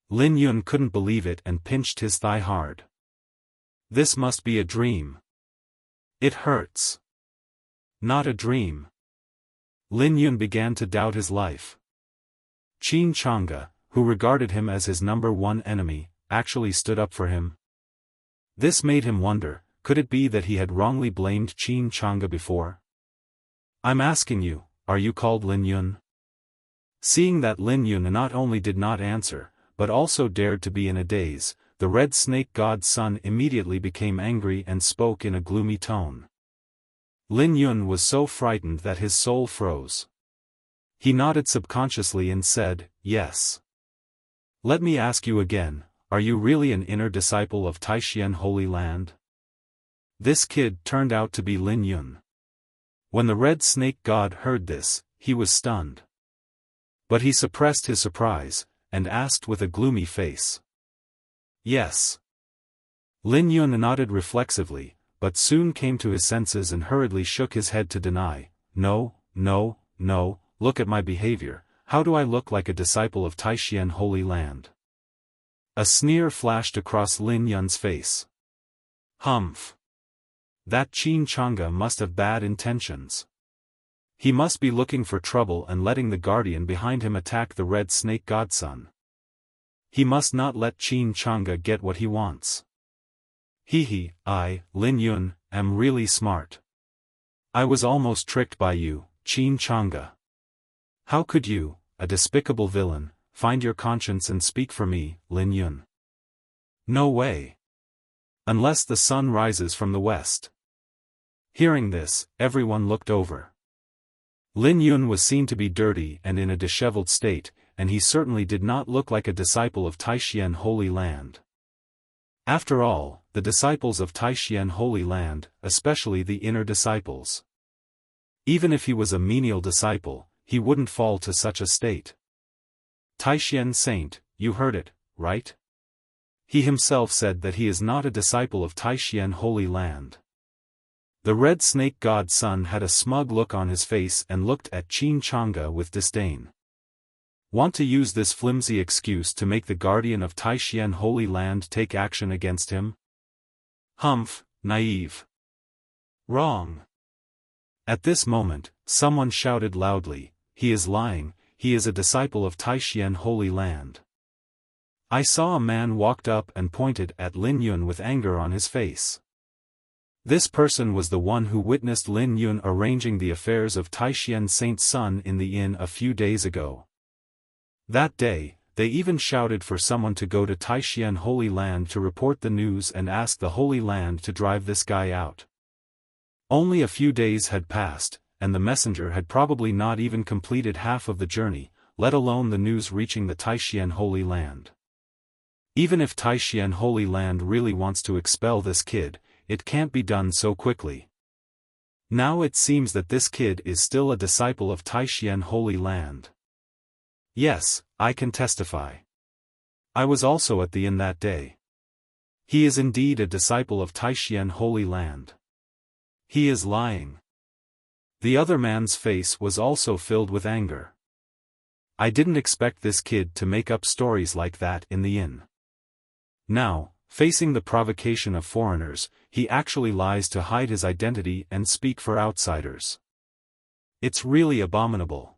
Lin Yun couldn't believe it and pinched his thigh hard. This must be a dream. It hurts. Not a dream. Lin Yun began to doubt his life. Qin Changge, who regarded him as his #1 enemy, actually stood up for him. This made him wonder, could it be that he had wrongly blamed Qin Changge before? I'm asking you, are you called Lin Yun? Seeing that Lin Yun not only did not answer, but also dared to be in a daze, the Red Snake God's son immediately became angry and spoke in a gloomy tone. Lin Yun was so frightened that his soul froze. He nodded subconsciously and said, yes. Let me ask you again, are you really an inner disciple of Taixien Holy Land? This kid turned out to be Lin Yun. When the Red Snake God heard this, he was stunned. But he suppressed his surprise, and asked with a gloomy face. Yes. Lin Yun nodded reflexively, but soon came to his senses and hurriedly shook his head to deny. No, no, no, look at my behavior, how do I look like a disciple of Taixien Holy Land? A sneer flashed across Lin Yun's face. Humph. That Qin Changge must have bad intentions. He must be looking for trouble and letting the guardian behind him attack the Red Snake Godson. He must not let Qin Changge get what he wants. I, Lin Yun, am really smart. I was almost tricked by you, Qin Changge. How could you, a despicable villain, find your conscience and speak for me, Lin Yun? No way. Unless the sun rises from the west. Hearing this, everyone looked over. Lin Yun was seen to be dirty and in a disheveled state, and he certainly did not look like a disciple of Taixien Holy Land. After all, the disciples of Taixien Holy Land, especially the inner disciples. Even if he was a menial disciple, he wouldn't fall to such a state. Taixien Saint, you heard it, right? He himself said that he is not a disciple of Taixien Holy Land. The Red Snake God's son had a smug look on his face and looked at Qin Changge with disdain. Want to use this flimsy excuse to make the guardian of Taixien Holy Land take action against him? Humph, naive. Wrong. At this moment, someone shouted loudly, he is lying, he is a disciple of Taixien Holy Land. I saw a man walked up and pointed at Lin Yun with anger on his face. This person was the one who witnessed Lin Yun arranging the affairs of Taixien Saint's son in the inn a few days ago. That day, they even shouted for someone to go to Taixien Holy Land to report the news and ask the Holy Land to drive this guy out. Only a few days had passed, and the messenger had probably not even completed half of the journey, let alone the news reaching the Taixien Holy Land. Even if Taixien Holy Land really wants to expel this kid, it can't be done so quickly. Now it seems that this kid is still a disciple of Taixien Holy Land. Yes, I can testify. I was also at the inn that day. He is indeed a disciple of Taixien Holy Land. He is lying. The other man's face was also filled with anger. I didn't expect this kid to make up stories like that in the inn. Now, facing the provocation of foreigners, he actually lies to hide his identity and speak for outsiders. It's really abominable.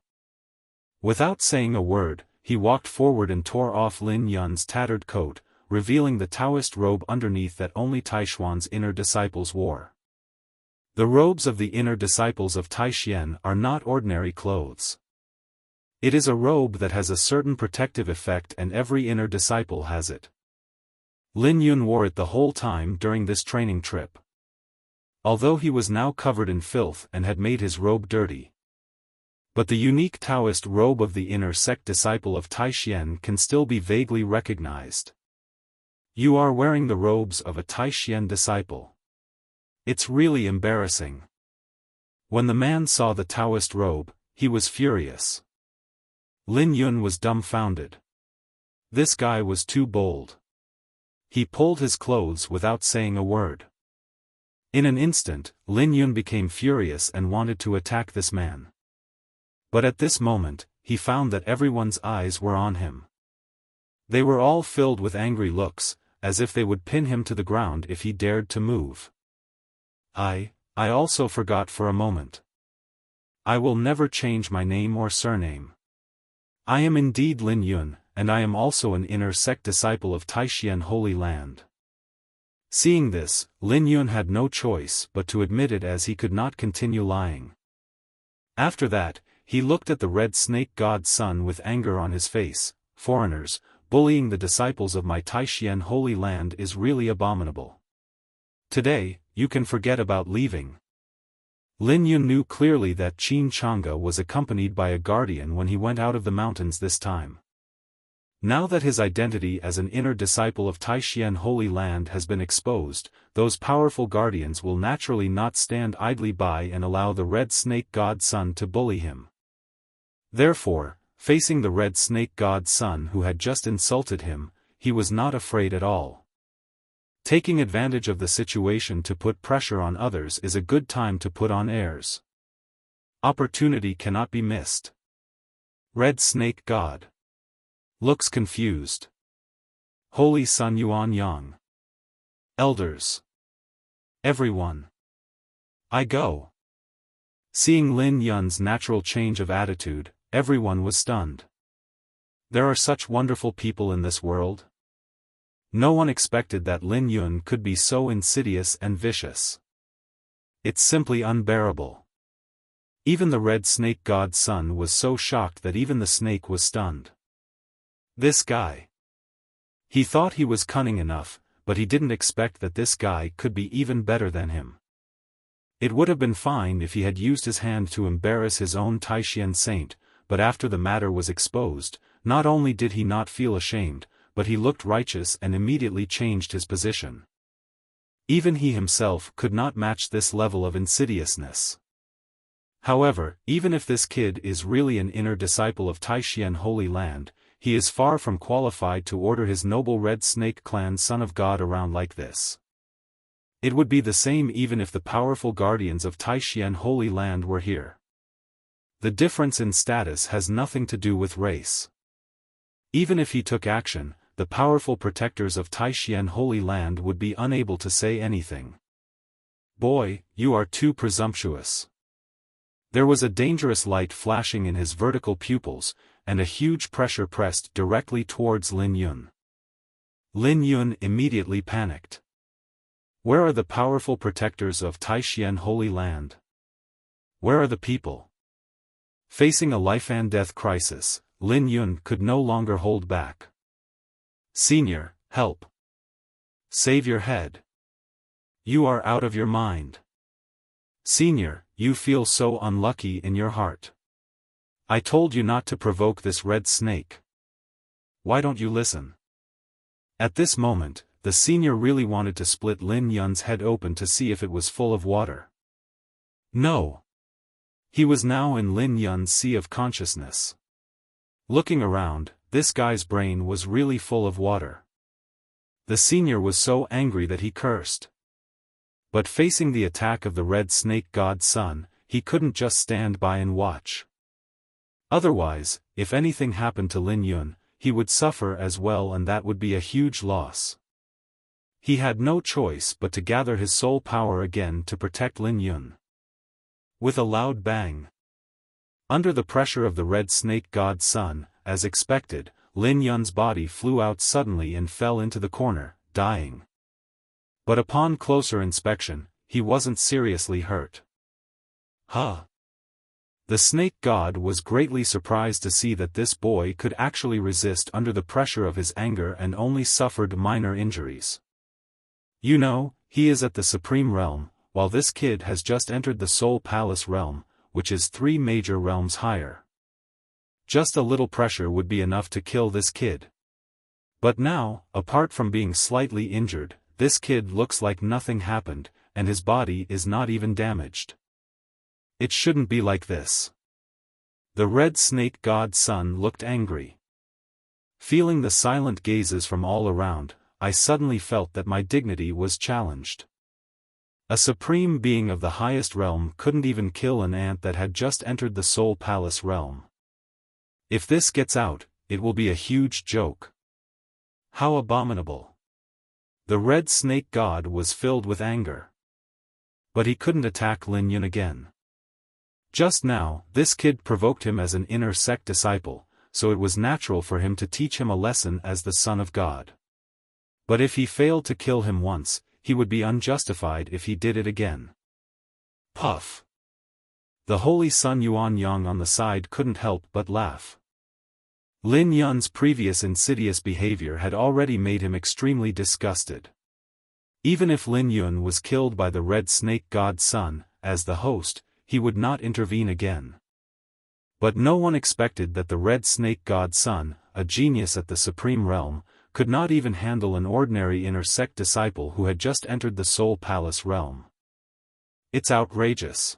Without saying a word, he walked forward and tore off Lin Yun's tattered coat, revealing the Taoist robe underneath that only Taishuan's inner disciples wore. The robes of the inner disciples of Taishan are not ordinary clothes. It is a robe that has a certain protective effect, and every inner disciple has it. Lin Yun wore it the whole time during this training trip. Although he was now covered in filth and had made his robe dirty. But the unique Taoist robe of the inner sect disciple of Taishan can still be vaguely recognized. You are wearing the robes of a Taishan disciple. It's really embarrassing. When the man saw the Taoist robe, he was furious. Lin Yun was dumbfounded. This guy was too bold. He pulled his clothes without saying a word. In an instant, Lin Yun became furious and wanted to attack this man. But at this moment, he found that everyone's eyes were on him. They were all filled with angry looks, as if they would pin him to the ground if he dared to move. I also forgot for a moment. I will never change my name or surname. I am indeed Lin Yun, and I am also an inner sect disciple of Taishan Holy Land. Seeing this, Lin Yun had no choice but to admit it, as he could not continue lying. After that, he looked at the red snake god's son with anger on his face. Foreigners, bullying the disciples of my Taishan Holy Land is really abominable. Today, you can forget about leaving. Lin Yun knew clearly that Qin Chang'e was accompanied by a guardian when he went out of the mountains this time. Now that his identity as an inner disciple of Taishan Holy Land has been exposed, those powerful guardians will naturally not stand idly by and allow the red snake god's son to bully him. Therefore, facing the red snake god's son who had just insulted him, he was not afraid at all. Taking advantage of the situation to put pressure on others is a good time to put on airs. Opportunity cannot be missed. Red snake god looks confused. Holy Sun Yuan Yang. Elders. Everyone. I go. Seeing Lin Yun's natural change of attitude, everyone was stunned. There are such wonderful people in this world. No one expected that Lin Yun could be so insidious and vicious. It's simply unbearable. Even the red snake god's son was so shocked that even the snake was stunned. This guy. He thought he was cunning enough, but he didn't expect that this guy could be even better than him. It would have been fine if he had used his hand to embarrass his own Taishan saint, but after the matter was exposed, not only did he not feel ashamed, but he looked righteous and immediately changed his position. Even he himself could not match this level of insidiousness. However, even if this kid is really an inner disciple of Taishan Holy Land, he is far from qualified to order his noble Red Snake Clan son of God around like this. It would be the same even if the powerful guardians of Taishan Holy Land were here. The difference in status has nothing to do with race. Even if he took action, the powerful protectors of Taishan Holy Land would be unable to say anything. Boy, you are too presumptuous. There was a dangerous light flashing in his vertical pupils, and a huge pressure pressed directly towards Lin Yun. Lin Yun immediately panicked. Where are the powerful protectors of Taishan Holy Land? Where are the people? Facing a life-and-death crisis, Lin Yun could no longer hold back. Senior, help. Save your head. You are out of your mind. Senior, you feel so unlucky in your heart. I told you not to provoke this red snake. Why don't you listen? At this moment, the senior really wanted to split Lin Yun's head open to see if it was full of water. No. He was now in Lin Yun's sea of consciousness. Looking around, this guy's brain was really full of water. The senior was so angry that he cursed. But facing the attack of the red snake god's son, he couldn't just stand by and watch. Otherwise, if anything happened to Lin Yun, he would suffer as well, and that would be a huge loss. He had no choice but to gather his soul power again to protect Lin Yun. With a loud bang. Under the pressure of the red snake god's son, as expected, Lin Yun's body flew out suddenly and fell into the corner, dying. But upon closer inspection, he wasn't seriously hurt. Huh. The snake god was greatly surprised to see that this boy could actually resist under the pressure of his anger and only suffered minor injuries. You know, he is at the Supreme Realm, while this kid has just entered the Soul Palace realm, which is 3 major realms higher. Just a little pressure would be enough to kill this kid. But now, apart from being slightly injured, this kid looks like nothing happened, and his body is not even damaged. It shouldn't be like this. The red snake god's son looked angry. Feeling the silent gazes from all around, I suddenly felt that my dignity was challenged. A supreme being of the highest realm couldn't even kill an ant that had just entered the Soul Palace realm. If this gets out, it will be a huge joke. How abominable. The red snake god was filled with anger. But he couldn't attack Lin Yun again. Just now, this kid provoked him as an inner sect disciple, so it was natural for him to teach him a lesson as the Son of God. But if he failed to kill him once, he would be unjustified if he did it again. Puff. The holy Sun Yuanyang on the side couldn't help but laugh. Lin Yun's previous insidious behavior had already made him extremely disgusted. Even if Lin Yun was killed by the red snake god's son, as the host, he would not intervene again. But no one expected that the red snake god's son, a genius at the Supreme Realm, could not even handle an ordinary inner sect disciple who had just entered the Soul Palace realm. It's outrageous.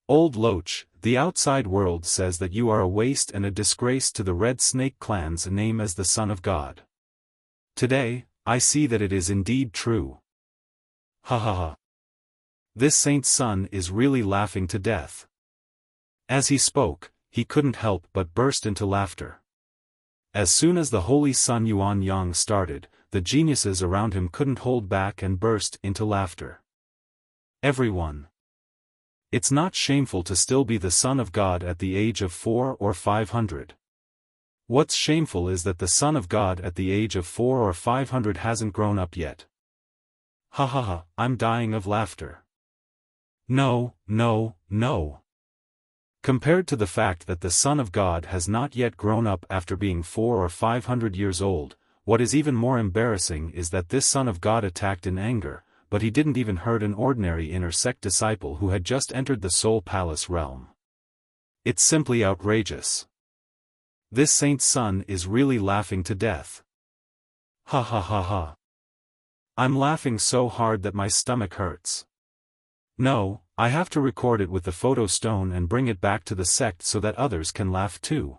Old Loach, the outside world says that you are a waste and a disgrace to the Red Snake clan's name as the Son of God. Today, I see that it is indeed true. Ha ha ha. This saint's son is really laughing to death. As he spoke, he couldn't help but burst into laughter. As soon as the holy Sun Yuanyang started, the geniuses around him couldn't hold back and burst into laughter. Everyone. It's not shameful to still be the Son of God at the age of 4 or 500. What's shameful is that the Son of God at the age of 4 or 500 hasn't grown up yet. Ha ha ha, I'm dying of laughter. No, no, no. Compared to the fact that the Son of God has not yet grown up after being 4 or 500 years old, what is even more embarrassing is that this Son of God attacked in anger, but he didn't even hurt an ordinary inner sect disciple who had just entered the Soul Palace realm. It's simply outrageous. This saint's son is really laughing to death. Ha ha ha ha. I'm laughing so hard that my stomach hurts. No, I have to record it with the photo stone and bring it back to the sect so that others can laugh too.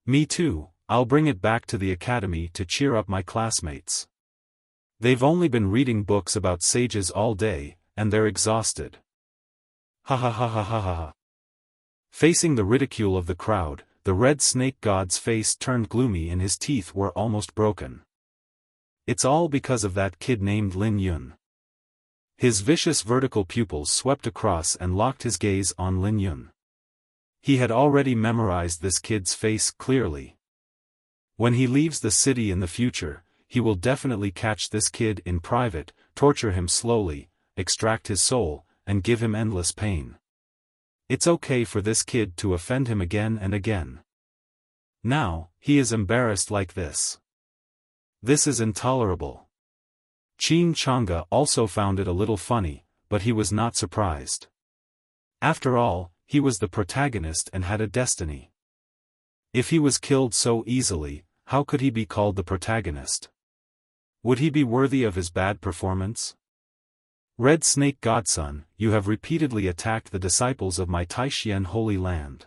Me too, I'll bring it back to the academy to cheer up my classmates. They've only been reading books about sages all day, and they're exhausted. Ha ha ha ha ha ha. Facing the ridicule of the crowd, the red snake god's face turned gloomy and his teeth were almost broken. It's all because of that kid named Lin Yun. His vicious vertical pupils swept across and locked his gaze on Lin Yun. He had already memorized this kid's face clearly. When he leaves the city in the future, he will definitely catch this kid in private, torture him slowly, extract his soul, and give him endless pain. It's okay for this kid to offend him again and again. Now, he is embarrassed like this. This is intolerable. Qin Chang'e also found it a little funny, but he was not surprised. After all, he was the protagonist and had a destiny. If he was killed so easily, how could he be called the protagonist? Would he be worthy of his bad performance? Red Snake Godson, you have repeatedly attacked the disciples of my Taixien Holy Land.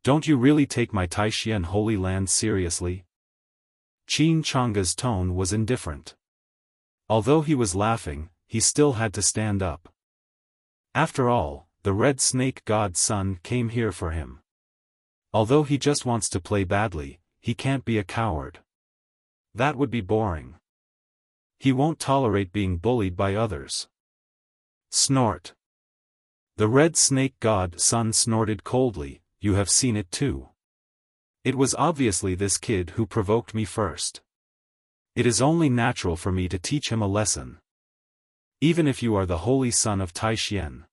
Don't you really take my Taixien Holy Land seriously? Qin Chang'e's tone was indifferent. Although he was laughing, he still had to stand up. After all, the Red Snake God's son came here for him. Although he just wants to play badly, he can't be a coward. That would be boring. He won't tolerate being bullied by others. Snort. The red snake god son snorted coldly, you have seen it too. It was obviously this kid who provoked me first. It is only natural for me to teach him a lesson. Even if you are the holy son of Taishian.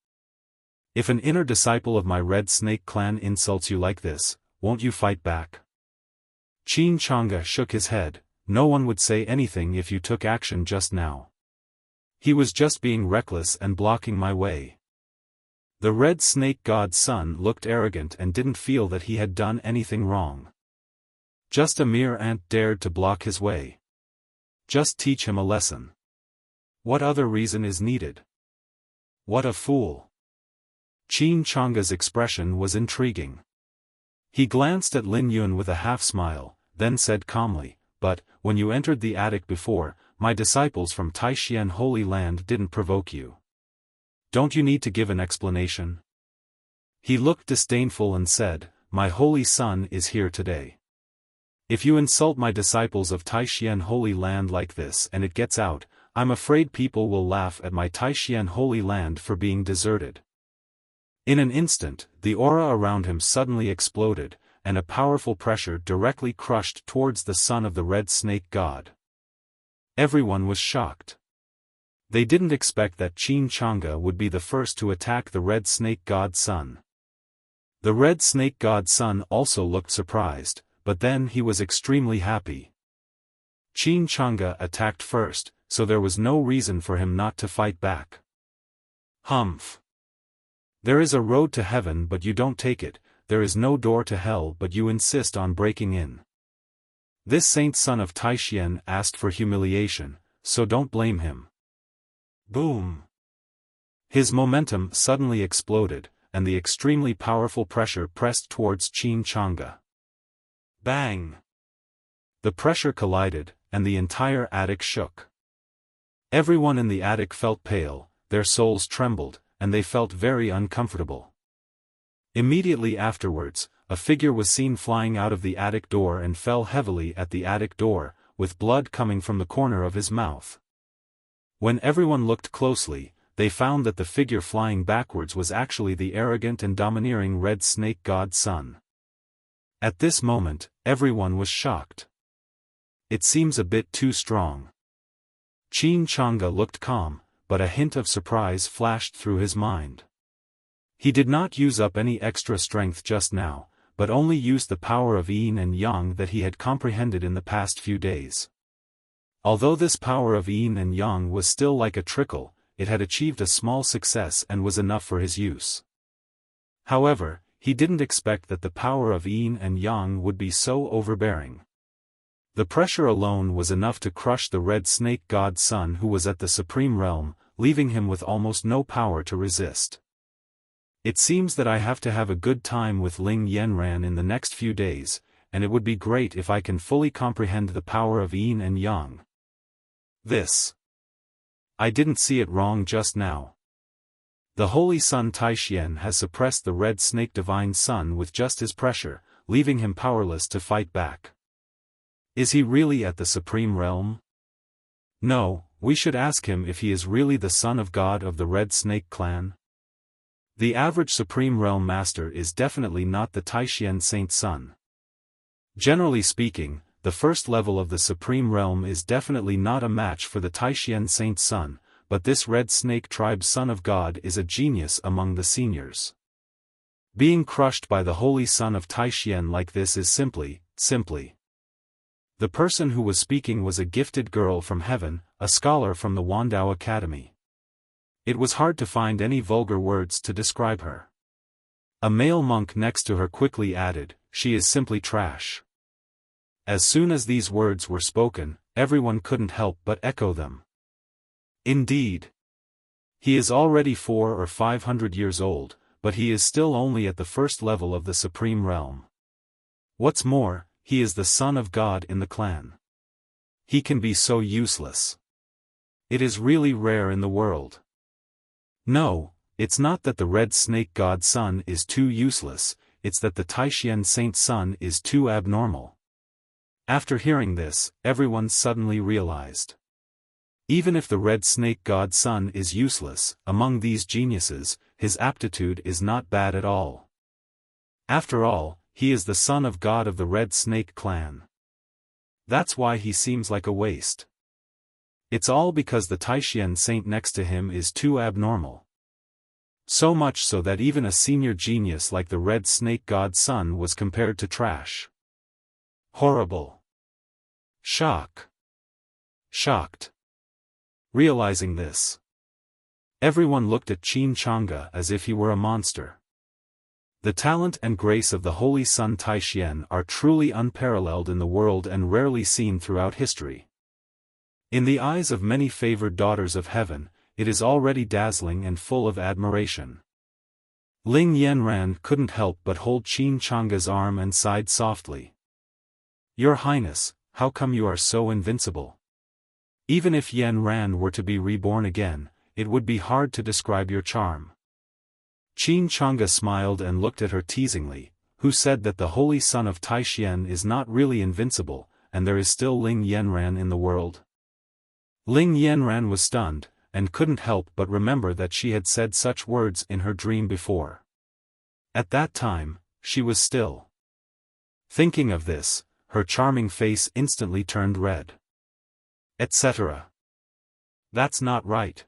If an inner disciple of my Red Snake clan insults you like this, won't you fight back? Qin Chang'e shook his head. No one would say anything if you took action just now. He was just being reckless and blocking my way. The Red Snake God's son looked arrogant and didn't feel that he had done anything wrong. Just a mere ant dared to block his way. Just teach him a lesson. What other reason is needed? What a fool. Qin Chang'e's expression was intriguing. He glanced at Lin Yun with a half-smile, then said calmly, "But, when you entered the attic before, my disciples from Taishian Holy Land didn't provoke you. Don't you need to give an explanation?" He looked disdainful and said, "My holy son is here today. If you insult my disciples of Taishian Holy Land like this and it gets out, I'm afraid people will laugh at my Taishian Holy Land for being deserted." In an instant, the aura around him suddenly exploded, and a powerful pressure directly crushed towards the son of the Red Snake God. Everyone was shocked. They didn't expect that Qin Chang'e would be the first to attack the Red Snake God's son. The Red Snake God's son also looked surprised, but then he was extremely happy. Qin Chang'e attacked first, so there was no reason for him not to fight back. Humph. There is a road to heaven but you don't take it, there is no door to hell but you insist on breaking in. This saint son of Taishian asked for humiliation, so don't blame him. Boom. His momentum suddenly exploded, and the extremely powerful pressure pressed towards Qin Chang'e. Bang! The pressure collided, and the entire attic shook. Everyone in the attic felt pale, their souls trembled, and they felt very uncomfortable. Immediately afterwards, a figure was seen flying out of the attic door and fell heavily at the attic door, with blood coming from the corner of his mouth. When everyone looked closely, they found that the figure flying backwards was actually the arrogant and domineering Red Snake God's son. At this moment, everyone was shocked. It seems a bit too strong. Qin Chang'e looked calm, but a hint of surprise flashed through his mind. He did not use up any extra strength just now, but only used the power of yin and yang that he had comprehended in the past few days. Although this power of yin and yang was still like a trickle, it had achieved a small success and was enough for his use. However, he didn't expect that the power of yin and yang would be so overbearing. The pressure alone was enough to crush the Red Snake God's son who was at the Supreme Realm, leaving him with almost no power to resist. It seems that I have to have a good time with Ling Yanran in the next few days, and it would be great if I can fully comprehend the power of yin and yang. I didn't see it wrong just now. The Holy Son Taishian has suppressed the Red Snake Divine Son with just his pressure, leaving him powerless to fight back. Is he really at the Supreme Realm? No, we should ask him if he is really the Son of God of the Red Snake clan. The average Supreme Realm Master is definitely not the Taishian Saint Son. Generally speaking, the first level of the Supreme Realm is definitely not a match for the Taishian Saint Son, but this Red Snake Tribe Son of God is a genius among the seniors. Being crushed by the Holy Son of Taishian like this is simply. The person who was speaking was a gifted girl from heaven, a scholar from the Wandao Academy. It was hard to find any vulgar words to describe her. A male monk next to her quickly added, "She is simply trash." As soon as these words were spoken, everyone couldn't help but echo them. Indeed. He is already 400 or 500 years old, but he is still only at the first level of the Supreme Realm. What's more, he is the Son of God in the clan. He can be so useless. It is really rare in the world. No, it's not that the Red Snake God's son is too useless, it's that the Taishian Saint Son is too abnormal. After hearing this, everyone suddenly realized. Even if the Red Snake God's son is useless, among these geniuses, his aptitude is not bad at all. After all, he is the son of God of the Red Snake clan. That's why he seems like a waste. It's all because the Taishan saint next to him is too abnormal. So much so that even a senior genius like the Red Snake God's son was compared to trash. Horrible. Shocked. Realizing this, everyone looked at Qin Changge as if he were a monster. The talent and grace of the Holy Son Taishan are truly unparalleled in the world and rarely seen throughout history. In the eyes of many favored daughters of heaven, it is already dazzling and full of admiration. Ling Yanran couldn't help but hold Qin Changge's arm and sighed softly. Your Highness, how come you are so invincible? Even if Yanran were to be reborn again, it would be hard to describe your charm. Qin Changge smiled and looked at her teasingly, who said that the Holy Son of Taishan is not really invincible, and there is still Ling Yanran in the world. Ling Yanran was stunned, and couldn't help but remember that she had said such words in her dream before. At that time, she was still. Thinking of this, her charming face instantly turned red. Etc. That's not right.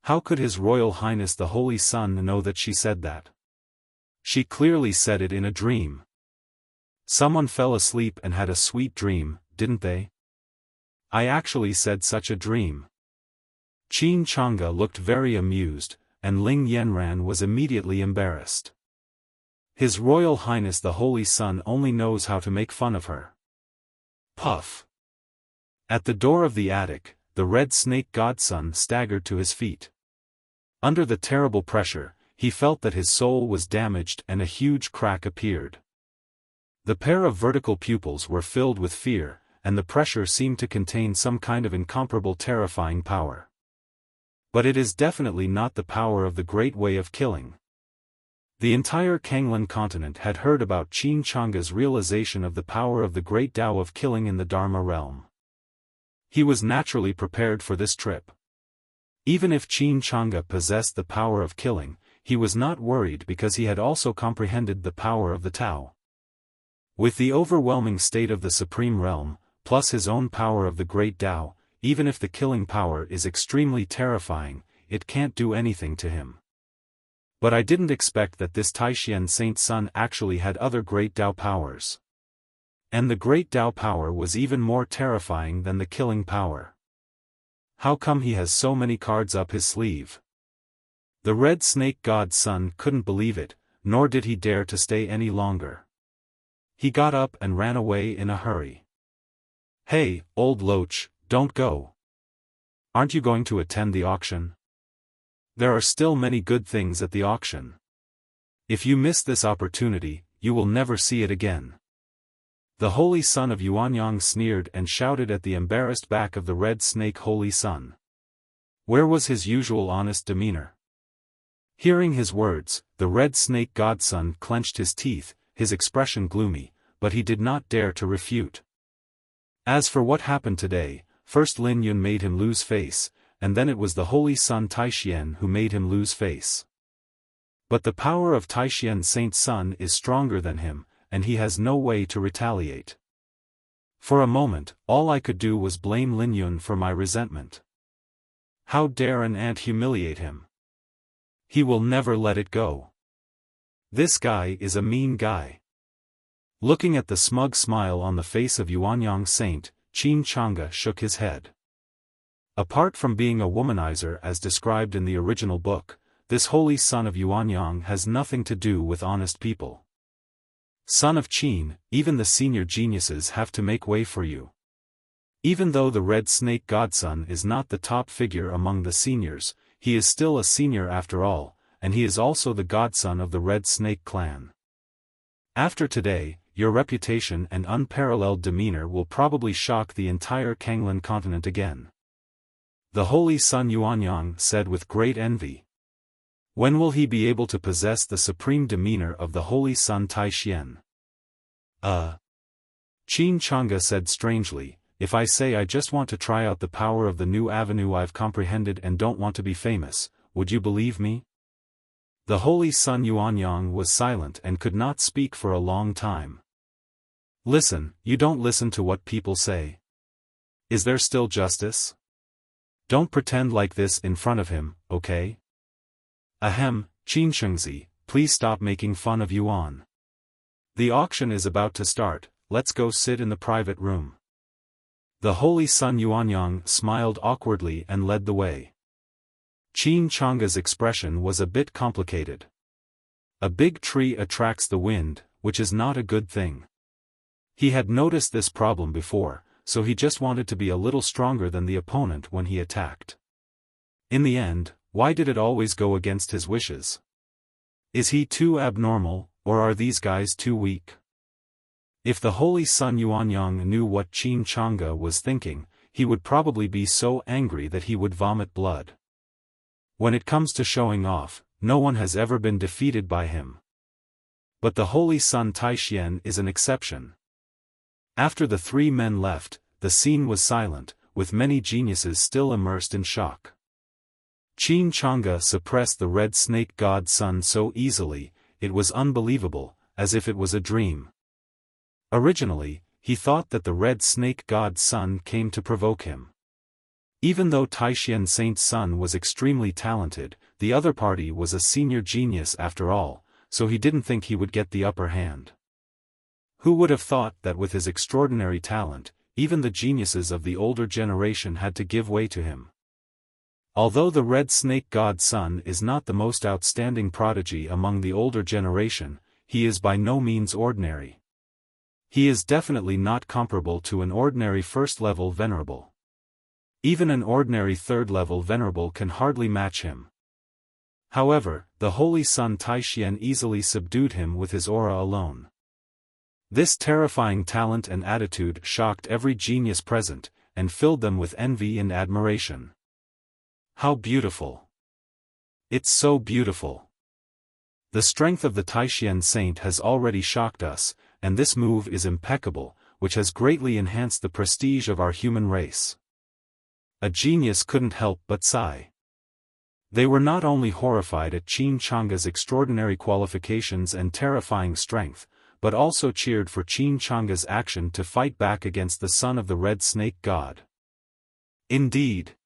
How could His Royal Highness the Holy Son know that she said that? She clearly said it in a dream. Someone fell asleep and had a sweet dream, didn't they? I actually said such a dream. Qin Changge looked very amused, and Ling Yanran was immediately embarrassed. His Royal Highness the Holy Son only knows how to make fun of her. Puff. At the door of the attic, the Red Snake Godson staggered to his feet. Under the terrible pressure, he felt that his soul was damaged and a huge crack appeared. The pair of vertical pupils were filled with fear, and the pressure seemed to contain some kind of incomparable terrifying power. But it is definitely not the power of the Great Way of Killing. The entire Kanglan continent had heard about Qin Changge's realization of the power of the Great Tao of Killing in the Dharma realm. He was naturally prepared for this trip. Even if Qin Changge possessed the power of killing, he was not worried because he had also comprehended the power of the Tao. With the overwhelming state of the Supreme Realm, plus his own power of the Great Tao, even if the killing power is extremely terrifying, it can't do anything to him. But I didn't expect that this Taishan Saint's son actually had other Great Tao powers. And the Great Tao power was even more terrifying than the killing power. How come he has so many cards up his sleeve? The Red Snake God's son couldn't believe it, nor did he dare to stay any longer. He got up and ran away in a hurry. Hey, old loach, don't go. Aren't you going to attend the auction? There are still many good things at the auction. If you miss this opportunity, you will never see it again. The Holy Son of Yuanyang sneered and shouted at the embarrassed back of the Red Snake Holy Son. Where was his usual honest demeanor? Hearing his words, the Red Snake Godson clenched his teeth, his expression gloomy, but he did not dare to refute. As for what happened today, first Lin Yun made him lose face, and then it was the Holy Son Taishan who made him lose face. But the power of Taishan Saint's son is stronger than him, and he has no way to retaliate. For a moment, all I could do was blame Lin Yun for my resentment. How dare an ant humiliate him? He will never let it go. This guy is a mean guy. Looking at the smug smile on the face of Yuanyang Saint, Qin Changge shook his head. Apart from being a womanizer as described in the original book, this Holy Son of Yuanyang has nothing to do with honest people. Son of Qin, even the senior geniuses have to make way for you. Even though the Red Snake Godson is not the top figure among the seniors, he is still a senior after all, and he is also the godson of the Red Snake clan. After today, your reputation and unparalleled demeanor will probably shock the entire Kanglan continent again. The Holy Son Yuanyang said with great envy. When will he be able to possess the supreme demeanor of the Holy Son Taishan? Qin Changge said strangely, if I say I just want to try out the power of the new avenue I've comprehended and don't want to be famous, would you believe me? The Holy Sun Yuanyang was silent and could not speak for a long time. Listen, you don't listen to what people say. Is there still justice? Don't pretend like this in front of him, okay? Ahem, Qin Shengzi, please stop making fun of Yuan. The auction is about to start, let's go sit in the private room. The Holy Sun Yuanyang smiled awkwardly and led the way. Qin Chang's expression was a bit complicated. A big tree attracts the wind, which is not a good thing. He had noticed this problem before, so he just wanted to be a little stronger than the opponent when he attacked. In the end, why did it always go against his wishes? Is he too abnormal, or are these guys too weak? If the Holy Sun Yuanyang knew what Qin Chang'e was thinking, he would probably be so angry that he would vomit blood. When it comes to showing off, no one has ever been defeated by him. But the Holy Sun Taixien is an exception. After the three men left, the scene was silent, with many geniuses still immersed in shock. Qin Chang'e suppressed the red snake god Sun so easily, it was unbelievable, as if it was a dream. Originally, he thought that the red snake god Sun came to provoke him. Even though Taixien Saint Sun was extremely talented, the other party was a senior genius after all, so he didn't think he would get the upper hand. Who would have thought that with his extraordinary talent, even the geniuses of the older generation had to give way to him? Although the red snake god Sun is not the most outstanding prodigy among the older generation, he is by no means ordinary. He is definitely not comparable to an ordinary first-level venerable. Even an ordinary third-level venerable can hardly match him. However, the Holy Sun Taixien easily subdued him with his aura alone. This terrifying talent and attitude shocked every genius present, and filled them with envy and admiration. How beautiful! It's so beautiful! The strength of the Taixien Saint has already shocked us, and this move is impeccable, which has greatly enhanced the prestige of our human race. A genius couldn't help but sigh. They were not only horrified at Qin Chang'e's extraordinary qualifications and terrifying strength, but also cheered for Qin Chang'e's action to fight back against the son of the Red Snake God. Indeed.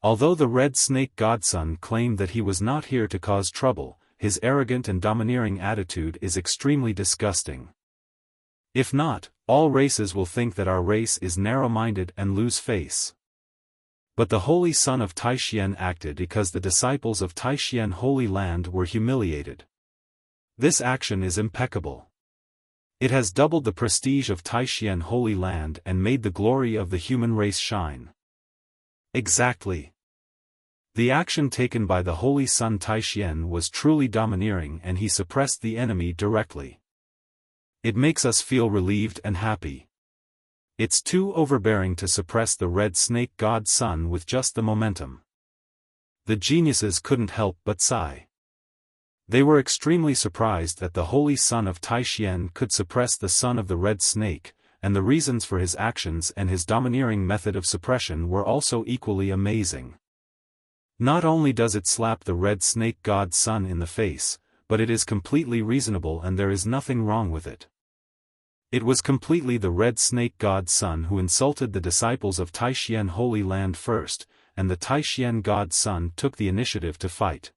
Although the Red Snake Godson claimed that he was not here to cause trouble, his arrogant and domineering attitude is extremely disgusting. If not, all races will think that our race is narrow-minded and lose face. But the Holy Son of Taixien acted because the disciples of Taixien Holy Land were humiliated. This action is impeccable. It has doubled the prestige of Taixien Holy Land and made the glory of the human race shine. Exactly. The action taken by the Holy Sun Taixien was truly domineering, and he suppressed the enemy directly. It makes us feel relieved and happy. It's too overbearing to suppress the Red Snake God Sun with just the momentum. The geniuses couldn't help but sigh. They were extremely surprised that the Holy Son of Taixien could suppress the son of the Red Snake, and the reasons for his actions and his domineering method of suppression were also equally amazing. Not only does it slap the Red Snake God Sun in the face, but it is completely reasonable and there is nothing wrong with it. It was completely the Red Snake God Sun who insulted the disciples of Taixien Holy Land first, and the Taixien God Sun took the initiative to fight.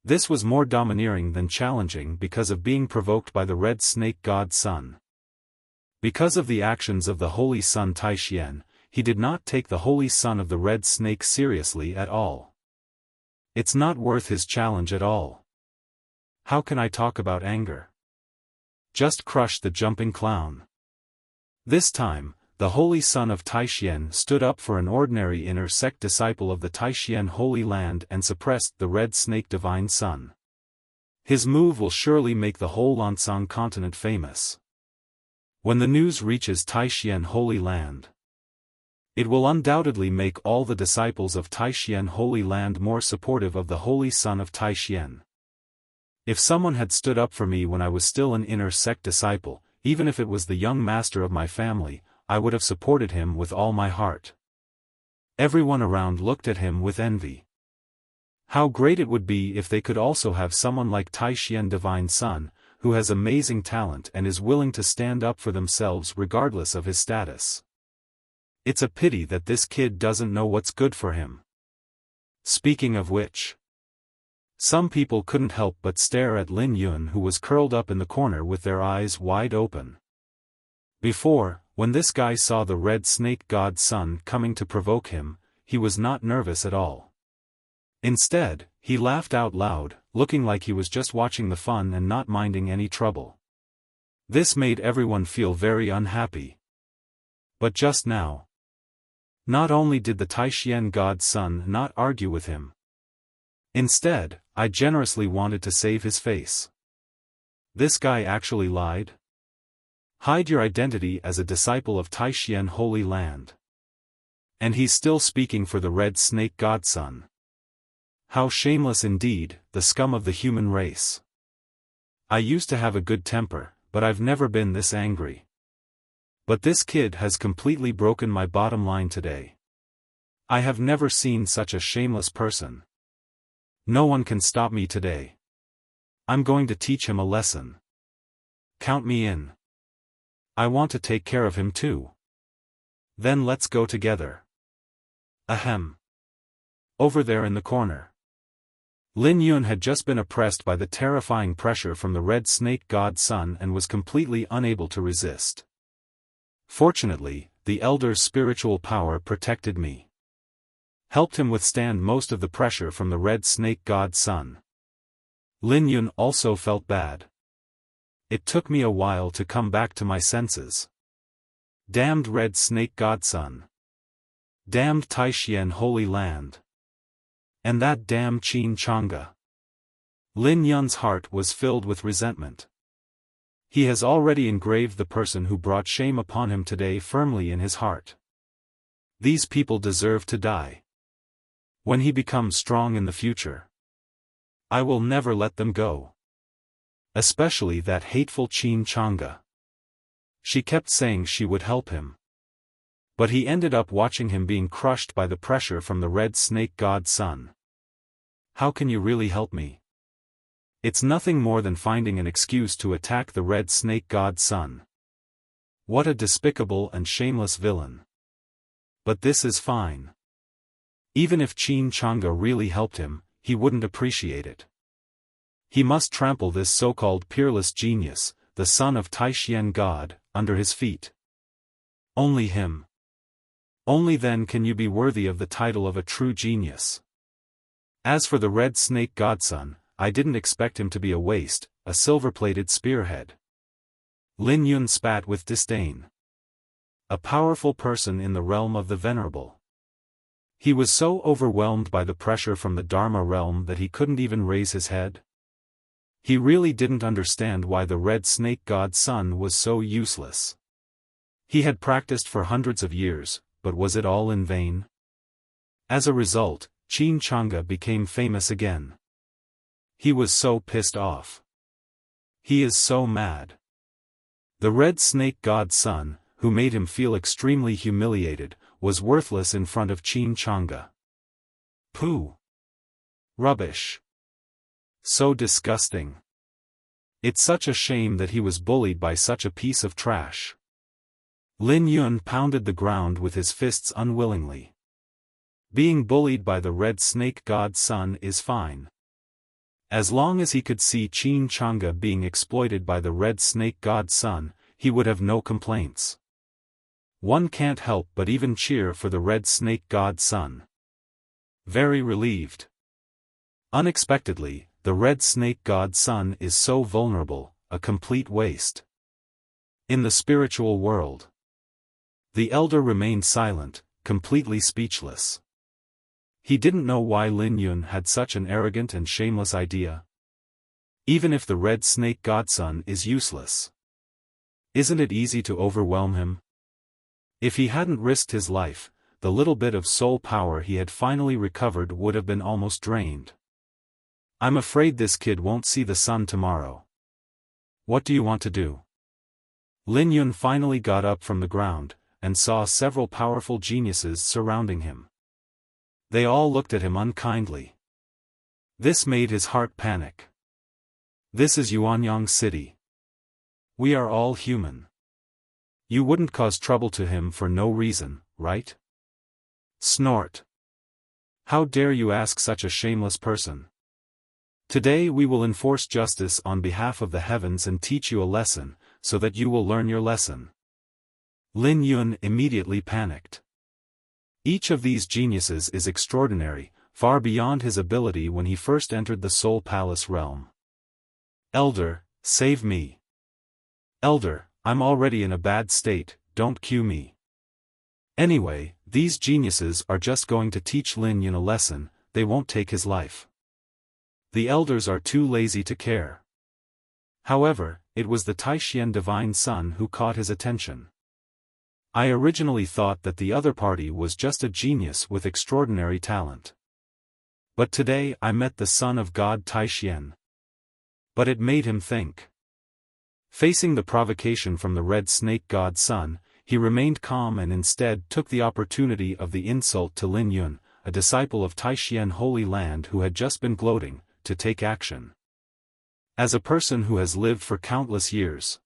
This was more domineering than challenging because of being provoked by the Red Snake God Sun. Because of the actions of the Holy Sun Taixien, he did not take the Holy Son of the Red Snake seriously at all. It's not worth his challenge at all. How can I talk about anger? Just crush the jumping clown. This time, the Holy Son of Taixien stood up for an ordinary inner sect disciple of the Taixien Holy Land and suppressed the Red Snake Divine Sun. His move will surely make the whole Lancang continent famous. When the news reaches Taixien Holy Land, it will undoubtedly make all the disciples of Taixien Holy Land more supportive of the Holy Son of Taixien. If someone had stood up for me when I was still an inner sect disciple, even if it was the young master of my family, I would have supported him with all my heart. Everyone around looked at him with envy. How great it would be if they could also have someone like Taishian Divine Son, who has amazing talent and is willing to stand up for themselves regardless of his status. It's a pity that this kid doesn't know what's good for him. Speaking of which, some people couldn't help but stare at Lin Yun, who was curled up in the corner with their eyes wide open. Before, when this guy saw the red snake god Sun coming to provoke him, he was not nervous at all. Instead, he laughed out loud, looking like he was just watching the fun and not minding any trouble. This made everyone feel very unhappy. But just now, not only did the Taishian god Sun not argue with him. Instead, I generously wanted to save his face. This guy actually lied? Hide your identity as a disciple of Taishian Holy Land. And he's still speaking for the red snake god Sun. How shameless indeed, the scum of the human race. I used to have a good temper, but I've never been this angry. But this kid has completely broken my bottom line today. I have never seen such a shameless person. No one can stop me today. I'm going to teach him a lesson. Count me in. I want to take care of him too. Then let's go together. Ahem. Over there in the corner. Lin Yun had just been oppressed by the terrifying pressure from the red snake god Sun and was completely unable to resist. Fortunately, the elder's spiritual power protected me. Helped him withstand most of the pressure from the red snake god Sun. Lin Yun also felt bad. It took me a while to come back to my senses. Damned red snake god Sun. Damned Taishian Holy Land. And that damn Qin Chang'e. Lin Yun's heart was filled with resentment. He has already engraved the person who brought shame upon him today firmly in his heart. These people deserve to die. When he becomes strong in the future, I will never let them go. Especially that hateful Qin Chang'e. She kept saying she would help him. But he ended up watching him being crushed by the pressure from the red snake god Sun. How can you really help me? It's nothing more than finding an excuse to attack the red snake god Sun. What a despicable and shameless villain. But this is fine. Even if Qin Chang'e really helped him, he wouldn't appreciate it. He must trample this so-called peerless genius, the son of Taishian God, under his feet. Only him. Only then can you be worthy of the title of a true genius. As for the red snake godson, I didn't expect him to be a waste, a silver-plated spearhead. Lin Yun spat with disdain. A powerful person in the realm of the venerable. He was so overwhelmed by the pressure from the Dharma realm that he couldn't even raise his head. He really didn't understand why the red snake god Sun was so useless. He had practiced for hundreds of years, but was it all in vain? As a result, Qin Chang'e became famous again. He was so pissed off. He is so mad. The red snake god Sun, who made him feel extremely humiliated, was worthless in front of Qin Chang'e. Pooh. Rubbish. So disgusting. It's such a shame that he was bullied by such a piece of trash. Lin Yun pounded the ground with his fists unwillingly. Being bullied by the red snake god Sun is fine. As long as he could see Qin Chang'e being exploited by the red snake god Sun, he would have no complaints. One can't help but even cheer for the red snake god Sun. Very relieved. Unexpectedly, the red snake god Sun is so vulnerable, a complete waste. In the spiritual world. The elder remained silent, completely speechless. He didn't know why Lin Yun had such an arrogant and shameless idea. Even if the red snake godson is useless, isn't it easy to overwhelm him? If he hadn't risked his life, the little bit of soul power he had finally recovered would have been almost drained. I'm afraid this kid won't see the sun tomorrow. What do you want to do? Lin Yun finally got up from the ground, and saw several powerful geniuses surrounding him. They all looked at him unkindly. This made his heart panic. This is Yuanyang City. We are all human. You wouldn't cause trouble to him for no reason, right? Snort. How dare you ask such a shameless person? Today we will enforce justice on behalf of the heavens and teach you a lesson, so that you will learn your lesson. Lin Yun immediately panicked. Each of these geniuses is extraordinary, far beyond his ability when he first entered the Soul Palace realm. Elder, save me. Elder, I'm already in a bad state, don't cue me. Anyway, these geniuses are just going to teach Lin Yun a lesson, they won't take his life. The elders are too lazy to care. However, it was the Taishian Divine Son who caught his attention. I originally thought that the other party was just a genius with extraordinary talent. But today I met the Son of God Taishian. But it made him think. Facing the provocation from the Red Snake God Son, he remained calm and instead took the opportunity of the insult to Lin Yun, a disciple of Taishian Holy Land who had just been gloating, to take action. As a person who has lived for countless years,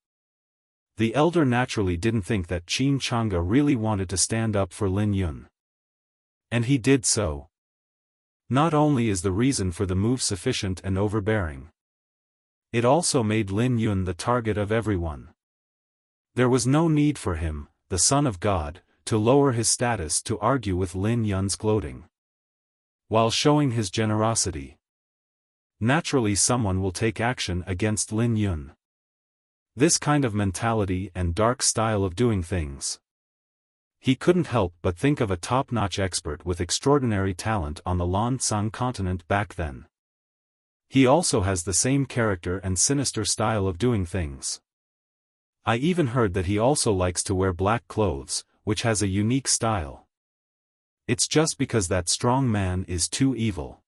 the elder naturally didn't think that Qin Chang'e really wanted to stand up for Lin Yun. And he did so. Not only is the reason for the move sufficient and overbearing, it also made Lin Yun the target of everyone. There was no need for him, the Son of God, to lower his status to argue with Lin Yun's gloating, while showing his generosity. Naturally someone will take action against Lin Yun. This kind of mentality and dark style of doing things. He couldn't help but think of a top-notch expert with extraordinary talent on the Lancang continent back then. He also has the same character and sinister style of doing things. I even heard that he also likes to wear black clothes, which has a unique style. It's just because that strong man is too evil.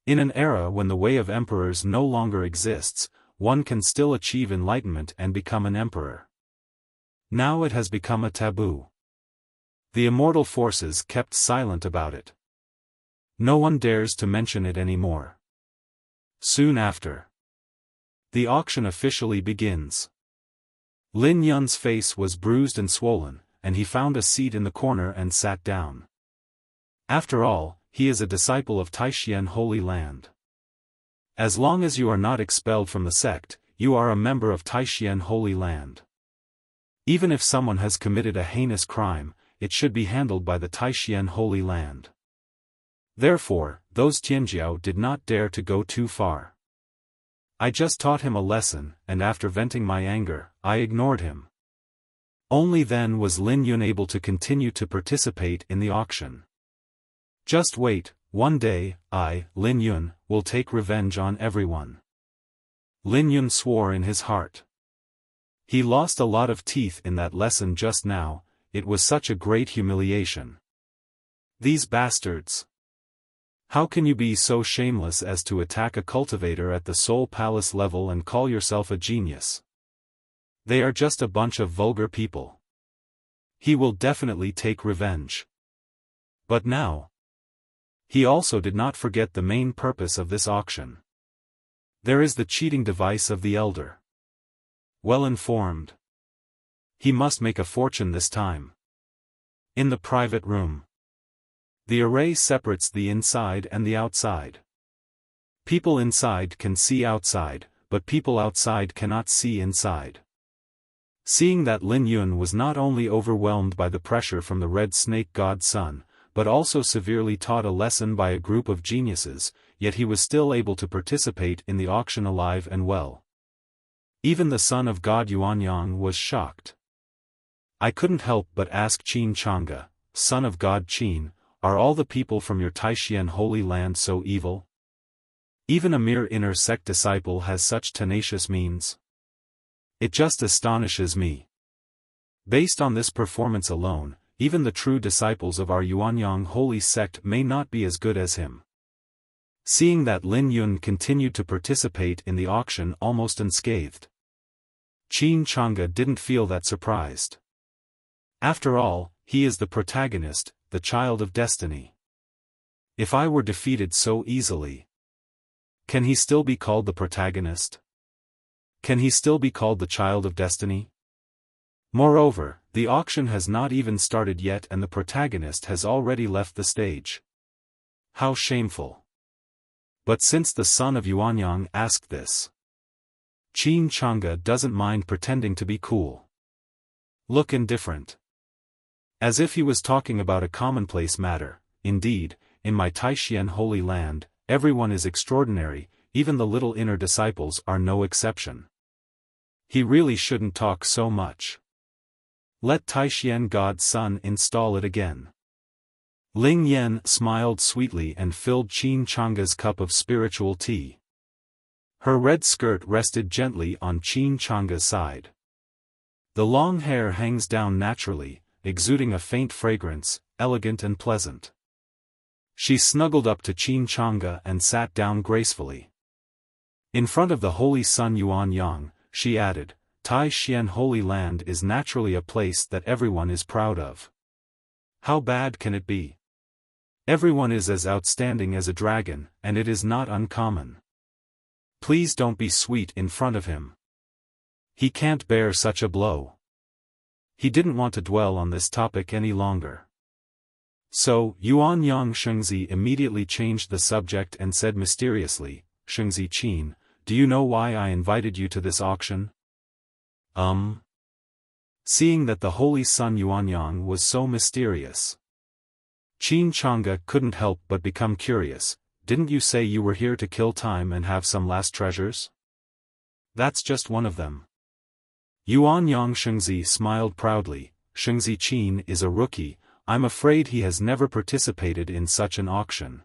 In an era when the way of emperors no longer exists, one can still achieve enlightenment and become an emperor. Now it has become a taboo. The immortal forces kept silent about it. No one dares to mention it anymore. Soon after, the auction officially begins. Lin Yun's face was bruised and swollen, and he found a seat in the corner and sat down. After all, he is a disciple of Taishian Holy Land. As long as you are not expelled from the sect, you are a member of Taishian Holy Land. Even if someone has committed a heinous crime, it should be handled by the Taishian Holy Land. Therefore, those Tianjiao did not dare to go too far. I just taught him a lesson, and after venting my anger, I ignored him. Only then was Lin Yun able to continue to participate in the auction. Just wait, one day, I, Lin Yun, will take revenge on everyone. Lin Yun swore in his heart. He lost a lot of teeth in that lesson just now, it was such a great humiliation. These bastards. How can you be so shameless as to attack a cultivator at the Soul Palace level and call yourself a genius? They are just a bunch of vulgar people. He will definitely take revenge. But now, he also did not forget the main purpose of this auction. There is the cheating device of the elder. Well informed. He must make a fortune this time. In the private room, the array separates the inside and the outside. People inside can see outside, but people outside cannot see inside. Seeing that Lin Yun was not only overwhelmed by the pressure from the Red Snake God Son, but also severely taught a lesson by a group of geniuses, yet he was still able to participate in the auction alive and well. Even the Son of God Yuanyang was shocked. I couldn't help but ask Qin Chang'e, Son of God Qin, are all the people from your Taishian Holy Land so evil? Even a mere inner sect disciple has such tenacious means? It just astonishes me. Based on this performance alone, even the true disciples of our Yuanyang holy sect may not be as good as him. Seeing that Lin Yun continued to participate in the auction almost unscathed, Qin Chang'e didn't feel that surprised. After all, he is the protagonist, the child of destiny. If I were defeated so easily, Can he still be called the protagonist? Can he still be called the child of destiny? Moreover, the auction has not even started yet and the protagonist has already left the stage. How shameful. But since the son of Yuanyang asked this, Qin Changge doesn't mind pretending to be cool. Look indifferent. As if he was talking about a commonplace matter. Indeed, in my Taixien Holy Land, everyone is extraordinary, even the little inner disciples are no exception. He really shouldn't talk so much. Let Taixien God's son install it again. Ling Yan smiled sweetly and filled Qin Changge's cup of spiritual tea. Her red skirt rested gently on Qin Changge's side. The long hair hangs down naturally, exuding a faint fragrance, elegant and pleasant. She snuggled up to Qin Changge and sat down gracefully. In front of the Holy Son Yuanyang, she added, Taixien Holy Land is naturally a place that everyone is proud of. How bad can it be? Everyone is as outstanding as a dragon, and it is not uncommon. Please don't be sweet in front of him. He can't bear such a blow. He didn't want to dwell on this topic any longer. So, Yuanyang Shengzi immediately changed the subject and said mysteriously, Shengzi Qin, do you know why I invited you to this auction? Seeing that the Holy Son Yuanyang was so mysterious, Qin Changge couldn't help but become curious. Didn't you say you were here to kill time and have some last treasures? That's just one of them. Yuanyang Shengzi smiled proudly. Shengzi Qin is a rookie, I'm afraid he has never participated in such an auction.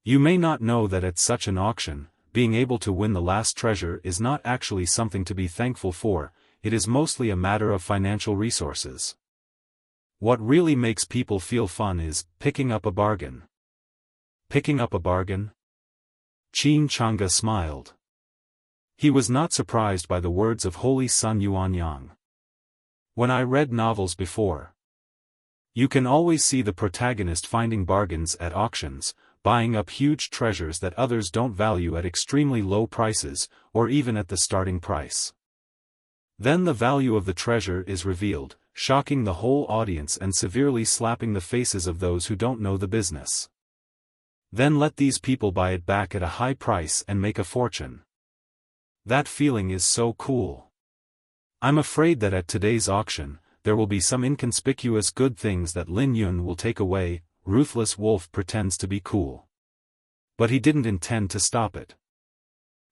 You may not know that at such an auction, being able to win the last treasure is not actually something to be thankful for, it is mostly a matter of financial resources. What really makes people feel fun is picking up a bargain. Picking up a bargain? Qin Changge smiled. He was not surprised by the words of Holy Son Yuanyang. When I read novels before, you can always see the protagonist finding bargains at auctions, buying up huge treasures that others don't value at extremely low prices, or even at the starting price. Then the value of the treasure is revealed, shocking the whole audience and severely slapping the faces of those who don't know the business. Then let these people buy it back at a high price and make a fortune. That feeling is so cool. I'm afraid that at today's auction, there will be some inconspicuous good things that Lin Yun will take away. Ruthless Wolf pretends to be cool. But he didn't intend to stop it.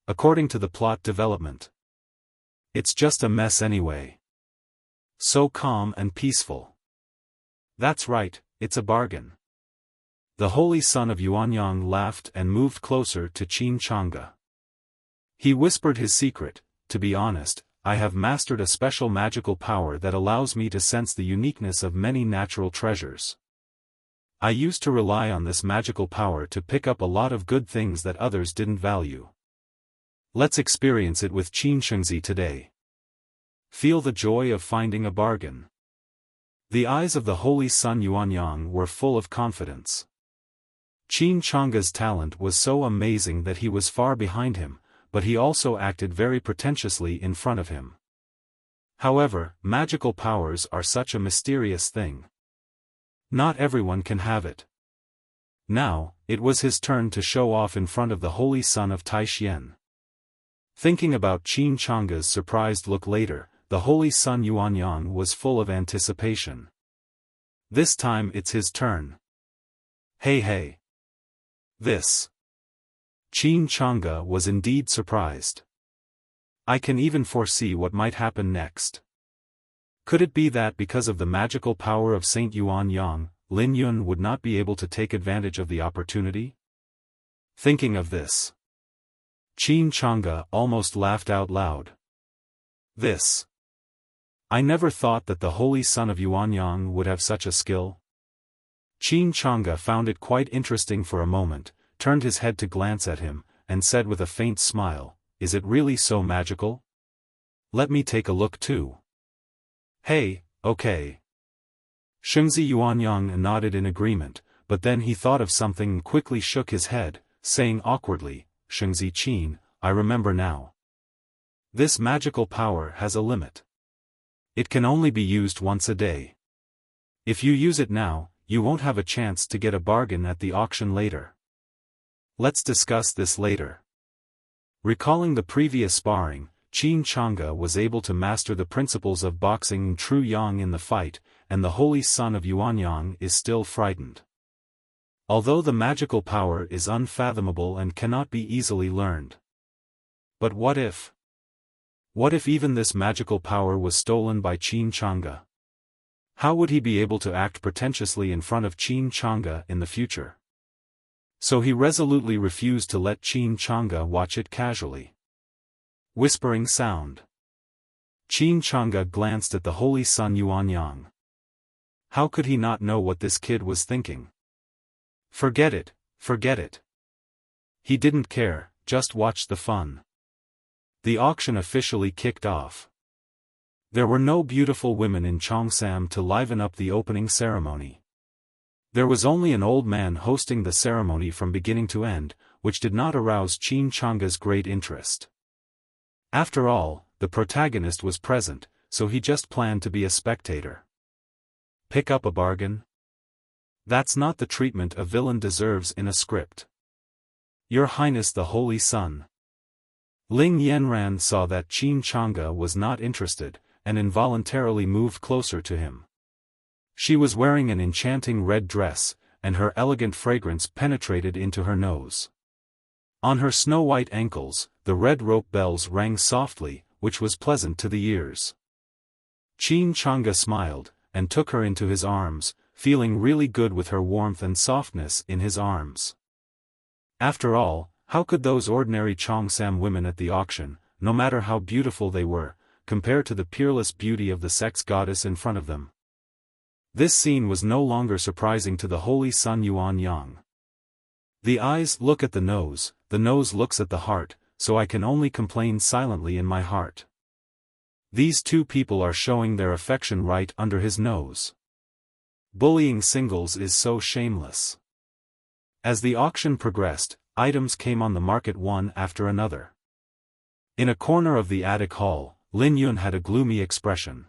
According to the plot development, it's just a mess anyway. So calm and peaceful. That's right, it's a bargain. The Holy Son of Yuanyang laughed and moved closer to Qin Changge. He whispered his secret, to be honest, I have mastered a special magical power that allows me to sense the uniqueness of many natural treasures. I used to rely on this magical power to pick up a lot of good things that others didn't value. Let's experience it with Qin Shengzi today. Feel the joy of finding a bargain. The eyes of the Holy Son Yuanyang were full of confidence. Qin Changge's talent was so amazing that he was far behind him, but he also acted very pretentiously in front of him. However, magical powers are such a mysterious thing. Not everyone can have it. Now, it was his turn to show off in front of the Holy Son of Taixien. Thinking about Qin Changge's surprised look later, the Holy Son Yuanyang was full of anticipation. This time it's his turn. Hey. This. Qin Changge was indeed surprised. I can even foresee what might happen next. Could it be that because of the magical power of Saint Yuanyang, Lin Yun would not be able to take advantage of the opportunity? Thinking of this, Qin Changge almost laughed out loud. This. I never thought that the Holy Son of Yuanyang would have such a skill. Qin Changge found it quite interesting for a moment, turned his head to glance at him, and said with a faint smile, Is it really so magical? Let me take a look too. Hey, okay. Shengzi Yuanyang nodded in agreement, but then he thought of something and quickly shook his head, saying awkwardly, Shengzi Qin, I remember now. This magical power has a limit. It can only be used once a day. If you use it now, you won't have a chance to get a bargain at the auction later. Let's discuss this later. Recalling the previous sparring, Qin Changge was able to master the principles of boxing and Tru Yang in the fight, and the holy son of Yuanyang is still frightened. Although the magical power is unfathomable and cannot be easily learned. But what if? What if even this magical power was stolen by Qin Changge? How would he be able to act pretentiously in front of Qin Changge in the future? So he resolutely refused to let Qin Changge watch it casually. Whispering sound. Qin Changge glanced at the holy son Yuanyang. How could he not know what this kid was thinking? Forget it, forget it. He didn't care, just watched the fun. The auction officially kicked off. There were no beautiful women in Cheongsam to liven up the opening ceremony. There was only an old man hosting the ceremony from beginning to end, which did not arouse Qin Changge's great interest. After all, the protagonist was present, so he just planned to be a spectator. Pick up a bargain? That's not the treatment a villain deserves in a script. Your Highness the Holy Sun. Ling Yanran saw that Qin Changge was not interested, and involuntarily moved closer to him. She was wearing an enchanting red dress, and her elegant fragrance penetrated into her nose. On her snow-white ankles, the red rope bells rang softly, which was pleasant to the ears. Qin Changge smiled, and took her into his arms, feeling really good with her warmth and softness in his arms. After all, how could those ordinary Cheongsam women at the auction, no matter how beautiful they were, compare to the peerless beauty of the sex goddess in front of them? This scene was no longer surprising to the holy son Yuanyang. The eyes look at the nose looks at the heart, so I can only complain silently in my heart. These two people are showing their affection right under his nose. Bullying singles is so shameless. As the auction progressed, items came on the market one after another. In a corner of the attic hall, Lin Yun had a gloomy expression.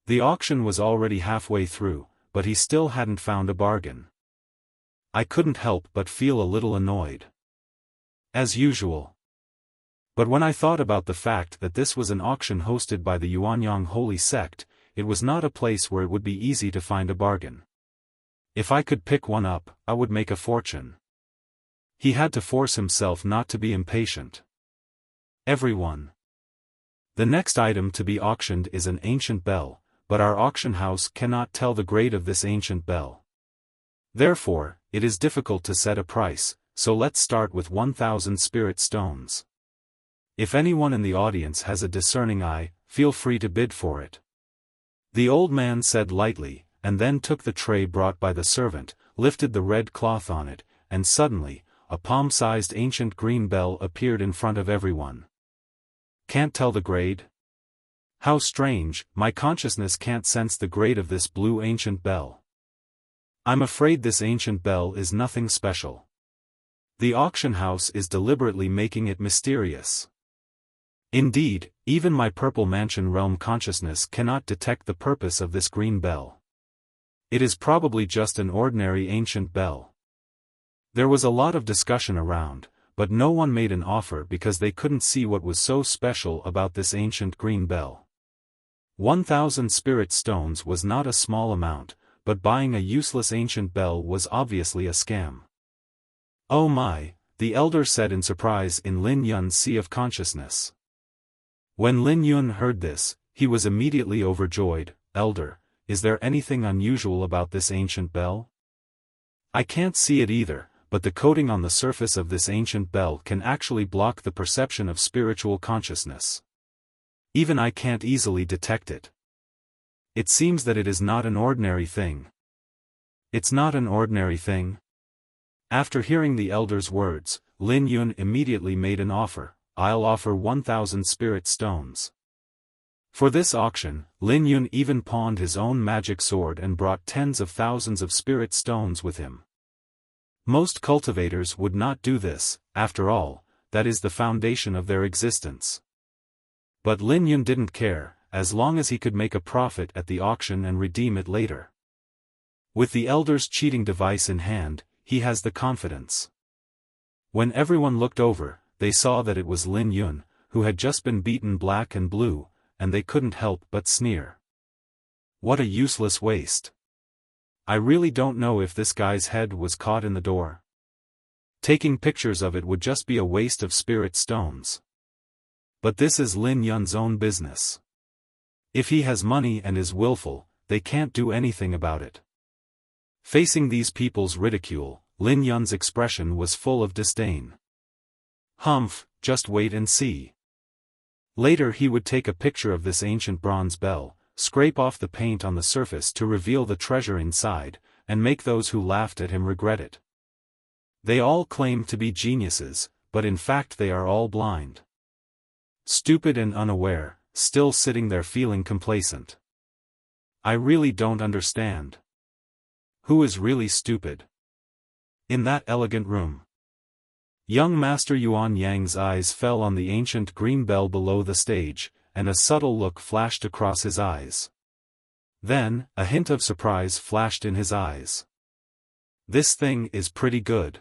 The auction was already halfway through, but he still hadn't found a bargain. I couldn't help but feel a little annoyed. As usual. But when I thought about the fact that this was an auction hosted by the Yuanyang holy sect, it was not a place where it would be easy to find a bargain. If I could pick one up, I would make a fortune. He had to force himself not to be impatient. Everyone. The next item to be auctioned is an ancient bell, but our auction house cannot tell the grade of this ancient bell. Therefore, it is difficult to set a price, so let's start with 1,000 spirit stones. If anyone in the audience has a discerning eye, feel free to bid for it. The old man said lightly, and then took the tray brought by the servant, lifted the red cloth on it, and suddenly, a palm-sized ancient green bell appeared in front of everyone. Can't tell the grade? How strange, my consciousness can't sense the grade of this blue ancient bell. I'm afraid this ancient bell is nothing special. The auction house is deliberately making it mysterious. Indeed, even my Purple Mansion realm consciousness cannot detect the purpose of this green bell. It is probably just an ordinary ancient bell. There was a lot of discussion around, but no one made an offer because they couldn't see what was so special about this ancient green bell. 1,000 spirit stones was not a small amount, but buying a useless ancient bell was obviously a scam. Oh my, the elder said in surprise in Lin Yun's sea of consciousness. When Lin Yun heard this, he was immediately overjoyed. Elder, is there anything unusual about this ancient bell? I can't see it either, but the coating on the surface of this ancient bell can actually block the perception of spiritual consciousness. Even I can't easily detect it. It seems that it is not an ordinary thing. It's not an ordinary thing? After hearing the elder's words, Lin Yun immediately made an offer. I'll offer 1,000 spirit stones. For this auction, Lin Yun even pawned his own magic sword and brought tens of thousands of spirit stones with him. Most cultivators would not do this, after all, that is the foundation of their existence. But Lin Yun didn't care, as long as he could make a profit at the auction and redeem it later. With the elder's cheating device in hand, he has the confidence. When everyone looked over, they saw that it was Lin Yun, who had just been beaten black and blue, and they couldn't help but sneer. What a useless waste. I really don't know if this guy's head was caught in the door. Taking pictures of it would just be a waste of spirit stones. But this is Lin Yun's own business. If he has money and is willful, they can't do anything about it. Facing these people's ridicule, Lin Yun's expression was full of disdain. Humph, just wait and see. Later he would take a picture of this ancient bronze bell, scrape off the paint on the surface to reveal the treasure inside, and make those who laughed at him regret it. They all claim to be geniuses, but in fact they are all blind. Stupid and unaware, still sitting there feeling complacent. I really don't understand. Who is really stupid? In that elegant room. Young Master Yuan Yang's eyes fell on the ancient green bell below the stage, and a subtle look flashed across his eyes. Then, a hint of surprise flashed in his eyes. This thing is pretty good.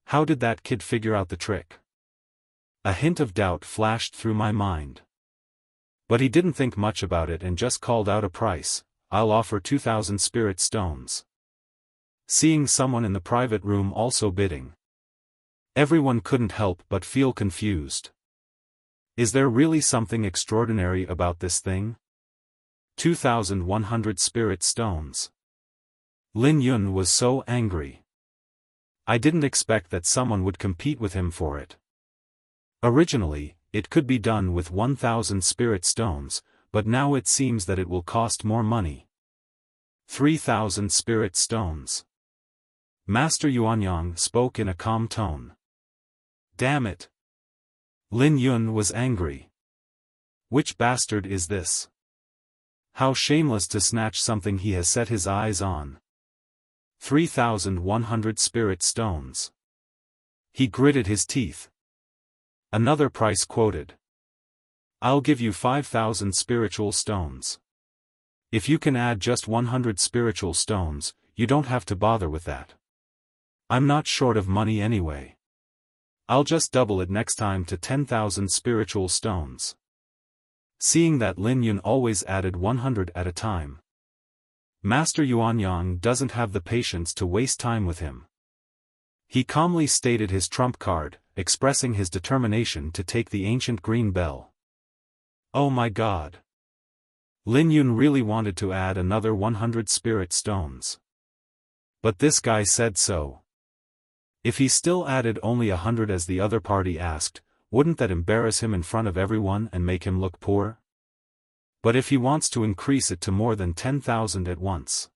How did that kid figure out the trick? A hint of doubt flashed through my mind. But he didn't think much about it and just called out a price. I'll offer 2,000 spirit stones. Seeing someone in the private room also bidding, everyone couldn't help but feel confused. Is there really something extraordinary about this thing? 2,100 spirit stones. Lin Yun was so angry. I didn't expect that someone would compete with him for it. Originally, it could be done with 1,000 spirit stones, but now it seems that it will cost more money. 3,000 spirit stones. Master Yuanyang spoke in a calm tone. Damn it! Lin Yun was angry. Which bastard is this? How shameless to snatch something he has set his eyes on. 3,100 spirit stones. He gritted his teeth. Another price quoted. I'll give you 5,000 spiritual stones. If you can add just 100 spiritual stones, you don't have to bother with that. I'm not short of money anyway. I'll just double it next time to 10,000 spiritual stones. Seeing that Lin Yun always added 100 at a time, Master Yuanyang doesn't have the patience to waste time with him. He calmly stated his trump card, expressing his determination to take the ancient green bell. Oh my god! Lin Yun really wanted to add another 100 spirit stones. But this guy said so. If he still added only 100 as the other party asked, wouldn't that embarrass him in front of everyone and make him look poor? But if he wants to increase it to more than 10,000 at once,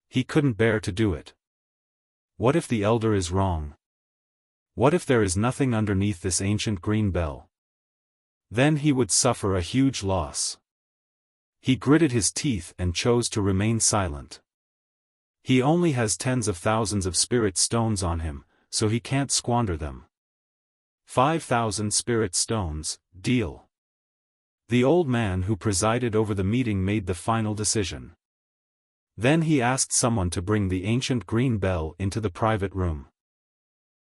he couldn't bear to do it. What if the elder is wrong? What if there is nothing underneath this ancient green bell? Then he would suffer a huge loss. He gritted his teeth and chose to remain silent. He only has tens of thousands of spirit stones on him, so he can't squander them. 5,000 spirit stones, deal. The old man who presided over the meeting made the final decision. Then he asked someone to bring the ancient green bell into the private room.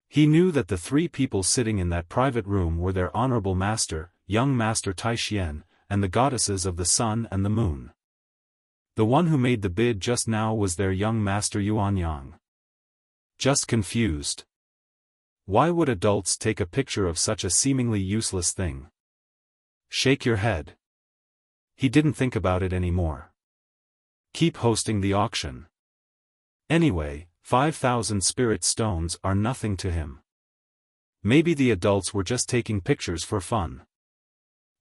He knew that the three people sitting in that private room were their honorable master, young Master Taishian, and the goddesses of the sun and the moon. The one who made the bid just now was their young Master Yuanyang. Just confused. Why would adults take a picture of such a seemingly useless thing? Shake your head. He didn't think about it anymore. Keep hosting the auction. Anyway, 5,000 spirit stones are nothing to him. Maybe the adults were just taking pictures for fun.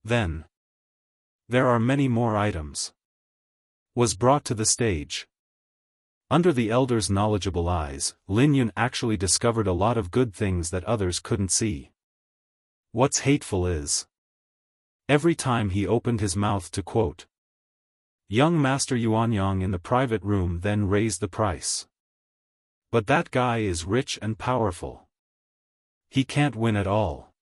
Then, there are many more items. Was brought to the stage. Under the elder's knowledgeable eyes, Lin Yun actually discovered a lot of good things that others couldn't see. What's hateful is, every time he opened his mouth to quote, young Master Yuanyang in the private room then raised the price. But that guy is rich and powerful. He can't win at all.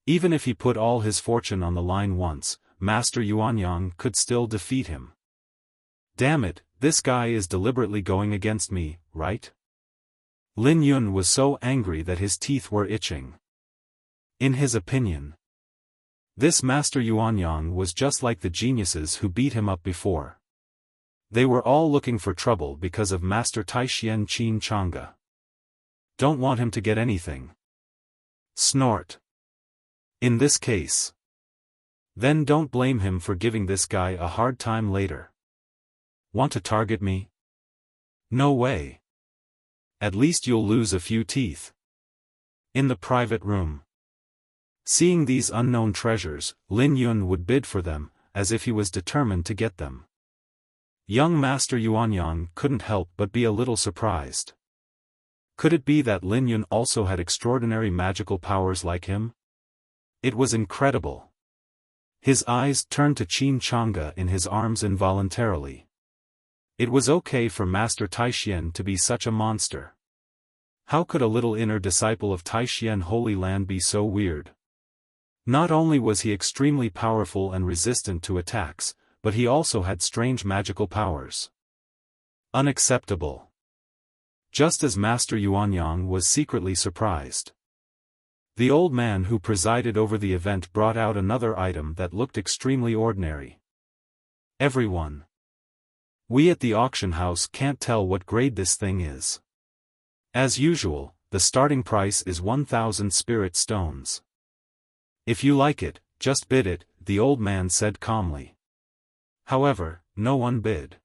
Even if he put all his fortune on the line once, Master Yuanyang could still defeat him. Damn it, this guy is deliberately going against me, right? Lin Yun was so angry that his teeth were itching. In his opinion, this Master Yuanyang was just like the geniuses who beat him up before. They were all looking for trouble because of Master Taishian Qin Chang'e. Don't want him to get anything. Snort. In this case. Then don't blame him for giving this guy a hard time later. Want to target me? No way. At least you'll lose a few teeth. In the private room. Seeing these unknown treasures, Lin Yun would bid for them, as if he was determined to get them. Young Master Yuanyang couldn't help but be a little surprised. Could it be that Lin Yun also had extraordinary magical powers like him? It was incredible. His eyes turned to Qin Chang'e in his arms involuntarily. It was okay for Master Taishian to be such a monster. How could a little inner disciple of Taishian Holy Land be so weird? Not only was he extremely powerful and resistant to attacks, but he also had strange magical powers. Unacceptable. Just as Master Yuanyang was secretly surprised. The old man who presided over the event brought out another item that looked extremely ordinary. Everyone. We at the auction house can't tell what grade this thing is. As usual, the starting price is 1,000 spirit stones. If you like it, just bid it, the old man said calmly. However, no one bid.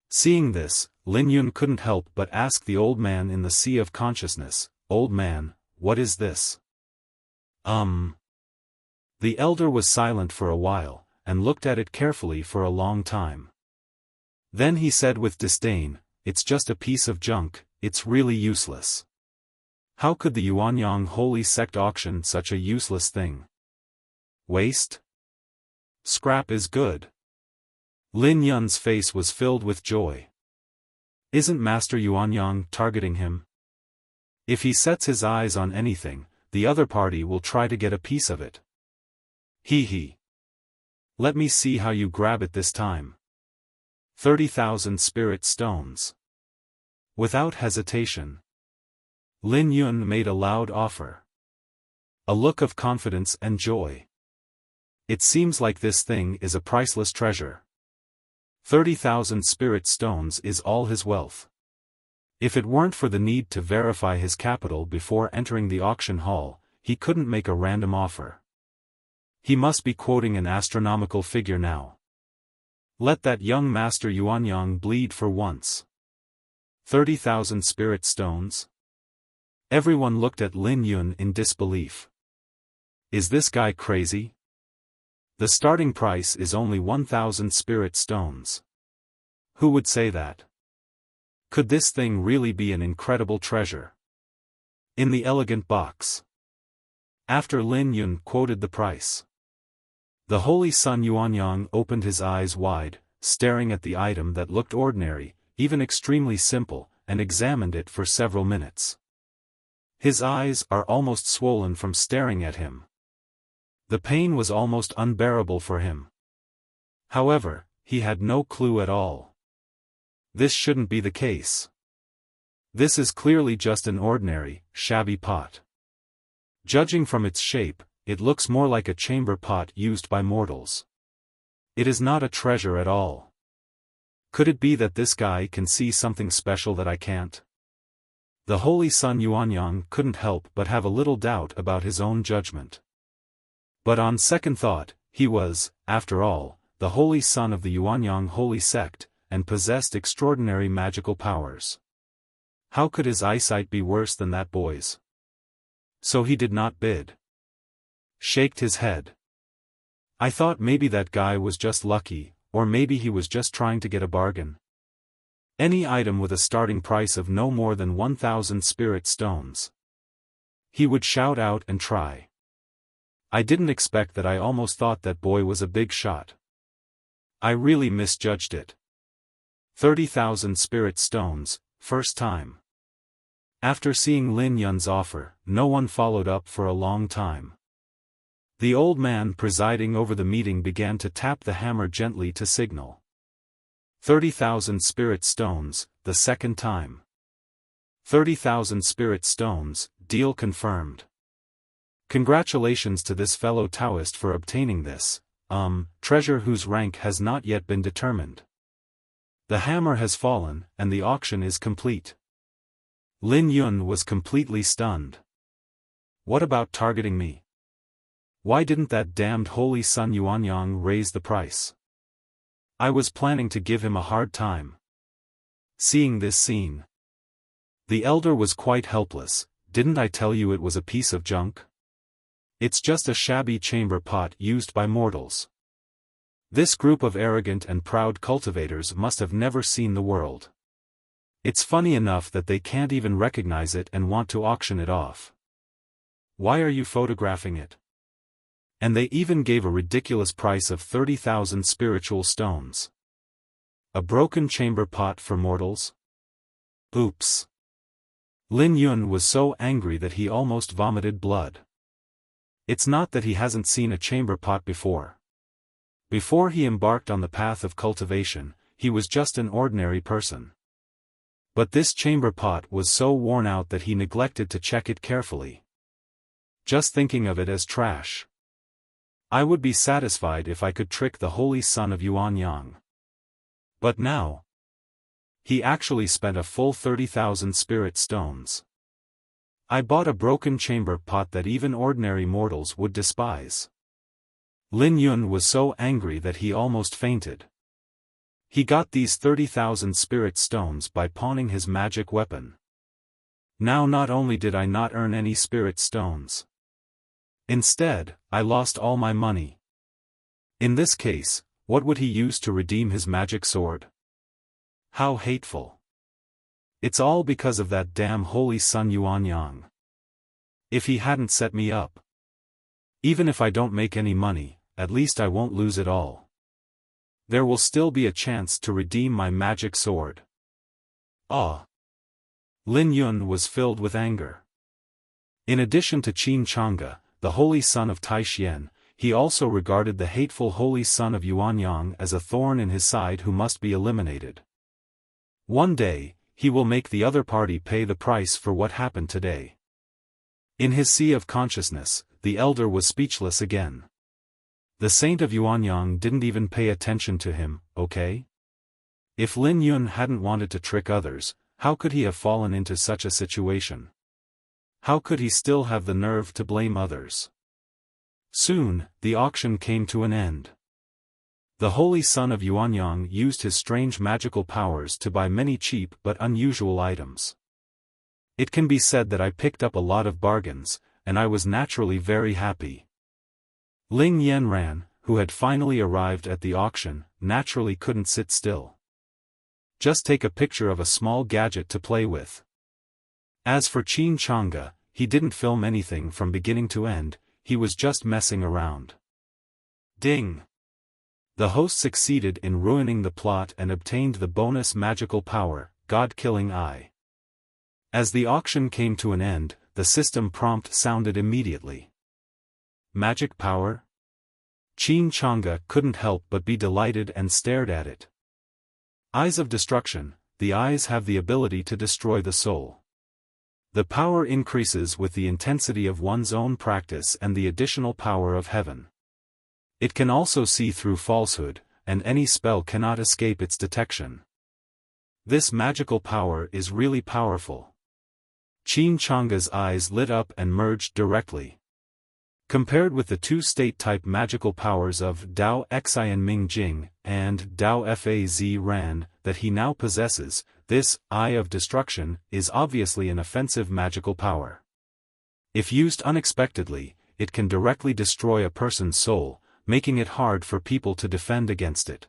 Seeing this, Lin Yun couldn't help but ask the old man in the sea of consciousness, "Old man, what is this?" The elder was silent for a while, and looked at it carefully for a long time. Then he said with disdain, "It's just a piece of junk, it's really useless. How could the Yuanyang Holy Sect auction such a useless thing? Waste? Scrap is good." Lin Yun's face was filled with joy. Isn't Master Yuanyang targeting him? If he sets his eyes on anything, the other party will try to get a piece of it. Hee. Let me see how you grab it this time. 30,000 spirit stones. Without hesitation, Lin Yun made a loud offer. A look of confidence and joy. It seems like this thing is a priceless treasure. 30,000 spirit stones is all his wealth. If it weren't for the need to verify his capital before entering the auction hall, he couldn't make a random offer. He must be quoting an astronomical figure now. Let that young Master Yuanyang bleed for once. 30,000 spirit stones? Everyone looked at Lin Yun in disbelief. Is this guy crazy? The starting price is only 1,000 spirit stones. Who would say that? Could this thing really be an incredible treasure? In the elegant box. After Lin Yun quoted the price, the Holy Son Yuanyang opened his eyes wide, staring at the item that looked ordinary, even extremely simple, and examined it for several minutes. His eyes are almost swollen from staring at him. The pain was almost unbearable for him. However, he had no clue at all. This shouldn't be the case. This is clearly just an ordinary, shabby pot. Judging from its shape, it looks more like a chamber pot used by mortals. It is not a treasure at all. Could it be that this guy can see something special that I can't? The Holy Son Yuanyang couldn't help but have a little doubt about his own judgment. But on second thought, he was, after all, the Holy Son of the Yuanyang Holy Sect, and possessed extraordinary magical powers. How could his eyesight be worse than that boy's? So he did not bid. Shaked his head. I thought maybe that guy was just lucky, or maybe he was just trying to get a bargain. Any item with a starting price of no more than 1,000 spirit stones. He would shout out and try. I didn't expect that. I almost thought that boy was a big shot. I really misjudged it. 30,000 spirit stones, first time. After seeing Lin Yun's offer, no one followed up for a long time. The old man presiding over the meeting began to tap the hammer gently to signal. 30,000 spirit stones, the second time. 30,000 spirit stones, deal confirmed. Congratulations to this fellow Taoist for obtaining this, treasure whose rank has not yet been determined. The hammer has fallen, and the auction is complete. Lin Yun was completely stunned. What about targeting me? Why didn't that damned holy Sun Yuanyang raise the price? I was planning to give him a hard time. Seeing this scene, the elder was quite helpless. Didn't I tell you it was a piece of junk? It's just a shabby chamber pot used by mortals. This group of arrogant and proud cultivators must have never seen the world. It's funny enough that they can't even recognize it and want to auction it off. Why are you photographing it? And they even gave a ridiculous price of 30,000 spiritual stones. A broken chamber pot for mortals? Oops. Lin Yun was so angry that he almost vomited blood. It's not that he hasn't seen a chamber pot before. Before he embarked on the path of cultivation, he was just an ordinary person. But this chamber pot was so worn out that he neglected to check it carefully. Just thinking of it as trash. I would be satisfied if I could trick the holy son of Yuanyang. But now, he actually spent a full 30,000 spirit stones. I bought a broken chamber pot that even ordinary mortals would despise. Lin Yun was so angry that he almost fainted. He got these 30,000 spirit stones by pawning his magic weapon. Now not only did I not earn any spirit stones. Instead, I lost all my money. In this case, what would he use to redeem his magic sword? How hateful. It's all because of that damn holy Sun Yuanyang. If he hadn't set me up. Even if I don't make any money, at least I won't lose it all. There will still be a chance to redeem my magic sword. Ah! Lin Yun was filled with anger. In addition to Qin Changge, the holy son of Taixien, he also regarded the hateful holy son of Yuanyang as a thorn in his side who must be eliminated. One day, he will make the other party pay the price for what happened today. In his sea of consciousness, the elder was speechless again. The saint of Yuanyang didn't even pay attention to him, okay? If Lin Yun hadn't wanted to trick others, how could he have fallen into such a situation? How could he still have the nerve to blame others? Soon, the auction came to an end. The holy son of Yuanyang used his strange magical powers to buy many cheap but unusual items. It can be said that I picked up a lot of bargains, and I was naturally very happy. Ling Yanran, who had finally arrived at the auction, naturally couldn't sit still. Just take a picture of a small gadget to play with. As for Qin Changge, he didn't film anything from beginning to end, he was just messing around. Ding! The host succeeded in ruining the plot and obtained the bonus magical power, God-Killing Eye. As the auction came to an end, the system prompt sounded immediately. Magic power? Qin Changge couldn't help but be delighted and stared at it. Eyes of destruction, the eyes have the ability to destroy the soul. The power increases with the intensity of one's own practice and the additional power of heaven. It can also see through falsehood, and any spell cannot escape its detection. This magical power is really powerful. Qin Changge's eyes lit up and merged directly. Compared with the two state-type magical powers of Dao Xian Ming Jing and Dao Faz Ran that he now possesses, this Eye of Destruction is obviously an offensive magical power. If used unexpectedly, it can directly destroy a person's soul, making it hard for people to defend against it.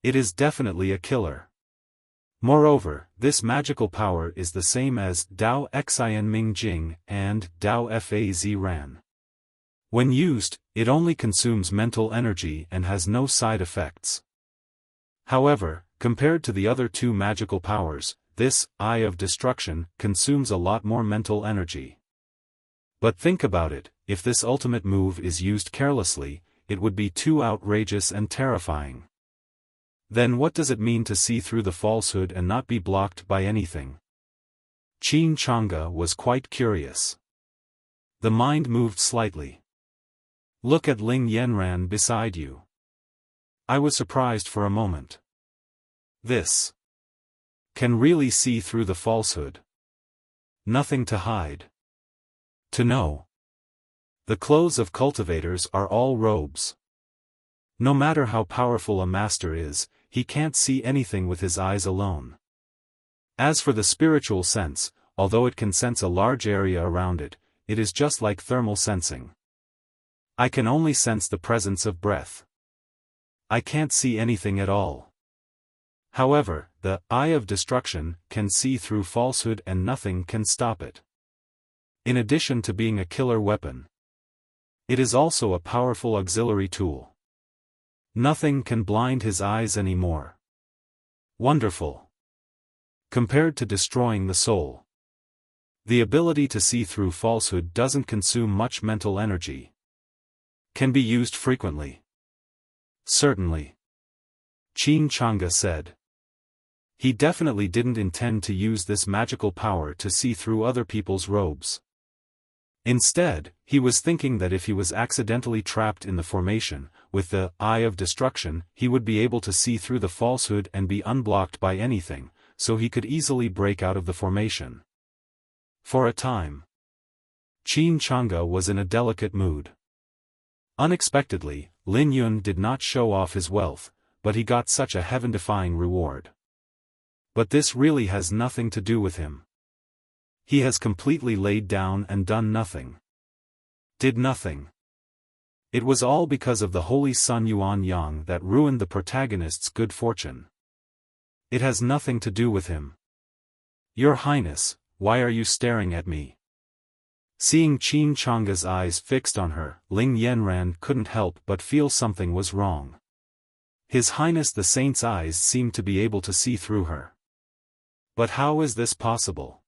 It is definitely a killer. Moreover, this magical power is the same as Dao Xian Ming Jing and Dao Faz Ran. When used, it only consumes mental energy and has no side effects. However, compared to the other two magical powers, this Eye of Destruction consumes a lot more mental energy. But think about it, if this ultimate move is used carelessly, it would be too outrageous and terrifying. Then what does it mean to see through the falsehood and not be blocked by anything? Qin Changge was quite curious. The mind moved slightly. Look at Ling Yanran beside you. I was surprised for a moment. This can really see through the falsehood. Nothing to hide. To know. The clothes of cultivators are all robes. No matter how powerful a master is, he can't see anything with his eyes alone. As for the spiritual sense, although it can sense a large area around it, it is just like thermal sensing. I can only sense the presence of breath. I can't see anything at all. However, the Eye of Destruction can see through falsehood and nothing can stop it. In addition to being a killer weapon, it is also a powerful auxiliary tool. Nothing can blind his eyes anymore. Wonderful. Compared to destroying the soul, the ability to see through falsehood doesn't consume much mental energy. Can be used frequently. Certainly. Qin Changge said. He definitely didn't intend to use this magical power to see through other people's robes. Instead, he was thinking that if he was accidentally trapped in the formation, with the Eye of Destruction, he would be able to see through the falsehood and be unblocked by anything, so he could easily break out of the formation. For a time, Qin Changge was in a delicate mood. Unexpectedly, Lin Yun did not show off his wealth, but he got such a heaven-defying reward. But this really has nothing to do with him. He has completely laid down and done nothing. Did nothing. It was all because of the Holy Sun Yuan Yang that ruined the protagonist's good fortune. It has nothing to do with him. Your Highness, why are you staring at me? Seeing Qin Changge's eyes fixed on her, Ling Yanran couldn't help but feel something was wrong. His Highness the Saint's eyes seemed to be able to see through her. But how is this possible?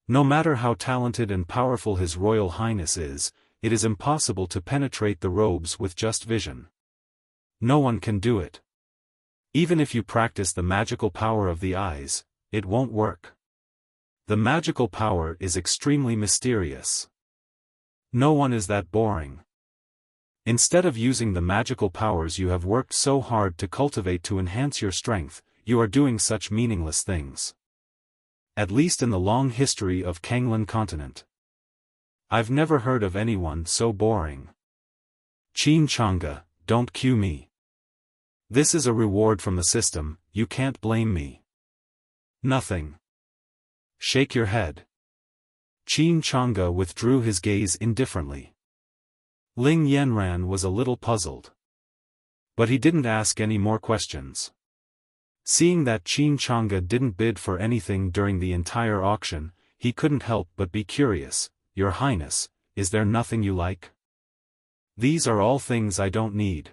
No matter how talented and powerful His Royal Highness is, it is impossible to penetrate the robes with just vision. No one can do it. Even if you practice the magical power of the eyes, it won't work. The magical power is extremely mysterious. No one is that boring. Instead of using the magical powers you have worked so hard to cultivate to enhance your strength, you are doing such meaningless things. At least in the long history of Kanglan continent. I've never heard of anyone so boring. Qin Changge, don't cue me. This is a reward from the system, you can't blame me. Nothing. Shake your head. Qin Changge withdrew his gaze indifferently. Ling Yanran was a little puzzled. But he didn't ask any more questions. Seeing that Qin Changge didn't bid for anything during the entire auction, he couldn't help but be curious. Your Highness, is there nothing you like? These are all things I don't need.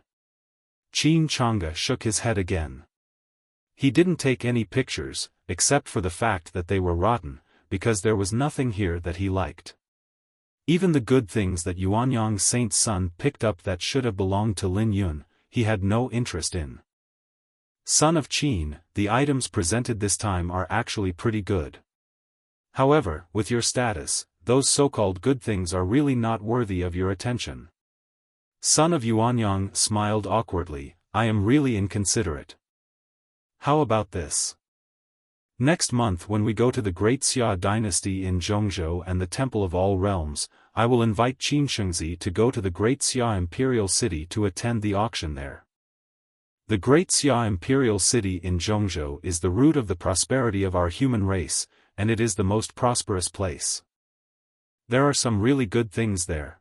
Qin Changge shook his head again. He didn't take any pictures, except for the fact that they were rotten, because there was nothing here that he liked. Even the good things that Yuanyang Saint's son picked up that should have belonged to Lin Yun, he had no interest in. Son of Qin, the items presented this time are actually pretty good. However, with your status, those so-called good things are really not worthy of your attention. Son of Yuanyang smiled awkwardly, I am really inconsiderate. How about this? Next month when we go to the Great Xia Dynasty in Zhongzhou and the Temple of All Realms, I will invite Qin Shengzi to go to the Great Xia Imperial City to attend the auction there. The Great Xia Imperial City in Zhongzhou is the root of the prosperity of our human race, and it is the most prosperous place. There are some really good things there.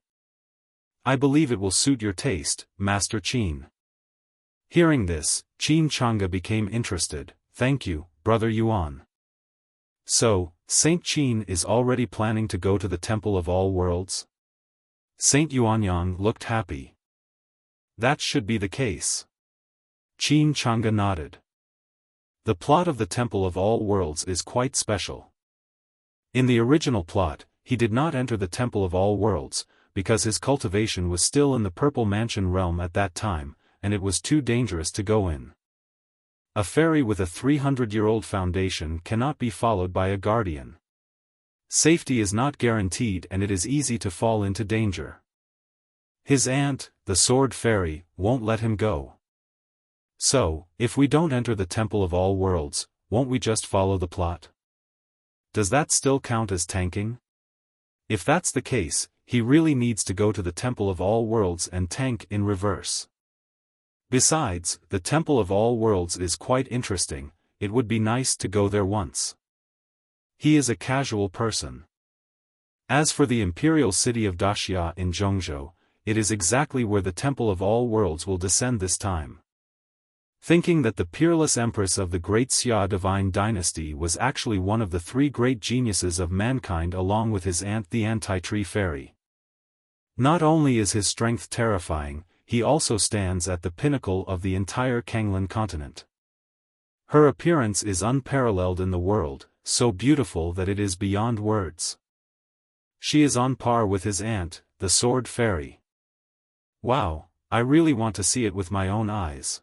I believe it will suit your taste, Master Qin. Hearing this, Qin Changge became interested. Thank you, Brother Yuan. So, Saint Qin is already planning to go to the Temple of All Worlds? Saint Yuanyang looked happy. That should be the case. Qin Changge nodded. The plot of the Temple of All Worlds is quite special. In the original plot, he did not enter the Temple of All Worlds, because his cultivation was still in the Purple Mansion realm at that time, and it was too dangerous to go in. A fairy with a 300-year-old foundation cannot be followed by a guardian. Safety is not guaranteed and it is easy to fall into danger. His aunt, the Sword Fairy, won't let him go. So, if we don't enter the Temple of All Worlds, won't we just follow the plot? Does that still count as tanking? If that's the case, he really needs to go to the Temple of All Worlds and tank in reverse. Besides, the Temple of All Worlds is quite interesting, it would be nice to go there once. He is a casual person. As for the imperial city of Daxia in Zhongzhou, it is exactly where the Temple of All Worlds will descend this time. Thinking that the peerless empress of the Great Xia divine dynasty was actually one of the three great geniuses of mankind along with his aunt the Anti-Tree Fairy. Not only is his strength terrifying, he also stands at the pinnacle of the entire Kanglan continent. Her appearance is unparalleled in the world, so beautiful that it is beyond words. She is on par with his aunt, the Sword Fairy. Wow, I really want to see it with my own eyes.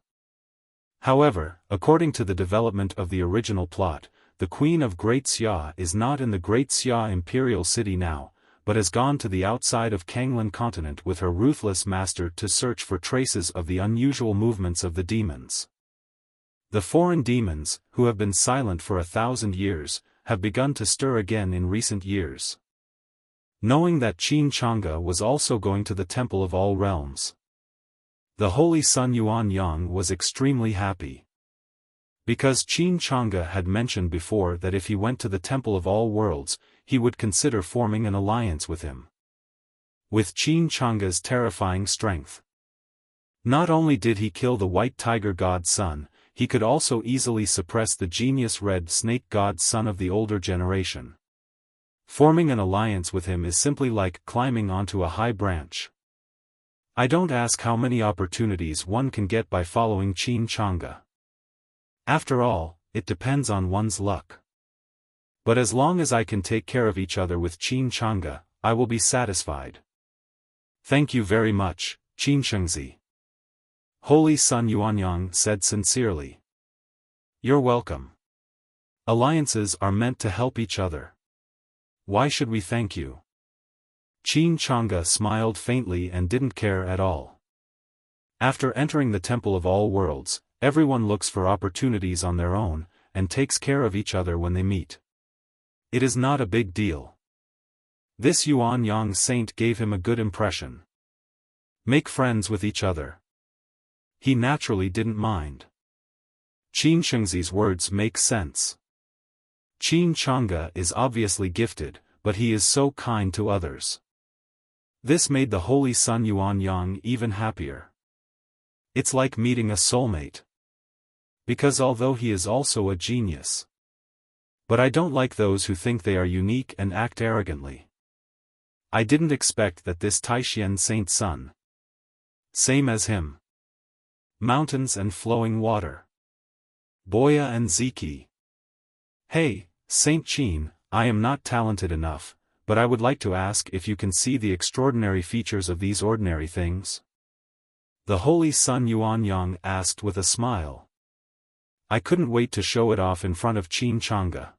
However, according to the development of the original plot, the Queen of Great Xia is not in the Great Xia imperial city now, but has gone to the outside of Kanglan continent with her ruthless master to search for traces of the unusual movements of the demons. The foreign demons, who have been silent for 1,000 years, have begun to stir again in recent years. Knowing that Qin Chang'e was also going to the Temple of All Realms, the Holy Sun Yuanyang was extremely happy. Because Qin Chang'e had mentioned before that if he went to the Temple of All Worlds, he would consider forming an alliance with him. With Qin Chang'e's terrifying strength, not only did he kill the White Tiger God's son, he could also easily suppress the genius Red Snake God's son of the older generation. Forming an alliance with him is simply like climbing onto a high branch. I don't ask how many opportunities one can get by following Qin Chang'e. After all, it depends on one's luck. But as long as I can take care of each other with Qin Chang'e, I will be satisfied. Thank you very much, Qin Shengzi. Holy Sun Yuanyang said sincerely. You're welcome. Alliances are meant to help each other. Why should we thank you? Qin Chang'e smiled faintly and didn't care at all. After entering the Temple of All Worlds, everyone looks for opportunities on their own, and takes care of each other when they meet. It is not a big deal. This Yuanyang saint gave him a good impression. Make friends with each other. He naturally didn't mind. Qin Shengzi's words make sense. Qin Chang'e is obviously gifted, but he is so kind to others. This made the Holy Sun Yuanyang even happier. It's like meeting a soulmate. Because although he is also a genius, but I don't like those who think they are unique and act arrogantly. I didn't expect that this Taishan Saint's son. Same as him. Mountains and flowing water. Boya and Ziki. Hey, Saint Qin, I am not talented enough, but I would like to ask if you can see the extraordinary features of these ordinary things? The Holy Sun Yuanyang asked with a smile. I couldn't wait to show it off in front of Qin Chang'e.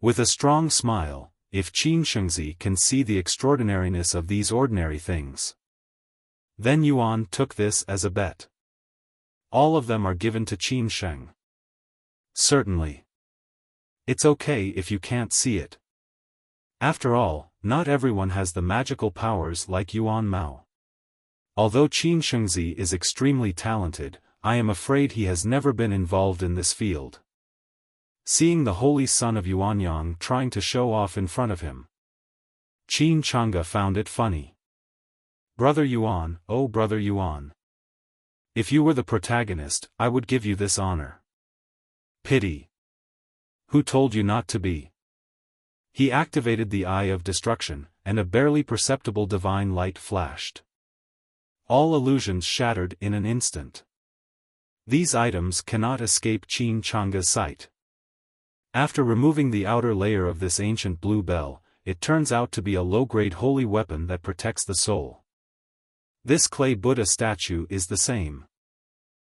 With a strong smile, if Qin Shengzi can see the extraordinariness of these ordinary things. Then Yuan took this as a bet. All of them are given to Qin Sheng. Certainly. It's okay if you can't see it. After all, not everyone has the magical powers like Yuan Mao. Although Qin Shengzi is extremely talented, I am afraid he has never been involved in this field. Seeing the Holy Son of Yuanyang trying to show off in front of him, Qin Chang'e found it funny. Brother Yuan, oh Brother Yuan. If you were the protagonist, I would give you this honor. Pity. Who told you not to be? He activated the Eye of Destruction, and a barely perceptible divine light flashed. All illusions shattered in an instant. These items cannot escape Qin Chang's sight. After removing the outer layer of this ancient blue bell, it turns out to be a low-grade holy weapon that protects the soul. This clay Buddha statue is the same.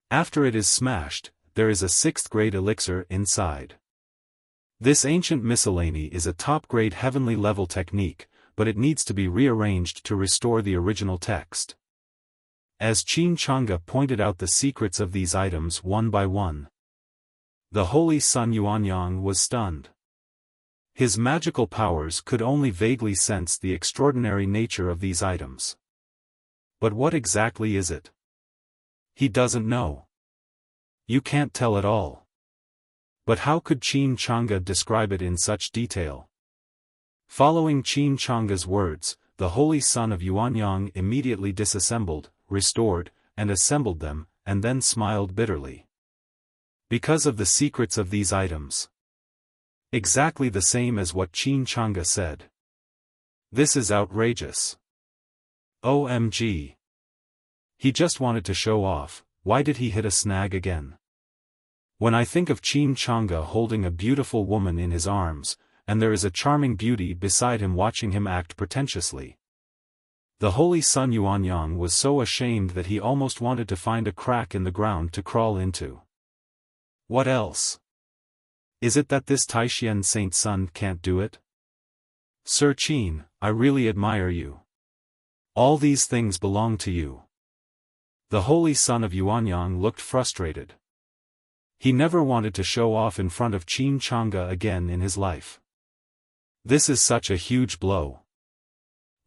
After it is smashed, there is a 6th-grade elixir inside. This ancient miscellany is a top-grade heavenly level technique, but it needs to be rearranged to restore the original text. As Qin Chang'e pointed out the secrets of these items one by one, the Holy Son Yuanyang was stunned. His magical powers could only vaguely sense the extraordinary nature of these items. But what exactly is it? He doesn't know. You can't tell at all. But how could Qin Chang'e describe it in such detail? Following Qin Chang'e's words, the Holy Son of Yuanyang immediately disassembled, restored, and assembled them, and then smiled bitterly. Because of the secrets of these items. Exactly the same as what Qin Chang'e said. This is outrageous. OMG. He just wanted to show off. Why did he hit a snag again? When I think of Qin Chang'e holding a beautiful woman in his arms, and there is a charming beauty beside him watching him act pretentiously. The Holy Son Yuanyang was so ashamed that he almost wanted to find a crack in the ground to crawl into. What else? Is it that this Taishan Saint Son can't do it? Sir Qin, I really admire you. All these things belong to you. The Holy Son of Yuanyang looked frustrated. He never wanted to show off in front of Qin Chang'e again in his life. This is such a huge blow.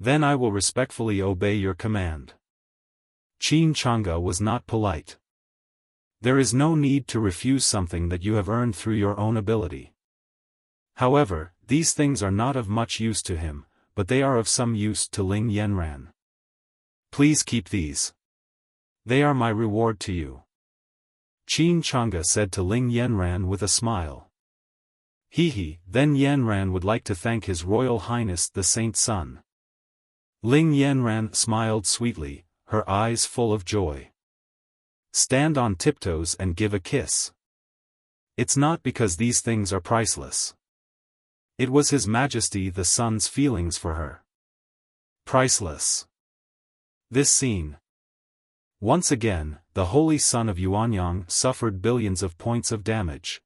Then I will respectfully obey your command. Qin Chang'e was not polite. There is no need to refuse something that you have earned through your own ability. However, these things are not of much use to him, but they are of some use to Ling Yanran. Please keep these. They are my reward to you. Qin Chang'e said to Ling Yanran with a smile. Then Yanran would like to thank His Royal Highness the Saint Son. Ling Yanran smiled sweetly, her eyes full of joy. Stand on tiptoes and give a kiss. It's not because these things are priceless. It was His Majesty the Sun's feelings for her. Priceless. This scene. Once again, the Holy Son of Yuanyang suffered billions of points of damage.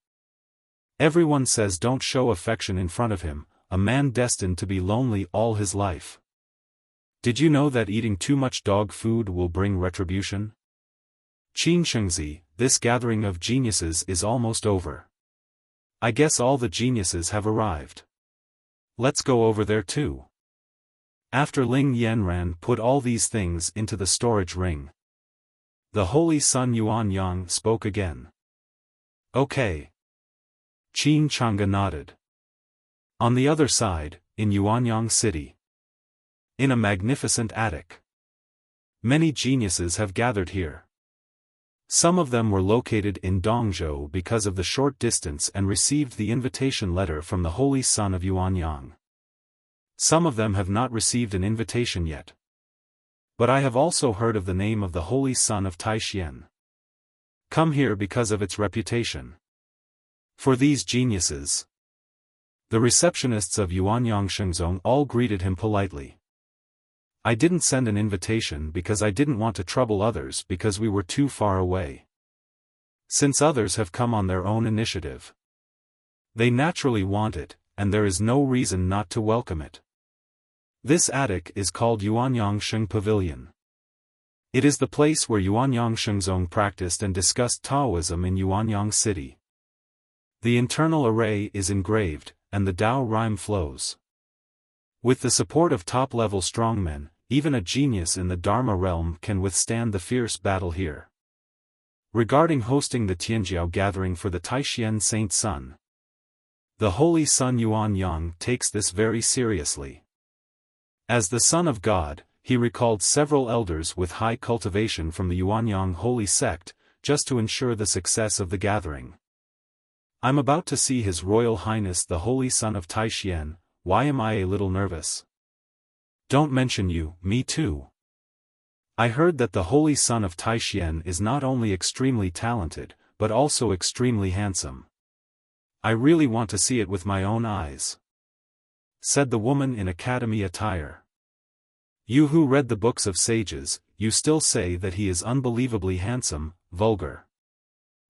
Everyone says don't show affection in front of him, a man destined to be lonely all his life. Did you know that eating too much dog food will bring retribution? Qin Shengzi, this gathering of geniuses is almost over. I guess all the geniuses have arrived. Let's go over there too. After Ling Yanran put all these things into the storage ring, the Holy Son Yuanyang spoke again. Okay. Qin Chang'e nodded. On the other side, in Yuanyang City. In a magnificent attic. Many geniuses have gathered here. Some of them were located in Dongzhou because of the short distance and received the invitation letter from the Holy Son of Yuanyang. Some of them have not received an invitation yet. But I have also heard of the name of the Holy Son of Taishan. Come here because of its reputation. For these geniuses. The receptionists of Yuanyang Shengzong all greeted him politely. I didn't send an invitation because I didn't want to trouble others because we were too far away. Since others have come on their own initiative. They naturally want it, and there is no reason not to welcome it. This attic is called Yuanyang Sheng Pavilion. It is the place where Yuanyang Shengzong practiced and discussed Taoism in Yuanyang City. The internal array is engraved, and the Tao rhyme flows. With the support of top-level strongmen, even a genius in the Dharma realm can withstand the fierce battle here. Regarding hosting the Tianjiao gathering for the Taishan Saint Son, the Holy Son Yuanyang takes this very seriously. As the Son of God, he recalled several elders with high cultivation from the Yuanyang Holy Sect, just to ensure the success of the gathering. I'm about to see His Royal Highness the Holy Son of Taishan. Why am I a little nervous? Don't mention you, me too. I heard that the holy son of Taishan is not only extremely talented, but also extremely handsome. I really want to see it with my own eyes," said the woman in academy attire. "You who read the books of sages, you still say that he is unbelievably handsome, vulgar.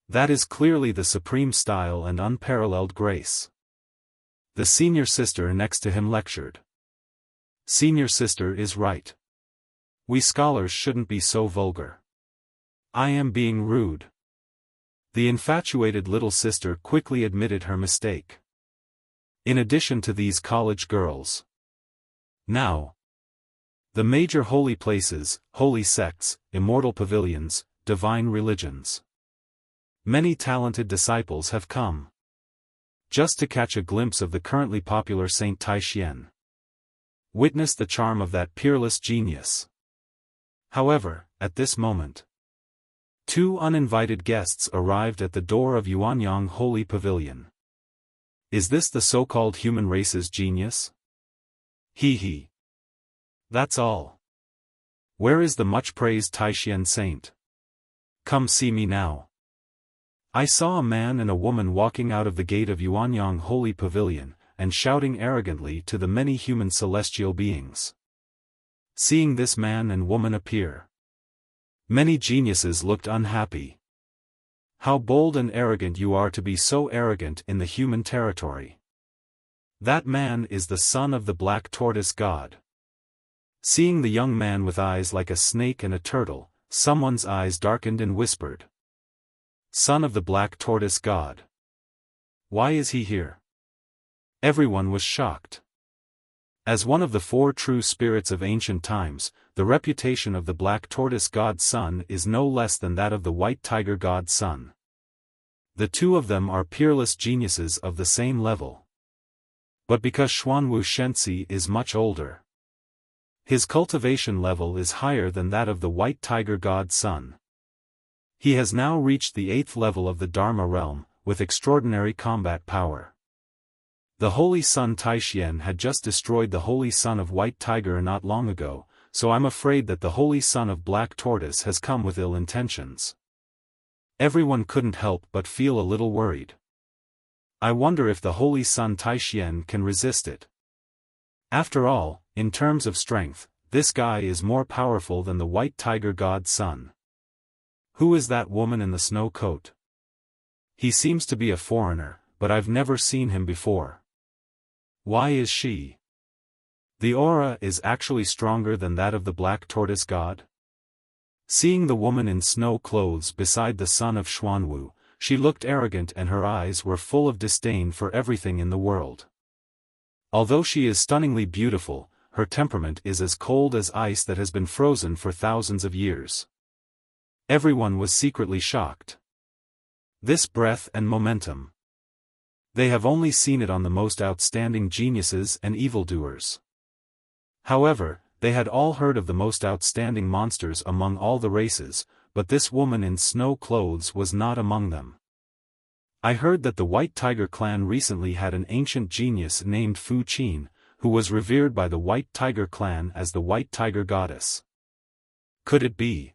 That is clearly the supreme style and unparalleled grace." The senior sister next to him lectured. "Senior sister is right. We scholars shouldn't be so vulgar. I am being rude." The infatuated little sister quickly admitted her mistake. In addition to these college girls. Now, the major holy places, holy sects, immortal pavilions, divine religions. Many talented disciples have come. Just to catch a glimpse of the currently popular Saint Taishan. Witness the charm of that peerless genius. However, at this moment, 2 uninvited guests arrived at the door of Yuanyang Holy Pavilion. Is this the so-called human race's genius? He. That's all. Where is the much-praised Taishan saint? Come see me now. I saw a man and a woman walking out of the gate of Yuanyang Holy Pavilion, and shouting arrogantly to the many human celestial beings. Seeing this man and woman appear, many geniuses looked unhappy. How bold and arrogant you are to be so arrogant in the human territory. That man is the son of the black tortoise god. Seeing the young man with eyes like a snake and a turtle, someone's eyes darkened and whispered. Son of the black tortoise god. Why is he here? Everyone was shocked. As one of the 4 true spirits of ancient times, the reputation of the black tortoise god's son is no less than that of the white tiger god's son. The 2 of them are peerless geniuses of the same level. But because Xuanwu Shenxi is much older, his cultivation level is higher than that of the white tiger god's son. He has now reached the 8th level of the Dharma realm, with extraordinary combat power. The holy son Taishan had just destroyed the holy son of white tiger not long ago, so I'm afraid that the holy son of black tortoise has come with ill intentions. Everyone couldn't help but feel a little worried. I wonder if the holy son Taishan can resist it. After all, in terms of strength, this guy is more powerful than the white tiger god's son. Who is that woman in the snow coat? He seems to be a foreigner, but I've never seen him before. Why is she? The aura is actually stronger than that of the black tortoise god? Seeing the woman in snow clothes beside the son of Xuanwu, she looked arrogant and her eyes were full of disdain for everything in the world. Although she is stunningly beautiful, her temperament is as cold as ice that has been frozen for thousands of years. Everyone was secretly shocked. This breadth and momentum. They have only seen it on the most outstanding geniuses and evildoers. However, they had all heard of the most outstanding monsters among all the races, but this woman in snow clothes was not among them. I heard that the White Tiger clan recently had an ancient genius named Fu Qin, who was revered by the White Tiger clan as the White Tiger goddess. Could it be?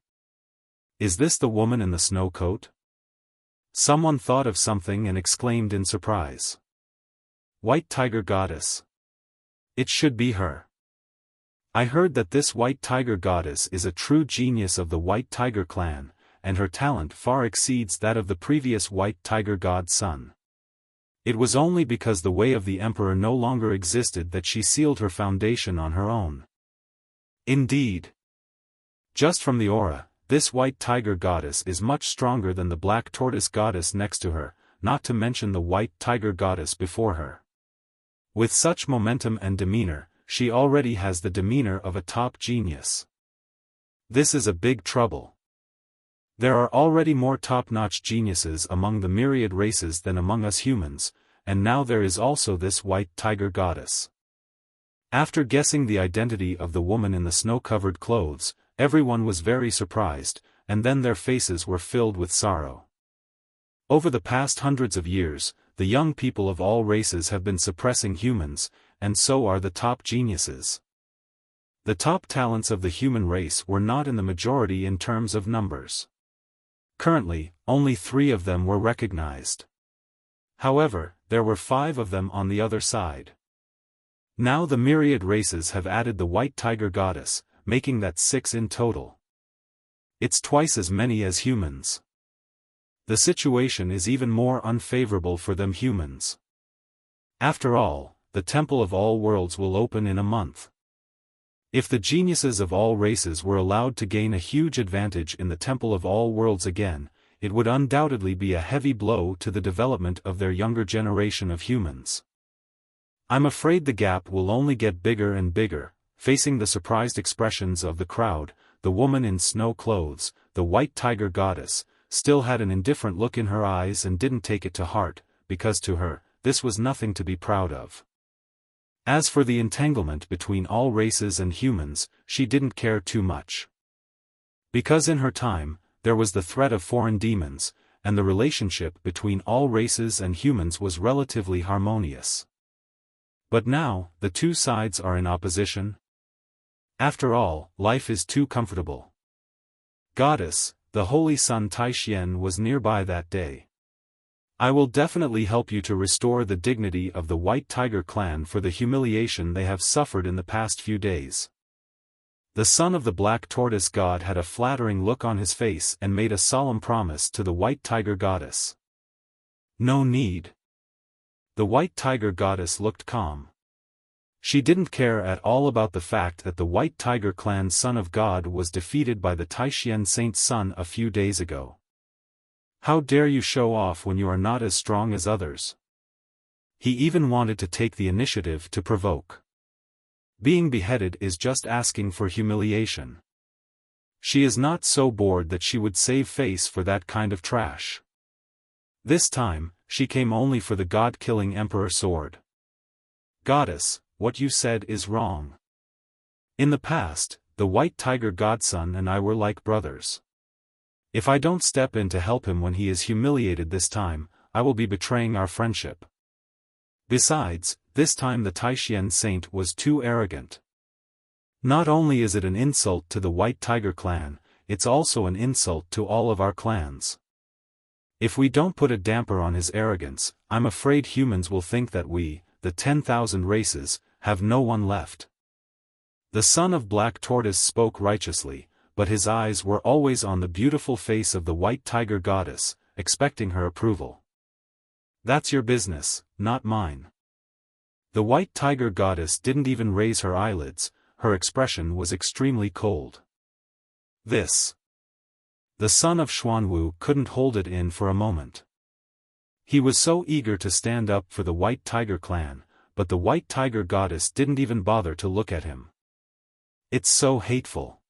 Is this the woman in the snow coat? Someone thought of something and exclaimed in surprise. White Tiger goddess. It should be her. I heard that this White Tiger goddess is a true genius of the White Tiger clan, and her talent far exceeds that of the previous White Tiger god's son. It was only because the way of the emperor no longer existed that she sealed her foundation on her own. Indeed. Just from the aura, this White Tiger goddess is much stronger than the Black Tortoise goddess next to her, not to mention the White Tiger goddess before her. With such momentum and demeanor, she already has the demeanor of a top genius. This is a big trouble. There are already more top-notch geniuses among the myriad races than among us humans, and now there is also this White Tiger goddess. After guessing the identity of the woman in the snow-covered clothes, everyone was very surprised, and then their faces were filled with sorrow. Over the past hundreds of years, the young people of all races have been suppressing humans, and so are the top geniuses. The top talents of the human race were not in the majority in terms of numbers. Currently, only 3 of them were recognized. However, there were 5 of them on the other side. Now the myriad races have added the white tiger goddess, making that 6 in total. It's twice as many as humans. The situation is even more unfavorable for them humans. After all, the Temple of All Worlds will open in a month. If the geniuses of all races were allowed to gain a huge advantage in the Temple of All Worlds again, it would undoubtedly be a heavy blow to the development of their younger generation of humans. I'm afraid the gap will only get bigger and bigger. Facing the surprised expressions of the crowd, the woman in snow clothes, the white tiger goddess, still had an indifferent look in her eyes and didn't take it to heart, because to her, this was nothing to be proud of. As for the entanglement between all races and humans, she didn't care too much. Because in her time, there was the threat of foreign demons, and the relationship between all races and humans was relatively harmonious. But now, the 2 sides are in opposition. After all, life is too comfortable. Goddess, the Holy Sun Taishian was nearby that day. I will definitely help you to restore the dignity of the White Tiger clan for the humiliation they have suffered in the past few days. The son of the Black Tortoise god had a flattering look on his face and made a solemn promise to the White Tiger goddess. No need. The White Tiger goddess looked calm. She didn't care at all about the fact that the White Tiger clan's son of God was defeated by the Taishian saint's son a few days ago. How dare you show off when you are not as strong as others? He even wanted to take the initiative to provoke. Being beheaded is just asking for humiliation. She is not so bored that she would save face for that kind of trash. This time, she came only for the god-killing Emperor sword. Goddess, what you said is wrong. In the past, the White Tiger godson and I were like brothers. If I don't step in to help him when he is humiliated this time, I will be betraying our friendship. Besides, this time the Taishian saint was too arrogant. Not only is it an insult to the White Tiger clan, it's also an insult to all of our clans. If we don't put a damper on his arrogance, I'm afraid humans will think that we, the 10,000 races, have no one left. The son of Black Tortoise spoke righteously, but his eyes were always on the beautiful face of the White Tiger goddess, expecting her approval. That's your business, not mine. The White Tiger goddess didn't even raise her eyelids, her expression was extremely cold. This. The son of Xuanwu couldn't hold it in for a moment. He was so eager to stand up for the White Tiger clan, but the White Tiger goddess didn't even bother to look at him. It's so hateful.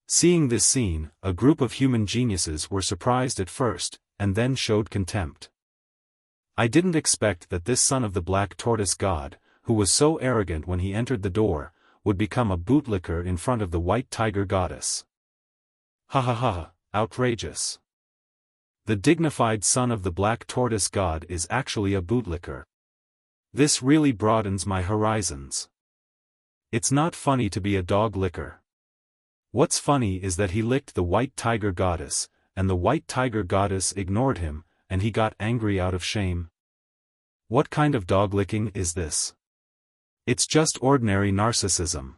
Seeing this scene, a group of human geniuses were surprised at first, and then showed contempt. I didn't expect that this son of the Black Tortoise god, who was so arrogant when he entered the door, would become a bootlicker in front of the White Tiger goddess. Ha ha ha, outrageous. The dignified son of the Black Tortoise god is actually a bootlicker. This really broadens my horizons. It's not funny to be a dog licker. What's funny is that he licked the White Tiger goddess, and the White Tiger goddess ignored him, and he got angry out of shame. What kind of dog licking is this? It's just ordinary narcissism.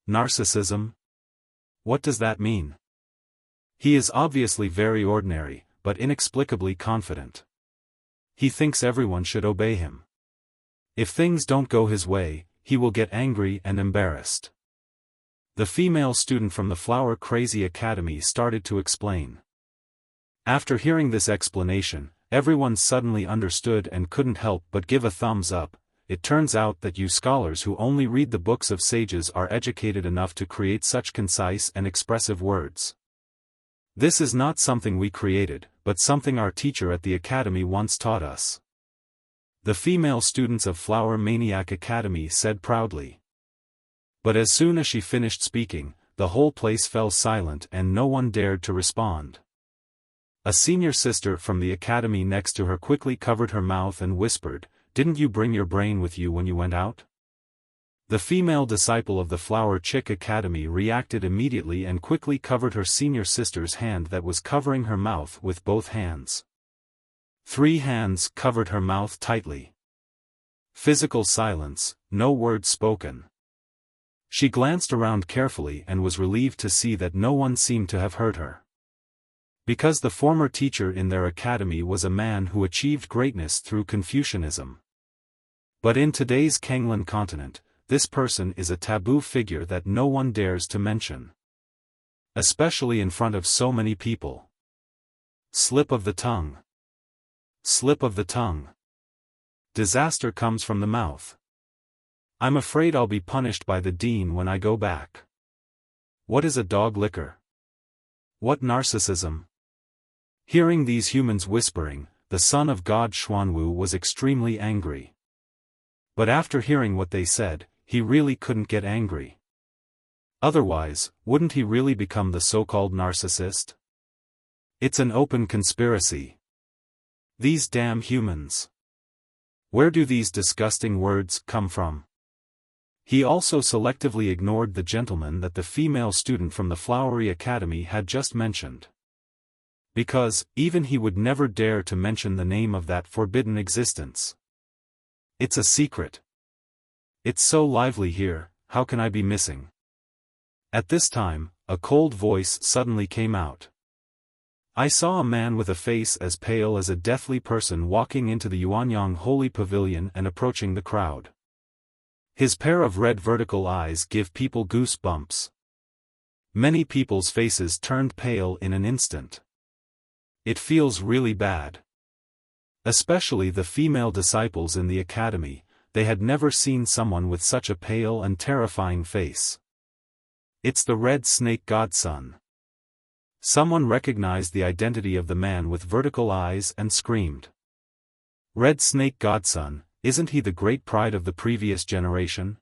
Narcissism? What does that mean? He is obviously very ordinary, but inexplicably confident. He thinks everyone should obey him. If things don't go his way, he will get angry and embarrassed. The female student from the Flower Crazy Academy started to explain. After hearing this explanation, everyone suddenly understood and couldn't help but give a thumbs up. It turns out that you scholars who only read the books of sages are educated enough to create such concise and expressive words. This is not something we created, but something our teacher at the academy once taught us. The female students of Flower Maniac Academy said proudly. But as soon as she finished speaking, the whole place fell silent and no one dared to respond. A senior sister from the academy next to her quickly covered her mouth and whispered, "Didn't you bring your brain with you when you went out?" The female disciple of the Flower Chick Academy reacted immediately and quickly covered her senior sister's hand that was covering her mouth with both hands. 3 hands covered her mouth tightly. Physical silence, no word spoken. She glanced around carefully and was relieved to see that no one seemed to have heard her. Because the former teacher in their academy was a man who achieved greatness through Confucianism. But in today's Kanglan continent, this person is a taboo figure that no one dares to mention. Especially in front of so many people. Slip of the tongue. Slip of the tongue. Disaster comes from the mouth. I'm afraid I'll be punished by the dean when I go back. What is a dog licker? What narcissism? Hearing these humans whispering, the son of God Xuanwu was extremely angry. But after hearing what they said, he really couldn't get angry. Otherwise, wouldn't he really become the so-called narcissist? It's an open conspiracy. These damn humans. Where do these disgusting words come from? He also selectively ignored the gentleman that the female student from the Flowery Academy had just mentioned. Because, even he would never dare to mention the name of that forbidden existence. It's a secret. It's so lively here, how can I be missing? At this time, a cold voice suddenly came out. I saw a man with a face as pale as a deathly person walking into the Yuanyang Holy Pavilion and approaching the crowd. His pair of red vertical eyes give people goosebumps. Many people's faces turned pale in an instant. It feels really bad. Especially the female disciples in the academy, they had never seen someone with such a pale and terrifying face. It's the Red Snake Godson. Someone recognized the identity of the man with vertical eyes and screamed. Red Snake Godson, isn't he the great pride of the previous generation?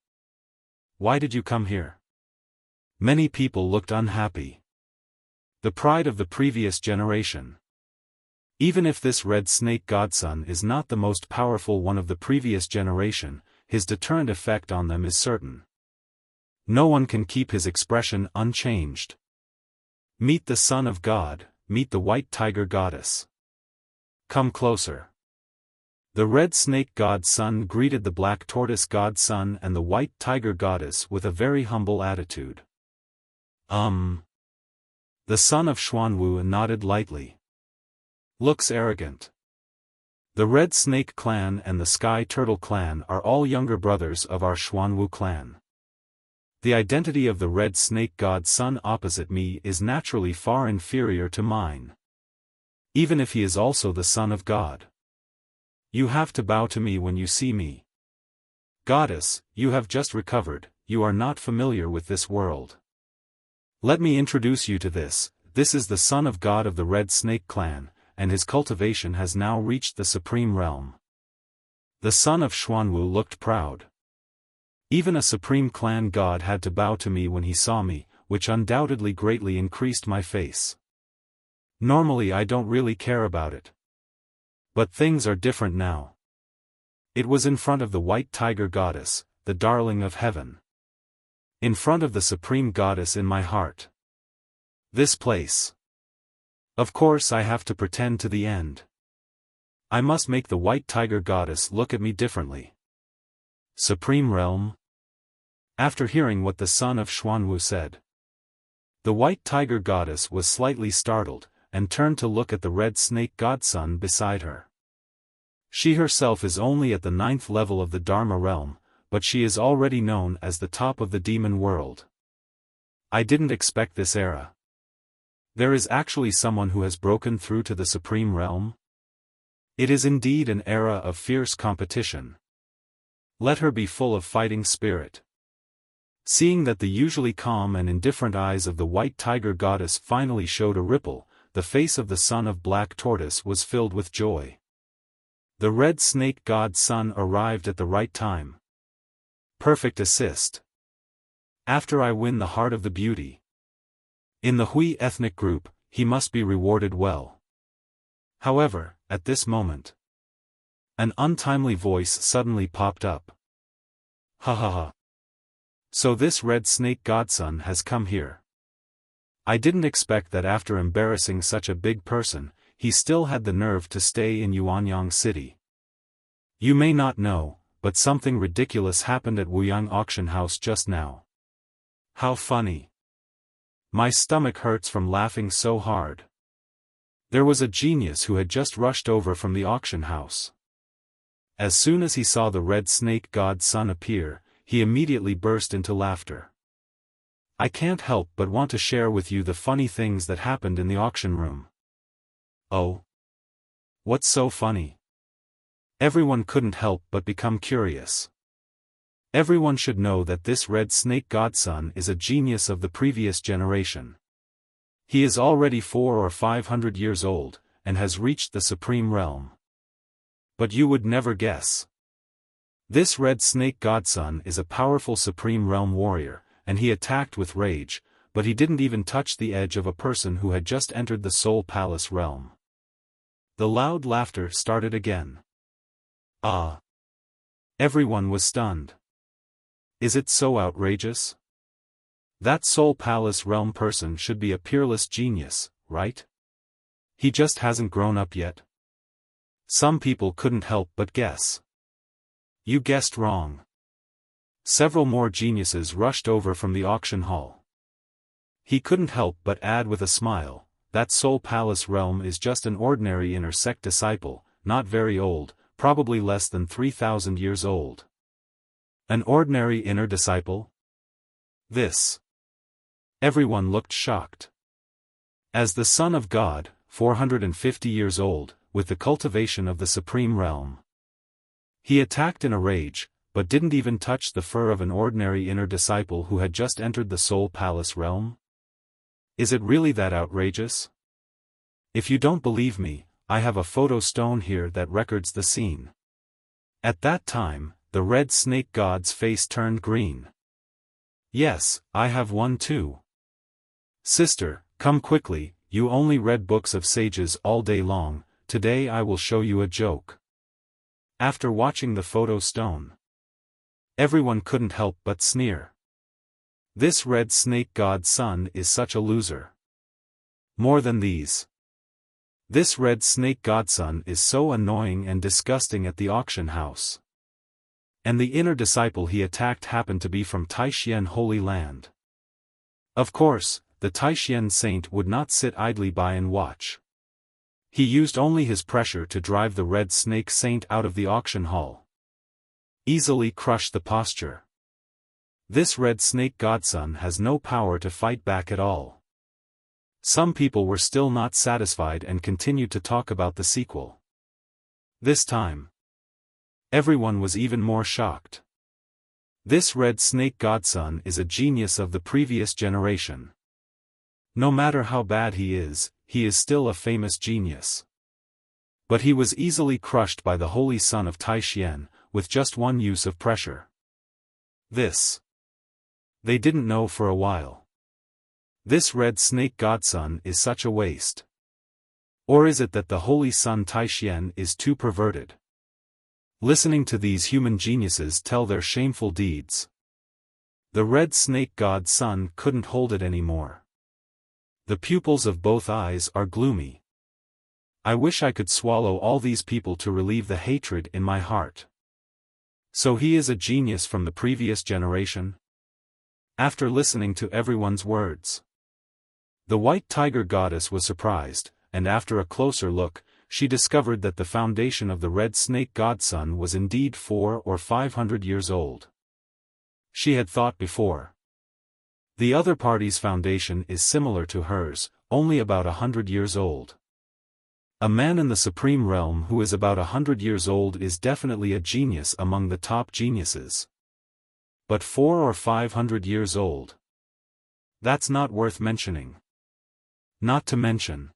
Why did you come here? Many people looked unhappy. The pride of the previous generation. Even if this Red Snake Godson is not the most powerful one of the previous generation, his deterrent effect on them is certain. No one can keep his expression unchanged. Meet the Son of God, meet the White Tiger Goddess. Come closer. The Red Snake Godson greeted the Black Tortoise Godson and the White Tiger Goddess with a very humble attitude. The son of Xuanwu nodded lightly. Looks arrogant. The Red Snake Clan and the Sky Turtle Clan are all younger brothers of our Xuanwu clan. The identity of the Red Snake Godson opposite me is naturally far inferior to mine. Even if he is also the Son of God. You have to bow to me when you see me. Goddess, you have just recovered, you are not familiar with this world. Let me introduce you to this is the Son of God of the Red Snake Clan, and his cultivation has now reached the supreme realm. The son of Xuanwu looked proud. Even a supreme clan god had to bow to me when he saw me, which undoubtedly greatly increased my face. Normally I don't really care about it. But things are different now. It was in front of the White Tiger Goddess, the darling of heaven. In front of the Supreme Goddess in my heart. This place. Of course I have to pretend to the end. I must make the White Tiger Goddess look at me differently. Supreme Realm? After hearing what the son of Xuanwu said, the White Tiger Goddess was slightly startled, and turned to look at the Red Snake Godson beside her. She herself is only at the 9th level of the Dharma realm, but she is already known as the top of the demon world. I didn't expect this era. There is actually someone who has broken through to the Supreme Realm? It is indeed an era of fierce competition. Let her be full of fighting spirit. Seeing that the usually calm and indifferent eyes of the White Tiger Goddess finally showed a ripple, the face of the son of Black Tortoise was filled with joy. The Red Snake Godson arrived at the right time. Perfect assist. After I win the heart of the beauty. In the Hui ethnic group, he must be rewarded well. However, at this moment, an untimely voice suddenly popped up. Ha ha ha. So this red snake godson has come here. I didn't expect that after embarrassing such a big person, he still had the nerve to stay in Yuanyang City. You may not know, but something ridiculous happened at Wuyang Auction House just now. How funny. My stomach hurts from laughing so hard. There was a genius who had just rushed over from the auction house. As soon as he saw the red snake god's son appear, he immediately burst into laughter. I can't help but want to share with you the funny things that happened in the auction room. Oh? What's so funny? Everyone couldn't help but become curious. Everyone should know that this red snake godson is a genius of the previous generation. He is already 400 or 500 years old, and has reached the supreme realm. But you would never guess. This red snake godson is a powerful supreme realm warrior, and he attacked with rage, but he didn't even touch the edge of a person who had just entered the Soul Palace realm. The loud laughter started again. Ah! Everyone was stunned. Is it so outrageous? That Soul Palace realm person should be a peerless genius, right? He just hasn't grown up yet. Some people couldn't help but guess. You guessed wrong. Several more geniuses rushed over from the auction hall. He couldn't help but add with a smile, that Soul Palace realm is just an ordinary inner sect disciple, not very old, probably less than 3,000 years old. An ordinary inner disciple? This. Everyone looked shocked. As the Son of God, 450 years old, with the cultivation of the supreme realm. He attacked in a rage, but didn't even touch the fur of an ordinary inner disciple who had just entered the Soul Palace realm? Is it really that outrageous? If you don't believe me, I have a photo stone here that records the scene. At that time, the red snake god's face turned green. Yes, I have one too. Sister, come quickly, you only read books of sages all day long, today I will show you a joke. After watching the photo stone, everyone couldn't help but sneer. This red snake god's son is such a loser. More than these. This red snake godson is so annoying and disgusting at the auction house. And the inner disciple he attacked happened to be from Taixien Holy Land. Of course, the Taixien saint would not sit idly by and watch. He used only his pressure to drive the red snake saint out of the auction hall. Easily crushed the posture. This red snake godson has no power to fight back at all. Some people were still not satisfied and continued to talk about the sequel. This time, everyone was even more shocked. This red snake godson is a genius of the previous generation. No matter how bad he is still a famous genius. But he was easily crushed by the holy son of Taixien, with just one use of pressure. This. They didn't know for a while. This red snake godson is such a waste. Or is it that the holy son Taixien is too perverted? Listening to these human geniuses tell their shameful deeds, the red snake god's son couldn't hold it anymore. The pupils of both eyes are gloomy. I wish I could swallow all these people to relieve the hatred in my heart. So he is a genius from the previous generation? After listening to everyone's words, the white tiger goddess was surprised, and after a closer look, she discovered that the foundation of the red snake godson was indeed 400 or 500 years old. She had thought before. The other party's foundation is similar to hers, only about 100 years old. A man in the supreme realm who is about 100 years old is definitely a genius among the top geniuses. But 400 or 500 years old? That's not worth mentioning. Not to mention,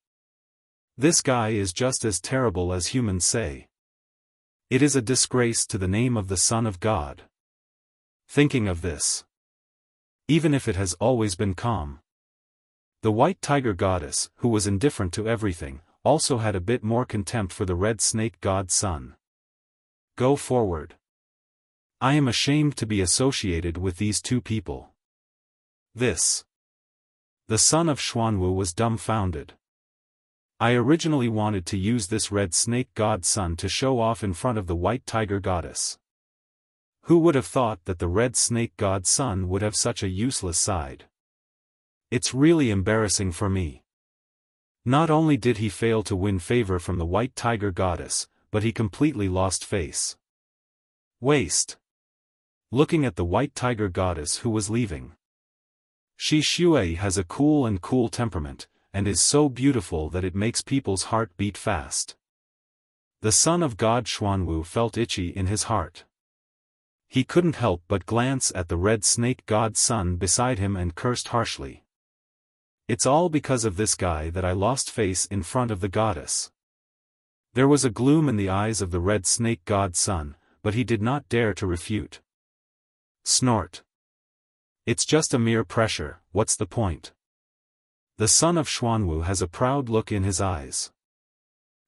this guy is just as terrible as humans say. It is a disgrace to the name of the Son of God. Thinking of this, even if it has always been calm, the white tiger goddess, who was indifferent to everything, also had a bit more contempt for the red snake god's son. Go forward. I am ashamed to be associated with these two people. This. The son of Xuanwu was dumbfounded. I originally wanted to use this red snake god son to show off in front of the white tiger goddess. Who would have thought that the red snake god son would have such a useless side? It's really embarrassing for me. Not only did he fail to win favor from the white tiger goddess, but he completely lost face. Waste. Looking at the white tiger goddess who was leaving. Shi Shui has a cool temperament, and is so beautiful that it makes people's heart beat fast. The son of God Xuanwu felt itchy in his heart. He couldn't help but glance at the red snake god son beside him and cursed harshly. It's all because of this guy that I lost face in front of the goddess. There was a gloom in the eyes of the red snake god son, but he did not dare to refute. Snort. It's just a mere pressure, what's the point? The son of Xuanwu has a proud look in his eyes.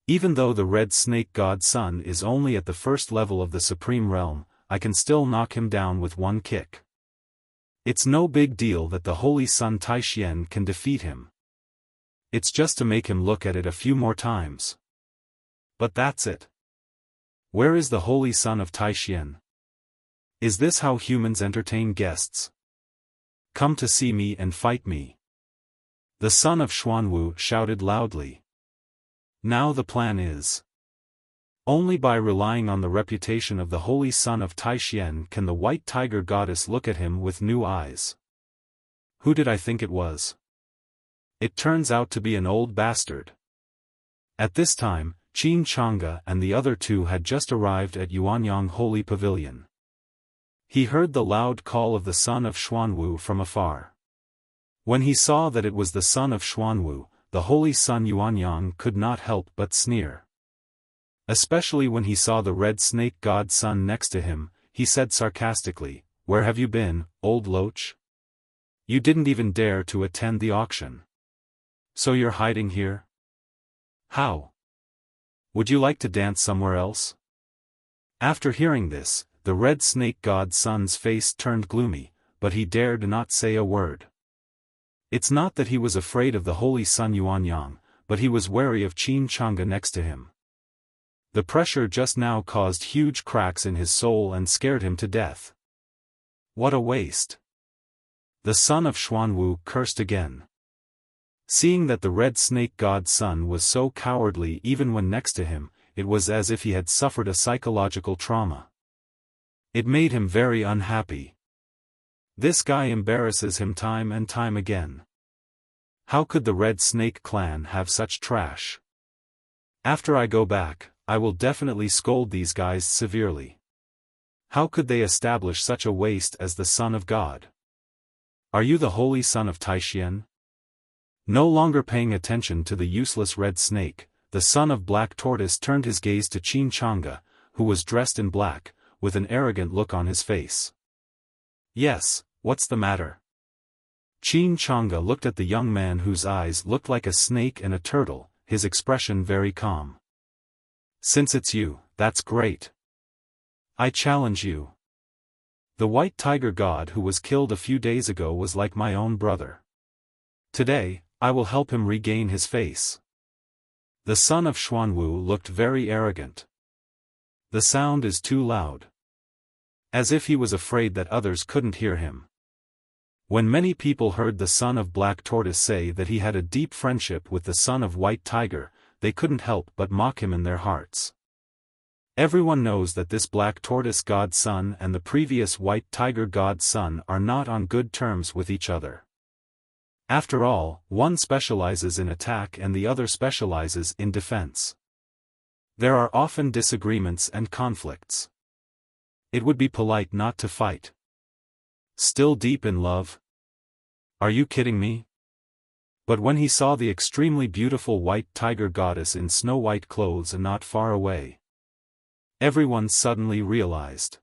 Even though the red snake god son is only at the first level of the supreme realm, I can still knock him down with one kick. It's no big deal that the holy son Taixien can defeat him. It's just to make him look at it a few more times. But that's it. Where is the holy son of Taixien? Is this how humans entertain guests? Come to see me and fight me. The son of Xuanwu shouted loudly. Now the plan is. Only by relying on the reputation of the holy son of Taixien can the white tiger goddess look at him with new eyes. Who did I think it was? It turns out to be an old bastard. At this time, Qin Changge and the other two had just arrived at Yuanyang Holy Pavilion. He heard the loud call of the son of Xuanwu from afar. When he saw that it was the son of Xuanwu, the holy son Yuanyang could not help but sneer. Especially when he saw the red snake god son next to him, he said sarcastically, "Where have you been, old loach? You didn't even dare to attend the auction. So you're hiding here? How? Would you like to dance somewhere else?" After hearing this, the red snake god son's face turned gloomy, but he dared not say a word. It's not that he was afraid of the holy son Yuanyang, but he was wary of Qin Changge next to him. The pressure just now caused huge cracks in his soul and scared him to death. What a waste. The son of Xuanwu cursed again. Seeing that the red snake god son was so cowardly even when next to him, it was as if he had suffered a psychological trauma. It made him very unhappy. This guy embarrasses him time and time again. How could the Red Snake clan have such trash? After I go back, I will definitely scold these guys severely. How could they establish such a waste as the Son of God? Are you the holy son of Taixien? No longer paying attention to the useless red snake, the son of Black Tortoise turned his gaze to Qin Changge, who was dressed in black, with an arrogant look on his face. Yes, what's the matter? Qin Changge looked at the young man whose eyes looked like a snake and a turtle, his expression very calm. Since it's you, that's great. I challenge you. The white tiger god who was killed a few days ago was like my own brother. Today, I will help him regain his face. The son of Xuanwu looked very arrogant. The sound is too loud. As if he was afraid that others couldn't hear him. When many people heard the son of Black Tortoise say that he had a deep friendship with the son of White Tiger, they couldn't help but mock him in their hearts. Everyone knows that this Black Tortoise god son and the previous White Tiger god son are not on good terms with each other. After all, one specializes in attack and the other specializes in defense. There are often disagreements and conflicts. It would be polite not to fight. Still deep in love? Are you kidding me? But when he saw the extremely beautiful white tiger goddess in snow-white clothes and not far away, everyone suddenly realized.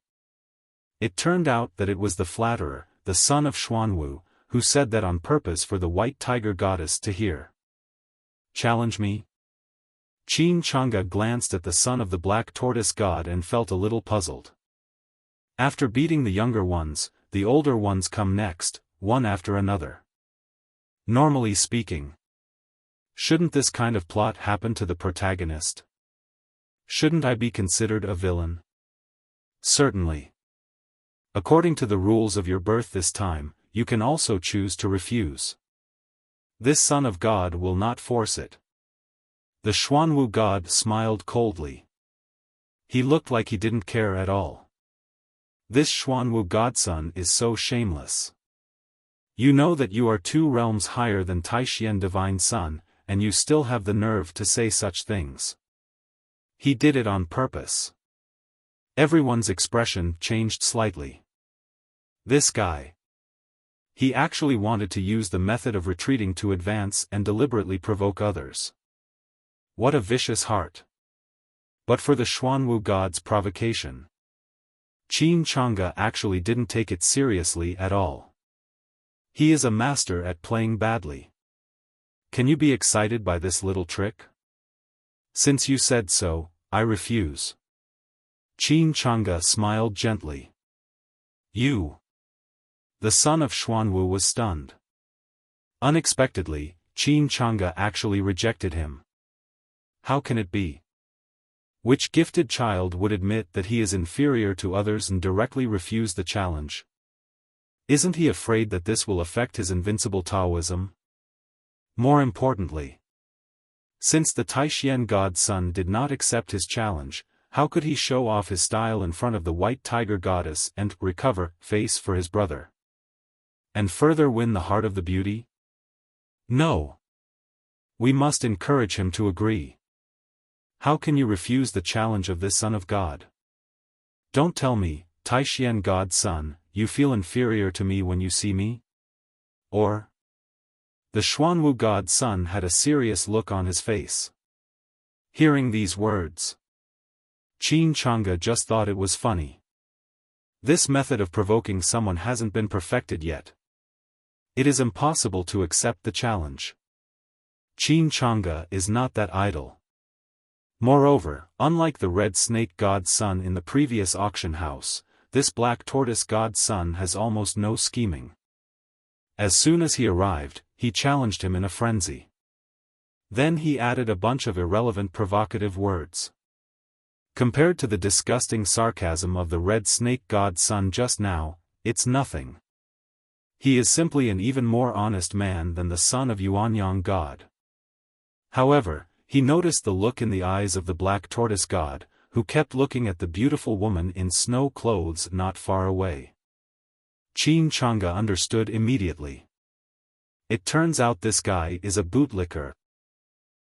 It turned out that it was the flatterer, the son of Xuanwu, who said that on purpose for the white tiger goddess to hear. Challenge me? Qin Changge glanced at the son of the Black Tortoise god and felt a little puzzled. After beating the younger ones, the older ones come next, one after another. Normally speaking, shouldn't this kind of plot happen to the protagonist? Shouldn't I be considered a villain? Certainly. According to the rules of your birth this time, you can also choose to refuse. This Son of God will not force it. The Xuanwu god smiled coldly. He looked like he didn't care at all. This Xuanwu godson is so shameless. You know that you are 2 realms higher than Taixuan Divine Son, and you still have the nerve to say such things. He did it on purpose. Everyone's expression changed slightly. This guy. He actually wanted to use the method of retreating to advance and deliberately provoke others. What a vicious heart. But for the Xuanwu god's provocation, Qin Changge actually didn't take it seriously at all. He is a master at playing badly. Can you be excited by this little trick? Since you said so, I refuse. Qin Changge smiled gently. You. The son of Xuanwu was stunned. Unexpectedly, Qin Changge actually rejected him. How can it be? Which gifted child would admit that he is inferior to others and directly refuse the challenge? Isn't he afraid that this will affect his invincible Taoism? More importantly, since the Taixuan god's son did not accept his challenge, how could he show off his style in front of the white tiger goddess and recover face for his brother? And further win the heart of the beauty? No. We must encourage him to agree. How can you refuse the challenge of this Son of God? Don't tell me, Taixuan god's son, you feel inferior to me when you see me? Or? The Xuanwu god's son had a serious look on his face. Hearing these words, Qin Changge just thought it was funny. This method of provoking someone hasn't been perfected yet. It is impossible to accept the challenge. Qin Changge is not that idle. Moreover, unlike the red snake god's son in the previous auction house, this black tortoise god's son has almost no scheming. As soon as he arrived, he challenged him in a frenzy. Then he added a bunch of irrelevant provocative words. Compared to the disgusting sarcasm of the red snake god's son just now, it's nothing. He is simply an even more honest man than the son of Yuanyang god. However, he noticed the look in the eyes of the black tortoise god, who kept looking at the beautiful woman in snow clothes not far away. Qin Changge understood immediately. It turns out this guy is a bootlicker.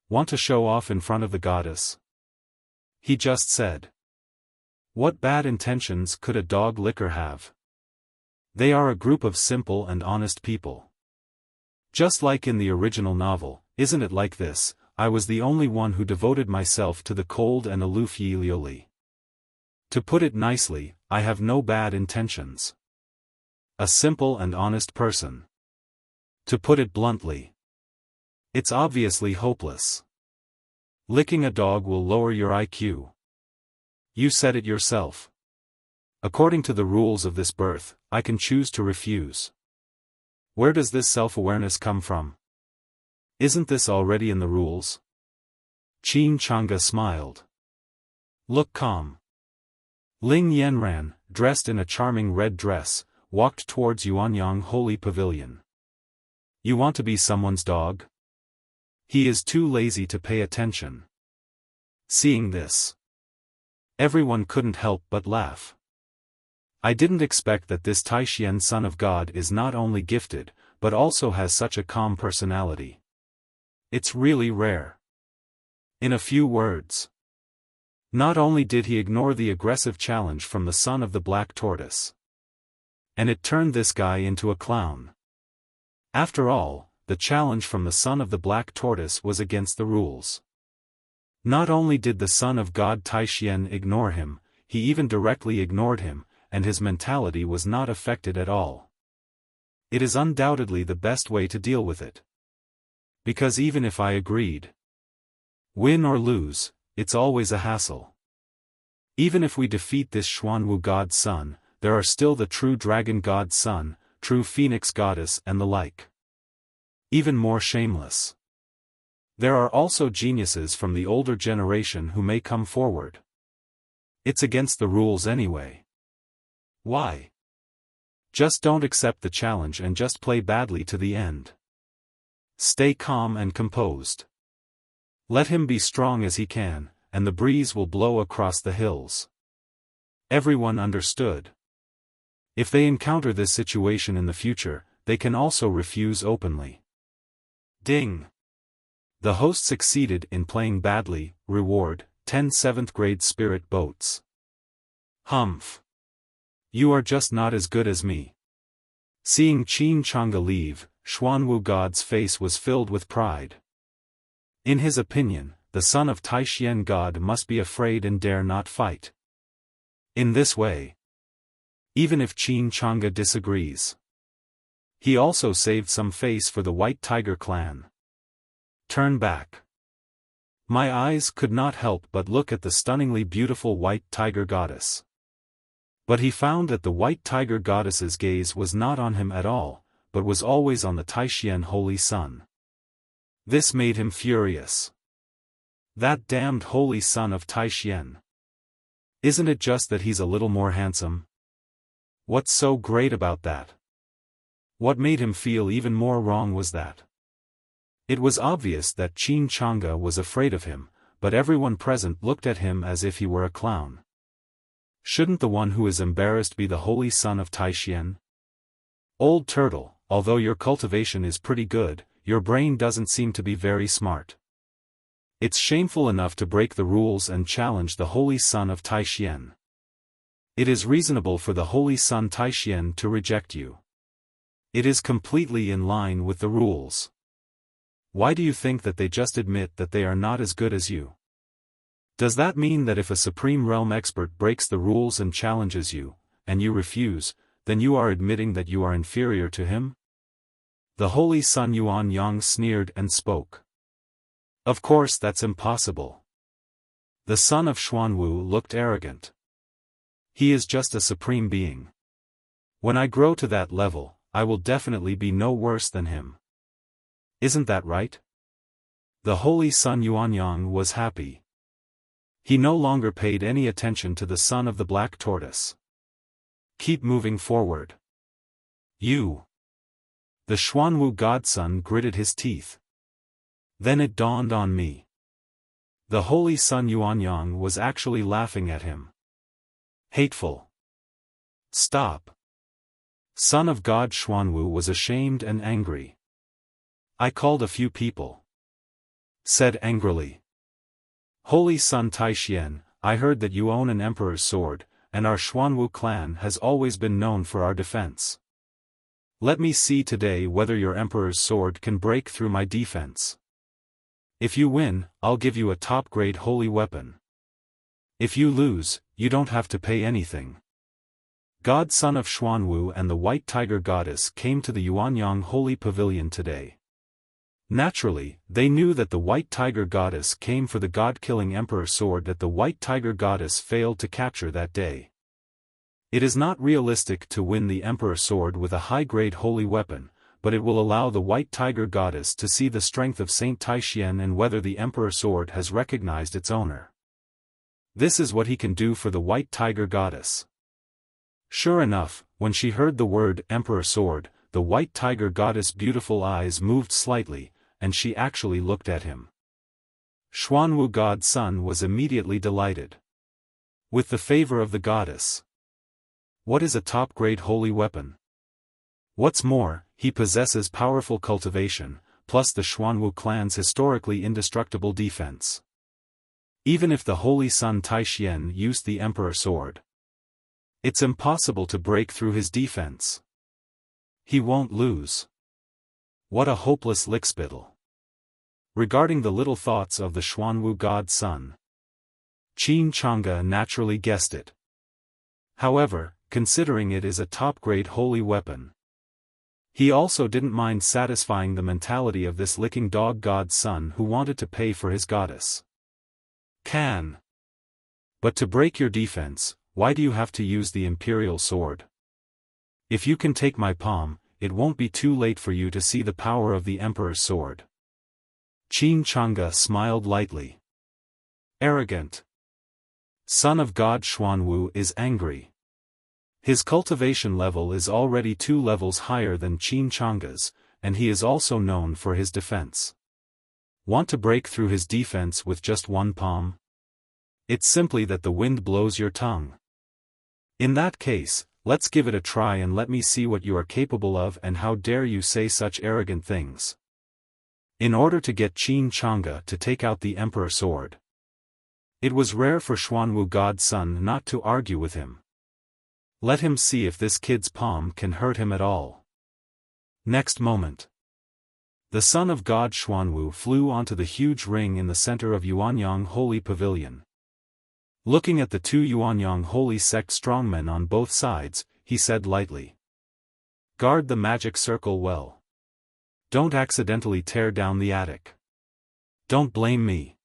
Want to show off in front of the goddess? He just said. What bad intentions could a dog licker have? They are a group of simple and honest people. Just like in the original novel, isn't it like this? I was the only one who devoted myself to the cold and aloof Yi Liuli. To put it nicely, I have no bad intentions. A simple and honest person. To put it bluntly, it's obviously hopeless. Licking a dog will lower your IQ. You said it yourself. According to the rules of this birth, I can choose to refuse. Where does this self-awareness come from? Isn't this already in the rules? Qin Changge smiled. Look calm. Ling Yanran, dressed in a charming red dress, walked towards Yuanyang Holy Pavilion. You want to be someone's dog? He is too lazy to pay attention. Seeing this, everyone couldn't help but laugh. I didn't expect that this Taixuan Son of God is not only gifted, but also has such a calm personality. It's really rare. In a few words, not only did he ignore the aggressive challenge from the son of the black tortoise, and it turned this guy into a clown. After all, the challenge from the son of the black tortoise was against the rules. Not only did the son of God Taixuan ignore him, he even directly ignored him, and his mentality was not affected at all. It is undoubtedly the best way to deal with it. Because even if I agreed, win or lose, it's always a hassle. Even if we defeat this Xuanwu god's son, there are still the true dragon god son, true phoenix goddess and the like. Even more shameless. There are also geniuses from the older generation who may come forward. It's against the rules anyway. Why? Just don't accept the challenge and just play badly to the end. Stay calm and composed. Let him be strong as he can, and the breeze will blow across the hills. Everyone understood. If they encounter this situation in the future, they can also refuse openly. Ding! The host succeeded in playing badly. Reward, 10 7th grade spirit boats. Humph. You are just not as good as me. Seeing Qin Chang'e leave, Xuanwu God's face was filled with pride. In his opinion, the son of Taixien God must be afraid and dare not fight. In this way, even if Qin Chang'e disagrees, he also saved some face for the White Tiger clan. Turn back. My eyes could not help but look at the stunningly beautiful White Tiger goddess. But he found that the White Tiger goddess's gaze was not on him at all, but was always on the Taixien Holy Sun. This made him furious. That damned Holy Son of Taixien. Isn't it just that he's a little more handsome? What's so great about that? What made him feel even more wrong was that it was obvious that Qin Chang'e was afraid of him, but everyone present looked at him as if he were a clown. Shouldn't the one who is embarrassed be the Holy Son of Taixien? Old Turtle, although your cultivation is pretty good, your brain doesn't seem to be very smart. It's shameful enough to break the rules and challenge the Holy Son of Taixien. It is reasonable for the Holy Son Taixien to reject you. It is completely in line with the rules. Why do you think that they just admit that they are not as good as you? Does that mean that if a Supreme Realm expert breaks the rules and challenges you, and you refuse, then you are admitting that you are inferior to him? The Holy Son Yuan Yang sneered and spoke. Of course that's impossible. The son of Xuanwu looked arrogant. He is just a supreme being. When I grow to that level, I will definitely be no worse than him. Isn't that right? The Holy Son Yuanyang was happy. He no longer paid any attention to the son of the Black Tortoise. Keep moving forward. You. The Xuanwu godson gritted his teeth. Then it dawned on me. The Holy Son Yuanyang was actually laughing at him. Hateful. Stop. Son of God Xuanwu was ashamed and angry. I called a few people. Said angrily. Holy Son Taixien, I heard that you own an emperor's sword, and our Xuanwu clan has always been known for our defense. Let me see today whether your emperor's sword can break through my defense. If you win, I'll give you a top-grade holy weapon. If you lose, you don't have to pay anything. Godson of Xuanwu and the White Tiger Goddess came to the Yuanyang Holy Pavilion today. Naturally, they knew that the White Tiger Goddess came for the god-killing Emperor sword that the White Tiger Goddess failed to capture that day. It is not realistic to win the Emperor sword with a high-grade holy weapon, but it will allow the White Tiger Goddess to see the strength of Saint Taixien and whether the Emperor sword has recognized its owner. This is what he can do for the White Tiger Goddess. Sure enough, when she heard the word Emperor sword, the White Tiger Goddess' beautiful eyes moved slightly, and she actually looked at him. Xuanwu Godson was immediately delighted with the favor of the goddess. What is a top-grade holy weapon? What's more, he possesses powerful cultivation, plus the Xuanwu clan's historically indestructible defense. Even if the Holy Son Taixien used the Emperor sword, it's impossible to break through his defense. He won't lose. What a hopeless lickspittle. Regarding the little thoughts of the Xuanwu godson, Qin Chang'e naturally guessed it. However, considering it is a top-grade holy weapon, he also didn't mind satisfying the mentality of this licking dog godson who wanted to pay for his goddess. But to break your defense, why do you have to use the imperial sword? If you can take my palm, it won't be too late for you to see the power of the emperor's sword. Qin Changge smiled lightly. Arrogant. Son of God Xuanwu is angry. His cultivation level is already 2 levels higher than Qin Changge's, and he is also known for his defense. Want to break through his defense with just one palm? It's simply that the wind blows your tongue. In that case, let's give it a try and let me see what you are capable of, and how dare you say such arrogant things. In order to get Qin Changge to take out the emperor sword. It was rare for Xuanwu God's son not to argue with him. Let him see if this kid's palm can hurt him at all. Next moment, the son of God Xuanwu flew onto the huge ring in the center of Yuanyang Holy Pavilion. Looking at the 2 Yuanyang Holy Sect strongmen on both sides, he said lightly, "Guard the magic circle well. Don't accidentally tear down the attic. Don't blame me."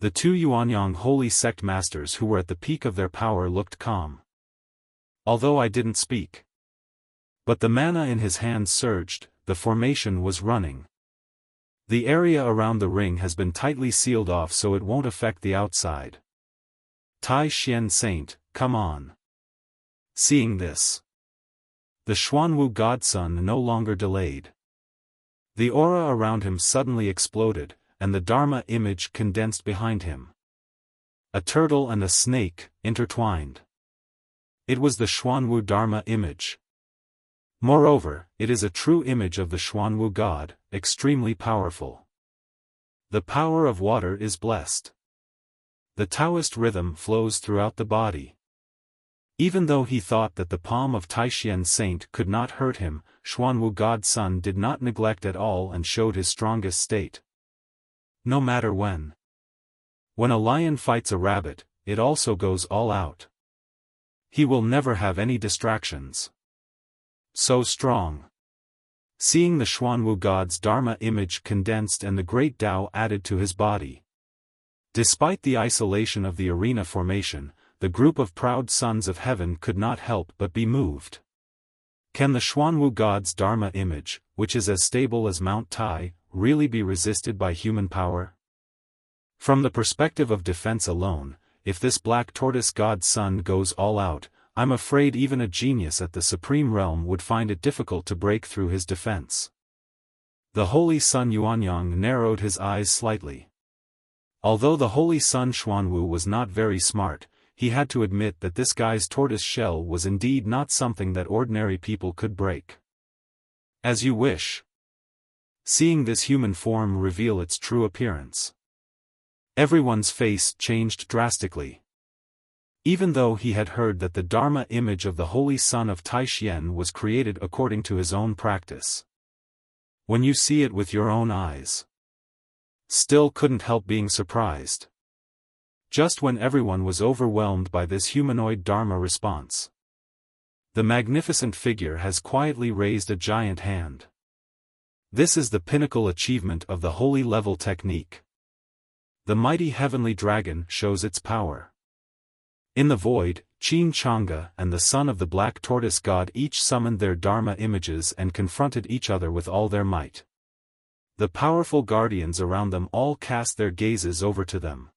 The 2 Yuanyang Holy Sect masters who were at the peak of their power looked calm. Although I didn't speak. But the mana in his hands surged, the formation was running. The area around the ring has been tightly sealed off so it won't affect the outside. Tai Xian Saint, come on. Seeing this, the Xuanwu godson no longer delayed. The aura around him suddenly exploded, and the Dharma image condensed behind him. A turtle and a snake, intertwined. It was the Xuanwu Dharma image. Moreover, it is a true image of the Xuanwu God, extremely powerful. The power of water is blessed. The Taoist rhythm flows throughout the body. Even though he thought that the palm of Taishan Saint could not hurt him, Xuanwu God's son did not neglect at all and showed his strongest state. No matter when. When a lion fights a rabbit, it also goes all out. He will never have any distractions. So strong. Seeing the Xuanwu God's Dharma image condensed and the great Tao added to his body. Despite the isolation of the arena formation, the group of proud sons of heaven could not help but be moved. Can the Xuanwu God's Dharma image, which is as stable as Mount Tai, really be resisted by human power? From the perspective of defense alone, if this black tortoise God's son goes all out, I'm afraid even a genius at the Supreme Realm would find it difficult to break through his defense. The Holy Son Yuanyang narrowed his eyes slightly. Although the Holy Son Xuanwu was not very smart, he had to admit that this guy's tortoise shell was indeed not something that ordinary people could break. As you wish. Seeing this human form reveal its true appearance, everyone's face changed drastically. Even though he had heard that the Dharma image of the Holy Son of Taishan was created according to his own practice. When you see it with your own eyes, still couldn't help being surprised. Just when everyone was overwhelmed by this humanoid Dharma response, the magnificent figure has quietly raised a giant hand. This is the pinnacle achievement of the holy level technique. The mighty heavenly dragon shows its power. In the void, Qin Changge and the son of the black tortoise god each summoned their Dharma images and confronted each other with all their might. The powerful guardians around them all cast their gazes over to them.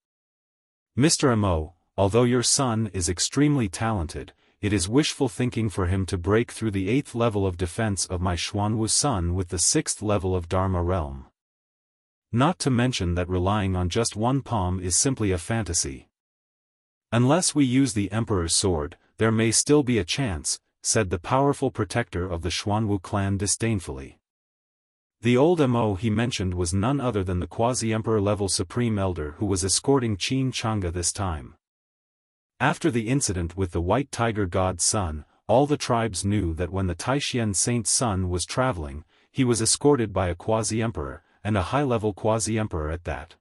Mr. Mo, although your son is extremely talented, it is wishful thinking for him to break through the 8th level of defense of my Xuanwu son with the 6th level of Dharma realm. Not to mention that relying on just one palm is simply a fantasy. Unless we use the Emperor's sword, there may still be a chance, said the powerful protector of the Xuanwu clan disdainfully. The old Mo he mentioned was none other than the quasi-emperor level supreme elder who was escorting Qin Changge this time. After the incident with the white tiger god's son, all the tribes knew that when the Taishan Saint's son was traveling, he was escorted by a quasi-emperor, and a high-level quasi-emperor at that.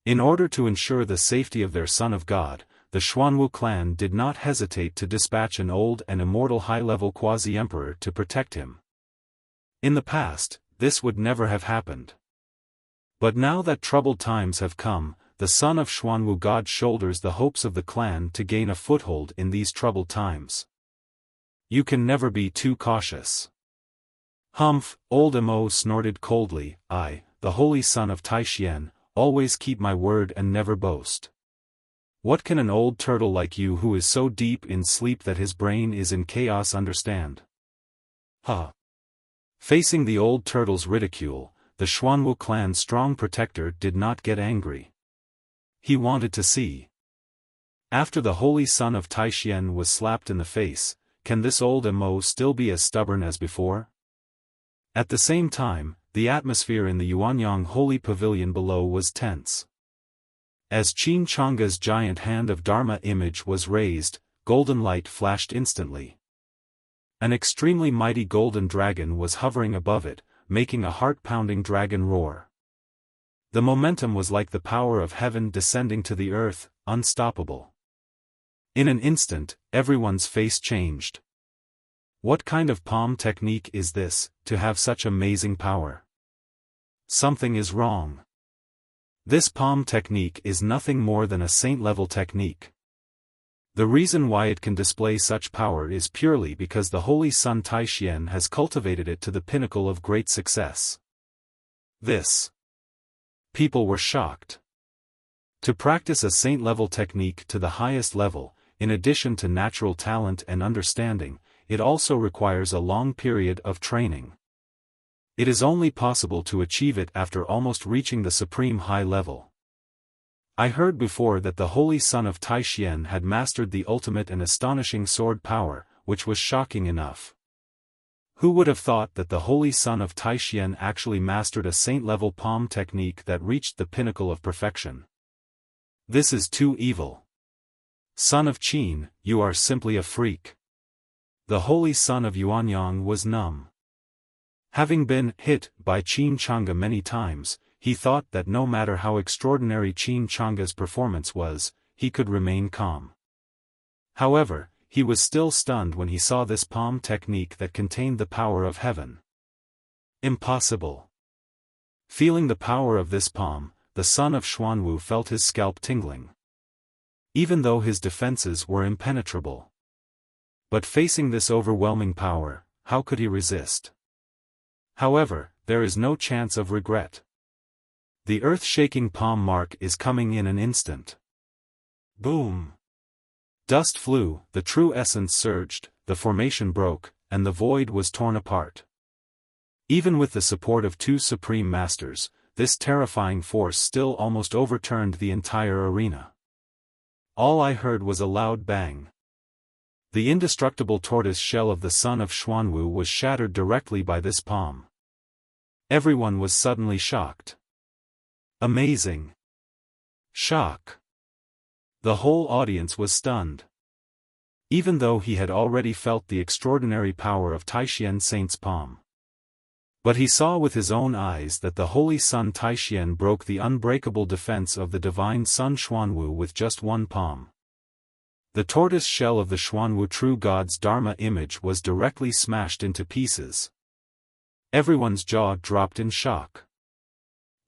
In order to ensure the safety of their son of God, the Xuanwu clan did not hesitate to dispatch an old and immortal high-level quasi-emperor to protect him. In the past, this would never have happened. But now that troubled times have come, the son of Xuanwu God shoulders the hopes of the clan to gain a foothold in these troubled times. You can never be too cautious. Humph, old Mo snorted coldly, I, the holy son of Taixien, always keep my word and never boast. What can an old turtle like you who is so deep in sleep that his brain is in chaos understand? Ha! Facing the old turtle's ridicule, the Xuanwu clan's strong protector did not get angry. He wanted to see. After the holy son of Taixien was slapped in the face, can this old Mo still be as stubborn as before? At the same time, the atmosphere in the Yuanyang holy pavilion below was tense. As Qin Changa's giant hand of Dharma image was raised, golden light flashed instantly. An extremely mighty golden dragon was hovering above it, making a heart-pounding dragon roar. The momentum was like the power of heaven descending to the earth, unstoppable. In an instant, everyone's face changed. What kind of palm technique is this, to have such amazing power? Something is wrong. This palm technique is nothing more than a saint-level technique. The reason why it can display such power is purely because the Holy Son Taixien has cultivated it to the pinnacle of great success. People were shocked. To practice a saint-level technique to the highest level, in addition to natural talent and understanding, it also requires a long period of training. It is only possible to achieve it after almost reaching the supreme high level. I heard before that the Holy Son of Taixien had mastered the ultimate and astonishing sword power, which was shocking enough. Who would have thought that the Holy Son of Taixien actually mastered a saint-level palm technique that reached the pinnacle of perfection? This is too evil. Son of Qin, you are simply a freak. The Holy Son of Yuanyang was numb. Having been hit by Qin Changa many times, he thought that no matter how extraordinary Qin Changa's performance was, he could remain calm. However, he was still stunned when he saw this palm technique that contained the power of heaven. Impossible. Feeling the power of this palm, the son of Xuanwu felt his scalp tingling. Even though his defenses were impenetrable. But facing this overwhelming power, how could he resist? However, there is no chance of regret. The earth-shaking palm mark is coming in an instant. Boom! Dust flew, the true essence surged, the formation broke, and the void was torn apart. Even with the support of two supreme masters, this terrifying force still almost overturned the entire arena. All I heard was a loud bang. The indestructible tortoise shell of the son of Xuanwu was shattered directly by this palm. Everyone was suddenly shocked. Amazing! Shock! The whole audience was stunned. Even though he had already felt the extraordinary power of Taixien Saint's palm. But he saw with his own eyes that the Holy Son Taixien broke the unbreakable defense of the divine Son Xuanwu with just one palm. The tortoise shell of the Xuanwu true God's Dharma image was directly smashed into pieces. Everyone's jaw dropped in shock.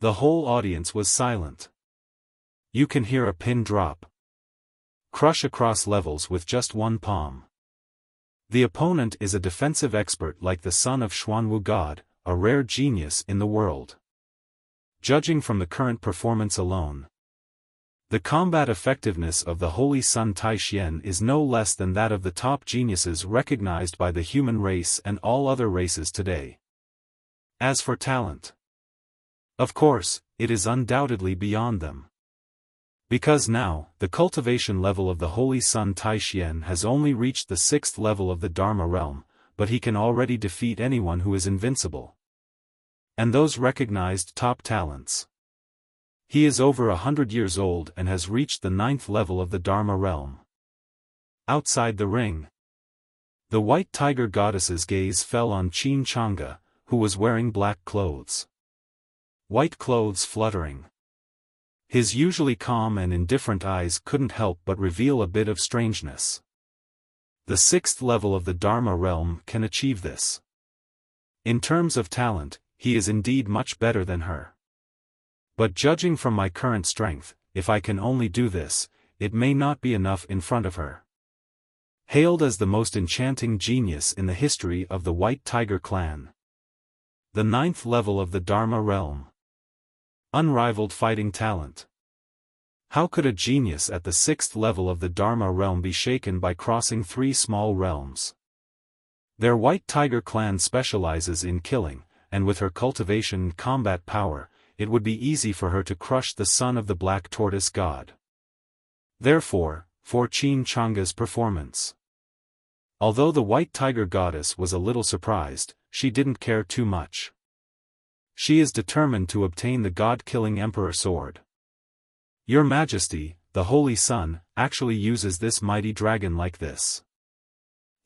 The whole audience was silent. You can hear a pin drop. Crush across levels with just one palm. The opponent is a defensive expert like the son of Xuanwu God, a rare genius in the world. Judging from the current performance alone, the combat effectiveness of the Holy Son Taixien is no less than that of the top geniuses recognized by the human race and all other races today. As for talent, of course, it is undoubtedly beyond them. Because now, the cultivation level of the Holy Son Taixien has only reached the 6th level of the Dharma realm, but he can already defeat anyone who is invincible. And those recognized top talents. He is over 100 years old and has reached the 9th level of the Dharma realm. Outside the ring, the white tiger goddess's gaze fell on Qin Changa, who was wearing black clothes. White clothes fluttering. His usually calm and indifferent eyes couldn't help but reveal a bit of strangeness. The 6th level of the Dharma realm can achieve this. In terms of talent, he is indeed much better than her. But judging from my current strength, if I can only do this, it may not be enough in front of her. Hailed as the most enchanting genius in the history of the White Tiger clan. The 9th level of the Dharma realm. Unrivaled fighting talent. How could a genius at the 6th level of the Dharma realm be shaken by crossing 3 small realms? Their White Tiger clan specializes in killing, and with her cultivation and combat power, it would be easy for her to crush the son of the Black Tortoise God. Therefore, for Qin Changa's performance. Although the White Tiger goddess was a little surprised, she didn't care too much. She is determined to obtain the god-killing Emperor Sword. Your Majesty, the Holy Sun, actually uses this mighty dragon like this.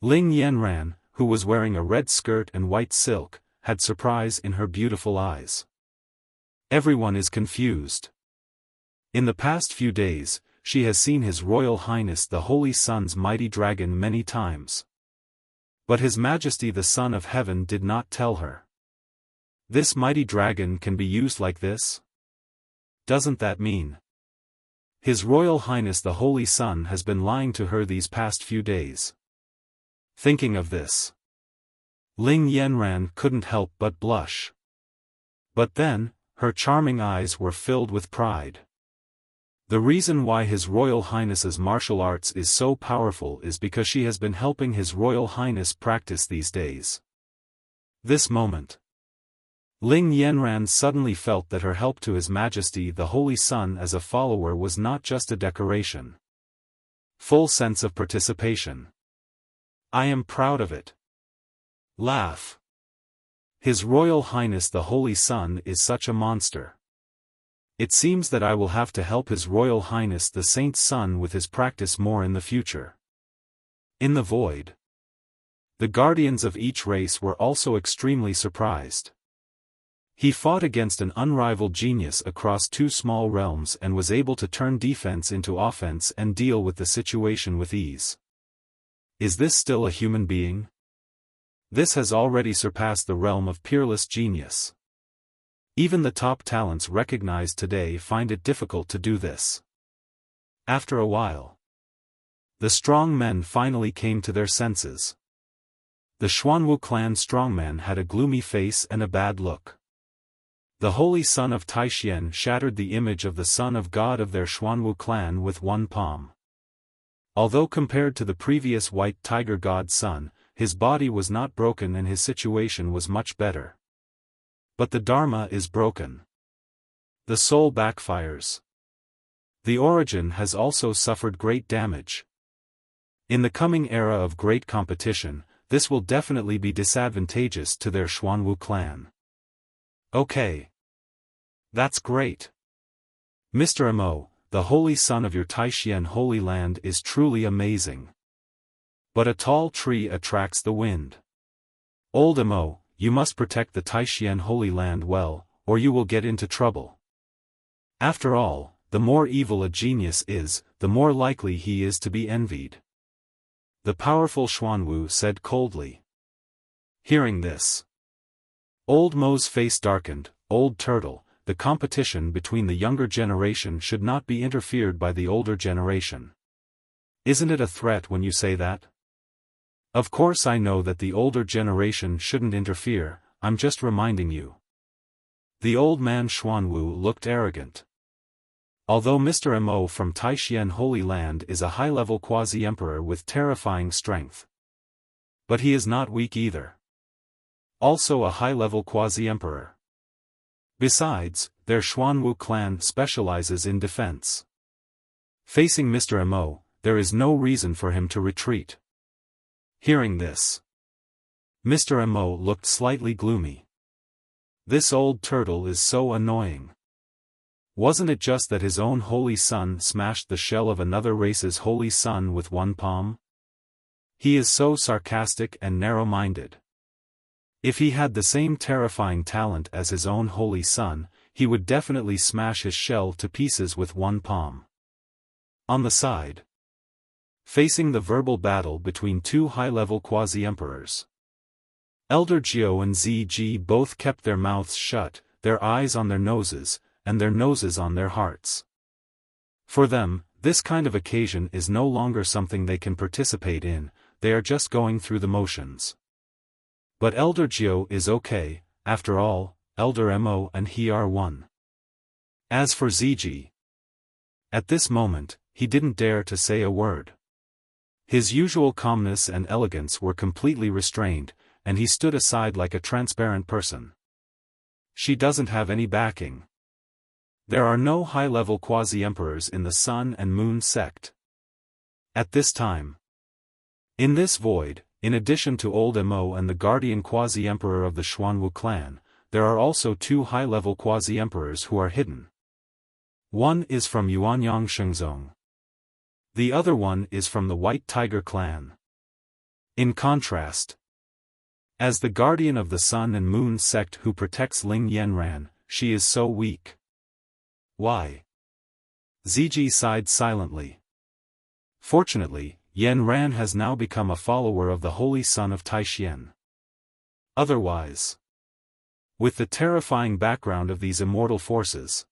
Ling Yanran, who was wearing a red skirt and white silk, had surprise in her beautiful eyes. Everyone is confused. In the past few days, she has seen His Royal Highness the Holy Sun's mighty dragon many times. But His Majesty the Son of Heaven did not tell her. This mighty dragon can be used like this? Doesn't that mean His Royal Highness the Holy Sun has been lying to her these past few days? Thinking of this, Ling Yanran couldn't help but blush. But then, her charming eyes were filled with pride. The reason why His Royal Highness's martial arts is so powerful is because she has been helping His Royal Highness practice these days. This moment, Ling Yanran suddenly felt that her help to His Majesty the Holy Sun as a follower was not just a decoration. Full sense of participation. I am proud of it. Laugh. His Royal Highness the Holy Sun is such a monster. It seems that I will have to help His Royal Highness the Saint Sun with his practice more in the future. In the void, the guardians of each race were also extremely surprised. He fought against an unrivaled genius across 2 small realms and was able to turn defense into offense and deal with the situation with ease. Is this still a human being? This has already surpassed the realm of peerless genius. Even the top talents recognized today find it difficult to do this. After a while, the strong men finally came to their senses. The Xuanwu clan strongman had a gloomy face and a bad look. The Holy Son of Taixien shattered the image of the Son of God of their Xuanwu clan with one palm. Although compared to the previous White Tiger God Son, his body was not broken and his situation was much better. But the Dharma is broken. The soul backfires. The origin has also suffered great damage. In the coming era of great competition, this will definitely be disadvantageous to their Xuanwu clan. Okay. That's great. Mr. Amo, the Holy Son of your Taixien Holy Land is truly amazing. But a tall tree attracts the wind. Old Amo, you must protect the Taixien Holy Land well, or you will get into trouble. After all, the more evil a genius is, the more likely he is to be envied. The powerful Xuanwu said coldly. Hearing this, Old Mo's face darkened. Old Turtle, the competition between the younger generation should not be interfered by the older generation. Isn't it a threat when you say that? Of course I know that the older generation shouldn't interfere, I'm just reminding you. The old man Xuanwu looked arrogant. Although Mr. Mo from Taixien Holy Land is a high-level quasi-emperor with terrifying strength. But he is not weak either. Also a high-level quasi-emperor. Besides, their Xuanwu clan specializes in defense. Facing Mr. Mo, there is no reason for him to retreat. Hearing this, Mr. Mo looked slightly gloomy. This old turtle is so annoying. Wasn't it just that his own holy son smashed the shell of another race's holy son with one palm? He is so sarcastic and narrow-minded. If he had the same terrifying talent as his own holy son, he would definitely smash his shell to pieces with one palm. On the side, facing the verbal battle between 2 high-level quasi-emperors, Elder Jiao and ZG both kept their mouths shut, their eyes on their noses, and their noses on their hearts. For them, this kind of occasion is no longer something they can participate in, they are just going through the motions. But Elder Jiao is okay, after all, Elder Mo and he are one. As for Ziji, at this moment, he didn't dare to say a word. His usual calmness and elegance were completely restrained, and he stood aside like a transparent person. She doesn't have any backing. There are no high-level quasi-emperors in the Sun and Moon sect. At this time, in this void, in addition to Old Mo and the guardian quasi-emperor of the Xuanwu clan, there are also two high-level quasi-emperors who are hidden. One is from Yuanyang Shengzong. The other one is from the White Tiger clan. In contrast, as the guardian of the Sun and Moon sect who protects Ling Yanran, she is so weak. Why? Ziji sighed silently. Fortunately, Yanran has now become a follower of the Holy Son of Taixien. Otherwise, with the terrifying background of these immortal forces,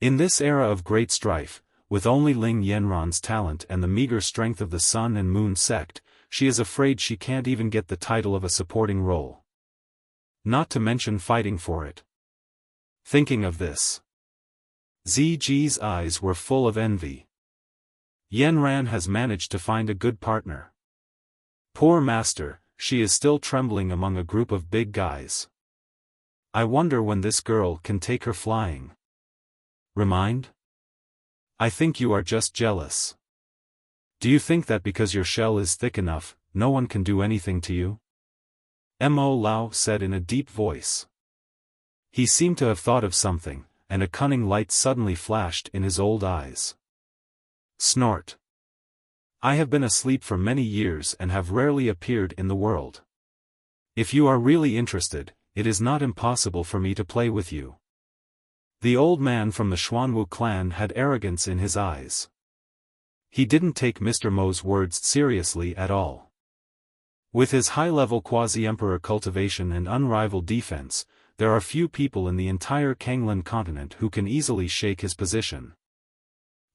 in this era of great strife, with only Ling Yanran's talent and the meager strength of the Sun and Moon sect, she is afraid she can't even get the title of a supporting role. Not to mention fighting for it. Thinking of this, Ziji's eyes were full of envy. Yanran has managed to find a good partner. Poor master, she is still trembling among a group of big guys. I wonder when this girl can take her flying. Remind? I think you are just jealous. Do you think that because your shell is thick enough, no one can do anything to you? Mo Lao said in a deep voice. He seemed to have thought of something, and a cunning light suddenly flashed in his old eyes. Snort. I have been asleep for many years and have rarely appeared in the world. If you are really interested, it is not impossible for me to play with you. The old man from the Xuanwu clan had arrogance in his eyes. He didn't take Mr. Mo's words seriously at all. With his high-level quasi-emperor cultivation and unrivaled defense, there are few people in the entire Kanglan continent who can easily shake his position.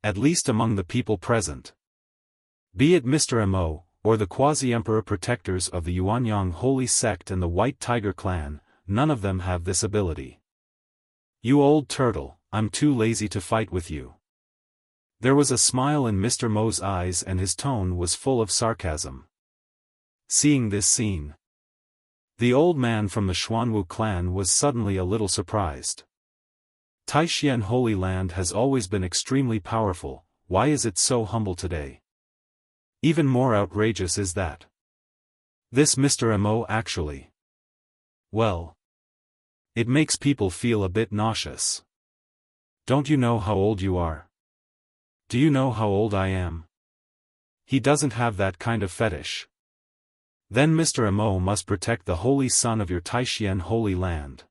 At least among the people present. Be it Mr. Mo, or the quasi-emperor protectors of the Yuanyang Holy Sect and the White Tiger clan, none of them have this ability. You old turtle, I'm too lazy to fight with you. There was a smile in Mr. Mo's eyes and his tone was full of sarcasm. Seeing this scene, the old man from the Xuanwu clan was suddenly a little surprised. Taixien Holy Land has always been extremely powerful, why is it so humble today? Even more outrageous is that this Mr. Mo actually, well, it makes people feel a bit nauseous. Don't you know how old you are? Do you know how old I am? He doesn't have that kind of fetish. Then Mr. Mo must protect the holy son of your Taixien Holy Land.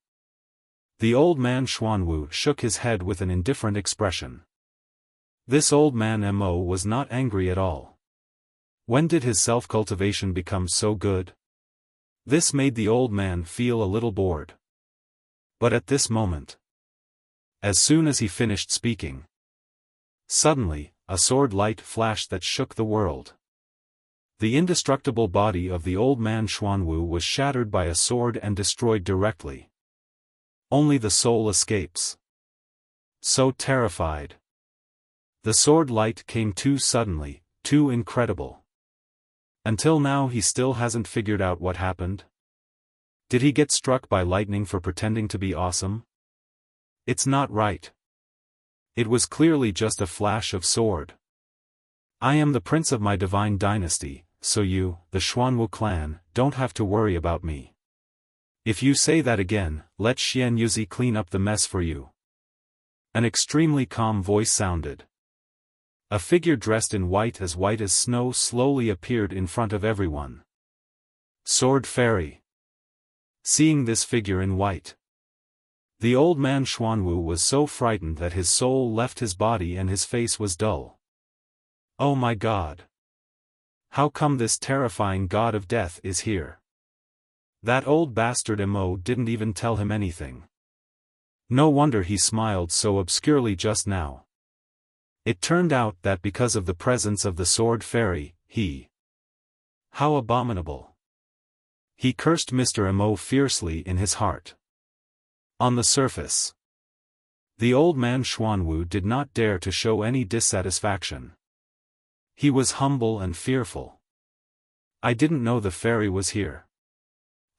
The old man Xuanwu shook his head with an indifferent expression. This old man Mo was not angry at all. When did his self-cultivation become so good? This made the old man feel a little bored. But at this moment, as soon as he finished speaking, suddenly, a sword light flashed that shook the world. The indestructible body of the old man Xuanwu was shattered by a sword and destroyed directly. Only the soul escapes. So terrified. The sword light came too suddenly, too incredible. Until now he still hasn't figured out what happened. Did he get struck by lightning for pretending to be awesome? It's not right. It was clearly just a flash of sword. I am the prince of my divine dynasty, so you, the Xuanwu clan, don't have to worry about me. If you say that again, let Xian Yuzi clean up the mess for you. An extremely calm voice sounded. A figure dressed in white as snow slowly appeared in front of everyone. Sword Fairy. Seeing this figure in white, the old man Xuanwu was so frightened that his soul left his body and his face was dull. Oh my God! How come this terrifying god of death is here? That old bastard Mo didn't even tell him anything. No wonder he smiled so obscurely just now. It turned out that because of the presence of the sword fairy, How abominable! He cursed Mr. Mo fiercely in his heart. On the surface, the old man Xuanwu did not dare to show any dissatisfaction. He was humble and fearful. I didn't know the fairy was here.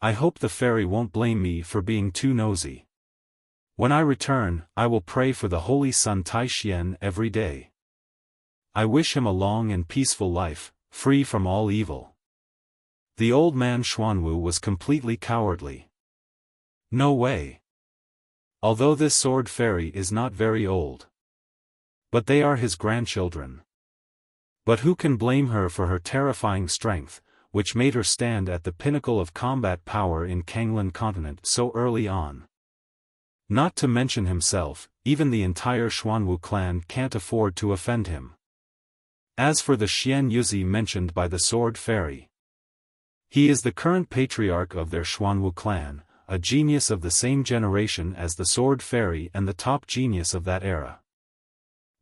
I hope the fairy won't blame me for being too nosy. When I return, I will pray for the holy son Taixien every day. I wish him a long and peaceful life, free from all evil. The old man Xuanwu was completely cowardly. No way. Although this sword fairy is not very old. But they are his grandchildren. But who can blame her for her terrifying strength, which made her stand at the pinnacle of combat power in Kanglan continent so early on? Not to mention himself, even the entire Xuanwu clan can't afford to offend him. As for the Xian Yuzi mentioned by the sword fairy, he is the current patriarch of their Xuanwu clan, a genius of the same generation as the sword fairy and the top genius of that era.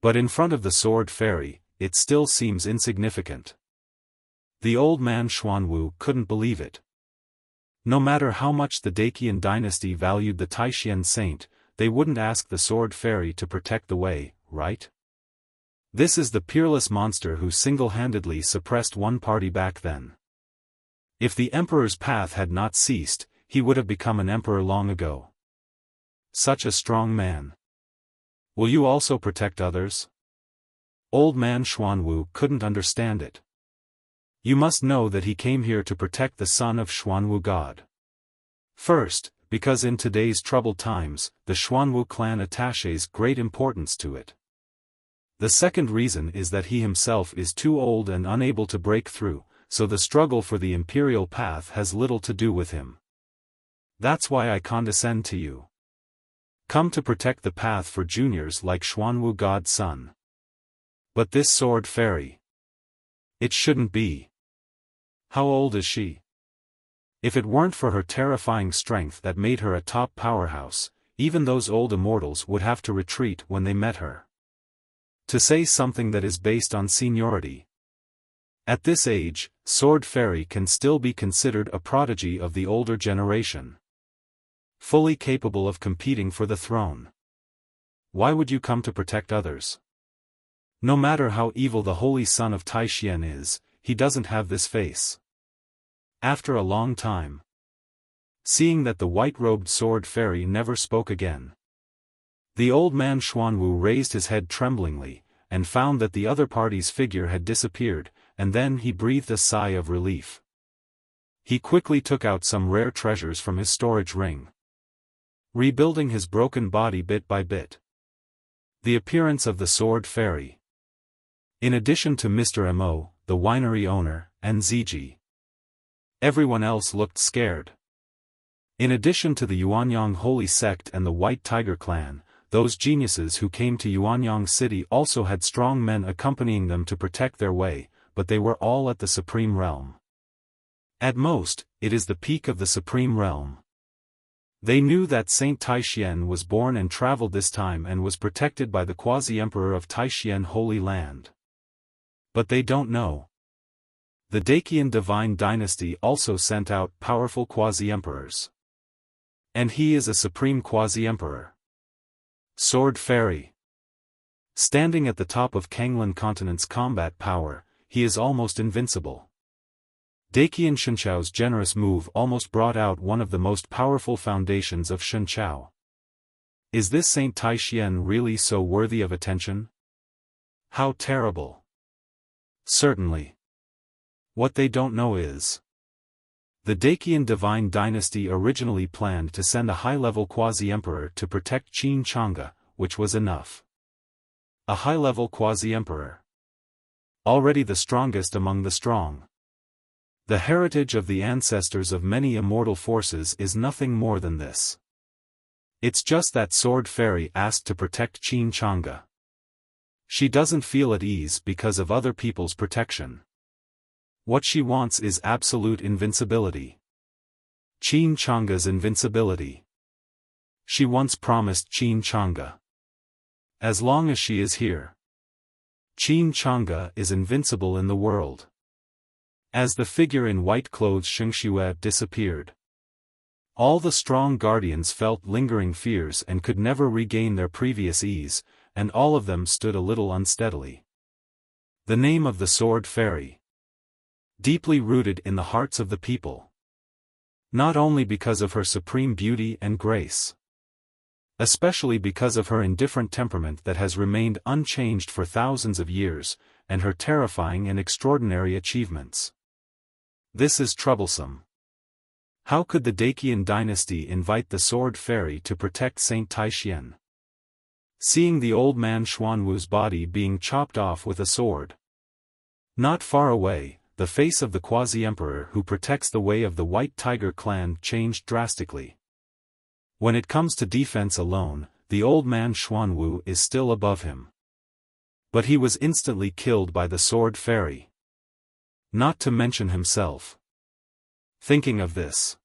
But in front of the sword fairy, it still seems insignificant. The old man Xuanwu couldn't believe it. No matter how much the Daqian dynasty valued the Taixien saint, they wouldn't ask the sword fairy to protect the way, right? This is the peerless monster who single-handedly suppressed one party back then. If the emperor's path had not ceased, he would have become an emperor long ago. Such a strong man. Will you also protect others? Old man Xuanwu couldn't understand it. You must know that he came here to protect the son of Xuanwu God. First, because in today's troubled times, the Xuanwu clan attaches great importance to it. The second reason is that he himself is too old and unable to break through, so the struggle for the imperial path has little to do with him. That's why I condescend to you. Come to protect the path for juniors like Xuanwu God's son. But this sword fairy. It shouldn't be. How old is she? If it weren't for her terrifying strength that made her a top powerhouse, even those old immortals would have to retreat when they met her. To say something that is based on seniority. At this age, Sword Fairy can still be considered a prodigy of the older generation. Fully capable of competing for the throne. Why would you come to protect others? No matter how evil the holy son of Taixien is, he doesn't have this face. After a long time, seeing that the white-robed sword fairy never spoke again, the old man Xuanwu raised his head tremblingly, and found that the other party's figure had disappeared, and then he breathed a sigh of relief. He quickly took out some rare treasures from his storage ring, rebuilding his broken body bit by bit. The appearance of the sword fairy. In addition to Mr. Mo, the winery owner, and Ziji, everyone else looked scared. In addition to the Yuanyang Holy Sect and the White Tiger Clan, those geniuses who came to Yuanyang City also had strong men accompanying them to protect their way, but they were all at the Supreme Realm. At most, it is the peak of the Supreme Realm. They knew that Saint Taixien was born and traveled this time and was protected by the Quasi-Emperor of Taixien Holy Land. But they don't know. The Daqian Divine Dynasty also sent out powerful Quasi-Emperors. And he is a Supreme Quasi-Emperor. Sword Fairy. Standing at the top of Kanglan Continent's combat power, he is almost invincible. Daqian Shenchao's generous move almost brought out one of the most powerful foundations of Shenchao. Is this Saint Taixien really so worthy of attention? How terrible. Certainly. What they don't know is, the Daqian Divine Dynasty originally planned to send a high-level quasi-emperor to protect Qin Chang'e, which was enough. A high-level quasi-emperor. Already the strongest among the strong. The heritage of the ancestors of many immortal forces is nothing more than this. It's just that Sword Fairy asked to protect Qin Chang'e. She doesn't feel at ease because of other people's protection. What she wants is absolute invincibility. Qin Chang'e's invincibility. She once promised Qin Chang'e. As long as she is here, Qin Chang'e is invincible in the world. As the figure in white clothes Shengxue disappeared, all the strong guardians felt lingering fears and could never regain their previous ease, and all of them stood a little unsteadily. The name of the Sword Fairy, deeply rooted in the hearts of the people. Not only because of her supreme beauty and grace, especially because of her indifferent temperament that has remained unchanged for thousands of years, and her terrifying and extraordinary achievements. This is troublesome. How could the Daqian dynasty invite the Sword Fairy to protect Saint Taishan? Seeing the old man Xuanwu's body being chopped off with a sword. Not far away, the face of the quasi-emperor who protects the way of the White Tiger clan changed drastically. When it comes to defense alone, the old man Xuanwu is still above him. But he was instantly killed by the Sword Fairy. Not to mention himself. Thinking of this,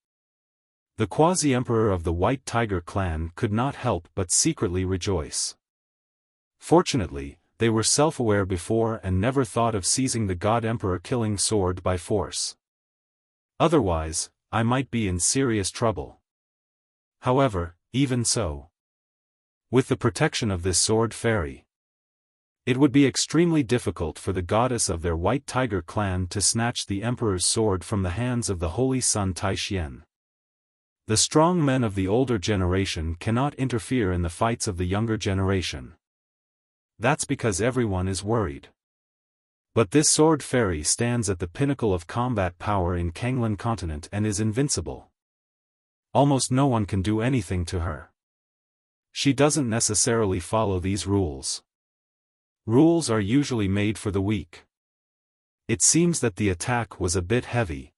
the quasi-emperor of the White Tiger clan could not help but secretly rejoice. Fortunately, they were self-aware before and never thought of seizing the God-Emperor killing sword by force. Otherwise, I might be in serious trouble. However, even so, with the protection of this Sword Fairy, it would be extremely difficult for the goddess of their White Tiger clan to snatch the Emperor's sword from the hands of the holy son Taishan. The strong men of the older generation cannot interfere in the fights of the younger generation. That's because everyone is worried. But this Sword Fairy stands at the pinnacle of combat power in Kanglan continent and is invincible. Almost no one can do anything to her. She doesn't necessarily follow these rules. Rules are usually made for the weak. It seems that the attack was a bit heavy.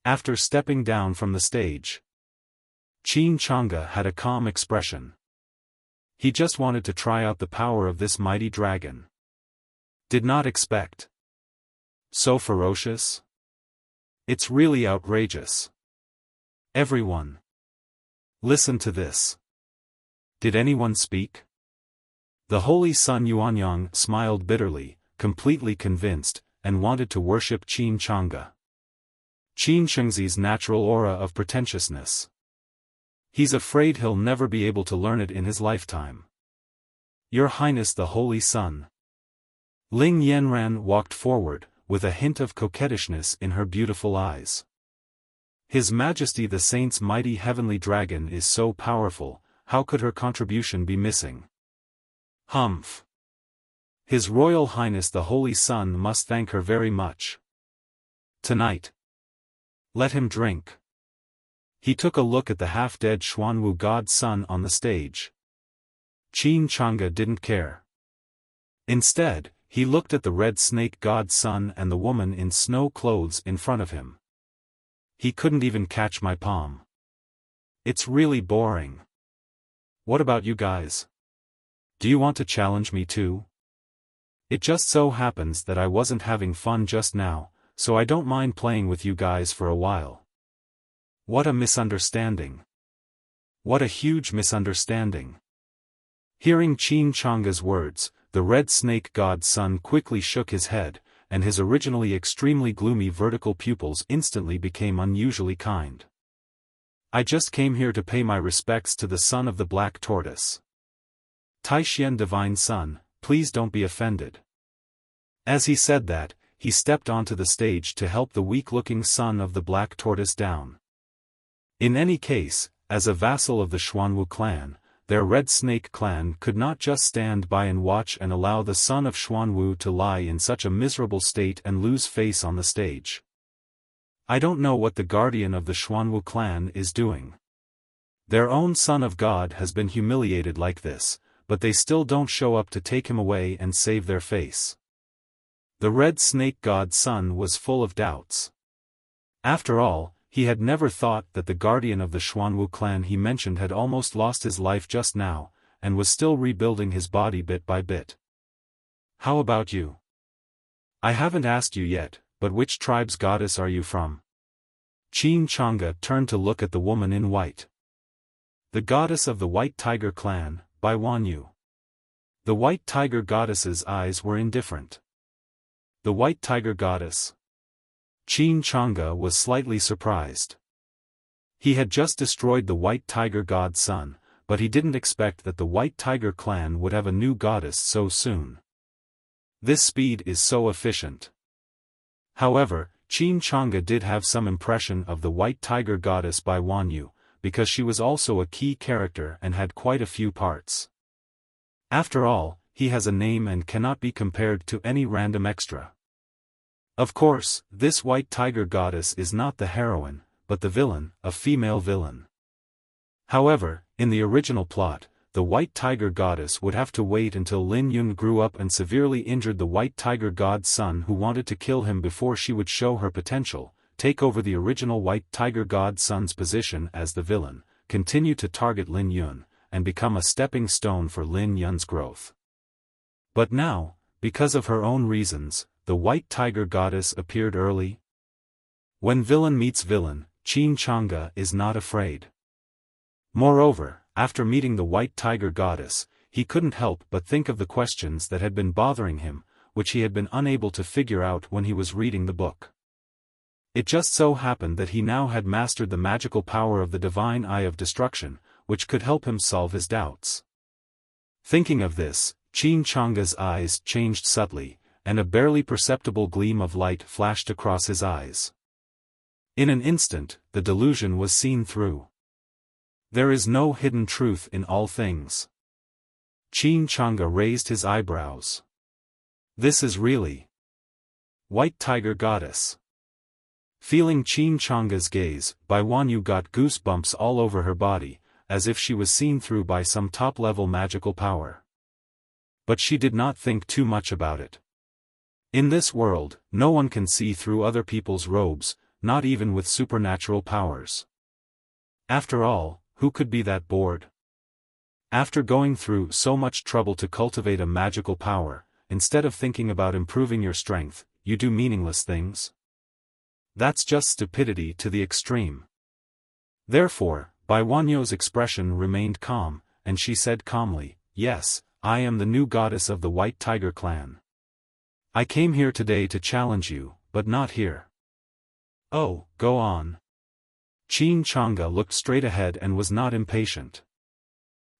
After stepping down from the stage, Qin Chang'e had a calm expression. He just wanted to try out the power of this mighty dragon. Did not expect. So ferocious? It's really outrageous. Everyone, listen to this. Did anyone speak? The holy son Yuanyang smiled bitterly, completely convinced, and wanted to worship Qin Chang'e. Qin Shengzi's natural aura of pretentiousness. He's afraid he'll never be able to learn it in his lifetime. Your Highness the Holy Son. Ling Yanran walked forward, with a hint of coquettishness in her beautiful eyes. His Majesty the Saint's mighty heavenly dragon is so powerful, how could her contribution be missing? Humph. His Royal Highness the Holy Son must thank her very much. Tonight, let him drink. He took a look at the half-dead Xuanwu god son on the stage. Qin Chang'e didn't care. Instead, he looked at the red snake god son and the woman in snow clothes in front of him. He couldn't even catch my palm. It's really boring. What about you guys? Do you want to challenge me too? It just so happens that I wasn't having fun just now, so I don't mind playing with you guys for a while. What a misunderstanding. What a huge misunderstanding. Hearing Qin Chang'e's words, the red snake god's son quickly shook his head, and his originally extremely gloomy vertical pupils instantly became unusually kind. I just came here to pay my respects to the son of the Black Tortoise. Taishan Divine Son, please don't be offended. As he said that, he stepped onto the stage to help the weak-looking son of the Black Tortoise down. In any case, as a vassal of the Xuanwu clan, their Red Snake clan could not just stand by and watch and allow the son of Xuanwu to lie in such a miserable state and lose face on the stage. I don't know what the guardian of the Xuanwu clan is doing. Their own son of God has been humiliated like this, but they still don't show up to take him away and save their face. The Red Snake god's son was full of doubts. After all, he had never thought that the guardian of the Xuanwu clan he mentioned had almost lost his life just now, and was still rebuilding his body bit by bit. How about you? I haven't asked you yet, but which tribe's goddess are you from? Qin Chang'e turned to look at the woman in white. The goddess of the White Tiger clan, Bai Wanyu. The White Tiger Goddess's eyes were indifferent. The White Tiger Goddess. Qin Chang'e was slightly surprised. He had just destroyed the White Tiger God's son, but he didn't expect that the White Tiger clan would have a new goddess so soon. This speed is so efficient. However, Qin Chang'e did have some impression of the White Tiger Goddess by Wan Yu, because she was also a key character and had quite a few parts. After all, he has a name and cannot be compared to any random extra. Of course, this White Tiger Goddess is not the heroine, but the villain, a female villain. However, in the original plot, the White Tiger Goddess would have to wait until Lin Yun grew up and severely injured the White Tiger God's son who wanted to kill him before she would show her potential, take over the original White Tiger God's son's position as the villain, continue to target Lin Yun, and become a stepping stone for Lin Yun's growth. But now, because of her own reasons, the White Tiger Goddess appeared early. When villain meets villain, Qin Chang'e is not afraid. Moreover, after meeting the White Tiger Goddess, he couldn't help but think of the questions that had been bothering him, which he had been unable to figure out when he was reading the book. It just so happened that he now had mastered the magical power of the Divine Eye of Destruction, which could help him solve his doubts. Thinking of this, Qin Chang'e's eyes changed subtly, and a barely perceptible gleam of light flashed across his eyes. In an instant, the delusion was seen through. There is no hidden truth in all things. Qin Chang'e raised his eyebrows. This is really White Tiger Goddess. Feeling Qin Chang'e's gaze, Bai Wanyu got goosebumps all over her body, as if she was seen through by some top-level magical power. But she did not think too much about it. In this world, no one can see through other people's robes, not even with supernatural powers. After all, who could be that bored? After going through so much trouble to cultivate a magical power, instead of thinking about improving your strength, you do meaningless things? That's just stupidity to the extreme. Therefore, Bai Wanyu's expression remained calm, and she said calmly, "Yes, I am the new goddess of the White Tiger clan. I came here today to challenge you, but not here." "Oh, go on." Qin Chang'e looked straight ahead and was not impatient.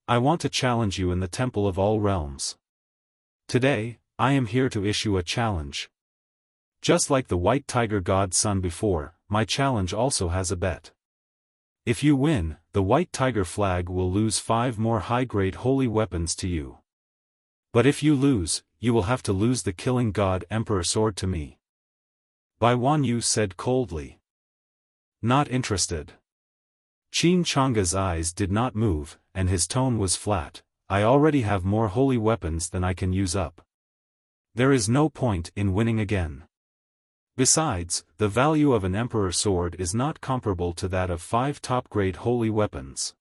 "I want to challenge you in the Temple of All Realms. Today, I am here to issue a challenge. Just like the White Tiger God's son before, my challenge also has a bet. If you win, the White Tiger flag will lose 5 more high-grade holy weapons to you. But if you lose, you will have to lose the Killing God Emperor sword to me." Bai Wanyu said coldly. "Not interested." Qin Chang'e's eyes did not move, and his tone was flat. "I already have more holy weapons than I can use up. There is no point in winning again. Besides, the value of an Emperor sword is not comparable to that of 5 top-grade holy weapons.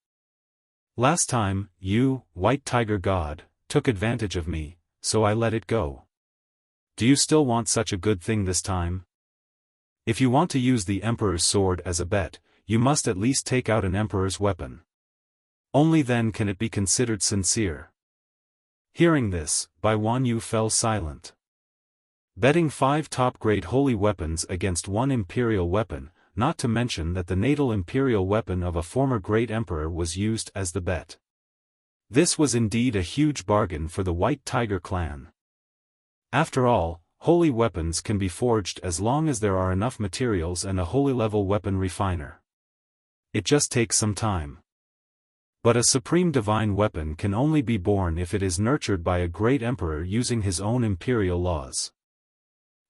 Last time, you, White Tiger God, took advantage of me, so I let it go. Do you still want such a good thing this time? If you want to use the Emperor's sword as a bet, you must at least take out an Emperor's weapon. Only then can it be considered sincere." Hearing this, Bai Wanyu fell silent. Betting 5 top-grade holy weapons against 1 imperial weapon, not to mention that the natal imperial weapon of a former great emperor was used as the bet. This was indeed a huge bargain for the White Tiger clan. After all, holy weapons can be forged as long as there are enough materials and a holy-level weapon refiner. It just takes some time. But a supreme divine weapon can only be born if it is nurtured by a great emperor using his own imperial laws.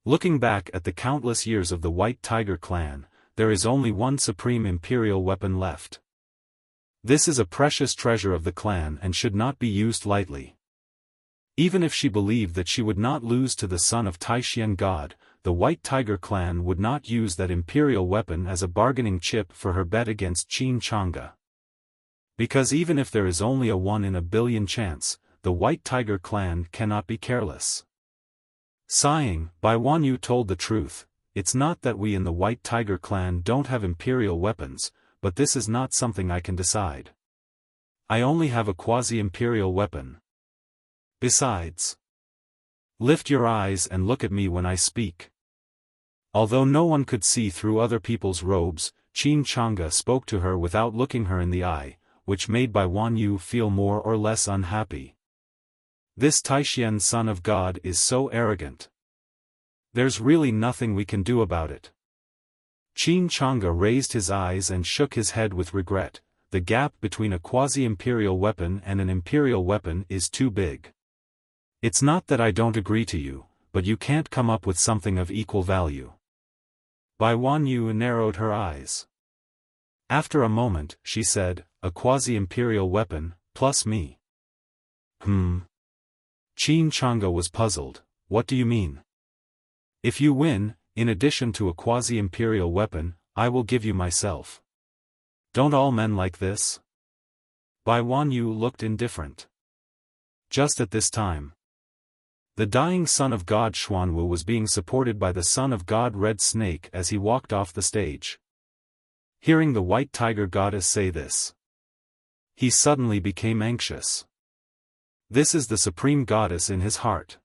Looking back at the countless years of the White Tiger clan, there is only one supreme imperial weapon left. This is a precious treasure of the clan and should not be used lightly. Even if she believed that she would not lose to the son of Taishian God, the White Tiger clan would not use that imperial weapon as a bargaining chip for her bet against Qin Chang'e. Because even if there is only a 1 in a billion chance, the White Tiger clan cannot be careless. Sighing, Bai Wanyu told the truth. "It's not that we in the White Tiger clan don't have imperial weapons, but this is not something I can decide. I only have a quasi-imperial weapon. Besides, lift your eyes and look at me when I speak. Although no one could see through other people's robes, Qin Chang'e spoke to her without looking her in the eye, which made Bai Wanyu feel more or less unhappy. This Taixian son of God is so arrogant. There's really nothing we can do about it. Qin Chang'e raised his eyes and shook his head with regret. The gap between a quasi-imperial weapon and an imperial weapon is too big. It's not that I don't agree to you, but you can't come up with something of equal value. Bai Wanyu narrowed her eyes. After a moment, she said, a quasi-imperial weapon, plus me. Qin Chang'e was puzzled. What do you mean? If you win, in addition to a quasi-imperial weapon, I will give you myself. Don't all men like this? Bai Wanyu looked indifferent. Just at this time, the dying son of God Xuanwu was being supported by the son of God Red Snake as he walked off the stage. Hearing the white tiger goddess say this, he suddenly became anxious. This is the supreme goddess in his heart.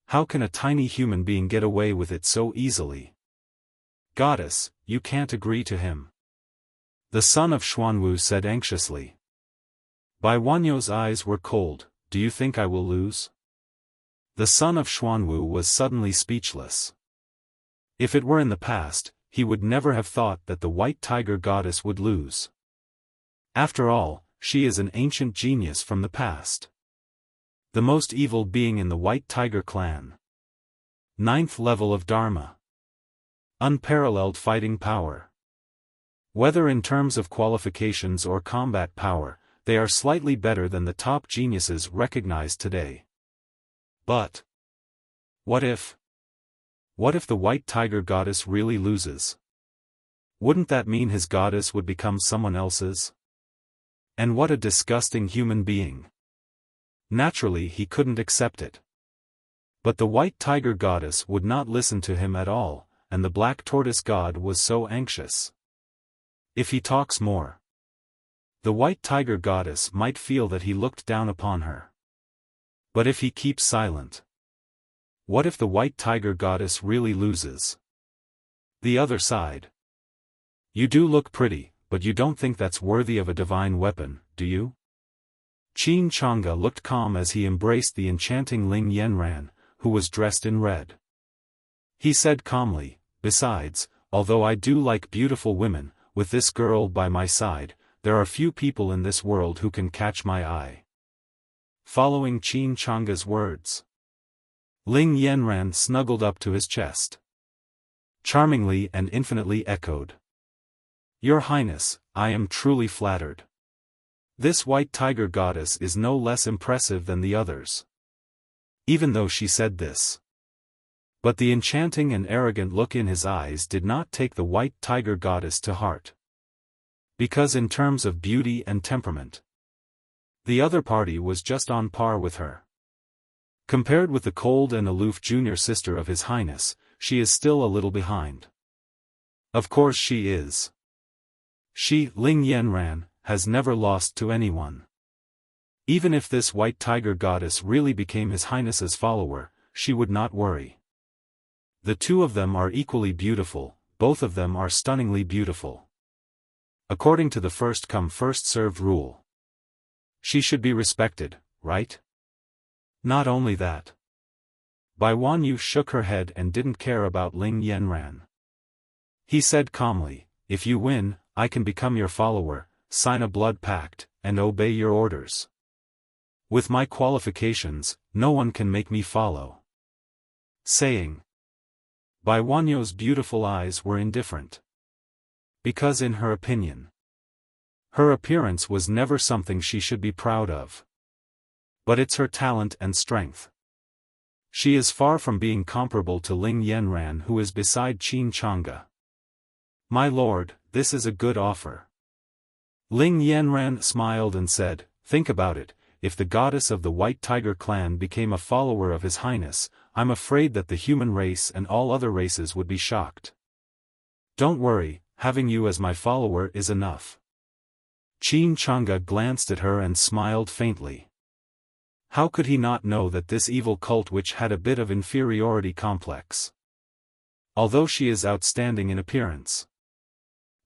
How can a tiny human being get away with it so easily? Goddess, you can't agree to him. The son of Xuanwu said anxiously. Bai Wanyu's eyes were cold. Do you think I will lose? The son of Xuanwu was suddenly speechless. If it were in the past, he would never have thought that the white tiger goddess would lose. After all, she is an ancient genius from the past. The most evil being in the white tiger clan. 9th level of Dharma. Unparalleled fighting power. Whether in terms of qualifications or combat power, they are slightly better than the top geniuses recognized today. But what if the white tiger goddess really loses? Wouldn't that mean his goddess would become someone else's? And what a disgusting human being. Naturally he couldn't accept it. But the white tiger goddess would not listen to him at all, and the black tortoise god was so anxious. If he talks more, the white tiger goddess might feel that he looked down upon her. But if he keeps silent, what if the white tiger goddess really loses? The other side. You do look pretty, but you don't think that's worthy of a divine weapon, do you? Qin Chang'e looked calm as he embraced the enchanting Ling Yanran, who was dressed in red. He said calmly, besides, although I do like beautiful women, with this girl by my side, there are few people in this world who can catch my eye. Following Qin Chang'e's words, Ling Yanran snuggled up to his chest. Charmingly and infinitely echoed. Your Highness, I am truly flattered. This white tiger goddess is no less impressive than the others. Even though she said this. But the enchanting and arrogant look in his eyes did not take the white tiger goddess to heart. Because in terms of beauty and temperament, the other party was just on par with her. Compared with the cold and aloof junior sister of His Highness, she is still a little behind. Of course she is. She, Ling Yanran, has never lost to anyone. Even if this white tiger goddess really became His Highness's follower, she would not worry. The two of them are equally beautiful, both of them are stunningly beautiful. According to the first-come first-served rule, she should be respected, right? Not only that. Bai Wanyu shook her head and didn't care about Ling Yanran. He said calmly, if you win, I can become your follower, sign a blood pact, and obey your orders. With my qualifications, no one can make me follow. Saying. Bai Wanyu's beautiful eyes were indifferent. Because in her opinion, her appearance was never something she should be proud of. But it's her talent and strength. She is far from being comparable to Ling Yanran, who is beside Qin Chang'e. My lord, this is a good offer. Ling Yanran smiled and said, think about it, if the goddess of the White Tiger clan became a follower of His Highness, I'm afraid that the human race and all other races would be shocked. Don't worry, having you as my follower is enough. Qin Chang'e glanced at her and smiled faintly. How could he not know that this evil cult witch had a bit of inferiority complex? Although she is outstanding in appearance.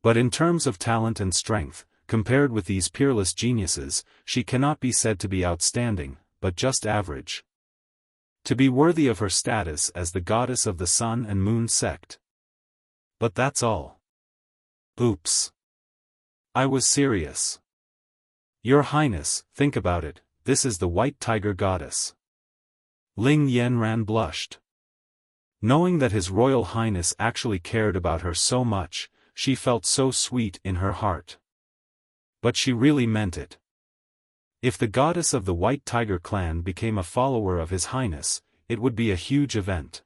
But in terms of talent and strength, compared with these peerless geniuses, she cannot be said to be outstanding, but just average. To be worthy of her status as the goddess of the sun and moon sect. But that's all. Oops. I was serious. Your Highness, think about it, this is the White Tiger Goddess. Ling Yanran blushed. Knowing that His Royal Highness actually cared about her so much, she felt so sweet in her heart. But she really meant it. If the goddess of the White Tiger clan became a follower of His Highness, it would be a huge event.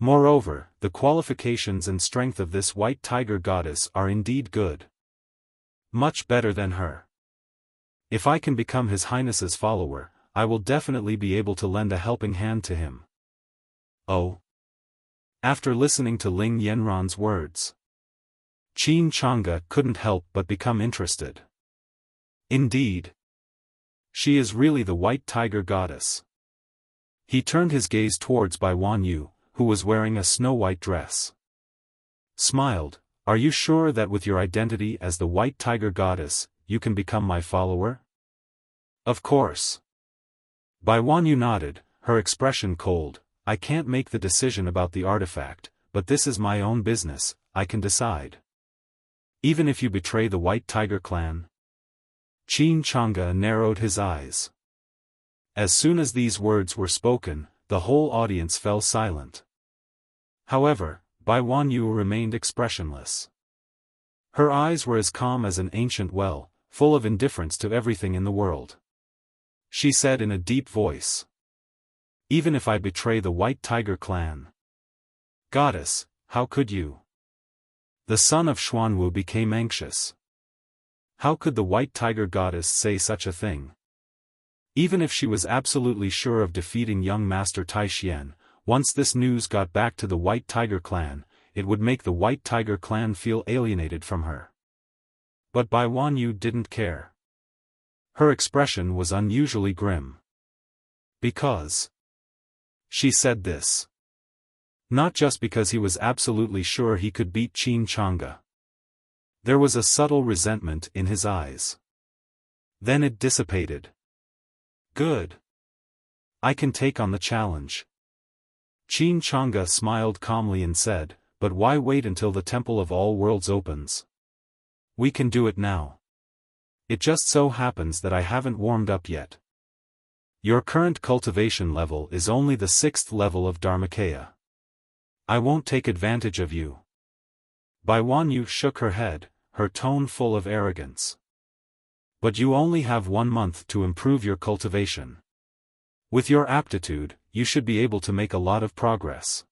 Moreover, the qualifications and strength of this White Tiger Goddess are indeed good. Much better than her. If I can become His Highness's follower, I will definitely be able to lend a helping hand to him. Oh. After listening to Ling Yanran's words, Qin Chang'e couldn't help but become interested. Indeed. She is really the White Tiger Goddess. He turned his gaze towards Bai Wanyu, who was wearing a snow-white dress. Smiled, are you sure that with your identity as the White Tiger Goddess, you can become my follower? Of course. Bai Wanyu nodded, her expression cold. I can't make the decision about the artifact, but this is my own business, I can decide. Even if you betray the White Tiger clan? Qin Chang'e narrowed his eyes. As soon as these words were spoken, the whole audience fell silent. However, Bai Wanyu remained expressionless. Her eyes were as calm as an ancient well, full of indifference to everything in the world. She said in a deep voice. Even if I betray the White Tiger clan. Goddess, how could you? The son of Xuanwu became anxious. How could the White Tiger Goddess say such a thing? Even if she was absolutely sure of defeating young Master Tai Xian, once this news got back to the White Tiger clan, it would make the White Tiger clan feel alienated from her. But Bai Wanyu didn't care. Her expression was unusually grim. Because she said this. Not just because he was absolutely sure he could beat Qin Chang'e. There was a subtle resentment in his eyes. Then it dissipated. Good. I can take on the challenge. Qin Chang'e smiled calmly and said, but why wait until the Temple of All Worlds opens? We can do it now. It just so happens that I haven't warmed up yet. Your current cultivation level is only the 6th level of Dharmakaya. I won't take advantage of you. Bai Wanyu shook her head, her tone full of arrogance. But you only have 1 month to improve your cultivation. With your aptitude, you should be able to make a lot of progress.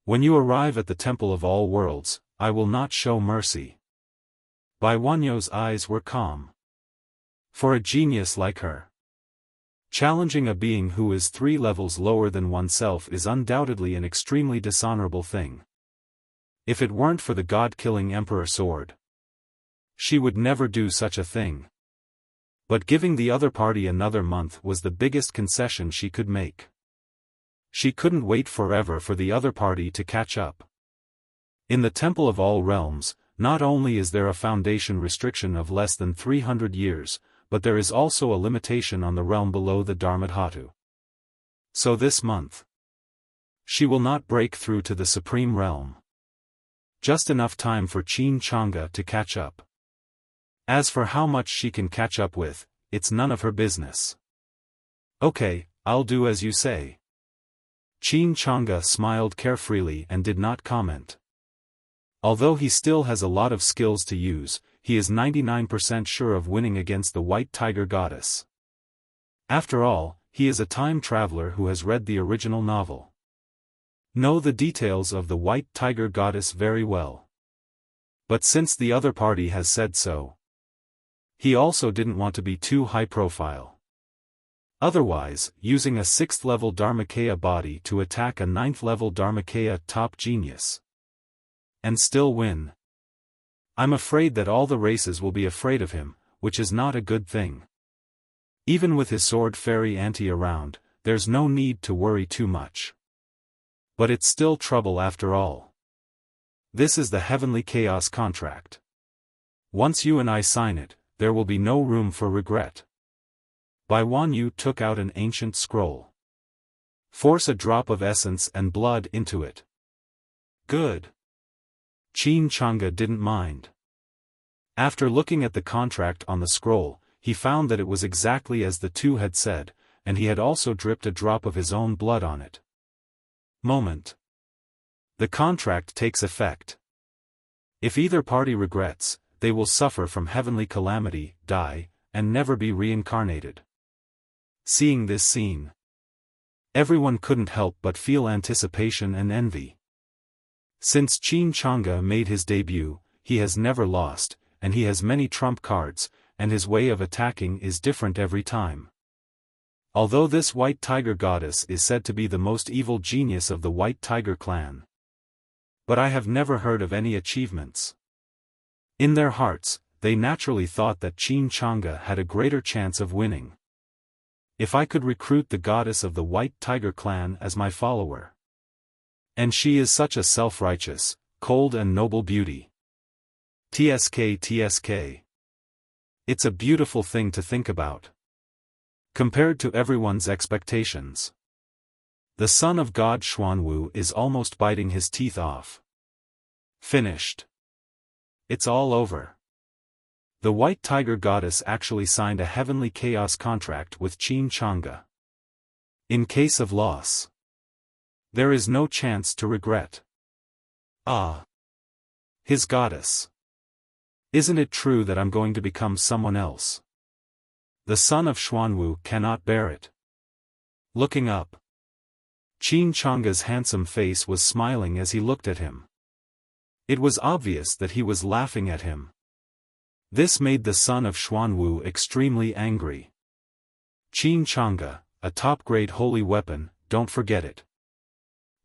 When you arrive at the Temple of All Worlds, I will not show mercy. Bai Wanyu's eyes were calm. For a genius like her, challenging a being who is 3 levels lower than oneself is undoubtedly an extremely dishonorable thing. If it weren't for the god-killing Emperor Sword, she would never do such a thing. But giving the other party another month was the biggest concession she could make. She couldn't wait forever for the other party to catch up. In the Temple of All Realms, not only is there a foundation restriction of less than 300 years, but there is also a limitation on the realm below the Dharmadhatu. So this month, she will not break through to the Supreme Realm. Just enough time for Qin Chang'e to catch up. As for how much she can catch up with, it's none of her business. Okay, I'll do as you say. Qin Chang'e smiled carefreely and did not comment. Although he still has a lot of skills to use, he is 99% sure of winning against the White Tiger Goddess. After all, he is a time traveler who has read the original novel. Know the details of the White Tiger Goddess very well. But since the other party has said so, he also didn't want to be too high profile. Otherwise, using a 6th level Dharmakaya body to attack a 9th level Dharmakaya top genius. And still win. I'm afraid that all the races will be afraid of him, which is not a good thing. Even with his sword fairy auntie around, there's no need to worry too much. But it's still trouble after all. This is the Heavenly Chaos contract. Once you and I sign it, there will be no room for regret. Bai Wanyu took out an ancient scroll. Force a drop of essence and blood into it. Good. Qin Chang'e didn't mind. After looking at the contract on the scroll, he found that it was exactly as the two had said, and he had also dripped a drop of his own blood on it. Moment. The contract takes effect. If either party regrets, they will suffer from heavenly calamity, die, and never be reincarnated. Seeing this scene, everyone couldn't help but feel anticipation and envy. Since Qin Chang'e made his debut, he has never lost, and he has many trump cards, and his way of attacking is different every time. Although this White Tiger goddess is said to be the most evil genius of the White Tiger clan. But I have never heard of any achievements. In their hearts, they naturally thought that Qin Chang'e had a greater chance of winning. If I could recruit the goddess of the White Tiger clan as my follower. And she is such a self-righteous, cold and noble beauty. TSK. It's a beautiful thing to think about. Compared to everyone's expectations. The son of God Xuanwu is almost biting his teeth off. Finished. It's all over. The White Tiger goddess actually signed a heavenly chaos contract with Qin Chang'e. In case of loss, there is no chance to regret. Ah. His goddess. Isn't it true that I'm going to become someone else? The son of Xuanwu cannot bear it. Looking up. Qin Chang'e's handsome face was smiling as he looked at him. It was obvious that he was laughing at him. This made the son of Xuanwu extremely angry. Qin Chang'e, a top-grade holy weapon, don't forget it.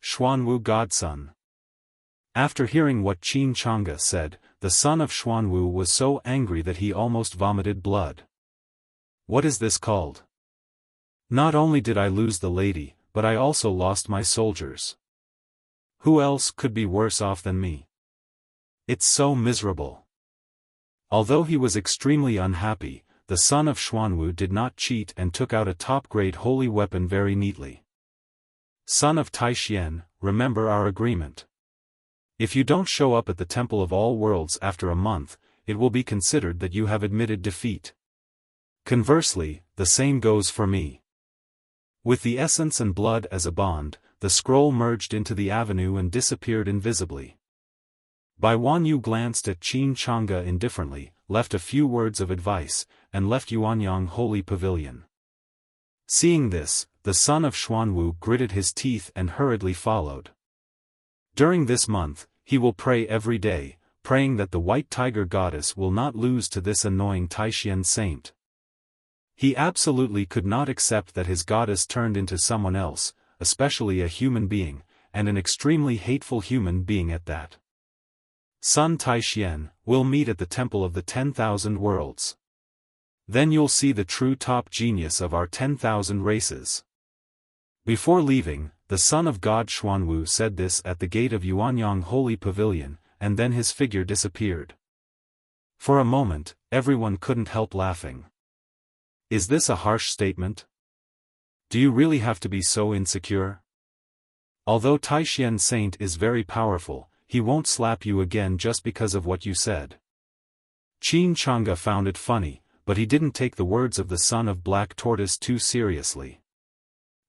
Xuanwu godson. After hearing what Qin Chang'e said, the son of Xuanwu was so angry that he almost vomited blood. What is this called? Not only did I lose the lady, but I also lost my soldiers. Who else could be worse off than me? It's so miserable. Although he was extremely unhappy, the son of Xuanwu did not cheat and took out a top-grade holy weapon very neatly. Son of Taixien, remember our agreement. If you don't show up at the Temple of All Worlds after a month, it will be considered that you have admitted defeat. Conversely, the same goes for me. With the essence and blood as a bond, the scroll merged into the avenue and disappeared invisibly. Bai Wanyu glanced at Qin Chang'e indifferently, left a few words of advice, and left Yuanyang Holy Pavilion. Seeing this, the son of Xuanwu gritted his teeth and hurriedly followed. During this month, he will pray every day, praying that the White Tiger goddess will not lose to this annoying Taixien saint. He absolutely could not accept that his goddess turned into someone else, especially a human being, and an extremely hateful human being at that. Son Taixien, we'll meet at the Temple of the 10,000 Worlds. Then you'll see the true top genius of our 10,000 races. Before leaving, the son of God Xuanwu said this at the gate of Yuanyang Holy Pavilion, and then his figure disappeared. For a moment, everyone couldn't help laughing. Is this a harsh statement? Do you really have to be so insecure? Although Taixien Saint is very powerful, he won't slap you again just because of what you said. Qin Chang'e found it funny, but he didn't take the words of the son of Black Tortoise too seriously.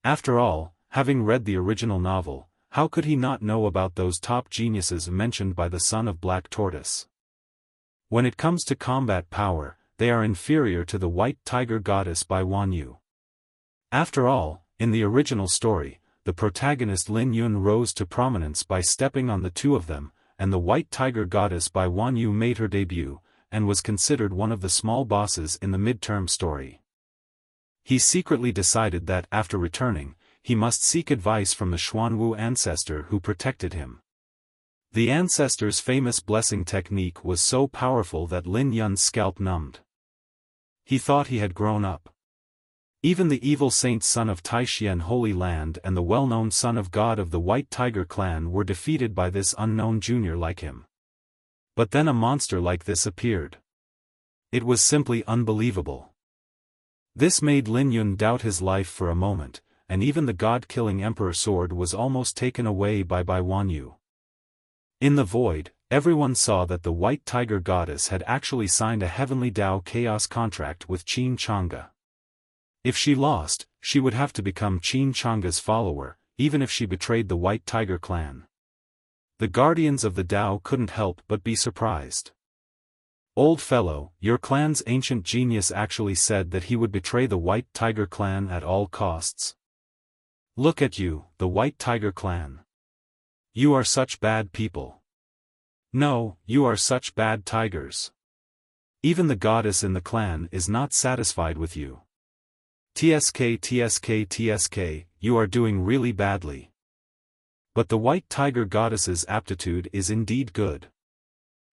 After all, having read the original novel, how could he not know about those top geniuses mentioned by the son of Black Tortoise? When it comes to combat power, they are inferior to the White Tiger goddess Bai Wanyu. After all, in the original story, the protagonist Lin Yun rose to prominence by stepping on the two of them, and the White Tiger goddess Bai Wanyu made her debut, and was considered one of the small bosses in the midterm story. He secretly decided that after returning, he must seek advice from the Xuanwu ancestor who protected him. The ancestor's famous blessing technique was so powerful that Lin Yun's scalp numbed. He thought he had grown up. Even the evil saint son of Taishian Holy Land and the well-known son of God of the White Tiger clan were defeated by this unknown junior like him. But then a monster like this appeared. It was simply unbelievable. This made Lin Yun doubt his life for a moment, and even the god-killing Emperor Sword was almost taken away by Bai Wanyu. In the void, everyone saw that the White Tiger goddess had actually signed a heavenly Dao Chaos contract with Qin Chang'e. If she lost, she would have to become Qin Chang'e's follower, even if she betrayed the White Tiger clan. The guardians of the Dao couldn't help but be surprised. "Old fellow, your clan's ancient genius actually said that he would betray the White Tiger clan at all costs. Look at you, the White Tiger clan. You are such bad people. No, you are such bad tigers. Even the goddess in the clan is not satisfied with you. TSK, you are doing really badly. But the White Tiger goddess's aptitude is indeed good.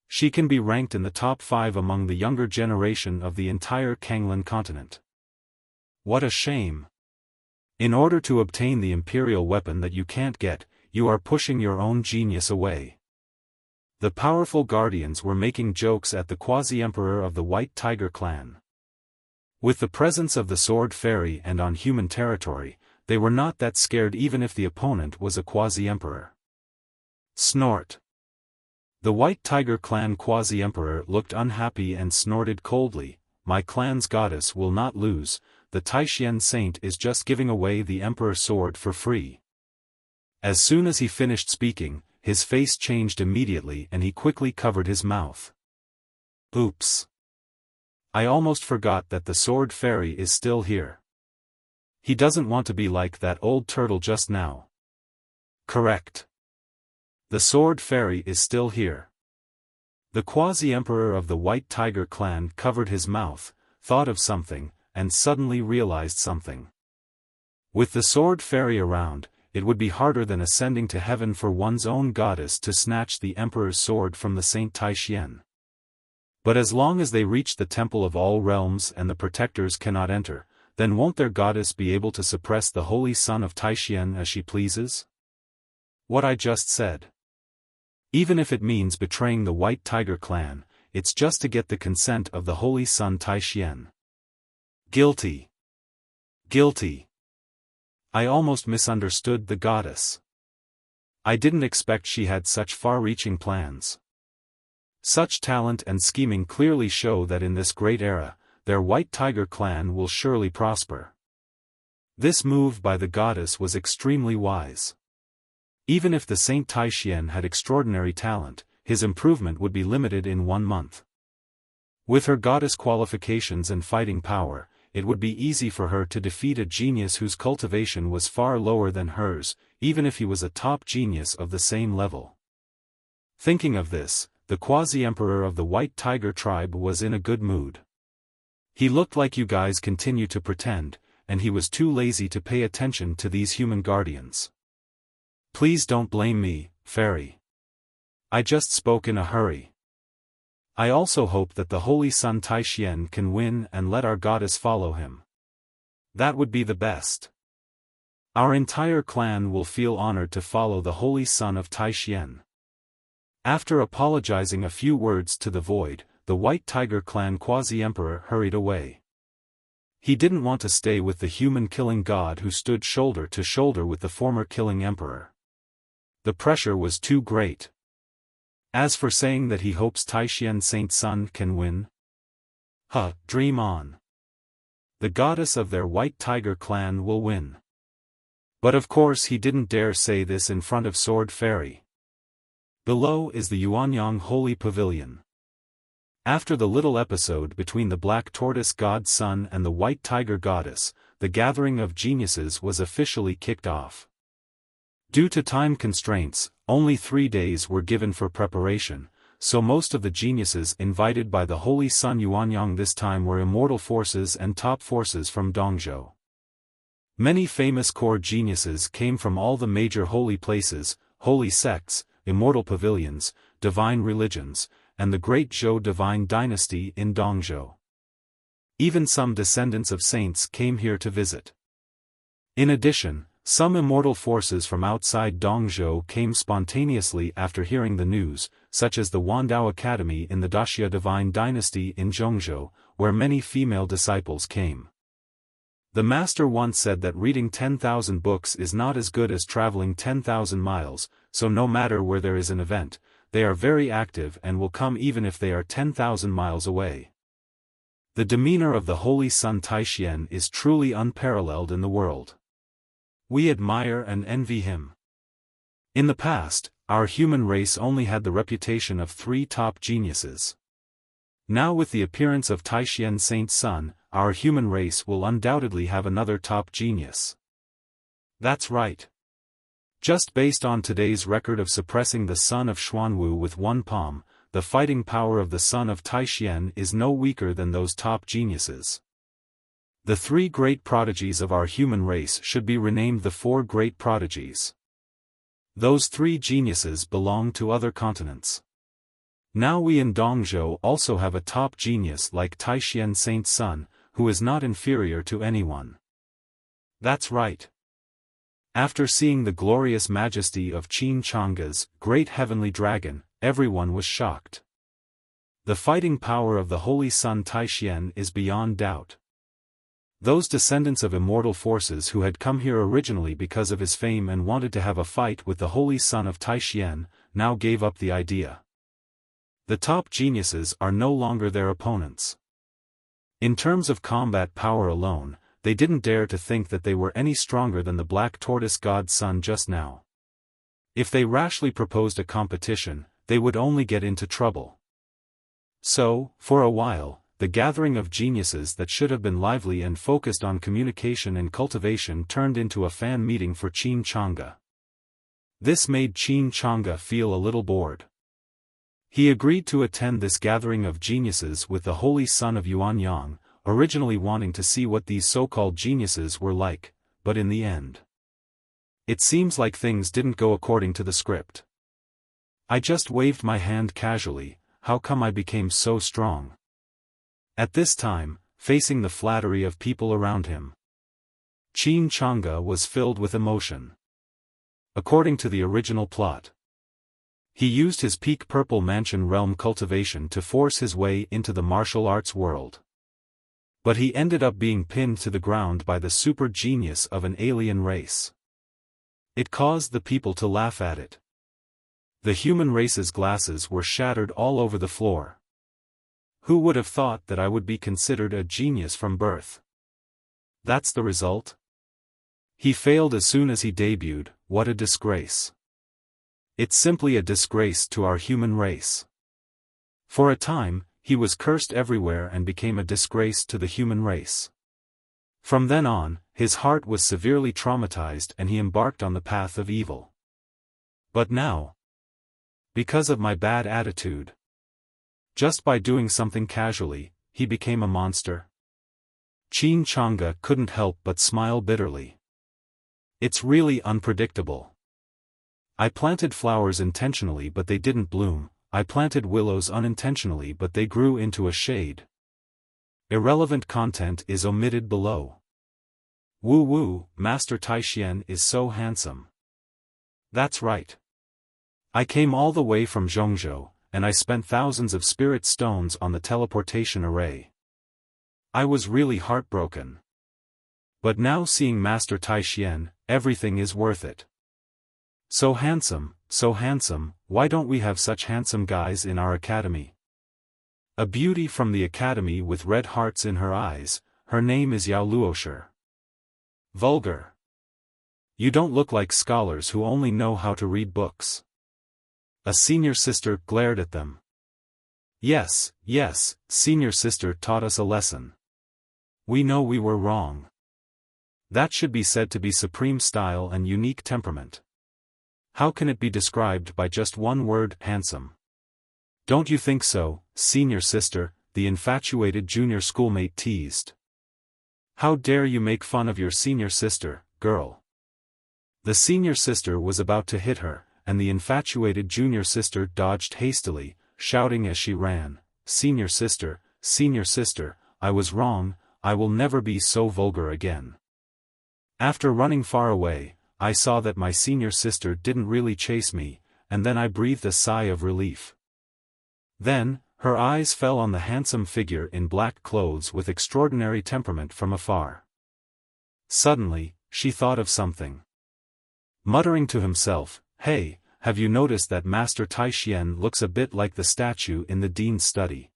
She can be ranked in the top 5 among the younger generation of the entire Kanglan continent. What a shame. In order to obtain the imperial weapon that you can't get, you are pushing your own genius away." The powerful guardians were making jokes at the quasi-emperor of the White Tiger clan. With the presence of the Sword Fairy and on human territory, they were not that scared even if the opponent was a quasi-emperor. Snort. The White Tiger clan quasi-emperor looked unhappy and snorted coldly, "My clan's goddess will not lose, the Taishian saint is just giving away the Emperor's sword for free." As soon as he finished speaking, his face changed immediately and he quickly covered his mouth. Oops. I almost forgot that the Sword Fairy is still here. He doesn't want to be like that old turtle just now. Correct. The Sword Fairy is still here. The quasi-emperor of the White Tiger clan covered his mouth, thought of something, and suddenly realized something. With the Sword Fairy around, it would be harder than ascending to heaven for one's own goddess to snatch the Emperor's sword from the Saint Taishian. But as long as they reach the Temple of All Realms and the Protectors cannot enter, then won't their goddess be able to suppress the Holy Son of Taishian as she pleases? What I just said. Even if it means betraying the White Tiger clan, it's just to get the consent of the Holy Son Taishian. Guilty. Guilty. I almost misunderstood the goddess. I didn't expect she had such far-reaching plans. Such talent and scheming clearly show that in this great era, their White Tiger clan will surely prosper. This move by the goddess was extremely wise. Even if the Saint Taishian had extraordinary talent, his improvement would be limited in 1 month. With her goddess qualifications and fighting power, it would be easy for her to defeat a genius whose cultivation was far lower than hers, even if he was a top genius of the same level. Thinking of this, the quasi-emperor of the White Tiger tribe was in a good mood. He looked like you guys continue to pretend, and he was too lazy to pay attention to these human guardians. Please don't blame me, Fairy. I just spoke in a hurry. I also hope that the Holy Son Taishian can win and let our goddess follow him. That would be the best. Our entire clan will feel honored to follow the Holy Son of Taishian. After apologizing a few words to the void, the White Tiger clan quasi-emperor hurried away. He didn't want to stay with the human-killing god who stood shoulder to shoulder with the former killing emperor. The pressure was too great. As for saying that he hopes Taishian Saint Sun can win, dream on. The goddess of their White Tiger clan will win. But of course he didn't dare say this in front of Sword Fairy. Below is the Yuanyang Holy Pavilion. After the little episode between the Black Tortoise God Sun and the White Tiger Goddess, the gathering of geniuses was officially kicked off. Due to time constraints, only 3 days were given for preparation, so most of the geniuses invited by the Holy Sun Yuanyang this time were immortal forces and top forces from Dongzhou. Many famous core geniuses came from all the major holy places, holy sects, immortal pavilions, divine religions, and the Great Zhou divine dynasty in Dongzhou. Even some descendants of saints came here to visit. In addition, some immortal forces from outside Dongzhou came spontaneously after hearing the news, such as the Wandao Academy in the Daxia Divine Dynasty in Zhongzhou, where many female disciples came. The master once said that reading 10,000 books is not as good as traveling 10,000 miles, so no matter where there is an event, they are very active and will come even if they are 10,000 miles away. The demeanor of the Holy Son Taixien is truly unparalleled in the world. We admire and envy him. In the past, our human race only had the reputation of 3 top geniuses. Now with the appearance of Taixien Saint's son, our human race will undoubtedly have another top genius. That's right. Just based on today's record of suppressing the son of Xuanwu with one palm, the fighting power of the son of Taixien is no weaker than those top geniuses. The 3 great prodigies of our human race should be renamed the 4 great prodigies. Those 3 geniuses belong to other continents. Now we in Dongzhou also have a top genius like Taixien Saint's son, who is not inferior to anyone. That's right. After seeing the glorious majesty of Qin Chang's great heavenly dragon, everyone was shocked. The fighting power of the Holy Son Taixien is beyond doubt. Those descendants of immortal forces who had come here originally because of his fame and wanted to have a fight with the Holy Son of Taixien, now gave up the idea. The top geniuses are no longer their opponents. In terms of combat power alone, they didn't dare to think that they were any stronger than the Black Tortoise God's son just now. If they rashly proposed a competition, they would only get into trouble. So, for a while, the gathering of geniuses that should have been lively and focused on communication and cultivation turned into a fan meeting for Qin Chang'e. This made Qin Chang'e feel a little bored. He agreed to attend this gathering of geniuses with the Holy Son of Yuanyang, originally wanting to see what these so-called geniuses were like, but in the end, it seems like things didn't go according to the script. I just waved my hand casually. How come I became so strong? At this time, facing the flattery of people around him, Qin Chang'e was filled with emotion. According to the original plot, he used his peak purple mansion realm cultivation to force his way into the martial arts world. But he ended up being pinned to the ground by the super genius of an alien race. It caused the people to laugh at it. The human race's glasses were shattered all over the floor. Who would have thought that I would be considered a genius from birth? That's the result? He failed as soon as he debuted. What a disgrace. It's simply a disgrace to our human race. For a time, he was cursed everywhere and became a disgrace to the human race. From then on, his heart was severely traumatized and he embarked on the path of evil. But now, because of my bad attitude, just by doing something casually, he became a monster. Qin Chang'e couldn't help but smile bitterly. It's really unpredictable. I planted flowers intentionally but they didn't bloom. I planted willows unintentionally but they grew into a shade. Irrelevant content is omitted below. Woo woo, Master Taixien is so handsome. That's right. I came all the way from Zhongzhou, and I spent thousands of spirit stones on the teleportation array. I was really heartbroken. But now seeing Master Taixien, everything is worth it. So handsome, why don't we have such handsome guys in our academy? A beauty from the academy with red hearts in her eyes, her name is Yao Luosher. Vulgar. You don't look like scholars who only know how to read books. A senior sister glared at them. Yes, senior sister taught us a lesson. We know we were wrong. That should be said to be supreme style and unique temperament. How can it be described by just one word, handsome? Don't you think so, senior sister? The infatuated junior schoolmate teased. How dare you make fun of your senior sister, girl? The senior sister was about to hit her, and the infatuated junior sister dodged hastily, shouting as she ran, senior sister, I was wrong, I will never be so vulgar again. After running far away, I saw that my senior sister didn't really chase me, and then I breathed a sigh of relief. Then, her eyes fell on the handsome figure in black clothes with extraordinary temperament from afar. Suddenly, she thought of something. Muttering to himself, "Hey, have you noticed that Master Taishien looks a bit like the statue in the dean's study?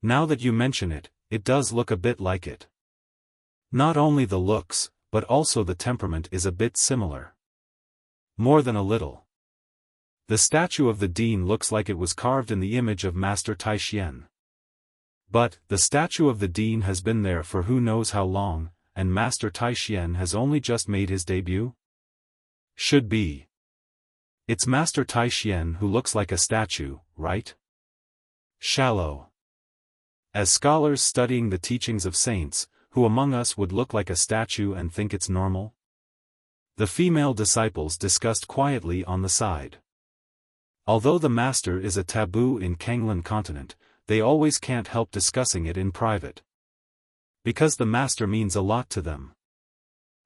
Now that you mention it, it does look a bit like it. Not only the looks, but also the temperament is a bit similar. More than a little. The statue of the dean looks like it was carved in the image of Master Taishien. But, the statue of the dean has been there for who knows how long, and Master Taishien has only just made his debut? Should be. It's Master Taishien who looks like a statue, right? Shallow. As scholars studying the teachings of saints, who among us would look like a statue and think it's normal?" The female disciples discussed quietly on the side. Although the master is a taboo in Kanglan Continent, they always can't help discussing it in private. Because the master means a lot to them.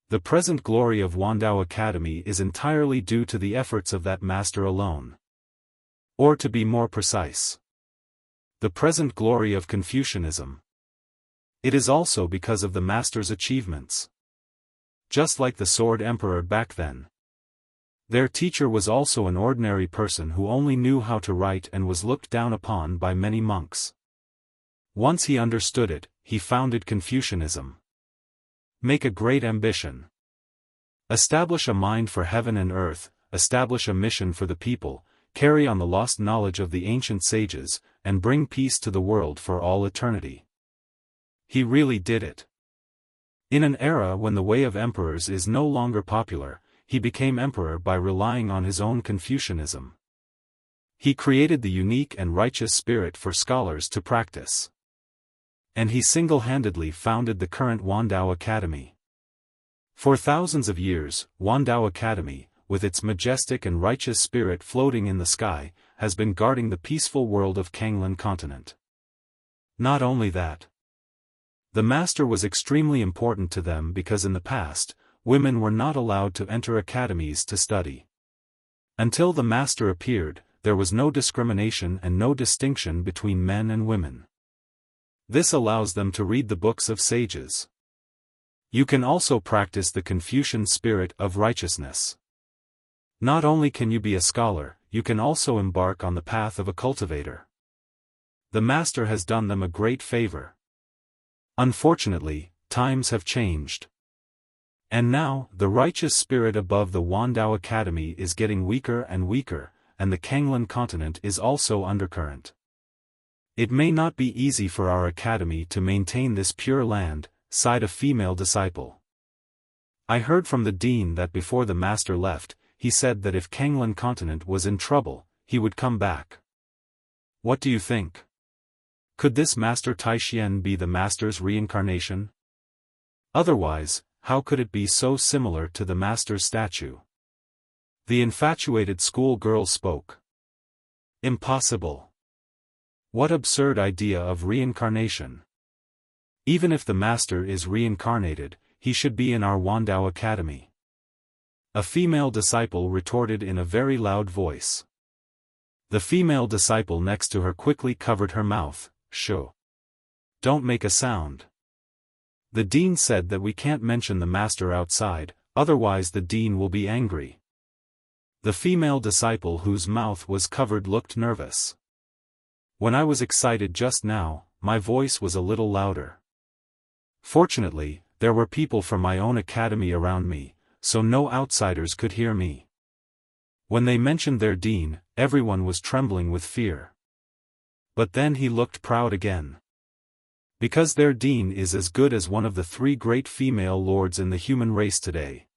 The present glory of Wandao Academy is entirely due to the efforts of that master alone. Or to be more precise, the present glory of Confucianism. It is also because of the master's achievements. Just like the Sword Emperor back then. Their teacher was also an ordinary person who only knew how to write and was looked down upon by many monks. Once he understood it, he founded Confucianism. Make a great ambition. Establish a mind for heaven and earth, establish a mission for the people, carry on the lost knowledge of the ancient sages, and bring peace to the world for all eternity. He really did it. In an era when the way of emperors is no longer popular, he became emperor by relying on his own Confucianism. He created the unique and righteous spirit for scholars to practice. And he single-handedly founded the current Wandao Academy. For thousands of years, Wandao Academy, with its majestic and righteous spirit floating in the sky, has been guarding the peaceful world of Kanglan Continent. Not only that. The master was extremely important to them because in the past, women were not allowed to enter academies to study. Until the master appeared, there was no discrimination and no distinction between men and women. This allows them to read the books of sages. You can also practice the Confucian spirit of righteousness. Not only can you be a scholar, you can also embark on the path of a cultivator. The master has done them a great favor. Unfortunately, times have changed. And now, the righteous spirit above the Wandao Academy is getting weaker and weaker, and the Kanglan Continent is also undercurrent. It may not be easy for our academy to maintain this pure land, sighed a female disciple. I heard from the dean that before the master left, he said that if Kanglan Continent was in trouble, he would come back. What do you think? Could this Master Taishien be the master's reincarnation? Otherwise, how could it be so similar to the master's statue? The infatuated schoolgirl spoke. Impossible. What absurd idea of reincarnation? Even if the master is reincarnated, he should be in our Wandao Academy. A female disciple retorted in a very loud voice. The female disciple next to her quickly covered her mouth. Shoo. Don't make a sound. The dean said that we can't mention the master outside, otherwise the dean will be angry. The female disciple whose mouth was covered looked nervous. When I was excited just now, my voice was a little louder. Fortunately, there were people from my own academy around me, so no outsiders could hear me. When they mentioned their dean, everyone was trembling with fear. But then he looked proud again. Because their dean is as good as one of the 3 great female lords in the human race today.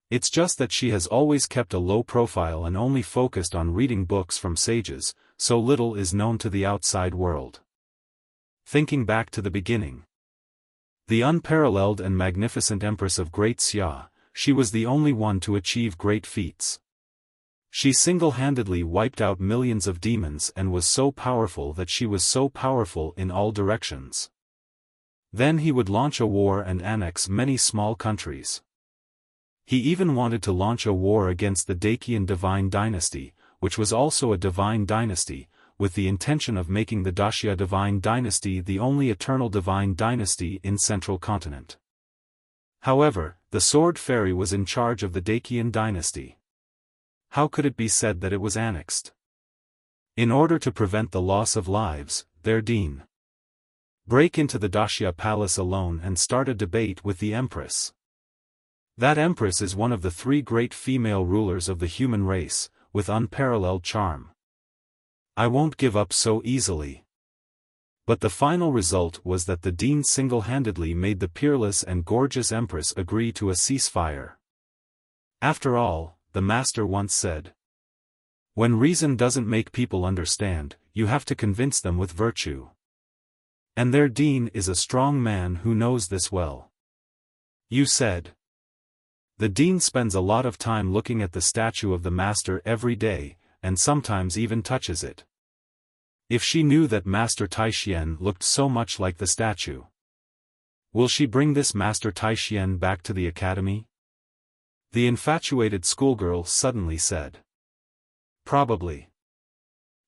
It's just that she has always kept a low profile and only focused on reading books from sages, so little is known to the outside world. Thinking back to the beginning. The unparalleled and magnificent Empress of Great Xia, she was the only one to achieve great feats. She single-handedly wiped out millions of demons and was so powerful that she was so powerful in all directions. Then he would launch a war and annex many small countries. He even wanted to launch a war against the Dacian divine dynasty, which was also a divine dynasty, with the intention of making the Dacia divine dynasty the only eternal divine dynasty in central continent. However, the sword fairy was in charge of the Dacian dynasty. How could it be said that it was annexed? In order to prevent the loss of lives, their dean break into the Dacia palace alone and start a debate with the empress. That empress is one of the three great female rulers of the human race, with unparalleled charm. I won't give up so easily. But the final result was that the dean single-handedly made the peerless and gorgeous empress agree to a ceasefire. After all, the master once said, when reason doesn't make people understand, you have to convince them with virtue. And their dean is a strong man who knows this well. You said. The dean spends a lot of time looking at the statue of the master every day, and sometimes even touches it. If she knew that Master Taishien looked so much like the statue. Will she bring this Master Taishien back to the academy? The infatuated schoolgirl suddenly said. Probably.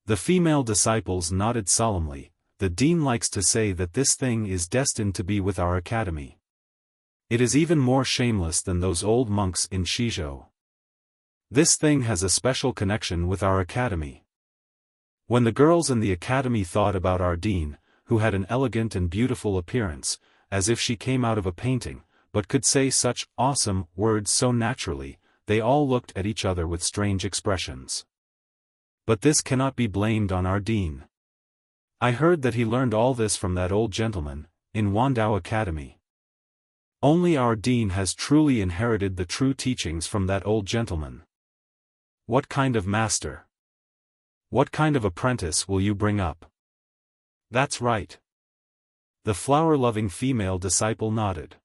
The female disciples nodded solemnly. The dean likes to say that this thing is destined to be with our academy. It is even more shameless than those old monks in Shizhou. This thing has a special connection with our academy. When the girls in the academy thought about our dean, who had an elegant and beautiful appearance, as if she came out of a painting, but could say such awesome words so naturally, they all looked at each other with strange expressions. But this cannot be blamed on our dean. I heard that he learned all this from that old gentleman, in Wandao Academy. Only our dean has truly inherited the true teachings from that old gentleman. What kind of master? What kind of apprentice will you bring up? That's right. The flower-loving female disciple nodded.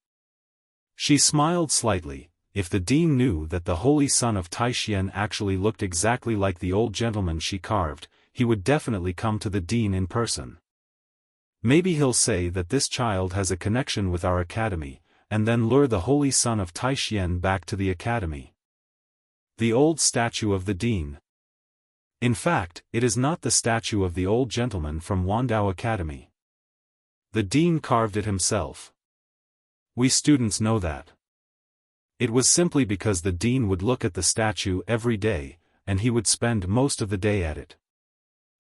She smiled slightly. If the dean knew that the holy son of Taishien actually looked exactly like the old gentleman she carved, he would definitely come to the dean in person. Maybe he'll say that this child has a connection with our academy, and then lure the holy son of Taishien back to the academy. The old statue of the dean. In fact, it is not the statue of the old gentleman from Wandao Academy. The dean carved it himself. We students know that. It was simply because the dean would look at the statue every day, and he would spend most of the day at it.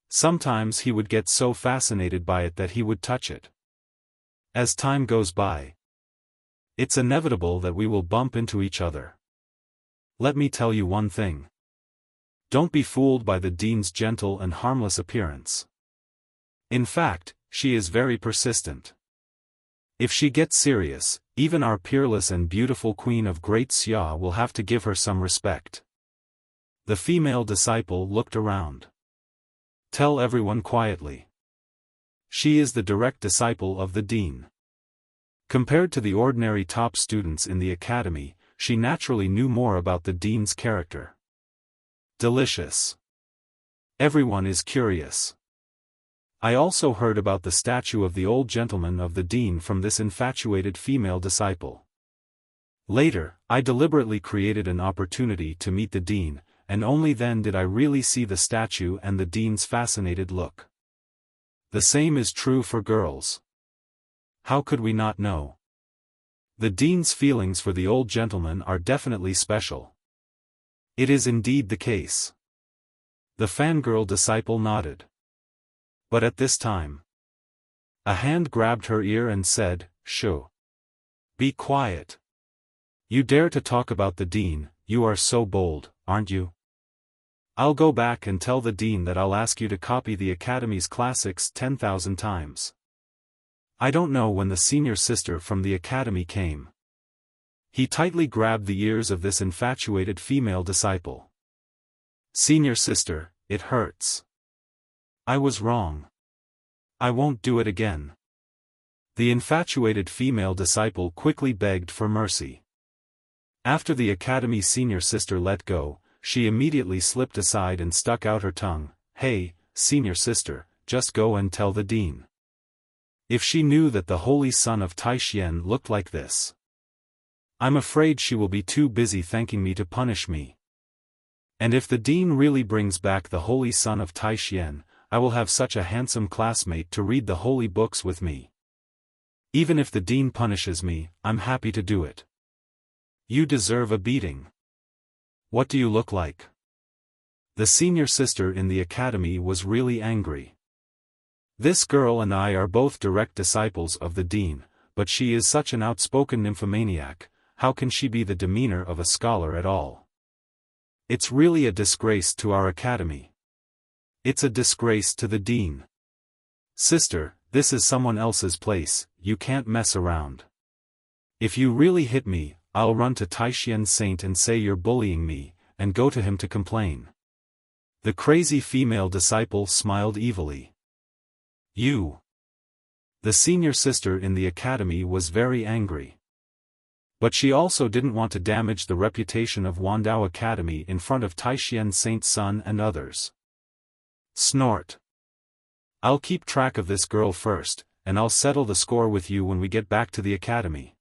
Sometimes he would get so fascinated by it that he would touch it. As time goes by, it's inevitable that we will bump into each other. Let me tell you one thing. Don't be fooled by the dean's gentle and harmless appearance. In fact, she is very persistent. If she gets serious, even our peerless and beautiful Queen of Great Xia will have to give her some respect. The female disciple looked around. Tell everyone quietly. She is the direct disciple of the dean. Compared to the ordinary top students in the academy, she naturally knew more about the dean's character. Delicious. Everyone is curious. I also heard about the statue of the old gentleman of the dean from this infatuated female disciple. Later, I deliberately created an opportunity to meet the dean, and only then did I really see the statue and the dean's fascinated look. The same is true for girls. How could we not know? The dean's feelings for the old gentleman are definitely special. It is indeed the case. The fangirl disciple nodded. But at this time, a hand grabbed her ear and said, "Shh. Be quiet. You dare to talk about the dean, you are so bold, aren't you? I'll go back and tell the dean that I'll ask you to copy the academy's classics 10,000 times. I don't know when the senior sister from the academy came." He tightly grabbed the ears of this infatuated female disciple. "Senior sister, it hurts. I was wrong. I won't do it again." The infatuated female disciple quickly begged for mercy. After the academy senior sister let go, she immediately slipped aside and stuck out her tongue. "Hey, senior sister, just go and tell the dean. If she knew that the holy son of Taishien looked like this. I'm afraid she will be too busy thanking me to punish me. And if the dean really brings back the holy son of Taishien, I will have such a handsome classmate to read the holy books with me. Even if the dean punishes me, I'm happy to do it. You deserve a beating. What do you look like? The senior sister in the academy was really angry. This girl and I are both direct disciples of the dean, but she is such an outspoken nymphomaniac, how can she be the demeanor of a scholar at all? It's really a disgrace to our academy. It's a disgrace to the dean. Sister, this is someone else's place, you can't mess around. If you really hit me, I'll run to Taishien Saint and say you're bullying me, and go to him to complain. The crazy female disciple smiled evilly. You. The senior sister in the academy was very angry. But she also didn't want to damage the reputation of Wandao Academy in front of Taishien Saint's son and others. Snort. I'll keep track of this girl first, and I'll settle the score with you when we get back to the academy.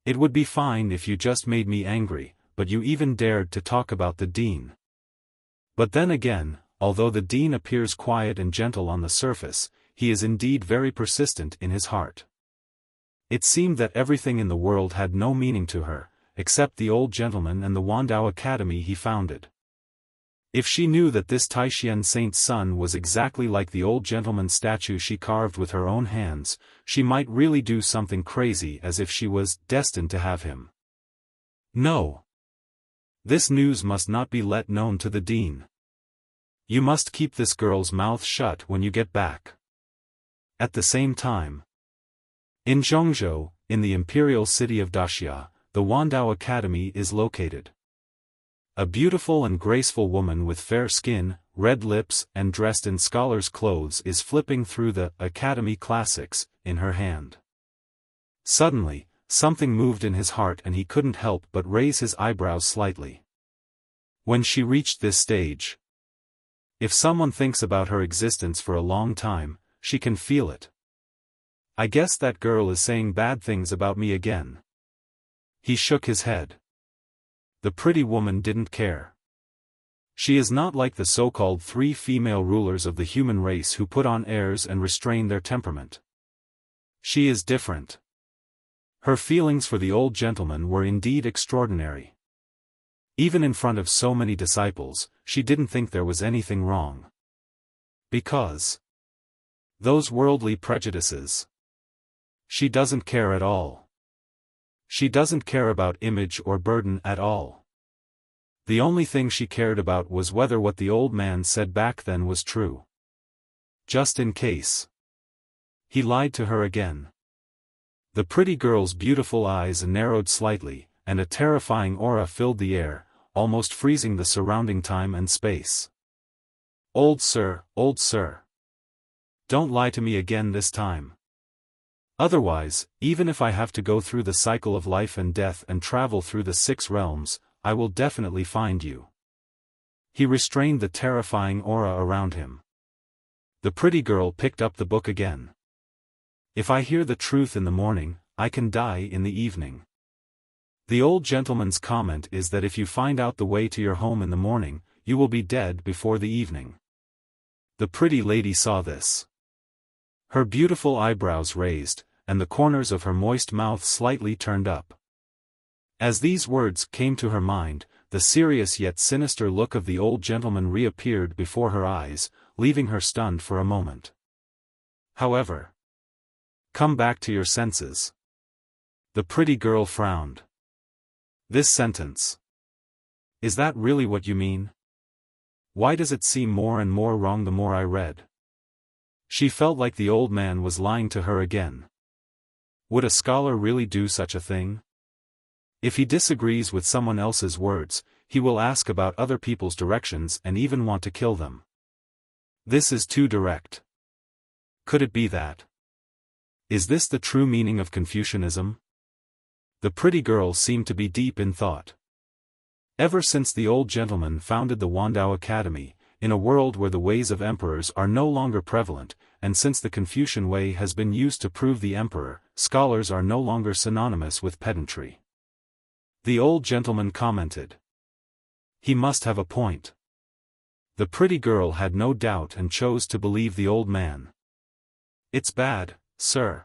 It would be fine if you just made me angry, but you even dared to talk about the dean. But then again, although the dean appears quiet and gentle on the surface, he is indeed very persistent in his heart. It seemed that everything in the world had no meaning to her, except the old gentleman and the Wandao Academy he founded. If she knew that this Taishien Saint's son was exactly like the old gentleman's statue she carved with her own hands, she might really do something crazy as if she was destined to have him. No. This news must not be let known to the dean. You must keep this girl's mouth shut when you get back. At the same time, in Zhongzhou, in the imperial city of Daxia, the Wandao Academy is located. A beautiful and graceful woman with fair skin, red lips and dressed in scholar's clothes is flipping through the Academy Classics in her hand. Suddenly, something moved in his heart and he couldn't help but raise his eyebrows slightly. When she reached this stage, if someone thinks about her existence for a long time, she can feel it. I guess that girl is saying bad things about me again. He shook his head. The pretty woman didn't care. She is not like the so-called 3 female rulers of the human race who put on airs and restrain their temperament. She is different. Her feelings for the old gentleman were indeed extraordinary. Even in front of so many disciples, she didn't think there was anything wrong. Because those worldly prejudices. She doesn't care at all. She doesn't care about image or burden at all. The only thing she cared about was whether what the old man said back then was true. Just in case. He lied to her again. The pretty girl's beautiful eyes narrowed slightly, and a terrifying aura filled the air, almost freezing the surrounding time and space. Old sir, don't lie to me again this time. Otherwise, even if I have to go through the cycle of life and death and travel through the 6 realms, I will definitely find you. He restrained the terrifying aura around him. The pretty girl picked up the book again. If I hear the truth in the morning, I can die in the evening. The old gentleman's comment is that if you find out the way to your home in the morning, you will be dead before the evening. The pretty lady saw this. Her beautiful eyebrows raised, and the corners of her moist mouth slightly turned up. As these words came to her mind, the serious yet sinister look of the old gentleman reappeared before her eyes, leaving her stunned for a moment. However, come back to your senses. The pretty girl frowned. This sentence. Is that really what you mean? Why does it seem more and more wrong the more I read? She felt like the old man was lying to her again. Would a scholar really do such a thing? If he disagrees with someone else's words, he will ask about other people's directions and even want to kill them. This is too direct. Could it be that? Is this the true meaning of Confucianism? The pretty girl seemed to be deep in thought. Ever since the old gentleman founded the Wandao Academy, in a world where the ways of emperors are no longer prevalent, and since the Confucian way has been used to prove the emperor, scholars are no longer synonymous with pedantry. The old gentleman commented. He must have a point. The pretty girl had no doubt and chose to believe the old man. It's bad, sir.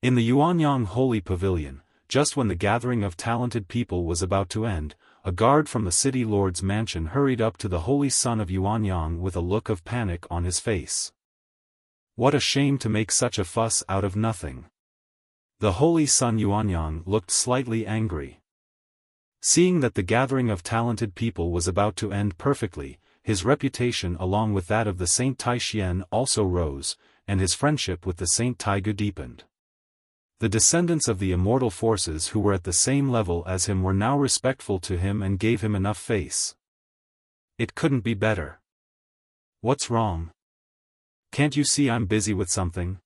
In the Yuanyang Holy Pavilion, just when the gathering of talented people was about to end, a guard from the city lord's mansion hurried up to the holy son of Yuanyang with a look of panic on his face. What a shame to make such a fuss out of nothing. The holy son Yuanyang looked slightly angry. Seeing that the gathering of talented people was about to end perfectly, his reputation along with that of the Saint Taishian also rose, and his friendship with the Saint Taigu deepened. The descendants of the immortal forces who were at the same level as him were now respectful to him and gave him enough face. It couldn't be better. What's wrong? Can't you see I'm busy with something?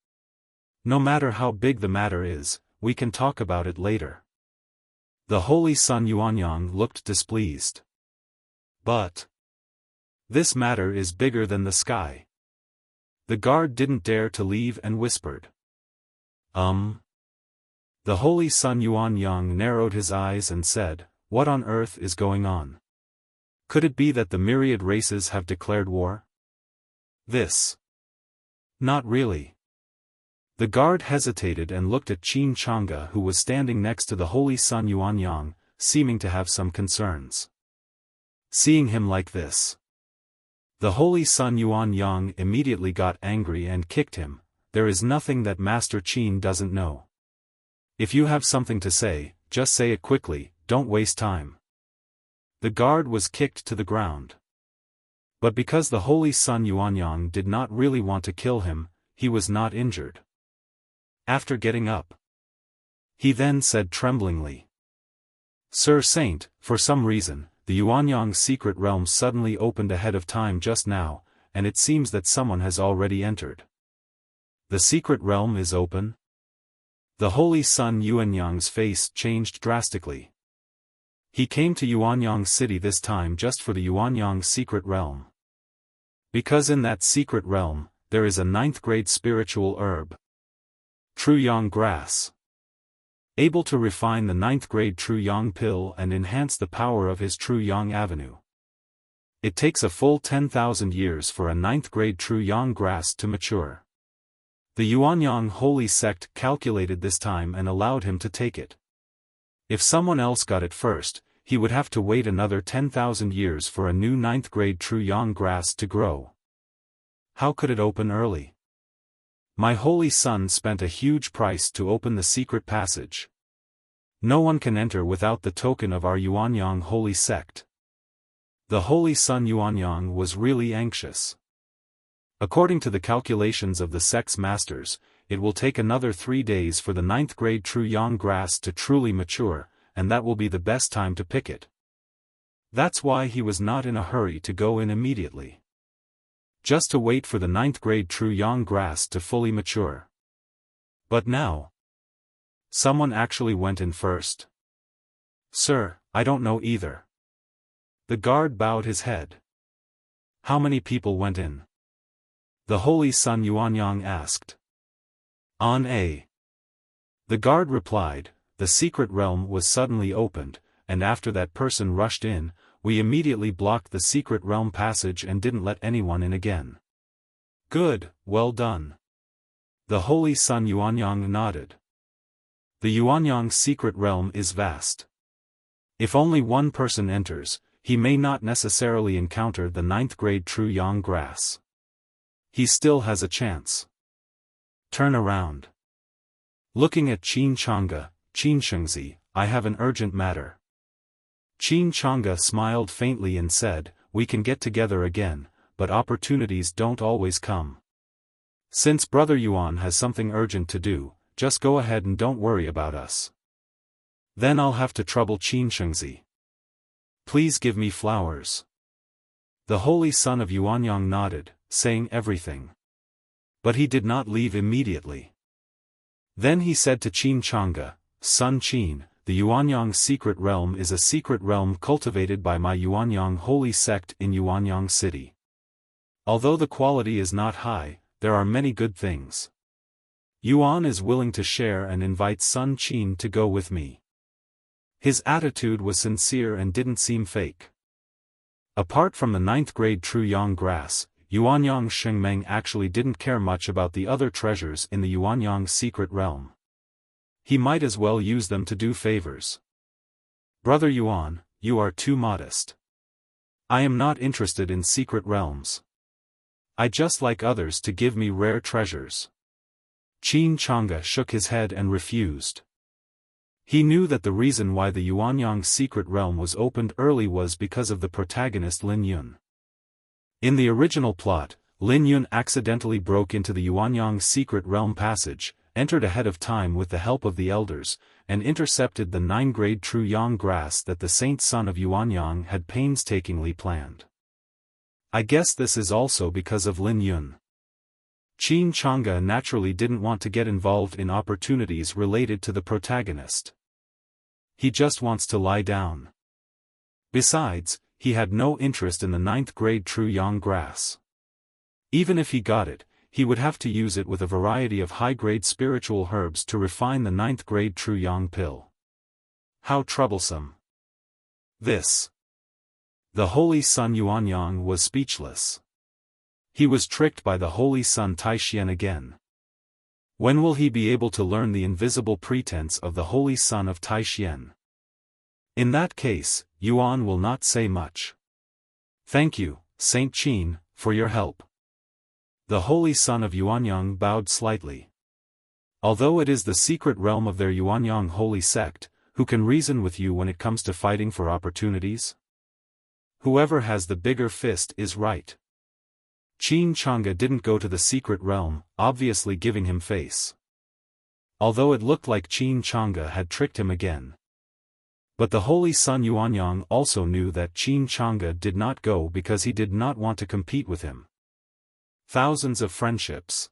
No matter how big the matter is, we can talk about it later. The holy son Yuanyang looked displeased. But this matter is bigger than the sky. The guard didn't dare to leave and whispered. The holy son Yuanyang narrowed his eyes and said, "What on earth is going on? Could it be that the myriad races have declared war?" This. Not really. The guard hesitated and looked at Qin Chang'e, who was standing next to the holy son Yuanyang, seeming to have some concerns. Seeing him like this, the holy son Yuanyang immediately got angry and kicked him. There is nothing that Master Qin doesn't know. If you have something to say, just say it quickly, don't waste time. The guard was kicked to the ground. But because the holy son Yuanyang did not really want to kill him, he was not injured. After getting up, he then said tremblingly, "Sir Saint, for some reason, the Yuanyang secret realm suddenly opened ahead of time just now, and it seems that someone has already entered." The secret realm is open? The holy son Yuanyang's face changed drastically. He came to Yuanyang City this time just for the Yuanyang secret realm. Because in that secret realm, there is a 9th grade spiritual herb. True Yang grass. Able to refine the 9th grade True Yang pill and enhance the power of his True Yang avenue. It takes a full 10,000 years for a 9th grade True Yang grass to mature. The Yuanyang holy sect calculated this time and allowed him to take it. If someone else got it first, he would have to wait another 10,000 years for a new 9th grade True Yang grass to grow. How could it open early? My holy son spent a huge price to open the secret passage. No one can enter without the token of our Yuanyang holy sect. The holy son Yuanyang was really anxious. According to the calculations of the sect's masters, it will take another 3 days for the 9th grade True Yang grass to truly mature, and that will be the best time to pick it. That's why he was not in a hurry to go in immediately. Just to wait for the 9th grade True Yang grass to fully mature. But now, someone actually went in first. Sir, I don't know either. The guard bowed his head. How many people went in? The holy son Yuanyang asked. On A. The guard replied, the secret realm was suddenly opened, and after that person rushed in, we immediately blocked the secret realm passage and didn't let anyone in again. Good, well done. The holy son Yuanyang nodded. The Yuanyang secret realm is vast. If only one person enters, he may not necessarily encounter the 9th grade True Yang grass. He still has a chance. Turn around. Looking at Qin Chang'e, Qin Shengzi, I have an urgent matter. Qin Chang'e smiled faintly and said, we can get together again, but opportunities don't always come. Since Brother Yuan has something urgent to do, just go ahead and don't worry about us. Then I'll have to trouble Qin Shengzi. Please give me flowers. The holy son of Yuanyang nodded, saying everything. But he did not leave immediately. Then he said to Qin Chang'e, Son Qin, the Yuanyang secret realm is a secret realm cultivated by my Yuanyang holy sect in Yuanyang City. Although the quality is not high, there are many good things. Yuan is willing to share and invites Sun Qin to go with me. His attitude was sincere and didn't seem fake. Apart from the 9th grade Truyang grass, Yuanyang Shengmeng actually didn't care much about the other treasures in the Yuanyang secret realm. He might as well use them to do favors. Brother Yuan, you are too modest. I am not interested in secret realms. I just like others to give me rare treasures. Qin Changge shook his head and refused. He knew that the reason why the Yuanyang secret realm was opened early was because of the protagonist Lin Yun. In the original plot, Lin Yun accidentally broke into the Yuanyang secret realm passage, entered ahead of time with the help of the elders, and intercepted the 9th-grade Truyang grass that the saint son of Yuanyang had painstakingly planned. I guess this is also because of Lin Yun. Qin Changge naturally didn't want to get involved in opportunities related to the protagonist. He just wants to lie down. Besides, he had no interest in the 9th-grade Truyang grass. Even if he got it, he would have to use it with a variety of high-grade spiritual herbs to refine the 9th-grade Truyang pill. How troublesome. This. The Holy Sun Yuanyang was speechless. He was tricked by the Holy Sun Taishian again. When will he be able to learn the invisible pretense of the Holy Sun of Taishian? In that case, Yuan will not say much. Thank you, Saint Qin, for your help. The Holy Sun of Yuanyang bowed slightly. Although it is the secret realm of their Yuanyang holy sect, who can reason with you when it comes to fighting for opportunities? Whoever has the bigger fist is right. Qin Changge didn't go to the secret realm, obviously giving him face. Although it looked like Qin Changge had tricked him again. But the Holy Sun Yuanyang also knew that Qin Changge did not go because he did not want to compete with him. Thousands of friendships.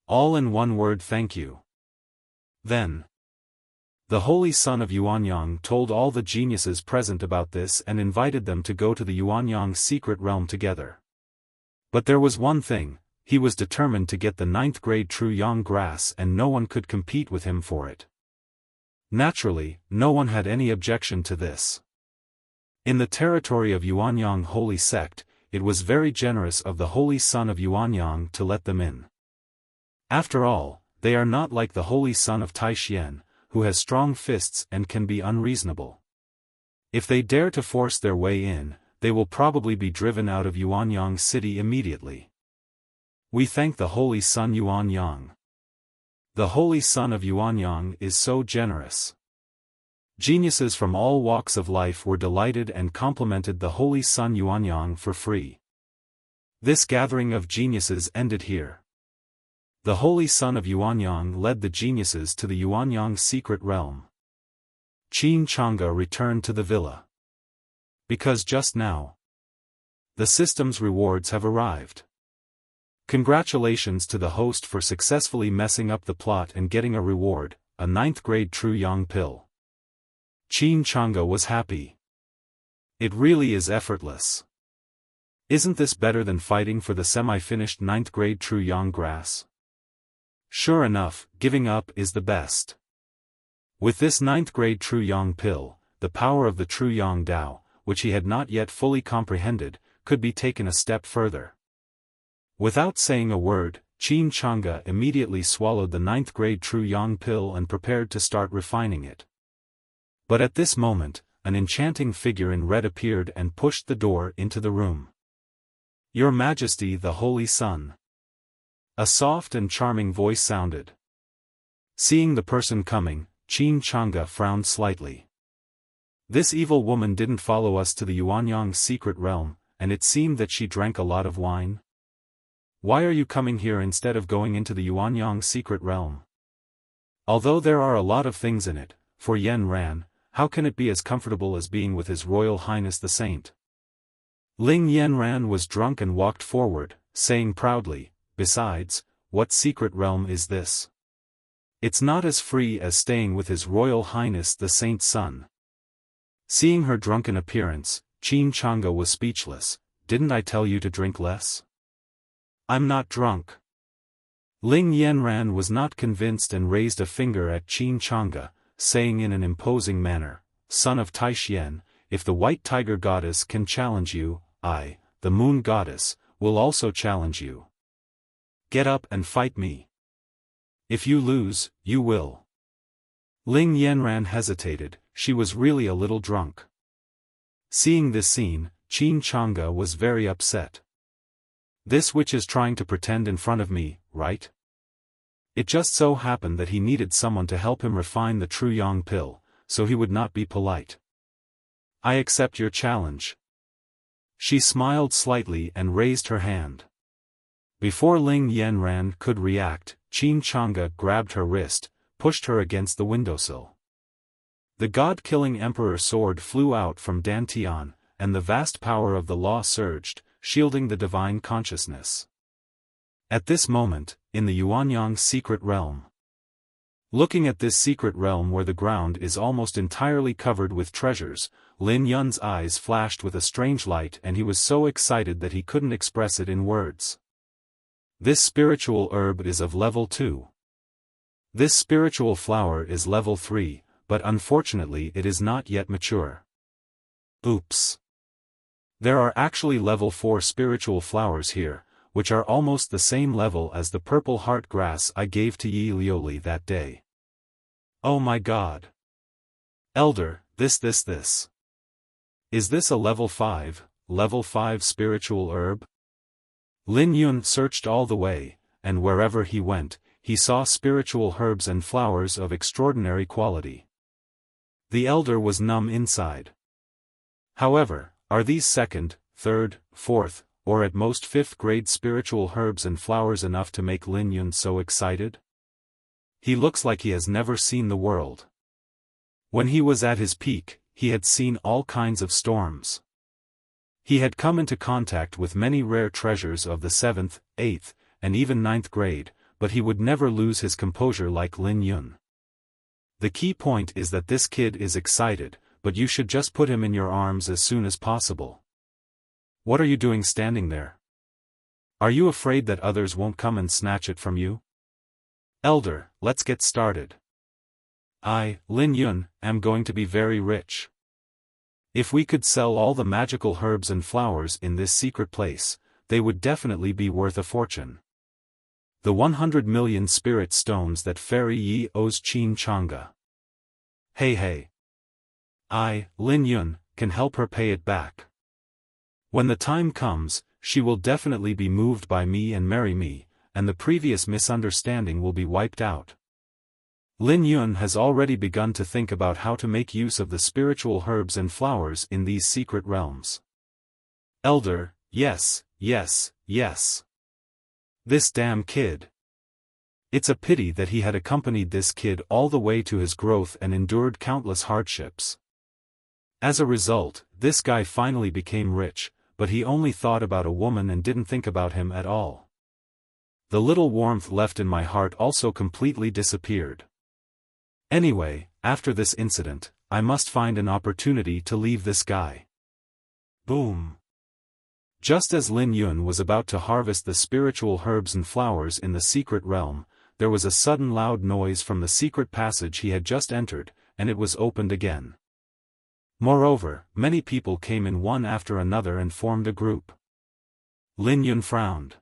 All in one word: thank you. Then. The Holy Sun of Yuanyang told all the geniuses present about this and invited them to go to the Yuanyang secret realm together. But there was one thing: he was determined to get the 9th-grade Truyang grass and no one could compete with him for it. Naturally, no one had any objection to this. In the territory of Yuanyang holy sect, it was very generous of the Holy Sun of Yuanyang to let them in. After all, they are not like the Holy Sun of Taishian, who has strong fists and can be unreasonable. If they dare to force their way in, they will probably be driven out of Yuanyang city immediately. We thank the Holy Sun Yuanyang. The Holy Sun of Yuanyang is so generous. Geniuses from all walks of life were delighted and complimented the Holy Sun Yuanyang for free. This gathering of geniuses ended here. The Holy Sun of Yuanyang led the geniuses to the Yuanyang secret realm. Qin Changge returned to the villa. Because just now, the system's rewards have arrived. Congratulations to the host for successfully messing up the plot and getting a reward, a 9th-grade Truyang pill. Qin Changge was happy. It really is effortless. Isn't this better than fighting for the semi-finished 9th-grade Truyang grass? Sure enough, giving up is the best. With this 9th-grade Truyang pill, the power of the Truyang Dao, which he had not yet fully comprehended, could be taken a step further. Without saying a word, Qin Changge immediately swallowed the 9th-grade Truyang pill and prepared to start refining it. But at this moment, an enchanting figure in red appeared and pushed the door into the room. Your Majesty the Holy Sun. A soft and charming voice sounded. Seeing the person coming, Qin Changge frowned slightly. This evil woman didn't follow us to the Yuanyang secret realm, and it seemed that she drank a lot of wine. Why are you coming here instead of going into the Yuanyang secret realm? Although there are a lot of things in it, for Yan Ran, how can it be as comfortable as being with His Royal Highness the Saint? Ling Yanran was drunk and walked forward, saying proudly, besides, what secret realm is this? It's not as free as staying with His Royal Highness the Saint's son. Seeing her drunken appearance, Qin Changge was speechless. Didn't I tell you to drink less? I'm not drunk. Ling Yanran was not convinced and raised a finger at Qin Chang'e, saying in an imposing manner, "Son of Taixien, if the White Tiger Goddess can challenge you, I, the Moon Goddess, will also challenge you. Get up and fight me. If you lose, you will." Ling Yanran hesitated, she was really a little drunk. Seeing this scene, Qin Chang'e was very upset. This witch is trying to pretend in front of me, right? It just so happened that he needed someone to help him refine the true yang pill, so he would not be polite. I accept your challenge. She smiled slightly and raised her hand. Before Ling Yanran could react, Qin Chang'e grabbed her wrist, pushed her against the windowsill. The god-killing emperor sword flew out from Dantian, and the vast power of the law surged, shielding the divine consciousness. At this moment, in the Yuanyang secret realm. Looking at this secret realm where the ground is almost entirely covered with treasures, Lin Yun's eyes flashed with a strange light and he was so excited that he couldn't express it in words. This spiritual herb is of level 2. This spiritual flower is level 3, but unfortunately it is not yet mature. Oops. There are actually level 4 spiritual flowers here, which are almost the same level as the purple heart grass I gave to Yi Lioli that day. Oh my god. Elder, this. Is this a level 5 spiritual herb? Lin Yun searched all the way, and wherever he went, he saw spiritual herbs and flowers of extraordinary quality. The elder was numb inside. However, are these 2nd, 3rd, 4th, or at most 5th grade spiritual herbs and flowers enough to make Lin Yun so excited? He looks like he has never seen the world. When he was at his peak, he had seen all kinds of storms. He had come into contact with many rare treasures of the 7th, 8th, and even 9th grade, but he would never lose his composure like Lin Yun. The key point is that this kid is excited, but you should just put him in your arms as soon as possible. What are you doing standing there? Are you afraid that others won't come and snatch it from you? Elder, let's get started. I, Lin Yun, am going to be very rich. If we could sell all the magical herbs and flowers in this secret place, they would definitely be worth a fortune. The 100 million spirit stones that Fairy Yi owes Qin Chang'e. Hey. I, Lin Yun, can help her pay it back. When the time comes, she will definitely be moved by me and marry me, and the previous misunderstanding will be wiped out. Lin Yun has already begun to think about how to make use of the spiritual herbs and flowers in these secret realms. Elder, yes. This damn kid. It's a pity that he had accompanied this kid all the way to his growth and endured countless hardships. As a result, this guy finally became rich, but he only thought about a woman and didn't think about him at all. The little warmth left in my heart also completely disappeared. Anyway, after this incident, I must find an opportunity to leave this guy. Boom. Just as Lin Yun was about to harvest the spiritual herbs and flowers in the secret realm, there was a sudden loud noise from the secret passage he had just entered, and it was opened again. Moreover, many people came in one after another and formed a group. Lin Yun frowned.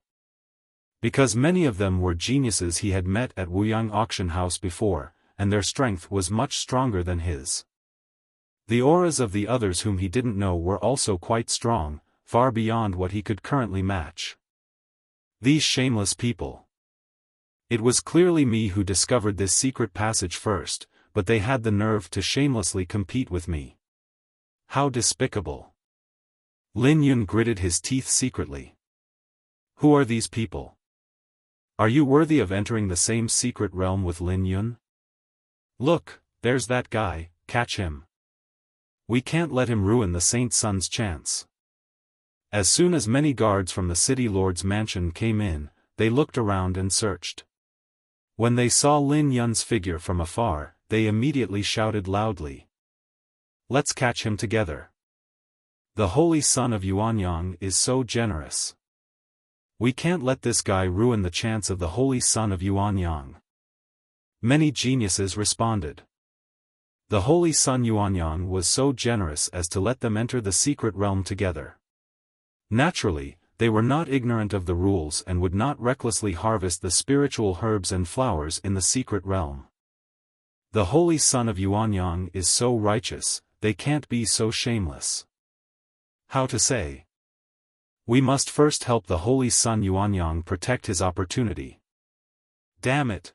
Because many of them were geniuses he had met at Wuyang auction house before, and their strength was much stronger than his. The auras of the others whom he didn't know were also quite strong, far beyond what he could currently match. These shameless people. It was clearly me who discovered this secret passage first, but they had the nerve to shamelessly compete with me. How despicable. Lin Yun gritted his teeth secretly. Who are these people? Are you worthy of entering the same secret realm with Lin Yun? Look, there's that guy, catch him. We can't let him ruin the Saint Sun's chance. As soon as many guards from the city lord's mansion came in, they looked around and searched. When they saw Lin Yun's figure from afar, they immediately shouted loudly. Let's catch him together. The holy son of Yuanyang is so generous. We can't let this guy ruin the chance of the holy son of Yuanyang. Many geniuses responded. The holy son Yuanyang was so generous as to let them enter the secret realm together. Naturally, they were not ignorant of the rules and would not recklessly harvest the spiritual herbs and flowers in the secret realm. The holy son of Yuanyang is so righteous, they can't be so shameless. How to say? We must first help the holy son Yuanyang protect his opportunity. Damn it!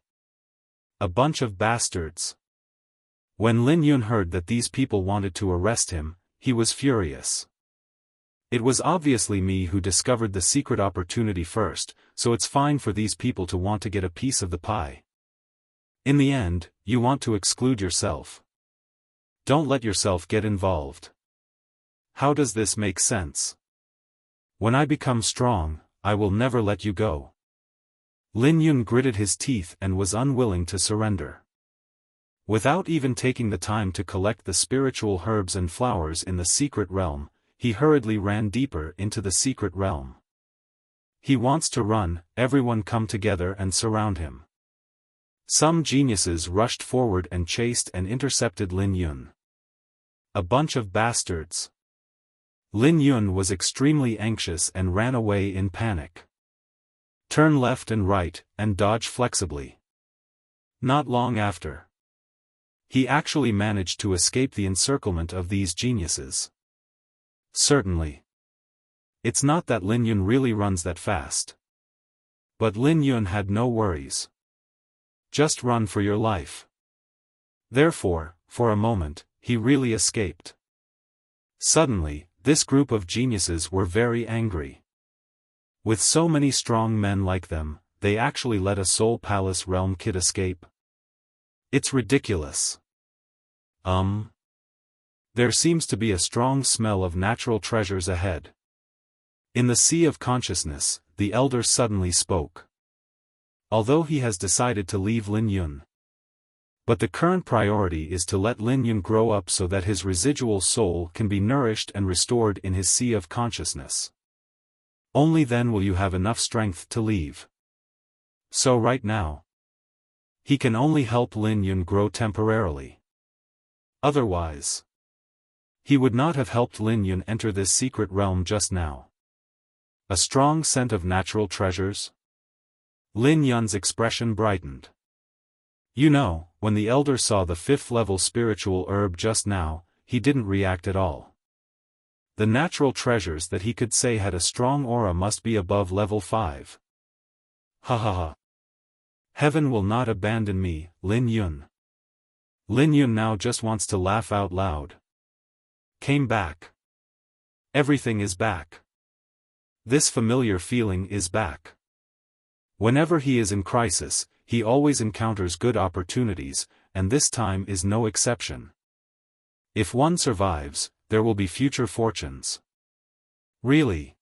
A bunch of bastards. When Lin Yun heard that these people wanted to arrest him, he was furious. It was obviously me who discovered the secret opportunity first, so it's fine for these people to want to get a piece of the pie. In the end, you want to exclude yourself. Don't let yourself get involved. How does this make sense? When I become strong, I will never let you go. Lin Yun gritted his teeth and was unwilling to surrender. Without even taking the time to collect the spiritual herbs and flowers in the secret realm, he hurriedly ran deeper into the secret realm. He wants to run, everyone come together and surround him. Some geniuses rushed forward and chased and intercepted Lin Yun. A bunch of bastards. Lin Yun was extremely anxious and ran away in panic. Turn left and right, and dodge flexibly. Not long after, he actually managed to escape the encirclement of these geniuses. Certainly. It's not that Lin Yun really runs that fast. But Lin Yun had no worries. Just run for your life. Therefore, for a moment, he really escaped. Suddenly, this group of geniuses were very angry. With so many strong men like them, they actually let a Soul Palace realm kid escape. It's ridiculous. There seems to be a strong smell of natural treasures ahead. In the Sea of Consciousness, the elder suddenly spoke. Although he has decided to leave Lin Yun. But the current priority is to let Lin Yun grow up so that his residual soul can be nourished and restored in his Sea of Consciousness. Only then will you have enough strength to leave. So right now, he can only help Lin Yun grow temporarily. Otherwise, he would not have helped Lin Yun enter this secret realm just now. A strong scent of natural treasures? Lin Yun's expression brightened. You know, when the elder saw the 5th level spiritual herb just now, he didn't react at all. The natural treasures that he could say had a strong aura must be above level 5. Ha ha ha. Heaven will not abandon me, Lin Yun. Lin Yun now just wants to laugh out loud. Came back. Everything is back. This familiar feeling is back. Whenever he is in crisis, he always encounters good opportunities, and this time is no exception. If one survives, there will be future fortunes. Really?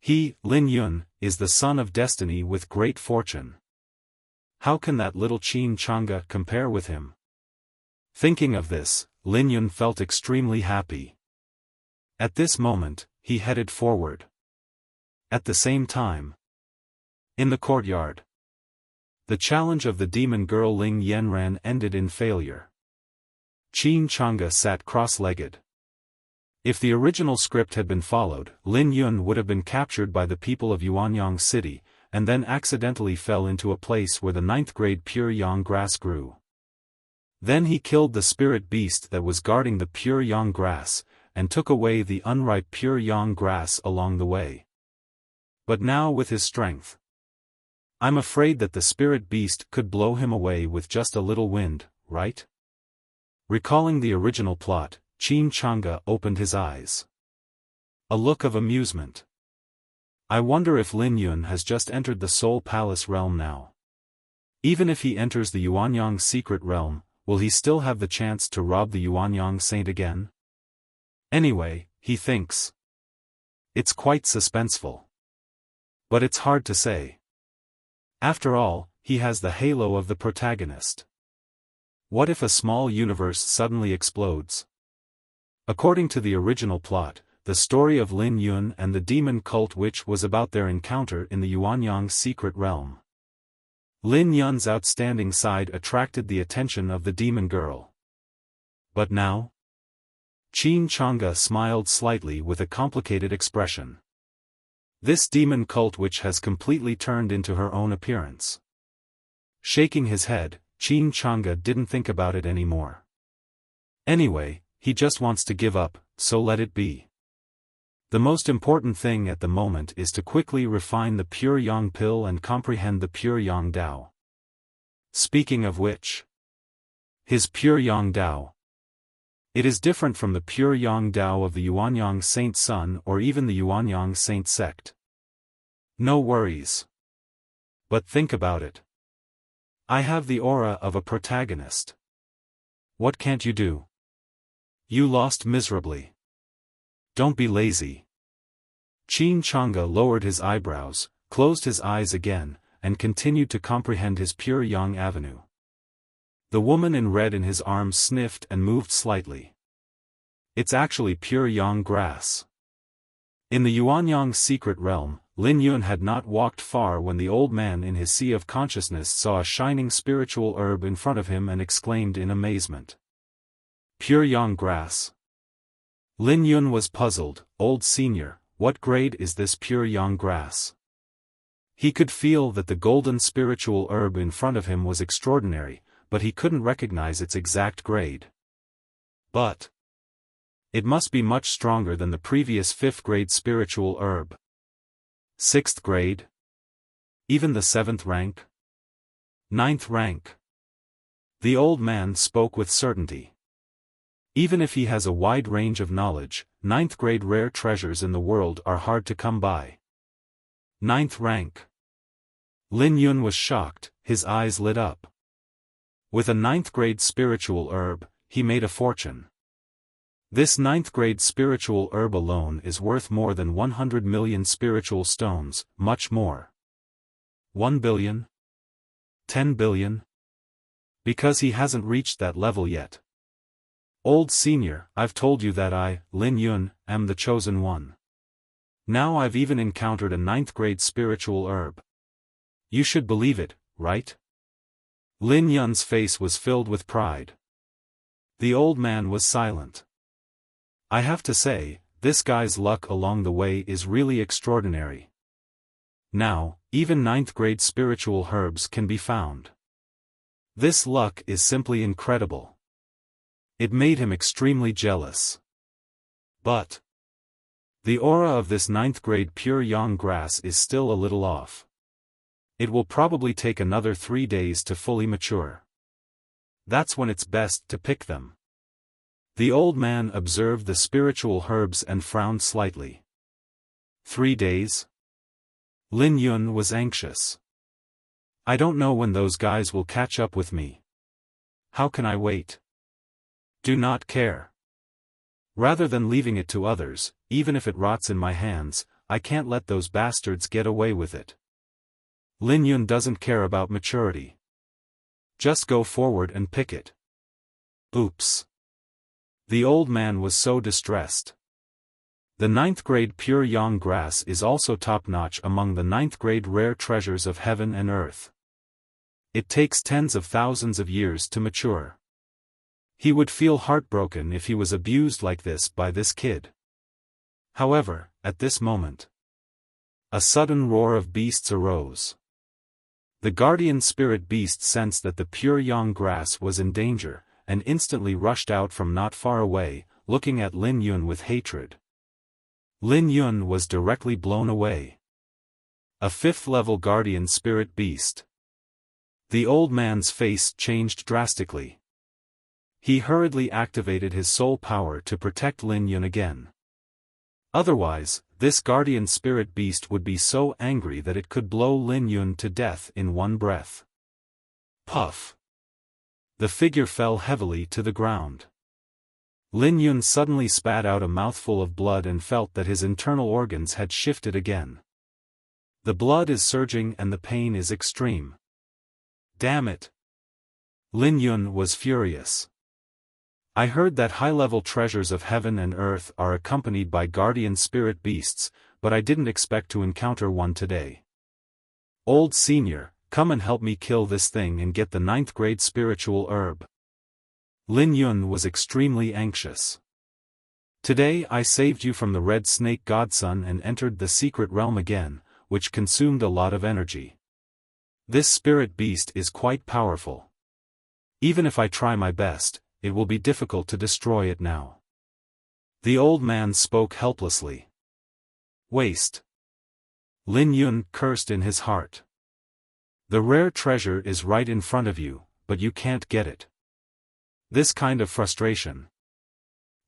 He, Lin Yun, is the son of destiny with great fortune. How can that little Qin Chang'e compare with him? Thinking of this, Lin Yun felt extremely happy. At this moment, he headed forward. At the same time, in the courtyard, the challenge of the demon girl Ling Yanran ended in failure. Qin Chang'e sat cross-legged. If the original script had been followed, Lin Yun would have been captured by the people of Yuanyang City, and then accidentally fell into a place where the 9th grade pure yang grass grew. Then he killed the spirit beast that was guarding the pure yang grass, and took away the unripe pure yang grass along the way. But now with his strength, I'm afraid that the spirit beast could blow him away with just a little wind, right? Recalling the original plot, Qin Chang'e opened his eyes. A look of amusement. I wonder if Lin Yun has just entered the Soul Palace realm now. Even if he enters the Yuanyang secret realm, will he still have the chance to rob the Yuanyang saint again? Anyway, he thinks. It's quite suspenseful. But it's hard to say. After all, he has the halo of the protagonist. What if a small universe suddenly explodes? According to the original plot, the story of Lin Yun and the demon cult, which was about their encounter in the Yuanyang secret realm. Lin Yun's outstanding side attracted the attention of the demon girl. But now? Qin Chang'e smiled slightly with a complicated expression. This demon cult which has completely turned into her own appearance. Shaking his head, Qin Chang'e didn't think about it anymore. Anyway, he just wants to give up, so let it be. The most important thing at the moment is to quickly refine the Pure Yang pill and comprehend the Pure Yang Dao. Speaking of which, his Pure Yang Dao. It is different from the Pure Yang Dao of the Yuanyang Saint Sun or even the Yuanyang Saint sect. No worries. But think about it. I have the aura of a protagonist. What can't you do? You lost miserably. Don't be lazy. Qin Chang'e lowered his eyebrows, closed his eyes again, and continued to comprehend his Pure Yang avenue. The woman in red in his arms sniffed and moved slightly. It's actually Pure Yang grass. In the Yuanyang secret realm, Lin Yun had not walked far when the old man in his sea of consciousness saw a shining spiritual herb in front of him and exclaimed in amazement. Pure Yang grass. Lin Yun was puzzled. Old senior, what grade is this Pure Yang grass? He could feel that the golden spiritual herb in front of him was extraordinary, but he couldn't recognize its exact grade. But it must be much stronger than the previous 5th grade spiritual herb. 6th grade? Even the 7th rank? 9th rank? The old man spoke with certainty. Even if he has a wide range of knowledge, 9th grade rare treasures in the world are hard to come by. 9th rank. Lin Yun was shocked, his eyes lit up. With a 9th grade spiritual herb, he made a fortune. This 9th grade spiritual herb alone is worth more than 100 million spiritual stones, much more. 1 billion? 10 billion? Because he hasn't reached that level yet. Old senior, I've told you that I, Lin Yun, am the chosen one. Now I've even encountered a 9th grade spiritual herb. You should believe it, right? Lin Yun's face was filled with pride. The old man was silent. I have to say, this guy's luck along the way is really extraordinary. Now, even 9th grade spiritual herbs can be found. This luck is simply incredible. It made him extremely jealous. But the aura of this 9th grade Pure Yang grass is still a little off. It will probably take another 3 days to fully mature. That's when it's best to pick them. The old man observed the spiritual herbs and frowned slightly. 3 days? Lin Yun was anxious. I don't know when those guys will catch up with me. How can I wait? Do not care. Rather than leaving it to others, even if it rots in my hands, I can't let those bastards get away with it. Lin Yun doesn't care about maturity. Just go forward and pick it. Oops. The old man was so distressed. The 9th grade Pure Yang grass is also top-notch among the 9th grade rare treasures of heaven and earth. It takes tens of thousands of years to mature. He would feel heartbroken if he was abused like this by this kid. However, at this moment, a sudden roar of beasts arose. The guardian spirit beast sensed that the Pure Yang grass was in danger, and instantly rushed out from not far away, looking at Lin Yun with hatred. Lin Yun was directly blown away. A 5th-level guardian spirit beast. The old man's face changed drastically. He hurriedly activated his soul power to protect Lin Yun again. Otherwise, this guardian spirit beast would be so angry that it could blow Lin Yun to death in one breath. Puff. The figure fell heavily to the ground. Lin Yun suddenly spat out a mouthful of blood and felt that his internal organs had shifted again. The blood is surging and the pain is extreme. Damn it! Lin Yun was furious. I heard that high-level treasures of heaven and earth are accompanied by guardian spirit beasts, but I didn't expect to encounter one today. Old Senior, come and help me kill this thing and get the 9th grade spiritual herb. Lin Yun was extremely anxious. Today I saved you from the red snake godson and entered the secret realm again, which consumed a lot of energy. This spirit beast is quite powerful. Even if I try my best, it will be difficult to destroy it now. The old man spoke helplessly. Waste. Lin Yun cursed in his heart. The rare treasure is right in front of you, but you can't get it. This kind of frustration.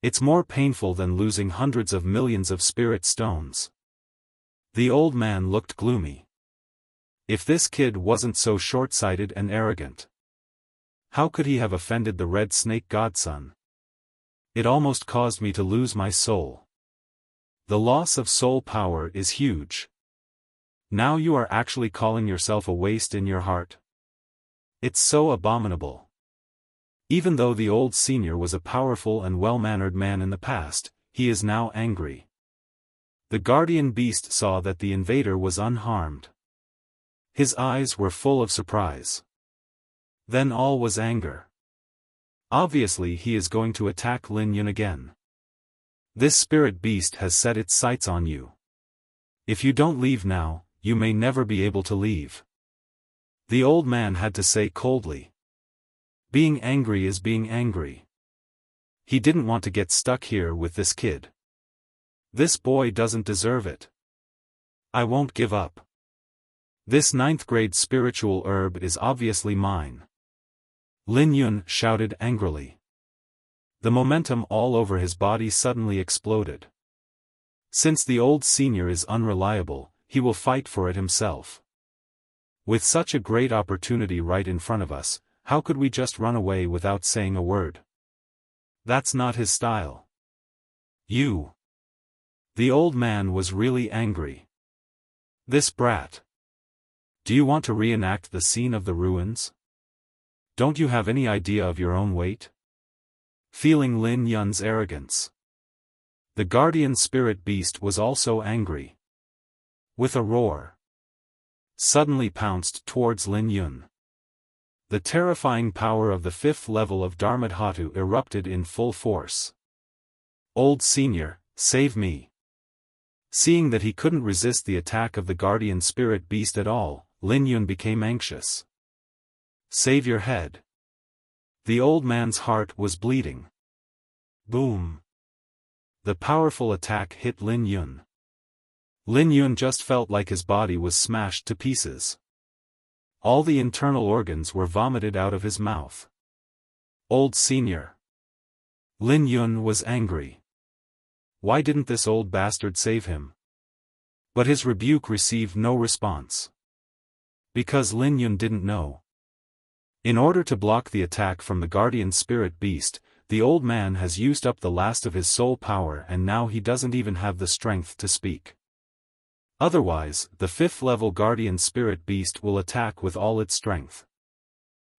It's more painful than losing hundreds of millions of spirit stones. The old man looked gloomy. If this kid wasn't so short-sighted and arrogant. How could he have offended the red snake godson? It almost caused me to lose my soul. The loss of soul power is huge. Now you are actually calling yourself a waste in your heart. It's so abominable. Even though the old senior was a powerful and well-mannered man in the past, he is now angry. The guardian beast saw that the invader was unharmed. His eyes were full of surprise. Then all was anger. Obviously he is going to attack Lin Yun again. This spirit beast has set its sights on you. If you don't leave now, you may never be able to leave. The old man had to say coldly. Being angry is being angry. He didn't want to get stuck here with this kid. This boy doesn't deserve it. I won't give up. This 9th grade spiritual herb is obviously mine. Lin Yun shouted angrily. The momentum all over his body suddenly exploded. Since the old senior is unreliable, he will fight for it himself. With such a great opportunity right in front of us, how could we just run away without saying a word? That's not his style. You. The old man was really angry. This brat. Do you want to reenact the scene of the ruins? Don't you have any idea of your own weight? Feeling Lin Yun's arrogance. The guardian spirit beast was also angry. With a roar. Suddenly pounced towards Lin Yun. The terrifying power of the 5th level of Dharmadhatu erupted in full force. Old Senior, save me. Seeing that he couldn't resist the attack of the guardian spirit beast at all, Lin Yun became anxious. Save your head. The old man's heart was bleeding. Boom. The powerful attack hit Lin Yun. Lin Yun just felt like his body was smashed to pieces. All the internal organs were vomited out of his mouth. Old Senior. Lin Yun was angry. Why didn't this old bastard save him? But his rebuke received no response. Because Lin Yun didn't know. In order to block the attack from the guardian spirit beast, the old man has used up the last of his soul power and now he doesn't even have the strength to speak. Otherwise, the 5th level guardian spirit beast will attack with all its strength.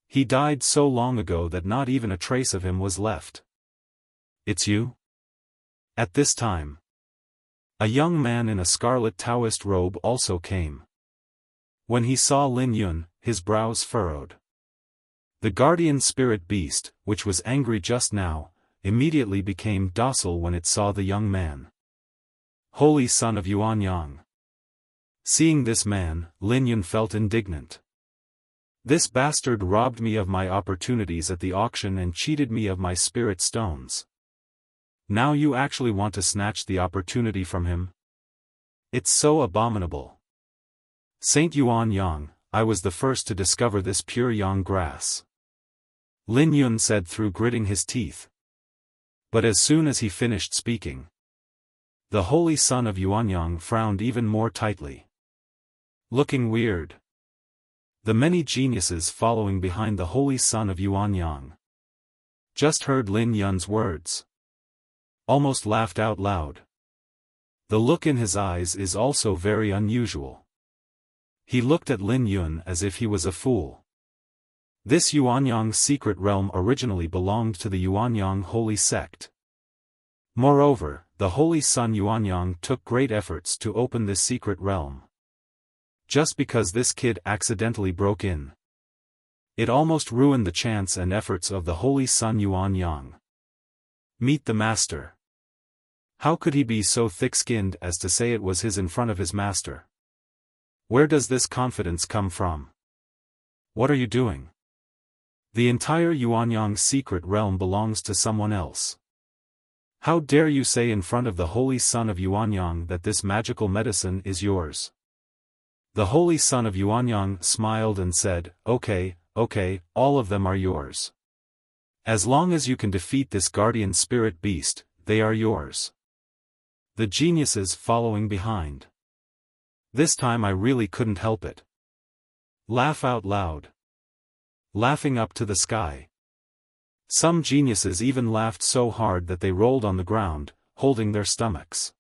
He died so long ago that not even a trace of him was left. It's you? At this time, a young man in a scarlet Taoist robe also came. When he saw Lin Yun, his brows furrowed. The guardian spirit beast, which was angry just now, immediately became docile when it saw the young man. Holy son of Yuanyang. Seeing this man, Lin Yun felt indignant. This bastard robbed me of my opportunities at the auction and cheated me of my spirit stones. Now you actually want to snatch the opportunity from him? It's so abominable. Saint Yuanyang, I was the first to discover this pure yang grass. Lin Yun said through gritting his teeth. But as soon as he finished speaking, the holy son of Yuanyang frowned even more tightly. Looking weird. The many geniuses following behind the holy son of Yuanyang just heard Lin Yun's words. Almost laughed out loud. The look in his eyes is also very unusual. He looked at Lin Yun as if he was a fool. This Yuanyang secret realm originally belonged to the Yuanyang holy sect. Moreover, the Holy Sun Yuanyang took great efforts to open this secret realm. Just because this kid accidentally broke in, it almost ruined the chance and efforts of the Holy Sun Yuanyang. Meet the master. How could he be so thick-skinned as to say it was his in front of his master? Where does this confidence come from? What are you doing? The entire Yuanyang secret realm belongs to someone else. How dare you say in front of the Holy Sun of Yuanyang that this magical medicine is yours? The Holy Sun of Yuanyang smiled and said, Okay, all of them are yours. As long as you can defeat this guardian spirit beast, they are yours. The geniuses following behind. This time I really couldn't help it. Laugh out loud. Laughing up to the sky. Some geniuses even laughed so hard that they rolled on the ground, holding their stomachs.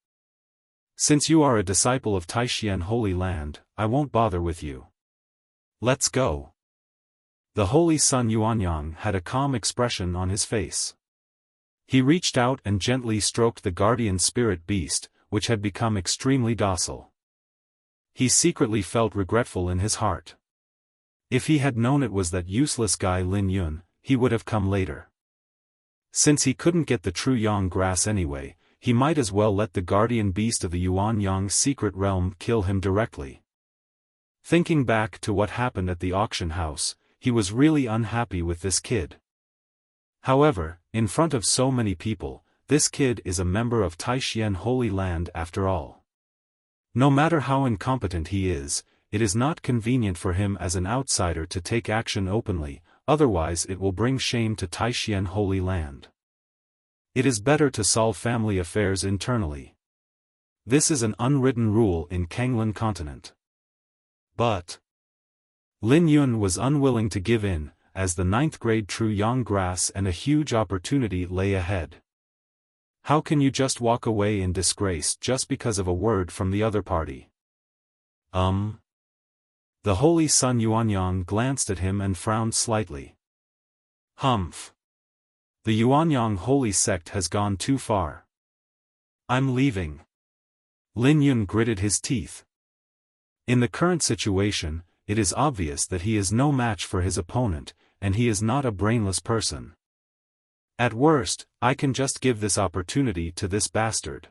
Since you are a disciple of Taixien Holy Land, I won't bother with you. Let's go. The Holy Sun Yuanyang had a calm expression on his face. He reached out and gently stroked the guardian spirit beast, which had become extremely docile. He secretly felt regretful in his heart. If he had known it was that useless guy Lin Yun, he would have come later. Since he couldn't get the true Yang grass anyway, he might as well let the guardian beast of the Yuanyang secret realm kill him directly. Thinking back to what happened at the auction house, he was really unhappy with this kid. However, in front of so many people, this kid is a member of Taixien Holy Land after all. No matter how incompetent he is, it is not convenient for him as an outsider to take action openly, otherwise it will bring shame to Taixien Holy Land. It is better to solve family affairs internally. This is an unwritten rule in Kanglan Continent. But Lin Yun was unwilling to give in, as the 9th grade true Yang grass and a huge opportunity lay ahead. How can you just walk away in disgrace just because of a word from the other party? The Holy Sun Yuanyang glanced at him and frowned slightly. Humph. The Yuanyang holy sect has gone too far. I'm leaving. Lin Yun gritted his teeth. In the current situation, it is obvious that he is no match for his opponent, and he is not a brainless person. At worst, I can just give this opportunity to this bastard.